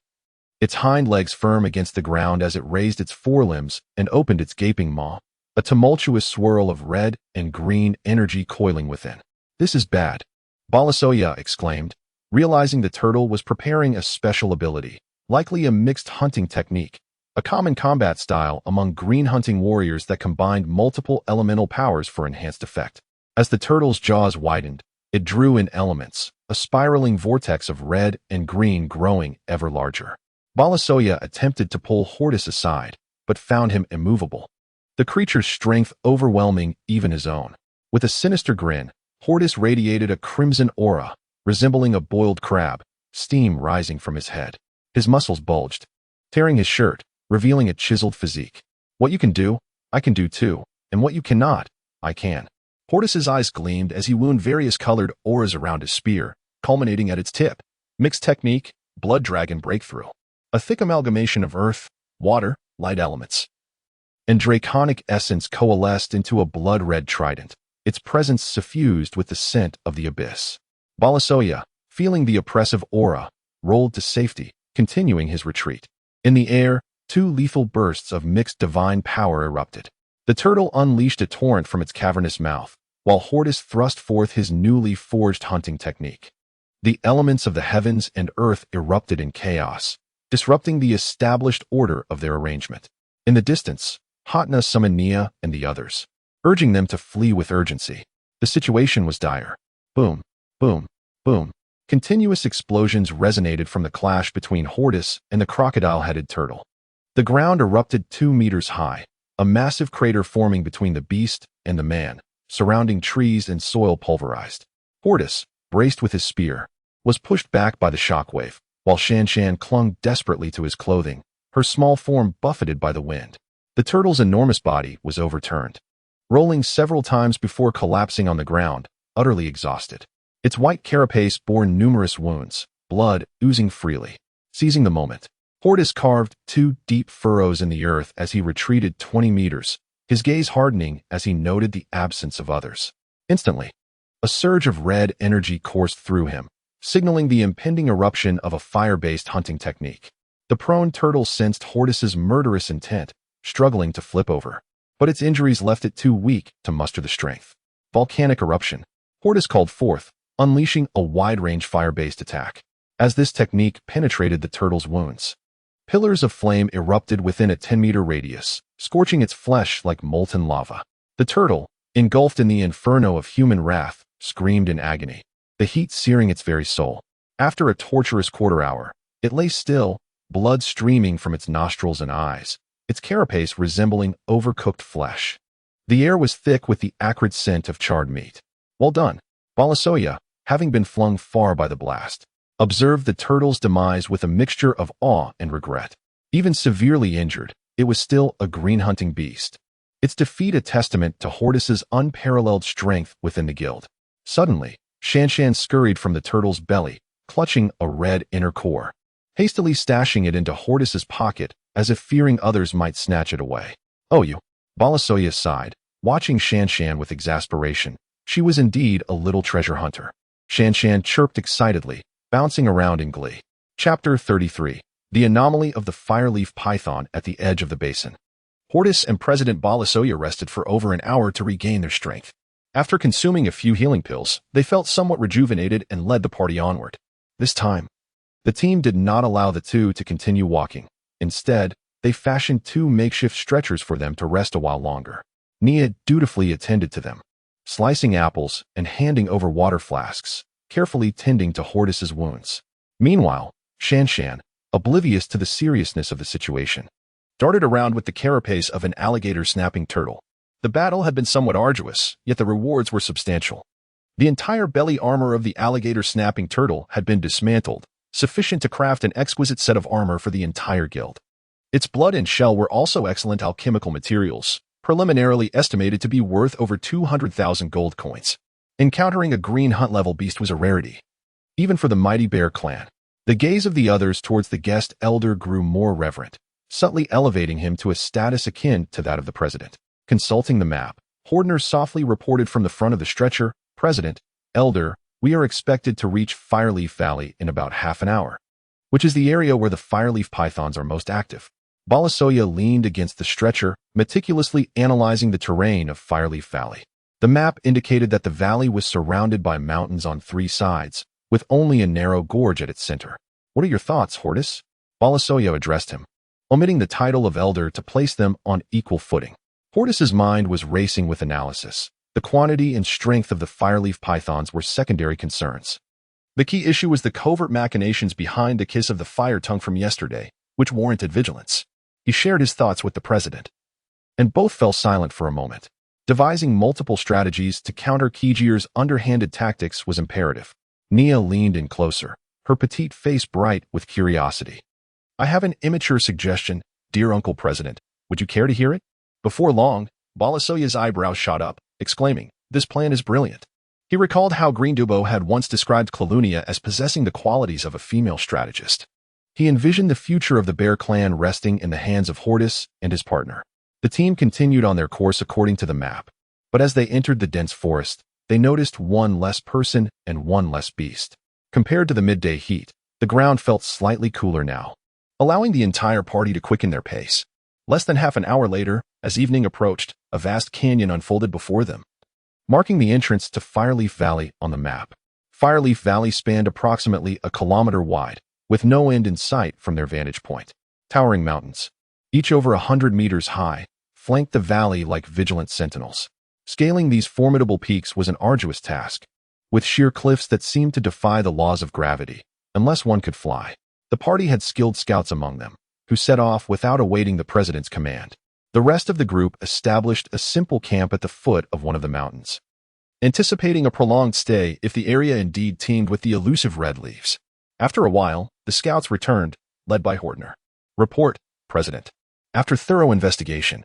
its hind legs firm against the ground as it raised its forelimbs and opened its gaping maw, a tumultuous swirl of red and green energy coiling within. "This is bad," Balasoya exclaimed, realizing the turtle was preparing a special ability, likely a mixed hunting technique, a common combat style among green hunting warriors that combined multiple elemental powers for enhanced effect. As the turtle's jaws widened, it drew in elements, a spiraling vortex of red and green growing ever larger. Balasoya attempted to pull Hordis aside, but found him immovable, the creature's strength overwhelming even his own. With a sinister grin, Hordis radiated a crimson aura, resembling a boiled crab, steam rising from his head. His muscles bulged, tearing his shirt, revealing a chiseled physique. "What you can do, I can do too, and what you cannot, I can." Hordis's eyes gleamed as he wound various colored auras around his spear, culminating at its tip. Mixed technique, blood dragon breakthrough. A thick amalgamation of earth, water, light elements, and draconic essence coalesced into a blood-red trident, its presence suffused with the scent of the abyss. Balasoya, feeling the oppressive aura, rolled to safety, continuing his retreat. In the air, 2 lethal bursts of mixed divine power erupted. The turtle unleashed a torrent from its cavernous mouth, while Hordis thrust forth his newly forged hunting technique. The elements of the heavens and earth erupted in chaos, disrupting the established order of their arrangement. In the distance, Hatna summoned Nia and the others, urging them to flee with urgency. The situation was dire. Boom, boom, boom. Continuous explosions resonated from the clash between Hordis and the crocodile-headed turtle. The ground erupted 2 meters high, a massive crater forming between the beast and the man, surrounding trees and soil pulverized. Hordis, braced with his spear, was pushed back by the shockwave, while Shan clung desperately to his clothing, her small form buffeted by the wind. The turtle's enormous body was overturned, rolling several times before collapsing on the ground, utterly exhausted. Its white carapace bore numerous wounds, blood oozing freely. Seizing the moment, Hordis carved 2 deep furrows in the earth as he retreated 20 meters, his gaze hardening as he noted the absence of others. Instantly, a surge of red energy coursed through him, signaling the impending eruption of a fire-based hunting technique. The prone turtle sensed Hordis's murderous intent, struggling to flip over, but its injuries left it too weak to muster the strength. Volcanic eruption. Hordis called forth, unleashing a wide-range fire-based attack. As this technique penetrated the turtle's wounds, pillars of flame erupted within a 10-meter radius, scorching its flesh like molten lava. The turtle, engulfed in the inferno of human wrath, screamed in agony, the heat searing its very soul. After a torturous quarter hour, it lay still, blood streaming from its nostrils and eyes, its carapace resembling overcooked flesh. The air was thick with the acrid scent of charred meat. Well done. Balasoya, having been flung far by the blast, observed the turtle's demise with a mixture of awe and regret. Even severely injured, it was still a green-hunting beast. Its defeat a testament to Hordis's unparalleled strength within the guild. Suddenly, Shanshan scurried from the turtle's belly, clutching a red inner core, hastily stashing it into Hordis's pocket as if fearing others might snatch it away. Oh, you! Balasoya sighed, watching Shanshan with exasperation. She was indeed a little treasure hunter. Shanshan chirped excitedly, bouncing around in glee. Chapter 33. The Anomaly of the Fireleaf Python at the Edge of the Basin. Hordis and President Balasoya rested for over an hour to regain their strength. After consuming a few healing pills, they felt somewhat rejuvenated and led the party onward. This time, the team did not allow the two to continue walking. Instead, they fashioned 2 makeshift stretchers for them to rest a while longer. Nia dutifully attended to them, slicing apples and handing over water flasks, carefully tending to Hordis's wounds. Meanwhile, Shanshan, oblivious to the seriousness of the situation, darted around with the carapace of an alligator-snapping turtle. The battle had been somewhat arduous, yet the rewards were substantial. The entire belly armor of the alligator-snapping turtle had been dismantled, sufficient to craft an exquisite set of armor for the entire guild. Its blood and shell were also excellent alchemical materials, preliminarily estimated to be worth over 200,000 gold coins. Encountering a green hunt-level beast was a rarity, even for the mighty bear clan. The gaze of the others towards the guest elder grew more reverent, subtly elevating him to a status akin to that of the president. Consulting the map, Hordner softly reported from the front of the stretcher, "President, Elder, we are expected to reach Fireleaf Valley in about half an hour, which is the area where the Fireleaf pythons are most active." Balasoya leaned against the stretcher, meticulously analyzing the terrain of Fireleaf Valley. The map indicated that the valley was surrounded by mountains on 3 sides, with only a narrow gorge at its center. "What are your thoughts, Hordis?" Balasoya addressed him, omitting the title of Elder to place them on equal footing. Hordis's mind was racing with analysis. The quantity and strength of the Fireleaf pythons were secondary concerns. The key issue was the covert machinations behind the kiss of the fire tongue from yesterday, which warranted vigilance. He shared his thoughts with the president, and both fell silent for a moment. Devising multiple strategies to counter Kijir's underhanded tactics was imperative. Nia leaned in closer, her petite face bright with curiosity. "I have an immature suggestion, dear Uncle President. Would you care to hear it?" Before long, Balasoya's eyebrows shot up, exclaiming, "This plan is brilliant." He recalled how Greendubo had once described Clalunia as possessing the qualities of a female strategist. He envisioned the future of the Bear clan resting in the hands of Hordis and his partner. The team continued on their course according to the map, but as they entered the dense forest, they noticed 1 less person and 1 less beast. Compared to the midday heat, the ground felt slightly cooler now, allowing the entire party to quicken their pace. Less than half an hour later, as evening approached, a vast canyon unfolded before them, marking the entrance to Fireleaf Valley on the map. Fireleaf Valley spanned approximately a kilometer wide, with no end in sight from their vantage point. Towering mountains, each over 100 meters high, flanked the valley like vigilant sentinels. Scaling these formidable peaks was an arduous task, with sheer cliffs that seemed to defy the laws of gravity, unless one could fly. The party had skilled scouts among them, who set off without awaiting the president's command. The rest of the group established a simple camp at the foot of one of the mountains, anticipating a prolonged stay if the area indeed teemed with the elusive red leaves. After a while, the scouts returned, led by Hordner. "Report, President. After thorough investigation,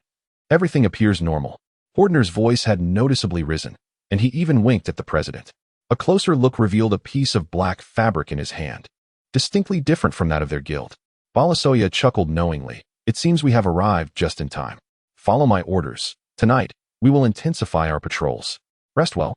everything appears normal." Hordner's voice had noticeably risen, and he even winked at the president. A closer look revealed a piece of black fabric in his hand, distinctly different from that of their guild. Balasoya chuckled knowingly. "It seems we have arrived just in time. Follow my orders. Tonight, we will intensify our patrols. Rest well.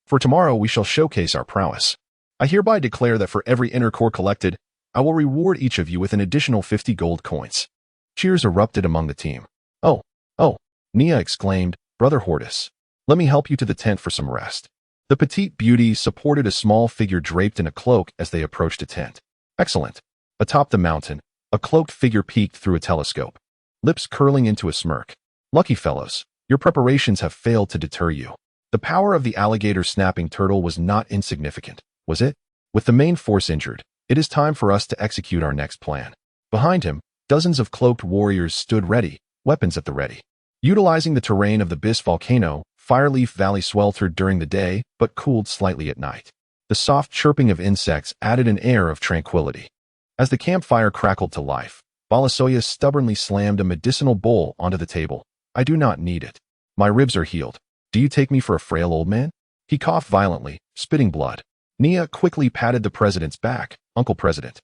For tomorrow we shall showcase our prowess. I hereby declare that for every inner core collected, I will reward each of you with an additional 50 gold coins." Cheers erupted among the team. Oh, Nia exclaimed, "Brother Hordis, let me help you to the tent for some rest." The petite beauty supported a small figure draped in a cloak as they approached a tent. "Excellent." Atop the mountain, a cloaked figure peeked through a telescope, lips curling into a smirk. "Lucky fellows, Your preparations have failed to deter you. The power of the alligator snapping turtle was not insignificant, was it? With the main force injured, it is time for us to execute our next plan. Behind him, dozens of cloaked warriors stood ready, weapons at the ready. Utilizing the terrain of the Bis volcano, Fireleaf Valley sweltered during the day but cooled slightly at night. The soft chirping of insects added an air of tranquility. As the campfire crackled to life, Balasoya stubbornly slammed a medicinal bowl onto the table. I do not need it. My ribs are healed. Do you take me for a frail old man? He coughed violently, spitting blood. Nia quickly patted the president's back. Uncle President.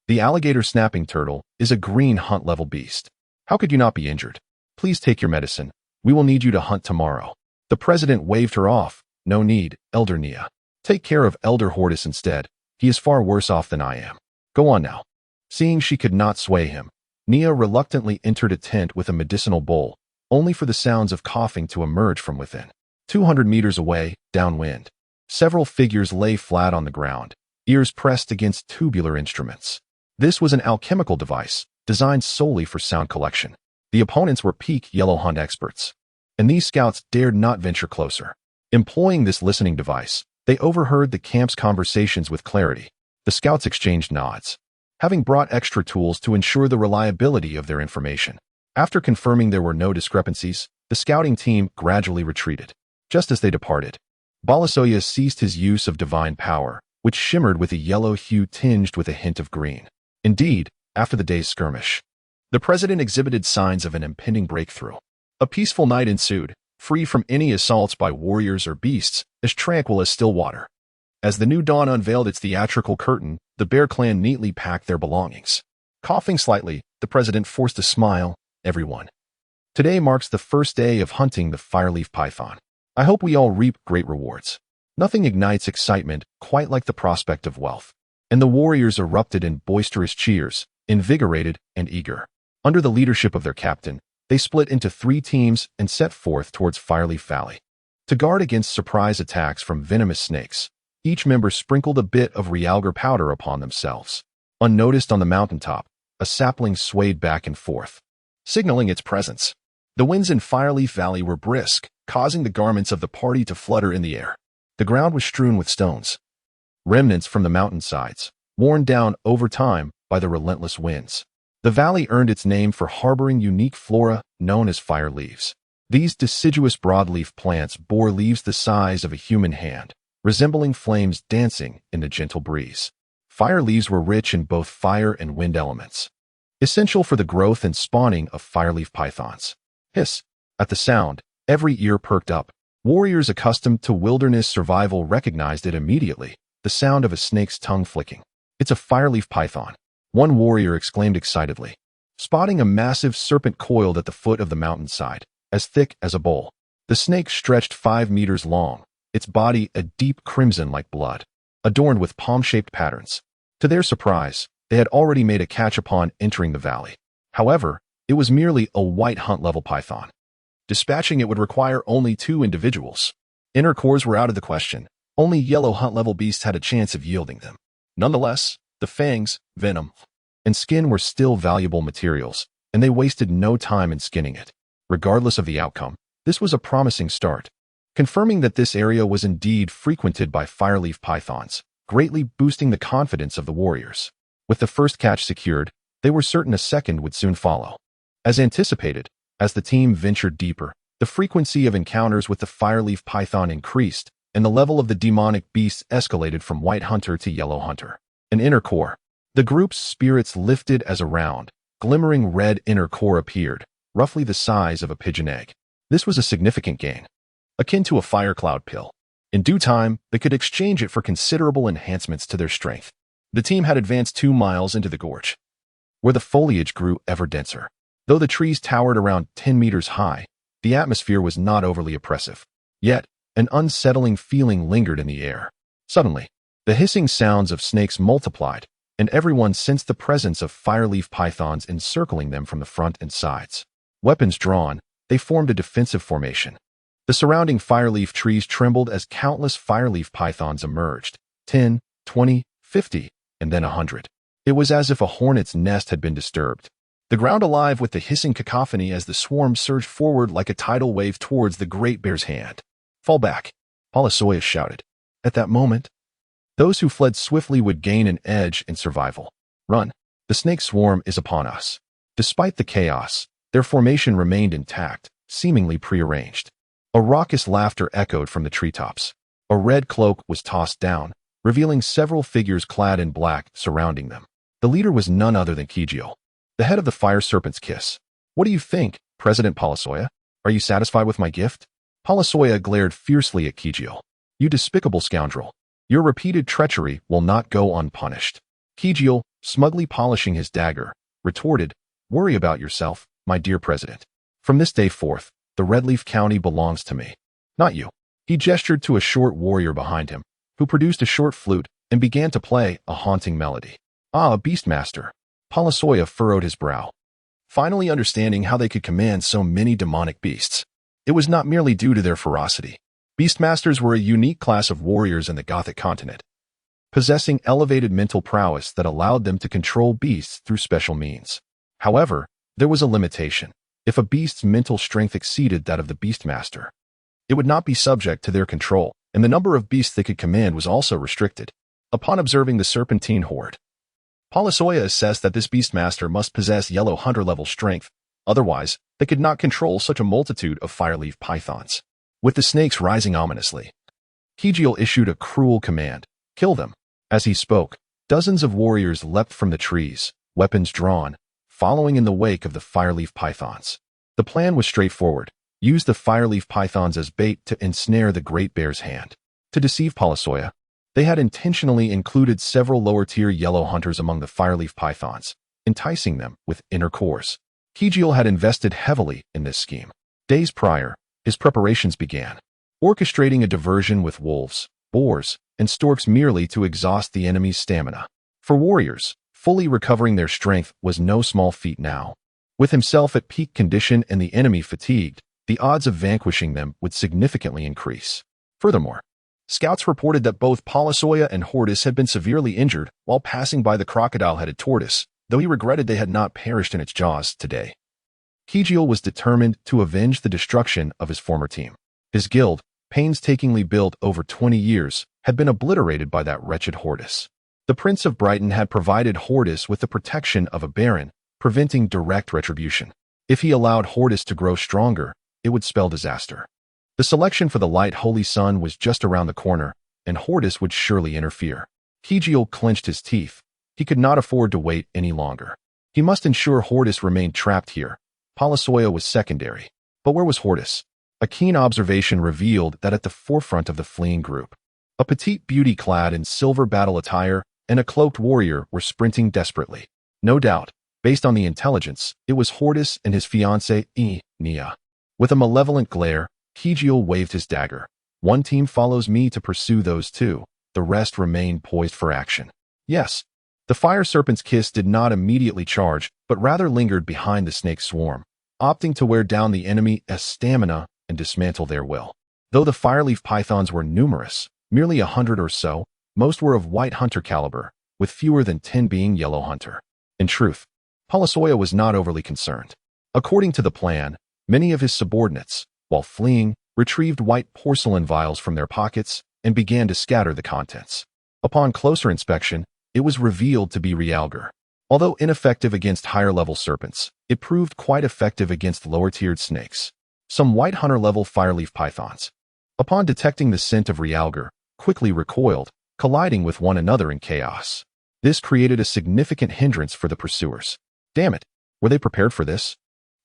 The alligator snapping turtle is a green hunt-level beast. How could you not be injured? Please take your medicine. We will need you to hunt tomorrow. The president waved her off. No need, Elder Nia. Take care of Elder Hordis instead. He is far worse off than I am. Go on now. Seeing she could not sway him, Nia reluctantly entered a tent with a medicinal bowl, only for the sounds of coughing to emerge from within. 200 meters away, downwind, several figures lay flat on the ground, ears pressed against tubular instruments. This was an alchemical device, designed solely for sound collection. The opponents were peak yellow hunt experts, and these scouts dared not venture closer. Employing this listening device, they overheard the camp's conversations with clarity. The scouts exchanged nods, having brought extra tools to ensure the reliability of their information. After confirming there were no discrepancies, the scouting team gradually retreated. Just as they departed, Balasoya ceased his use of divine power, which shimmered with a yellow hue tinged with a hint of green. Indeed, after the day's skirmish, the president exhibited signs of an impending breakthrough. A peaceful night ensued, free from any assaults by warriors or beasts, as tranquil as still water. As the new dawn unveiled its theatrical curtain, the Bear Clan neatly packed their belongings. Coughing slightly, the president forced a smile. Everyone. Today marks the first day of hunting the fireleaf python. I hope we all reap great rewards. Nothing ignites excitement quite like the prospect of wealth. And the warriors erupted in boisterous cheers, invigorated and eager. Under the leadership of their captain, they split into 3 teams and set forth towards Fireleaf Valley. To guard against surprise attacks from venomous snakes, each member sprinkled a bit of realgar powder upon themselves. Unnoticed on the mountaintop, a sapling swayed back and forth, signaling its presence. The winds in Fireleaf Valley were brisk, causing the garments of the party to flutter in the air. The ground was strewn with stones, remnants from the mountainsides, worn down over time by the relentless winds. The valley earned its name for harboring unique flora known as fire leaves. These deciduous broadleaf plants bore leaves the size of a human hand, resembling flames dancing in the gentle breeze. Fire leaves were rich in both fire and wind elements, essential for the growth and spawning of fireleaf pythons. Hiss! At the sound, every ear perked up. Warriors accustomed to wilderness survival recognized it immediately, the sound of a snake's tongue flicking. It's a fireleaf python, one warrior exclaimed excitedly, spotting a massive serpent coiled at the foot of the mountainside, as thick as a bowl. The snake stretched 5 meters long, its body a deep crimson like blood, adorned with palm-shaped patterns. To their surprise, they had already made a catch upon entering the valley. However, it was merely a white hunt-level python. Dispatching it would require only 2 individuals. Inner cores were out of the question. Only yellow hunt-level beasts had a chance of yielding them. Nonetheless, the fangs, venom, and skin were still valuable materials, and they wasted no time in skinning it. Regardless of the outcome, this was a promising start, confirming that this area was indeed frequented by fireleaf pythons, greatly boosting the confidence of the warriors. With the first catch secured, they were certain a second would soon follow. As anticipated, as the team ventured deeper, the frequency of encounters with the fireleaf python increased, and the level of the demonic beasts escalated from white hunter to yellow hunter. An inner core. The group's spirits lifted as a round, glimmering red inner core appeared, roughly the size of a pigeon egg. This was a significant gain, akin to a fire cloud pill. In due time, they could exchange it for considerable enhancements to their strength. The team had advanced 2 miles into the gorge, where the foliage grew ever denser. Though the trees towered around 10 meters high, the atmosphere was not overly oppressive. Yet, an unsettling feeling lingered in the air. Suddenly, the hissing sounds of snakes multiplied, and everyone sensed the presence of fireleaf pythons encircling them from the front and sides. Weapons drawn, they formed a defensive formation. The surrounding fireleaf trees trembled as countless fireleaf pythons emerged, 10, 20, 50, and then 100. It was as if a hornet's nest had been disturbed. the ground alive with the hissing cacophony as the swarm surged forward like a tidal wave towards the great bear's hand. "Fall back," Polisoya shouted. At that moment, those who fled swiftly would gain an edge in survival. "Run! The snake swarm is upon us." Despite the chaos, their formation remained intact, seemingly prearranged. A raucous laughter echoed from the treetops. A red cloak was tossed down, revealing several figures clad in black surrounding them. The leader was none other than Kijio, the head of the Fire Serpent's Kiss. "What do you think, President Polisoya? Are you satisfied with my gift?" Polisoya glared fiercely at Kijio. "You despicable scoundrel. Your repeated treachery will not go unpunished." Kijio, smugly polishing his dagger, retorted, "Worry about yourself, my dear president. From this day forth, the Redleaf County belongs to me, not you." He gestured to a short warrior behind him, who produced a short flute and began to play a haunting melody. "Ah, a beastmaster." Polisoya furrowed his brow, finally understanding how they could command so many demonic beasts. It was not merely due to their ferocity. Beastmasters were a unique class of warriors in the Gothic continent, possessing elevated mental prowess that allowed them to control beasts through special means. However, there was a limitation. If a beast's mental strength exceeded that of the Beastmaster, it would not be subject to their control, and the number of beasts they could command was also restricted. Upon observing the serpentine horde, Polisoya assessed that this Beastmaster must possess yellow hunter-level strength, otherwise they could not control such a multitude of fireleaf pythons. With the snakes rising ominously, Kijio issued a cruel command, "Kill them." As he spoke, dozens of warriors leapt from the trees, weapons drawn, following in the wake of the fireleaf pythons. The plan was straightforward. Use the fireleaf pythons as bait to ensnare the great bear's hand. To deceive Polisoya, they had intentionally included several lower-tier yellow hunters among the fireleaf pythons, enticing them with inner cores. Kijio had invested heavily in this scheme. Days prior, his preparations began, orchestrating a diversion with wolves, boars, and storks merely to exhaust the enemy's stamina. For warriors, fully recovering their strength was no small feat now. With himself at peak condition and the enemy fatigued, the odds of vanquishing them would significantly increase. Furthermore, scouts reported that both Polisoya and Hordis had been severely injured while passing by the crocodile-headed tortoise, though he regretted they had not perished in its jaws today. Kijio was determined to avenge the destruction of his former team. His guild, painstakingly built over 20 years, had been obliterated by that wretched Hordis. The Prince of Brighton had provided Hordis with the protection of a baron, preventing direct retribution. If he allowed Hordis to grow stronger, it would spell disaster. The selection for the light holy sun was just around the corner, and Hordis would surely interfere. Kijio clenched his teeth. He could not afford to wait any longer. He must ensure Hordis remained trapped here. Polisoya was secondary. But where was Hordis? A keen observation revealed that at the forefront of the fleeing group, a petite beauty clad in silver battle attire and a cloaked warrior were sprinting desperately. No doubt, based on the intelligence, it was Hordis and his fiancée, Nia. With a malevolent glare, Kijio waved his dagger. "One team follows me to pursue those two. The rest remain poised for action." Yes, the Fire Serpent's Kiss did not immediately charge, but rather lingered behind the snake swarm, opting to wear down the enemy's stamina and dismantle their will. Though the fireleaf pythons were numerous, merely 100 or so, most were of white hunter caliber, with fewer than 10 being yellow hunter. In truth, Polisoya was not overly concerned. According to the plan, many of his subordinates, while fleeing, retrieved white porcelain vials from their pockets and began to scatter the contents. Upon closer inspection, it was revealed to be realgar. Although ineffective against higher-level serpents, it proved quite effective against lower-tiered snakes. Some white hunter-level fireleaf pythons, upon detecting the scent of realgar, quickly recoiled, colliding with one another in chaos. This created a significant hindrance for the pursuers. Damn it, were they prepared for this?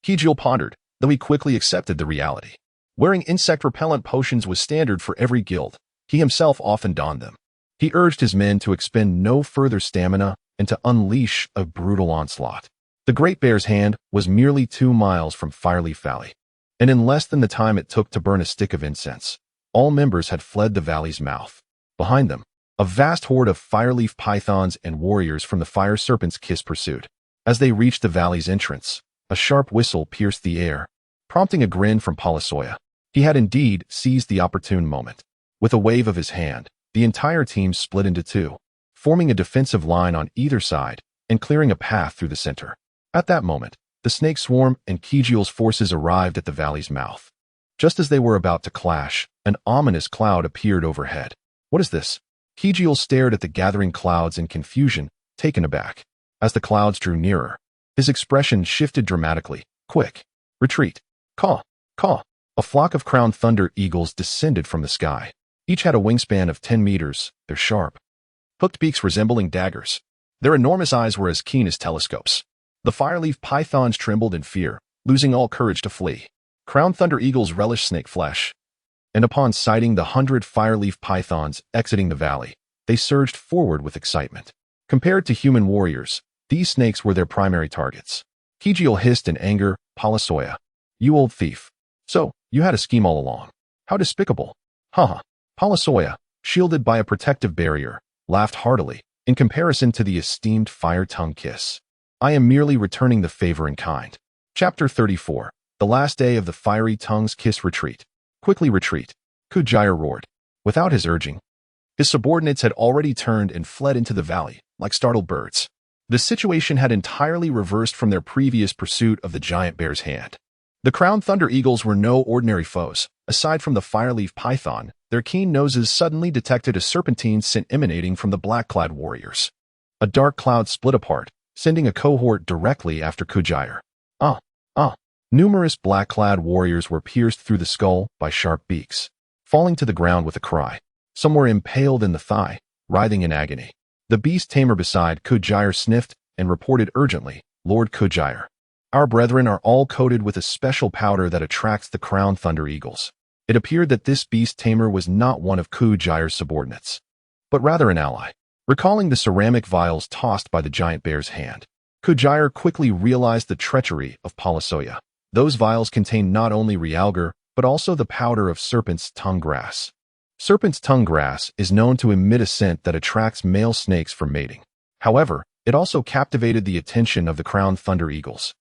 Kijio pondered, though he quickly accepted the reality. Wearing insect-repellent potions was standard for every guild. He himself often donned them. He urged his men to expend no further stamina and to unleash a brutal onslaught. The Great Bear's Hand was merely 2 miles from Fireleaf Valley, and in less than the time it took to burn a stick of incense, all members had fled the valley's mouth. Behind them, a vast horde of fireleaf pythons and warriors from the Fire Serpent's Kiss pursued. As they reached the valley's entrance, a sharp whistle pierced the air, prompting a grin from Polisoya. He had indeed seized the opportune moment. With a wave of his hand, the entire team split into two, forming a defensive line on either side and clearing a path through the center. At that moment, the snake swarm and Kijiel's forces arrived at the valley's mouth. Just as they were about to clash, an ominous cloud appeared overhead. What is this? Kijiel stared at the gathering clouds in confusion, taken aback. As the clouds drew nearer, his expression shifted dramatically. Quick! Retreat! Caw! Caw! A flock of crowned thunder eagles descended from the sky. Each had a wingspan of 10 meters, their sharp, hooked beaks resembling daggers. Their enormous eyes were as keen as telescopes. The fireleaf pythons trembled in fear, losing all courage to flee. Crowned thunder eagles relished snake flesh, and upon sighting the 100 fireleaf pythons exiting the valley, they surged forward with excitement. Compared to human warriors, these snakes were their primary targets. Kijiel hissed in anger, Palasoya, you old thief. So, you had a scheme all along. How despicable. Haha. Palasoya, shielded by a protective barrier, laughed heartily, in comparison to the esteemed fire tongue kiss. I am merely returning the favor in kind. Chapter 34. The last day of the fiery tongue's kiss retreat. Quickly retreat. Kujire roared. Without his urging, his subordinates had already turned and fled into the valley, like startled birds. The situation had entirely reversed from their previous pursuit of the giant bear's hand. The crowned thunder eagles were no ordinary foes. Aside from the fireleaf python, their keen noses suddenly detected a serpentine scent emanating from the black-clad warriors. A dark cloud split apart, sending a cohort directly after Kujire. Numerous black-clad warriors were pierced through the skull by sharp beaks, falling to the ground with a cry. Some were impaled in the thigh, writhing in agony. The beast tamer beside Kujire sniffed and reported urgently, Lord Kujire, our brethren are all coated with a special powder that attracts the crowned thunder eagles. It appeared that this beast tamer was not one of Kujire's subordinates, but rather an ally. Recalling the ceramic vials tossed by the giant bear's hand, Kujire quickly realized the treachery of Palasoya. Those vials contained not only realgar, but also the powder of serpent's tongue grass. Serpent's tongue grass is known to emit a scent that attracts male snakes for mating. However, it also captivated the attention of the crowned thunder eagles.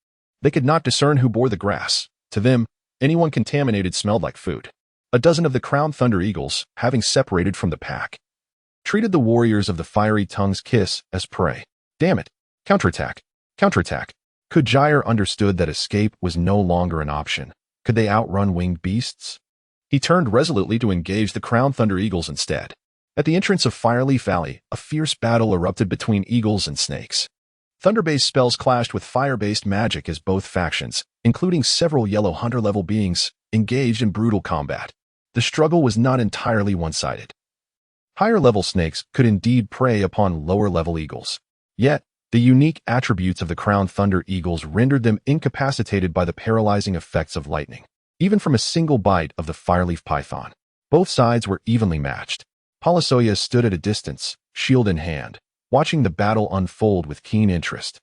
They could not discern who bore the grass. To them, anyone contaminated smelled like food. A dozen of the crowned thunder eagles, having separated from the pack, treated the warriors of the fiery tongue's kiss as prey. Damn it! Counterattack! Counterattack! Kujire understood that escape was no longer an option. Could they outrun winged beasts? He turned resolutely to engage the crowned thunder eagles instead. At the entrance of Fireleaf Valley, a fierce battle erupted between eagles and snakes. Thunder-based spells clashed with fire-based magic as both factions, including several yellow hunter-level beings, engaged in brutal combat. The struggle was not entirely one-sided. Higher-level snakes could indeed prey upon lower-level eagles. Yet, the unique attributes of the crowned thunder eagles rendered them incapacitated by the paralyzing effects of lightning, even from a single bite of the fireleaf python. Both sides were evenly matched. Palasoya stood at a distance, shield in hand, watching the battle unfold with keen interest.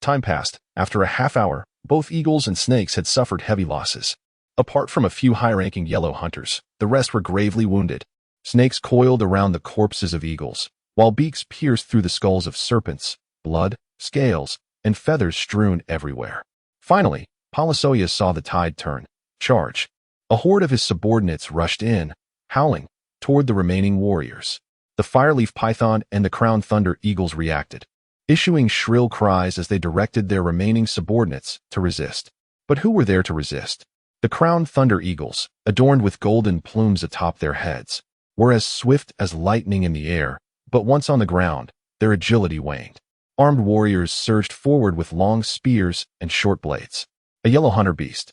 Time passed. After a half hour, both eagles and snakes had suffered heavy losses. Apart from a few high-ranking yellow hunters, the rest were gravely wounded. Snakes coiled around the corpses of eagles, while beaks pierced through the skulls of serpents, blood, scales, and feathers strewn everywhere. Finally, Palasoya saw the tide turn. Charge! A horde of his subordinates rushed in, howling, toward the remaining warriors. The fireleaf python and the crowned thunder eagles reacted, issuing shrill cries as they directed their remaining subordinates to resist. But who were there to resist? The crowned thunder eagles, adorned with golden plumes atop their heads, were as swift as lightning in the air, but once on the ground, their agility waned. Armed warriors surged forward with long spears and short blades. A yellow hunter beast,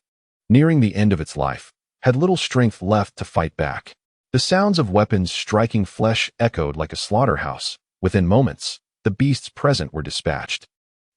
nearing the end of its life, had little strength left to fight back. The sounds of weapons striking flesh echoed like a slaughterhouse. Within moments, the beasts present were dispatched.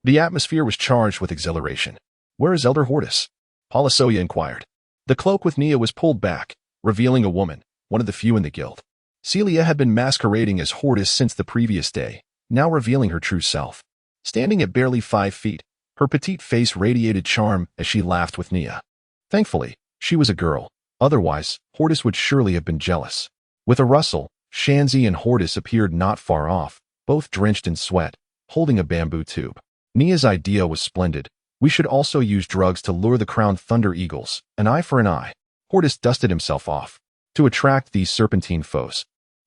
The atmosphere was charged with exhilaration. Where is Elder Hordis? Palasoya inquired. The cloak with Nia was pulled back, revealing a woman, one of the few in the guild. Celia had been masquerading as Hordis since the previous day, now revealing her true self. Standing at barely 5 feet, her petite face radiated charm as she laughed with Nia. Thankfully, she was a girl. Otherwise, Hordis would surely have been jealous. With a rustle, Shanzi and Hordis appeared not far off, both drenched in sweat, holding a bamboo tube. Nia's idea was splendid. We should also use drugs to lure the crowned thunder eagles, an eye for an eye. Hordis dusted himself off. To attract these serpentine foes,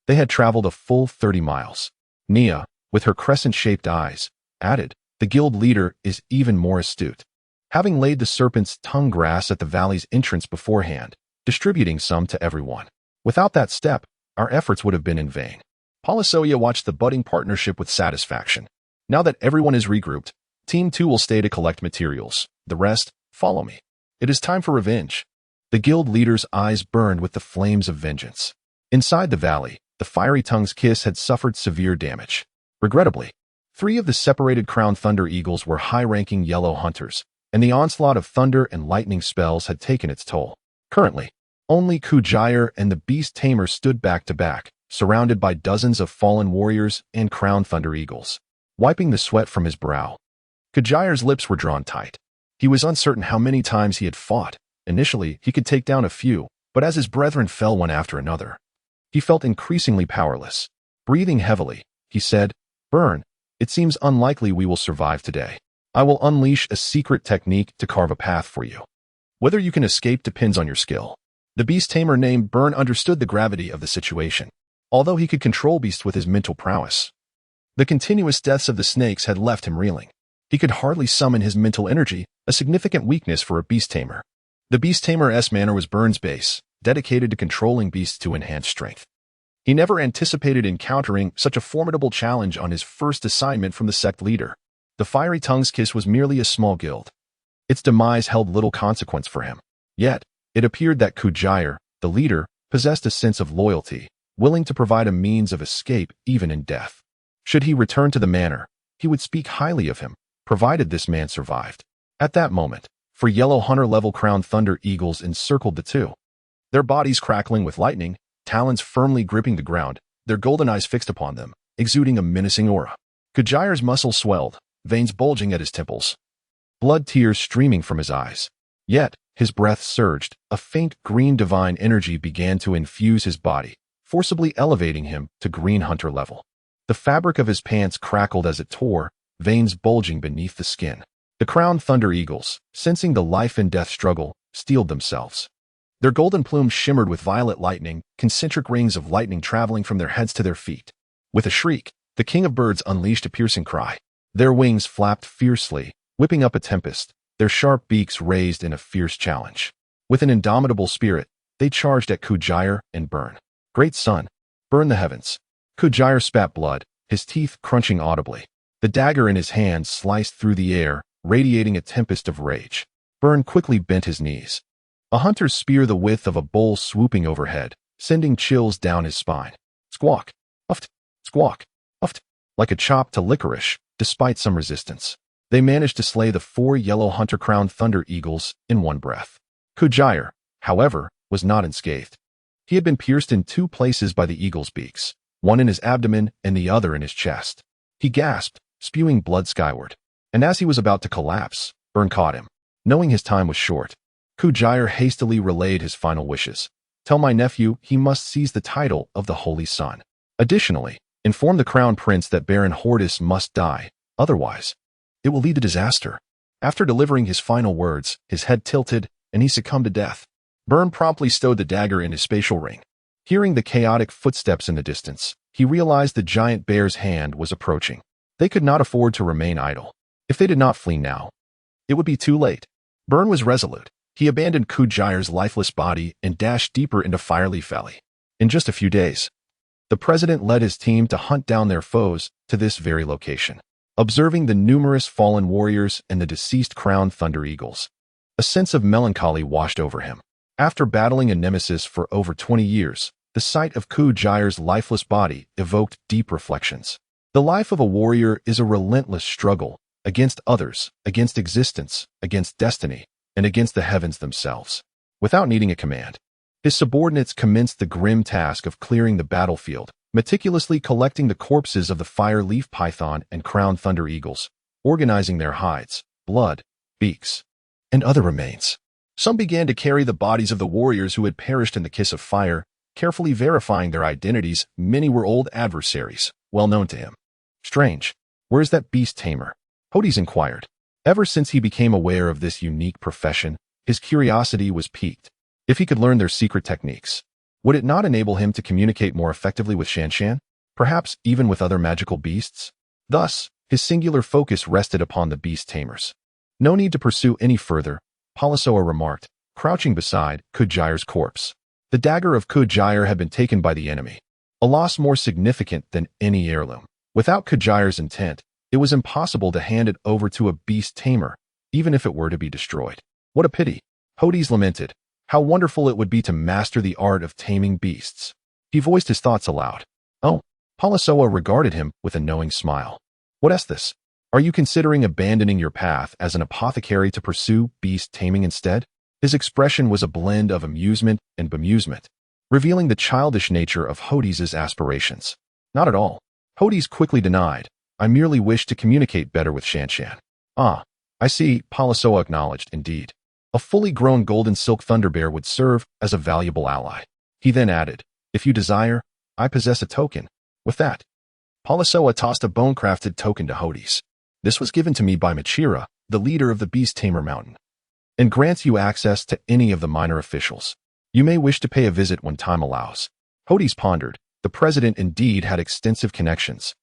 they had traveled a full 30 miles. Nia, with her crescent-shaped eyes, added, the guild leader is even more astute. Having laid the serpent's tongue grass at the valley's entrance beforehand, distributing some to everyone. Without that step, our efforts would have been in vain. Polisoya watched the budding partnership with satisfaction. Now that everyone is regrouped, Team 2 will stay to collect materials. The rest, follow me. It is time for revenge. The guild leader's eyes burned with the flames of vengeance. Inside the valley, the fiery tongue's kiss had suffered severe damage. Regrettably, 3 of the separated Crown Thunder Eagles were high-ranking yellow hunters, and the onslaught of thunder and lightning spells had taken its toll. Currently, only Kujair and the Beast Tamer stood back to back, surrounded by dozens of fallen warriors and Crown Thunder Eagles. Wiping the sweat from his brow, Kujair's lips were drawn tight. He was uncertain how many times he had fought. Initially, he could take down a few, but as his brethren fell one after another, he felt increasingly powerless. Breathing heavily, he said, "Burn, it seems unlikely we will survive today. I will unleash a secret technique to carve a path for you. Whether you can escape depends on your skill." The beast tamer named Burn understood the gravity of the situation, although he could control beasts with his mental prowess. The continuous deaths of the snakes had left him reeling. He could hardly summon his mental energy, a significant weakness for a beast tamer. The beast tamer's manner was Burn's base, dedicated to controlling beasts to enhance strength. He never anticipated encountering such a formidable challenge on his first assignment from the sect leader. The Fiery Tongue's Kiss was merely a small guild. Its demise held little consequence for him. Yet, it appeared that Kujair, the leader, possessed a sense of loyalty, willing to provide a means of escape even in death. Should he return to the manor, he would speak highly of him, provided this man survived. At that moment, 4 yellow hunter-level Crown Thunder Eagles encircled the two. Their bodies crackling with lightning, talons firmly gripping the ground, their golden eyes fixed upon them, exuding a menacing aura. Kujair's muscles swelled, veins bulging at his temples, blood tears streaming from his eyes. Yet, his breath surged, a faint green divine energy began to infuse his body, forcibly elevating him to green hunter level. The fabric of his pants crackled as it tore, veins bulging beneath the skin. The Crown Thunder Eagles, sensing the life and death struggle, steeled themselves. Their golden plumes shimmered with violet lightning, concentric rings of lightning traveling from their heads to their feet. With a shriek, the King of Birds unleashed a piercing cry. Their wings flapped fiercely, whipping up a tempest, their sharp beaks raised in a fierce challenge. With an indomitable spirit, they charged at Kujair and Burn. "Great Sun, burn the heavens." Kujair spat blood, his teeth crunching audibly. The dagger in his hand sliced through the air, radiating a tempest of rage. Burn quickly bent his knees. A hunter's spear the width of a bowl swooping overhead, sending chills down his spine. Squawk, uft, squawk, uft, like a chop to licorice, despite some resistance. They managed to slay the 4 yellow hunter Crown Thunder Eagles in one breath. Kujair, however, was not unscathed. He had been pierced in 2 places by the eagle's beaks, one in his abdomen and the other in his chest. He gasped, spewing blood skyward. And as he was about to collapse, Burn caught him. Knowing his time was short, Kujair hastily relayed his final wishes. "Tell my nephew he must seize the title of the Holy Sun. Additionally, inform the Crown Prince that Baron Hordis must die, otherwise, it will lead to disaster." After delivering his final words, his head tilted, and he succumbed to death. Burn promptly stowed the dagger in his spatial ring. Hearing the chaotic footsteps in the distance, he realized the giant bear's hand was approaching. They could not afford to remain idle. If they did not flee now, it would be too late. Burn was resolute. He abandoned Kujair's lifeless body and dashed deeper into Fireleaf Valley. In just a few days, the president led his team to hunt down their foes to this very location. Observing the numerous fallen warriors and the deceased Crown Thunder Eagles, a sense of melancholy washed over him. After battling a nemesis for over 20 years, the sight of Kujair's lifeless body evoked deep reflections. The life of a warrior is a relentless struggle against others, against existence, against destiny, and against the heavens themselves. Without needing a command, his subordinates commenced the grim task of clearing the battlefield, meticulously collecting the corpses of the Fire Leaf Python and Crown Thunder Eagles, organizing their hides, blood, beaks, and other remains. Some began to carry the bodies of the warriors who had perished in the kiss of fire, carefully verifying their identities. Many were old adversaries, well known to him. "Strange, where's that beast tamer?" Hordis inquired. Ever since he became aware of this unique profession, his curiosity was piqued. If he could learn their secret techniques, would it not enable him to communicate more effectively with Shanshan? Perhaps even with other magical beasts? Thus, His singular focus rested upon the beast tamers. "No need to pursue any further," Palasoa remarked, crouching beside Kujair's corpse. The dagger of Kujair had been taken by the enemy, a loss more significant than any heirloom. Without Kujair's intent, it was impossible to hand it over to a beast tamer, even if it were to be destroyed. "What a pity," Hordis lamented. "How wonderful it would be to master the art of taming beasts." He voiced his thoughts aloud. "Oh," Palasoa regarded him with a knowing smile. "What is this? Are you considering abandoning your path as an apothecary to pursue beast taming instead?" His expression was a blend of amusement and bemusement, revealing the childish nature of Hordis' aspirations. "Not at all," Hordis quickly denied. "I merely wish to communicate better with Shanshan." "Ah, I see," Palasoa acknowledged. "Indeed. A fully grown golden silk thunderbear would serve as a valuable ally." He then added, "If you desire, I possess a token." With that, Palasoa tossed a bone-crafted token to Hordis. "This was given to me by Machira, the leader of the Beast Tamer Mountain, and grants you access to any of the minor officials. You may wish to pay a visit when time allows." Hordis pondered. The president indeed had extensive connections.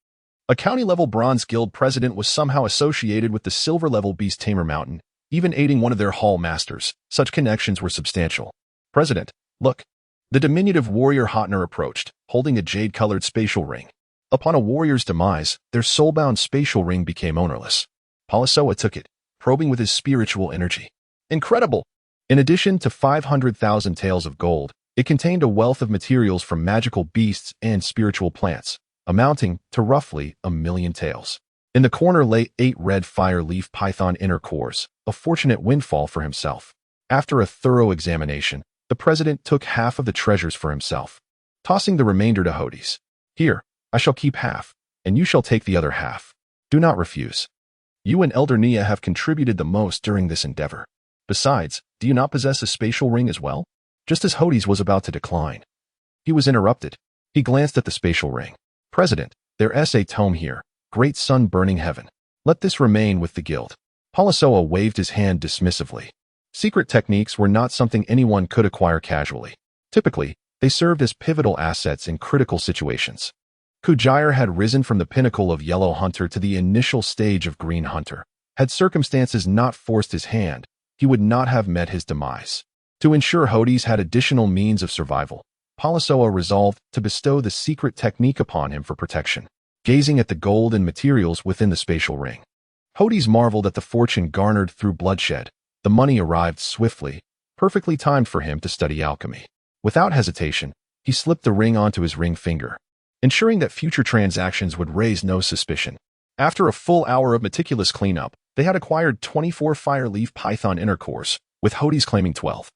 A county-level Bronze Guild president was somehow associated with the silver-level Beast Tamer Mountain, even aiding one of their hall masters. Such connections were substantial. "President, look." The diminutive warrior Hotner approached, holding a jade-colored spatial ring. Upon a warrior's demise, their soul-bound spatial ring became ownerless. Palasoa took it, probing with his spiritual energy. Incredible! In addition to 500,000 taels of gold, it contained a wealth of materials from magical beasts and spiritual plants, amounting to roughly 1,000,000 taels. In the corner lay 8 red fire leaf python inner cores, a fortunate windfall for himself. After a thorough examination, the president took half of the treasures for himself, tossing the remainder to Hordis. "Here, I shall keep half, and you shall take the other half. Do not refuse. You and Elder Nia have contributed the most during this endeavor. Besides, do you not possess a spatial ring as well?" Just as Hordis was about to decline, he was interrupted. He glanced at the spatial ring. "President, there is a tome here. Great sun burning heaven. Let this remain with the guild." Palasoa waved his hand dismissively. Secret techniques were not something anyone could acquire casually. Typically, they served as pivotal assets in critical situations. Kujair had risen from the pinnacle of Yellow Hunter to the initial stage of Green Hunter. Had circumstances not forced his hand, he would not have met his demise. To ensure Hordis had additional means of survival, Palasoa resolved to bestow the secret technique upon him for protection. Gazing at the gold and materials within the spatial ring, Hordis marveled at the fortune garnered through bloodshed. The money arrived swiftly, perfectly timed for him to study alchemy. Without hesitation, he slipped the ring onto his ring finger, ensuring that future transactions would raise no suspicion. After a full hour of meticulous cleanup, they had acquired 24 fire leaf python inner cores, with Hordis claiming 12.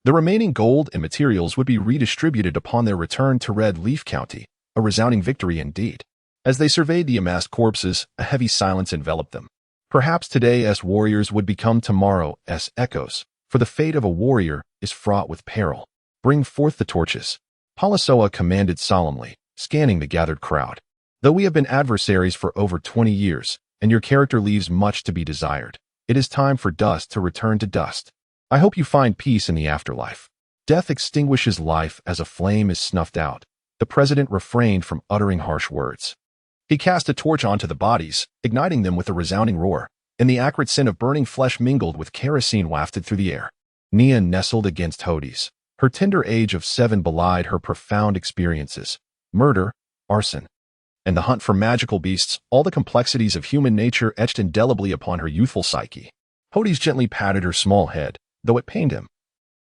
The remaining gold and materials would be redistributed upon their return to Red Leaf County, a resounding victory indeed. As they surveyed the amassed corpses, a heavy silence enveloped them. Perhaps today's warriors would become tomorrow's echoes, for the fate of a warrior is fraught with peril. "Bring forth the torches," Palasoa commanded solemnly, scanning the gathered crowd. "Though we have been adversaries for over 20 years, and your character leaves much to be desired, it is time for dust to return to dust. I hope you find peace in the afterlife." Death extinguishes life as a flame is snuffed out. The president refrained from uttering harsh words. He cast a torch onto the bodies, igniting them with a resounding roar, and the acrid scent of burning flesh mingled with kerosene wafted through the air. Nia nestled against Hordis. Her tender age of 7 belied her profound experiences. Murder, arson, and the hunt for magical beasts, all the complexities of human nature etched indelibly upon her youthful psyche. Hordis gently patted her small head, though it pained him.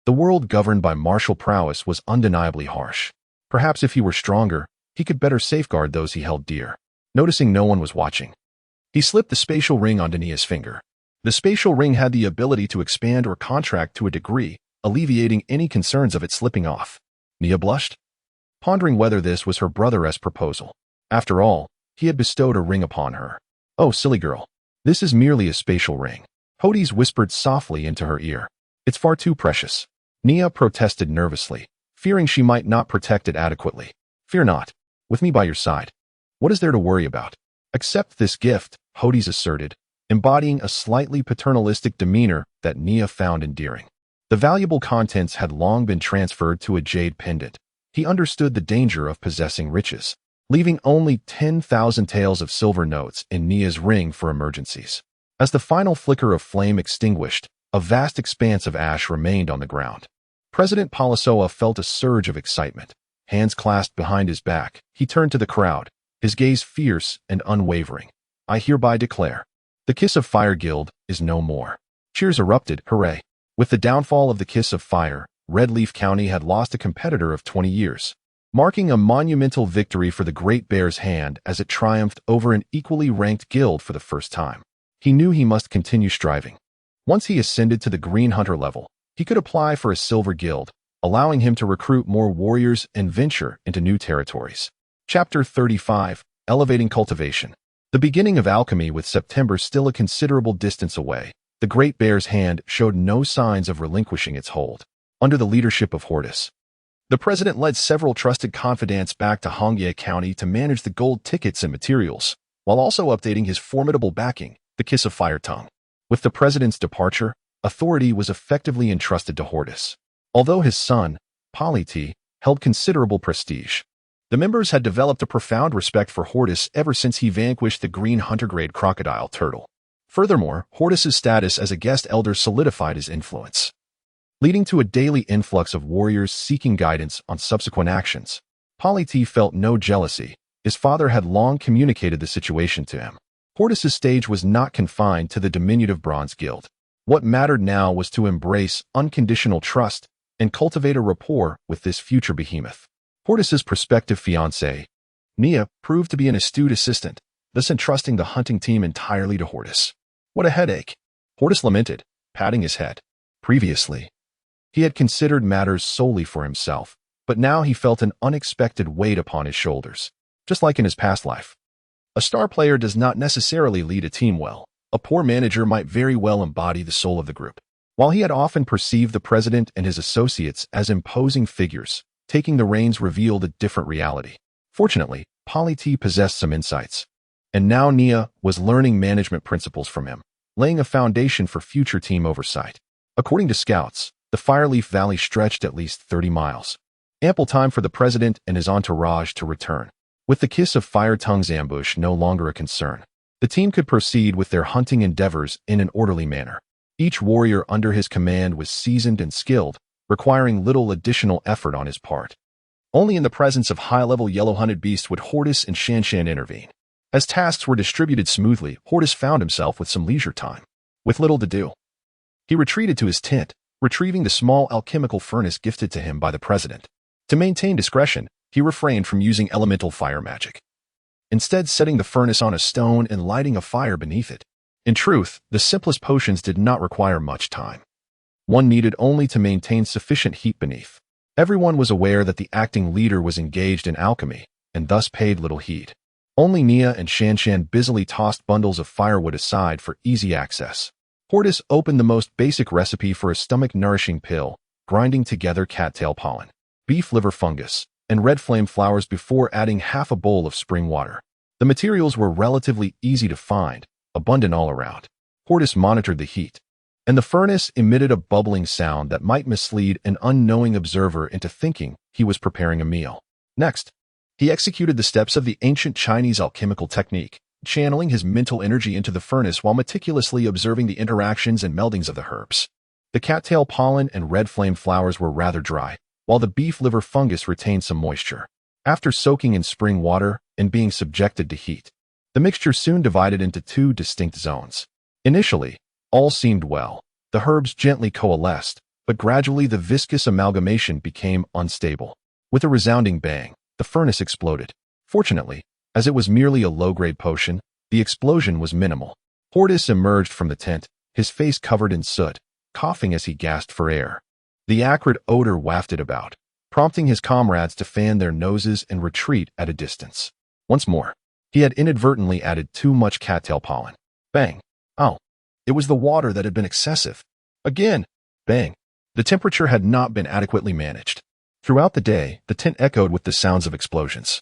The world governed by martial prowess was undeniably harsh. Perhaps if he were stronger, he could better safeguard those he held dear. Noticing no one was watching, he slipped the spatial ring onto Nia's finger. The spatial ring had the ability to expand or contract to a degree, alleviating any concerns of it slipping off. Nia blushed, pondering whether this was her brother's proposal. After all, he had bestowed a ring upon her. "Oh, silly girl. This is merely a spatial ring," Hordis whispered softly into her ear. "It's far too precious." Nia protested nervously, fearing she might not protect it adequately. "Fear not. With me by your side. What is there to worry about?" "Accept this gift," Hordis asserted, embodying a slightly paternalistic demeanor that Nia found endearing. The valuable contents had long been transferred to a jade pendant. He understood the danger of possessing riches. leaving only 10,000 taels of silver notes in Nia's ring for emergencies. As the final flicker of flame extinguished, a vast expanse of ash remained on the ground. President Palasoa felt a surge of excitement. Hands clasped behind his back, he turned to the crowd, his gaze fierce and unwavering. I hereby declare, the Kiss of Fire Guild is no more. Cheers erupted, hooray. With the downfall of the Kiss of Fire, Red Leaf County had lost a competitor of 20 years, marking a monumental victory for the Great Bear's Hand as it triumphed over an equally ranked guild for the first time. He knew he must continue striving. Once he ascended to the Green Hunter level, he could apply for a Silver Guild, allowing him to recruit more warriors and venture into new territories. Chapter 35, Elevating Cultivation. The beginning of alchemy, with September still a considerable distance away, the Great Bear's Hand showed no signs of relinquishing its hold. Under the leadership of Hordis, the president led several trusted confidants back to Hongye County to manage the gold tickets and materials, while also updating his formidable backing, the Kiss of Fire Tongue. With the president's departure, authority was effectively entrusted to Hordis. Although his son, Polity, held considerable prestige, the members had developed a profound respect for Hordis ever since he vanquished the green hunter-grade crocodile turtle. Furthermore, Hordis's status as a guest elder solidified his influence, leading to a daily influx of warriors seeking guidance on subsequent actions. Polity felt no jealousy. His father had long communicated the situation to him. Hordis's stage was not confined to the diminutive Bronze Guild. What mattered now was to embrace unconditional trust and cultivate a rapport with this future behemoth. Hordis's prospective fiancée, Nia, proved to be an astute assistant, thus entrusting the hunting team entirely to Hordis. What a headache, Hordis lamented, patting his head. Previously, he had considered matters solely for himself, but now he felt an unexpected weight upon his shoulders. Just like in his past life, a star player does not necessarily lead a team well. A poor manager might very well embody the soul of the group. While he had often perceived the president and his associates as imposing figures, taking the reins revealed a different reality. Fortunately, Polity possessed some insights, and now Nia was learning management principles from him, laying a foundation for future team oversight. According to scouts, the Fireleaf Valley stretched at least 30 miles. Ample time for the president and his entourage to return. With the Kiss of Fire Tongue's ambush no longer a concern, the team could proceed with their hunting endeavors in an orderly manner. Each warrior under his command was seasoned and skilled, requiring little additional effort on his part. Only in the presence of high-level yellow-hunted beasts would Hordis and Shanshan intervene. As tasks were distributed smoothly, Hordis found himself with some leisure time. With little to do, he retreated to his tent, retrieving the small alchemical furnace gifted to him by the president. To maintain discretion, he refrained from using elemental fire magic, instead setting the furnace on a stone and lighting a fire beneath it. In truth, the simplest potions did not require much time. One needed only to maintain sufficient heat beneath. Everyone was aware that the acting leader was engaged in alchemy, and thus paid little heed. Only Nia and Shanshan busily tossed bundles of firewood aside for easy access. Hordis opened the most basic recipe for a stomach-nourishing pill, grinding together cattail pollen, beef liver fungus, and red flame flowers before adding half a bowl of spring water. The materials were relatively easy to find, abundant all around. Hordis monitored the heat, and the furnace emitted a bubbling sound that might mislead an unknowing observer into thinking he was preparing a meal. Next, he executed the steps of the ancient Chinese alchemical technique, channeling his mental energy into the furnace while meticulously observing the interactions and meldings of the herbs. The cattail pollen and red flame flowers were rather dry, while the beef liver fungus retained some moisture. After soaking in spring water and being subjected to heat, the mixture soon divided into two distinct zones. Initially, all seemed well. The herbs gently coalesced, but gradually the viscous amalgamation became unstable. With a resounding bang, the furnace exploded. Fortunately, as it was merely a low-grade potion, the explosion was minimal. Hordis emerged from the tent, his face covered in soot, coughing as he gasped for air. The acrid odor wafted about, prompting his comrades to fan their noses and retreat at a distance. Once more, he had inadvertently added too much cattail pollen. Bang! Oh, it was the water that had been excessive. Again! Bang! The temperature had not been adequately managed. Throughout the day, the tent echoed with the sounds of explosions,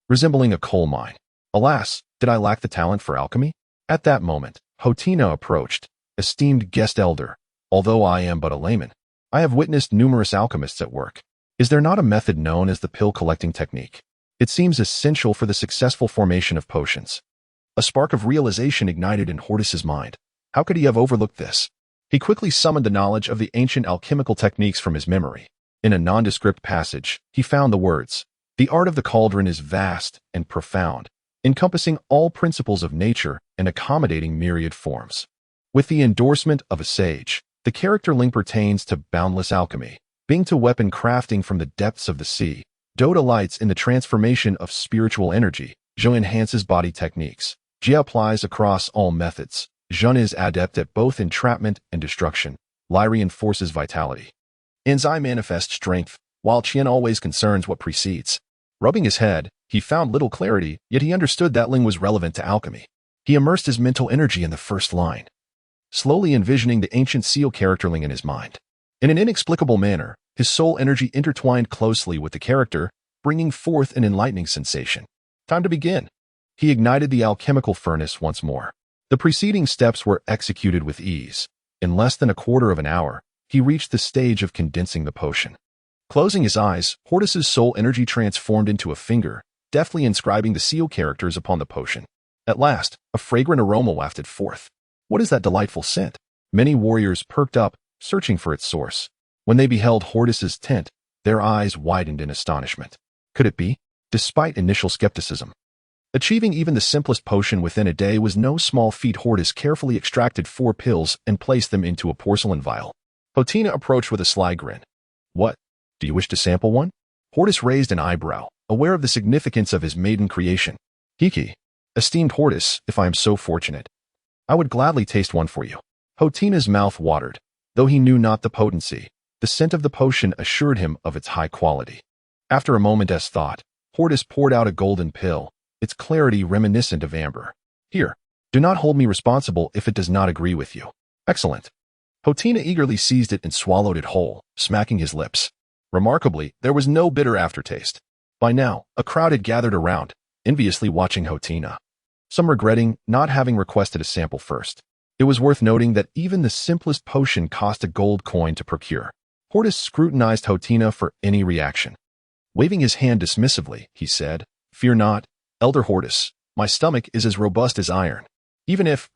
resembling a coal mine. Alas, did I lack the talent for alchemy? At that moment, Hotina approached. Esteemed guest elder, although I am but a layman, I have witnessed numerous alchemists at work. Is there not a method known as the pill collecting technique? It seems essential for the successful formation of potions. A spark of realization ignited in Hordis's mind. How could he have overlooked this? He quickly summoned the knowledge of the ancient alchemical techniques from his memory. In a nondescript passage, he found the words, "The art of the cauldron is vast and profound, encompassing all principles of nature and accommodating myriad forms." With the endorsement of a sage, the character link pertains to boundless alchemy, being to weapon crafting from the depths of the sea. Do delights in the transformation of spiritual energy. Zhou enhances body techniques. Jia applies across all methods. Zhun is adept at both entrapment and destruction. Lai reinforces vitality. Enzai manifests strength, while Qian always concerns what precedes. Rubbing his head, he found little clarity, yet he understood that Ling was relevant to alchemy. He immersed his mental energy in the first line, slowly envisioning the ancient seal character Ling in his mind. In an inexplicable manner, his soul energy intertwined closely with the character, bringing forth an enlightening sensation. Time to begin. He ignited the alchemical furnace once more. The preceding steps were executed with ease. In less than a quarter of an hour, he reached the stage of condensing the potion. Closing his eyes, Hordis's soul energy transformed into a finger, deftly inscribing the seal characters upon the potion. At last, a fragrant aroma wafted forth. What is that delightful scent? Many warriors perked up, searching for its source. When they beheld Hordis's tent, their eyes widened in astonishment. Could it be? Despite initial skepticism, achieving even the simplest potion within a day was no small feat. Hordis carefully extracted 4 pills and placed them into a porcelain vial. Hotina approached with a sly grin. "What? Do you wish to sample one?" Hordis raised an eyebrow, aware of the significance of his maiden creation. "Hiki, esteemed Hordis, if I am so fortunate, I would gladly taste one for you." Hotina's mouth watered. Though he knew not the potency, the scent of the potion assured him of its high quality. After a moment's thought, Hordis poured out a golden pill, its clarity reminiscent of amber. "Here, do not hold me responsible if it does not agree with you." "Excellent." Hotina eagerly seized it and swallowed it whole, smacking his lips. Remarkably, there was no bitter aftertaste. By now, a crowd had gathered around, enviously watching Hotina, some regretting not having requested a sample first. It was worth noting that even the simplest potion cost a gold coin to procure. Hordis scrutinized Hotina for any reaction. Waving his hand dismissively, he said, "Fear not, Elder Hordis, my stomach is as robust as iron." Even if...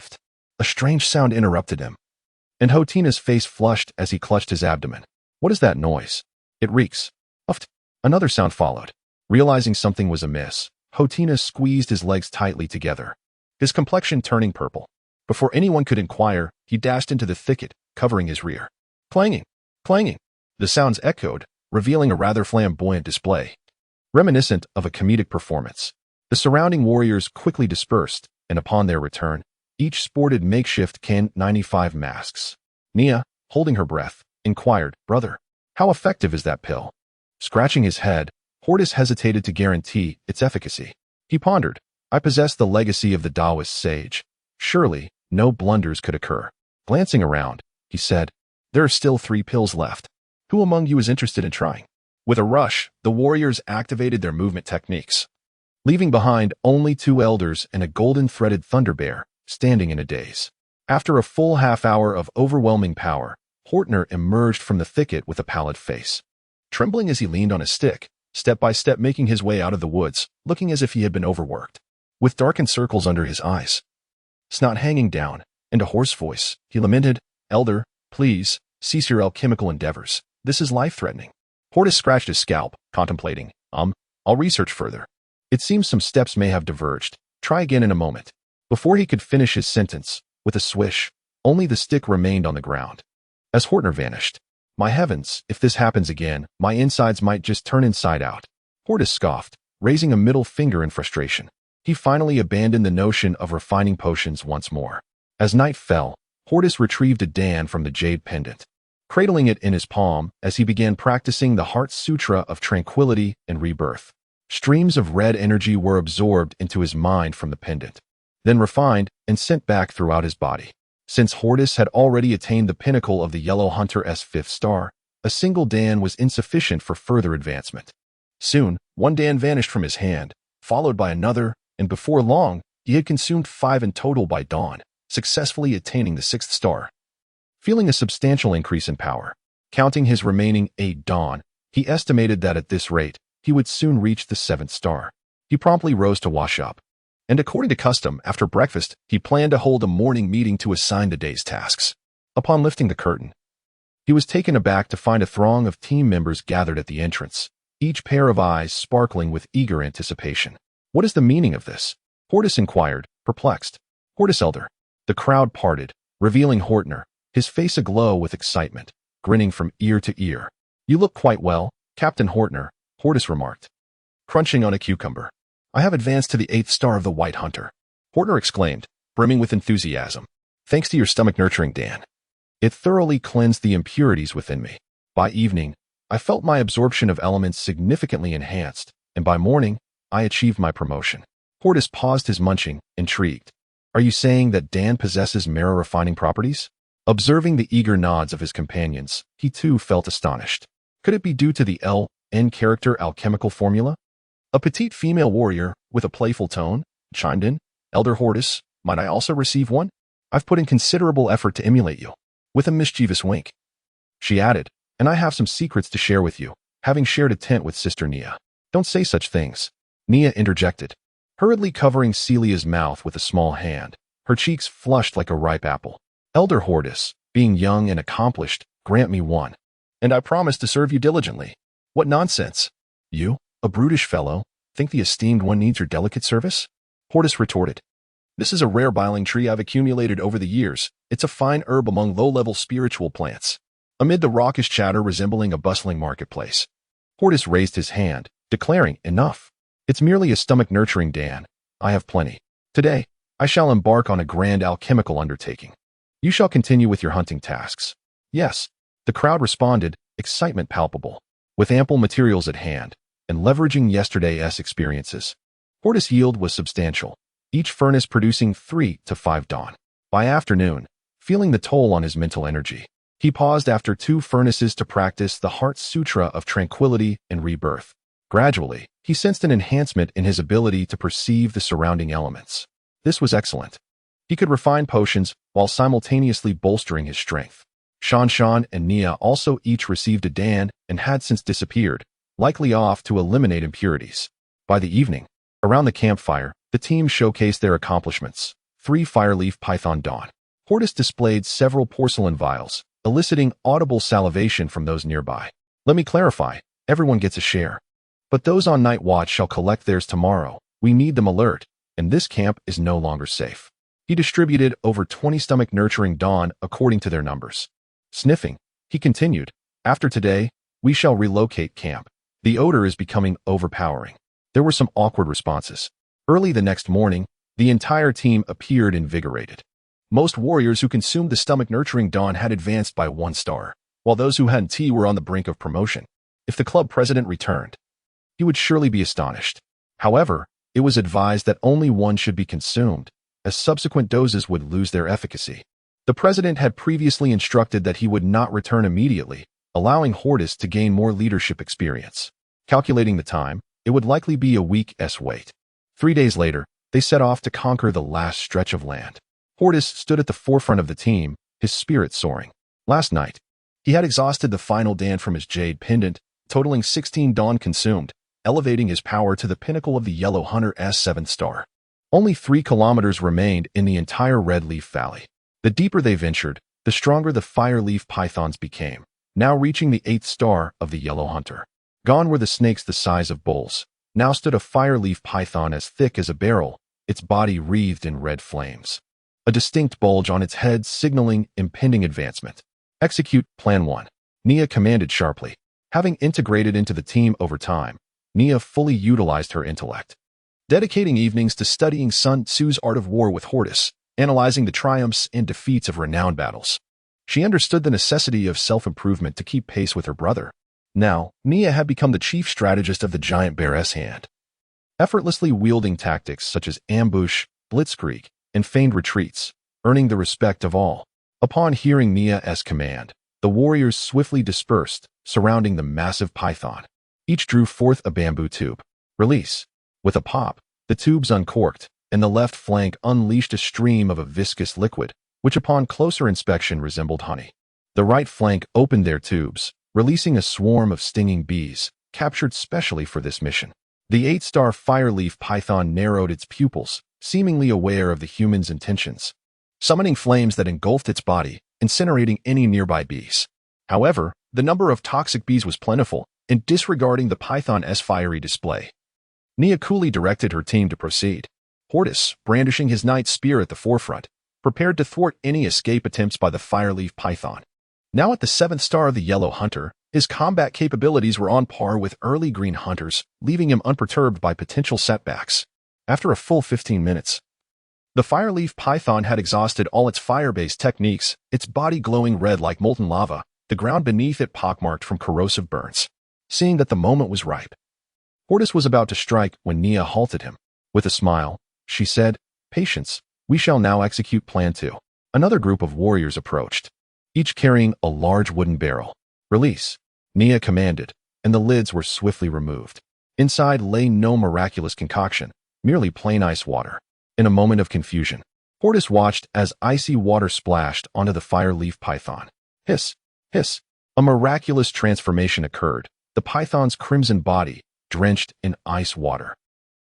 A strange sound interrupted him, and Hotina's face flushed as he clutched his abdomen. "What is that noise?" "It reeks." Another sound followed. Realizing something was amiss, Hotina squeezed his legs tightly together, his complexion turning purple. Before anyone could inquire, he dashed into the thicket, covering his rear. Clanging, clanging. The sounds echoed, revealing a rather flamboyant display, reminiscent of a comedic performance. The surrounding warriors quickly dispersed, and upon their return, each sported makeshift K95 masks. Nia, holding her breath, inquired, "Brother, how effective is that pill?" Scratching his head, Hordis hesitated to guarantee its efficacy. He pondered, "I possess the legacy of the Taoist sage. Surely, no blunders could occur." Glancing around, he said, "There are still 3 pills left. Who among you is interested in trying?" With a rush, the warriors activated their movement techniques, leaving behind only 2 elders and a golden-threaded thunderbear, standing in a daze. After a full half-hour of overwhelming power, Hortner emerged from the thicket with a pallid face, trembling as he leaned on his stick, step by step making his way out of the woods, looking as if he had been overworked. With darkened circles under his eyes, snot hanging down, and a hoarse voice, he lamented, "Elder, please, cease your alchemical endeavors. This is life-threatening." Hordis scratched his scalp, contemplating, I'll research further. It seems some steps may have diverged. Try again in a moment." Before he could finish his sentence, with a swish, only the stick remained on the ground. As Hortner vanished, "My heavens, if this happens again, my insides might just turn inside out." Hordis scoffed, raising a middle finger in frustration. He finally abandoned the notion of refining potions once more. As night fell, Hordis retrieved a Dan from the Jade Pendant, cradling it in his palm as he began practicing the Heart Sutra of tranquility and rebirth. Streams of red energy were absorbed into his mind from the pendant, then refined and sent back throughout his body. Since Hordis had already attained the pinnacle of the Yellow Hunter's 5th star, a single Dan was insufficient for further advancement. Soon, 1 Dan vanished from his hand, followed by another, and before long, he had consumed 5 in total by dawn, successfully attaining the 6th star. Feeling a substantial increase in power, counting his remaining 8 dawn, he estimated that at this rate, he would soon reach the 7th star. He promptly rose to wash up. And according to custom, after breakfast, he planned to hold a morning meeting to assign the day's tasks. Upon lifting the curtain, he was taken aback to find a throng of team members gathered at the entrance, each pair of eyes sparkling with eager anticipation. "What is the meaning of this?" Hordis inquired, perplexed. "Hordis Elder." The crowd parted, revealing Hortner, his face aglow with excitement, grinning from ear to ear. "You look quite well, Captain Hortner," Hordis remarked, crunching on a cucumber. "I have advanced to the 8th star of the White Hunter," Hortner exclaimed, brimming with enthusiasm. "Thanks to your stomach-nurturing Dan. It thoroughly cleansed the impurities within me. By evening, I felt my absorption of elements significantly enhanced, and by morning, I achieved my promotion." Hordis paused his munching, intrigued. "Are you saying that Dan possesses marrow-refining properties?" Observing the eager nods of his companions, he too felt astonished. Could it be due to the L-N character alchemical formula? A petite female warrior, with a playful tone, chimed in. "Elder Hordis, might I also receive one? I've put in considerable effort to emulate you." With a mischievous wink, she added, "And I have some secrets to share with you, having shared a tent with Sister Nia." "Don't say such things," Nia interjected, hurriedly covering Celia's mouth with a small hand, her cheeks flushed like a ripe apple. "Elder Hordis, being young and accomplished, grant me one. And I promise to serve you diligently." "What nonsense! You, a brutish fellow, think the esteemed one needs your delicate service?" Hordis retorted. "This is a rare biling tree I've accumulated over the years. It's a fine herb among low-level spiritual plants." Amid the raucous chatter resembling a bustling marketplace, Hordis raised his hand, declaring, "Enough. It's merely a stomach-nurturing Dan. I have plenty. Today, I shall embark on a grand alchemical undertaking. You shall continue with your hunting tasks." "Yes," the crowd responded, excitement palpable. With ample materials at hand, and leveraging yesterday's experiences, Hordis' yield was substantial, each furnace producing 3 to 5 dawn. By afternoon, feeling the toll on his mental energy, he paused after 2 furnaces to practice the Heart Sutra of Tranquility and Rebirth. Gradually, he sensed an enhancement in his ability to perceive the surrounding elements. This was excellent. He could refine potions while simultaneously bolstering his strength. Shan and Nia also each received a Dan and had since disappeared, likely off to eliminate impurities. By the evening, around the campfire, the team showcased their accomplishments. 3 fireleaf python dawn. Hordis displayed several porcelain vials, eliciting audible salivation from those nearby. "Let me clarify, everyone gets a share. But those on night watch shall collect theirs tomorrow. We need them alert, and this camp is no longer safe." He distributed over 20 stomach-nurturing dawn according to their numbers. Sniffing, he continued, "After today, we shall relocate camp. The odor is becoming overpowering." There were some awkward responses. Early the next morning, the entire team appeared invigorated. Most warriors who consumed the stomach-nurturing dawn had advanced by 1 star, while those who hadn't were on the brink of promotion. If the club president returned, he would surely be astonished. However, it was advised that only 1 should be consumed, as subsequent doses would lose their efficacy. The president had previously instructed that he would not return immediately, allowing Hordis to gain more leadership experience. Calculating the time, it would likely be a week's wait. 3 days later, they set off to conquer the last stretch of land. Hordis stood at the forefront of the team, his spirit soaring. Last night, he had exhausted the final Dan from his Jade Pendant, totaling 16 dawn consumed, elevating his power to the pinnacle of the Yellow Hunter's 7th star. Only 3 kilometers remained in the entire Red Leaf Valley. The deeper they ventured, the stronger the fireleaf pythons became, now reaching the 8th star of the Yellow Hunter. Gone were the snakes the size of bulls. Now stood a fireleaf python as thick as a barrel, its body wreathed in red flames. A distinct bulge on its head signaling impending advancement. "Execute Plan 1. Nia commanded sharply. Having integrated into the team over time, Nia fully utilized her intellect, dedicating evenings to studying Sun Tzu's art of war with Hordis, analyzing the triumphs and defeats of renowned battles. She understood the necessity of self-improvement to keep pace with her brother. Now, Nia had become the chief strategist of the giant bear's hand, effortlessly wielding tactics such as ambush, blitzkrieg, and feigned retreats, earning the respect of all. Upon hearing Nia's command, the warriors swiftly dispersed, surrounding the massive python. Each drew forth a bamboo tube. Release. With a pop, the tubes uncorked, and the left flank unleashed a stream of a viscous liquid, which upon closer inspection resembled honey. The right flank opened their tubes, releasing a swarm of stinging bees, captured specially for this mission. The 8-star fireleaf python narrowed its pupils, seemingly aware of the human's intentions, summoning flames that engulfed its body, incinerating any nearby bees. However, the number of toxic bees was plentiful, and disregarding the python's fiery display, Nia coolly directed her team to proceed. Hordis, brandishing his knight's spear at the forefront, prepared to thwart any escape attempts by the fireleaf python. Now at the 7th star of the Yellow Hunter, his combat capabilities were on par with early Green Hunters, leaving him unperturbed by potential setbacks. After a full 15 minutes, the fireleaf python had exhausted all its fire-based techniques, its body glowing red like molten lava, the ground beneath it pockmarked from corrosive burns. Seeing that the moment was ripe, Hordis was about to strike when Nia halted him. With a smile, she said, "Patience, we shall now execute Plan 2. Another group of warriors approached, each carrying a large wooden barrel. "Release," Nia commanded, and the lids were swiftly removed. Inside lay no miraculous concoction, merely plain ice water. In a moment of confusion, Hordis watched as icy water splashed onto the fireleaf python. Hiss, hiss. A miraculous transformation occurred. The python's crimson body, drenched in ice water,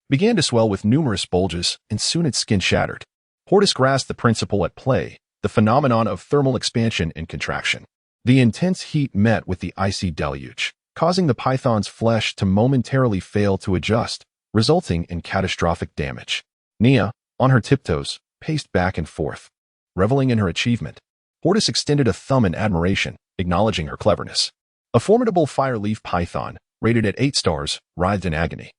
began to swell with numerous bulges, and soon its skin shattered. Hordis grasped the principle at play, the phenomenon of thermal expansion and contraction. The intense heat met with the icy deluge, causing the python's flesh to momentarily fail to adjust, resulting in catastrophic damage. Nia, on her tiptoes, paced back and forth, reveling in her achievement. Hordis extended a thumb in admiration, acknowledging her cleverness. A formidable fireleaf python, rated at 8 stars, writhed in agony,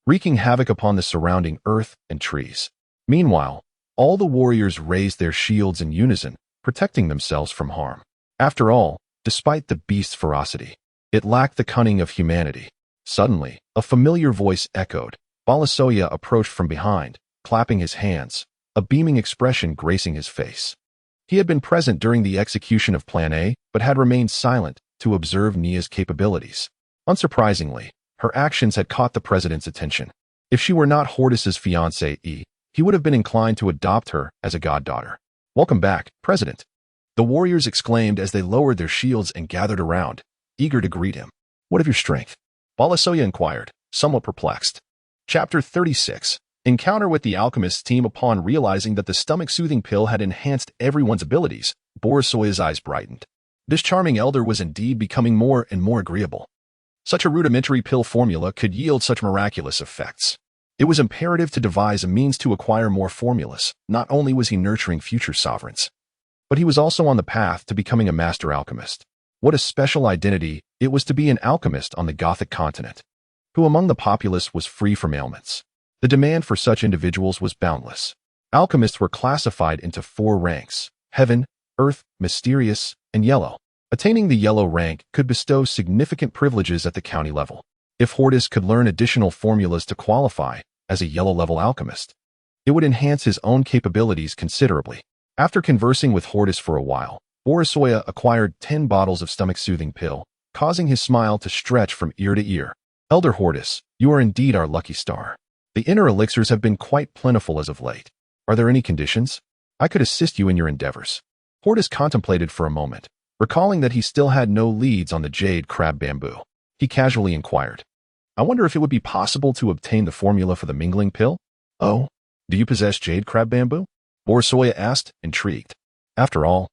wreaking havoc upon the surrounding earth and trees. Meanwhile, all the warriors raised their shields in unison, protecting themselves from harm. After all, despite the beast's ferocity, it lacked the cunning of humanity. Suddenly, a familiar voice echoed. Balasoya approached from behind, clapping his hands, a beaming expression gracing his face. He had been present during the execution of Plan A, but had remained silent to observe Nia's capabilities. Unsurprisingly, her actions had caught the president's attention. If she were not Hordis's fiancée, he would have been inclined to adopt her as a goddaughter. "Welcome back, President," the warriors exclaimed as they lowered their shields and gathered around, eager to greet him. "What of your strength?" Balasoya inquired, somewhat perplexed. Chapter 36. Encounter with the alchemist's team. Upon realizing that the stomach-soothing pill had enhanced everyone's abilities, Borisoya's eyes brightened. This charming elder was indeed becoming more and more agreeable. Such a rudimentary pill formula could yield such miraculous effects. It was imperative to devise a means to acquire more formulas. Not only was he nurturing future sovereigns, but he was also on the path to becoming a master alchemist. What a special identity it was to be an alchemist on the Gothic continent, who among the populace was free from ailments. The demand for such individuals was boundless. Alchemists were classified into 4 ranks: heaven, earth, mysterious, and yellow. Attaining the yellow rank could bestow significant privileges at the county level. If Hordis could learn additional formulas to qualify as a yellow-level alchemist, it would enhance his own capabilities considerably. After conversing with Hordis for a while, Borisoya acquired 10 bottles of stomach-soothing pill, causing his smile to stretch from ear to ear. "Elder Hordis, you are indeed our lucky star. The inner elixirs have been quite plentiful as of late. Are there any conditions? I could assist you in your endeavors." Hordis contemplated for a moment, recalling that he still had no leads on the jade crab bamboo. He casually inquired, "I wonder if it would be possible to obtain the formula for the mingling pill?" "Oh, do you possess jade crab bamboo?" Borisoya asked, intrigued. After all,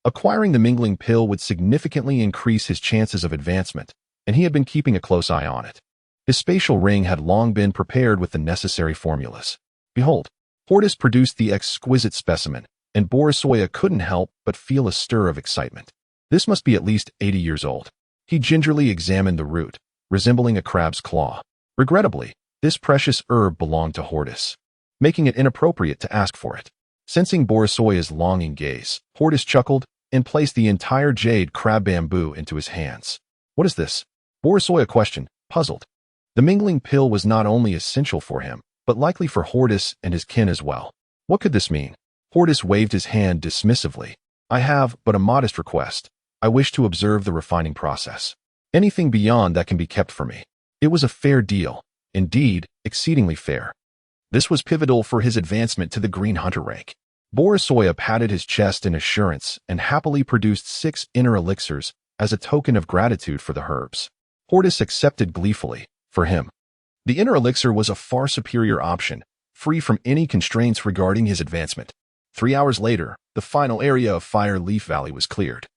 acquiring the mingling pill would significantly increase his chances of advancement, and he had been keeping a close eye on it. His spatial ring had long been prepared with the necessary formulas. Behold, Hordis produced the exquisite specimen, and Borisoya couldn't help but feel a stir of excitement. This must be at least 80 years old. He gingerly examined the root, resembling a crab's claw. Regrettably, this precious herb belonged to Hordis, making it inappropriate to ask for it. Sensing Borisoya's longing gaze, Hordis chuckled and placed the entire jade crab bamboo into his hands. "What is this?" Borisoya questioned, puzzled. The mingling pill was not only essential for him, but likely for Hordis and his kin as well. What could this mean? Hordis waved his hand dismissively. "I have but a modest request. I wish to observe the refining process. Anything beyond that can be kept for me." It was a fair deal. Indeed, exceedingly fair. This was pivotal for his advancement to the Green Hunter rank. Borisoya patted his chest in assurance and happily produced 6 inner elixirs as a token of gratitude for the herbs. Hordis accepted gleefully. For him, the inner elixir was a far superior option, free from any constraints regarding his advancement. 3 hours later, the final area of Fire Leaf Valley was cleared,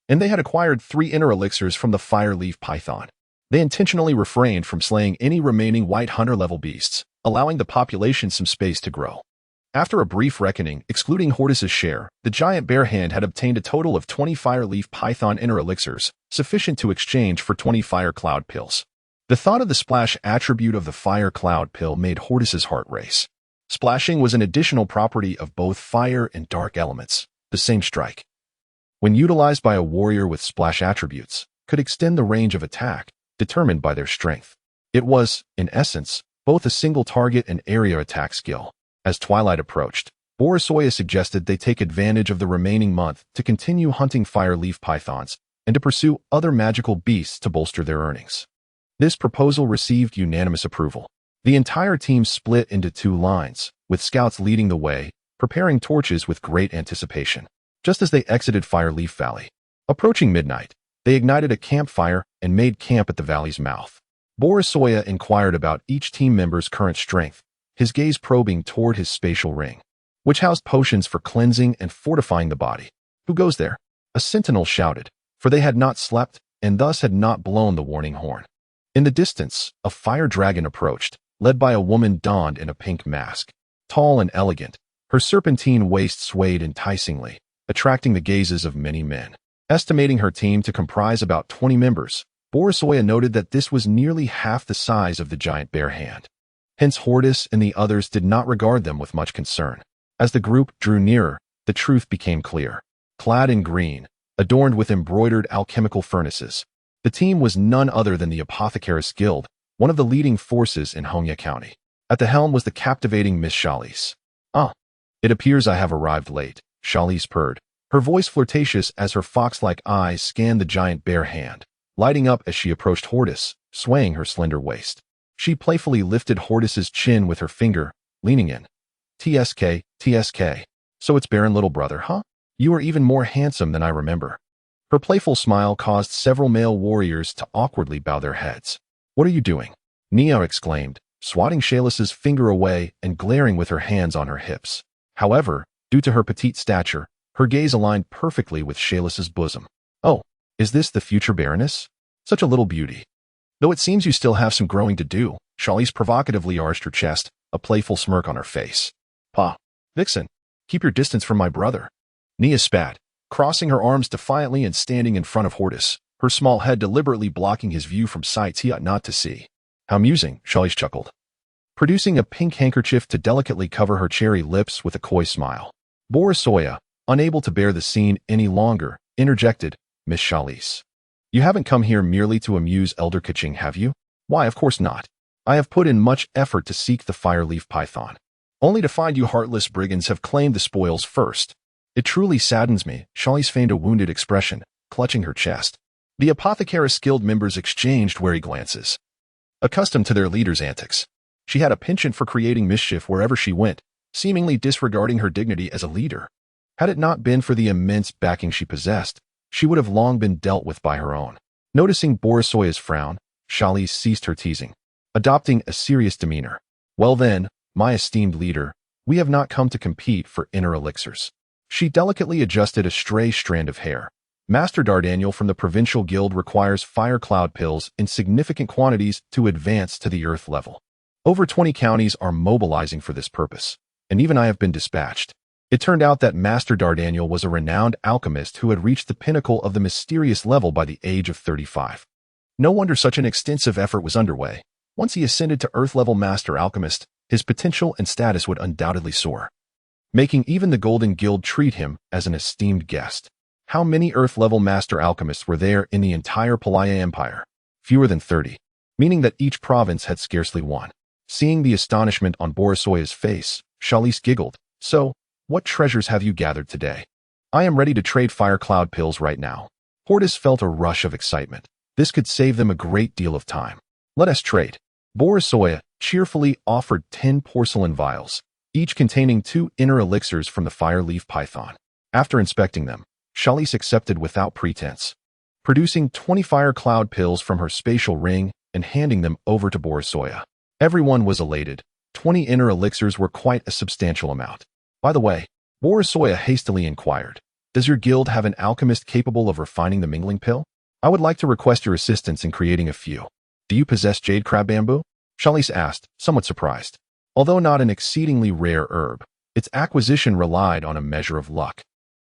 and they had acquired 3 inner elixirs from the Fire Leaf Python. They intentionally refrained from slaying any remaining white hunter-level beasts, allowing the population some space to grow. After a brief reckoning, excluding Hordis' share, the giant bear hand had obtained a total of 20 Fire Leaf Python inner elixirs, sufficient to exchange for 20 Fire Cloud pills. The thought of the splash attribute of the Fire Cloud pill made Hordis' heart race. Splashing was an additional property of both fire and dark elements. The same strike, when utilized by a warrior with splash attributes, could extend the range of attack, determined by their strength. It was, in essence, both a single target and area attack skill. As twilight approached, Brias suggested they take advantage of the remaining month to continue hunting fire leaf pythons and to pursue other magical beasts to bolster their earnings. This proposal received unanimous approval. The entire team split into 2 lines, with scouts leading the way, preparing torches with great anticipation. Just as they exited Fireleaf Valley, approaching midnight, they ignited a campfire and made camp at the valley's mouth. Brias inquired about each team member's current strength, his gaze probing toward his spatial ring, which housed potions for cleansing and fortifying the body. "Who goes there?" a sentinel shouted, for they had not slept and thus had not blown the warning horn. In the distance, a fire dragon approached, led by a woman donned in a pink mask. Tall and elegant, her serpentine waist swayed enticingly, attracting the gazes of many men. Estimating her team to comprise about 20 members, Brias noted that this was nearly half the size of the giant bear hand. Hence Hordis and the others did not regard them with much concern. As the group drew nearer, the truth became clear. Clad in green, adorned with embroidered alchemical furnaces, the team was none other than the Apothecaris Guild, one of the leading forces in Honya County. At the helm was the captivating Miss Chalice. "Ah, it appears I have arrived late," Chalice purred, her voice flirtatious as her fox-like eyes scanned the giant bear hand, lighting up as she approached Hordis, swaying her slender waist. She playfully lifted Hordis's chin with her finger, leaning in. "TSK, TSK. So it's Baron little brother, huh? You are even more handsome than I remember." Her playful smile caused several male warriors to awkwardly bow their heads. "What are you doing?" Nia exclaimed, swatting Chalice's finger away and glaring with her hands on her hips. However, due to her petite stature, her gaze aligned perfectly with Chalice's bosom. "Oh, is this the future Baroness? Such a little beauty. Though it seems you still have some growing to do." Chalice provocatively arched her chest, a playful smirk on her face. "Pa, Vixen, keep your distance from my brother." Nia spat, crossing her arms defiantly and standing in front of Hordis, her small head deliberately blocking his view from sights he ought not to see. "How amusing," Chalice chuckled, producing a pink handkerchief to delicately cover her cherry lips with a coy smile. Brias, unable to bear the scene any longer, interjected, "Miss Chalice, you haven't come here merely to amuse Elder Kaching, have you?" "Why, of course not. I have put in much effort to seek the Fireleaf Python, only to find you heartless brigands have claimed the spoils first. It truly saddens me." Chalice feigned a wounded expression, clutching her chest. The Apothecaris Guild members exchanged wary glances. Accustomed to their leader's antics, she had a penchant for creating mischief wherever she went, seemingly disregarding her dignity as a leader. Had it not been for the immense backing she possessed, she would have long been dealt with by her own. Noticing Brias' frown, Chalice ceased her teasing, adopting a serious demeanor. "Well then, my esteemed leader, we have not come to compete for inner elixirs." She delicately adjusted a stray strand of hair. "Master Dardaniel from the Provincial Guild requires fire cloud pills in significant quantities to advance to the earth level. Over 20 counties are mobilizing for this purpose, and even I have been dispatched." It turned out that Master Dardaniel was a renowned alchemist who had reached the pinnacle of the mysterious level by the age of 35. No wonder such an extensive effort was underway. Once he ascended to Earth-level Master Alchemist, his potential and status would undoubtedly soar, making even the Golden Guild treat him as an esteemed guest. How many Earth-level Master Alchemists were there in the entire Palaya Empire? Fewer than 30, meaning that each province had scarcely one. Seeing the astonishment on Brias' face, Chalice giggled. "So, what treasures have you gathered today?" "I am ready to trade fire cloud pills right now." Hordis felt a rush of excitement. This could save them a great deal of time. "Let us trade." Brias cheerfully offered 10 porcelain vials, each containing 2 inner elixirs from the Fireleaf Python. After inspecting them, Chalice accepted without pretense. producing 20 fire cloud pills from her spatial ring and handing them over to Borisoya. Everyone was elated. 20 inner elixirs were quite a substantial amount. By the way, Borisoya hastily inquired, "Does your guild have an alchemist capable of refining the mingling pill? I would like to request your assistance in creating a few." "Do you possess jade crab bamboo?" Chalice asked, somewhat surprised. Although not an exceedingly rare herb, its acquisition relied on a measure of luck.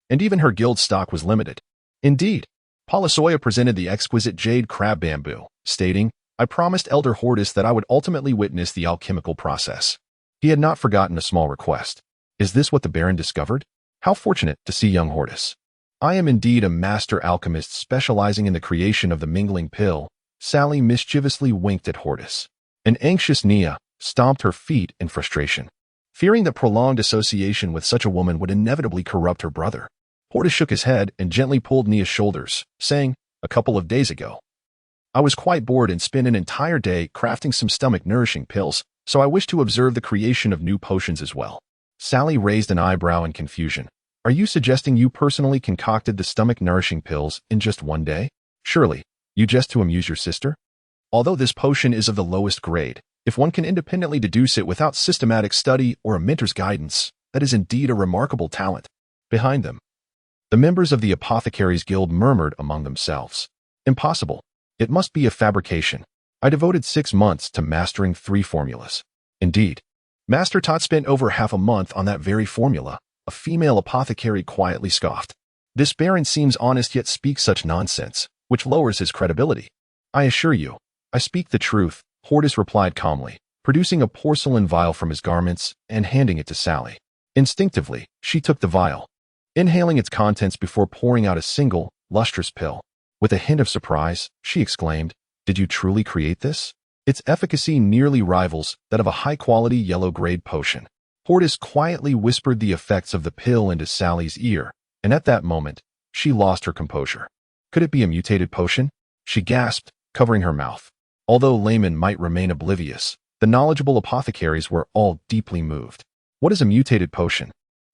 And even her guild stock was limited. Indeed, Polisoya presented the exquisite jade crab bamboo, stating, "I promised Elder Hordis that I would ultimately witness the alchemical process." He had not forgotten a small request. Is this what the Baron discovered? How fortunate to see young Hordis. "I am indeed a master alchemist specializing in the creation of the mingling pill." Sally mischievously winked at Hordis. An anxious Nia stomped her feet in frustration, fearing that prolonged association with such a woman would inevitably corrupt her brother. Hordis shook his head and gently pulled Nia's shoulders, saying, "A couple of days ago, I was quite bored and spent an entire day crafting some stomach-nourishing pills, so I wish to observe the creation of new potions as well." Sally raised an eyebrow in confusion. "Are you suggesting you personally concocted the stomach-nourishing pills in just one day? Surely, you jest to amuse your sister? Although this potion is of the lowest grade, if one can independently deduce it without systematic study or a mentor's guidance, that is indeed a remarkable talent." Behind them, the members of the Apothecaries Guild murmured among themselves. "Impossible. It must be a fabrication. I devoted 6 months to mastering 3 formulas." "Indeed. Master Tot spent over half a month on that very formula," a female apothecary quietly scoffed. "This Baron seems honest yet speaks such nonsense, which lowers his credibility." "I assure you, I speak the truth," Hordis replied calmly, producing a porcelain vial from his garments and handing it to Sally. Instinctively, she took the vial, inhaling its contents before pouring out a single, lustrous pill. With a hint of surprise, she exclaimed, "Did you truly create this? Its efficacy nearly rivals that of a high-quality yellow-grade potion." Hordis quietly whispered the effects of the pill into Sally's ear, and at that moment, she lost her composure. "Could it be a mutated potion?" she gasped, covering her mouth. Although laymen might remain oblivious, the knowledgeable apothecaries were all deeply moved. "What is a mutated potion?"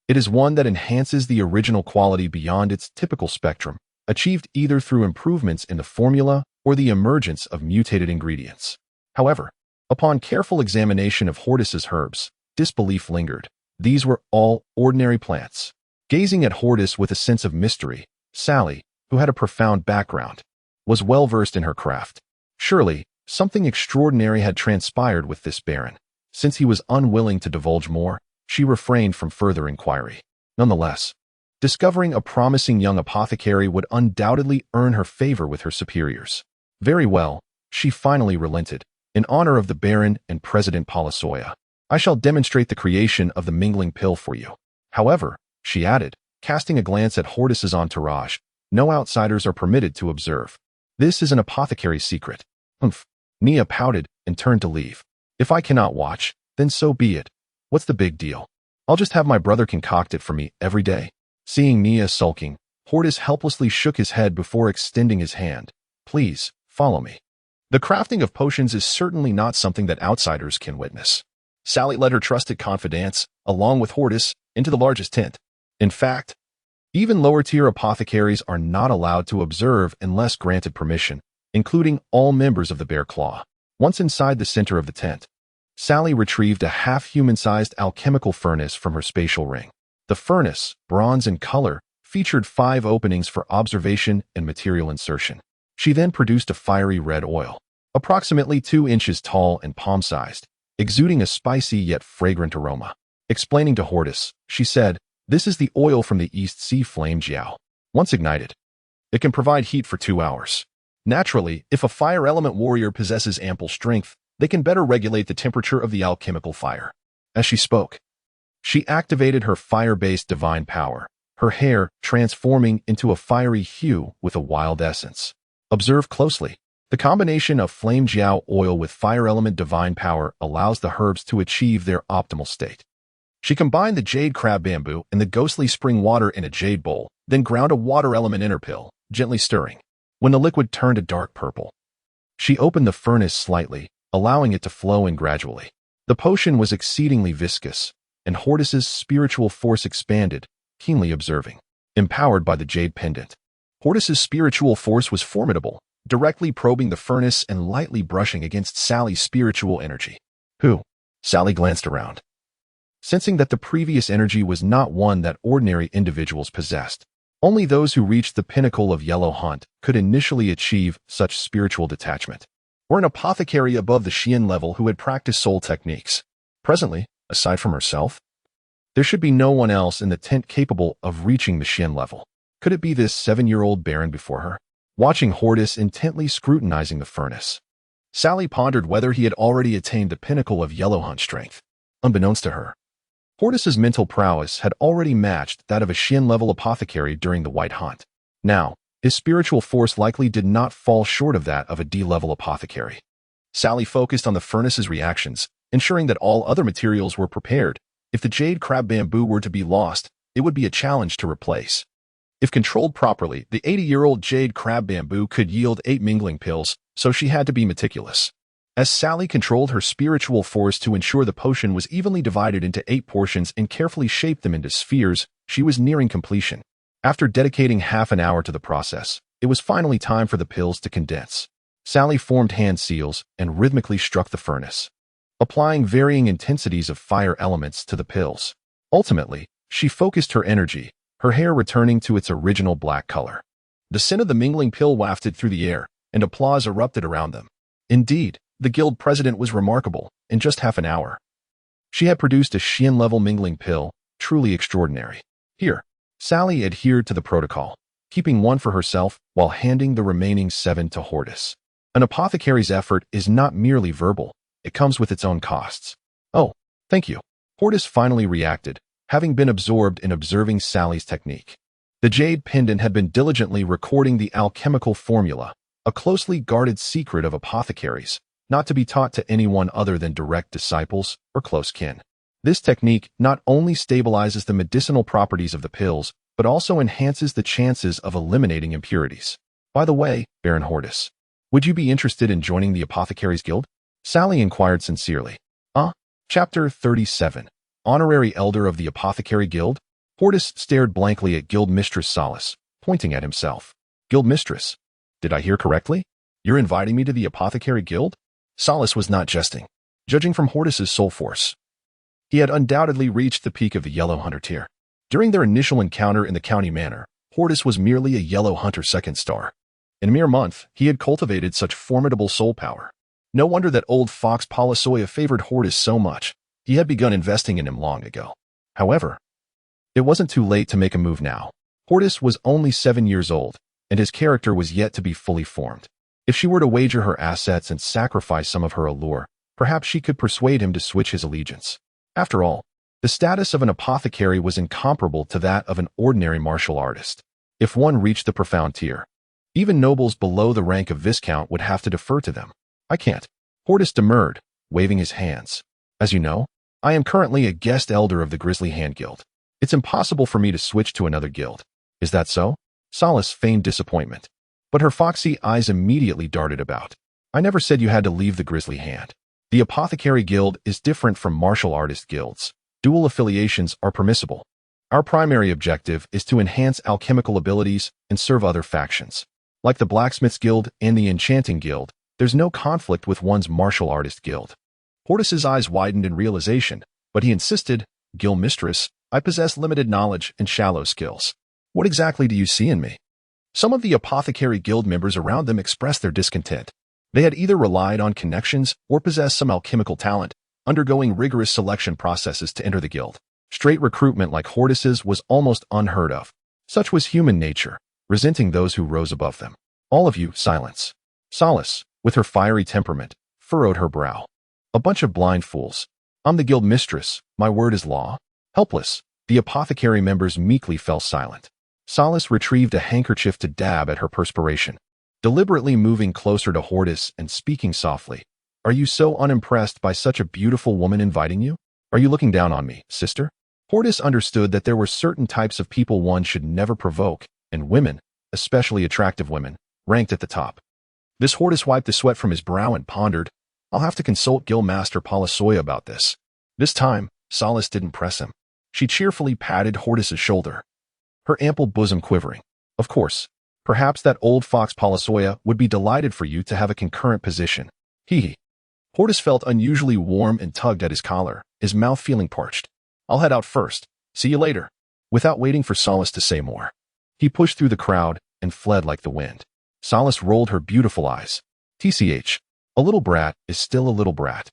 "It is one that enhances the original quality beyond its typical spectrum, achieved either through improvements in the formula or the emergence of mutated ingredients." However, upon careful examination of Hordis's herbs, disbelief lingered. These were all ordinary plants. Gazing at Hordis with a sense of mystery, Sally, who had a profound background, was well versed in her craft. Surely, something extraordinary had transpired with this Baron. Since he was unwilling to divulge more, she refrained from further inquiry. Nonetheless, discovering a promising young apothecary would undoubtedly earn her favor with her superiors. Very well, she finally relented. "In honor of the Baron and President Polisoya, I shall demonstrate the creation of the mingling pill for you. However," she added, casting a glance at Hordis's entourage, "no outsiders are permitted to observe. This is an apothecary's secret." "Humph." Nia pouted and turned to leave. "If I cannot watch, then so be it. What's the big deal? I'll just have my brother concoct it for me every day." Seeing Nia sulking, Hordis helplessly shook his head before extending his hand. "Please, follow me. The crafting of potions is certainly not something that outsiders can witness." Sally led her trusted confidants, along with Hordis, into the largest tent. In fact, even lower-tier apothecaries are not allowed to observe unless granted permission, including all members of the Bear Claw. Once inside the center of the tent, Sally retrieved a half-human-sized alchemical furnace from her spatial ring. The furnace, bronze in color, featured 5 openings for observation and material insertion. She then produced a fiery red oil, approximately 2 inches tall and palm-sized, exuding a spicy yet fragrant aroma. Explaining to Hordis, she said, "This is the oil from the East Sea Flame Jiao. Once ignited, it can provide heat for 2 hours. Naturally, if a fire element warrior possesses ample strength, they can better regulate the temperature of the alchemical fire." As she spoke, she activated her fire-based divine power, her hair transforming into a fiery hue with a wild essence. Observe closely. The combination of Flame Jiao oil with fire element divine power allows the herbs to achieve their optimal state. She combined the jade crab bamboo and the ghostly spring water in a jade bowl, then ground a water element inner pill, gently stirring. When the liquid turned a dark purple, she opened the furnace slightly, allowing it to flow in gradually. The potion was exceedingly viscous, and Hordis's spiritual force expanded, keenly observing. Empowered by the Jade Pendant, Hordis's spiritual force was formidable, directly probing the furnace and lightly brushing against Sally's spiritual energy. Who? Sally glanced around, sensing that the previous energy was not one that ordinary individuals possessed. Only those who reached the pinnacle of Yellow Hunt could initially achieve such spiritual detachment, or an apothecary above the Xian level who had practiced soul techniques. Presently, aside from herself, there should be no one else in the tent capable of reaching the Xian level. Could it be this 7-year-old baron before her? Watching Hordis intently scrutinizing the furnace, Sally pondered whether he had already attained the pinnacle of Yellow Hunt strength. Unbeknownst to her, Hordis's mental prowess had already matched that of a Xian-level apothecary during the White Hunt. Now, his spiritual force likely did not fall short of that of a D-level apothecary. Sally focused on the furnace's reactions, ensuring that all other materials were prepared. If the jade crab bamboo were to be lost, it would be a challenge to replace. If controlled properly, the 80-year-old jade crab bamboo could yield 8 mingling pills, so she had to be meticulous. As Sally controlled her spiritual force to ensure the potion was evenly divided into 8 portions and carefully shaped them into spheres, she was nearing completion. After dedicating half an hour to the process, it was finally time for the pills to condense. Sally formed hand seals and rhythmically struck the furnace, applying varying intensities of fire elements to the pills. Ultimately, she focused her energy, her hair returning to its original black color. The scent of the mingling pill wafted through the air, and applause erupted around them. Indeed, the guild president was remarkable. In just half an hour, she had produced a Xian-level mingling pill, truly extraordinary. Here, Sally adhered to the protocol, keeping 1 for herself while handing the remaining 7 to Hordis. An apothecary's effort is not merely verbal, it comes with its own costs. Oh, thank you. Hordis finally reacted, having been absorbed in observing Sally's technique. The Jade Pendant had been diligently recording the alchemical formula, a closely guarded secret of apothecaries, not to be taught to anyone other than direct disciples or close kin. This technique not only stabilizes the medicinal properties of the pills, but also enhances the chances of eliminating impurities. By the way, Baron Hordis, would you be interested in joining the Apothecaries Guild? Sally inquired sincerely. Chapter 37. Honorary Elder of the Apothecary Guild? Hordis stared blankly at Guild Mistress Solace, pointing at himself. Guild Mistress, did I hear correctly? You're inviting me to the Apothecary Guild? Solace was not jesting. Judging from Hordis's soul force, he had undoubtedly reached the peak of the Yellow Hunter tier. During their initial encounter in the county manor, Hordis was merely a Yellow Hunter 2nd star. In a mere month, he had cultivated such formidable soul power. No wonder that old fox Polisoya favored Hordis so much. He had begun investing in him long ago. However, it wasn't too late to make a move now. Hordis was only 7 years old, and his character was yet to be fully formed. If she were to wager her assets and sacrifice some of her allure, perhaps she could persuade him to switch his allegiance. After all, the status of an apothecary was incomparable to that of an ordinary martial artist. If one reached the profound tier, even nobles below the rank of viscount would have to defer to them. I can't. Hordis demurred, waving his hands. As you know, I am currently a guest elder of the Grizzly Hand Guild. It's impossible for me to switch to another guild. Is that so? Solace feigned disappointment, but her foxy eyes immediately darted about. I never said you had to leave the Grizzly Hand. The Apothecary Guild is different from martial artist guilds. Dual affiliations are permissible. Our primary objective is to enhance alchemical abilities and serve other factions. Like the Blacksmith's Guild and the Enchanting Guild, there's no conflict with one's martial artist guild. Hordis's eyes widened in realization, but he insisted, Guild Mistress, I possess limited knowledge and shallow skills. What exactly do you see in me? Some of the Apothecary Guild members around them expressed their discontent. They had either relied on connections or possessed some alchemical talent, undergoing rigorous selection processes to enter the guild. Straight recruitment like Hordis's was almost unheard of. Such was human nature, resenting those who rose above them. All of you, silence. Solace, with her fiery temperament, furrowed her brow. A bunch of blind fools. I'm the guild mistress, my word is law. Helpless, the apothecary members meekly fell silent. Solace retrieved a handkerchief to dab at her perspiration, deliberately moving closer to Hordis and speaking softly. Are you so unimpressed by such a beautiful woman inviting you? Are you looking down on me, sister? Hordis understood that there were certain types of people one should never provoke, and women, especially attractive women, ranked at the top. This Hordis wiped the sweat from his brow and pondered, I'll have to consult Guildmaster Polisoya about this. This time, Solace didn't press him. She cheerfully patted Hordis's shoulder, her ample bosom quivering. Of course, Perhaps that old fox Polisoya would be delighted for you to have a concurrent position. Hee. Hordis felt unusually warm and tugged at his collar, his mouth feeling parched. I'll head out first. See you later. Without waiting for Solace to say more, he pushed through the crowd and fled like the wind. Solace rolled her beautiful eyes. TCH. A little brat is still a little brat.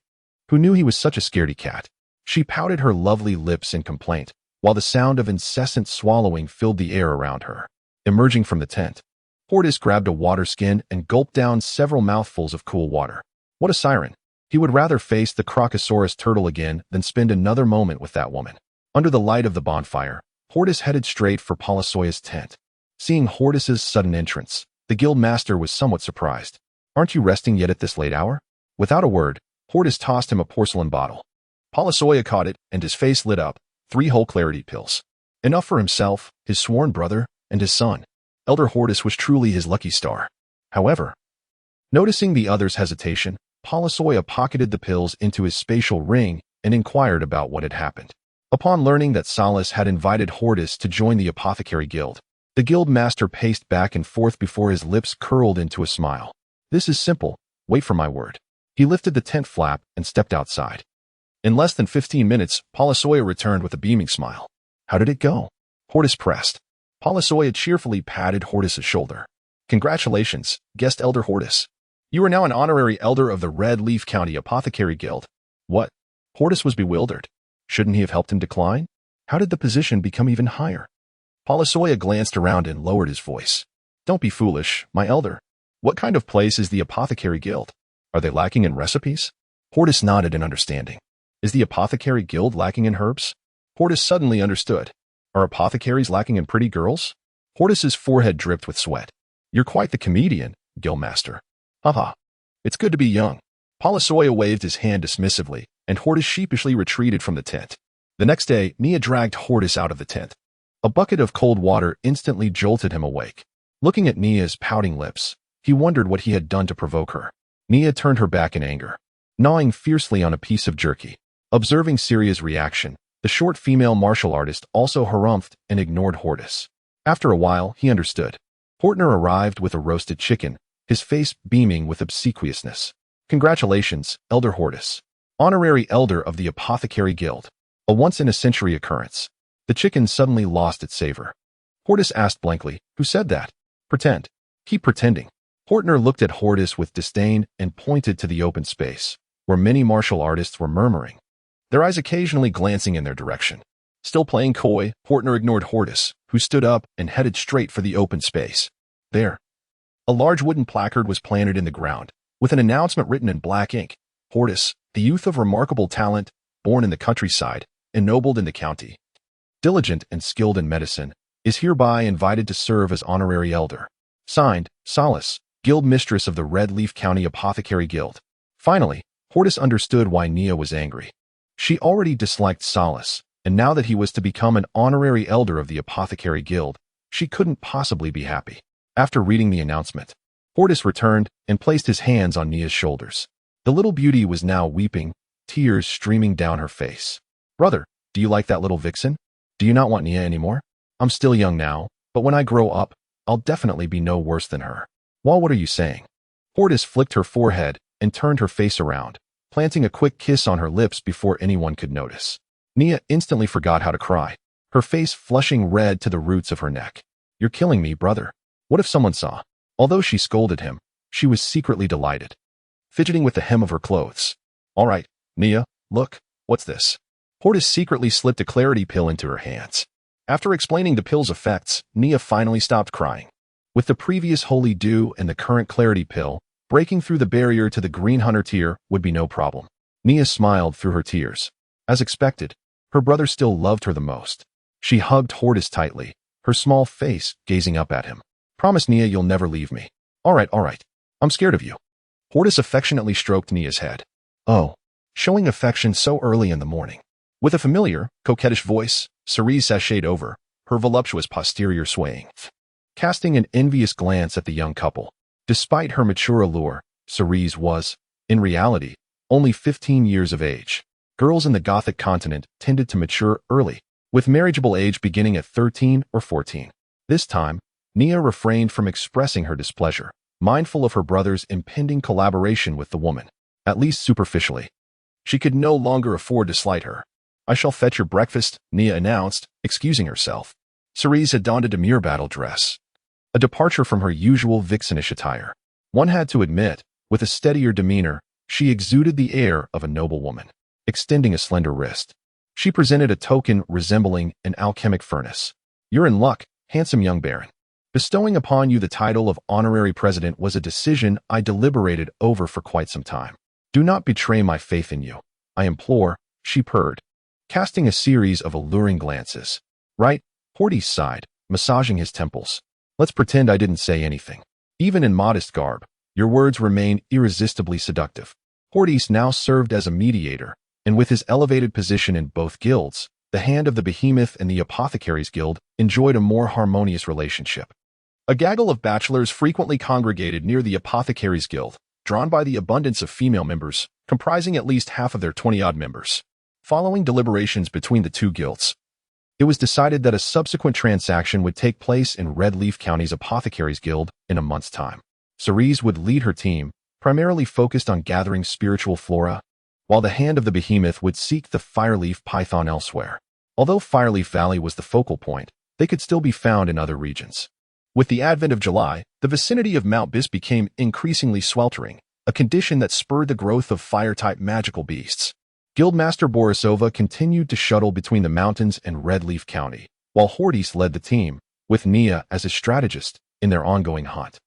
Who knew he was such a scaredy cat? She pouted her lovely lips in complaint, while the sound of incessant swallowing filled the air around her. Emerging from the tent, Hordis grabbed a water skin and gulped down several mouthfuls of cool water. What a siren. He would rather face the Crocosaurus turtle again than spend another moment with that woman. Under the light of the bonfire, Hordis headed straight for Polisoya's tent. Seeing Hordis's sudden entrance, the guild master was somewhat surprised. Aren't you resting yet at this late hour? Without a word, Hordis tossed him a porcelain bottle. Polisoya caught it, and his face lit up. 3 whole clarity pills. Enough for himself, his sworn brother, and his son. Elder Hordis was truly his lucky star. However, noticing the other's hesitation, Polisoya pocketed the pills into his spatial ring and inquired about what had happened. Upon learning that Solace had invited Hordis to join the apothecary guild, the guild master paced back and forth before his lips curled into a smile. This is simple. Wait for my word. He lifted the tent flap and stepped outside. In less than 15 minutes, Polisoya returned with a beaming smile. How did it go? Hordis pressed. Polisoya cheerfully patted Hordis's shoulder. Congratulations, guest Elder Hordis. You are now an honorary elder of the Red Leaf County Apothecary Guild. What? Hordis was bewildered. Shouldn't he have helped him decline? How did the position become even higher? Polisoya glanced around and lowered his voice. Don't be foolish, my elder. What kind of place is the Apothecary Guild? Are they lacking in recipes? Hordis nodded in understanding. Is the Apothecary Guild lacking in herbs? Hordis suddenly understood. Are apothecaries lacking in pretty girls? Hordis's forehead dripped with sweat. You're quite the comedian, guildmaster. Haha. It's good to be young. Polisoya waved his hand dismissively, and Hordis sheepishly retreated from the tent. The next day, Nia dragged Hordis out of the tent. A bucket of cold water instantly jolted him awake. Looking at Nia's pouting lips, he wondered what he had done to provoke her. Nia turned her back in anger, gnawing fiercely on a piece of jerky. Observing Syria's reaction, the short female martial artist also harumphed and ignored Hordis. After a while, he understood. Portner arrived with a roasted chicken, his face beaming with obsequiousness. Congratulations, Elder Hordis. Honorary Elder of the Apothecary Guild. A once-in-a-century occurrence. The chicken suddenly lost its savor. Hordis asked blankly, who said that? Pretend. Keep pretending. Portner looked at Hordis with disdain and pointed to the open space, where many martial artists were murmuring, their eyes occasionally glancing in their direction. Still playing coy, Portner ignored Hordis, who stood up and headed straight for the open space. There. A large wooden placard was planted in the ground, with an announcement written in black ink. Hordis, the youth of remarkable talent, born in the countryside, ennobled in the county, diligent and skilled in medicine, is hereby invited to serve as honorary elder. Signed, Solace, Guild Mistress of the Red Leaf County Apothecary Guild. Finally, Hordis understood why Nia was angry. She already disliked Solace, and now that he was to become an honorary elder of the Apothecary Guild, she couldn't possibly be happy. After reading the announcement, Hordis returned and placed his hands on Nia's shoulders. The little beauty was now weeping, tears streaming down her face. Brother, do you like that little vixen? Do you not want Nia anymore? I'm still young now, but when I grow up, I'll definitely be no worse than her. Well, what are you saying? Hordis flicked her forehead and turned her face around, planting a quick kiss on her lips before anyone could notice. Nia instantly forgot how to cry, her face flushing red to the roots of her neck. You're killing me, brother. What if someone saw? Although she scolded him, she was secretly delighted, fidgeting with the hem of her clothes. All right, Nia, look, what's this? Hordis secretly slipped a clarity pill into her hands. After explaining the pill's effects, Nia finally stopped crying. With the previous holy dew and the current clarity pill, breaking through the barrier to the green hunter tier would be no problem. Nia smiled through her tears. As expected, her brother still loved her the most. She hugged Hordis tightly, her small face gazing up at him. Promise, Nia, you'll never leave me. All right. I'm scared of you. Hordis affectionately stroked Nia's head. Oh, showing affection so early in the morning. With a familiar, coquettish voice, Cerise sashayed over, her voluptuous posterior swaying, casting an envious glance at the young couple. Despite her mature allure, Cerise was, in reality, only 15 years of age. Girls in the Gothic continent tended to mature early, with marriageable age beginning at 13 or 14. This time, Nia refrained from expressing her displeasure, mindful of her brother's impending collaboration with the woman, at least superficially. She could no longer afford to slight her. "I shall fetch your breakfast," Nia announced, excusing herself. Cerise had donned a demure battle dress, a departure from her usual vixenish attire. One had to admit, with a steadier demeanor, she exuded the air of a noble woman. Extending a slender wrist, she presented a token resembling an alchemic furnace. "You're in luck, handsome young baron. Bestowing upon you the title of honorary president was a decision I deliberated over for quite some time. Do not betray my faith in you, I implore," she purred, casting a series of alluring glances. "Right," Hordis sighed, massaging his temples. "Let's pretend I didn't say anything. Even in modest garb, your words remain irresistibly seductive." Hordis now served as a mediator, and with his elevated position in both guilds, the Hand of the Behemoth and the Apothecaries Guild enjoyed a more harmonious relationship. A gaggle of bachelors frequently congregated near the Apothecaries Guild, drawn by the abundance of female members, comprising at least half of their 20-odd members. Following deliberations between the two guilds, it was decided that a subsequent transaction would take place in Red Leaf County's Apothecaries Guild in a month's time. Cerise would lead her team, primarily focused on gathering spiritual flora, while the Hand of the Behemoth would seek the Fireleaf Python elsewhere. Although Fireleaf Valley was the focal point, they could still be found in other regions. With the advent of July, the vicinity of Mount Bis became increasingly sweltering, a condition that spurred the growth of fire-type magical beasts. Guildmaster Borisova continued to shuttle between the mountains and Red Leaf County, while Hordis led the team, with Nia as a strategist, in their ongoing hunt.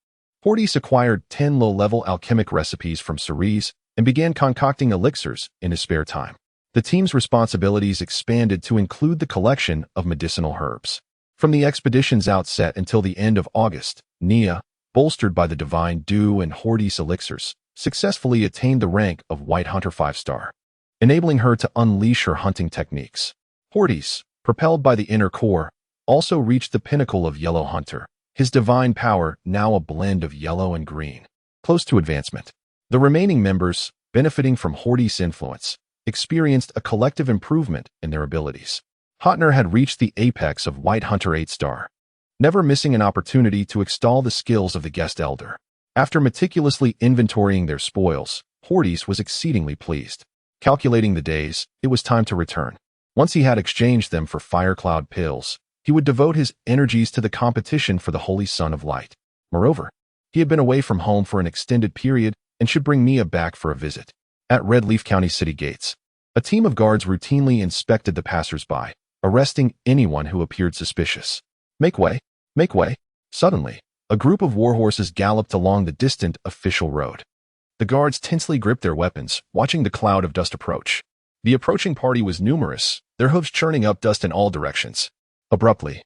Hordis acquired 10 low-level alchemic recipes from Cerise and began concocting elixirs in his spare time. The team's responsibilities expanded to include the collection of medicinal herbs. From the expedition's outset until the end of August, Nia, bolstered by the Divine Dew and Hordis elixirs, successfully attained the rank of White Hunter 5-star, enabling her to unleash her hunting techniques. Hordis, propelled by the inner core, also reached the pinnacle of Yellow Hunter, his divine power now a blend of yellow and green, close to advancement. The remaining members, benefiting from Hordis' influence, experienced a collective improvement in their abilities. Hotner had reached the apex of White Hunter 8-star, never missing an opportunity to extol the skills of the guest elder. After meticulously inventorying their spoils, Hordis was exceedingly pleased. Calculating the days, it was time to return. Once he had exchanged them for Firecloud pills, he would devote his energies to the competition for the Holy Sun of Light. Moreover, he had been away from home for an extended period and should bring Mia back for a visit. At Red Leaf County city gates, a team of guards routinely inspected the passers-by, arresting anyone who appeared suspicious. Make way, make way. Suddenly, a group of warhorses galloped along the distant official road. The guards tensely gripped their weapons, watching the cloud of dust approach. The approaching party was numerous, their hooves churning up dust in all directions. Abruptly,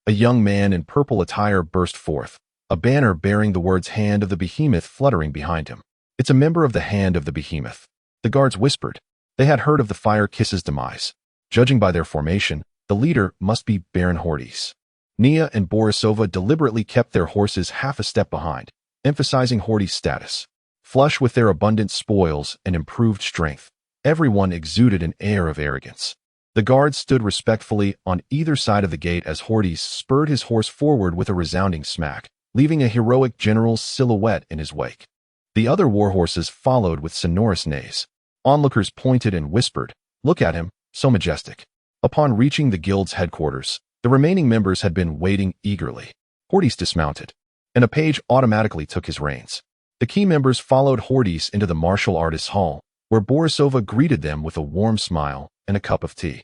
a young man in purple attire burst forth, a banner bearing the words Hand of the Behemoth fluttering behind him. "It's a member of the Hand of the Behemoth," the guards whispered. They had heard of the Fire Kiss's demise. Judging by their formation, the leader must be Baron Hordis. Nia and Borisova deliberately kept their horses half a step behind, emphasizing Hordis' status. Flush with their abundant spoils and improved strength, everyone exuded an air of arrogance. The guards stood respectfully on either side of the gate as Hordis spurred his horse forward with a resounding smack, leaving a heroic general's silhouette in his wake. The other warhorses followed with sonorous neighs. Onlookers pointed and whispered, "Look at him, so majestic." Upon reaching the guild's headquarters, the remaining members had been waiting eagerly. Hordis dismounted, and a page automatically took his reins. The key members followed Hordis into the martial artists' hall, where Borisova greeted them with a warm smile and a cup of tea.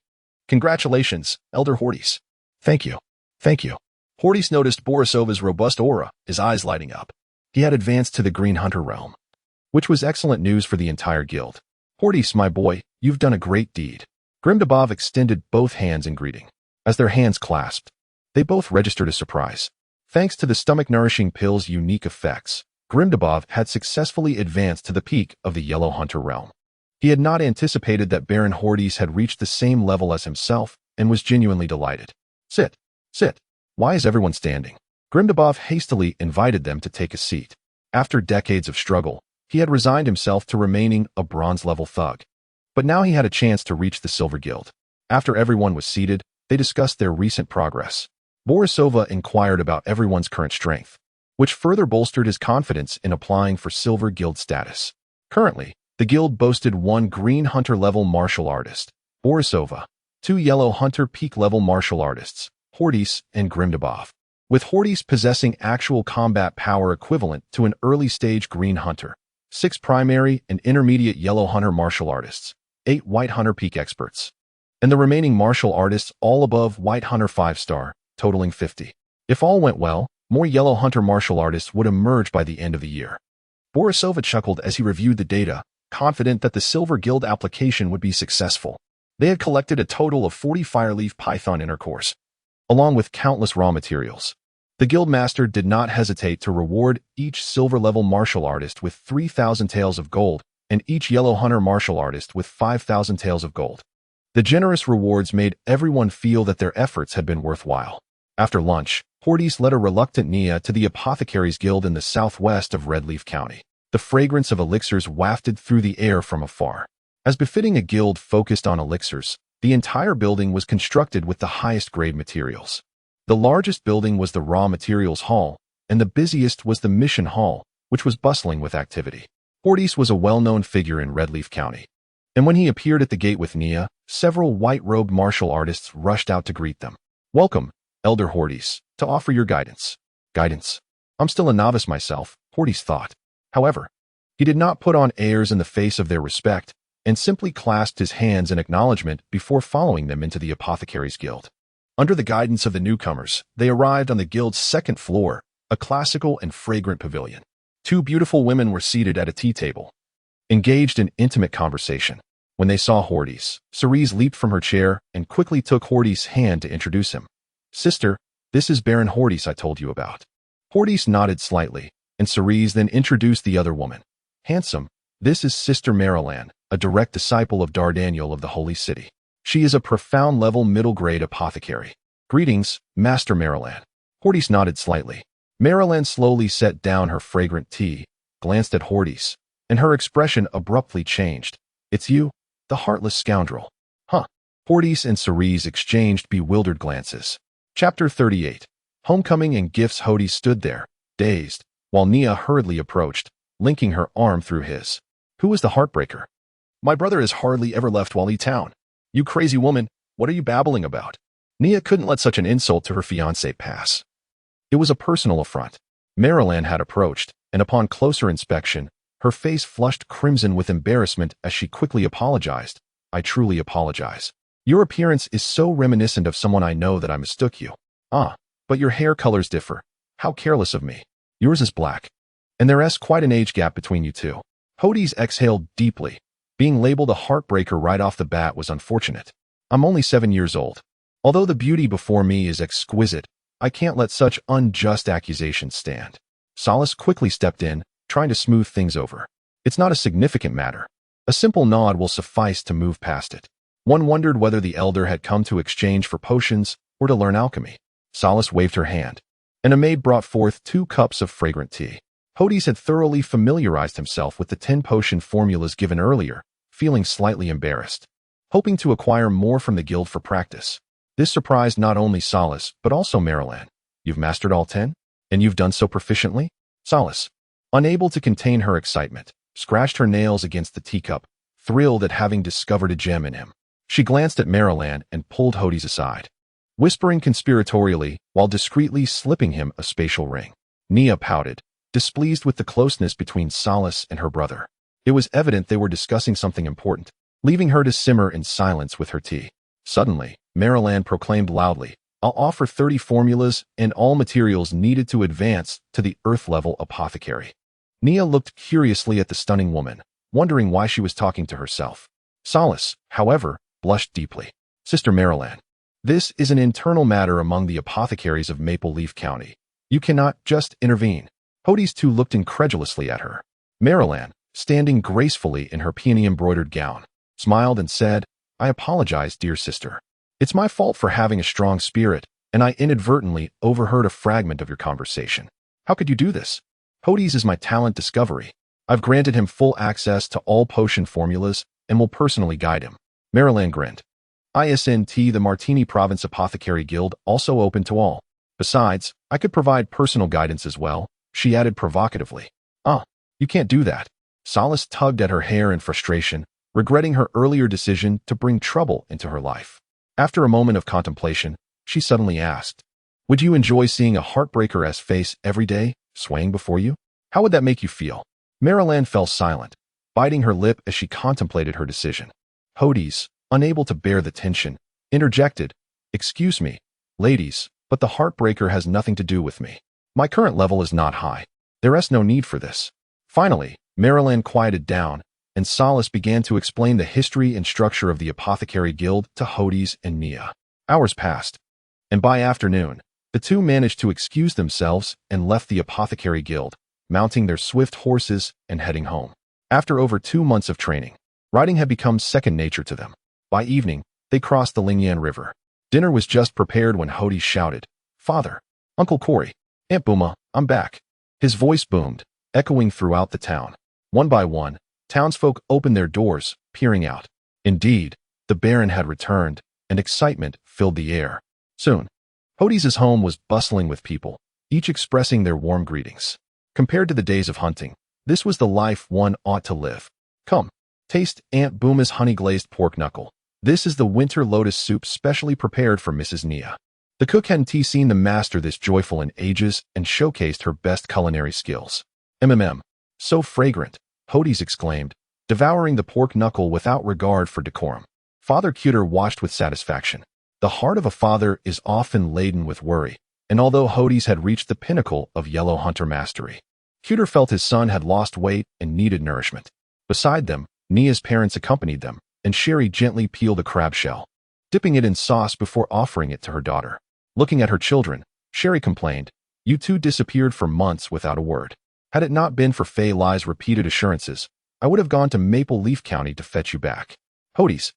"Congratulations, Elder Hordis." "Thank you. Thank you." Hordis noticed Borisova's robust aura, his eyes lighting up. He had advanced to the Green Hunter realm, which was excellent news for the entire guild. "Hordis, my boy, you've done a great deed." Grimdabov extended both hands in greeting. As their hands clasped, they both registered a surprise. Thanks to the stomach-nourishing pill's unique effects, Grimdabov had successfully advanced to the peak of the Yellow Hunter realm. He had not anticipated that Baron Hordis had reached the same level as himself and was genuinely delighted. Sit, sit. Why is everyone standing?" Grimdabov hastily invited them to take a seat. After decades of struggle, he had resigned himself to remaining a bronze-level thug. But now he had a chance to reach the Silver Guild. After everyone was seated, they discussed their recent progress. Borisova inquired about everyone's current strength, which further bolstered his confidence in applying for Silver Guild status. Currently, the guild boasted 1 green hunter-level martial artist, Borisova, 2 yellow hunter peak-level martial artists, Hordis and Grimdabov, with Hordis possessing actual combat power equivalent to an early-stage green hunter, 6 primary and intermediate yellow hunter martial artists, 8 white hunter peak experts, and the remaining martial artists all above white hunter 5-star, totaling 50. If all went well, more yellow hunter martial artists would emerge by the end of the year. Borisova chuckled as he reviewed the data, confident that the Silver Guild application would be successful. They had collected a total of 40 fireleaf python intercourse, along with countless raw materials. The guildmaster did not hesitate to reward each silver-level martial artist with 3,000 taels of gold and each yellow hunter martial artist with 5,000 taels of gold. The generous rewards made everyone feel that their efforts had been worthwhile. After lunch, Hordis led a reluctant Nia to the Apothecaries Guild in the southwest of Redleaf County. The fragrance of elixirs wafted through the air from afar. As befitting a guild focused on elixirs, the entire building was constructed with the highest grade materials. The largest building was the Raw Materials Hall, and the busiest was the Mission Hall, which was bustling with activity. Hordis was a well-known figure in Redleaf County, and when he appeared at the gate with Nia, several white-robed martial artists rushed out to greet them. "Welcome, Elder Hordis, to offer your guidance." Guidance? I'm still a novice myself, Hordis thought. However, he did not put on airs in the face of their respect, and simply clasped his hands in acknowledgement before following them into the Apothecaries Guild. Under the guidance of the newcomers, they arrived on the guild's second floor, a classical and fragrant pavilion. 2 beautiful women were seated at a tea table, engaged in intimate conversation. When they saw Hordis, Cerise leaped from her chair and quickly took Hordis' hand to introduce him. "Sister, this is Baron Hordis I told you about." Hordis nodded slightly, and Cerise then introduced the other woman. "Handsome, this is Sister Marilan, a direct disciple of Dardaniel of the Holy City. She is a profound-level middle-grade apothecary." "Greetings, Master Marilan." Hordis nodded slightly. Marilan slowly set down her fragrant tea, glanced at Hordis, and her expression abruptly changed. "It's you, the heartless scoundrel." "Huh." Hordis and Cerise exchanged bewildered glances. Chapter 38. Homecoming and Gifts. Hordis stood there, dazed, while Nia hurriedly approached, linking her arm through his. "Who was the heartbreaker?" "My brother has hardly ever left Wally Town." "You crazy woman, what are you babbling about?" Nia couldn't let such an insult to her fiancé pass. It was a personal affront. Marilan had approached, and upon closer inspection, her face flushed crimson with embarrassment as she quickly apologized. "I truly apologize. Your appearance is so reminiscent of someone I know that I mistook you." "Ah, but your hair colors differ. How careless of me. Yours is black. And there's quite an age gap between you two." Hordis exhaled deeply. Being labeled a heartbreaker right off the bat was unfortunate. "I'm only 7 years old. Although the beauty before me is exquisite, I can't let such unjust accusations stand." Solace quickly stepped in, trying to smooth things over. "It's not a significant matter. A simple nod will suffice to move past it." One wondered whether the elder had come to exchange for potions or to learn alchemy. Solace waved her hand, and a maid brought forth 2 cups of fragrant tea. Hordis had thoroughly familiarized himself with the 10 potion formulas given earlier, feeling slightly embarrassed, hoping to acquire more from the guild for practice. This surprised not only Solace, but also Marilan. "You've mastered all 10? And you've done so proficiently?" Solace, unable to contain her excitement, scratched her nails against the teacup, thrilled at having discovered a gem in him. She glanced at Marilan and pulled Hordis aside, whispering conspiratorially while discreetly slipping him a spatial ring. Nia pouted, displeased with the closeness between Solace and her brother. It was evident they were discussing something important, leaving her to simmer in silence with her tea. Suddenly, Marilan proclaimed loudly, "I'll offer 30 formulas and all materials needed to advance to the Earth-level apothecary." Nia looked curiously at the stunning woman, wondering why she was talking to herself. Solace, however, blushed deeply. "Sister Marilan, this is an internal matter among the apothecaries of Maple Leaf County. You cannot just intervene." Hordis too looked incredulously at her. Marilan, standing gracefully in her peony-embroidered gown, smiled and said, "I apologize, dear sister. It's my fault for having a strong spirit, and I inadvertently overheard a fragment of your conversation." "How could you do this?" "Hordis is my talent discovery. I've granted him full access to all potion formulas and will personally guide him." Marilan grinned. "ISNT, the Martini Province Apothecary Guild, also open to all. Besides, I could provide personal guidance as well, she added provocatively. Ah, you can't do that. Solace tugged at her hair in frustration, regretting her earlier decision to bring trouble into her life. After a moment of contemplation, she suddenly asked, would you enjoy seeing a heartbreaker's face every day, swaying before you? How would that make you feel? Marilan fell silent, biting her lip as she contemplated her decision. Hordis, unable to bear the tension, interjected, excuse me, ladies, but the heartbreaker has nothing to do with me. My current level is not high. There is no need for this. Finally, Marilan quieted down, and Solace began to explain the history and structure of the Apothecary Guild to Hordis and Nia. Hours passed, and by afternoon, the two managed to excuse themselves and left the Apothecary Guild, mounting their swift horses and heading home. After over 2 months of training, riding had become second nature to them. By evening, they crossed the Lingyan River. Dinner was just prepared when Hordis shouted, Father, Uncle Corey, Aunt Booma, I'm back. His voice boomed, echoing throughout the town. One by one, townsfolk opened their doors, peering out. Indeed, the Baron had returned, and excitement filled the air. Soon, Hordis' home was bustling with people, each expressing their warm greetings. Compared to the days of hunting, this was the life one ought to live. Come, taste Aunt Booma's honey-glazed pork knuckle. This is the winter lotus soup specially prepared for Mrs. Nia. The cook hadn't seen them master this joyful in ages and showcased her best culinary skills. So fragrant, Hordis exclaimed, devouring the pork knuckle without regard for decorum. Father Cuter watched with satisfaction. The heart of a father is often laden with worry, and although Hordis had reached the pinnacle of yellow hunter mastery, Cuter felt his son had lost weight and needed nourishment. Beside them, Nia's parents accompanied them, and Sherry gently peeled a crab shell, dipping it in sauce before offering it to her daughter. Looking at her children, Sherry complained, you two disappeared for months without a word. Had it not been for Fei Lai's repeated assurances, I would have gone to Maple Leaf County to fetch you back. Hordis,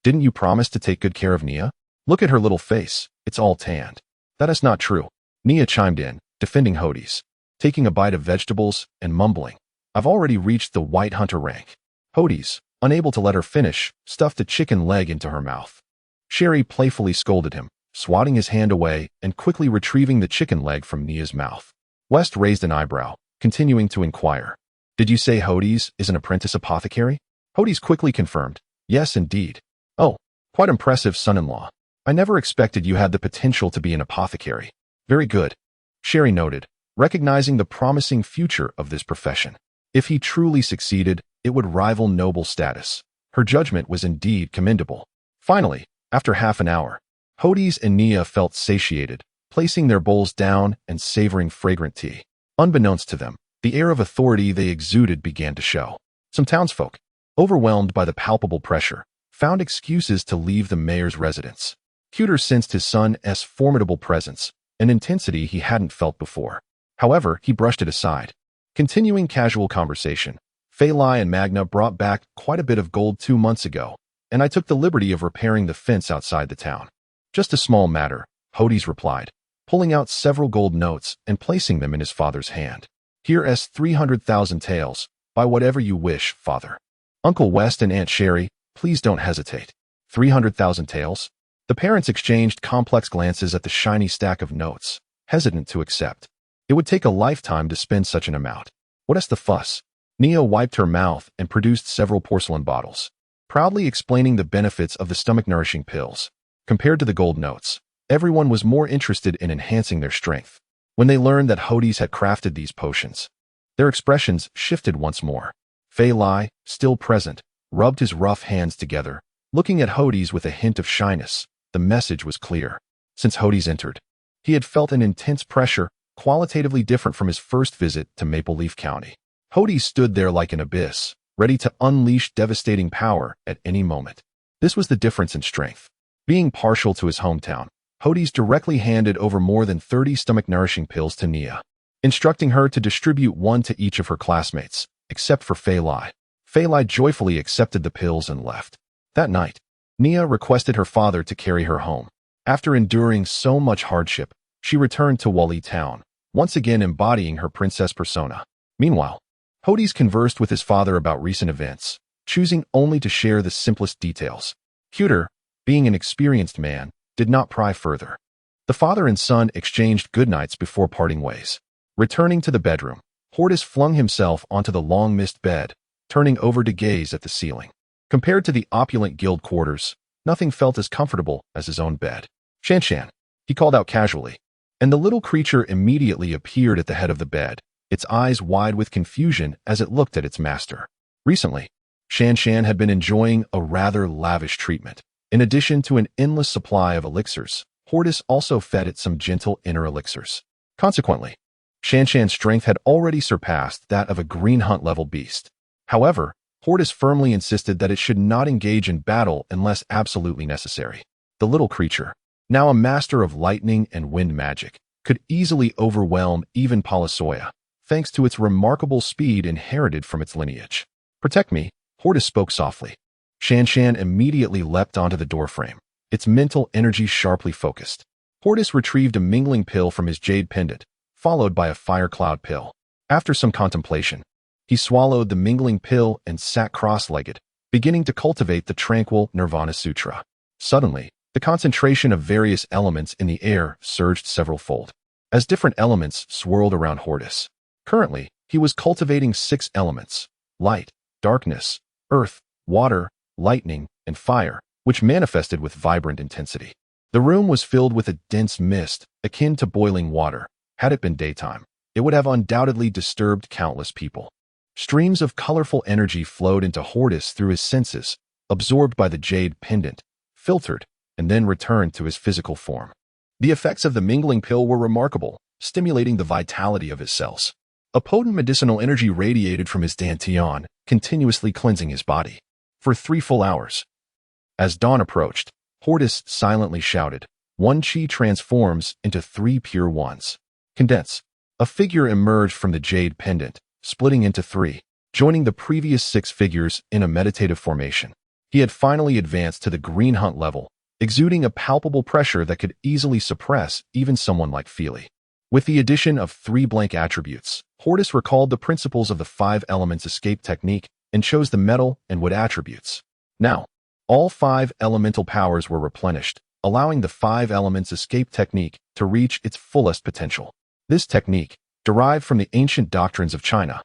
didn't you promise to take good care of Nia? Look at her little face, it's all tanned. That is not true. Nia chimed in, defending Hordis, taking a bite of vegetables and mumbling, I've already reached the white hunter rank. Hordis, unable to let her finish, stuffed a chicken leg into her mouth. Sherry playfully scolded him, swatting his hand away and quickly retrieving the chicken leg from Nia's mouth. West raised an eyebrow, continuing to inquire, did you say Hordis is an apprentice apothecary? Hordis quickly confirmed, yes indeed. Oh, quite impressive son-in-law. I never expected you had the potential to be an apothecary. Very good, Sherry noted, recognizing the promising future of this profession. If he truly succeeded, it would rival noble status. Her judgment was indeed commendable. Finally, after half an hour, Hordis and Nia felt satiated, placing their bowls down and savoring fragrant tea. Unbeknownst to them, the air of authority they exuded began to show. Some townsfolk, overwhelmed by the palpable pressure, found excuses to leave the mayor's residence. Cuter sensed his son's formidable presence, an intensity he hadn't felt before. However, he brushed it aside. Continuing casual conversation, Fei Lai and Magna brought back quite a bit of gold 2 months ago, and I took the liberty of repairing the fence outside the town. Just a small matter, Hordis replied, pulling out several gold notes and placing them in his father's hand. Here is 300,000 taels, buy whatever you wish, father. Uncle West and Aunt Sherry, please don't hesitate. 300,000 taels? The parents exchanged complex glances at the shiny stack of notes, hesitant to accept. It would take a lifetime to spend such an amount. What is the fuss? Nia wiped her mouth and produced several porcelain bottles, proudly explaining the benefits of the stomach-nourishing pills. Compared to the gold notes, everyone was more interested in enhancing their strength. When they learned that Hordis had crafted these potions, their expressions shifted once more. Fei Lai, still present, rubbed his rough hands together, looking at Hordis with a hint of shyness. The message was clear. Since Hordis entered, he had felt an intense pressure, qualitatively different from his first visit to Maple Leaf County. Hordis stood there like an abyss, ready to unleash devastating power at any moment. This was the difference in strength. Being partial to his hometown, Hordis directly handed over more than 30 stomach-nourishing pills to Nia, instructing her to distribute one to each of her classmates, except for Fei Lai. Fei Lai joyfully accepted the pills and left. That night, Nia requested her father to carry her home. After enduring so much hardship, she returned to Wali Town, once again embodying her princess persona. Meanwhile, Hordis conversed with his father about recent events, choosing only to share the simplest details. Cuter, being an experienced man, did not pry further. The father and son exchanged goodnights before parting ways. Returning to the bedroom, Hordis flung himself onto the long-missed bed, turning over to gaze at the ceiling. Compared to the opulent guild quarters, nothing felt as comfortable as his own bed. "Shan Shan," he called out casually, and the little creature immediately appeared at the head of the bed, its eyes wide with confusion as it looked at its master. Recently, Shan Shan had been enjoying a rather lavish treatment. In addition to an endless supply of elixirs, Hordis also fed it some gentle inner elixirs. Consequently, Shan Shan's strength had already surpassed that of a green hunt-level beast. However, Hordis firmly insisted that it should not engage in battle unless absolutely necessary. The little creature, now a master of lightning and wind magic, could easily overwhelm even Palasoya, thanks to its remarkable speed inherited from its lineage. "Protect me," Hordis spoke softly. Shan Shan immediately leapt onto the doorframe, its mental energy sharply focused. Hordis retrieved a mingling pill from his Jade Pendant, followed by a fire cloud pill. After some contemplation, he swallowed the mingling pill and sat cross-legged, beginning to cultivate the tranquil Nirvana Sutra. Suddenly, the concentration of various elements in the air surged several-fold, as different elements swirled around Hordis. Currently, he was cultivating 6 elements: light, darkness, earth, water, lightning, and fire, which manifested with vibrant intensity. The room was filled with a dense mist, akin to boiling water. Had it been daytime, it would have undoubtedly disturbed countless people. Streams of colorful energy flowed into Hordis through his senses, absorbed by the Jade Pendant, filtered, and then returned to his physical form. The effects of the mingling pill were remarkable, stimulating the vitality of his cells. A potent medicinal energy radiated from his dantian, continuously cleansing his body. For 3 full hours. As dawn approached, Hordis silently shouted, "One chi transforms into 3 pure ones. Condense." A figure emerged from the Jade Pendant, splitting into 3, joining the previous 6 figures in a meditative formation. He had finally advanced to the green hunt level, exuding a palpable pressure that could easily suppress even someone like Feely. With the addition of 3 blank attributes, Hordis recalled the principles of the 5 elements escape technique and chose the metal and wood attributes. Now, all 5 elemental powers were replenished, allowing the 5 elements escape technique to reach its fullest potential. This technique, derived from the ancient doctrines of China,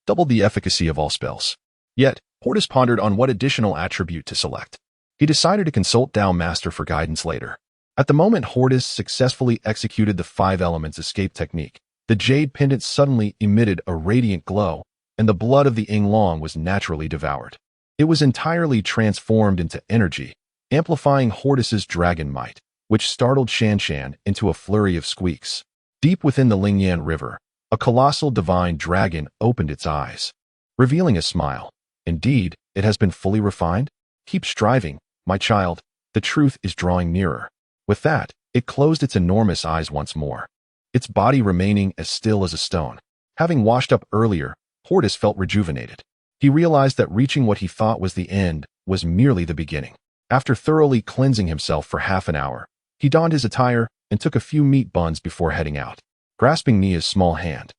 doubled the efficacy of all spells. Yet, Hordis pondered on what additional attribute to select. He decided to consult Dao Master for guidance later. At the moment Hordis successfully executed the 5 elements escape technique, the Jade Pendant suddenly emitted a radiant glow, and the blood of the Yinglong was naturally devoured. It was entirely transformed into energy, amplifying Hordis's dragon might, which startled Shan Shan into a flurry of squeaks. Deep within the Lingyan River, a colossal divine dragon opened its eyes, revealing a smile. "Indeed, it has been fully refined? Keep striving, my child, the truth is drawing nearer." With that, it closed its enormous eyes once more, its body remaining as still as a stone. Having washed up earlier, Hordis felt rejuvenated. He realized that reaching what he thought was the end was merely the beginning. After thoroughly cleansing himself for half an hour, he donned his attire and took a few meat buns before heading out. Grasping Nia's small hand,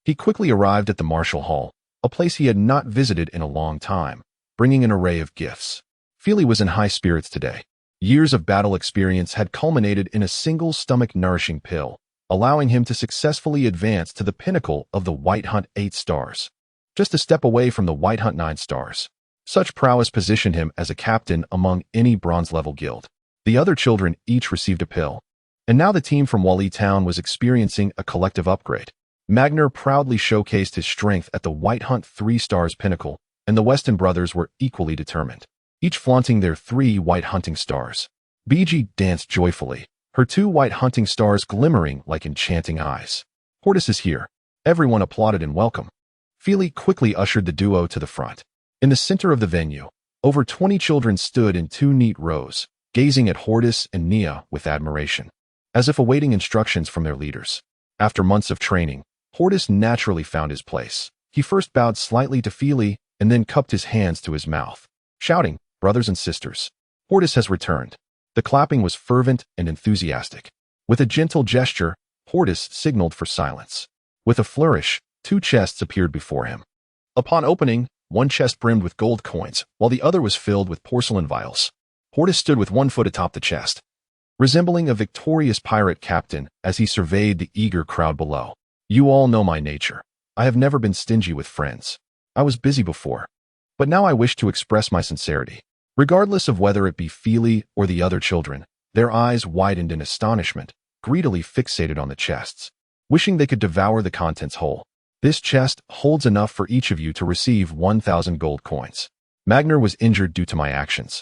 he quickly arrived at the Martial Hall, a place he had not visited in a long time, bringing an array of gifts. Feely was in high spirits today. Years of battle experience had culminated in a single stomach-nourishing pill, allowing him to successfully advance to the pinnacle of the White Hunt 8 stars, just a step away from the White Hunt 9 stars. Such prowess positioned him as a captain among any bronze-level guild. The other children each received a pill, and now the team from Wali Town was experiencing a collective upgrade. Magner proudly showcased his strength at the White Hunt 3 stars pinnacle, and the Weston brothers were equally determined, each flaunting their 3 white hunting stars. BG danced joyfully, her 2 white hunting stars glimmering like enchanting eyes. "Hordis is here." Everyone applauded in welcome. Feely quickly ushered the duo to the front. In the center of the venue, over 20 children stood in 2 neat rows, gazing at Hordis and Nia with admiration, as if awaiting instructions from their leaders. After months of training, Hordis naturally found his place. He first bowed slightly to Feely and then cupped his hands to his mouth, shouting, "Brothers and sisters, Hordis has returned." The clapping was fervent and enthusiastic. With a gentle gesture, Hordis signaled for silence. With a flourish, 2 chests appeared before him. Upon opening, one chest brimmed with gold coins, while the other was filled with porcelain vials. Hordis stood with one foot atop the chest, resembling a victorious pirate captain as he surveyed the eager crowd below. You all know my nature. I have never been stingy with friends. I was busy before, but now I wish to express my sincerity. Regardless of whether it be Feely or the other children, their eyes widened in astonishment, greedily fixated on the chests, wishing they could devour the contents whole. This chest holds enough for each of you to receive 1,000 gold coins. Magner was injured due to my actions,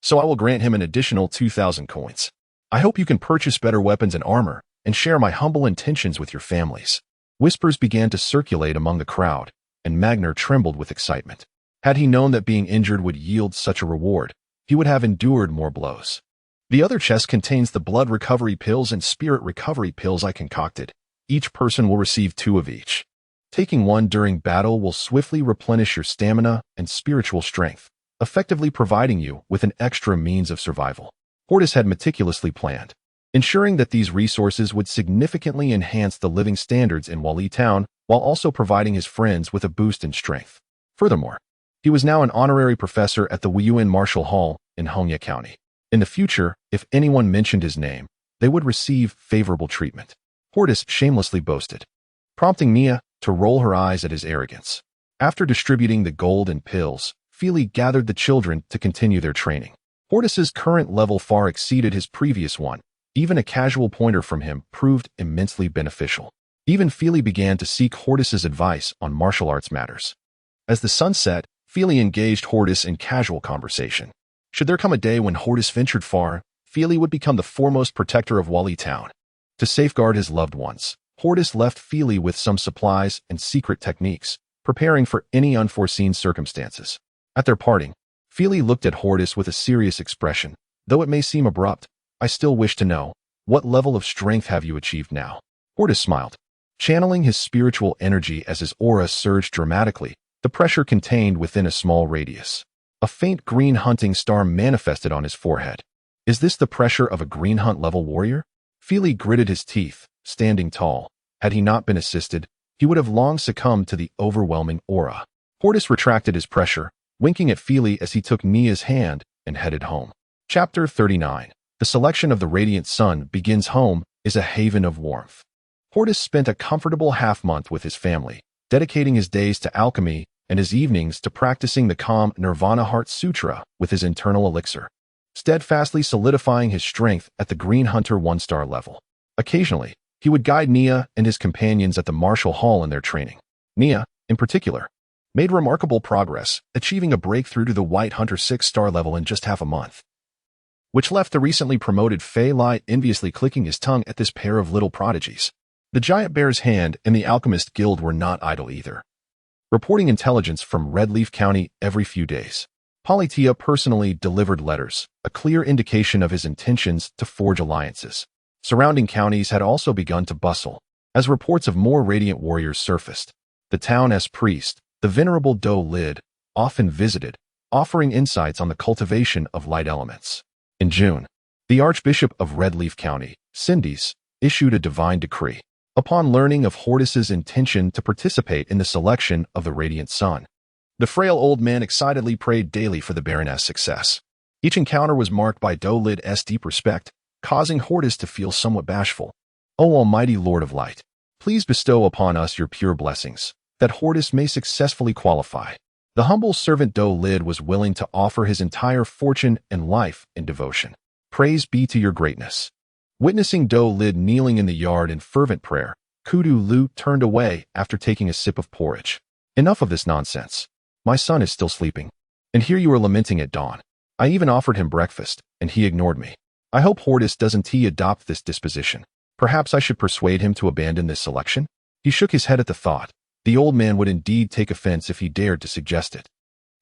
so I will grant him an additional 2,000 coins. I hope you can purchase better weapons and armor and share my humble intentions with your families. Whispers began to circulate among the crowd, and Magner trembled with excitement. Had he known that being injured would yield such a reward, he would have endured more blows. The other chest contains the blood recovery pills and spirit recovery pills I concocted. Each person will receive 2 of each. Taking one during battle will swiftly replenish your stamina and spiritual strength, effectively providing you with an extra means of survival. Hordis had meticulously planned, ensuring that these resources would significantly enhance the living standards in Wali Town while also providing his friends with a boost in strength. Furthermore, he was now an honorary professor at the Wuyuan Martial Hall in Hongya County. In the future, if anyone mentioned his name, they would receive favorable treatment. Hordis shamelessly boasted, prompting Nia to roll her eyes at his arrogance. After distributing the gold and pills, Feely gathered the children to continue their training. Hordis's current level far exceeded his previous one. Even a casual pointer from him proved immensely beneficial. Even Feely began to seek Hordis's advice on martial arts matters. As the sun set, Feely engaged Hordis in casual conversation. Should there come a day when Hordis ventured far, Feely would become the foremost protector of Wali Town. To safeguard his loved ones, Hordis left Feely with some supplies and secret techniques, preparing for any unforeseen circumstances. At their parting, Feely looked at Hordis with a serious expression. Though it may seem abrupt, I still wish to know, what level of strength have you achieved now? Hordis smiled, channeling his spiritual energy as his aura surged dramatically, the pressure contained within a small radius. A faint green hunting star manifested on his forehead. Is this the pressure of a green hunt level warrior? Feely gritted his teeth, standing tall. Had he not been assisted, he would have long succumbed to the overwhelming aura. Hordis retracted his pressure, winking at Feely as he took Nia's hand and headed home. Chapter 39. The selection of the radiant sun begins. Home is a haven of warmth. Hordis spent a comfortable half-month with his family, dedicating his days to alchemy and his evenings to practicing the calm Nirvana Heart Sutra with his internal elixir, steadfastly solidifying his strength at the Green Hunter 1-star level. Occasionally, he would guide Nia and his companions at the Martial Hall in their training. Nia, in particular, made remarkable progress, achieving a breakthrough to the White Hunter 6-star level in just half a month, which left the recently promoted Fei Lai enviously clicking his tongue at this pair of little prodigies. The Giant Bear's Hand and the Alchemist Guild were not idle either, reporting intelligence from Redleaf County every few days. Polytia personally delivered letters, a clear indication of his intentions to forge alliances. Surrounding counties had also begun to bustle, as reports of more radiant warriors surfaced. The town as priest, the venerable Do Lid, often visited, offering insights on the cultivation of light elements. In June, the Archbishop of Redleaf County, Cindys, issued a divine decree. Upon learning of Hordis's intention to participate in the selection of the radiant sun, the frail old man excitedly prayed daily for the Baroness' success. Each encounter was marked by Do Lid's deep respect, causing Hordis to feel somewhat bashful. O Almighty Lord of Light, please bestow upon us your pure blessings, that Hordis may successfully qualify. The humble servant Do Lid was willing to offer his entire fortune and life in devotion. Praise be to your greatness. Witnessing Do Lid kneeling in the yard in fervent prayer, Kudu Lu turned away after taking a sip of porridge. Enough of this nonsense. My son is still sleeping, and here you are lamenting at dawn. I even offered him breakfast, and he ignored me. I hope Hordis doesn't adopt this disposition. Perhaps I should persuade him to abandon this selection? He shook his head at the thought. The old man would indeed take offense if he dared to suggest it.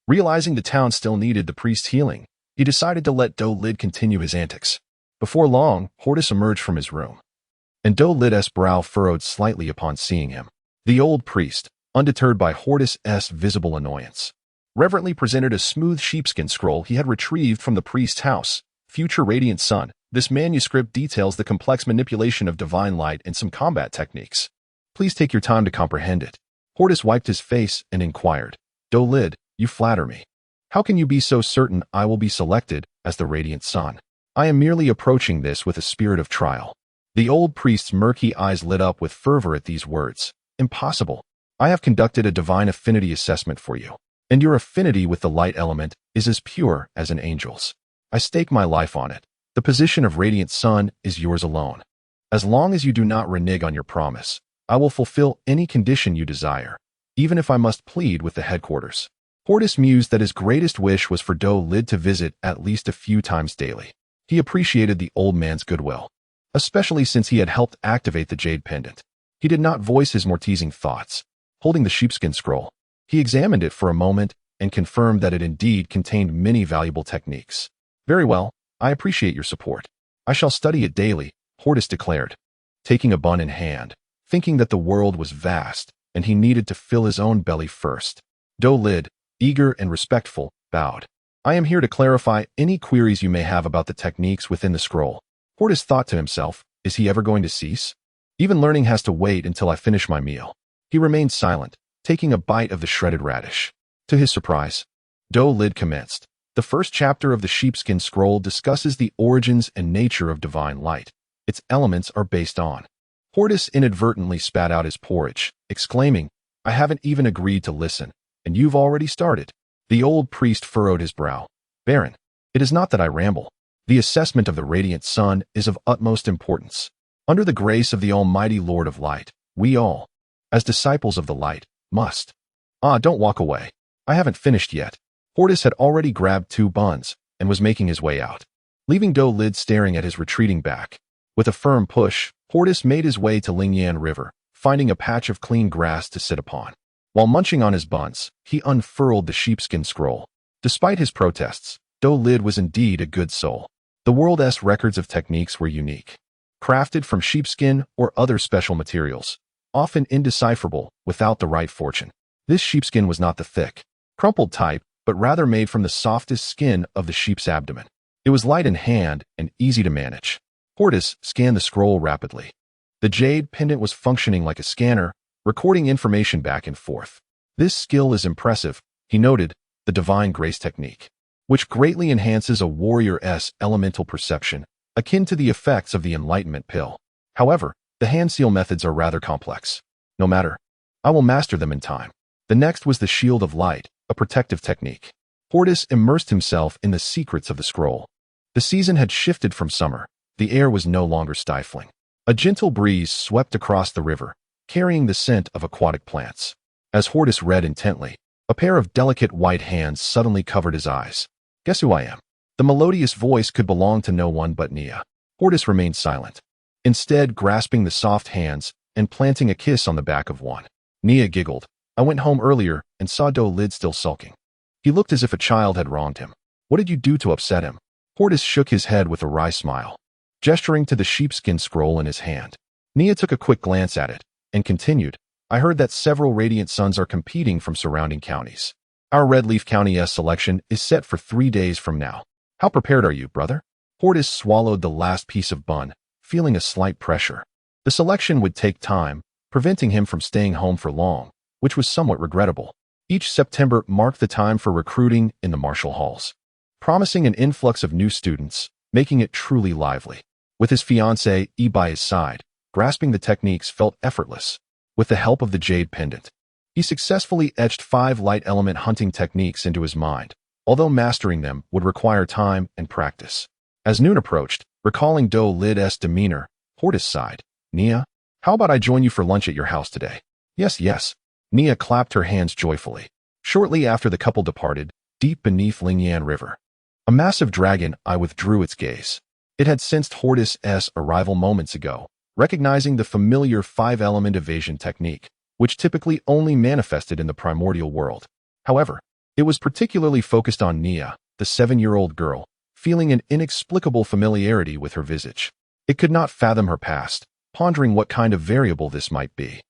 Realizing the town still needed the priest's healing, he decided to let Do Lid continue his antics. Before long, Hordis emerged from his room, and Do Lid's brow furrowed slightly upon seeing him. The old priest, undeterred by Hordis' visible annoyance, reverently presented a smooth sheepskin scroll he had retrieved from the priest's house. Future Radiant Sun, this manuscript details the complex manipulation of divine light and some combat techniques. Please take your time to comprehend it. Hordis wiped his face and inquired, Do Lid, you flatter me. How can you be so certain I will be selected as the Radiant Sun? I am merely approaching this with a spirit of trial. The old priest's murky eyes lit up with fervor at these words. Impossible. I have conducted a divine affinity assessment for you, and your affinity with the light element is as pure as an angel's. I stake my life on it. The position of radiant sun is yours alone. As long as you do not renege on your promise, I will fulfill any condition you desire, even if I must plead with the headquarters. Hordis mused that his greatest wish was for Do-Lid to visit at least a few times daily. He appreciated the old man's goodwill, especially since he had helped activate the Jade Pendant. He did not voice his more teasing thoughts. Holding the sheepskin scroll, he examined it for a moment and confirmed that it indeed contained many valuable techniques. Very well, I appreciate your support. I shall study it daily, Hordis declared, taking a bun in hand, thinking that the world was vast and he needed to fill his own belly first. Do-Lid, eager and respectful, bowed. I am here to clarify any queries you may have about the techniques within the scroll. Hordis thought to himself, is he ever going to cease? Even learning has to wait until I finish my meal. He remained silent, taking a bite of the shredded radish. To his surprise, Do-Lid commenced. The first chapter of the sheepskin scroll discusses the origins and nature of divine light. Its elements are based on. Hordis inadvertently spat out his porridge, exclaiming, I haven't even agreed to listen, and you've already started. The old priest furrowed his brow. Baron, it is not that I ramble. The assessment of the radiant sun is of utmost importance. Under the grace of the Almighty Lord of Light, we all, as disciples of the light, must. Don't walk away. I haven't finished yet. Hordis had already grabbed 2 buns and was making his way out, leaving Do-Lid staring at his retreating back. With a firm push, Hordis made his way to Lingyan River, finding a patch of clean grass to sit upon. While munching on his buns, he unfurled the sheepskin scroll. Despite his protests, Do-Lid was indeed a good soul. The world's records of techniques were unique, crafted from sheepskin or other special materials, often indecipherable without the right fortune. This sheepskin was not the thick, crumpled type, but rather made from the softest skin of the sheep's abdomen. It was light in hand and easy to manage. Hordis scanned the scroll rapidly. The Jade Pendant was functioning like a scanner, recording information back and forth. This skill is impressive, he noted, the divine grace technique, which greatly enhances a warrior's elemental perception, akin to the effects of the enlightenment pill. However, the hand seal methods are rather complex. No matter, I will master them in time. The next was the shield of light, a protective technique. Hordis immersed himself in the secrets of the scroll. The season had shifted from summer. The air was no longer stifling. A gentle breeze swept across the river, carrying the scent of aquatic plants. As Hordis read intently, a pair of delicate white hands suddenly covered his eyes. Guess who I am? The melodious voice could belong to no one but Nia. Hordis remained silent, instead grasping the soft hands and planting a kiss on the back of one. Nia giggled. I went home earlier and saw Do-Lid still sulking. He looked as if a child had wronged him. What did you do to upset him? Hordis shook his head with a wry smile, gesturing to the sheepskin scroll in his hand. Nia took a quick glance at it and continued, I heard that several radiant suns are competing from surrounding counties. Our Redleaf County's selection is set for 3 days from now. How prepared are you, brother? Hordis swallowed the last piece of bun, feeling a slight pressure. The selection would take time, preventing him from staying home for long, which was somewhat regrettable. Each September marked the time for recruiting in the martial halls, promising an influx of new students, making it truly lively. With his fiancée E by his side, grasping the techniques felt effortless. With the help of the Jade Pendant, he successfully etched 5 light element hunting techniques into his mind, although mastering them would require time and practice. As noon approached, recalling Do-Lid's demeanor, Hordis sighed. Nia, how about I join you for lunch at your house today? Yes, yes. Nia clapped her hands joyfully. Shortly after the couple departed, deep beneath Lingyan River, a massive dragon eye withdrew its gaze. It had sensed Hordis' arrival moments ago, recognizing the familiar 5-element evasion technique, which typically only manifested in the primordial world. However, it was particularly focused on Nia, the 7-year-old girl, feeling an inexplicable familiarity with her visage. It could not fathom her past, pondering what kind of variable this might be.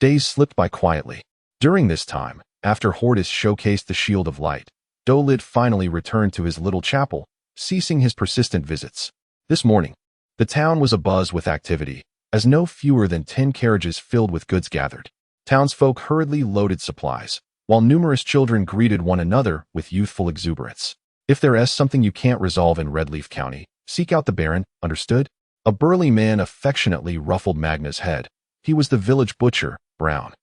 Days slipped by quietly. During this time, after Hordis showcased the shield of light, Do-Lid finally returned to his little chapel, ceasing his persistent visits. This morning, the town was abuzz with activity, as no fewer than 10 carriages filled with goods gathered. Townsfolk hurriedly loaded supplies, while numerous children greeted one another with youthful exuberance. If there is something you can't resolve in Redleaf County, Seek out the Baron, understood? A burly man affectionately ruffled Magna's head. He was the village butcher, Brown.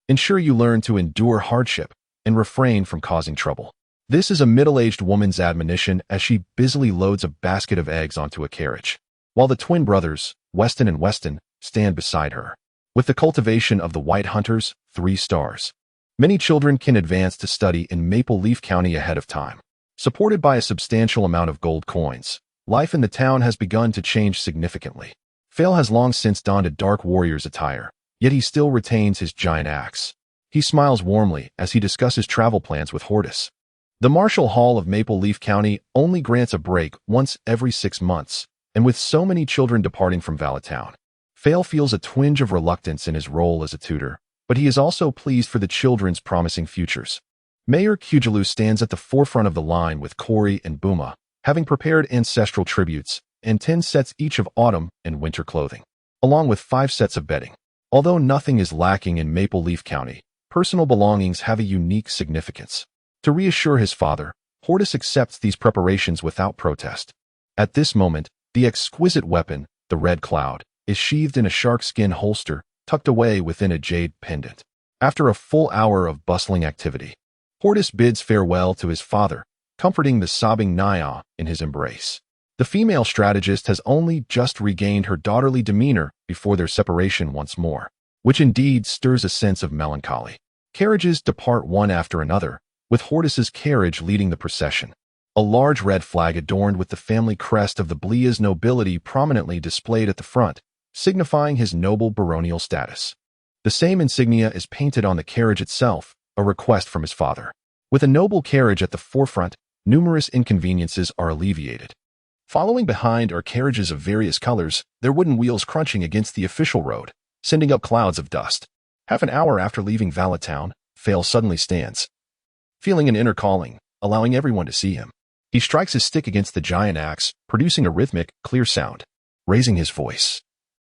Ensure you learn to endure hardship and refrain from causing trouble. This is a middle-aged woman's admonition as she busily loads a basket of eggs onto a carriage, while the twin brothers, Weston and Weston, stand beside her. With the cultivation of the White Hunters, 3 stars. Many children can advance to study in Maple Leaf County ahead of time. Supported by a substantial amount of gold coins, life in the town has begun to change significantly. Fail has long since donned a dark warrior's attire, yet he still retains his giant axe. He smiles warmly as he discusses travel plans with Hordis. The Marshal Hall of Maple Leaf County only grants a break once every 6 months, and with so many children departing from Valetown, Fail feels a twinge of reluctance in his role as a tutor, but he is also pleased for the children's promising futures. Mayor Cugeloo stands at the forefront of the line with Cory and Booma, having prepared ancestral tributes and 10 sets each of autumn and winter clothing, along with 5 sets of bedding. Although nothing is lacking in Maple Leaf County, personal belongings have a unique significance. To reassure his father, Hordis accepts these preparations without protest. At this moment, the exquisite weapon, the Red Cloud, is sheathed in a sharkskin holster tucked away within a jade pendant. After a full hour of bustling activity, Hordis bids farewell to his father, comforting the sobbing Naya in his embrace. The female strategist has only just regained her daughterly demeanor before their separation once more, which indeed stirs a sense of melancholy. Carriages depart one after another, with Hordis's carriage leading the procession. A large red flag adorned with the family crest of the Brias nobility prominently displayed at the front, signifying his noble baronial status. The same insignia is painted on the carriage itself, a request from his father. With a noble carriage at the forefront, numerous inconveniences are alleviated. Following behind are carriages of various colors, their wooden wheels crunching against the official road, sending up clouds of dust. Half an hour after leaving Valetown, Fail suddenly stands, feeling an inner calling, allowing everyone to see him. He strikes his stick against the giant axe, producing a rhythmic, clear sound. Raising his voice,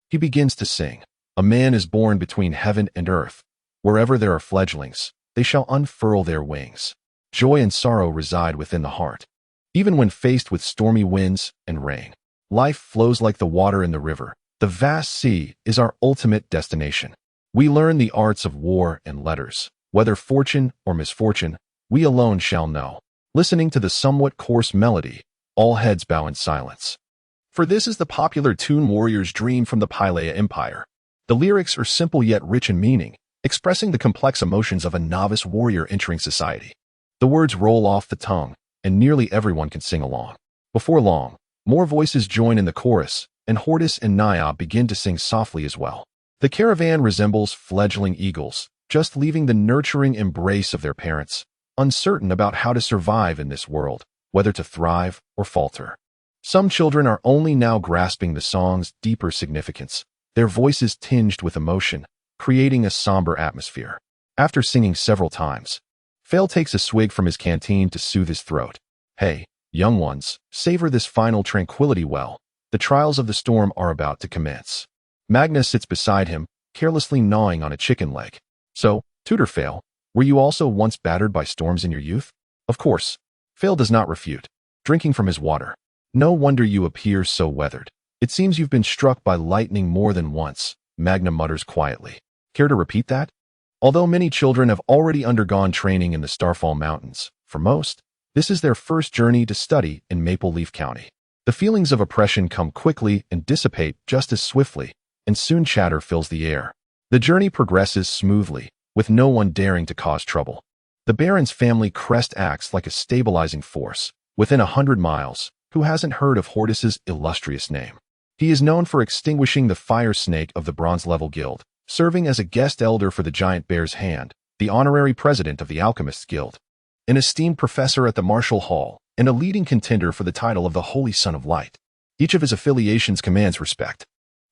he begins to sing. A man is born between heaven and earth. Wherever there are fledglings, they shall unfurl their wings. Joy and sorrow reside within the heart. Even when faced with stormy winds and rain, life flows like the water in the river. The vast sea is our ultimate destination. We learn the arts of war and letters. Whether fortune or misfortune, we alone shall know. Listening to the somewhat coarse melody, all heads bow in silence. For this is the popular tune Warrior's Dream from the Pylea Empire. The lyrics are simple yet rich in meaning, expressing the complex emotions of a novice warrior entering society. The words roll off the tongue, and nearly everyone can sing along. Before long, more voices join in the chorus, and Hordis and Naya begin to sing softly as well. The caravan resembles fledgling eagles, just leaving the nurturing embrace of their parents, uncertain about how to survive in this world, whether to thrive or falter. Some children are only now grasping the song's deeper significance, their voices tinged with emotion, creating a somber atmosphere. After singing several times, Fail takes a swig from his canteen to soothe his throat. Hey, young ones, savor this final tranquility well. The trials of the storm are about to commence. Magna sits beside him, carelessly gnawing on a chicken leg. So, Tutor Fail, were you also once battered by storms in your youth? Of course. Fail does not refute, drinking from his water. No wonder you appear so weathered. It seems you've been struck by lightning more than once, Magna mutters quietly. Care to repeat that? Although many children have already undergone training in the Starfall Mountains, for most, this is their first journey to study in Maple Leaf County. The feelings of oppression come quickly and dissipate just as swiftly, and soon chatter fills the air. The journey progresses smoothly, with no one daring to cause trouble. The Baron's family crest acts like a stabilizing force. Within 100 miles, who hasn't heard of Hordis's illustrious name? He is known for extinguishing the fire snake of the Bronze Level Guild, serving as a guest elder for the Giant Bear's Hand, the honorary president of the Alchemists Guild, an esteemed professor at the Marshal Hall, and a leading contender for the title of the Holy Son of Light. Each of his affiliations commands respect.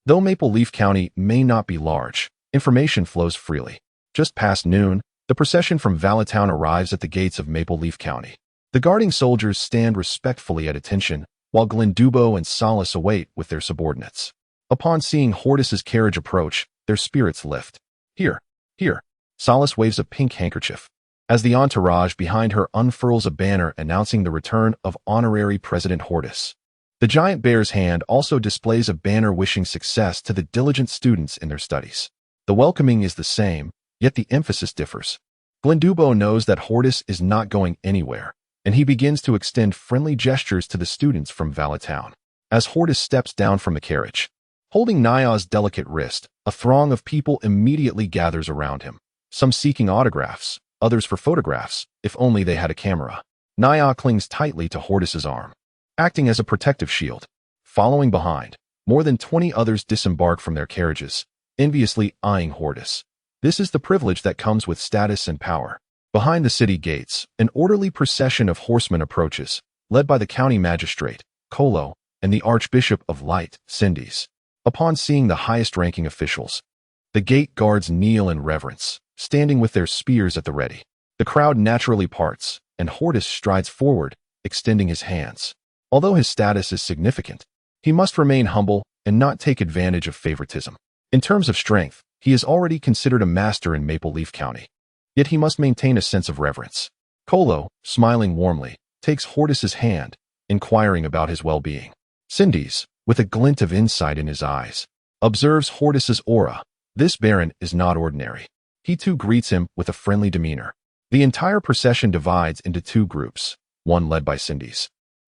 Though Maple Leaf County may not be large, information flows freely. Just past noon, the procession from Valetown arrives at the gates of Maple Leaf County. The guarding soldiers stand respectfully at attention, while Glendubo and Solace await with their subordinates. Upon seeing Hordis's carriage approach, their spirits lift. Here, here, Solace waves a pink handkerchief, as the entourage behind her unfurls a banner announcing the return of Honorary President Hordis. The giant bear's hand also displays a banner wishing success to the diligent students in their studies. The welcoming is the same, yet the emphasis differs. Glendubo knows that Hordis is not going anywhere, and he begins to extend friendly gestures to the students from Valetown. As Hordis steps down from the carriage, holding Nya's delicate wrist, a throng of people immediately gathers around him, some seeking autographs, others for photographs, if only they had a camera. Nya clings tightly to Hordis's arm, acting as a protective shield. Following behind, more than 20 others disembark from their carriages, enviously eyeing Hordis. This is the privilege that comes with status and power. Behind the city gates, an orderly procession of horsemen approaches, led by the county magistrate, Kolo, and the Archbishop of Light, Sindis. Upon seeing the highest-ranking officials, the gate guards kneel in reverence, standing with their spears at the ready. The crowd naturally parts, and Hordis strides forward, extending his hands. Although his status is significant, he must remain humble and not take advantage of favoritism. In terms of strength, he is already considered a master in Maple Leaf County. Yet he must maintain a sense of reverence. Kolo, smiling warmly, takes Hordis's hand, inquiring about his well-being. Sindis, with a glint of insight in his eyes, observes Hordis's aura. This baron is not ordinary. He too greets him with a friendly demeanor. The entire procession divides into two groups, one led by Sindis,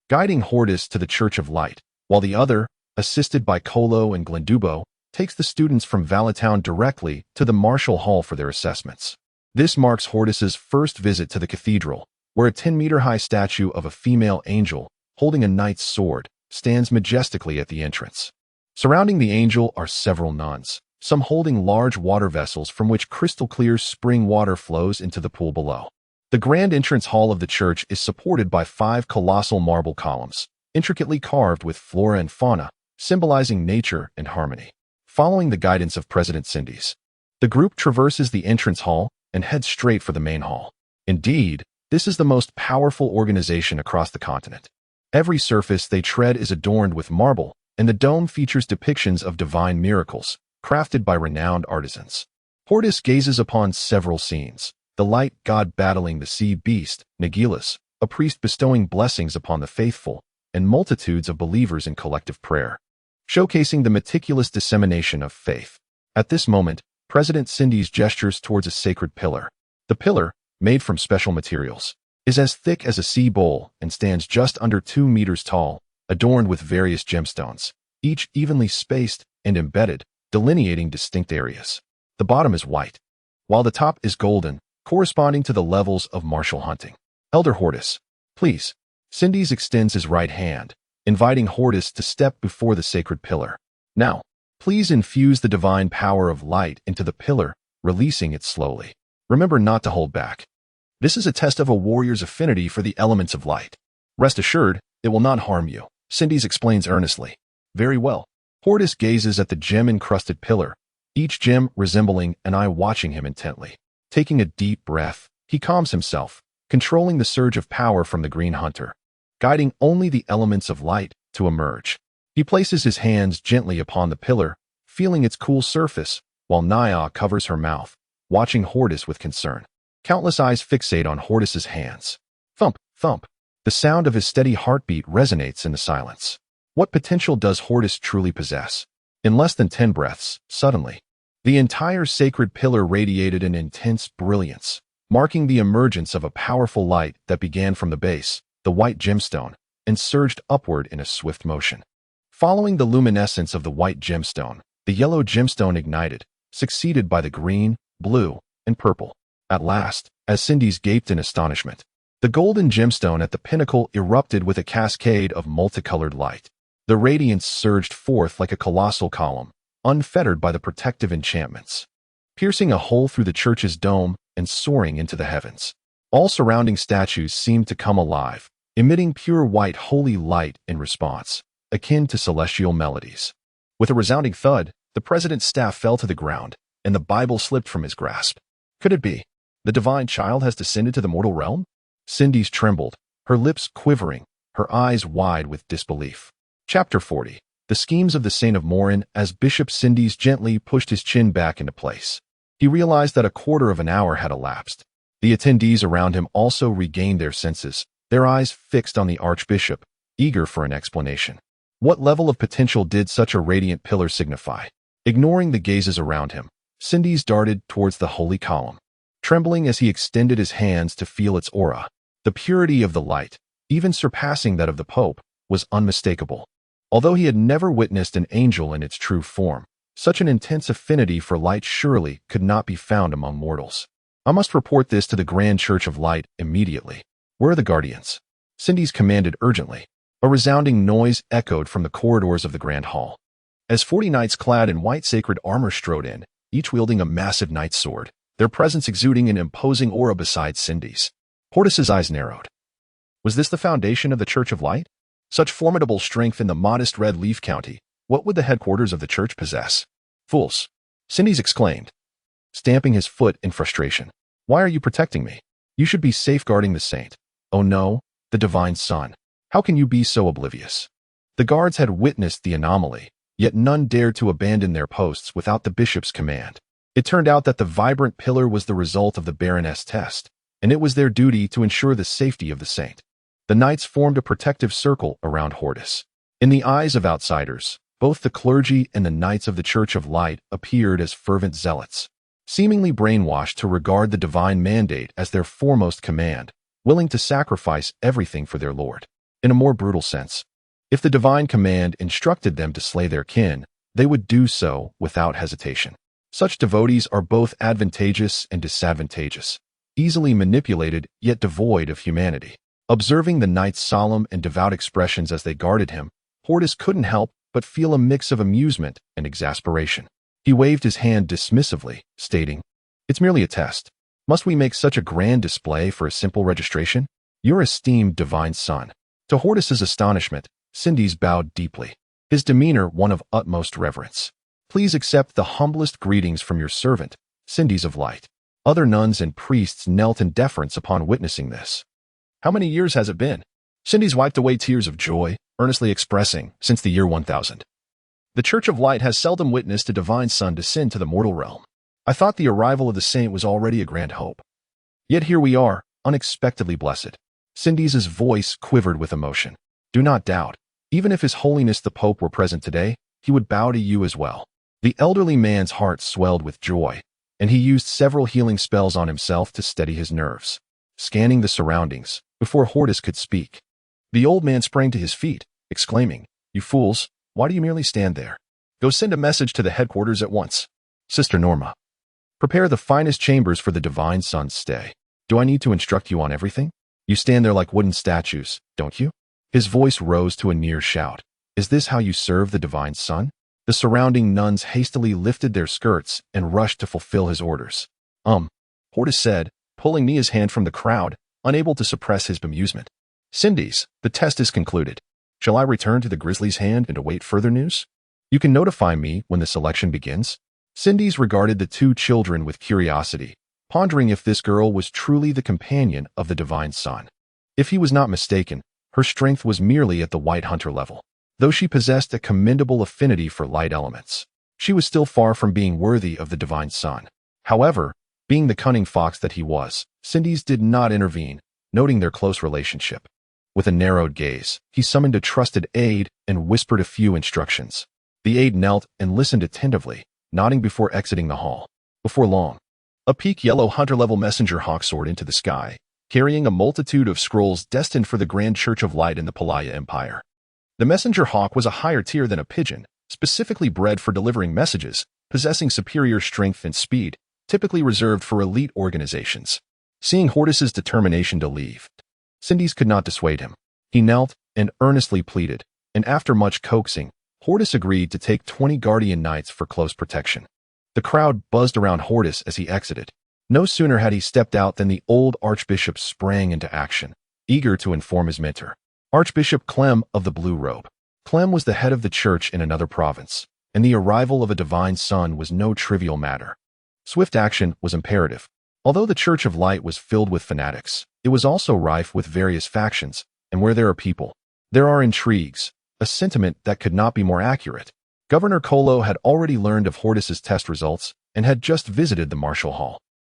guiding Hordis to the Church of Light, while the other, assisted by Kolo and Glendubo, takes the students from Valetown directly to the Martial Hall for their assessments. This marks Hordis's first visit to the cathedral, where a 10-meter-high statue of a female angel, holding a knight's sword, stands majestically at the entrance. Surrounding the angel are several nuns, some holding large water vessels from which crystal-clear spring water flows into the pool below. The grand entrance hall of the church is supported by 5 colossal marble columns, intricately carved with flora and fauna, symbolizing nature and harmony. Following the guidance of President Sindis, the group traverses the entrance hall and heads straight for the main hall. Indeed, this is the most powerful organization across the continent. Every surface they tread is adorned with marble, and the dome features depictions of divine miracles, crafted by renowned artisans. Hordis gazes upon several scenes: the light god battling the sea beast, Nagilus, a priest bestowing blessings upon the faithful, and multitudes of believers in collective prayer, showcasing the meticulous dissemination of faith. At this moment, President Sindis gestures towards a sacred pillar. The pillar, made from special materials, is as thick as a sea bowl and stands just under 2 meters tall, adorned with various gemstones, each evenly spaced and embedded, delineating distinct areas. The bottom is white, while the top is golden, corresponding to the levels of martial hunting. Elder Hordis, please. Sindis extends his right hand, inviting Hordis to step before the sacred pillar. Now, please infuse the divine power of light into the pillar, releasing it slowly. Remember not to hold back. This is a test of a warrior's affinity for the elements of light. Rest assured, it will not harm you, Sindis explains earnestly. Very well. Hordis gazes at the gem-encrusted pillar, each gem resembling an eye watching him intently. Taking a deep breath, he calms himself, controlling the surge of power from the green hunter, guiding only the elements of light to emerge. He places his hands gently upon the pillar, feeling its cool surface, while Nya covers her mouth, watching Hordis with concern. Countless eyes fixate on Hordis's hands. Thump, thump. The sound of his steady heartbeat resonates in the silence. What potential does Hordis truly possess? In less than 10 breaths, suddenly, the entire sacred pillar radiated an intense brilliance, marking the emergence of a powerful light that began from the base, the white gemstone, and surged upward in a swift motion. Following the luminescence of the white gemstone, the yellow gemstone ignited, succeeded by the green, blue, and purple. At last, as Sindis gaped in astonishment, the golden gemstone at the pinnacle erupted with a cascade of multicolored light. The radiance surged forth like a colossal column, unfettered by the protective enchantments, piercing a hole through the church's dome and soaring into the heavens. All surrounding statues seemed to come alive, emitting pure white holy light in response, akin to celestial melodies. With a resounding thud, the president's staff fell to the ground, and the Bible slipped from his grasp. Could it be? The divine child has descended to the mortal realm? Sindis trembled, her lips quivering, her eyes wide with disbelief. Chapter 40. The schemes of the Saint of Morin. As Bishop Sindis gently pushed his chin back into place, he realized that a quarter of an hour had elapsed. The attendees around him also regained their senses, their eyes fixed on the archbishop, eager for an explanation. What level of potential did such a radiant pillar signify? Ignoring the gazes around him, Cindy's darted towards the holy column, trembling as he extended his hands to feel its aura. The purity of the light, even surpassing that of the Pope, was unmistakable. Although he had never witnessed an angel in its true form, such an intense affinity for light surely could not be found among mortals. I must report this to the Grand Church of Light immediately. Where are the guardians? Cindy's commanded urgently. A resounding noise echoed from the corridors of the Grand Hall. As 40 knights clad in white sacred armor strode in, each wielding a massive knight's sword, their presence exuding an imposing aura beside Cindy's. Hordis's eyes narrowed. Was this the foundation of the Church of Light? Such formidable strength in the modest Red Leaf County, what would the headquarters of the church possess? Fools! Cindy's exclaimed, stamping his foot in frustration. Why are you protecting me? You should be safeguarding the saint. Oh no, the divine son. How can you be so oblivious? The guards had witnessed the anomaly, yet none dared to abandon their posts without the bishop's command. It turned out that the vibrant pillar was the result of the Baroness test, and it was their duty to ensure the safety of the saint. The knights formed a protective circle around Hordis. In the eyes of outsiders, both the clergy and the knights of the Church of Light appeared as fervent zealots, seemingly brainwashed to regard the divine mandate as their foremost command, willing to sacrifice everything for their lord. In a more brutal sense, if the divine command instructed them to slay their kin, they would do so without hesitation. Such devotees are both advantageous and disadvantageous, easily manipulated yet devoid of humanity. Observing the knight's solemn and devout expressions as they guarded him, Hordis couldn't help but feel a mix of amusement and exasperation. He waved his hand dismissively, stating, "It's merely a test. Must we make such a grand display for a simple registration? Your esteemed divine son." To Hordis's astonishment, Cindy's bowed deeply, his demeanor one of utmost reverence. "Please accept the humblest greetings from your servant, Cindy's of Light." Other nuns and priests knelt in deference upon witnessing this. "How many years has it been?" Cindy's wiped away tears of joy, earnestly expressing, "Since the year 1000. The Church of Light has seldom witnessed a divine son descend to the mortal realm. I thought the arrival of the saint was already a grand hope. Yet here we are, unexpectedly blessed." Cindy's voice quivered with emotion. "Do not doubt, even if His Holiness the Pope were present today, he would bow to you as well." The elderly man's heart swelled with joy, and he used several healing spells on himself to steady his nerves, scanning the surroundings before Hordis could speak. The old man sprang to his feet, exclaiming, "You fools, why do you merely stand there? Go send a message to the headquarters at once. Sister Norma, prepare the finest chambers for the divine son's stay. Do I need to instruct you on everything? You stand there like wooden statues, don't you?" His voice rose to a near shout. "Is this how you serve the divine son?" The surrounding nuns hastily lifted their skirts and rushed to fulfill his orders. Hordis said, pulling Nia's hand from the crowd, unable to suppress his bemusement. "Cindy's, the test is concluded. Shall I return to the Grizzly's hand and await further news? You can notify me when the selection begins." Cindy's regarded the two children with curiosity, pondering if this girl was truly the companion of the divine son. If he was not mistaken, her strength was merely at the White Hunter level. Though she possessed a commendable affinity for light elements, she was still far from being worthy of the divine son. However, being the cunning fox that he was, Cindy's did not intervene, noting their close relationship. With a narrowed gaze, he summoned a trusted aide and whispered a few instructions. The aide knelt and listened attentively, nodding before exiting the hall. Before long, a peak yellow hunter-level messenger hawk soared into the sky, carrying a multitude of scrolls destined for the Grand Church of Light in the Palaya Empire. The messenger hawk was a higher tier than a pigeon, specifically bred for delivering messages, possessing superior strength and speed, typically reserved for elite organizations. Seeing Hordis's determination to leave, Cindy's could not dissuade him. He knelt and earnestly pleaded, and after much coaxing, Hordis agreed to take 20 guardian knights for close protection. The crowd buzzed around Hordis as he exited. No sooner had he stepped out than the old archbishop sprang into action, eager to inform his mentor. Archbishop Clem of the Blue Robe. Clem was the head of the church in another province, and the arrival of a divine son was no trivial matter. Swift action was imperative. Although the Church of Light was filled with fanatics, it was also rife with various factions, and where there are people, there are intrigues, a sentiment that could not be more accurate. Governor Colo had already learned of Hordis's test results and had just visited the Martial Hall.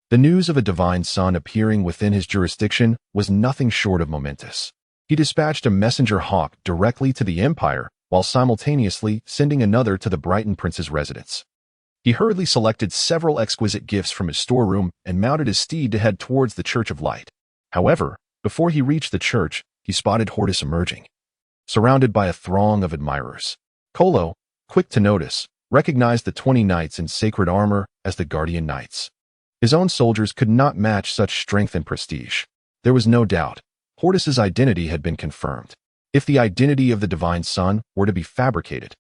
The news of a divine son appearing within his jurisdiction was nothing short of momentous. He dispatched a messenger hawk directly to the Empire, while simultaneously sending another to the Brighton prince's residence. He hurriedly selected several exquisite gifts from his storeroom and mounted his steed to head towards the Church of Light. However, before he reached the church, he spotted Hordis emerging, surrounded by a throng of admirers. Kolo, quick to notice, recognized the 20 knights in sacred armor as the guardian knights. His own soldiers could not match such strength and prestige. There was no doubt. Hordis's identity had been confirmed. If the identity of the divine son were to be fabricated,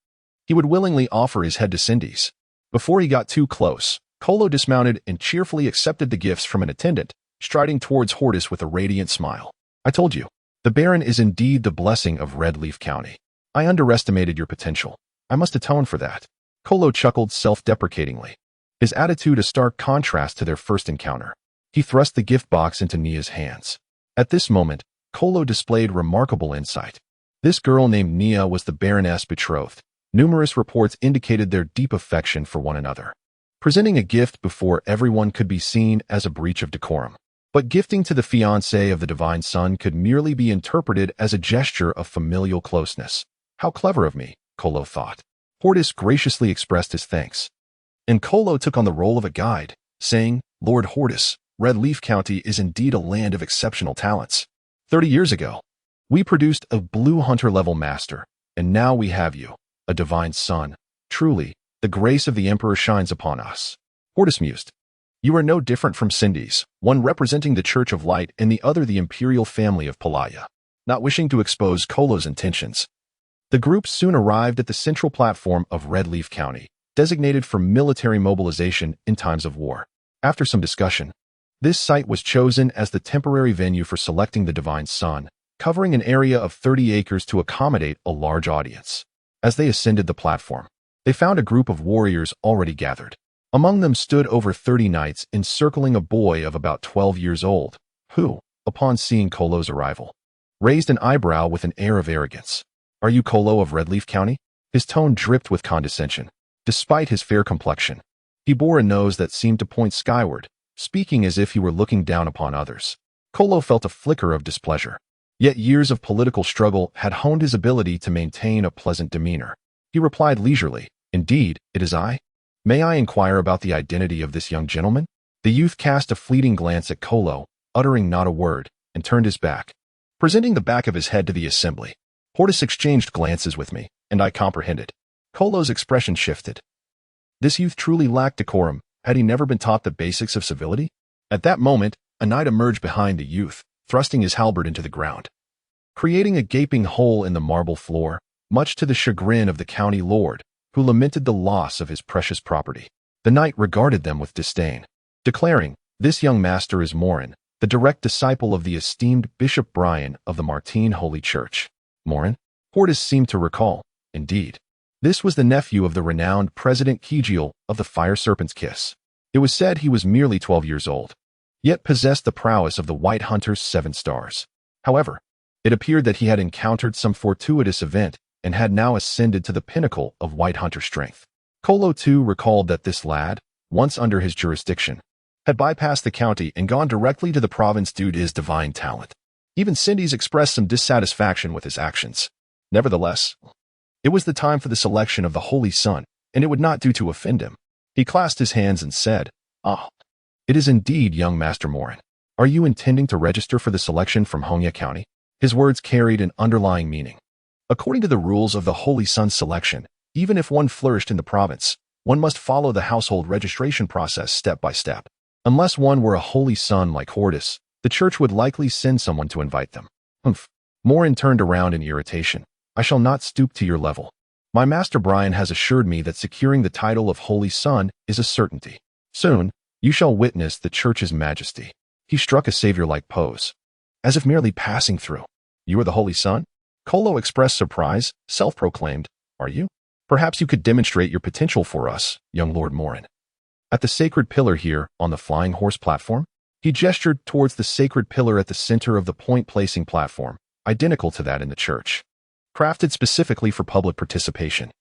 he would willingly offer his head to Cindy's. Before he got too close, Kolo dismounted and cheerfully accepted the gifts from an attendant, striding towards Hordis with a radiant smile. I told you, the Baron is indeed the blessing of Red Leaf County. I underestimated your potential. I must atone for that. Kolo chuckled self-deprecatingly, his attitude a stark contrast to their first encounter. He thrust the gift box into Nia's hands. At this moment, Kolo displayed remarkable insight. This girl named Nia was the Baroness betrothed. Numerous reports indicated their deep affection for one another. Presenting a gift before everyone could be seen as a breach of decorum. But gifting to the fiancé of the divine son could merely be interpreted as a gesture of familial closeness. How clever of me, Kolo thought. Hordis graciously expressed his thanks, and Kolo took on the role of a guide, saying, Lord Hordis, Red Leaf County is indeed a land of exceptional talents. 30 years ago, we produced a blue hunter-level master, and now we have you, a divine son. Truly, the grace of the Emperor shines upon us. Hordis mused. You are no different from Cindy's, one representing the Church of Light and the other the imperial family of Palaya. Not wishing to expose Kolo's intentions, the group soon arrived at the central platform of Red Leaf County, designated for military mobilization in times of war. After some discussion, this site was chosen as the temporary venue for selecting the divine son, covering an area of 30 acres to accommodate a large audience. As they ascended the platform, they found a group of warriors already gathered. Among them stood over 30 knights encircling a boy of about 12 years old, who, upon seeing Kolo's arrival, raised an eyebrow with an air of arrogance. Are you Kolo of Red Leaf County? His tone dripped with condescension. Despite his fair complexion, he bore a nose that seemed to point skyward, speaking as if he were looking down upon others. Kolo felt a flicker of displeasure. Yet years of political struggle had honed his ability to maintain a pleasant demeanor. He replied leisurely, Indeed, it is I. May I inquire about the identity of this young gentleman? The youth cast a fleeting glance at Kolo, uttering not a word, and turned his back, presenting the back of his head to the assembly. Hordis exchanged glances with me, and I comprehended. Kolo's expression shifted. This youth truly lacked decorum. Had he never been taught the basics of civility? At that moment, a knight emerged behind the youth, thrusting his halberd into the ground, creating a gaping hole in the marble floor, much to the chagrin of the county lord, who lamented the loss of his precious property. The knight regarded them with disdain, declaring, This young master is Morin, the direct disciple of the esteemed Bishop Brian of the Martine Holy Church. Morin? Hordis seemed to recall. Indeed. This was the nephew of the renowned President Kijiel of the Fire Serpent's Kiss. It was said he was merely 12 years old, yet possessed the prowess of the White Hunter's 7 stars. However, it appeared that he had encountered some fortuitous event and had now ascended to the pinnacle of White Hunter strength. Kolo too recalled that this lad, once under his jurisdiction, had bypassed the county and gone directly to the province due to his divine talent. Even Cindy's expressed some dissatisfaction with his actions. Nevertheless, it was the time for the selection of the Holy Son, and it would not do to offend him. He clasped his hands and said, It is indeed young Master Morin. Are you intending to register for the selection from Honya County? His words carried an underlying meaning. According to the rules of the Holy Son's selection, even if one flourished in the province, one must follow the household registration process step by step. Unless one were a Holy Son like Hordis, the church would likely send someone to invite them. Morin turned around in irritation. I shall not stoop to your level. My master Brian has assured me that securing the title of Holy Son is a certainty. Soon, you shall witness the church's majesty. He struck a savior-like pose, as if merely passing through. You are the Holy Son? Kolo expressed surprise, self-proclaimed. Are you? Perhaps you could demonstrate your potential for us, young Lord Morin. At the sacred pillar here, on the flying horse platform? He gestured towards the sacred pillar at the center of the point-placing platform, identical to that in the church, crafted specifically for public participation.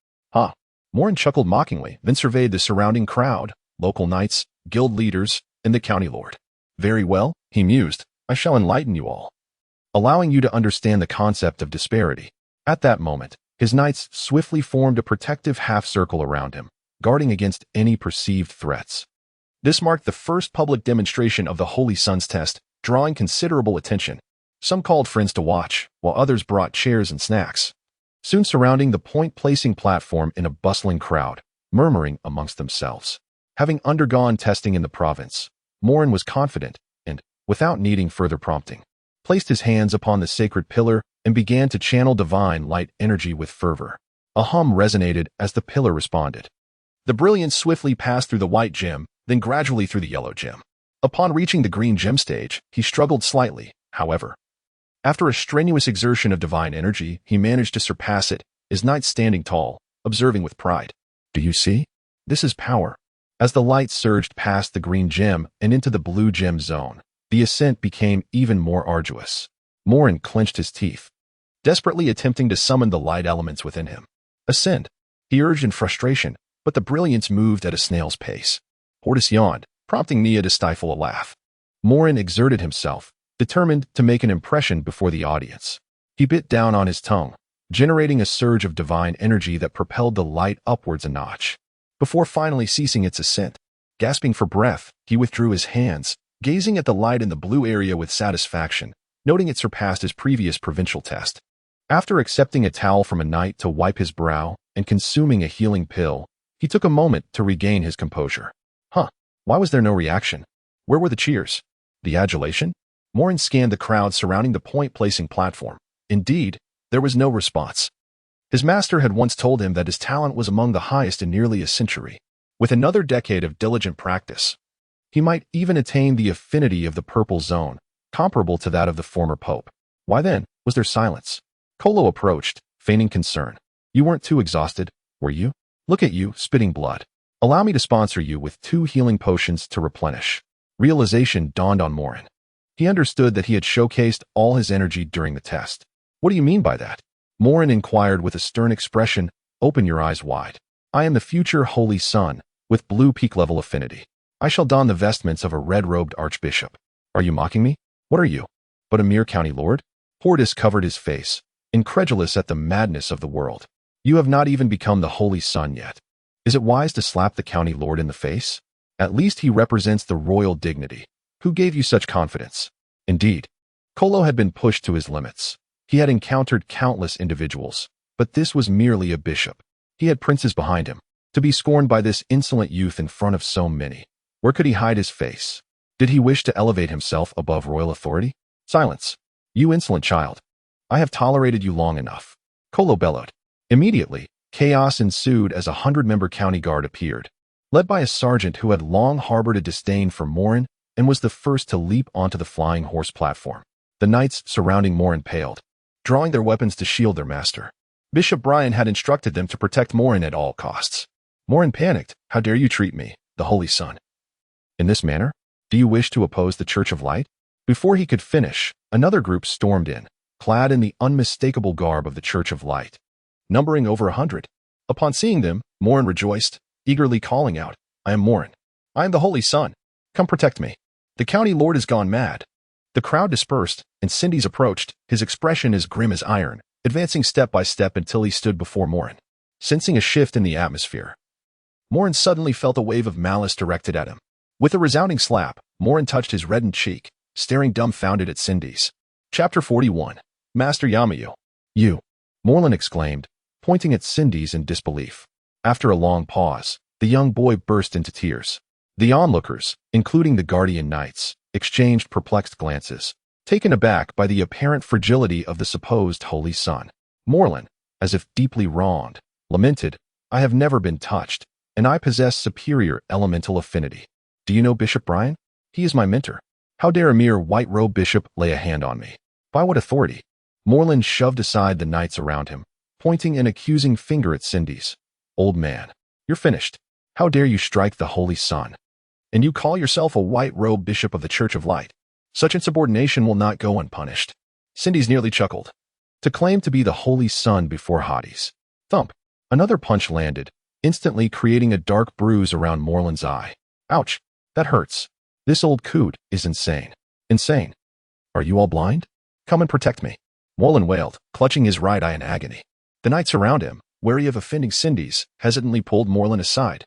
Morin chuckled mockingly, then surveyed the surrounding crowd, local knights, guild leaders, and the county lord. Very well, he mused, I shall enlighten you all, allowing you to understand the concept of disparity. At that moment, His knights swiftly formed a protective half-circle around him, guarding against any perceived threats. This marked the first public demonstration of the Holy Sun's test, drawing considerable attention. Some called friends to watch, while others brought chairs and snacks. Soon surrounding the point-placing platform in a bustling crowd, murmuring amongst themselves. Having undergone testing in the province, Morin was confident and, without needing further prompting, placed his hands upon the sacred pillar and began to channel divine light energy with fervor. A hum resonated as the pillar responded. The brilliance swiftly passed through the white gem, then gradually through the yellow gem. Upon reaching the green gem stage, he struggled slightly, however. After a strenuous exertion of divine energy, he managed to surpass it, his knights standing tall, observing with pride. Do you see? This is power. As the light surged past the green gem and into the blue gem zone, the ascent became even more arduous. Morin clenched his teeth, desperately attempting to summon the light elements within him. Ascend, he urged in frustration, but the brilliance moved at a snail's pace. Hordis yawned, prompting Nia to stifle a laugh. Morin exerted himself, determined to make an impression before the audience. He bit down on his tongue, generating a surge of divine energy that propelled the light upwards a notch. Before finally ceasing its ascent, gasping for breath, he withdrew his hands, gazing at the light in the blue area with satisfaction, noting it surpassed his previous provincial test. After accepting a towel from a knight to wipe his brow and consuming a healing pill, he took a moment to regain his composure. Why was there no reaction? Where were the cheers? The adulation? Morin scanned the crowd surrounding the point-placing platform. Indeed, there was no response. His master had once told him that his talent was among the highest in nearly a century. With another decade of diligent practice, he might even attain the affinity of the purple zone, comparable to that of the former pope. Why then was there silence? Kolo approached, feigning concern. You weren't too exhausted, were you? Look at you, spitting blood. Allow me to sponsor you with 2 healing potions to replenish. Realization dawned on Morin. He understood that he had showcased all his energy during the test. What do you mean by that? Morin inquired with a stern expression. Open your eyes wide. I am the future Holy Sun, with blue peak-level affinity. I shall don the vestments of a red-robed archbishop. Are you mocking me? What are you? But a mere county lord? Hordis covered his face, incredulous at the madness of the world. You have not even become the Holy Sun yet. Is it wise to slap the county lord in the face? At least he represents the royal dignity. Who gave you such confidence? Indeed, Kolo had been pushed to his limits. He had encountered countless individuals, but this was merely a bishop. He had princes behind him. To be scorned by this insolent youth in front of so many. Where could he hide his face? Did he wish to elevate himself above royal authority? Silence. You insolent child. I have tolerated you long enough. Kolo bellowed. Immediately, chaos ensued as a 100-member county guard appeared, led by a sergeant who had long harbored a disdain for Morin and was the first to leap onto the flying horse platform. The knights surrounding Morin paled, drawing their weapons to shield their master. Bishop Brian had instructed them to protect Morin at all costs. Morin panicked. How dare you treat me, the Holy Sun? In this manner? Do you wish to oppose the Church of Light? Before he could finish, another group stormed in, clad in the unmistakable garb of the Church of Light, numbering over 100. Upon seeing them, Morin rejoiced, eagerly calling out, I am Morin. I am the Holy Sun. Come protect me. The county lord has gone mad. The crowd dispersed, and Cindy's approached, his expression as grim as iron, advancing step by step until he stood before Morin. Sensing a shift in the atmosphere, Morin suddenly felt a wave of malice directed at him. With a resounding slap, Morin touched his reddened cheek, staring dumbfounded at Cindy's. Chapter 41. Master Yamayu. You. Morin exclaimed, pointing at Cindy's in disbelief. After a long pause, the young boy burst into tears. The onlookers, including the guardian knights, exchanged perplexed glances, taken aback by the apparent fragility of the supposed Holy Sun. Morin, as if deeply wronged, lamented, I have never been touched, and I possess superior elemental affinity. Do you know Bishop Brian? He is my mentor. How dare a mere white-robed bishop lay a hand on me? By what authority? Morin shoved aside the knights around him, pointing an accusing finger at Cindy's. Old man, you're finished. How dare you strike the Holy Sun? And you call yourself a white-robed bishop of the Church of Light. Such insubordination will not go unpunished. Cindy's nearly chuckled. To claim to be the Holy Sun before Hordis. Thump. Another punch landed, instantly creating a dark bruise around Morin's eye. Ouch. That hurts. This old coot is insane. Insane. Are you all blind? Come and protect me. Morin wailed, clutching his right eye in agony. The knights around him, wary of offending Cindy's, hesitantly pulled Moreland aside,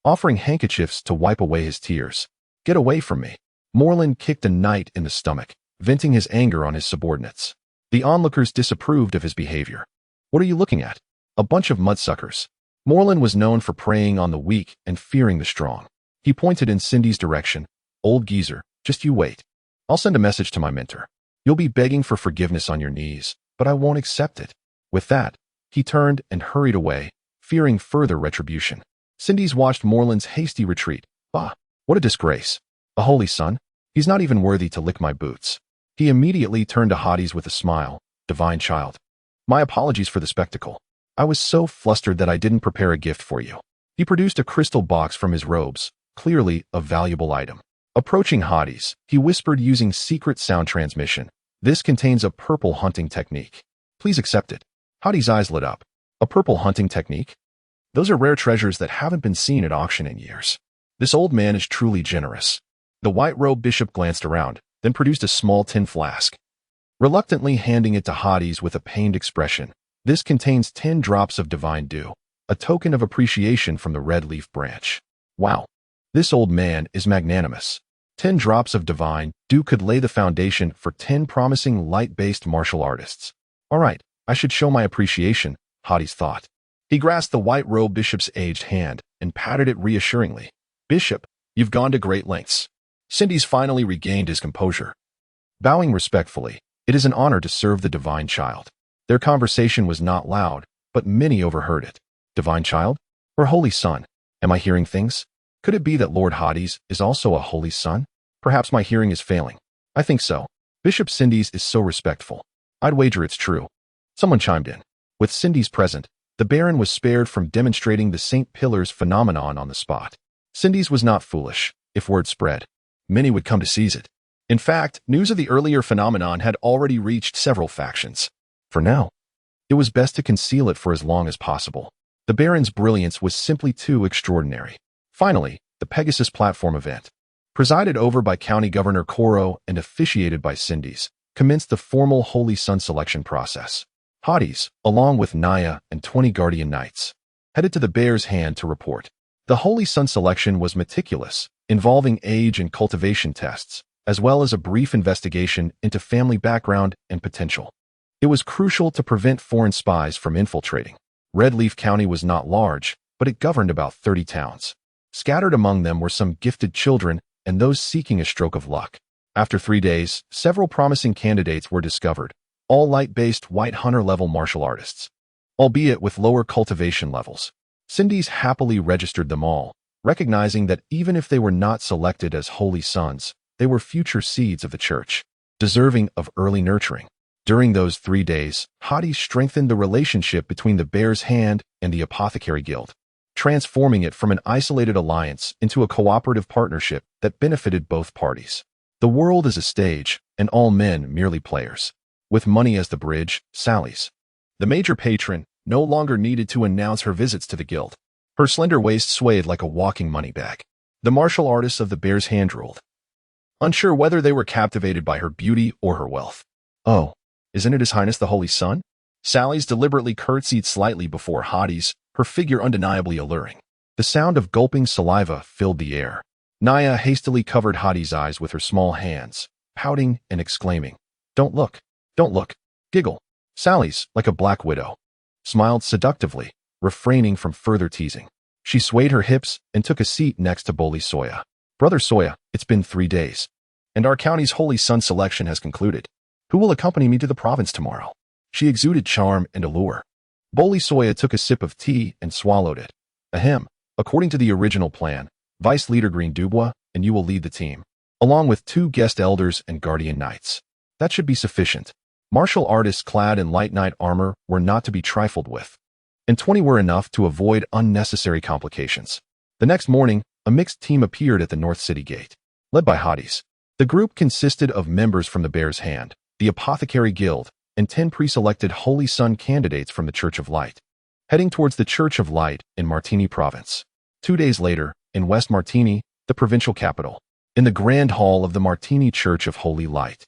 offering handkerchiefs to wipe away his tears. "Get away from me." Moreland kicked a knight in the stomach, venting his anger on his subordinates. The onlookers disapproved of his behavior. "What are you looking at? A bunch of mudsuckers." Moreland was known for preying on the weak and fearing the strong. He pointed in Cindy's direction. "Old geezer, just you wait. I'll send a message to my mentor. You'll be begging for forgiveness on your knees, but I won't accept it." With that, he turned and hurried away, fearing further retribution. Cindy's watched Moreland's hasty retreat. "Ah, what a disgrace. A holy son? He's not even worthy to lick my boots." He immediately turned to Hordis with a smile. "Divine child, my apologies for the spectacle. I was so flustered that I didn't prepare a gift for you." He produced a crystal box from his robes, clearly a valuable item. Approaching Hordis, he whispered using secret sound transmission. "This contains a purple hunting technique. Please accept it." Hordis' eyes lit up. "A purple hunting technique? Those are rare treasures that haven't been seen at auction in years. This old man is truly generous." The white-robed bishop glanced around, then produced a small tin flask, reluctantly handing it to Hordis with a pained expression. "This contains 10 drops of divine dew, a token of appreciation from the red leaf branch." Wow, this old man is magnanimous. 10 drops of divine dew could lay the foundation for 10 promising light-based martial artists. "All right, I should show my appreciation," Hordis thought. He grasped the white-robed bishop's aged hand and patted it reassuringly. "Bishop, you've gone to great lengths." Cindy's finally regained his composure. Bowing respectfully, "It is an honor to serve the divine child." Their conversation was not loud, but many overheard it. "Divine child? Or holy son? Am I hearing things? Could it be that Lord Hordis is also a holy son? Perhaps my hearing is failing." "I think so. Bishop Cindy's is so respectful. I'd wager it's true." Someone chimed in. With Cindy's present, the Baron was spared from demonstrating the St. Pillars phenomenon on the spot. Cindy's was not foolish. If word spread, many would come to seize it. In fact, news of the earlier phenomenon had already reached several factions. For now, it was best to conceal it for as long as possible. The Baron's brilliance was simply too extraordinary. Finally, the Pegasus platform event, presided over by County Governor Coro and officiated by Cindy's, commenced the formal Holy Son selection process. Hordis, along with Naya and 20 Guardian Knights, headed to the Bear's Hand to report. The Holy Son selection was meticulous, involving age and cultivation tests, as well as a brief investigation into family background and potential. It was crucial to prevent foreign spies from infiltrating. Red Leaf County was not large, but it governed about 30 towns. Scattered among them were some gifted children and those seeking a stroke of luck. After 3 days, several promising candidates were discovered, all light-based white hunter-level martial artists, albeit with lower cultivation levels. Cindy's happily registered them all, recognizing that even if they were not selected as holy sons, they were future seeds of the church, deserving of early nurturing. During those 3 days, Hordis strengthened the relationship between the Bear's Hand and the Apothecary Guild, transforming it from an isolated alliance into a cooperative partnership that benefited both parties. The world is a stage, and all men merely players. With money as the bridge, Sally's, the major patron, no longer needed to announce her visits to the guild. Her slender waist swayed like a walking money bag. The martial artists of the Bear's Hand drooled, unsure whether they were captivated by her beauty or her wealth. "Oh, isn't it His Highness the Holy Son?" Sally's deliberately curtsied slightly before Hordis, her figure undeniably alluring. The sound of gulping saliva filled the air. Naya hastily covered Hordis' eyes with her small hands, pouting and exclaiming, "Don't look! Don't look!" Giggle. Sally's, like a black widow, smiled seductively, refraining from further teasing. She swayed her hips and took a seat next to Boli Soya. "Brother Soya, it's been 3 days, and our county's Holy Son selection has concluded. Who will accompany me to the province tomorrow?" She exuded charm and allure. Boli Soya took a sip of tea and swallowed it. "Ahem. According to the original plan, Vice Leader Green Dubois and you will lead the team, along with 2 guest elders and guardian knights. That should be sufficient. Martial artists clad in light knight armor were not to be trifled with, and 20 were enough to avoid unnecessary complications." The next morning, a mixed team appeared at the North City Gate, led by Hordis. The group consisted of members from the Bear's Hand, the Apothecary Guild, and 10 pre-selected Holy Son candidates from the Church of Light, heading towards the Church of Light in Martini Province. 2 days later, in West Martini, the provincial capital, in the Grand Hall of the Martini Church of Holy Light,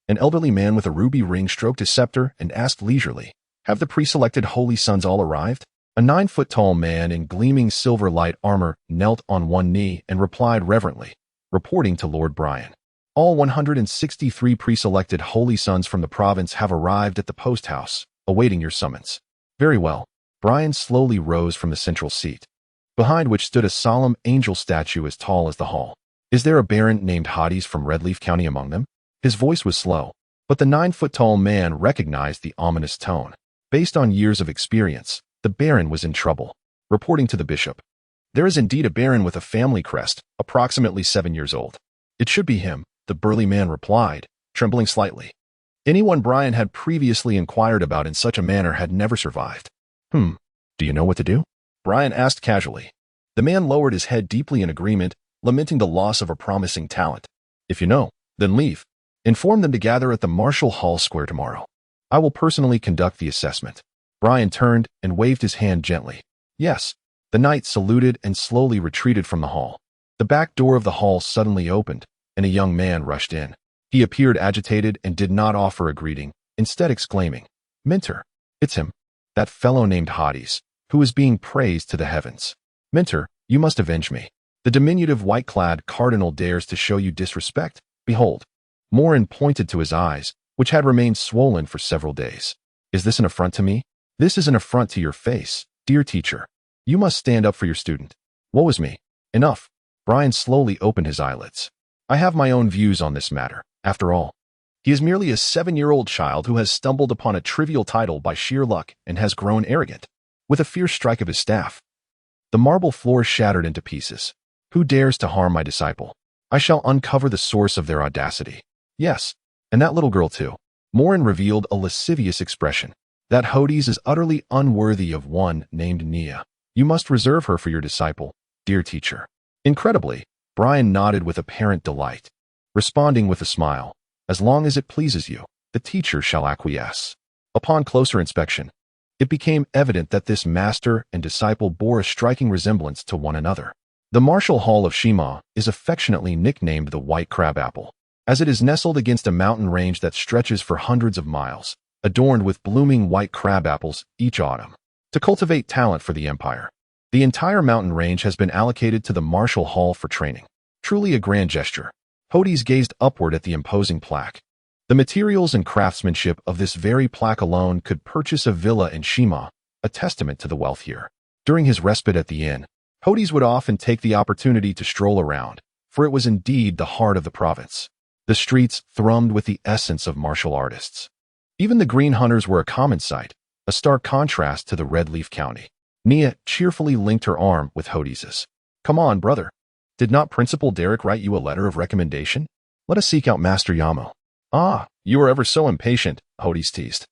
an elderly man with a ruby ring stroked his scepter and asked leisurely, Have the pre-selected holy sons all arrived? A 9-foot-tall man in gleaming silver light armor knelt on one knee and replied reverently, reporting to Lord Brian. All 163 pre-selected holy sons from the province have arrived at the post house, awaiting your summons. Very well. Brian slowly rose from the central seat, behind which stood a solemn angel statue as tall as the hall. Is there a baron named Hordis from Redleaf County among them? His voice was slow, but the 9-foot-tall man recognized the ominous tone. Based on years of experience, the baron was in trouble. Reporting to the bishop, there is indeed a baron with a family crest, approximately 7 years old. It should be him, the burly man replied, trembling slightly. Anyone Brian had previously inquired about in such a manner had never survived. Do you know what to do? Brian asked casually. The man lowered his head deeply in agreement, lamenting the loss of a promising talent. If you know, then leave. Inform them to gather at the Marshall Hall Square tomorrow. I will personally conduct the assessment. Brian turned and waved his hand gently. Yes. The knight saluted and slowly retreated from the hall. The back door of the hall suddenly opened, and a young man rushed in. He appeared agitated and did not offer a greeting, instead exclaiming, Mentor, it's him, that fellow named Hordis, who is being praised to the heavens. Mentor, you must avenge me. The diminutive white-clad cardinal dares to show you disrespect. Behold. Morin pointed to his eyes, which had remained swollen for several days. Is this an affront to me? This is an affront to your face, dear teacher. You must stand up for your student. Woe is me. Enough. Brian slowly opened his eyelids. I have my own views on this matter. After all, he is merely a 7-year-old child who has stumbled upon a trivial title by sheer luck and has grown arrogant. With a fierce strike of his staff, the marble floor shattered into pieces. Who dares to harm my disciple? I shall uncover the source of their audacity. Yes, and that little girl too. Morin revealed a lascivious expression. That Hordis is utterly unworthy of one named Nia. You must reserve her for your disciple, dear teacher. Incredibly, Brian nodded with apparent delight, responding with a smile. As long as it pleases you, the teacher shall acquiesce. Upon closer inspection, it became evident that this master and disciple bore a striking resemblance to one another. The Marshall Hall of Shima is affectionately nicknamed the White Crabapple, as it is nestled against a mountain range that stretches for hundreds of miles, adorned with blooming white crabapples each autumn. To cultivate talent for the empire, the entire mountain range has been allocated to the Marshall Hall for training. Truly a grand gesture. Hordis gazed upward at the imposing plaque. The materials and craftsmanship of this very plaque alone could purchase a villa in Shima, a testament to the wealth here. During his respite at the inn, Hordis would often take the opportunity to stroll around, for it was indeed the heart of the province. The streets thrummed with the essence of martial artists. Even the green hunters were a common sight, a stark contrast to the Redleaf County. Nia cheerfully linked her arm with Hordis's. Come on, brother. Did not Principal Derek write you a letter of recommendation? Let us seek out Master Yamo. Ah, you are ever so impatient, Hordis teased,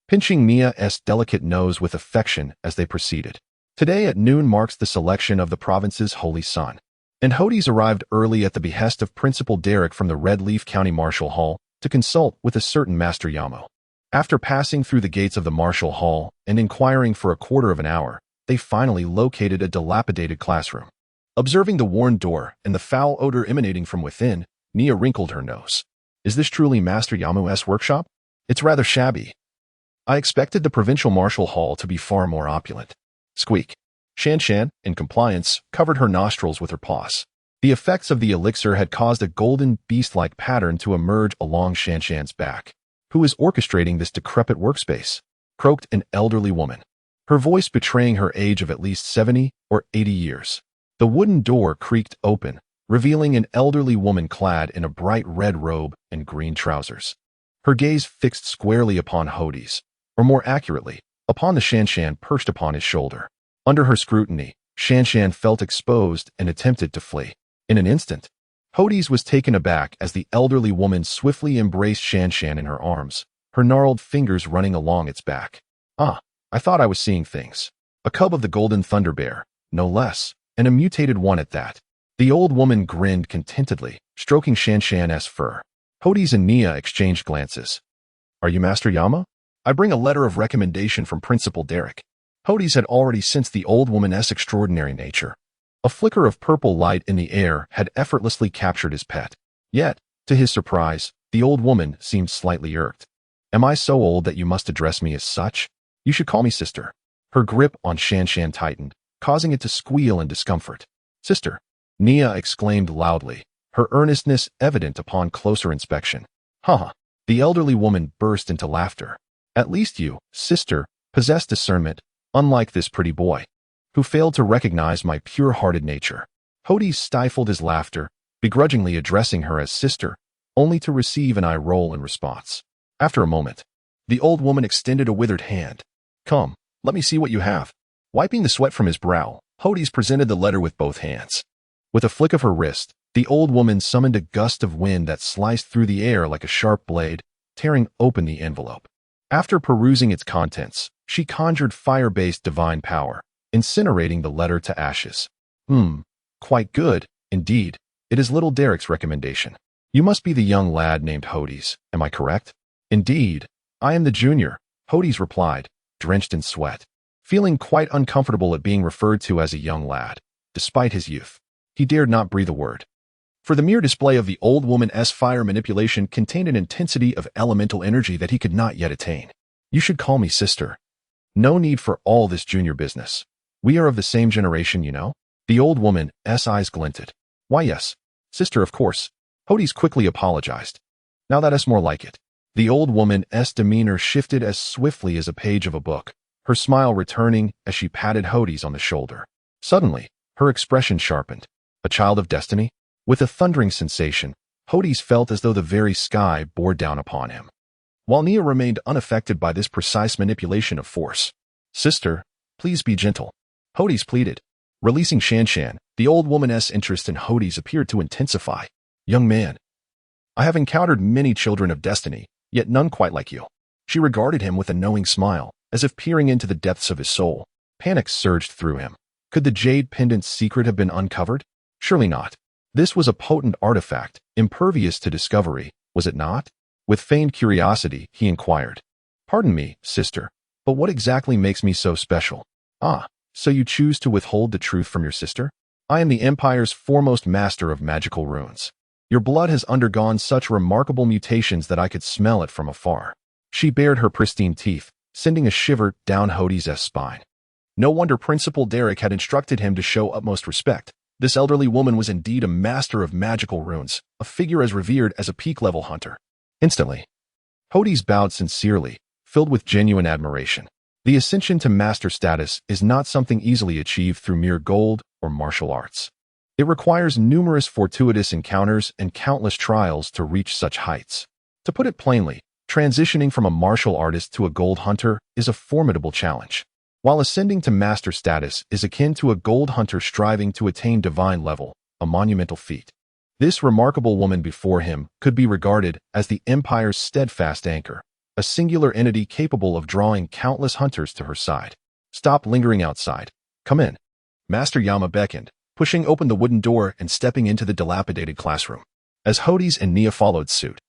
pinching Nia's delicate nose with affection as they proceeded. Today at noon marks the selection of the province's holy son, and Hordis arrived early at the behest of Principal Derek from the Redleaf County Marshall Hall to consult with a certain Master Yamo. After passing through the gates of the Marshall Hall and inquiring for a quarter of an hour, they finally located a dilapidated classroom. Observing the worn door and the foul odor emanating from within, Nia wrinkled her nose. Is this truly Master Yamo's workshop? It's rather shabby. I expected the Provincial Marshall Hall to be far more opulent. Squeak. Shan Shan, in compliance, covered her nostrils with her paws. The effects of the elixir had caused a golden beast-like pattern to emerge along Shan Shan's back. Who is orchestrating this decrepit workspace? Croaked an elderly woman, her voice betraying her age of at least 70 or 80 years. The wooden door creaked open, revealing an elderly woman clad in a bright red robe and green trousers. Her gaze fixed squarely upon Hordis, or more accurately, upon the Shan Shan perched upon his shoulder. Under her scrutiny, Shan Shan felt exposed and attempted to flee. In an instant, Hordis was taken aback as the elderly woman swiftly embraced Shan Shan in her arms, her gnarled fingers running along its back. Ah, I thought I was seeing things. A cub of the golden thunder bear, no less, and a mutated one at that. The old woman grinned contentedly, stroking Shan Shan's fur. Hordis and Nia exchanged glances. Are you Master Yama? I bring a letter of recommendation from Principal Derek. Hordis had already sensed the old woman's extraordinary nature. A flicker of purple light in the air had effortlessly captured his pet. Yet, to his surprise, the old woman seemed slightly irked. Am I so old that you must address me as such? You should call me sister. Her grip on Shanshan tightened, causing it to squeal in discomfort. Sister, Nia exclaimed loudly, her earnestness evident upon closer inspection. Haha. The elderly woman burst into laughter. At least you, sister, possess discernment, unlike this pretty boy, who failed to recognize my pure-hearted nature. Hordis stifled his laughter, begrudgingly addressing her as sister, only to receive an eye roll in response. After a moment, the old woman extended a withered hand. Come, let me see what you have. Wiping the sweat from his brow, Hordis presented the letter with both hands. With a flick of her wrist, the old woman summoned a gust of wind that sliced through the air like a sharp blade, tearing open the envelope. After perusing its contents, she conjured fire-based divine power, incinerating the letter to ashes. Quite good, indeed. It is little Derek's recommendation. You must be the young lad named Hordis, am I correct? Indeed, I am the junior, Hordis replied, drenched in sweat, feeling quite uncomfortable at being referred to as a young lad. Despite his youth, he dared not breathe a word. For the mere display of the old woman's fire manipulation contained an intensity of elemental energy that he could not yet attain. You should call me sister. No need for all this junior business. We are of the same generation, you know? The old woman's eyes glinted. Why yes, sister of course. Hordis quickly apologized. Now that is more like it. The old woman's demeanor shifted as swiftly as a page of a book, her smile returning as she patted Hordis on the shoulder. Suddenly, her expression sharpened. A child of destiny? With a thundering sensation, Hordis felt as though the very sky bore down upon him. While Nia remained unaffected by this precise manipulation of force. Sister, please be gentle. Hordis pleaded. Releasing Shanshan, the old woman's interest in Hordis appeared to intensify. Young man, I have encountered many children of destiny, yet none quite like you. She regarded him with a knowing smile, as if peering into the depths of his soul. Panic surged through him. Could the Jade Pendant's secret have been uncovered? Surely not. This was a potent artifact, impervious to discovery, was it not? With feigned curiosity, he inquired. Pardon me, sister, but what exactly makes me so special? Ah, so you choose to withhold the truth from your sister? I am the Empire's foremost master of magical runes. Your blood has undergone such remarkable mutations that I could smell it from afar. She bared her pristine teeth, sending a shiver down Hordis' spine. No wonder Principal Derek had instructed him to show utmost respect. This elderly woman was indeed a master of magical runes, a figure as revered as a peak-level hunter. Instantly, Hordis bowed sincerely, filled with genuine admiration. The ascension to master status is not something easily achieved through mere gold or martial arts. It requires numerous fortuitous encounters and countless trials to reach such heights. To put it plainly, transitioning from a martial artist to a gold hunter is a formidable challenge. While ascending to master status is akin to a gold hunter striving to attain divine level, a monumental feat. This remarkable woman before him could be regarded as the Empire's steadfast anchor, a singular entity capable of drawing countless hunters to her side. Stop lingering outside. Come in. Master Yama beckoned, pushing open the wooden door and stepping into the dilapidated classroom. As Hordis and Nia followed suit,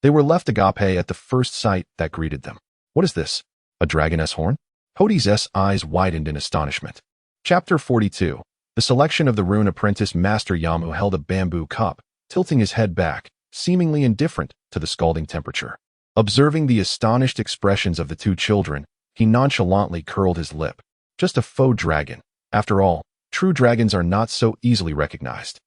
they were left agape at the first sight that greeted them. What is this? A dragoness horn? Hordis' eyes widened in astonishment. Chapter 42. The selection of the rune apprentice Master Yamu held a bamboo cup, tilting his head back, seemingly indifferent to the scalding temperature. Observing the astonished expressions of the two children, he nonchalantly curled his lip. Just a faux dragon. After all, true dragons are not so easily recognized.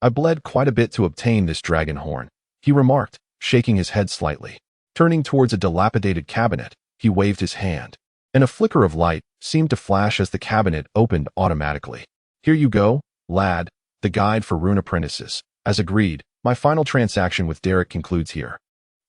I bled quite a bit to obtain this dragon horn, he remarked, shaking his head slightly. Turning towards a dilapidated cabinet, he waved his hand, and a flicker of light seemed to flash as the cabinet opened automatically. Here you go, lad, the guide for rune apprentices. As agreed, my final transaction with Derek concludes here.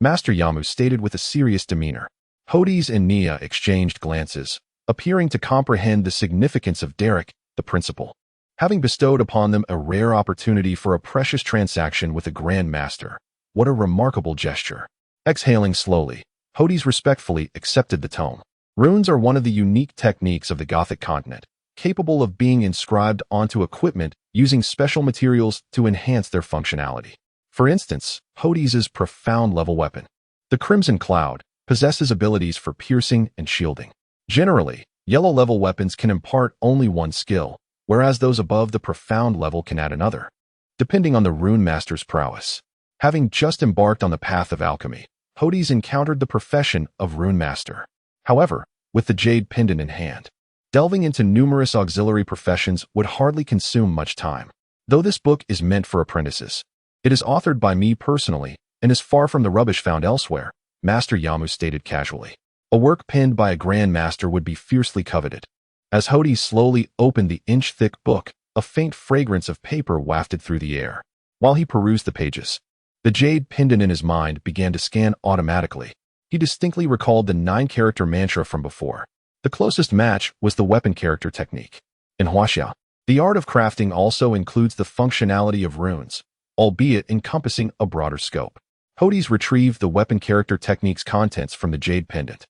Master Yamu stated with a serious demeanor. Hordis and Nia exchanged glances, appearing to comprehend the significance of Derek, the principal, having bestowed upon them a rare opportunity for a precious transaction with a Grand Master. What a remarkable gesture. Exhaling slowly, Hordis respectfully accepted the tome. Runes are one of the unique techniques of the Gothic continent, capable of being inscribed onto equipment using special materials to enhance their functionality. For instance, Hordis' profound-level weapon, the Crimson Cloud, possesses abilities for piercing and shielding. Generally, yellow-level weapons can impart only one skill, whereas those above the profound level can add another, depending on the rune master's prowess. Having just embarked on the path of alchemy, Hordis encountered the profession of rune master. However, with the Jade Pendant in hand. Delving into numerous auxiliary professions would hardly consume much time. Though this book is meant for apprentices, it is authored by me personally and is far from the rubbish found elsewhere, Master Yamu stated casually. A work penned by a Grand Master would be fiercely coveted. As Hordis slowly opened the inch-thick book, a faint fragrance of paper wafted through the air. While he perused the pages, the Jade Pendant in his mind began to scan automatically. He distinctly recalled the 9-character mantra from before. The closest match was the weapon character technique. In Huaxia, the art of crafting also includes the functionality of runes, albeit encompassing a broader scope. Hordis retrieved the weapon character technique's contents from the Jade Pendant,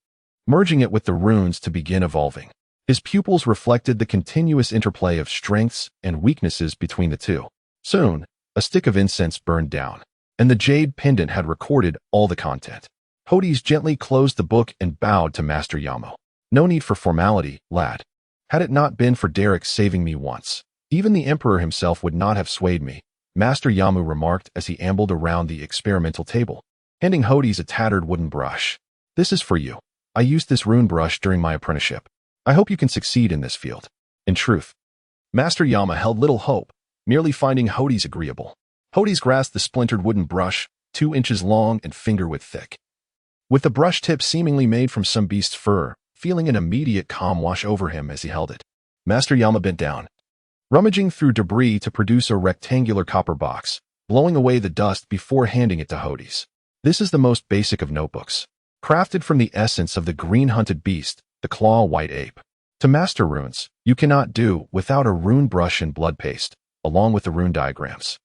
merging it with the runes to begin evolving. His pupils reflected the continuous interplay of strengths and weaknesses between the two. Soon, a stick of incense burned down, and the Jade Pendant had recorded all the content. Hordis gently closed the book and bowed to Master Yamu. No need for formality, lad. Had it not been for Derek saving me once, even the Emperor himself would not have swayed me, Master Yamu remarked as he ambled around the experimental table, handing Hordis a tattered wooden brush. This is for you. I used this rune brush during my apprenticeship. I hope you can succeed in this field. In truth, Master Yamu held little hope, merely finding Hordis agreeable. Hordis grasped the splintered wooden brush, 2 inches long and finger-width thick. With the brush tip seemingly made from some beast's fur, feeling an immediate calm wash over him as he held it, Master Yamu bent down, rummaging through debris to produce a rectangular copper box, blowing away the dust before handing it to Hordis. This is the most basic of notebooks, crafted from the essence of the green-hunted beast, the claw-white ape. To master runes, you cannot do without a rune brush and blood paste, along with the rune diagrams.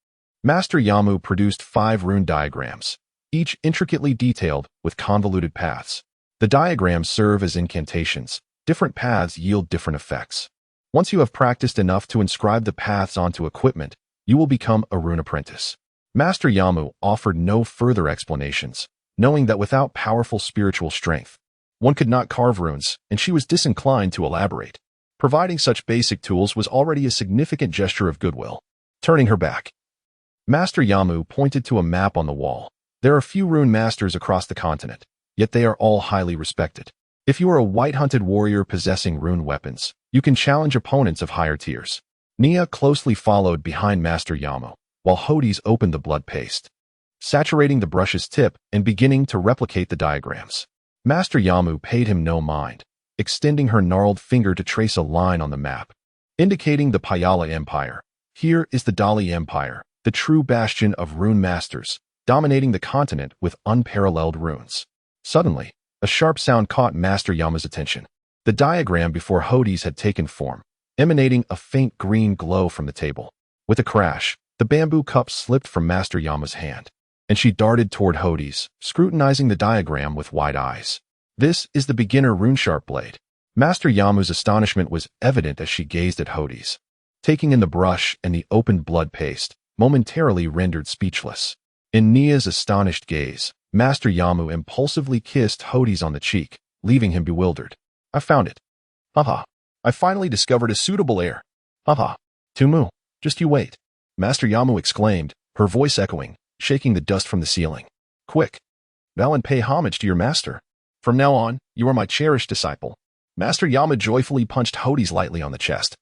Master Yamu produced 5 rune diagrams, each intricately detailed with convoluted paths. The diagrams serve as incantations. Different paths yield different effects. Once you have practiced enough to inscribe the paths onto equipment, you will become a rune apprentice. Master Yamu offered no further explanations, knowing that without powerful spiritual strength, one could not carve runes, and she was disinclined to elaborate. Providing such basic tools was already a significant gesture of goodwill. Turning her back, Master Yamu pointed to a map on the wall. There are few rune masters across the continent, yet they are all highly respected. If you are a white-hunted warrior possessing rune weapons, you can challenge opponents of higher tiers. Nia closely followed behind Master Yamu, while Hordis opened the blood paste, saturating the brush's tip and beginning to replicate the diagrams. Master Yamu paid him no mind, extending her gnarled finger to trace a line on the map, indicating the Payala Empire. Here is the Dali Empire, the true bastion of rune masters, dominating the continent with unparalleled runes. Suddenly, a sharp sound caught Master Yamu's attention. The diagram before Hordis had taken form, emanating a faint green glow from the table. With a crash, the bamboo cup slipped from Master Yamu's hand, and she darted toward Hordis, scrutinizing the diagram with wide eyes. This is the beginner rune-sharp blade. Master Yamu's astonishment was evident as she gazed at Hordis, taking in the brush and the opened blood paste, momentarily rendered speechless. In Nia's astonished gaze, Master Yamu impulsively kissed Hordis on the cheek, leaving him bewildered. I found it. Haha. I finally discovered a suitable heir. Haha. Tumu, just you wait. Master Yamu exclaimed, her voice echoing, shaking the dust from the ceiling. Quick. Bow and pay homage to your master. From now on, you are my cherished disciple. Master Yamu joyfully punched Hordis lightly on the chest,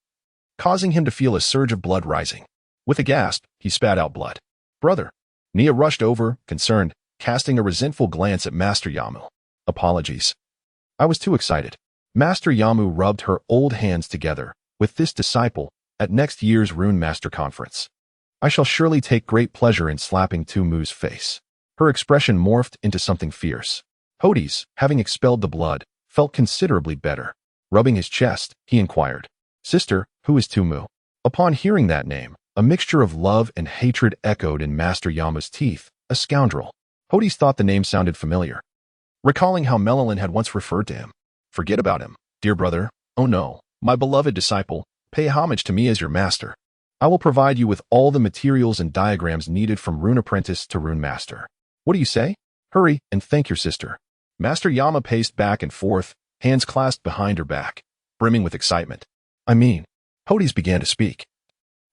causing him to feel a surge of blood rising. With a gasp, he spat out blood. Brother. Nia rushed over, concerned, casting a resentful glance at Master Yamu. Apologies. I was too excited. Master Yamu rubbed her old hands together with this disciple at next year's Rune Master Conference. I shall surely take great pleasure in slapping Tumu's face. Her expression morphed into something fierce. Hordis, having expelled the blood, felt considerably better. Rubbing his chest, he inquired, Sister, who is Tumu? Upon hearing that name, a mixture of love and hatred echoed in Master Yamu's teeth. A scoundrel. Hordis thought the name sounded familiar, recalling how Melilin had once referred to him. Forget about him, dear brother. Oh no, my beloved disciple, pay homage to me as your master. I will provide you with all the materials and diagrams needed from rune apprentice to rune master. What do you say? Hurry and thank your sister. Master Yamu paced back and forth, hands clasped behind her back, brimming with excitement. Hordis began to speak,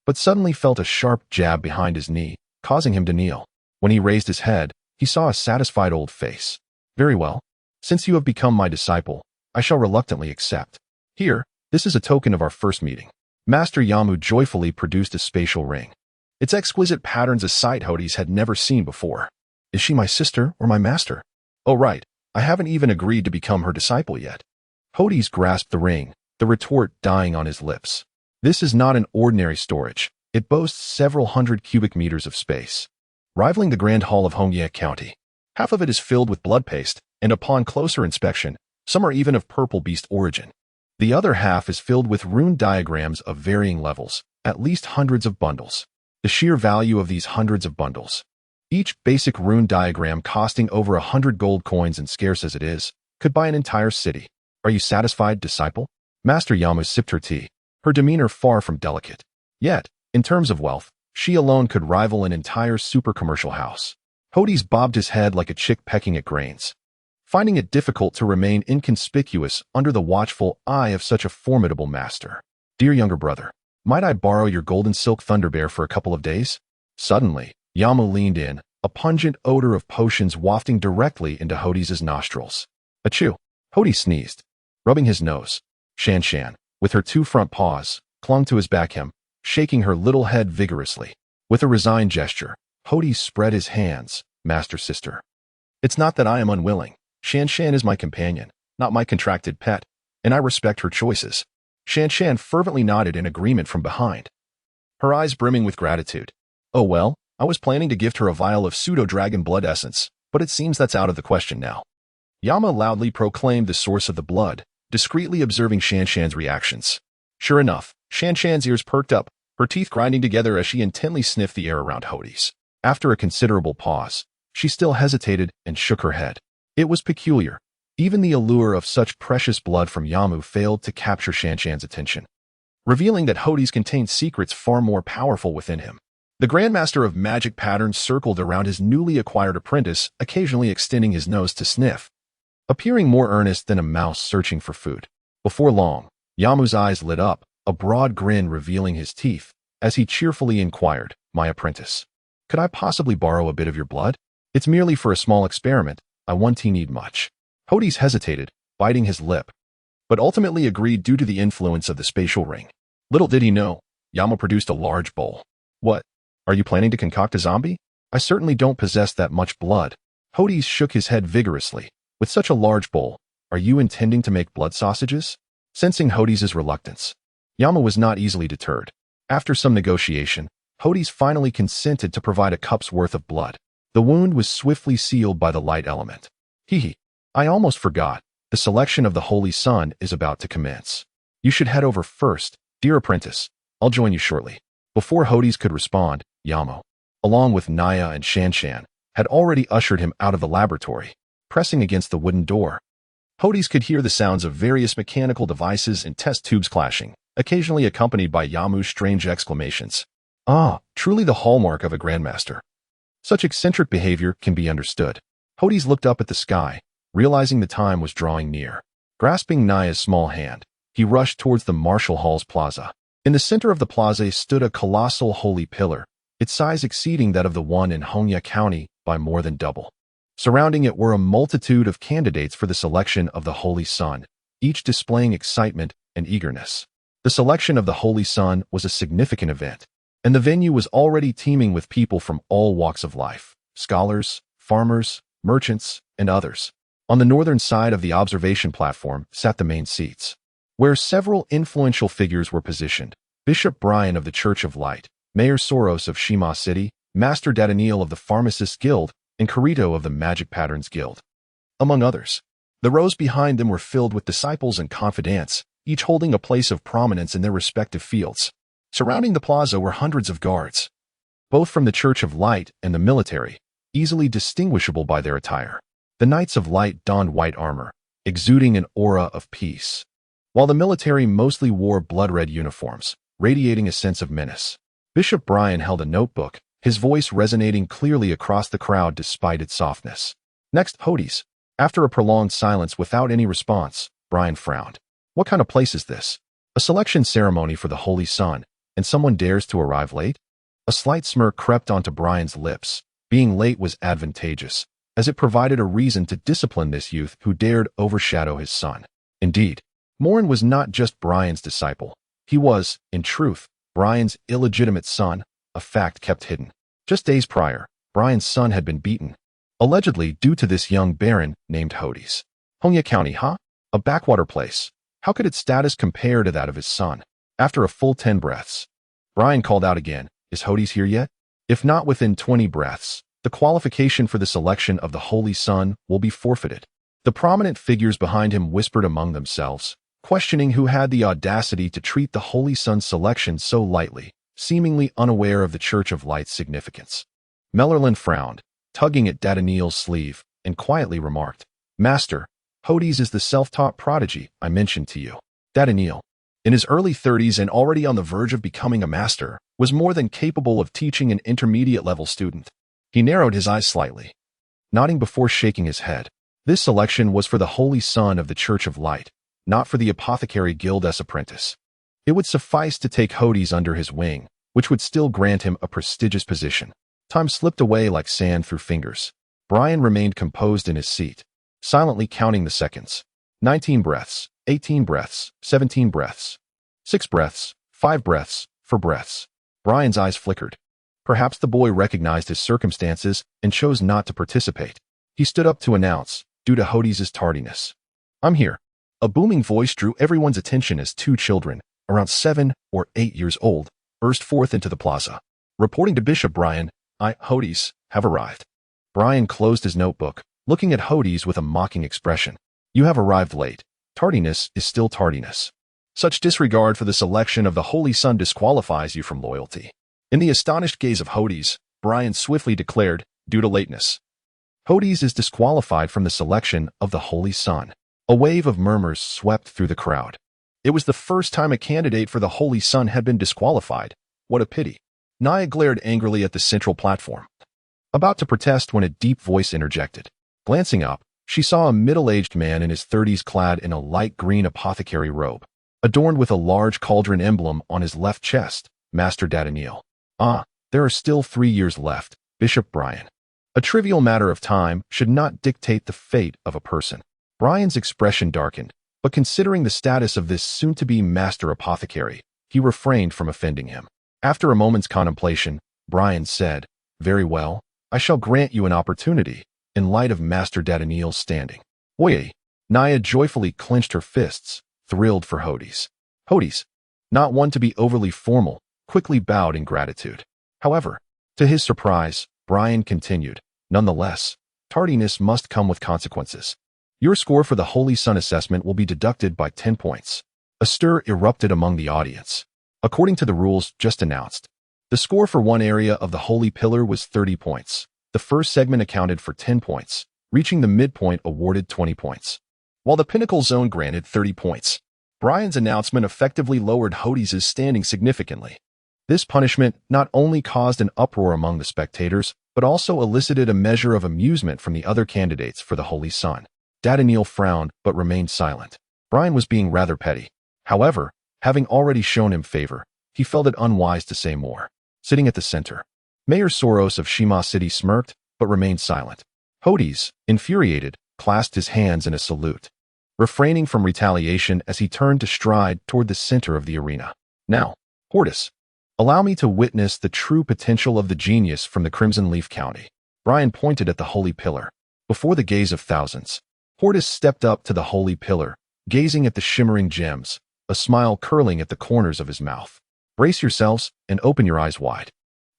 but suddenly felt a sharp jab behind his knee, causing him to kneel. When he raised his head, he saw a satisfied old face. Very well. Since you have become my disciple, I shall reluctantly accept. Here, this is a token of our first meeting. Master Yamu joyfully produced a spatial ring. Its exquisite patterns a sight Hordis had never seen before. Is she my sister or my master? Oh right, I haven't even agreed to become her disciple yet. Hordis grasped the ring, the retort dying on his lips. This is not an ordinary storage. It boasts several hundred cubic meters of space, rivaling the Grand Hall of Hongye County. Half of it is filled with blood paste, and upon closer inspection, some are even of purple beast origin. The other half is filled with rune diagrams of varying levels, at least hundreds of bundles. The sheer value of these hundreds of bundles, each basic rune diagram costing over 100 gold coins and scarce as it is, could buy an entire city. Are you satisfied, disciple? Master Yamu sipped her tea, her demeanor far from delicate. Yet, in terms of wealth, she alone could rival an entire super-commercial house. Hordis bobbed his head like a chick pecking at grains, finding it difficult to remain inconspicuous under the watchful eye of such a formidable master. Dear younger brother, might I borrow your golden silk thunderbear for a couple of days? Suddenly, Yamu leaned in, a pungent odor of potions wafting directly into Hordis' nostrils. Achoo! Hordis sneezed, rubbing his nose. Shan, with her two front paws, clung to his back hem, shaking her little head vigorously. With a resigned gesture, Hordis spread his hands. Master sister. It's not that I am unwilling. Shan is my companion, not my contracted pet, and I respect her choices. Shan fervently nodded in agreement from behind, her eyes brimming with gratitude. Oh well, I was planning to gift her a vial of pseudo-dragon blood essence, but it seems that's out of the question now. Yama loudly proclaimed the source of the blood, discreetly observing Shan's reactions. Sure enough, Shan's ears perked up, her teeth grinding together as she intently sniffed the air around Hordis. After a considerable pause, she still hesitated and shook her head. It was peculiar. Even the allure of such precious blood from Yamu failed to capture Shan's attention, revealing that Hordis contained secrets far more powerful within him. The Grandmaster of Magic Patterns circled around his newly acquired apprentice, occasionally extending his nose to sniff, appearing more earnest than a mouse searching for food. Before long, Yamu's eyes lit up, a broad grin revealing his teeth, as he cheerfully inquired, My apprentice, could I possibly borrow a bit of your blood? It's merely for a small experiment. I won't need much. Hordis hesitated, biting his lip, but ultimately agreed due to the influence of the spatial ring. Little did he know, Yamu produced a large bowl. What? Are you planning to concoct a zombie? I certainly don't possess that much blood. Hordis shook his head vigorously. With such a large bowl, are you intending to make blood sausages? Sensing Hordis' reluctance, Yamu was not easily deterred. After some negotiation, Hordis finally consented to provide a cup's worth of blood. The wound was swiftly sealed by the light element. I almost forgot. The selection of the Holy Sun is about to commence. You should head over first, dear apprentice. I'll join you shortly. Before Hordis could respond, Yamu, along with Naya and Shan, had already ushered him out of the laboratory, pressing against the wooden door. Hordis could hear the sounds of various mechanical devices and test tubes clashing, occasionally accompanied by Yamu's strange exclamations. Ah, truly the hallmark of a grandmaster. Such eccentric behavior can be understood. Hordis looked up at the sky, realizing the time was drawing near. Grasping Naya's small hand, he rushed towards the Marshall Hall's plaza. In the center of the plaza stood a colossal holy pillar, its size exceeding that of the one in Hongye County by more than double. Surrounding it were a multitude of candidates for the selection of the Holy Sun, each displaying excitement and eagerness. The selection of the Holy Sun was a significant event, and the venue was already teeming with people from all walks of life, scholars, farmers, merchants, and others. On the northern side of the observation platform sat the main seats, where several influential figures were positioned. Bishop Brian of the Church of Light, Mayor Soros of Shima City, Master Daniel of the Pharmacists Guild, and Kirito of the Magic Patterns Guild, among others. The rows behind them were filled with disciples and confidants, each holding a place of prominence in their respective fields. Surrounding the plaza were hundreds of guards, both from the Church of Light and the military, easily distinguishable by their attire. The Knights of Light donned white armor, exuding an aura of peace, while the military mostly wore blood-red uniforms, radiating a sense of menace. Bishop Brian held a notebook, his voice resonating clearly across the crowd despite its softness. Next, Hordis. After a prolonged silence without any response, Brian frowned. What kind of place is this? A selection ceremony for the Holy Sun, and someone dares to arrive late? A slight smirk crept onto Brian's lips. Being late was advantageous, as it provided a reason to discipline this youth who dared overshadow his son. Indeed, Morin was not just Brian's disciple. He was, in truth, Brian's illegitimate son, a fact kept hidden. Just days prior, Brian's son had been beaten, allegedly due to this young baron named Hordis. Hongya County, huh? A backwater place. How could its status compare to that of his son? After a full 10 breaths, Brian called out again, "Is Hordis here yet?" If not within 20 breaths, the qualification for the selection of the Holy Son will be forfeited. The prominent figures behind him whispered among themselves, questioning who had the audacity to treat the Holy Son's selection so lightly, seemingly unaware of the Church of Light's significance. Mellerlin frowned, tugging at Daniel's sleeve, and quietly remarked, "Master, Hordis is the self-taught prodigy I mentioned to you." Daniel, in his early 30s and already on the verge of becoming a master, was more than capable of teaching an intermediate-level student. He narrowed his eyes slightly, nodding before shaking his head. This selection was for the Holy Son of the Church of Light, not for the Apothecary Guild's apprentice. It would suffice to take Hordis under his wing, which would still grant him a prestigious position. Time slipped away like sand through fingers. Brian remained composed in his seat, silently counting the seconds. 19 breaths, 18 breaths, 17 breaths, 6 breaths, 5 breaths, 4 breaths. Brian's eyes flickered. Perhaps the boy recognized his circumstances and chose not to participate. He stood up to announce, due to Hordis' tardiness, "I'm here." A booming voice drew everyone's attention as two children, around 7 or 8 years old, burst forth into the plaza. Reporting to Bishop Brian, Hordis, have arrived." Brian closed his notebook, looking at Hordis with a mocking expression. "You have arrived late. Tardiness is still tardiness. Such disregard for the selection of the Holy Son disqualifies you from loyalty." In the astonished gaze of Hordis, Brian swiftly declared, "Due to lateness, Hordis is disqualified from the selection of the Holy Son." A wave of murmurs swept through the crowd. It was the first time a candidate for the Holy Son had been disqualified. What a pity. Naya glared angrily at the central platform, about to protest when a deep voice interjected. Glancing up, she saw a middle-aged man in his 30s clad in a light green apothecary robe, adorned with a large cauldron emblem on his left chest. "Master Daniel." There are still 3 years left, Bishop Brian. A trivial matter of time should not dictate the fate of a person. Brian's expression darkened, but considering the status of this soon-to-be master apothecary, he refrained from offending him. After a moment's contemplation, Brian said, "Very well, I shall grant you an opportunity, in light of Master Daniel's standing." "Oye!" Naya joyfully clenched her fists, thrilled for Hordis. Hordis, not one to be overly formal, quickly bowed in gratitude. However, to his surprise, Brian continued, "Nonetheless, tardiness must come with consequences. Your score for the Holy Son assessment will be deducted by 10 points. A stir erupted among the audience. According to the rules just announced, the score for one area of the Holy Pillar was 30 points. The first segment accounted for 10 points, reaching the midpoint awarded 20 points, while the Pinnacle Zone granted 30 points. Brian's announcement effectively lowered Hordis' standing significantly. This punishment not only caused an uproar among the spectators, but also elicited a measure of amusement from the other candidates for the Holy Son. Daniel frowned but remained silent. Brian was being rather petty. However, having already shown him favor, he felt it unwise to say more. Sitting at the center, Mayor Soros of Shima City smirked but remained silent. Hordis, infuriated, clasped his hands in a salute, refraining from retaliation as he turned to stride toward the center of the arena. "Now, Hordis, allow me to witness the true potential of the genius from the Crimson Leaf County." Brian pointed at the Holy Pillar. Before the gaze of thousands, Hordis stepped up to the Holy Pillar, gazing at the shimmering gems, a smile curling at the corners of his mouth. "Brace yourselves and open your eyes wide."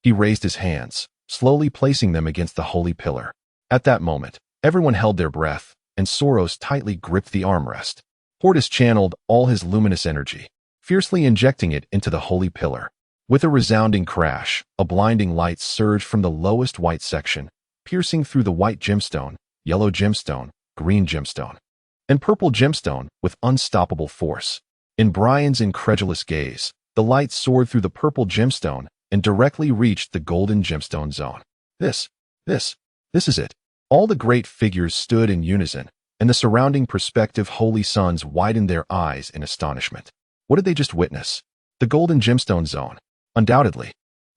He raised his hands, slowly placing them against the Holy Pillar. At that moment, everyone held their breath, and Soros tightly gripped the armrest. Hordis channeled all his luminous energy, fiercely injecting it into the Holy Pillar. With a resounding crash, a blinding light surged from the lowest white section, piercing through the white gemstone, yellow gemstone, green gemstone, and purple gemstone with unstoppable force. In Brian's incredulous gaze, the light soared through the purple gemstone and directly reached the golden gemstone zone. This is it. All the great figures stood in unison, and the surrounding prospective Holy Sons widened their eyes in astonishment. What did they just witness? The golden gemstone zone. Undoubtedly.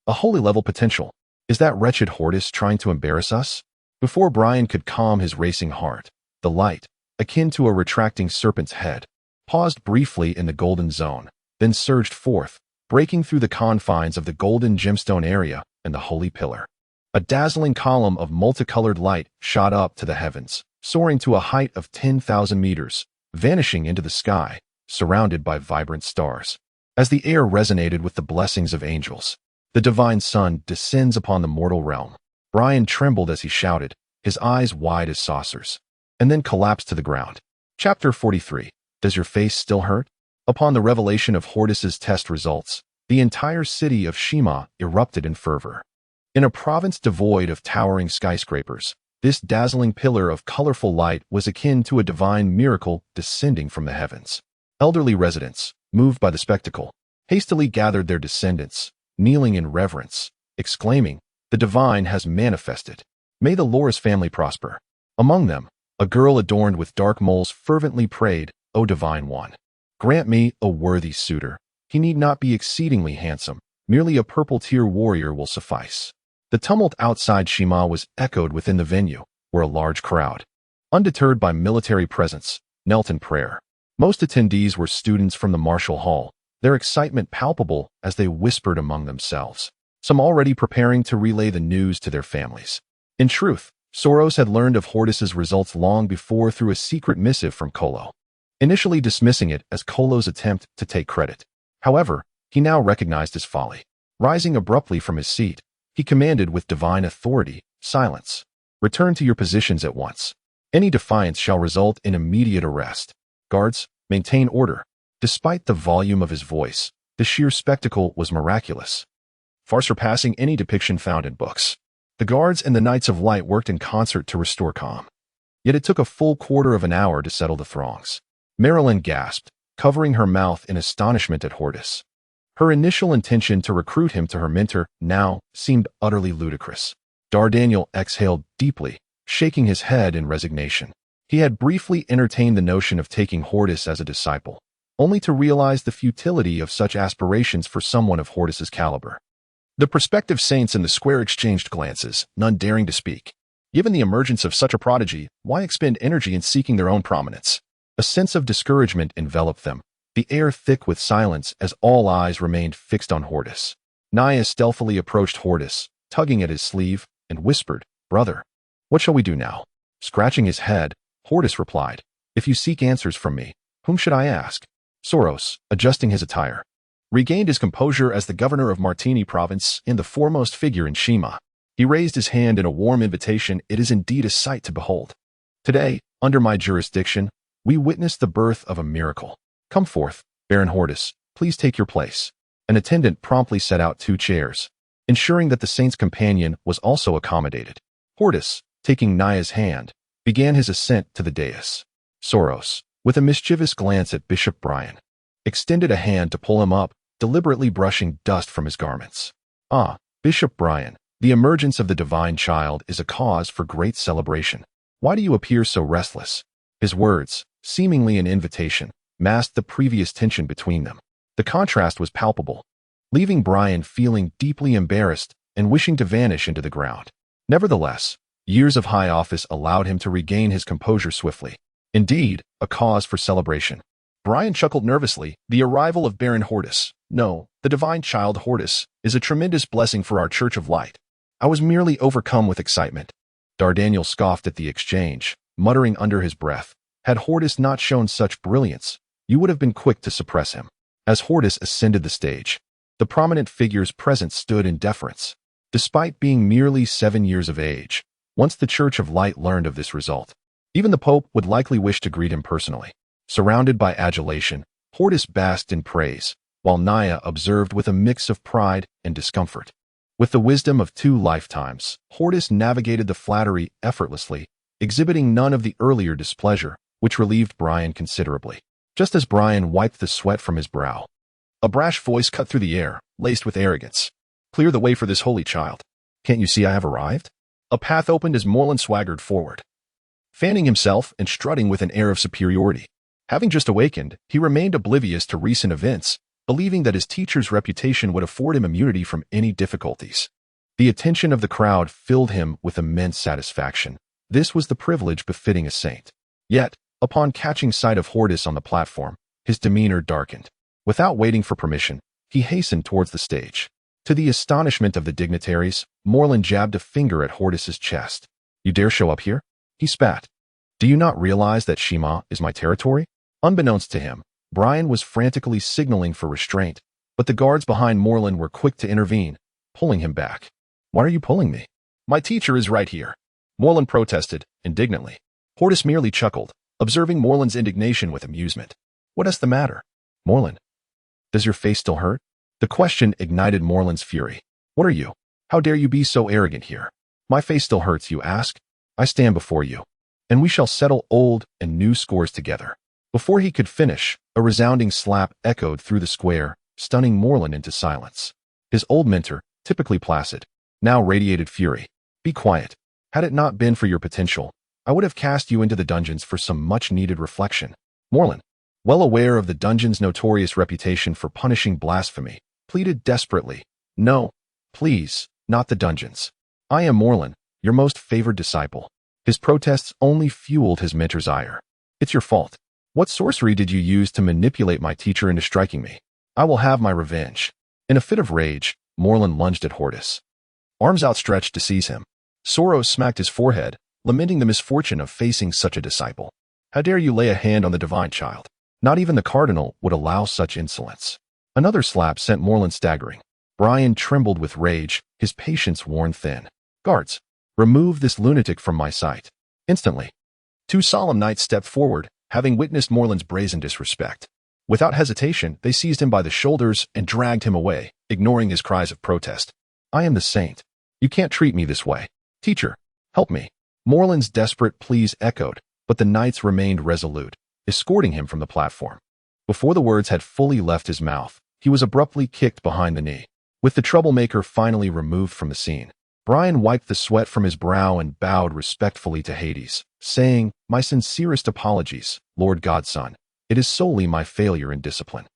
A holy level potential. Is that wretched Hordis trying to embarrass us? Before Brian could calm his racing heart, the light, akin to a retracting serpent's head, paused briefly in the golden zone, then surged forth, breaking through the confines of the golden gemstone area and the holy pillar. A dazzling column of multicolored light shot up to the heavens, soaring to a height of 10,000 meters, vanishing into the sky, surrounded by vibrant stars. As the air resonated with the blessings of angels, the divine sun descends upon the mortal realm. Brian trembled as he shouted, his eyes wide as saucers, and then collapsed to the ground. Chapter 43. Does your face still hurt? Upon the revelation of Hordis's test results, the entire city of Shima erupted in fervor. In a province devoid of towering skyscrapers, this dazzling pillar of colorful light was akin to a divine miracle descending from the heavens. Elderly residents, moved by the spectacle, hastily gathered their descendants, kneeling in reverence, exclaiming, "The divine has manifested. May the Loris family prosper." Among them, a girl adorned with dark moles fervently prayed, "O divine one, grant me a worthy suitor. He need not be exceedingly handsome. Merely a purple-tier warrior will suffice." The tumult outside Shima was echoed within the venue, where a large crowd, undeterred by military presence, knelt in prayer. Most attendees were students from the martial hall, their excitement palpable as they whispered among themselves, some already preparing to relay the news to their families. In truth, Soros had learned of Hordis's results long before through a secret missive from Kolo, initially dismissing it as Kolo's attempt to take credit. However, he now recognized his folly. Rising abruptly from his seat, he commanded with divine authority, "Silence. Return to your positions at once. Any defiance shall result in immediate arrest. Guards, maintain order." Despite the volume of his voice, the sheer spectacle was miraculous, far surpassing any depiction found in books. The guards and the Knights of Light worked in concert to restore calm. Yet it took a full quarter of an hour to settle the throngs. Marilyn gasped, covering her mouth in astonishment at Hordis. Her initial intention to recruit him to her mentor now seemed utterly ludicrous. Dardaniel exhaled deeply, shaking his head in resignation. He had briefly entertained the notion of taking Hordis as a disciple, only to realize the futility of such aspirations for someone of Hordis's caliber. The prospective saints in the square exchanged glances, none daring to speak. Given the emergence of such a prodigy, why expend energy in seeking their own prominence? A sense of discouragement enveloped them, the air thick with silence as all eyes remained fixed on Hordis. Naya stealthily approached Hordis, tugging at his sleeve, and whispered, "Brother, what shall we do now?" Scratching his head, Hordis replied, "If you seek answers from me, whom should I ask?" Soros, adjusting his attire, regained his composure as the governor of Martini province and the foremost figure in Shima. He raised his hand in a warm invitation. "It is indeed a sight to behold. Today, under my jurisdiction, we witness the birth of a miracle. Come forth, Baron Hordis, please take your place." An attendant promptly set out 2 chairs, ensuring that the saint's companion was also accommodated. Hordis, taking Naya's hand, began his ascent to the dais. Soros, with a mischievous glance at Bishop Brian, extended a hand to pull him up, deliberately brushing dust from his garments. "Ah, Bishop Brian, the emergence of the divine child is a cause for great celebration. Why do you appear so restless?" His words, seemingly an invitation, masked the previous tension between them. The contrast was palpable, leaving Brian feeling deeply embarrassed and wishing to vanish into the ground. Nevertheless, years of high office allowed him to regain his composure swiftly. Indeed, a cause for celebration. Brian chuckled nervously. "The arrival of Baron Hordis, no, the divine child Hordis, is a tremendous blessing for our Church of Light. I was merely overcome with excitement." Dardaniel scoffed at the exchange, muttering under his breath, "Had Hordis not shown such brilliance, you would have been quick to suppress him." As Hordis ascended the stage, the prominent figures present stood in deference. Despite being merely 7 years of age, once the Church of Light learned of this result, even the Pope would likely wish to greet him personally. Surrounded by adulation, Hordis basked in praise, while Naya observed with a mix of pride and discomfort. With the wisdom of 2 lifetimes, Hordis navigated the flattery effortlessly, exhibiting none of the earlier displeasure, which relieved Brian considerably. Just as Brian wiped the sweat from his brow, a brash voice cut through the air, laced with arrogance. "Clear the way for this holy child. Can't you see I have arrived?" A path opened as Morlin swaggered forward, fanning himself and strutting with an air of superiority. Having just awakened, he remained oblivious to recent events, believing that his teacher's reputation would afford him immunity from any difficulties. The attention of the crowd filled him with immense satisfaction. This was the privilege befitting a saint. Yet, upon catching sight of Hordis on the platform, His demeanor darkened. Without waiting for permission, he hastened towards the stage. To the astonishment of the dignitaries, Morlin jabbed a finger at Hordis's chest. "You dare show up here?" He spat. "Do you not realize that Shima is my territory?" Unbeknownst to him, Brian was frantically signaling for restraint, but the guards behind Morlin were quick to intervene, pulling him back. "Why are you pulling me?" "My teacher is right here," Morlin protested, indignantly. Hordis merely chuckled, observing Morlin's indignation with amusement. "What is the matter, Morlin? Does your face still hurt?" The question ignited Morlin's fury. "What are you? How dare you be so arrogant here? My face still hurts, you ask? I stand before you, and we shall settle old and new scores together." Before he could finish, a resounding slap echoed through the square, stunning Morlin into silence. His old mentor, typically placid, now radiated fury. "Be quiet. Had it not been for your potential, I would have cast you into the dungeons for some much-needed reflection." Morlin, well aware of the dungeon's notorious reputation for punishing blasphemy, pleaded desperately. "No, please, not the dungeons. I am Morlin, your most favored disciple." His protests only fueled his mentor's ire. "It's your fault. What sorcery did you use to manipulate my teacher into striking me? I will have my revenge." In a fit of rage, Morlin lunged at Hordis, arms outstretched to seize him. Soros smacked his forehead, lamenting the misfortune of facing such a disciple. "How dare you lay a hand on the divine child? Not even the cardinal would allow such insolence." Another slap sent Morlin staggering. Brian trembled with rage, his patience worn thin. "Guards, remove this lunatic from my sight." Instantly, two solemn knights stepped forward, having witnessed Morlin's brazen disrespect. Without hesitation, they seized him by the shoulders and dragged him away, ignoring his cries of protest. "I am the saint. You can't treat me this way. Teacher, help me." Morlin's desperate pleas echoed, but the knights remained resolute, escorting him from the platform. Before the words had fully left his mouth, he was abruptly kicked behind the knee. With the troublemaker finally removed from the scene, Brian wiped the sweat from his brow and bowed respectfully to Hades, saying, "My sincerest apologies, Lord Godson. It is solely my failure in discipline.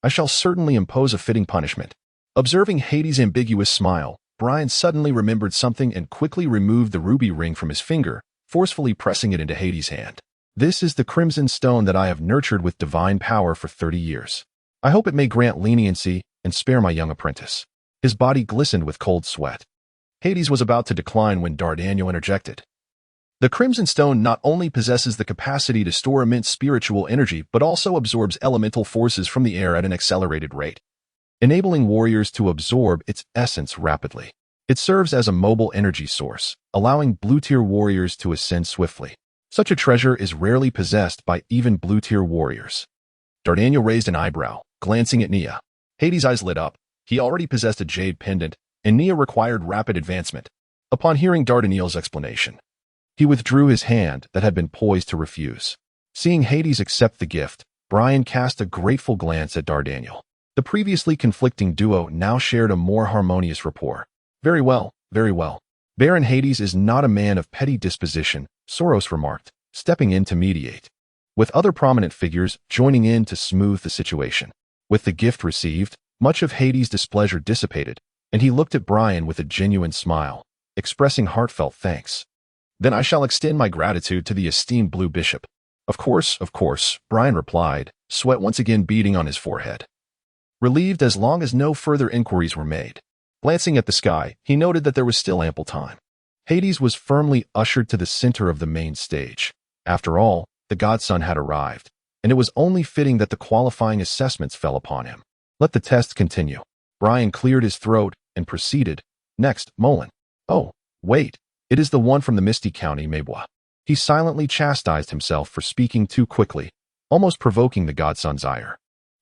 I shall certainly impose a fitting punishment." Observing Hades' ambiguous smile, Brian suddenly remembered something and quickly removed the ruby ring from his finger, forcefully pressing it into Hades' hand. "This is the crimson stone that I have nurtured with divine power for 30 years. I hope it may grant leniency and spare my young apprentice." His body glistened with cold sweat. Hades was about to decline when Dardaniel interjected. "The Crimson Stone not only possesses the capacity to store immense spiritual energy but also absorbs elemental forces from the air at an accelerated rate, enabling warriors to absorb its essence rapidly. It serves as a mobile energy source, allowing blue-tier warriors to ascend swiftly. Such a treasure is rarely possessed by even blue-tier warriors." Dardaniel raised an eyebrow, glancing at Nia. Hades' eyes lit up. He already possessed a Jade Pendant, and Nia required rapid advancement. Upon hearing Dardaniel's explanation, he withdrew his hand that had been poised to refuse. Seeing Hades accept the gift, Brian cast a grateful glance at Dardaniel. The previously conflicting duo now shared a more harmonious rapport. Very well, very well. Baron Hades is not a man of petty disposition," Soros remarked, stepping in to mediate, with other prominent figures joining in to smooth the situation. With the gift received, much of Hades' displeasure dissipated, and he looked at Brian with a genuine smile, expressing heartfelt thanks. "Then I shall extend my gratitude to the esteemed Blue Bishop." Of course, Brian replied, sweat once again beading on his forehead. Relieved as long as no further inquiries were made. Glancing at the sky, he noted that there was still ample time. Hades was firmly ushered to the center of the main stage. After all, the godson had arrived, and it was only fitting that the qualifying assessments fell upon him. Let the test continue. Brian cleared his throat and proceeded. "Next, Molin." "Oh, wait, it is the one from the Misty County, Mabwa." He silently chastised himself for speaking too quickly, almost provoking the godson's ire.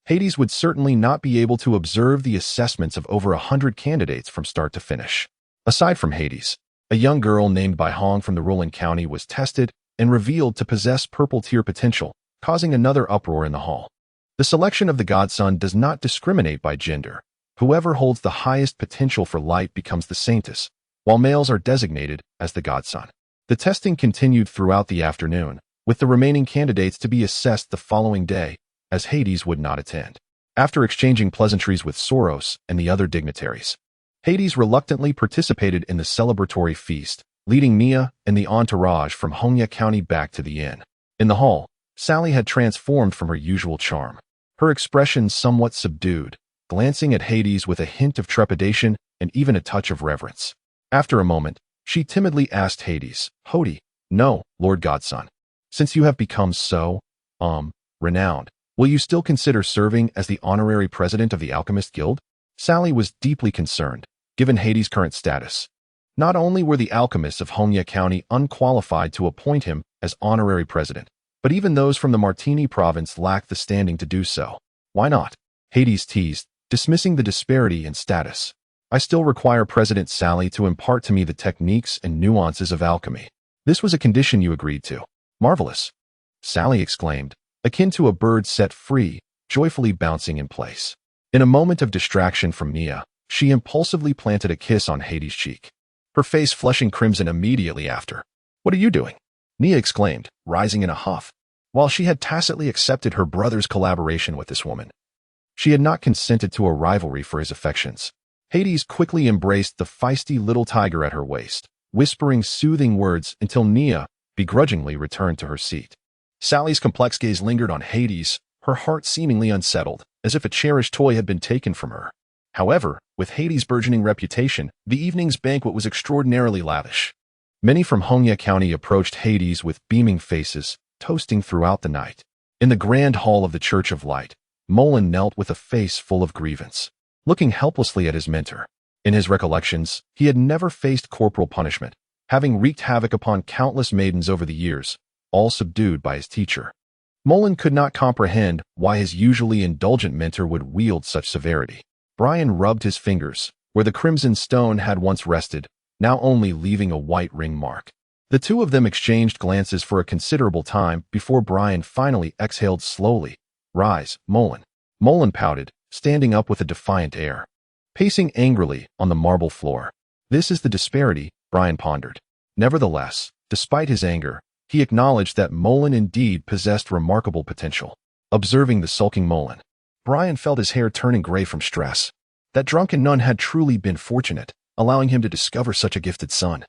Hades would certainly not be able to observe the assessments of over 100 candidates from start to finish. Aside from Hades, a young girl named Bai Hong from the Roland County was tested and revealed to possess purple tier potential, causing another uproar in the hall. The selection of the godson does not discriminate by gender. Whoever holds the highest potential for light becomes the saintess, while males are designated as the godson. The testing continued throughout the afternoon, with the remaining candidates to be assessed the following day, as Hades would not attend. After exchanging pleasantries with Soros and the other dignitaries, Hades reluctantly participated in the celebratory feast, leading Nia and the entourage from Hongya County back to the inn. In the hall, Sally had transformed from her usual charm. her expression somewhat subdued, glancing at Hades with a hint of trepidation and even a touch of reverence. After a moment, she timidly asked Hades, "Hodi, no, Lord Godson. Since you have become so, renowned, will you still consider serving as the honorary president of the Alchemist Guild?" Sally was deeply concerned, given Hades' current status. Not only were the alchemists of Hongya County unqualified to appoint him as honorary president, but even those from the Martini province lacked the standing to do so. "Why not?" Hades teased, dismissing the disparity in status. "I still require President Sally to impart to me the techniques and nuances of alchemy. This was a condition you agreed to." "Marvelous!" Sally exclaimed, akin to a bird set free, joyfully bouncing in place. In a moment of distraction from Nia, she impulsively planted a kiss on Hades' cheek, her face flushing crimson immediately after. "What are you doing?" Nia exclaimed, rising in a huff. While she had tacitly accepted her brother's collaboration with this woman, she had not consented to a rivalry for his affections. Hades quickly embraced the feisty little tiger at her waist, whispering soothing words until Nia begrudgingly returned to her seat. Sally's complex gaze lingered on Hades, her heart seemingly unsettled, as if a cherished toy had been taken from her. However, with Hades' burgeoning reputation, the evening's banquet was extraordinarily lavish. Many from Hongya County approached Hades with beaming faces, toasting throughout the night. In the grand hall of the Church of Light, Molin knelt with a face full of grievance, looking helplessly at his mentor. In his recollections, he had never faced corporal punishment, having wreaked havoc upon countless maidens over the years, all subdued by his teacher. Molin could not comprehend why his usually indulgent mentor would wield such severity. Brian rubbed his fingers, where the crimson stone had once rested, now only leaving a white ring mark. The two of them exchanged glances for a considerable time before Brian finally exhaled slowly. "Rise, Molin." Molin pouted, standing up with a defiant air, pacing angrily on the marble floor. "This is the disparity," Brian pondered. Nevertheless, despite his anger, he acknowledged that Molin indeed possessed remarkable potential. Observing the sulking Molin, Brian felt his hair turning gray from stress. That drunken nun had truly been fortunate, allowing him to discover such a gifted son,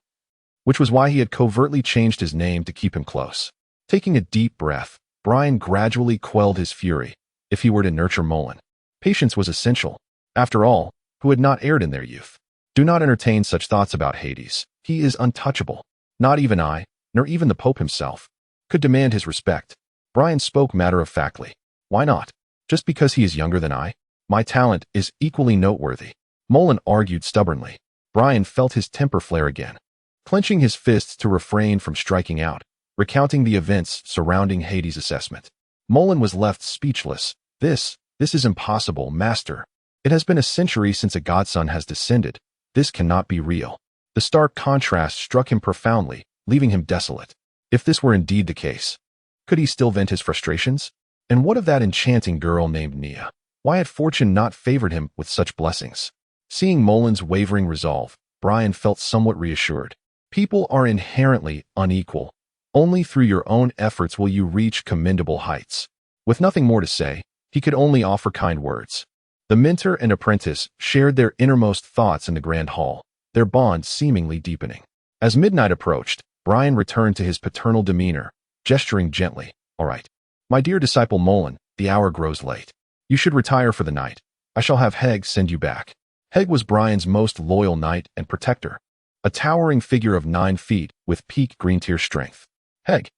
which was why he had covertly changed his name to keep him close. Taking a deep breath, Brian gradually quelled his fury. If he were to nurture Molin, patience was essential. After all, who had not erred in their youth? Do not entertain such thoughts about Hades. He is untouchable. Not even I, nor even the Pope himself, could demand his respect. Brian spoke matter-of-factly. "Why not? Just because he is younger than I? My talent is equally noteworthy." Molin argued stubbornly. Brian felt his temper flare again, clenching his fists to refrain from striking out, recounting the events surrounding Hades' assessment. Molin was left speechless. This is impossible, Master. It has been a century since a godson has descended. This cannot be real." The stark contrast struck him profoundly, leaving him desolate. If this were indeed the case, could he still vent his frustrations? And what of that enchanting girl named Nia? Why had fortune not favored him with such blessings? Seeing Molin's wavering resolve, Brian felt somewhat reassured. People are inherently unequal. Only through your own efforts will you reach commendable heights. With nothing more to say, he could only offer kind words. The mentor and apprentice shared their innermost thoughts in the grand hall, their bond seemingly deepening. As midnight approached, Brian returned to his paternal demeanor, gesturing gently. "All right. My dear disciple Molin, the hour grows late. You should retire for the night. I shall have Heg send you back." Heg was Brian's most loyal knight and protector, a towering figure of 9 feet with peak green tier strength. Heg,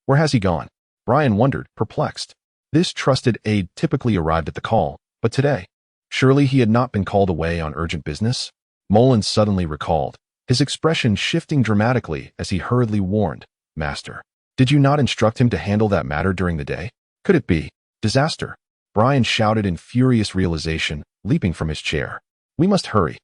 where has he gone? Brian wondered, perplexed. This trusted aide typically arrived at the call, but today, surely he had not been called away on urgent business? Molin suddenly recalled, his expression shifting dramatically as he hurriedly warned, "Master, did you not instruct him to handle that matter during the day? Could it be disaster?" Brian shouted in furious realization, leaping from his chair. "We must hurry.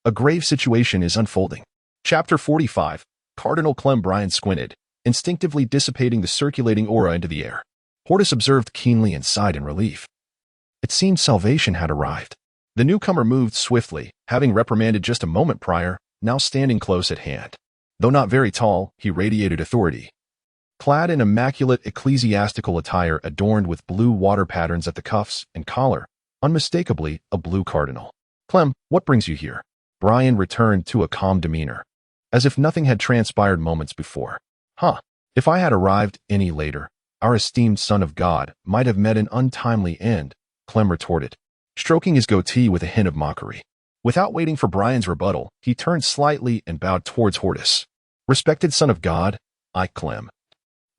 A grave situation is unfolding." Chapter 45. Cardinal Clem. Brian squinted, instinctively dissipating the circulating aura into the air. Hordis observed keenly and sighed in relief. It seemed salvation had arrived. The newcomer moved swiftly, having reprimanded just a moment prior, now standing close at hand. Though not very tall, he radiated authority. Clad in immaculate ecclesiastical attire adorned with blue water patterns at the cuffs and collar, unmistakably a blue cardinal. "Clem, what brings you here?" Brian returned to a calm demeanor, as if nothing had transpired moments before. If I had arrived any later, Our esteemed son of God might have met an untimely end, Clem retorted, stroking his goatee with a hint of mockery. Without waiting for Brian's rebuttal, he turned slightly and bowed towards Hordis. Respected son of God, I, Clem,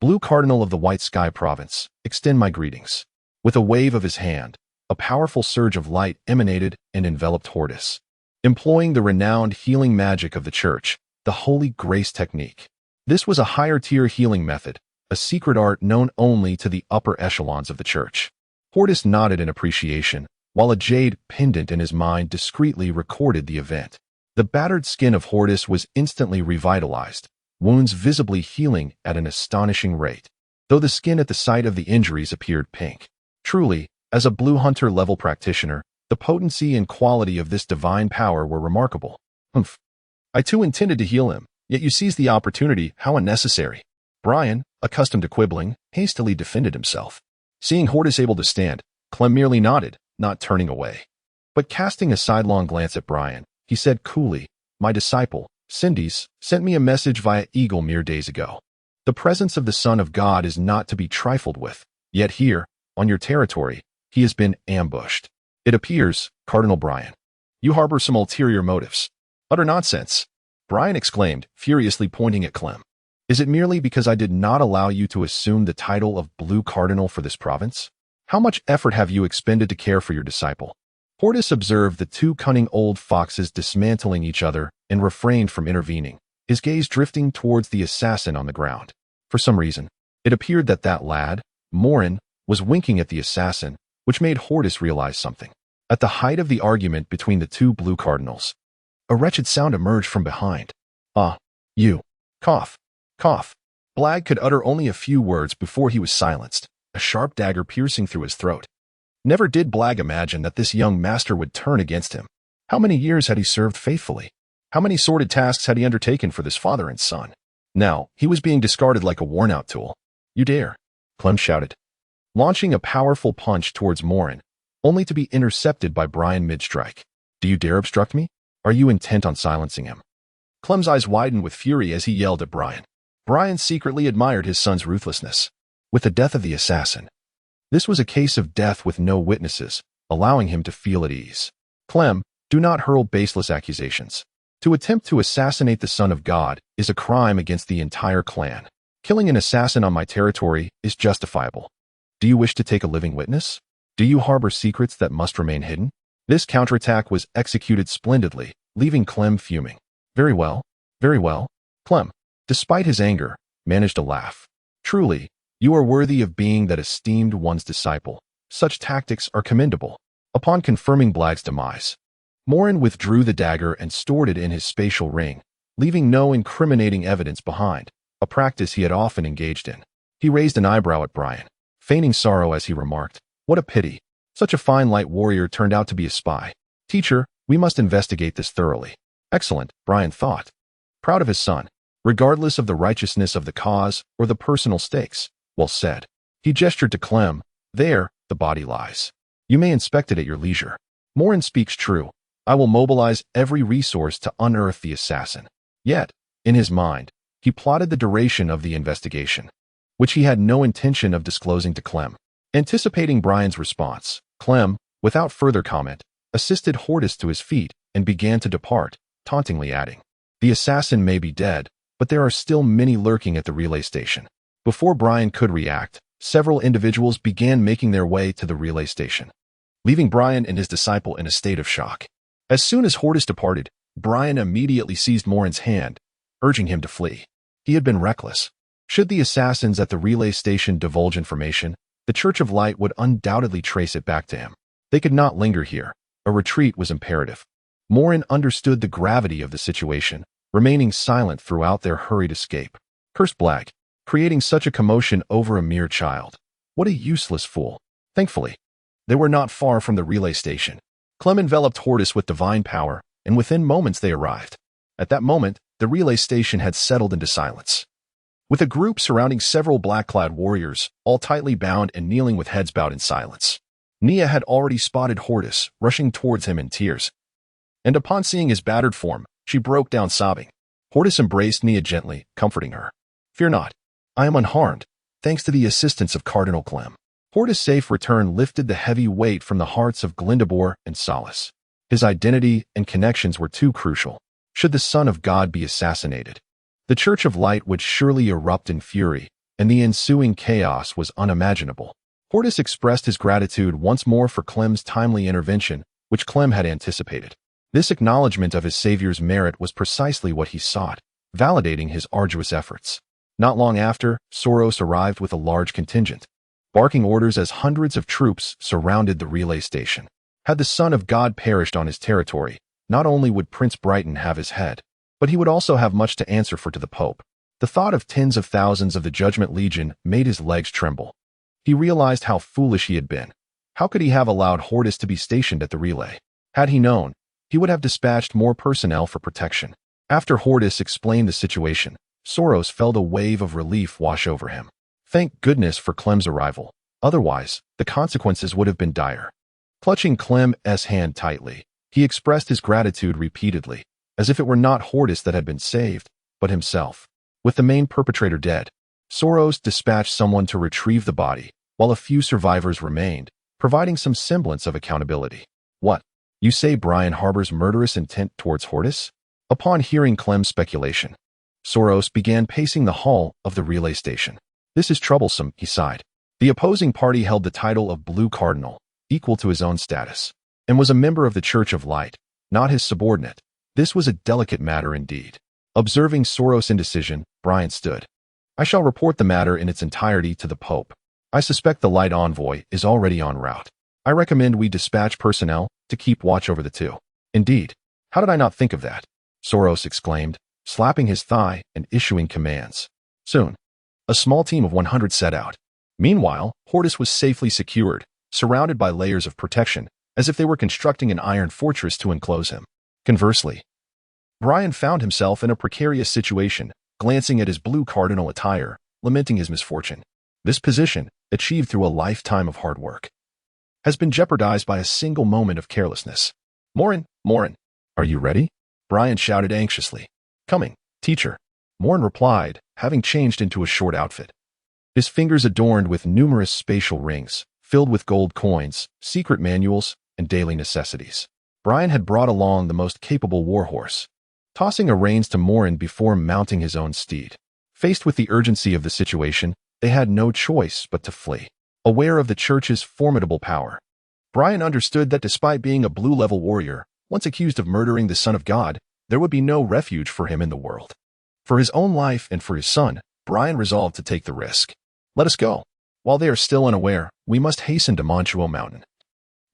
Blue Cardinal of the White Sky Province, extend my greetings. With a wave of his hand, a powerful surge of light emanated and enveloped Hordis. Employing the renowned healing magic of the church, the Holy Grace Technique. This was a higher-tier healing method, a secret art known only to the upper echelons of the church. Hordis nodded in appreciation, while a jade pendant in his mind discreetly recorded the event. The battered skin of Hordis was instantly revitalized, wounds visibly healing at an astonishing rate, though the skin at the site of the injuries appeared pink. Truly, as a Blue Hunter-level practitioner, the potency and quality of this divine power were remarkable. Humph. I too intended to heal him, yet you seized the opportunity. How unnecessary. Brian, accustomed to quibbling, hastily defended himself. Seeing Hordis able to stand, Clem merely nodded, not turning away. But casting a sidelong glance at Brian, he said coolly, my disciple, Cindy's, sent me a message via Eagle mere days ago. The presence of the Son of God is not to be trifled with, yet here, on your territory, he has been ambushed. It appears, Cardinal Brian, you harbor some ulterior motives. Utter nonsense, Brian exclaimed, furiously pointing at Clem. Is it merely because I did not allow you to assume the title of Blue Cardinal for this province? How much effort have you expended to care for your disciple? Hordis observed the two cunning old foxes dismantling each other and refrained from intervening, his gaze drifting towards the assassin on the ground. For some reason, it appeared that lad, Morin, was winking at the assassin, which made Hordis realize something. At the height of the argument between the two Blue Cardinals, a wretched sound emerged from behind. Ah, you. Cough. Cough. Blag could utter only a few words before he was silenced, a sharp dagger piercing through his throat. Never did Blag imagine that this young master would turn against him. How many years had he served faithfully? How many sordid tasks had he undertaken for this father and son? Now, he was being discarded like a worn-out tool. You dare, Clem shouted, launching a powerful punch towards Morin, only to be intercepted by Brian mid-strike. Do you dare obstruct me? Are you intent on silencing him? Clem's eyes widened with fury as he yelled at Brian. Brian secretly admired his son's ruthlessness. With the death of the assassin, this was a case of death with no witnesses, allowing him to feel at ease. Clem, do not hurl baseless accusations. To attempt to assassinate the Son of God is a crime against the entire clan. Killing an assassin on my territory is justifiable. Do you wish to take a living witness? Do you harbor secrets that must remain hidden? This counterattack was executed splendidly, leaving Clem fuming. Very well. Very well. Clem, despite his anger, managed to laugh. Truly, you are worthy of being that esteemed one's disciple. Such tactics are commendable. Upon confirming Blag's demise, Morin withdrew the dagger and stored it in his spatial ring, leaving no incriminating evidence behind, a practice he had often engaged in. He raised an eyebrow at Brian, feigning sorrow as he remarked, what a pity. Such a fine light warrior turned out to be a spy. Teacher, we must investigate this thoroughly. Excellent, Brian thought. Proud of his son, regardless of the righteousness of the cause or the personal stakes. Well said. He gestured to Clem. There, the body lies. You may inspect it at your leisure. Morin speaks true. I will mobilize every resource to unearth the assassin. Yet, in his mind, he plotted the duration of the investigation, which he had no intention of disclosing to Clem. Anticipating Brian's response, Clem, without further comment, assisted Hordis to his feet and began to depart, tauntingly adding, the assassin may be dead, but there are still many lurking at the relay station. Before Brian could react, several individuals began making their way to the relay station, leaving Brian and his disciple in a state of shock. As soon as Hordis departed, Brian immediately seized Morin's hand, urging him to flee. He had been reckless. Should the assassins at the relay station divulge information, the Church of Light would undoubtedly trace it back to him. They could not linger here. A retreat was imperative. Morin understood the gravity of the situation, remaining silent throughout their hurried escape. Cursed Blag, creating such a commotion over a mere child. What a useless fool. Thankfully, they were not far from the relay station. Clem enveloped Hordis with divine power, and within moments they arrived. At that moment, the relay station had settled into silence, with a group surrounding several black-clad warriors, all tightly bound and kneeling with heads bowed in silence. Nia had already spotted Hordis, rushing towards him in tears, and upon seeing his battered form, she broke down sobbing. Hordis embraced Nia gently, comforting her. Fear not. I am unharmed. thanks to the assistance of Cardinal Clem. Hordis' safe return lifted the heavy weight from the hearts of Glyndebour and Solace. His identity and connections were too crucial. Should the Son of God be assassinated, the Church of Light would surely erupt in fury, and the ensuing chaos was unimaginable. Hordis expressed his gratitude once more for Clem's timely intervention, which Clem had anticipated. This acknowledgement of his savior's merit was precisely what he sought, validating his arduous efforts. Not long after, Soros arrived with a large contingent, barking orders as hundreds of troops surrounded the relay station. Had the Son of God perished on his territory, not only would Prince Brighton have his head, but he would also have much to answer for to the Pope. The thought of tens of thousands of the Judgment Legion made his legs tremble. He realized how foolish he had been. How could he have allowed Hordis to be stationed at the relay? Had he known, he would have dispatched more personnel for protection. After Hordis explained the situation, Soros felt a wave of relief wash over him. Thank goodness for Clem's arrival. Otherwise, the consequences would have been dire. Clutching Clem's hand tightly, he expressed his gratitude repeatedly, as if it were not Hordis that had been saved, but himself. With the main perpetrator dead, Soros dispatched someone to retrieve the body, while a few survivors remained, providing some semblance of accountability. What? You say Brian harbors murderous intent towards Hordis? Upon hearing Clem's speculation, Soros began pacing the hall of the relay station. This is troublesome, he sighed. The opposing party held the title of Blue Cardinal, equal to his own status, and was a member of the Church of Light, not his subordinate. This was a delicate matter indeed. Observing Soros' indecision, Brian stood. I shall report the matter in its entirety to the Pope. I suspect the Light Envoy is already en route. I recommend we dispatch personnel to keep watch over the two. Indeed, how did I not think of that? Soros exclaimed, slapping his thigh and issuing commands. Soon, a small team of 100 set out. Meanwhile, Hordis was safely secured, surrounded by layers of protection, as if they were constructing an iron fortress to enclose him. Conversely, Brian found himself in a precarious situation, glancing at his blue cardinal attire, lamenting his misfortune. This position, achieved through a lifetime of hard work, has been jeopardized by a single moment of carelessness. Morin, are you ready? Brian shouted anxiously. Coming, teacher. Morin replied, having changed into a short outfit. His fingers adorned with numerous spatial rings, filled with gold coins, secret manuals, and daily necessities. Brian had brought along the most capable warhorse, tossing a reins to Morin before mounting his own steed. Faced with the urgency of the situation, they had no choice but to flee. Aware of the Church's formidable power, Brian understood that despite being a blue-level warrior, once accused of murdering the Son of God, there would be no refuge for him in the world. For his own life and for his son, Brian resolved to take the risk. Let us go. While they are still unaware, we must hasten to Monchuo Mountain.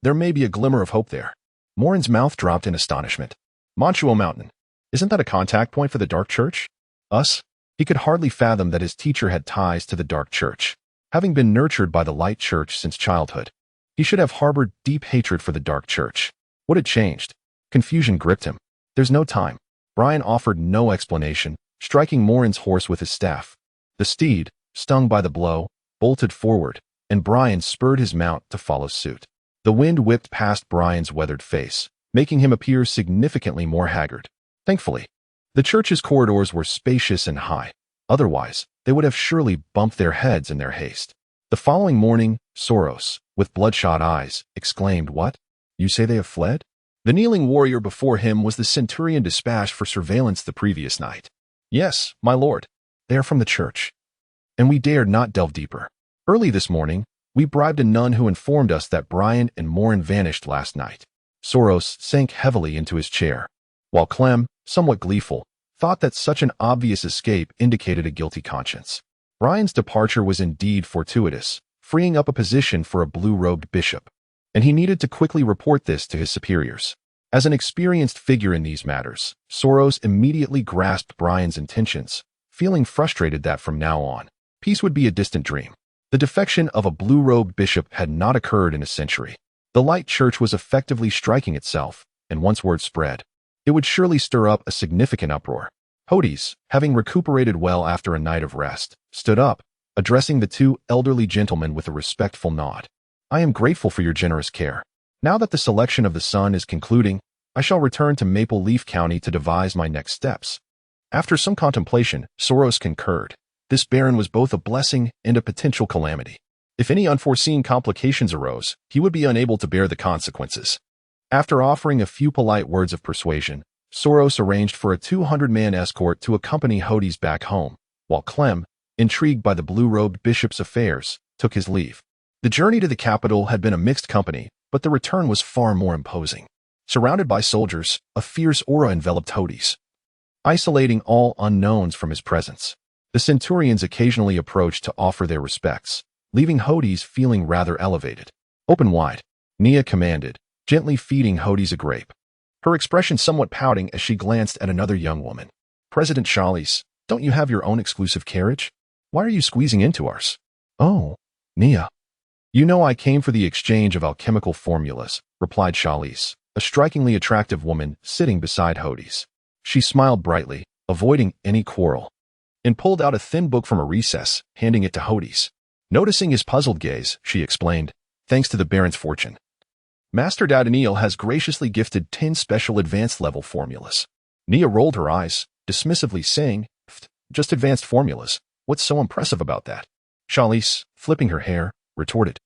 There may be a glimmer of hope there. Morin's mouth dropped in astonishment. Monchuo Mountain. Isn't that a contact point for the Dark Church? Us? He could hardly fathom that his teacher had ties to the Dark Church. Having been nurtured by the Light Church since childhood, he should have harbored deep hatred for the Dark Church. What had changed? Confusion gripped him. There's no time. Brian offered no explanation, striking Morin's horse with his staff. The steed, stung by the blow, bolted forward, and Brian spurred his mount to follow suit. The wind whipped past Brian's weathered face, making him appear significantly more haggard. Thankfully, the church's corridors were spacious and high. Otherwise, they would have surely bumped their heads in their haste. The following morning, Soros, with bloodshot eyes, exclaimed, What? You say they have fled? The kneeling warrior before him was the centurion dispatched for surveillance the previous night. Yes, my lord. They are from the church. And we dared not delve deeper. Early this morning, we bribed a nun who informed us that Brian and Morin vanished last night. Soros sank heavily into his chair, while Clem, somewhat gleeful, thought that such an obvious escape indicated a guilty conscience. Brian's departure was indeed fortuitous, freeing up a position for a blue-robed bishop, and he needed to quickly report this to his superiors. As an experienced figure in these matters, Soros immediately grasped Brian's intentions, feeling frustrated that from now on, peace would be a distant dream. The defection of a blue-robed bishop had not occurred in a century. The Light Church was effectively striking itself, and once word spread, it would surely stir up a significant uproar. Hordis, having recuperated well after a night of rest, stood up, addressing the two elderly gentlemen with a respectful nod. I am grateful for your generous care. Now that the selection of the son is concluding, I shall return to Maple Leaf County to devise my next steps. After some contemplation, Soros concurred. This Baron was both a blessing and a potential calamity. If any unforeseen complications arose, he would be unable to bear the consequences. After offering a few polite words of persuasion, Soros arranged for a 200-man escort to accompany Hordis back home, while Clem, intrigued by the blue-robed bishop's affairs, took his leave. The journey to the capital had been a mixed company, but the return was far more imposing. Surrounded by soldiers, a fierce aura enveloped Hordis, isolating all unknowns from his presence. The centurions occasionally approached to offer their respects, leaving Hordis feeling rather elevated. "Open wide," Nia commanded, gently feeding Hordis a grape. Her expression somewhat pouting as she glanced at another young woman. "President Charles, don't you have your own exclusive carriage? Why are you squeezing into ours?" "Oh, Nia. You know I came for the exchange of alchemical formulas," replied Charles, a strikingly attractive woman sitting beside Hordis. She smiled brightly, avoiding any quarrel, and pulled out a thin book from a recess, handing it to Hordis. Noticing his puzzled gaze, she explained, "Thanks to the Baron's fortune, Master Daniel has graciously gifted 10 special advanced-level formulas." Nia rolled her eyes, dismissively saying, "Just advanced formulas. What's so impressive about that?" Charles, flipping her hair, retorted,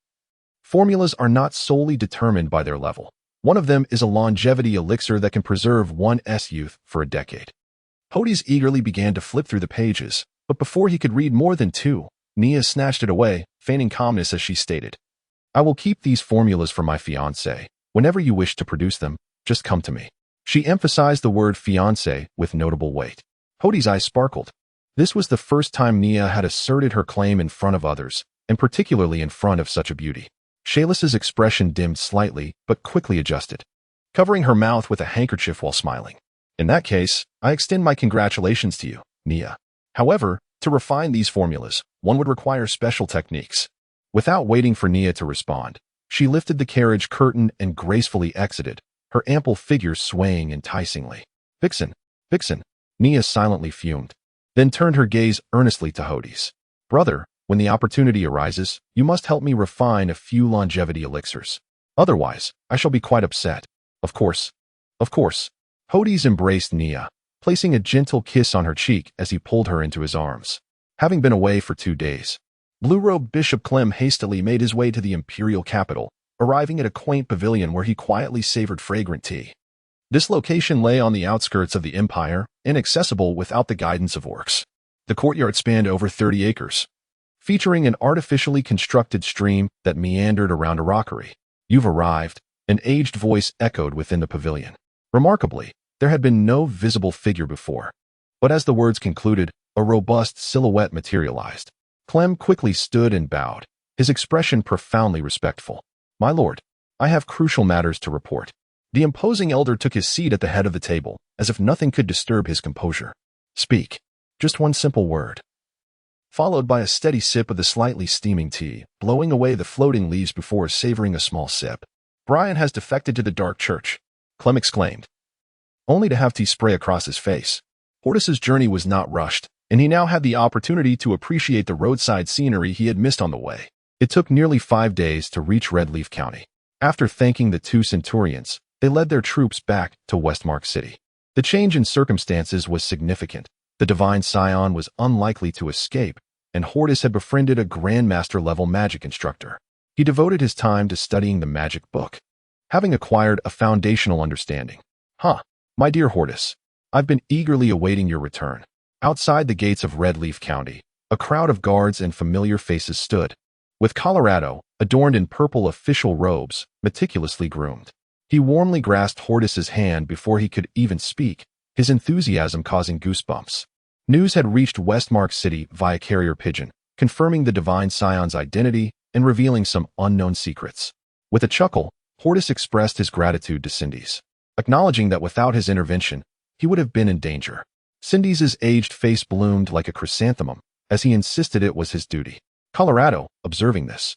"Formulas are not solely determined by their level. One of them is a longevity elixir that can preserve one's youth for a decade." Hordis eagerly began to flip through the pages, but before he could read more than 2, Nia snatched it away, feigning calmness as she stated, "I will keep these formulas for my fiancé. Whenever you wish to produce them, just come to me." She emphasized the word fiancé with notable weight. Hordis' eyes sparkled. This was the first time Nia had asserted her claim in front of others, and particularly in front of such a beauty. Shayla's expression dimmed slightly, but quickly adjusted, covering her mouth with a handkerchief while smiling. "In that case, I extend my congratulations to you, Nia. However, to refine these formulas, one would require special techniques." Without waiting for Nia to respond, she lifted the carriage curtain and gracefully exited, her ample figure swaying enticingly. Vixen, Vixen, Nia silently fumed, then turned her gaze earnestly to Hordis. "Brother, when the opportunity arises, you must help me refine a few longevity elixirs. Otherwise, I shall be quite upset." Of course. Of course." Hordis embraced Nia, placing a gentle kiss on her cheek as he pulled her into his arms. Having been away for 2 days, blue-robed Bishop Clem hastily made his way to the imperial capital, arriving at a quaint pavilion where he quietly savored fragrant tea. This location lay on the outskirts of the empire, inaccessible without the guidance of orcs. The courtyard spanned over 30 acres, featuring an artificially constructed stream that meandered around a rockery. "You've arrived," an aged voice echoed within the pavilion. Remarkably, there had been no visible figure before, but as the words concluded, a robust silhouette materialized. Clem quickly stood and bowed, his expression profoundly respectful. "My lord, I have crucial matters to report." The imposing elder took his seat at the head of the table, as if nothing could disturb his composure. "Speak. Just one simple word." Followed by a steady sip of the slightly steaming tea, blowing away the floating leaves before savoring a small sip. "Brian has defected to the Dark Church," Clem exclaimed, only to have tea spray across his face. Hordis's journey was not rushed, and he now had the opportunity to appreciate the roadside scenery he had missed on the way. It took nearly 5 days to reach Redleaf County. After thanking the 2 centurions, they led their troops back to Westmark City. The change in circumstances was significant. The Divine Scion was unlikely to escape, and Hordis had befriended a Grandmaster-level magic instructor. He devoted his time to studying the magic book, having acquired a foundational understanding. My dear Hordis, I've been eagerly awaiting your return." Outside the gates of Redleaf County, a crowd of guards and familiar faces stood, with Colorado, adorned in purple official robes, meticulously groomed. He warmly grasped Hordis's hand before he could even speak, his enthusiasm causing goosebumps. News had reached Westmark City via carrier pigeon, confirming the Divine Scion's identity and revealing some unknown secrets. With a chuckle, Hordis expressed his gratitude to Cindy's, acknowledging that without his intervention, he would have been in danger. Cindy's aged face bloomed like a chrysanthemum, as he insisted it was his duty. Colorado, observing this,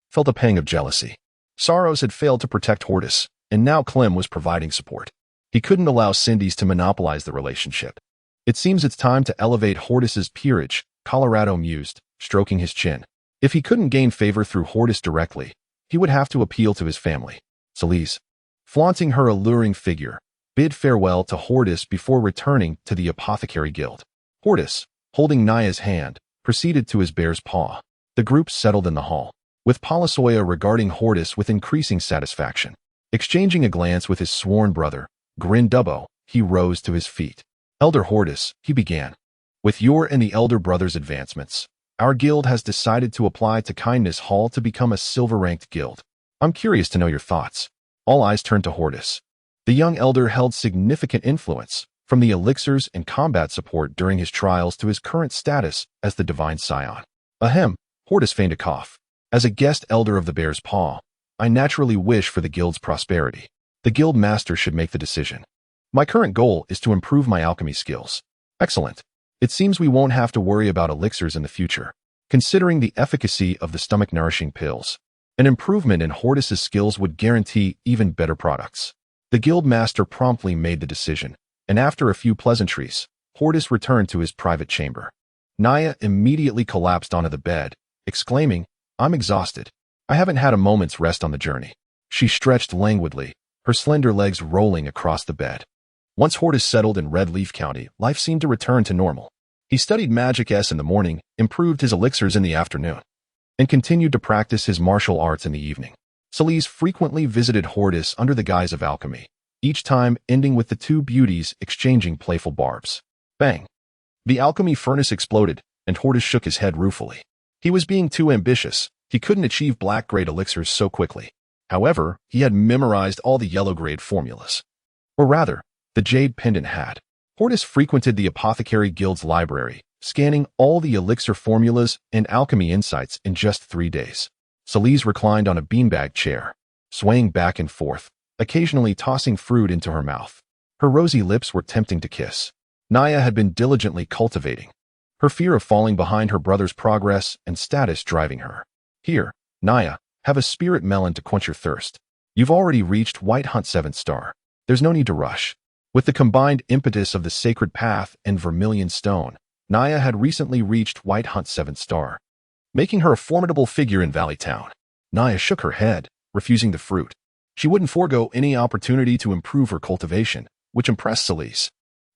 felt a pang of jealousy. Soros had failed to protect Hordis, and now Clem was providing support. He couldn't allow Cindy's to monopolize the relationship. "It seems it's time to elevate Hordis's peerage," Colorado mused, stroking his chin. If he couldn't gain favor through Hordis directly, he would have to appeal to his family. Celise, flaunting her alluring figure, bid farewell to Hordis before returning to the Apothecary Guild. Hordis, holding Naya's hand, proceeded to his bear's paw. The group settled in the hall, with Polisoya regarding Hordis with increasing satisfaction. Exchanging a glance with his sworn brother, Grin Dubbo, he rose to his feet. Elder Hordis, he began. With your and the elder brother's advancements, our guild has decided to apply to Kindness Hall to become a silver-ranked guild. I'm curious to know your thoughts. All eyes turned to Hordis. The young elder held significant influence, from the elixirs and combat support during his trials to his current status as the Divine Scion. Ahem, Hordis feigned a cough. As a guest elder of the Bear's Paw, I naturally wish for the guild's prosperity. The guild master should make the decision. My current goal is to improve my alchemy skills. Excellent. It seems we won't have to worry about elixirs in the future, considering the efficacy of the stomach-nourishing pills. An improvement in Hordis' skills would guarantee even better products. The guild master promptly made the decision, and after a few pleasantries, Hordis returned to his private chamber. Naya immediately collapsed onto the bed, exclaiming, I'm exhausted. I haven't had a moment's rest on the journey. She stretched languidly, her slender legs rolling across the bed. Once Hordis settled in Red Leaf County, life seemed to return to normal. He studied Magic S in the morning, improved his elixirs in the afternoon, and continued to practice his martial arts in the evening. Celise frequently visited Hordis under the guise of alchemy, each time ending with the two beauties exchanging playful barbs. Bang! The alchemy furnace exploded, and Hordis shook his head ruefully. He was being too ambitious. He couldn't achieve black-grade elixirs so quickly. However, he had memorized all the yellow-grade formulas. Or rather, the Jade Pendant had. Hordis frequented the Apothecary Guild's library, scanning all the elixir formulas and alchemy insights in just 3 days. Celise reclined on a beanbag chair, swaying back and forth, occasionally tossing fruit into her mouth. Her rosy lips were tempting to kiss. Naya had been diligently cultivating, her fear of falling behind her brother's progress and status driving her. Here, Naya, have a spirit melon to quench your thirst. You've already reached White Hunt 7th star. There's no need to rush. With the combined impetus of the Sacred Path and Vermilion Stone, Naya had recently reached White Hunt 7th star, making her a formidable figure in Valley Town. Naya shook her head, refusing the fruit. She wouldn't forego any opportunity to improve her cultivation, which impressed Celise.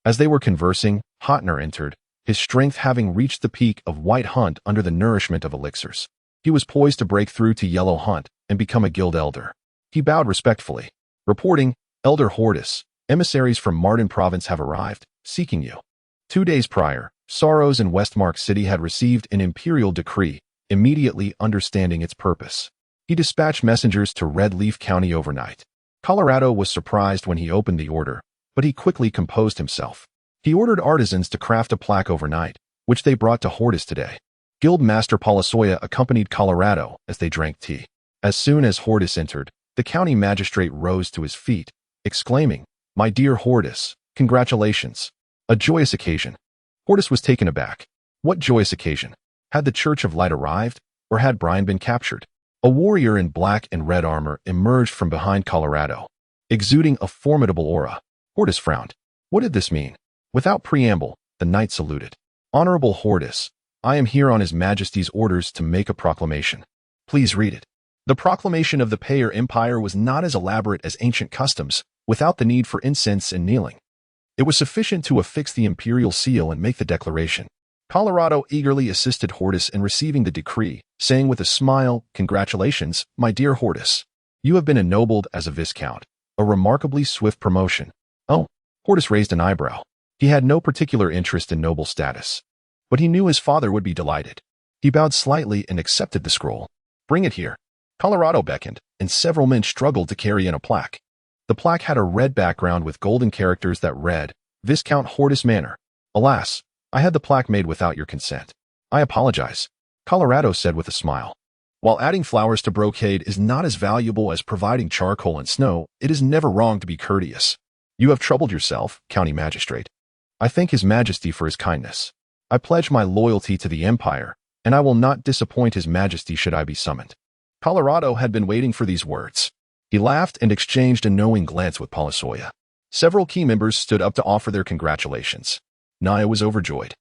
As they were conversing, Hotner entered, his strength having reached the peak of White Hunt under the nourishment of elixirs. He was poised to break through to Yellow Hunt and become a guild elder. He bowed respectfully, reporting, Elder Hordis, emissaries from Martin Province have arrived, seeking you. 2 days prior, Sorrows in Westmark City had received an imperial decree, immediately understanding its purpose. He dispatched messengers to Red Leaf County overnight. Colorado was surprised when he opened the order, but he quickly composed himself. He ordered artisans to craft a plaque overnight, which they brought to Hordis today. Guild Master Polisoya accompanied Colorado as they drank tea. As soon as Hordis entered, the county magistrate rose to his feet, exclaiming, My dear Hordis, congratulations. A joyous occasion. Hordis was taken aback. What joyous occasion? Had the Church of Light arrived, or had Brian been captured? A warrior in black and red armor emerged from behind Colorado, exuding a formidable aura. Hordis frowned. What did this mean? Without preamble, the knight saluted. Honorable Hordis, I am here on His Majesty's orders to make a proclamation. Please read it. The proclamation of the Payer Empire was not as elaborate as ancient customs, without the need for incense and kneeling. It was sufficient to affix the imperial seal and make the declaration. Colorado eagerly assisted Hordis in receiving the decree, saying with a smile, Congratulations, my dear Hordis. You have been ennobled as a viscount, a remarkably swift promotion. Oh, Hordis raised an eyebrow. He had no particular interest in noble status, but he knew his father would be delighted. He bowed slightly and accepted the scroll. Bring it here. Colorado beckoned, and several men struggled to carry in a plaque. The plaque had a red background with golden characters that read, Viscount Hordis Manor. Alas, I had the plaque made without your consent. I apologize, Colorado said with a smile. While adding flowers to brocade is not as valuable as providing charcoal and snow, it is never wrong to be courteous. You have troubled yourself, County Magistrate. I thank His Majesty for his kindness. I pledge my loyalty to the Empire, and I will not disappoint His Majesty should I be summoned. Colorado had been waiting for these words. He laughed and exchanged a knowing glance with Polisoya. Several key members stood up to offer their congratulations. Naya was overjoyed.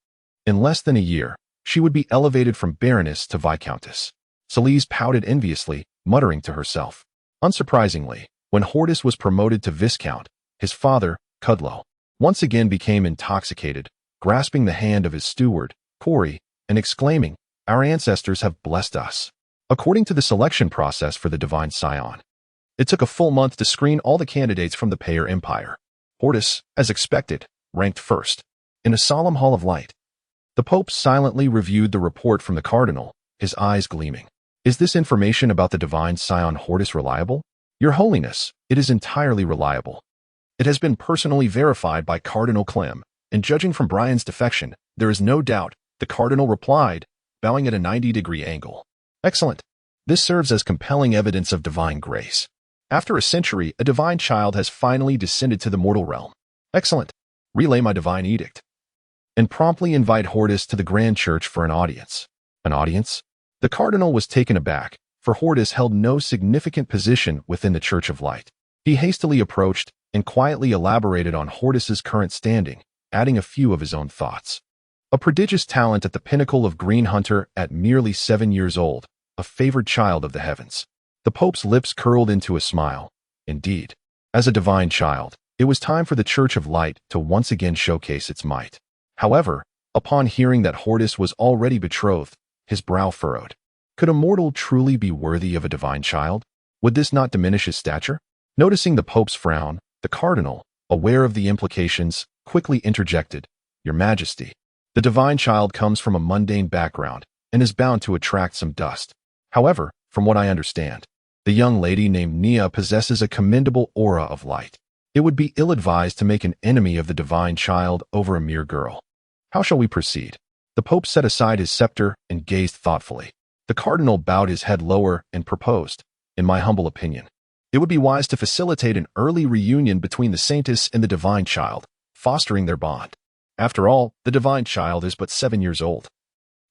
In less than a year, she would be elevated from Baroness to Viscountess. Celise pouted enviously, muttering to herself. Unsurprisingly, when Hordis was promoted to Viscount, his father, Cudlow, once again became intoxicated, grasping the hand of his steward, Corey, and exclaiming, "Our ancestors have blessed us." According to the selection process for the divine scion, it took a full month to screen all the candidates from the Payer Empire. Hordis, as expected, ranked first. In a solemn hall of light, the Pope silently reviewed the report from the cardinal, his eyes gleaming. "Is this information about the divine scion Hordis reliable?" "Your Holiness, it is entirely reliable. It has been personally verified by Cardinal Clem, and judging from Brian's defection, there is no doubt," the cardinal replied, bowing at a 90-degree angle. "Excellent. This serves as compelling evidence of divine grace. After a century, a divine child has finally descended to the mortal realm. Excellent. Relay my divine edict, and promptly invite Hordis to the Grand Church for an audience." An audience? The cardinal was taken aback, for Hordis held no significant position within the Church of Light. He hastily approached and quietly elaborated on Hordis's current standing, adding a few of his own thoughts. A prodigious talent at the pinnacle of Green Hunter at merely 7 years old, a favored child of the heavens. The Pope's lips curled into a smile. Indeed, as a divine child, it was time for the Church of Light to once again showcase its might. However, upon hearing that Hordis was already betrothed, his brow furrowed. Could a mortal truly be worthy of a divine child? Would this not diminish his stature? Noticing the Pope's frown, the cardinal, aware of the implications, quickly interjected, "Your Majesty, the divine child comes from a mundane background and is bound to attract some dust. However, from what I understand, the young lady named Nia possesses a commendable aura of light. It would be ill-advised to make an enemy of the divine child over a mere girl. How shall we proceed?" The Pope set aside his scepter and gazed thoughtfully. The cardinal bowed his head lower and proposed, "In my humble opinion, it would be wise to facilitate an early reunion between the Saintess and the divine child, fostering their bond. After all, the divine child is but 7 years old.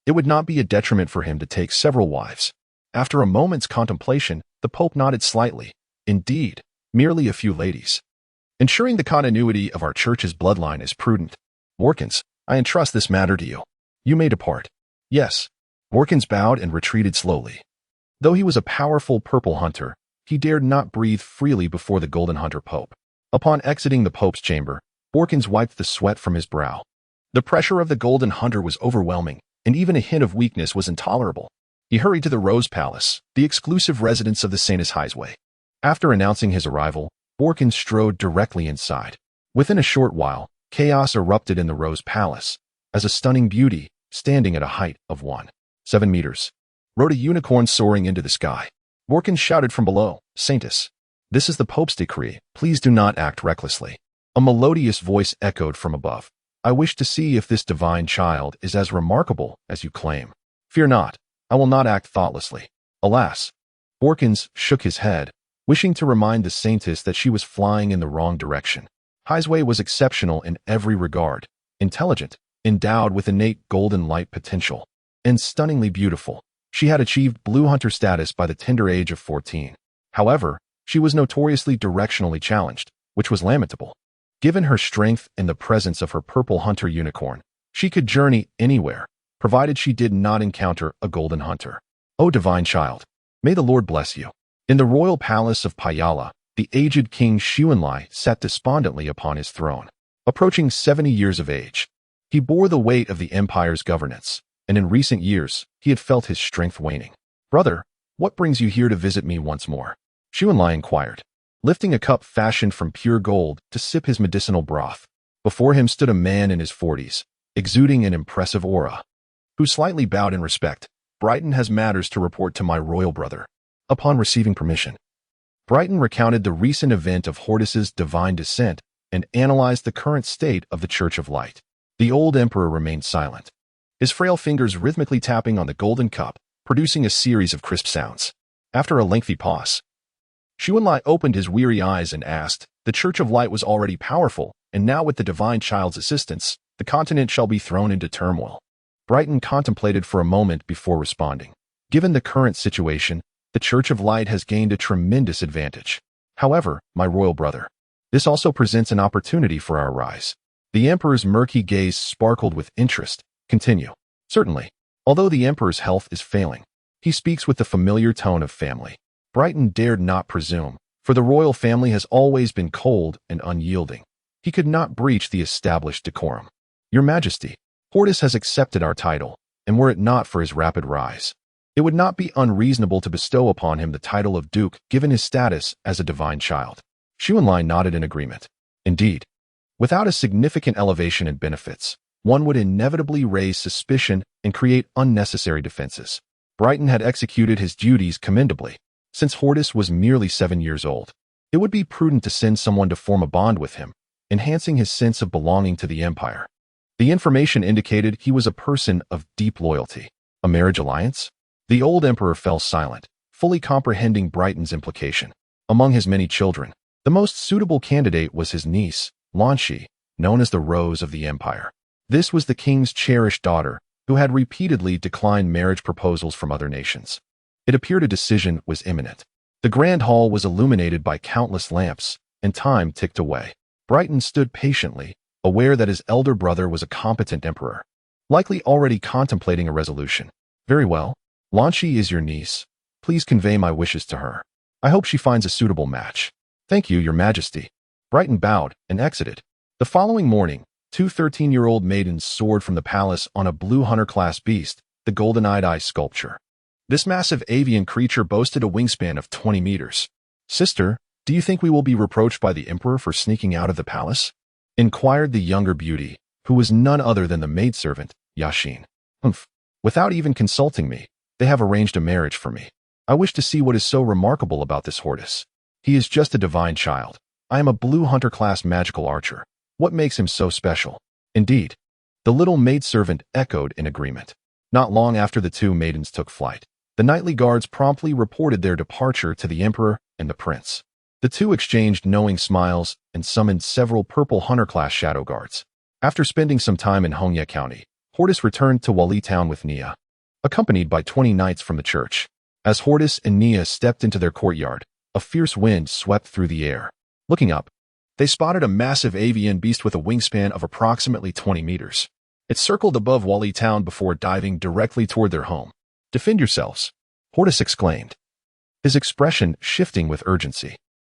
It would not be a detriment for him to take several wives." After a moment's contemplation, the Pope nodded slightly. "Indeed, merely a few ladies. Ensuring the continuity of our church's bloodline is prudent. Borkins, I entrust this matter to you. You may depart." "Yes." Borkins bowed and retreated slowly. Though he was a powerful purple hunter, he dared not breathe freely before the Golden Hunter Pope. Upon exiting the Pope's chamber, Borkins wiped the sweat from his brow. The pressure of the Golden Hunter was overwhelming, and even a hint of weakness was intolerable. He hurried to the Rose Palace, the exclusive residence of the Saintess Highway. After announcing his arrival, Borkins strode directly inside. Within a short while, chaos erupted in the Rose Palace, as a stunning beauty, standing at a height of 1.7 meters, rode a unicorn soaring into the sky. Borkins shouted from below, "Saintess, this is the Pope's decree. Please do not act recklessly." A melodious voice echoed from above. "I wish to see if this divine child is as remarkable as you claim. Fear not, I will not act thoughtlessly." Alas! Borkins shook his head, wishing to remind the Saintess that she was flying in the wrong direction. Highway was exceptional in every regard, intelligent, endowed with innate golden light potential, and stunningly beautiful. She had achieved Blue Hunter status by the tender age of 14. However, she was notoriously directionally challenged, which was lamentable. Given her strength and the presence of her Purple Hunter unicorn, she could journey anywhere, provided she did not encounter a Golden Hunter. "O divine child, may the Lord bless you." In the royal palace of Pyala, the aged King Xuanlai sat despondently upon his throne. Approaching 70 years of age, he bore the weight of the empire's governance, and in recent years, he had felt his strength waning. "Brother, what brings you here to visit me once more?" Xuanlai inquired, lifting a cup fashioned from pure gold to sip his medicinal broth. Before him stood a man in his 40s, exuding an impressive aura, who slightly bowed in respect. "Brighton has matters to report to my royal brother." Upon receiving permission, Brighton recounted the recent event of Hordis's divine descent and analyzed the current state of the Church of Light. The old emperor remained silent, his frail fingers rhythmically tapping on the golden cup, producing a series of crisp sounds. After a lengthy pause, Xuanlai opened his weary eyes and asked, "The Church of Light was already powerful, and now with the divine child's assistance, the continent shall be thrown into turmoil." Brighton contemplated for a moment before responding. "Given the current situation, the Church of Light has gained a tremendous advantage. However, my royal brother, this also presents an opportunity for our rise." The emperor's murky gaze sparkled with interest. "Continue." "Certainly. Although the emperor's health is failing, he speaks with the familiar tone of family." Brighton dared not presume, for the royal family has always been cold and unyielding. He could not breach the established decorum. "Your Majesty, Hordis has accepted our title, and were it not for his rapid rise, it would not be unreasonable to bestow upon him the title of Duke given his status as a divine child. Xuanlai nodded in agreement. Indeed, without a significant elevation in benefits, one would inevitably raise suspicion and create unnecessary defenses. Brighton had executed his duties commendably. Since Hordis was merely 7 years old, it would be prudent to send someone to form a bond with him, enhancing his sense of belonging to the Empire. The information indicated he was a person of deep loyalty. A marriage alliance? The old emperor fell silent, fully comprehending Brighton's implication. Among his many children, the most suitable candidate was his niece, Lanshi, known as the Rose of the Empire. This was the king's cherished daughter, who had repeatedly declined marriage proposals from other nations. It appeared a decision was imminent. The grand hall was illuminated by countless lamps, and time ticked away. Brighton stood patiently, aware that his elder brother was a competent emperor, likely already contemplating a resolution. Very well. Lanshi is your niece. Please convey my wishes to her. I hope she finds a suitable match. Thank you, your majesty. Brighton bowed and exited. The following morning, 2 13-year-old maidens soared from the palace on a blue hunter-class beast, the golden-eyed eye sculpture. This massive avian creature boasted a wingspan of 20 meters. Sister, do you think we will be reproached by the emperor for sneaking out of the palace? Inquired the younger beauty, who was none other than the maidservant, Yashin. Humph. Without even consulting me, they have arranged a marriage for me. I wish to see what is so remarkable about this Hordis. He is just a divine child. I am a blue hunter-class magical archer. What makes him so special? Indeed. The little maidservant echoed in agreement. Not long after the two maidens took flight, the knightly guards promptly reported their departure to the emperor and the prince. The two exchanged knowing smiles and summoned several purple hunter-class shadow guards. After spending some time in Hongye County, Hordis returned to Wali Town with Nia, accompanied by 20 knights from the church. As Hordis and Nia stepped into their courtyard, a fierce wind swept through the air. Looking up, they spotted a massive avian beast with a wingspan of approximately 20 meters. It circled above Wali Town before diving directly toward their home. Defend yourselves, Hordis exclaimed, his expression shifting with urgency.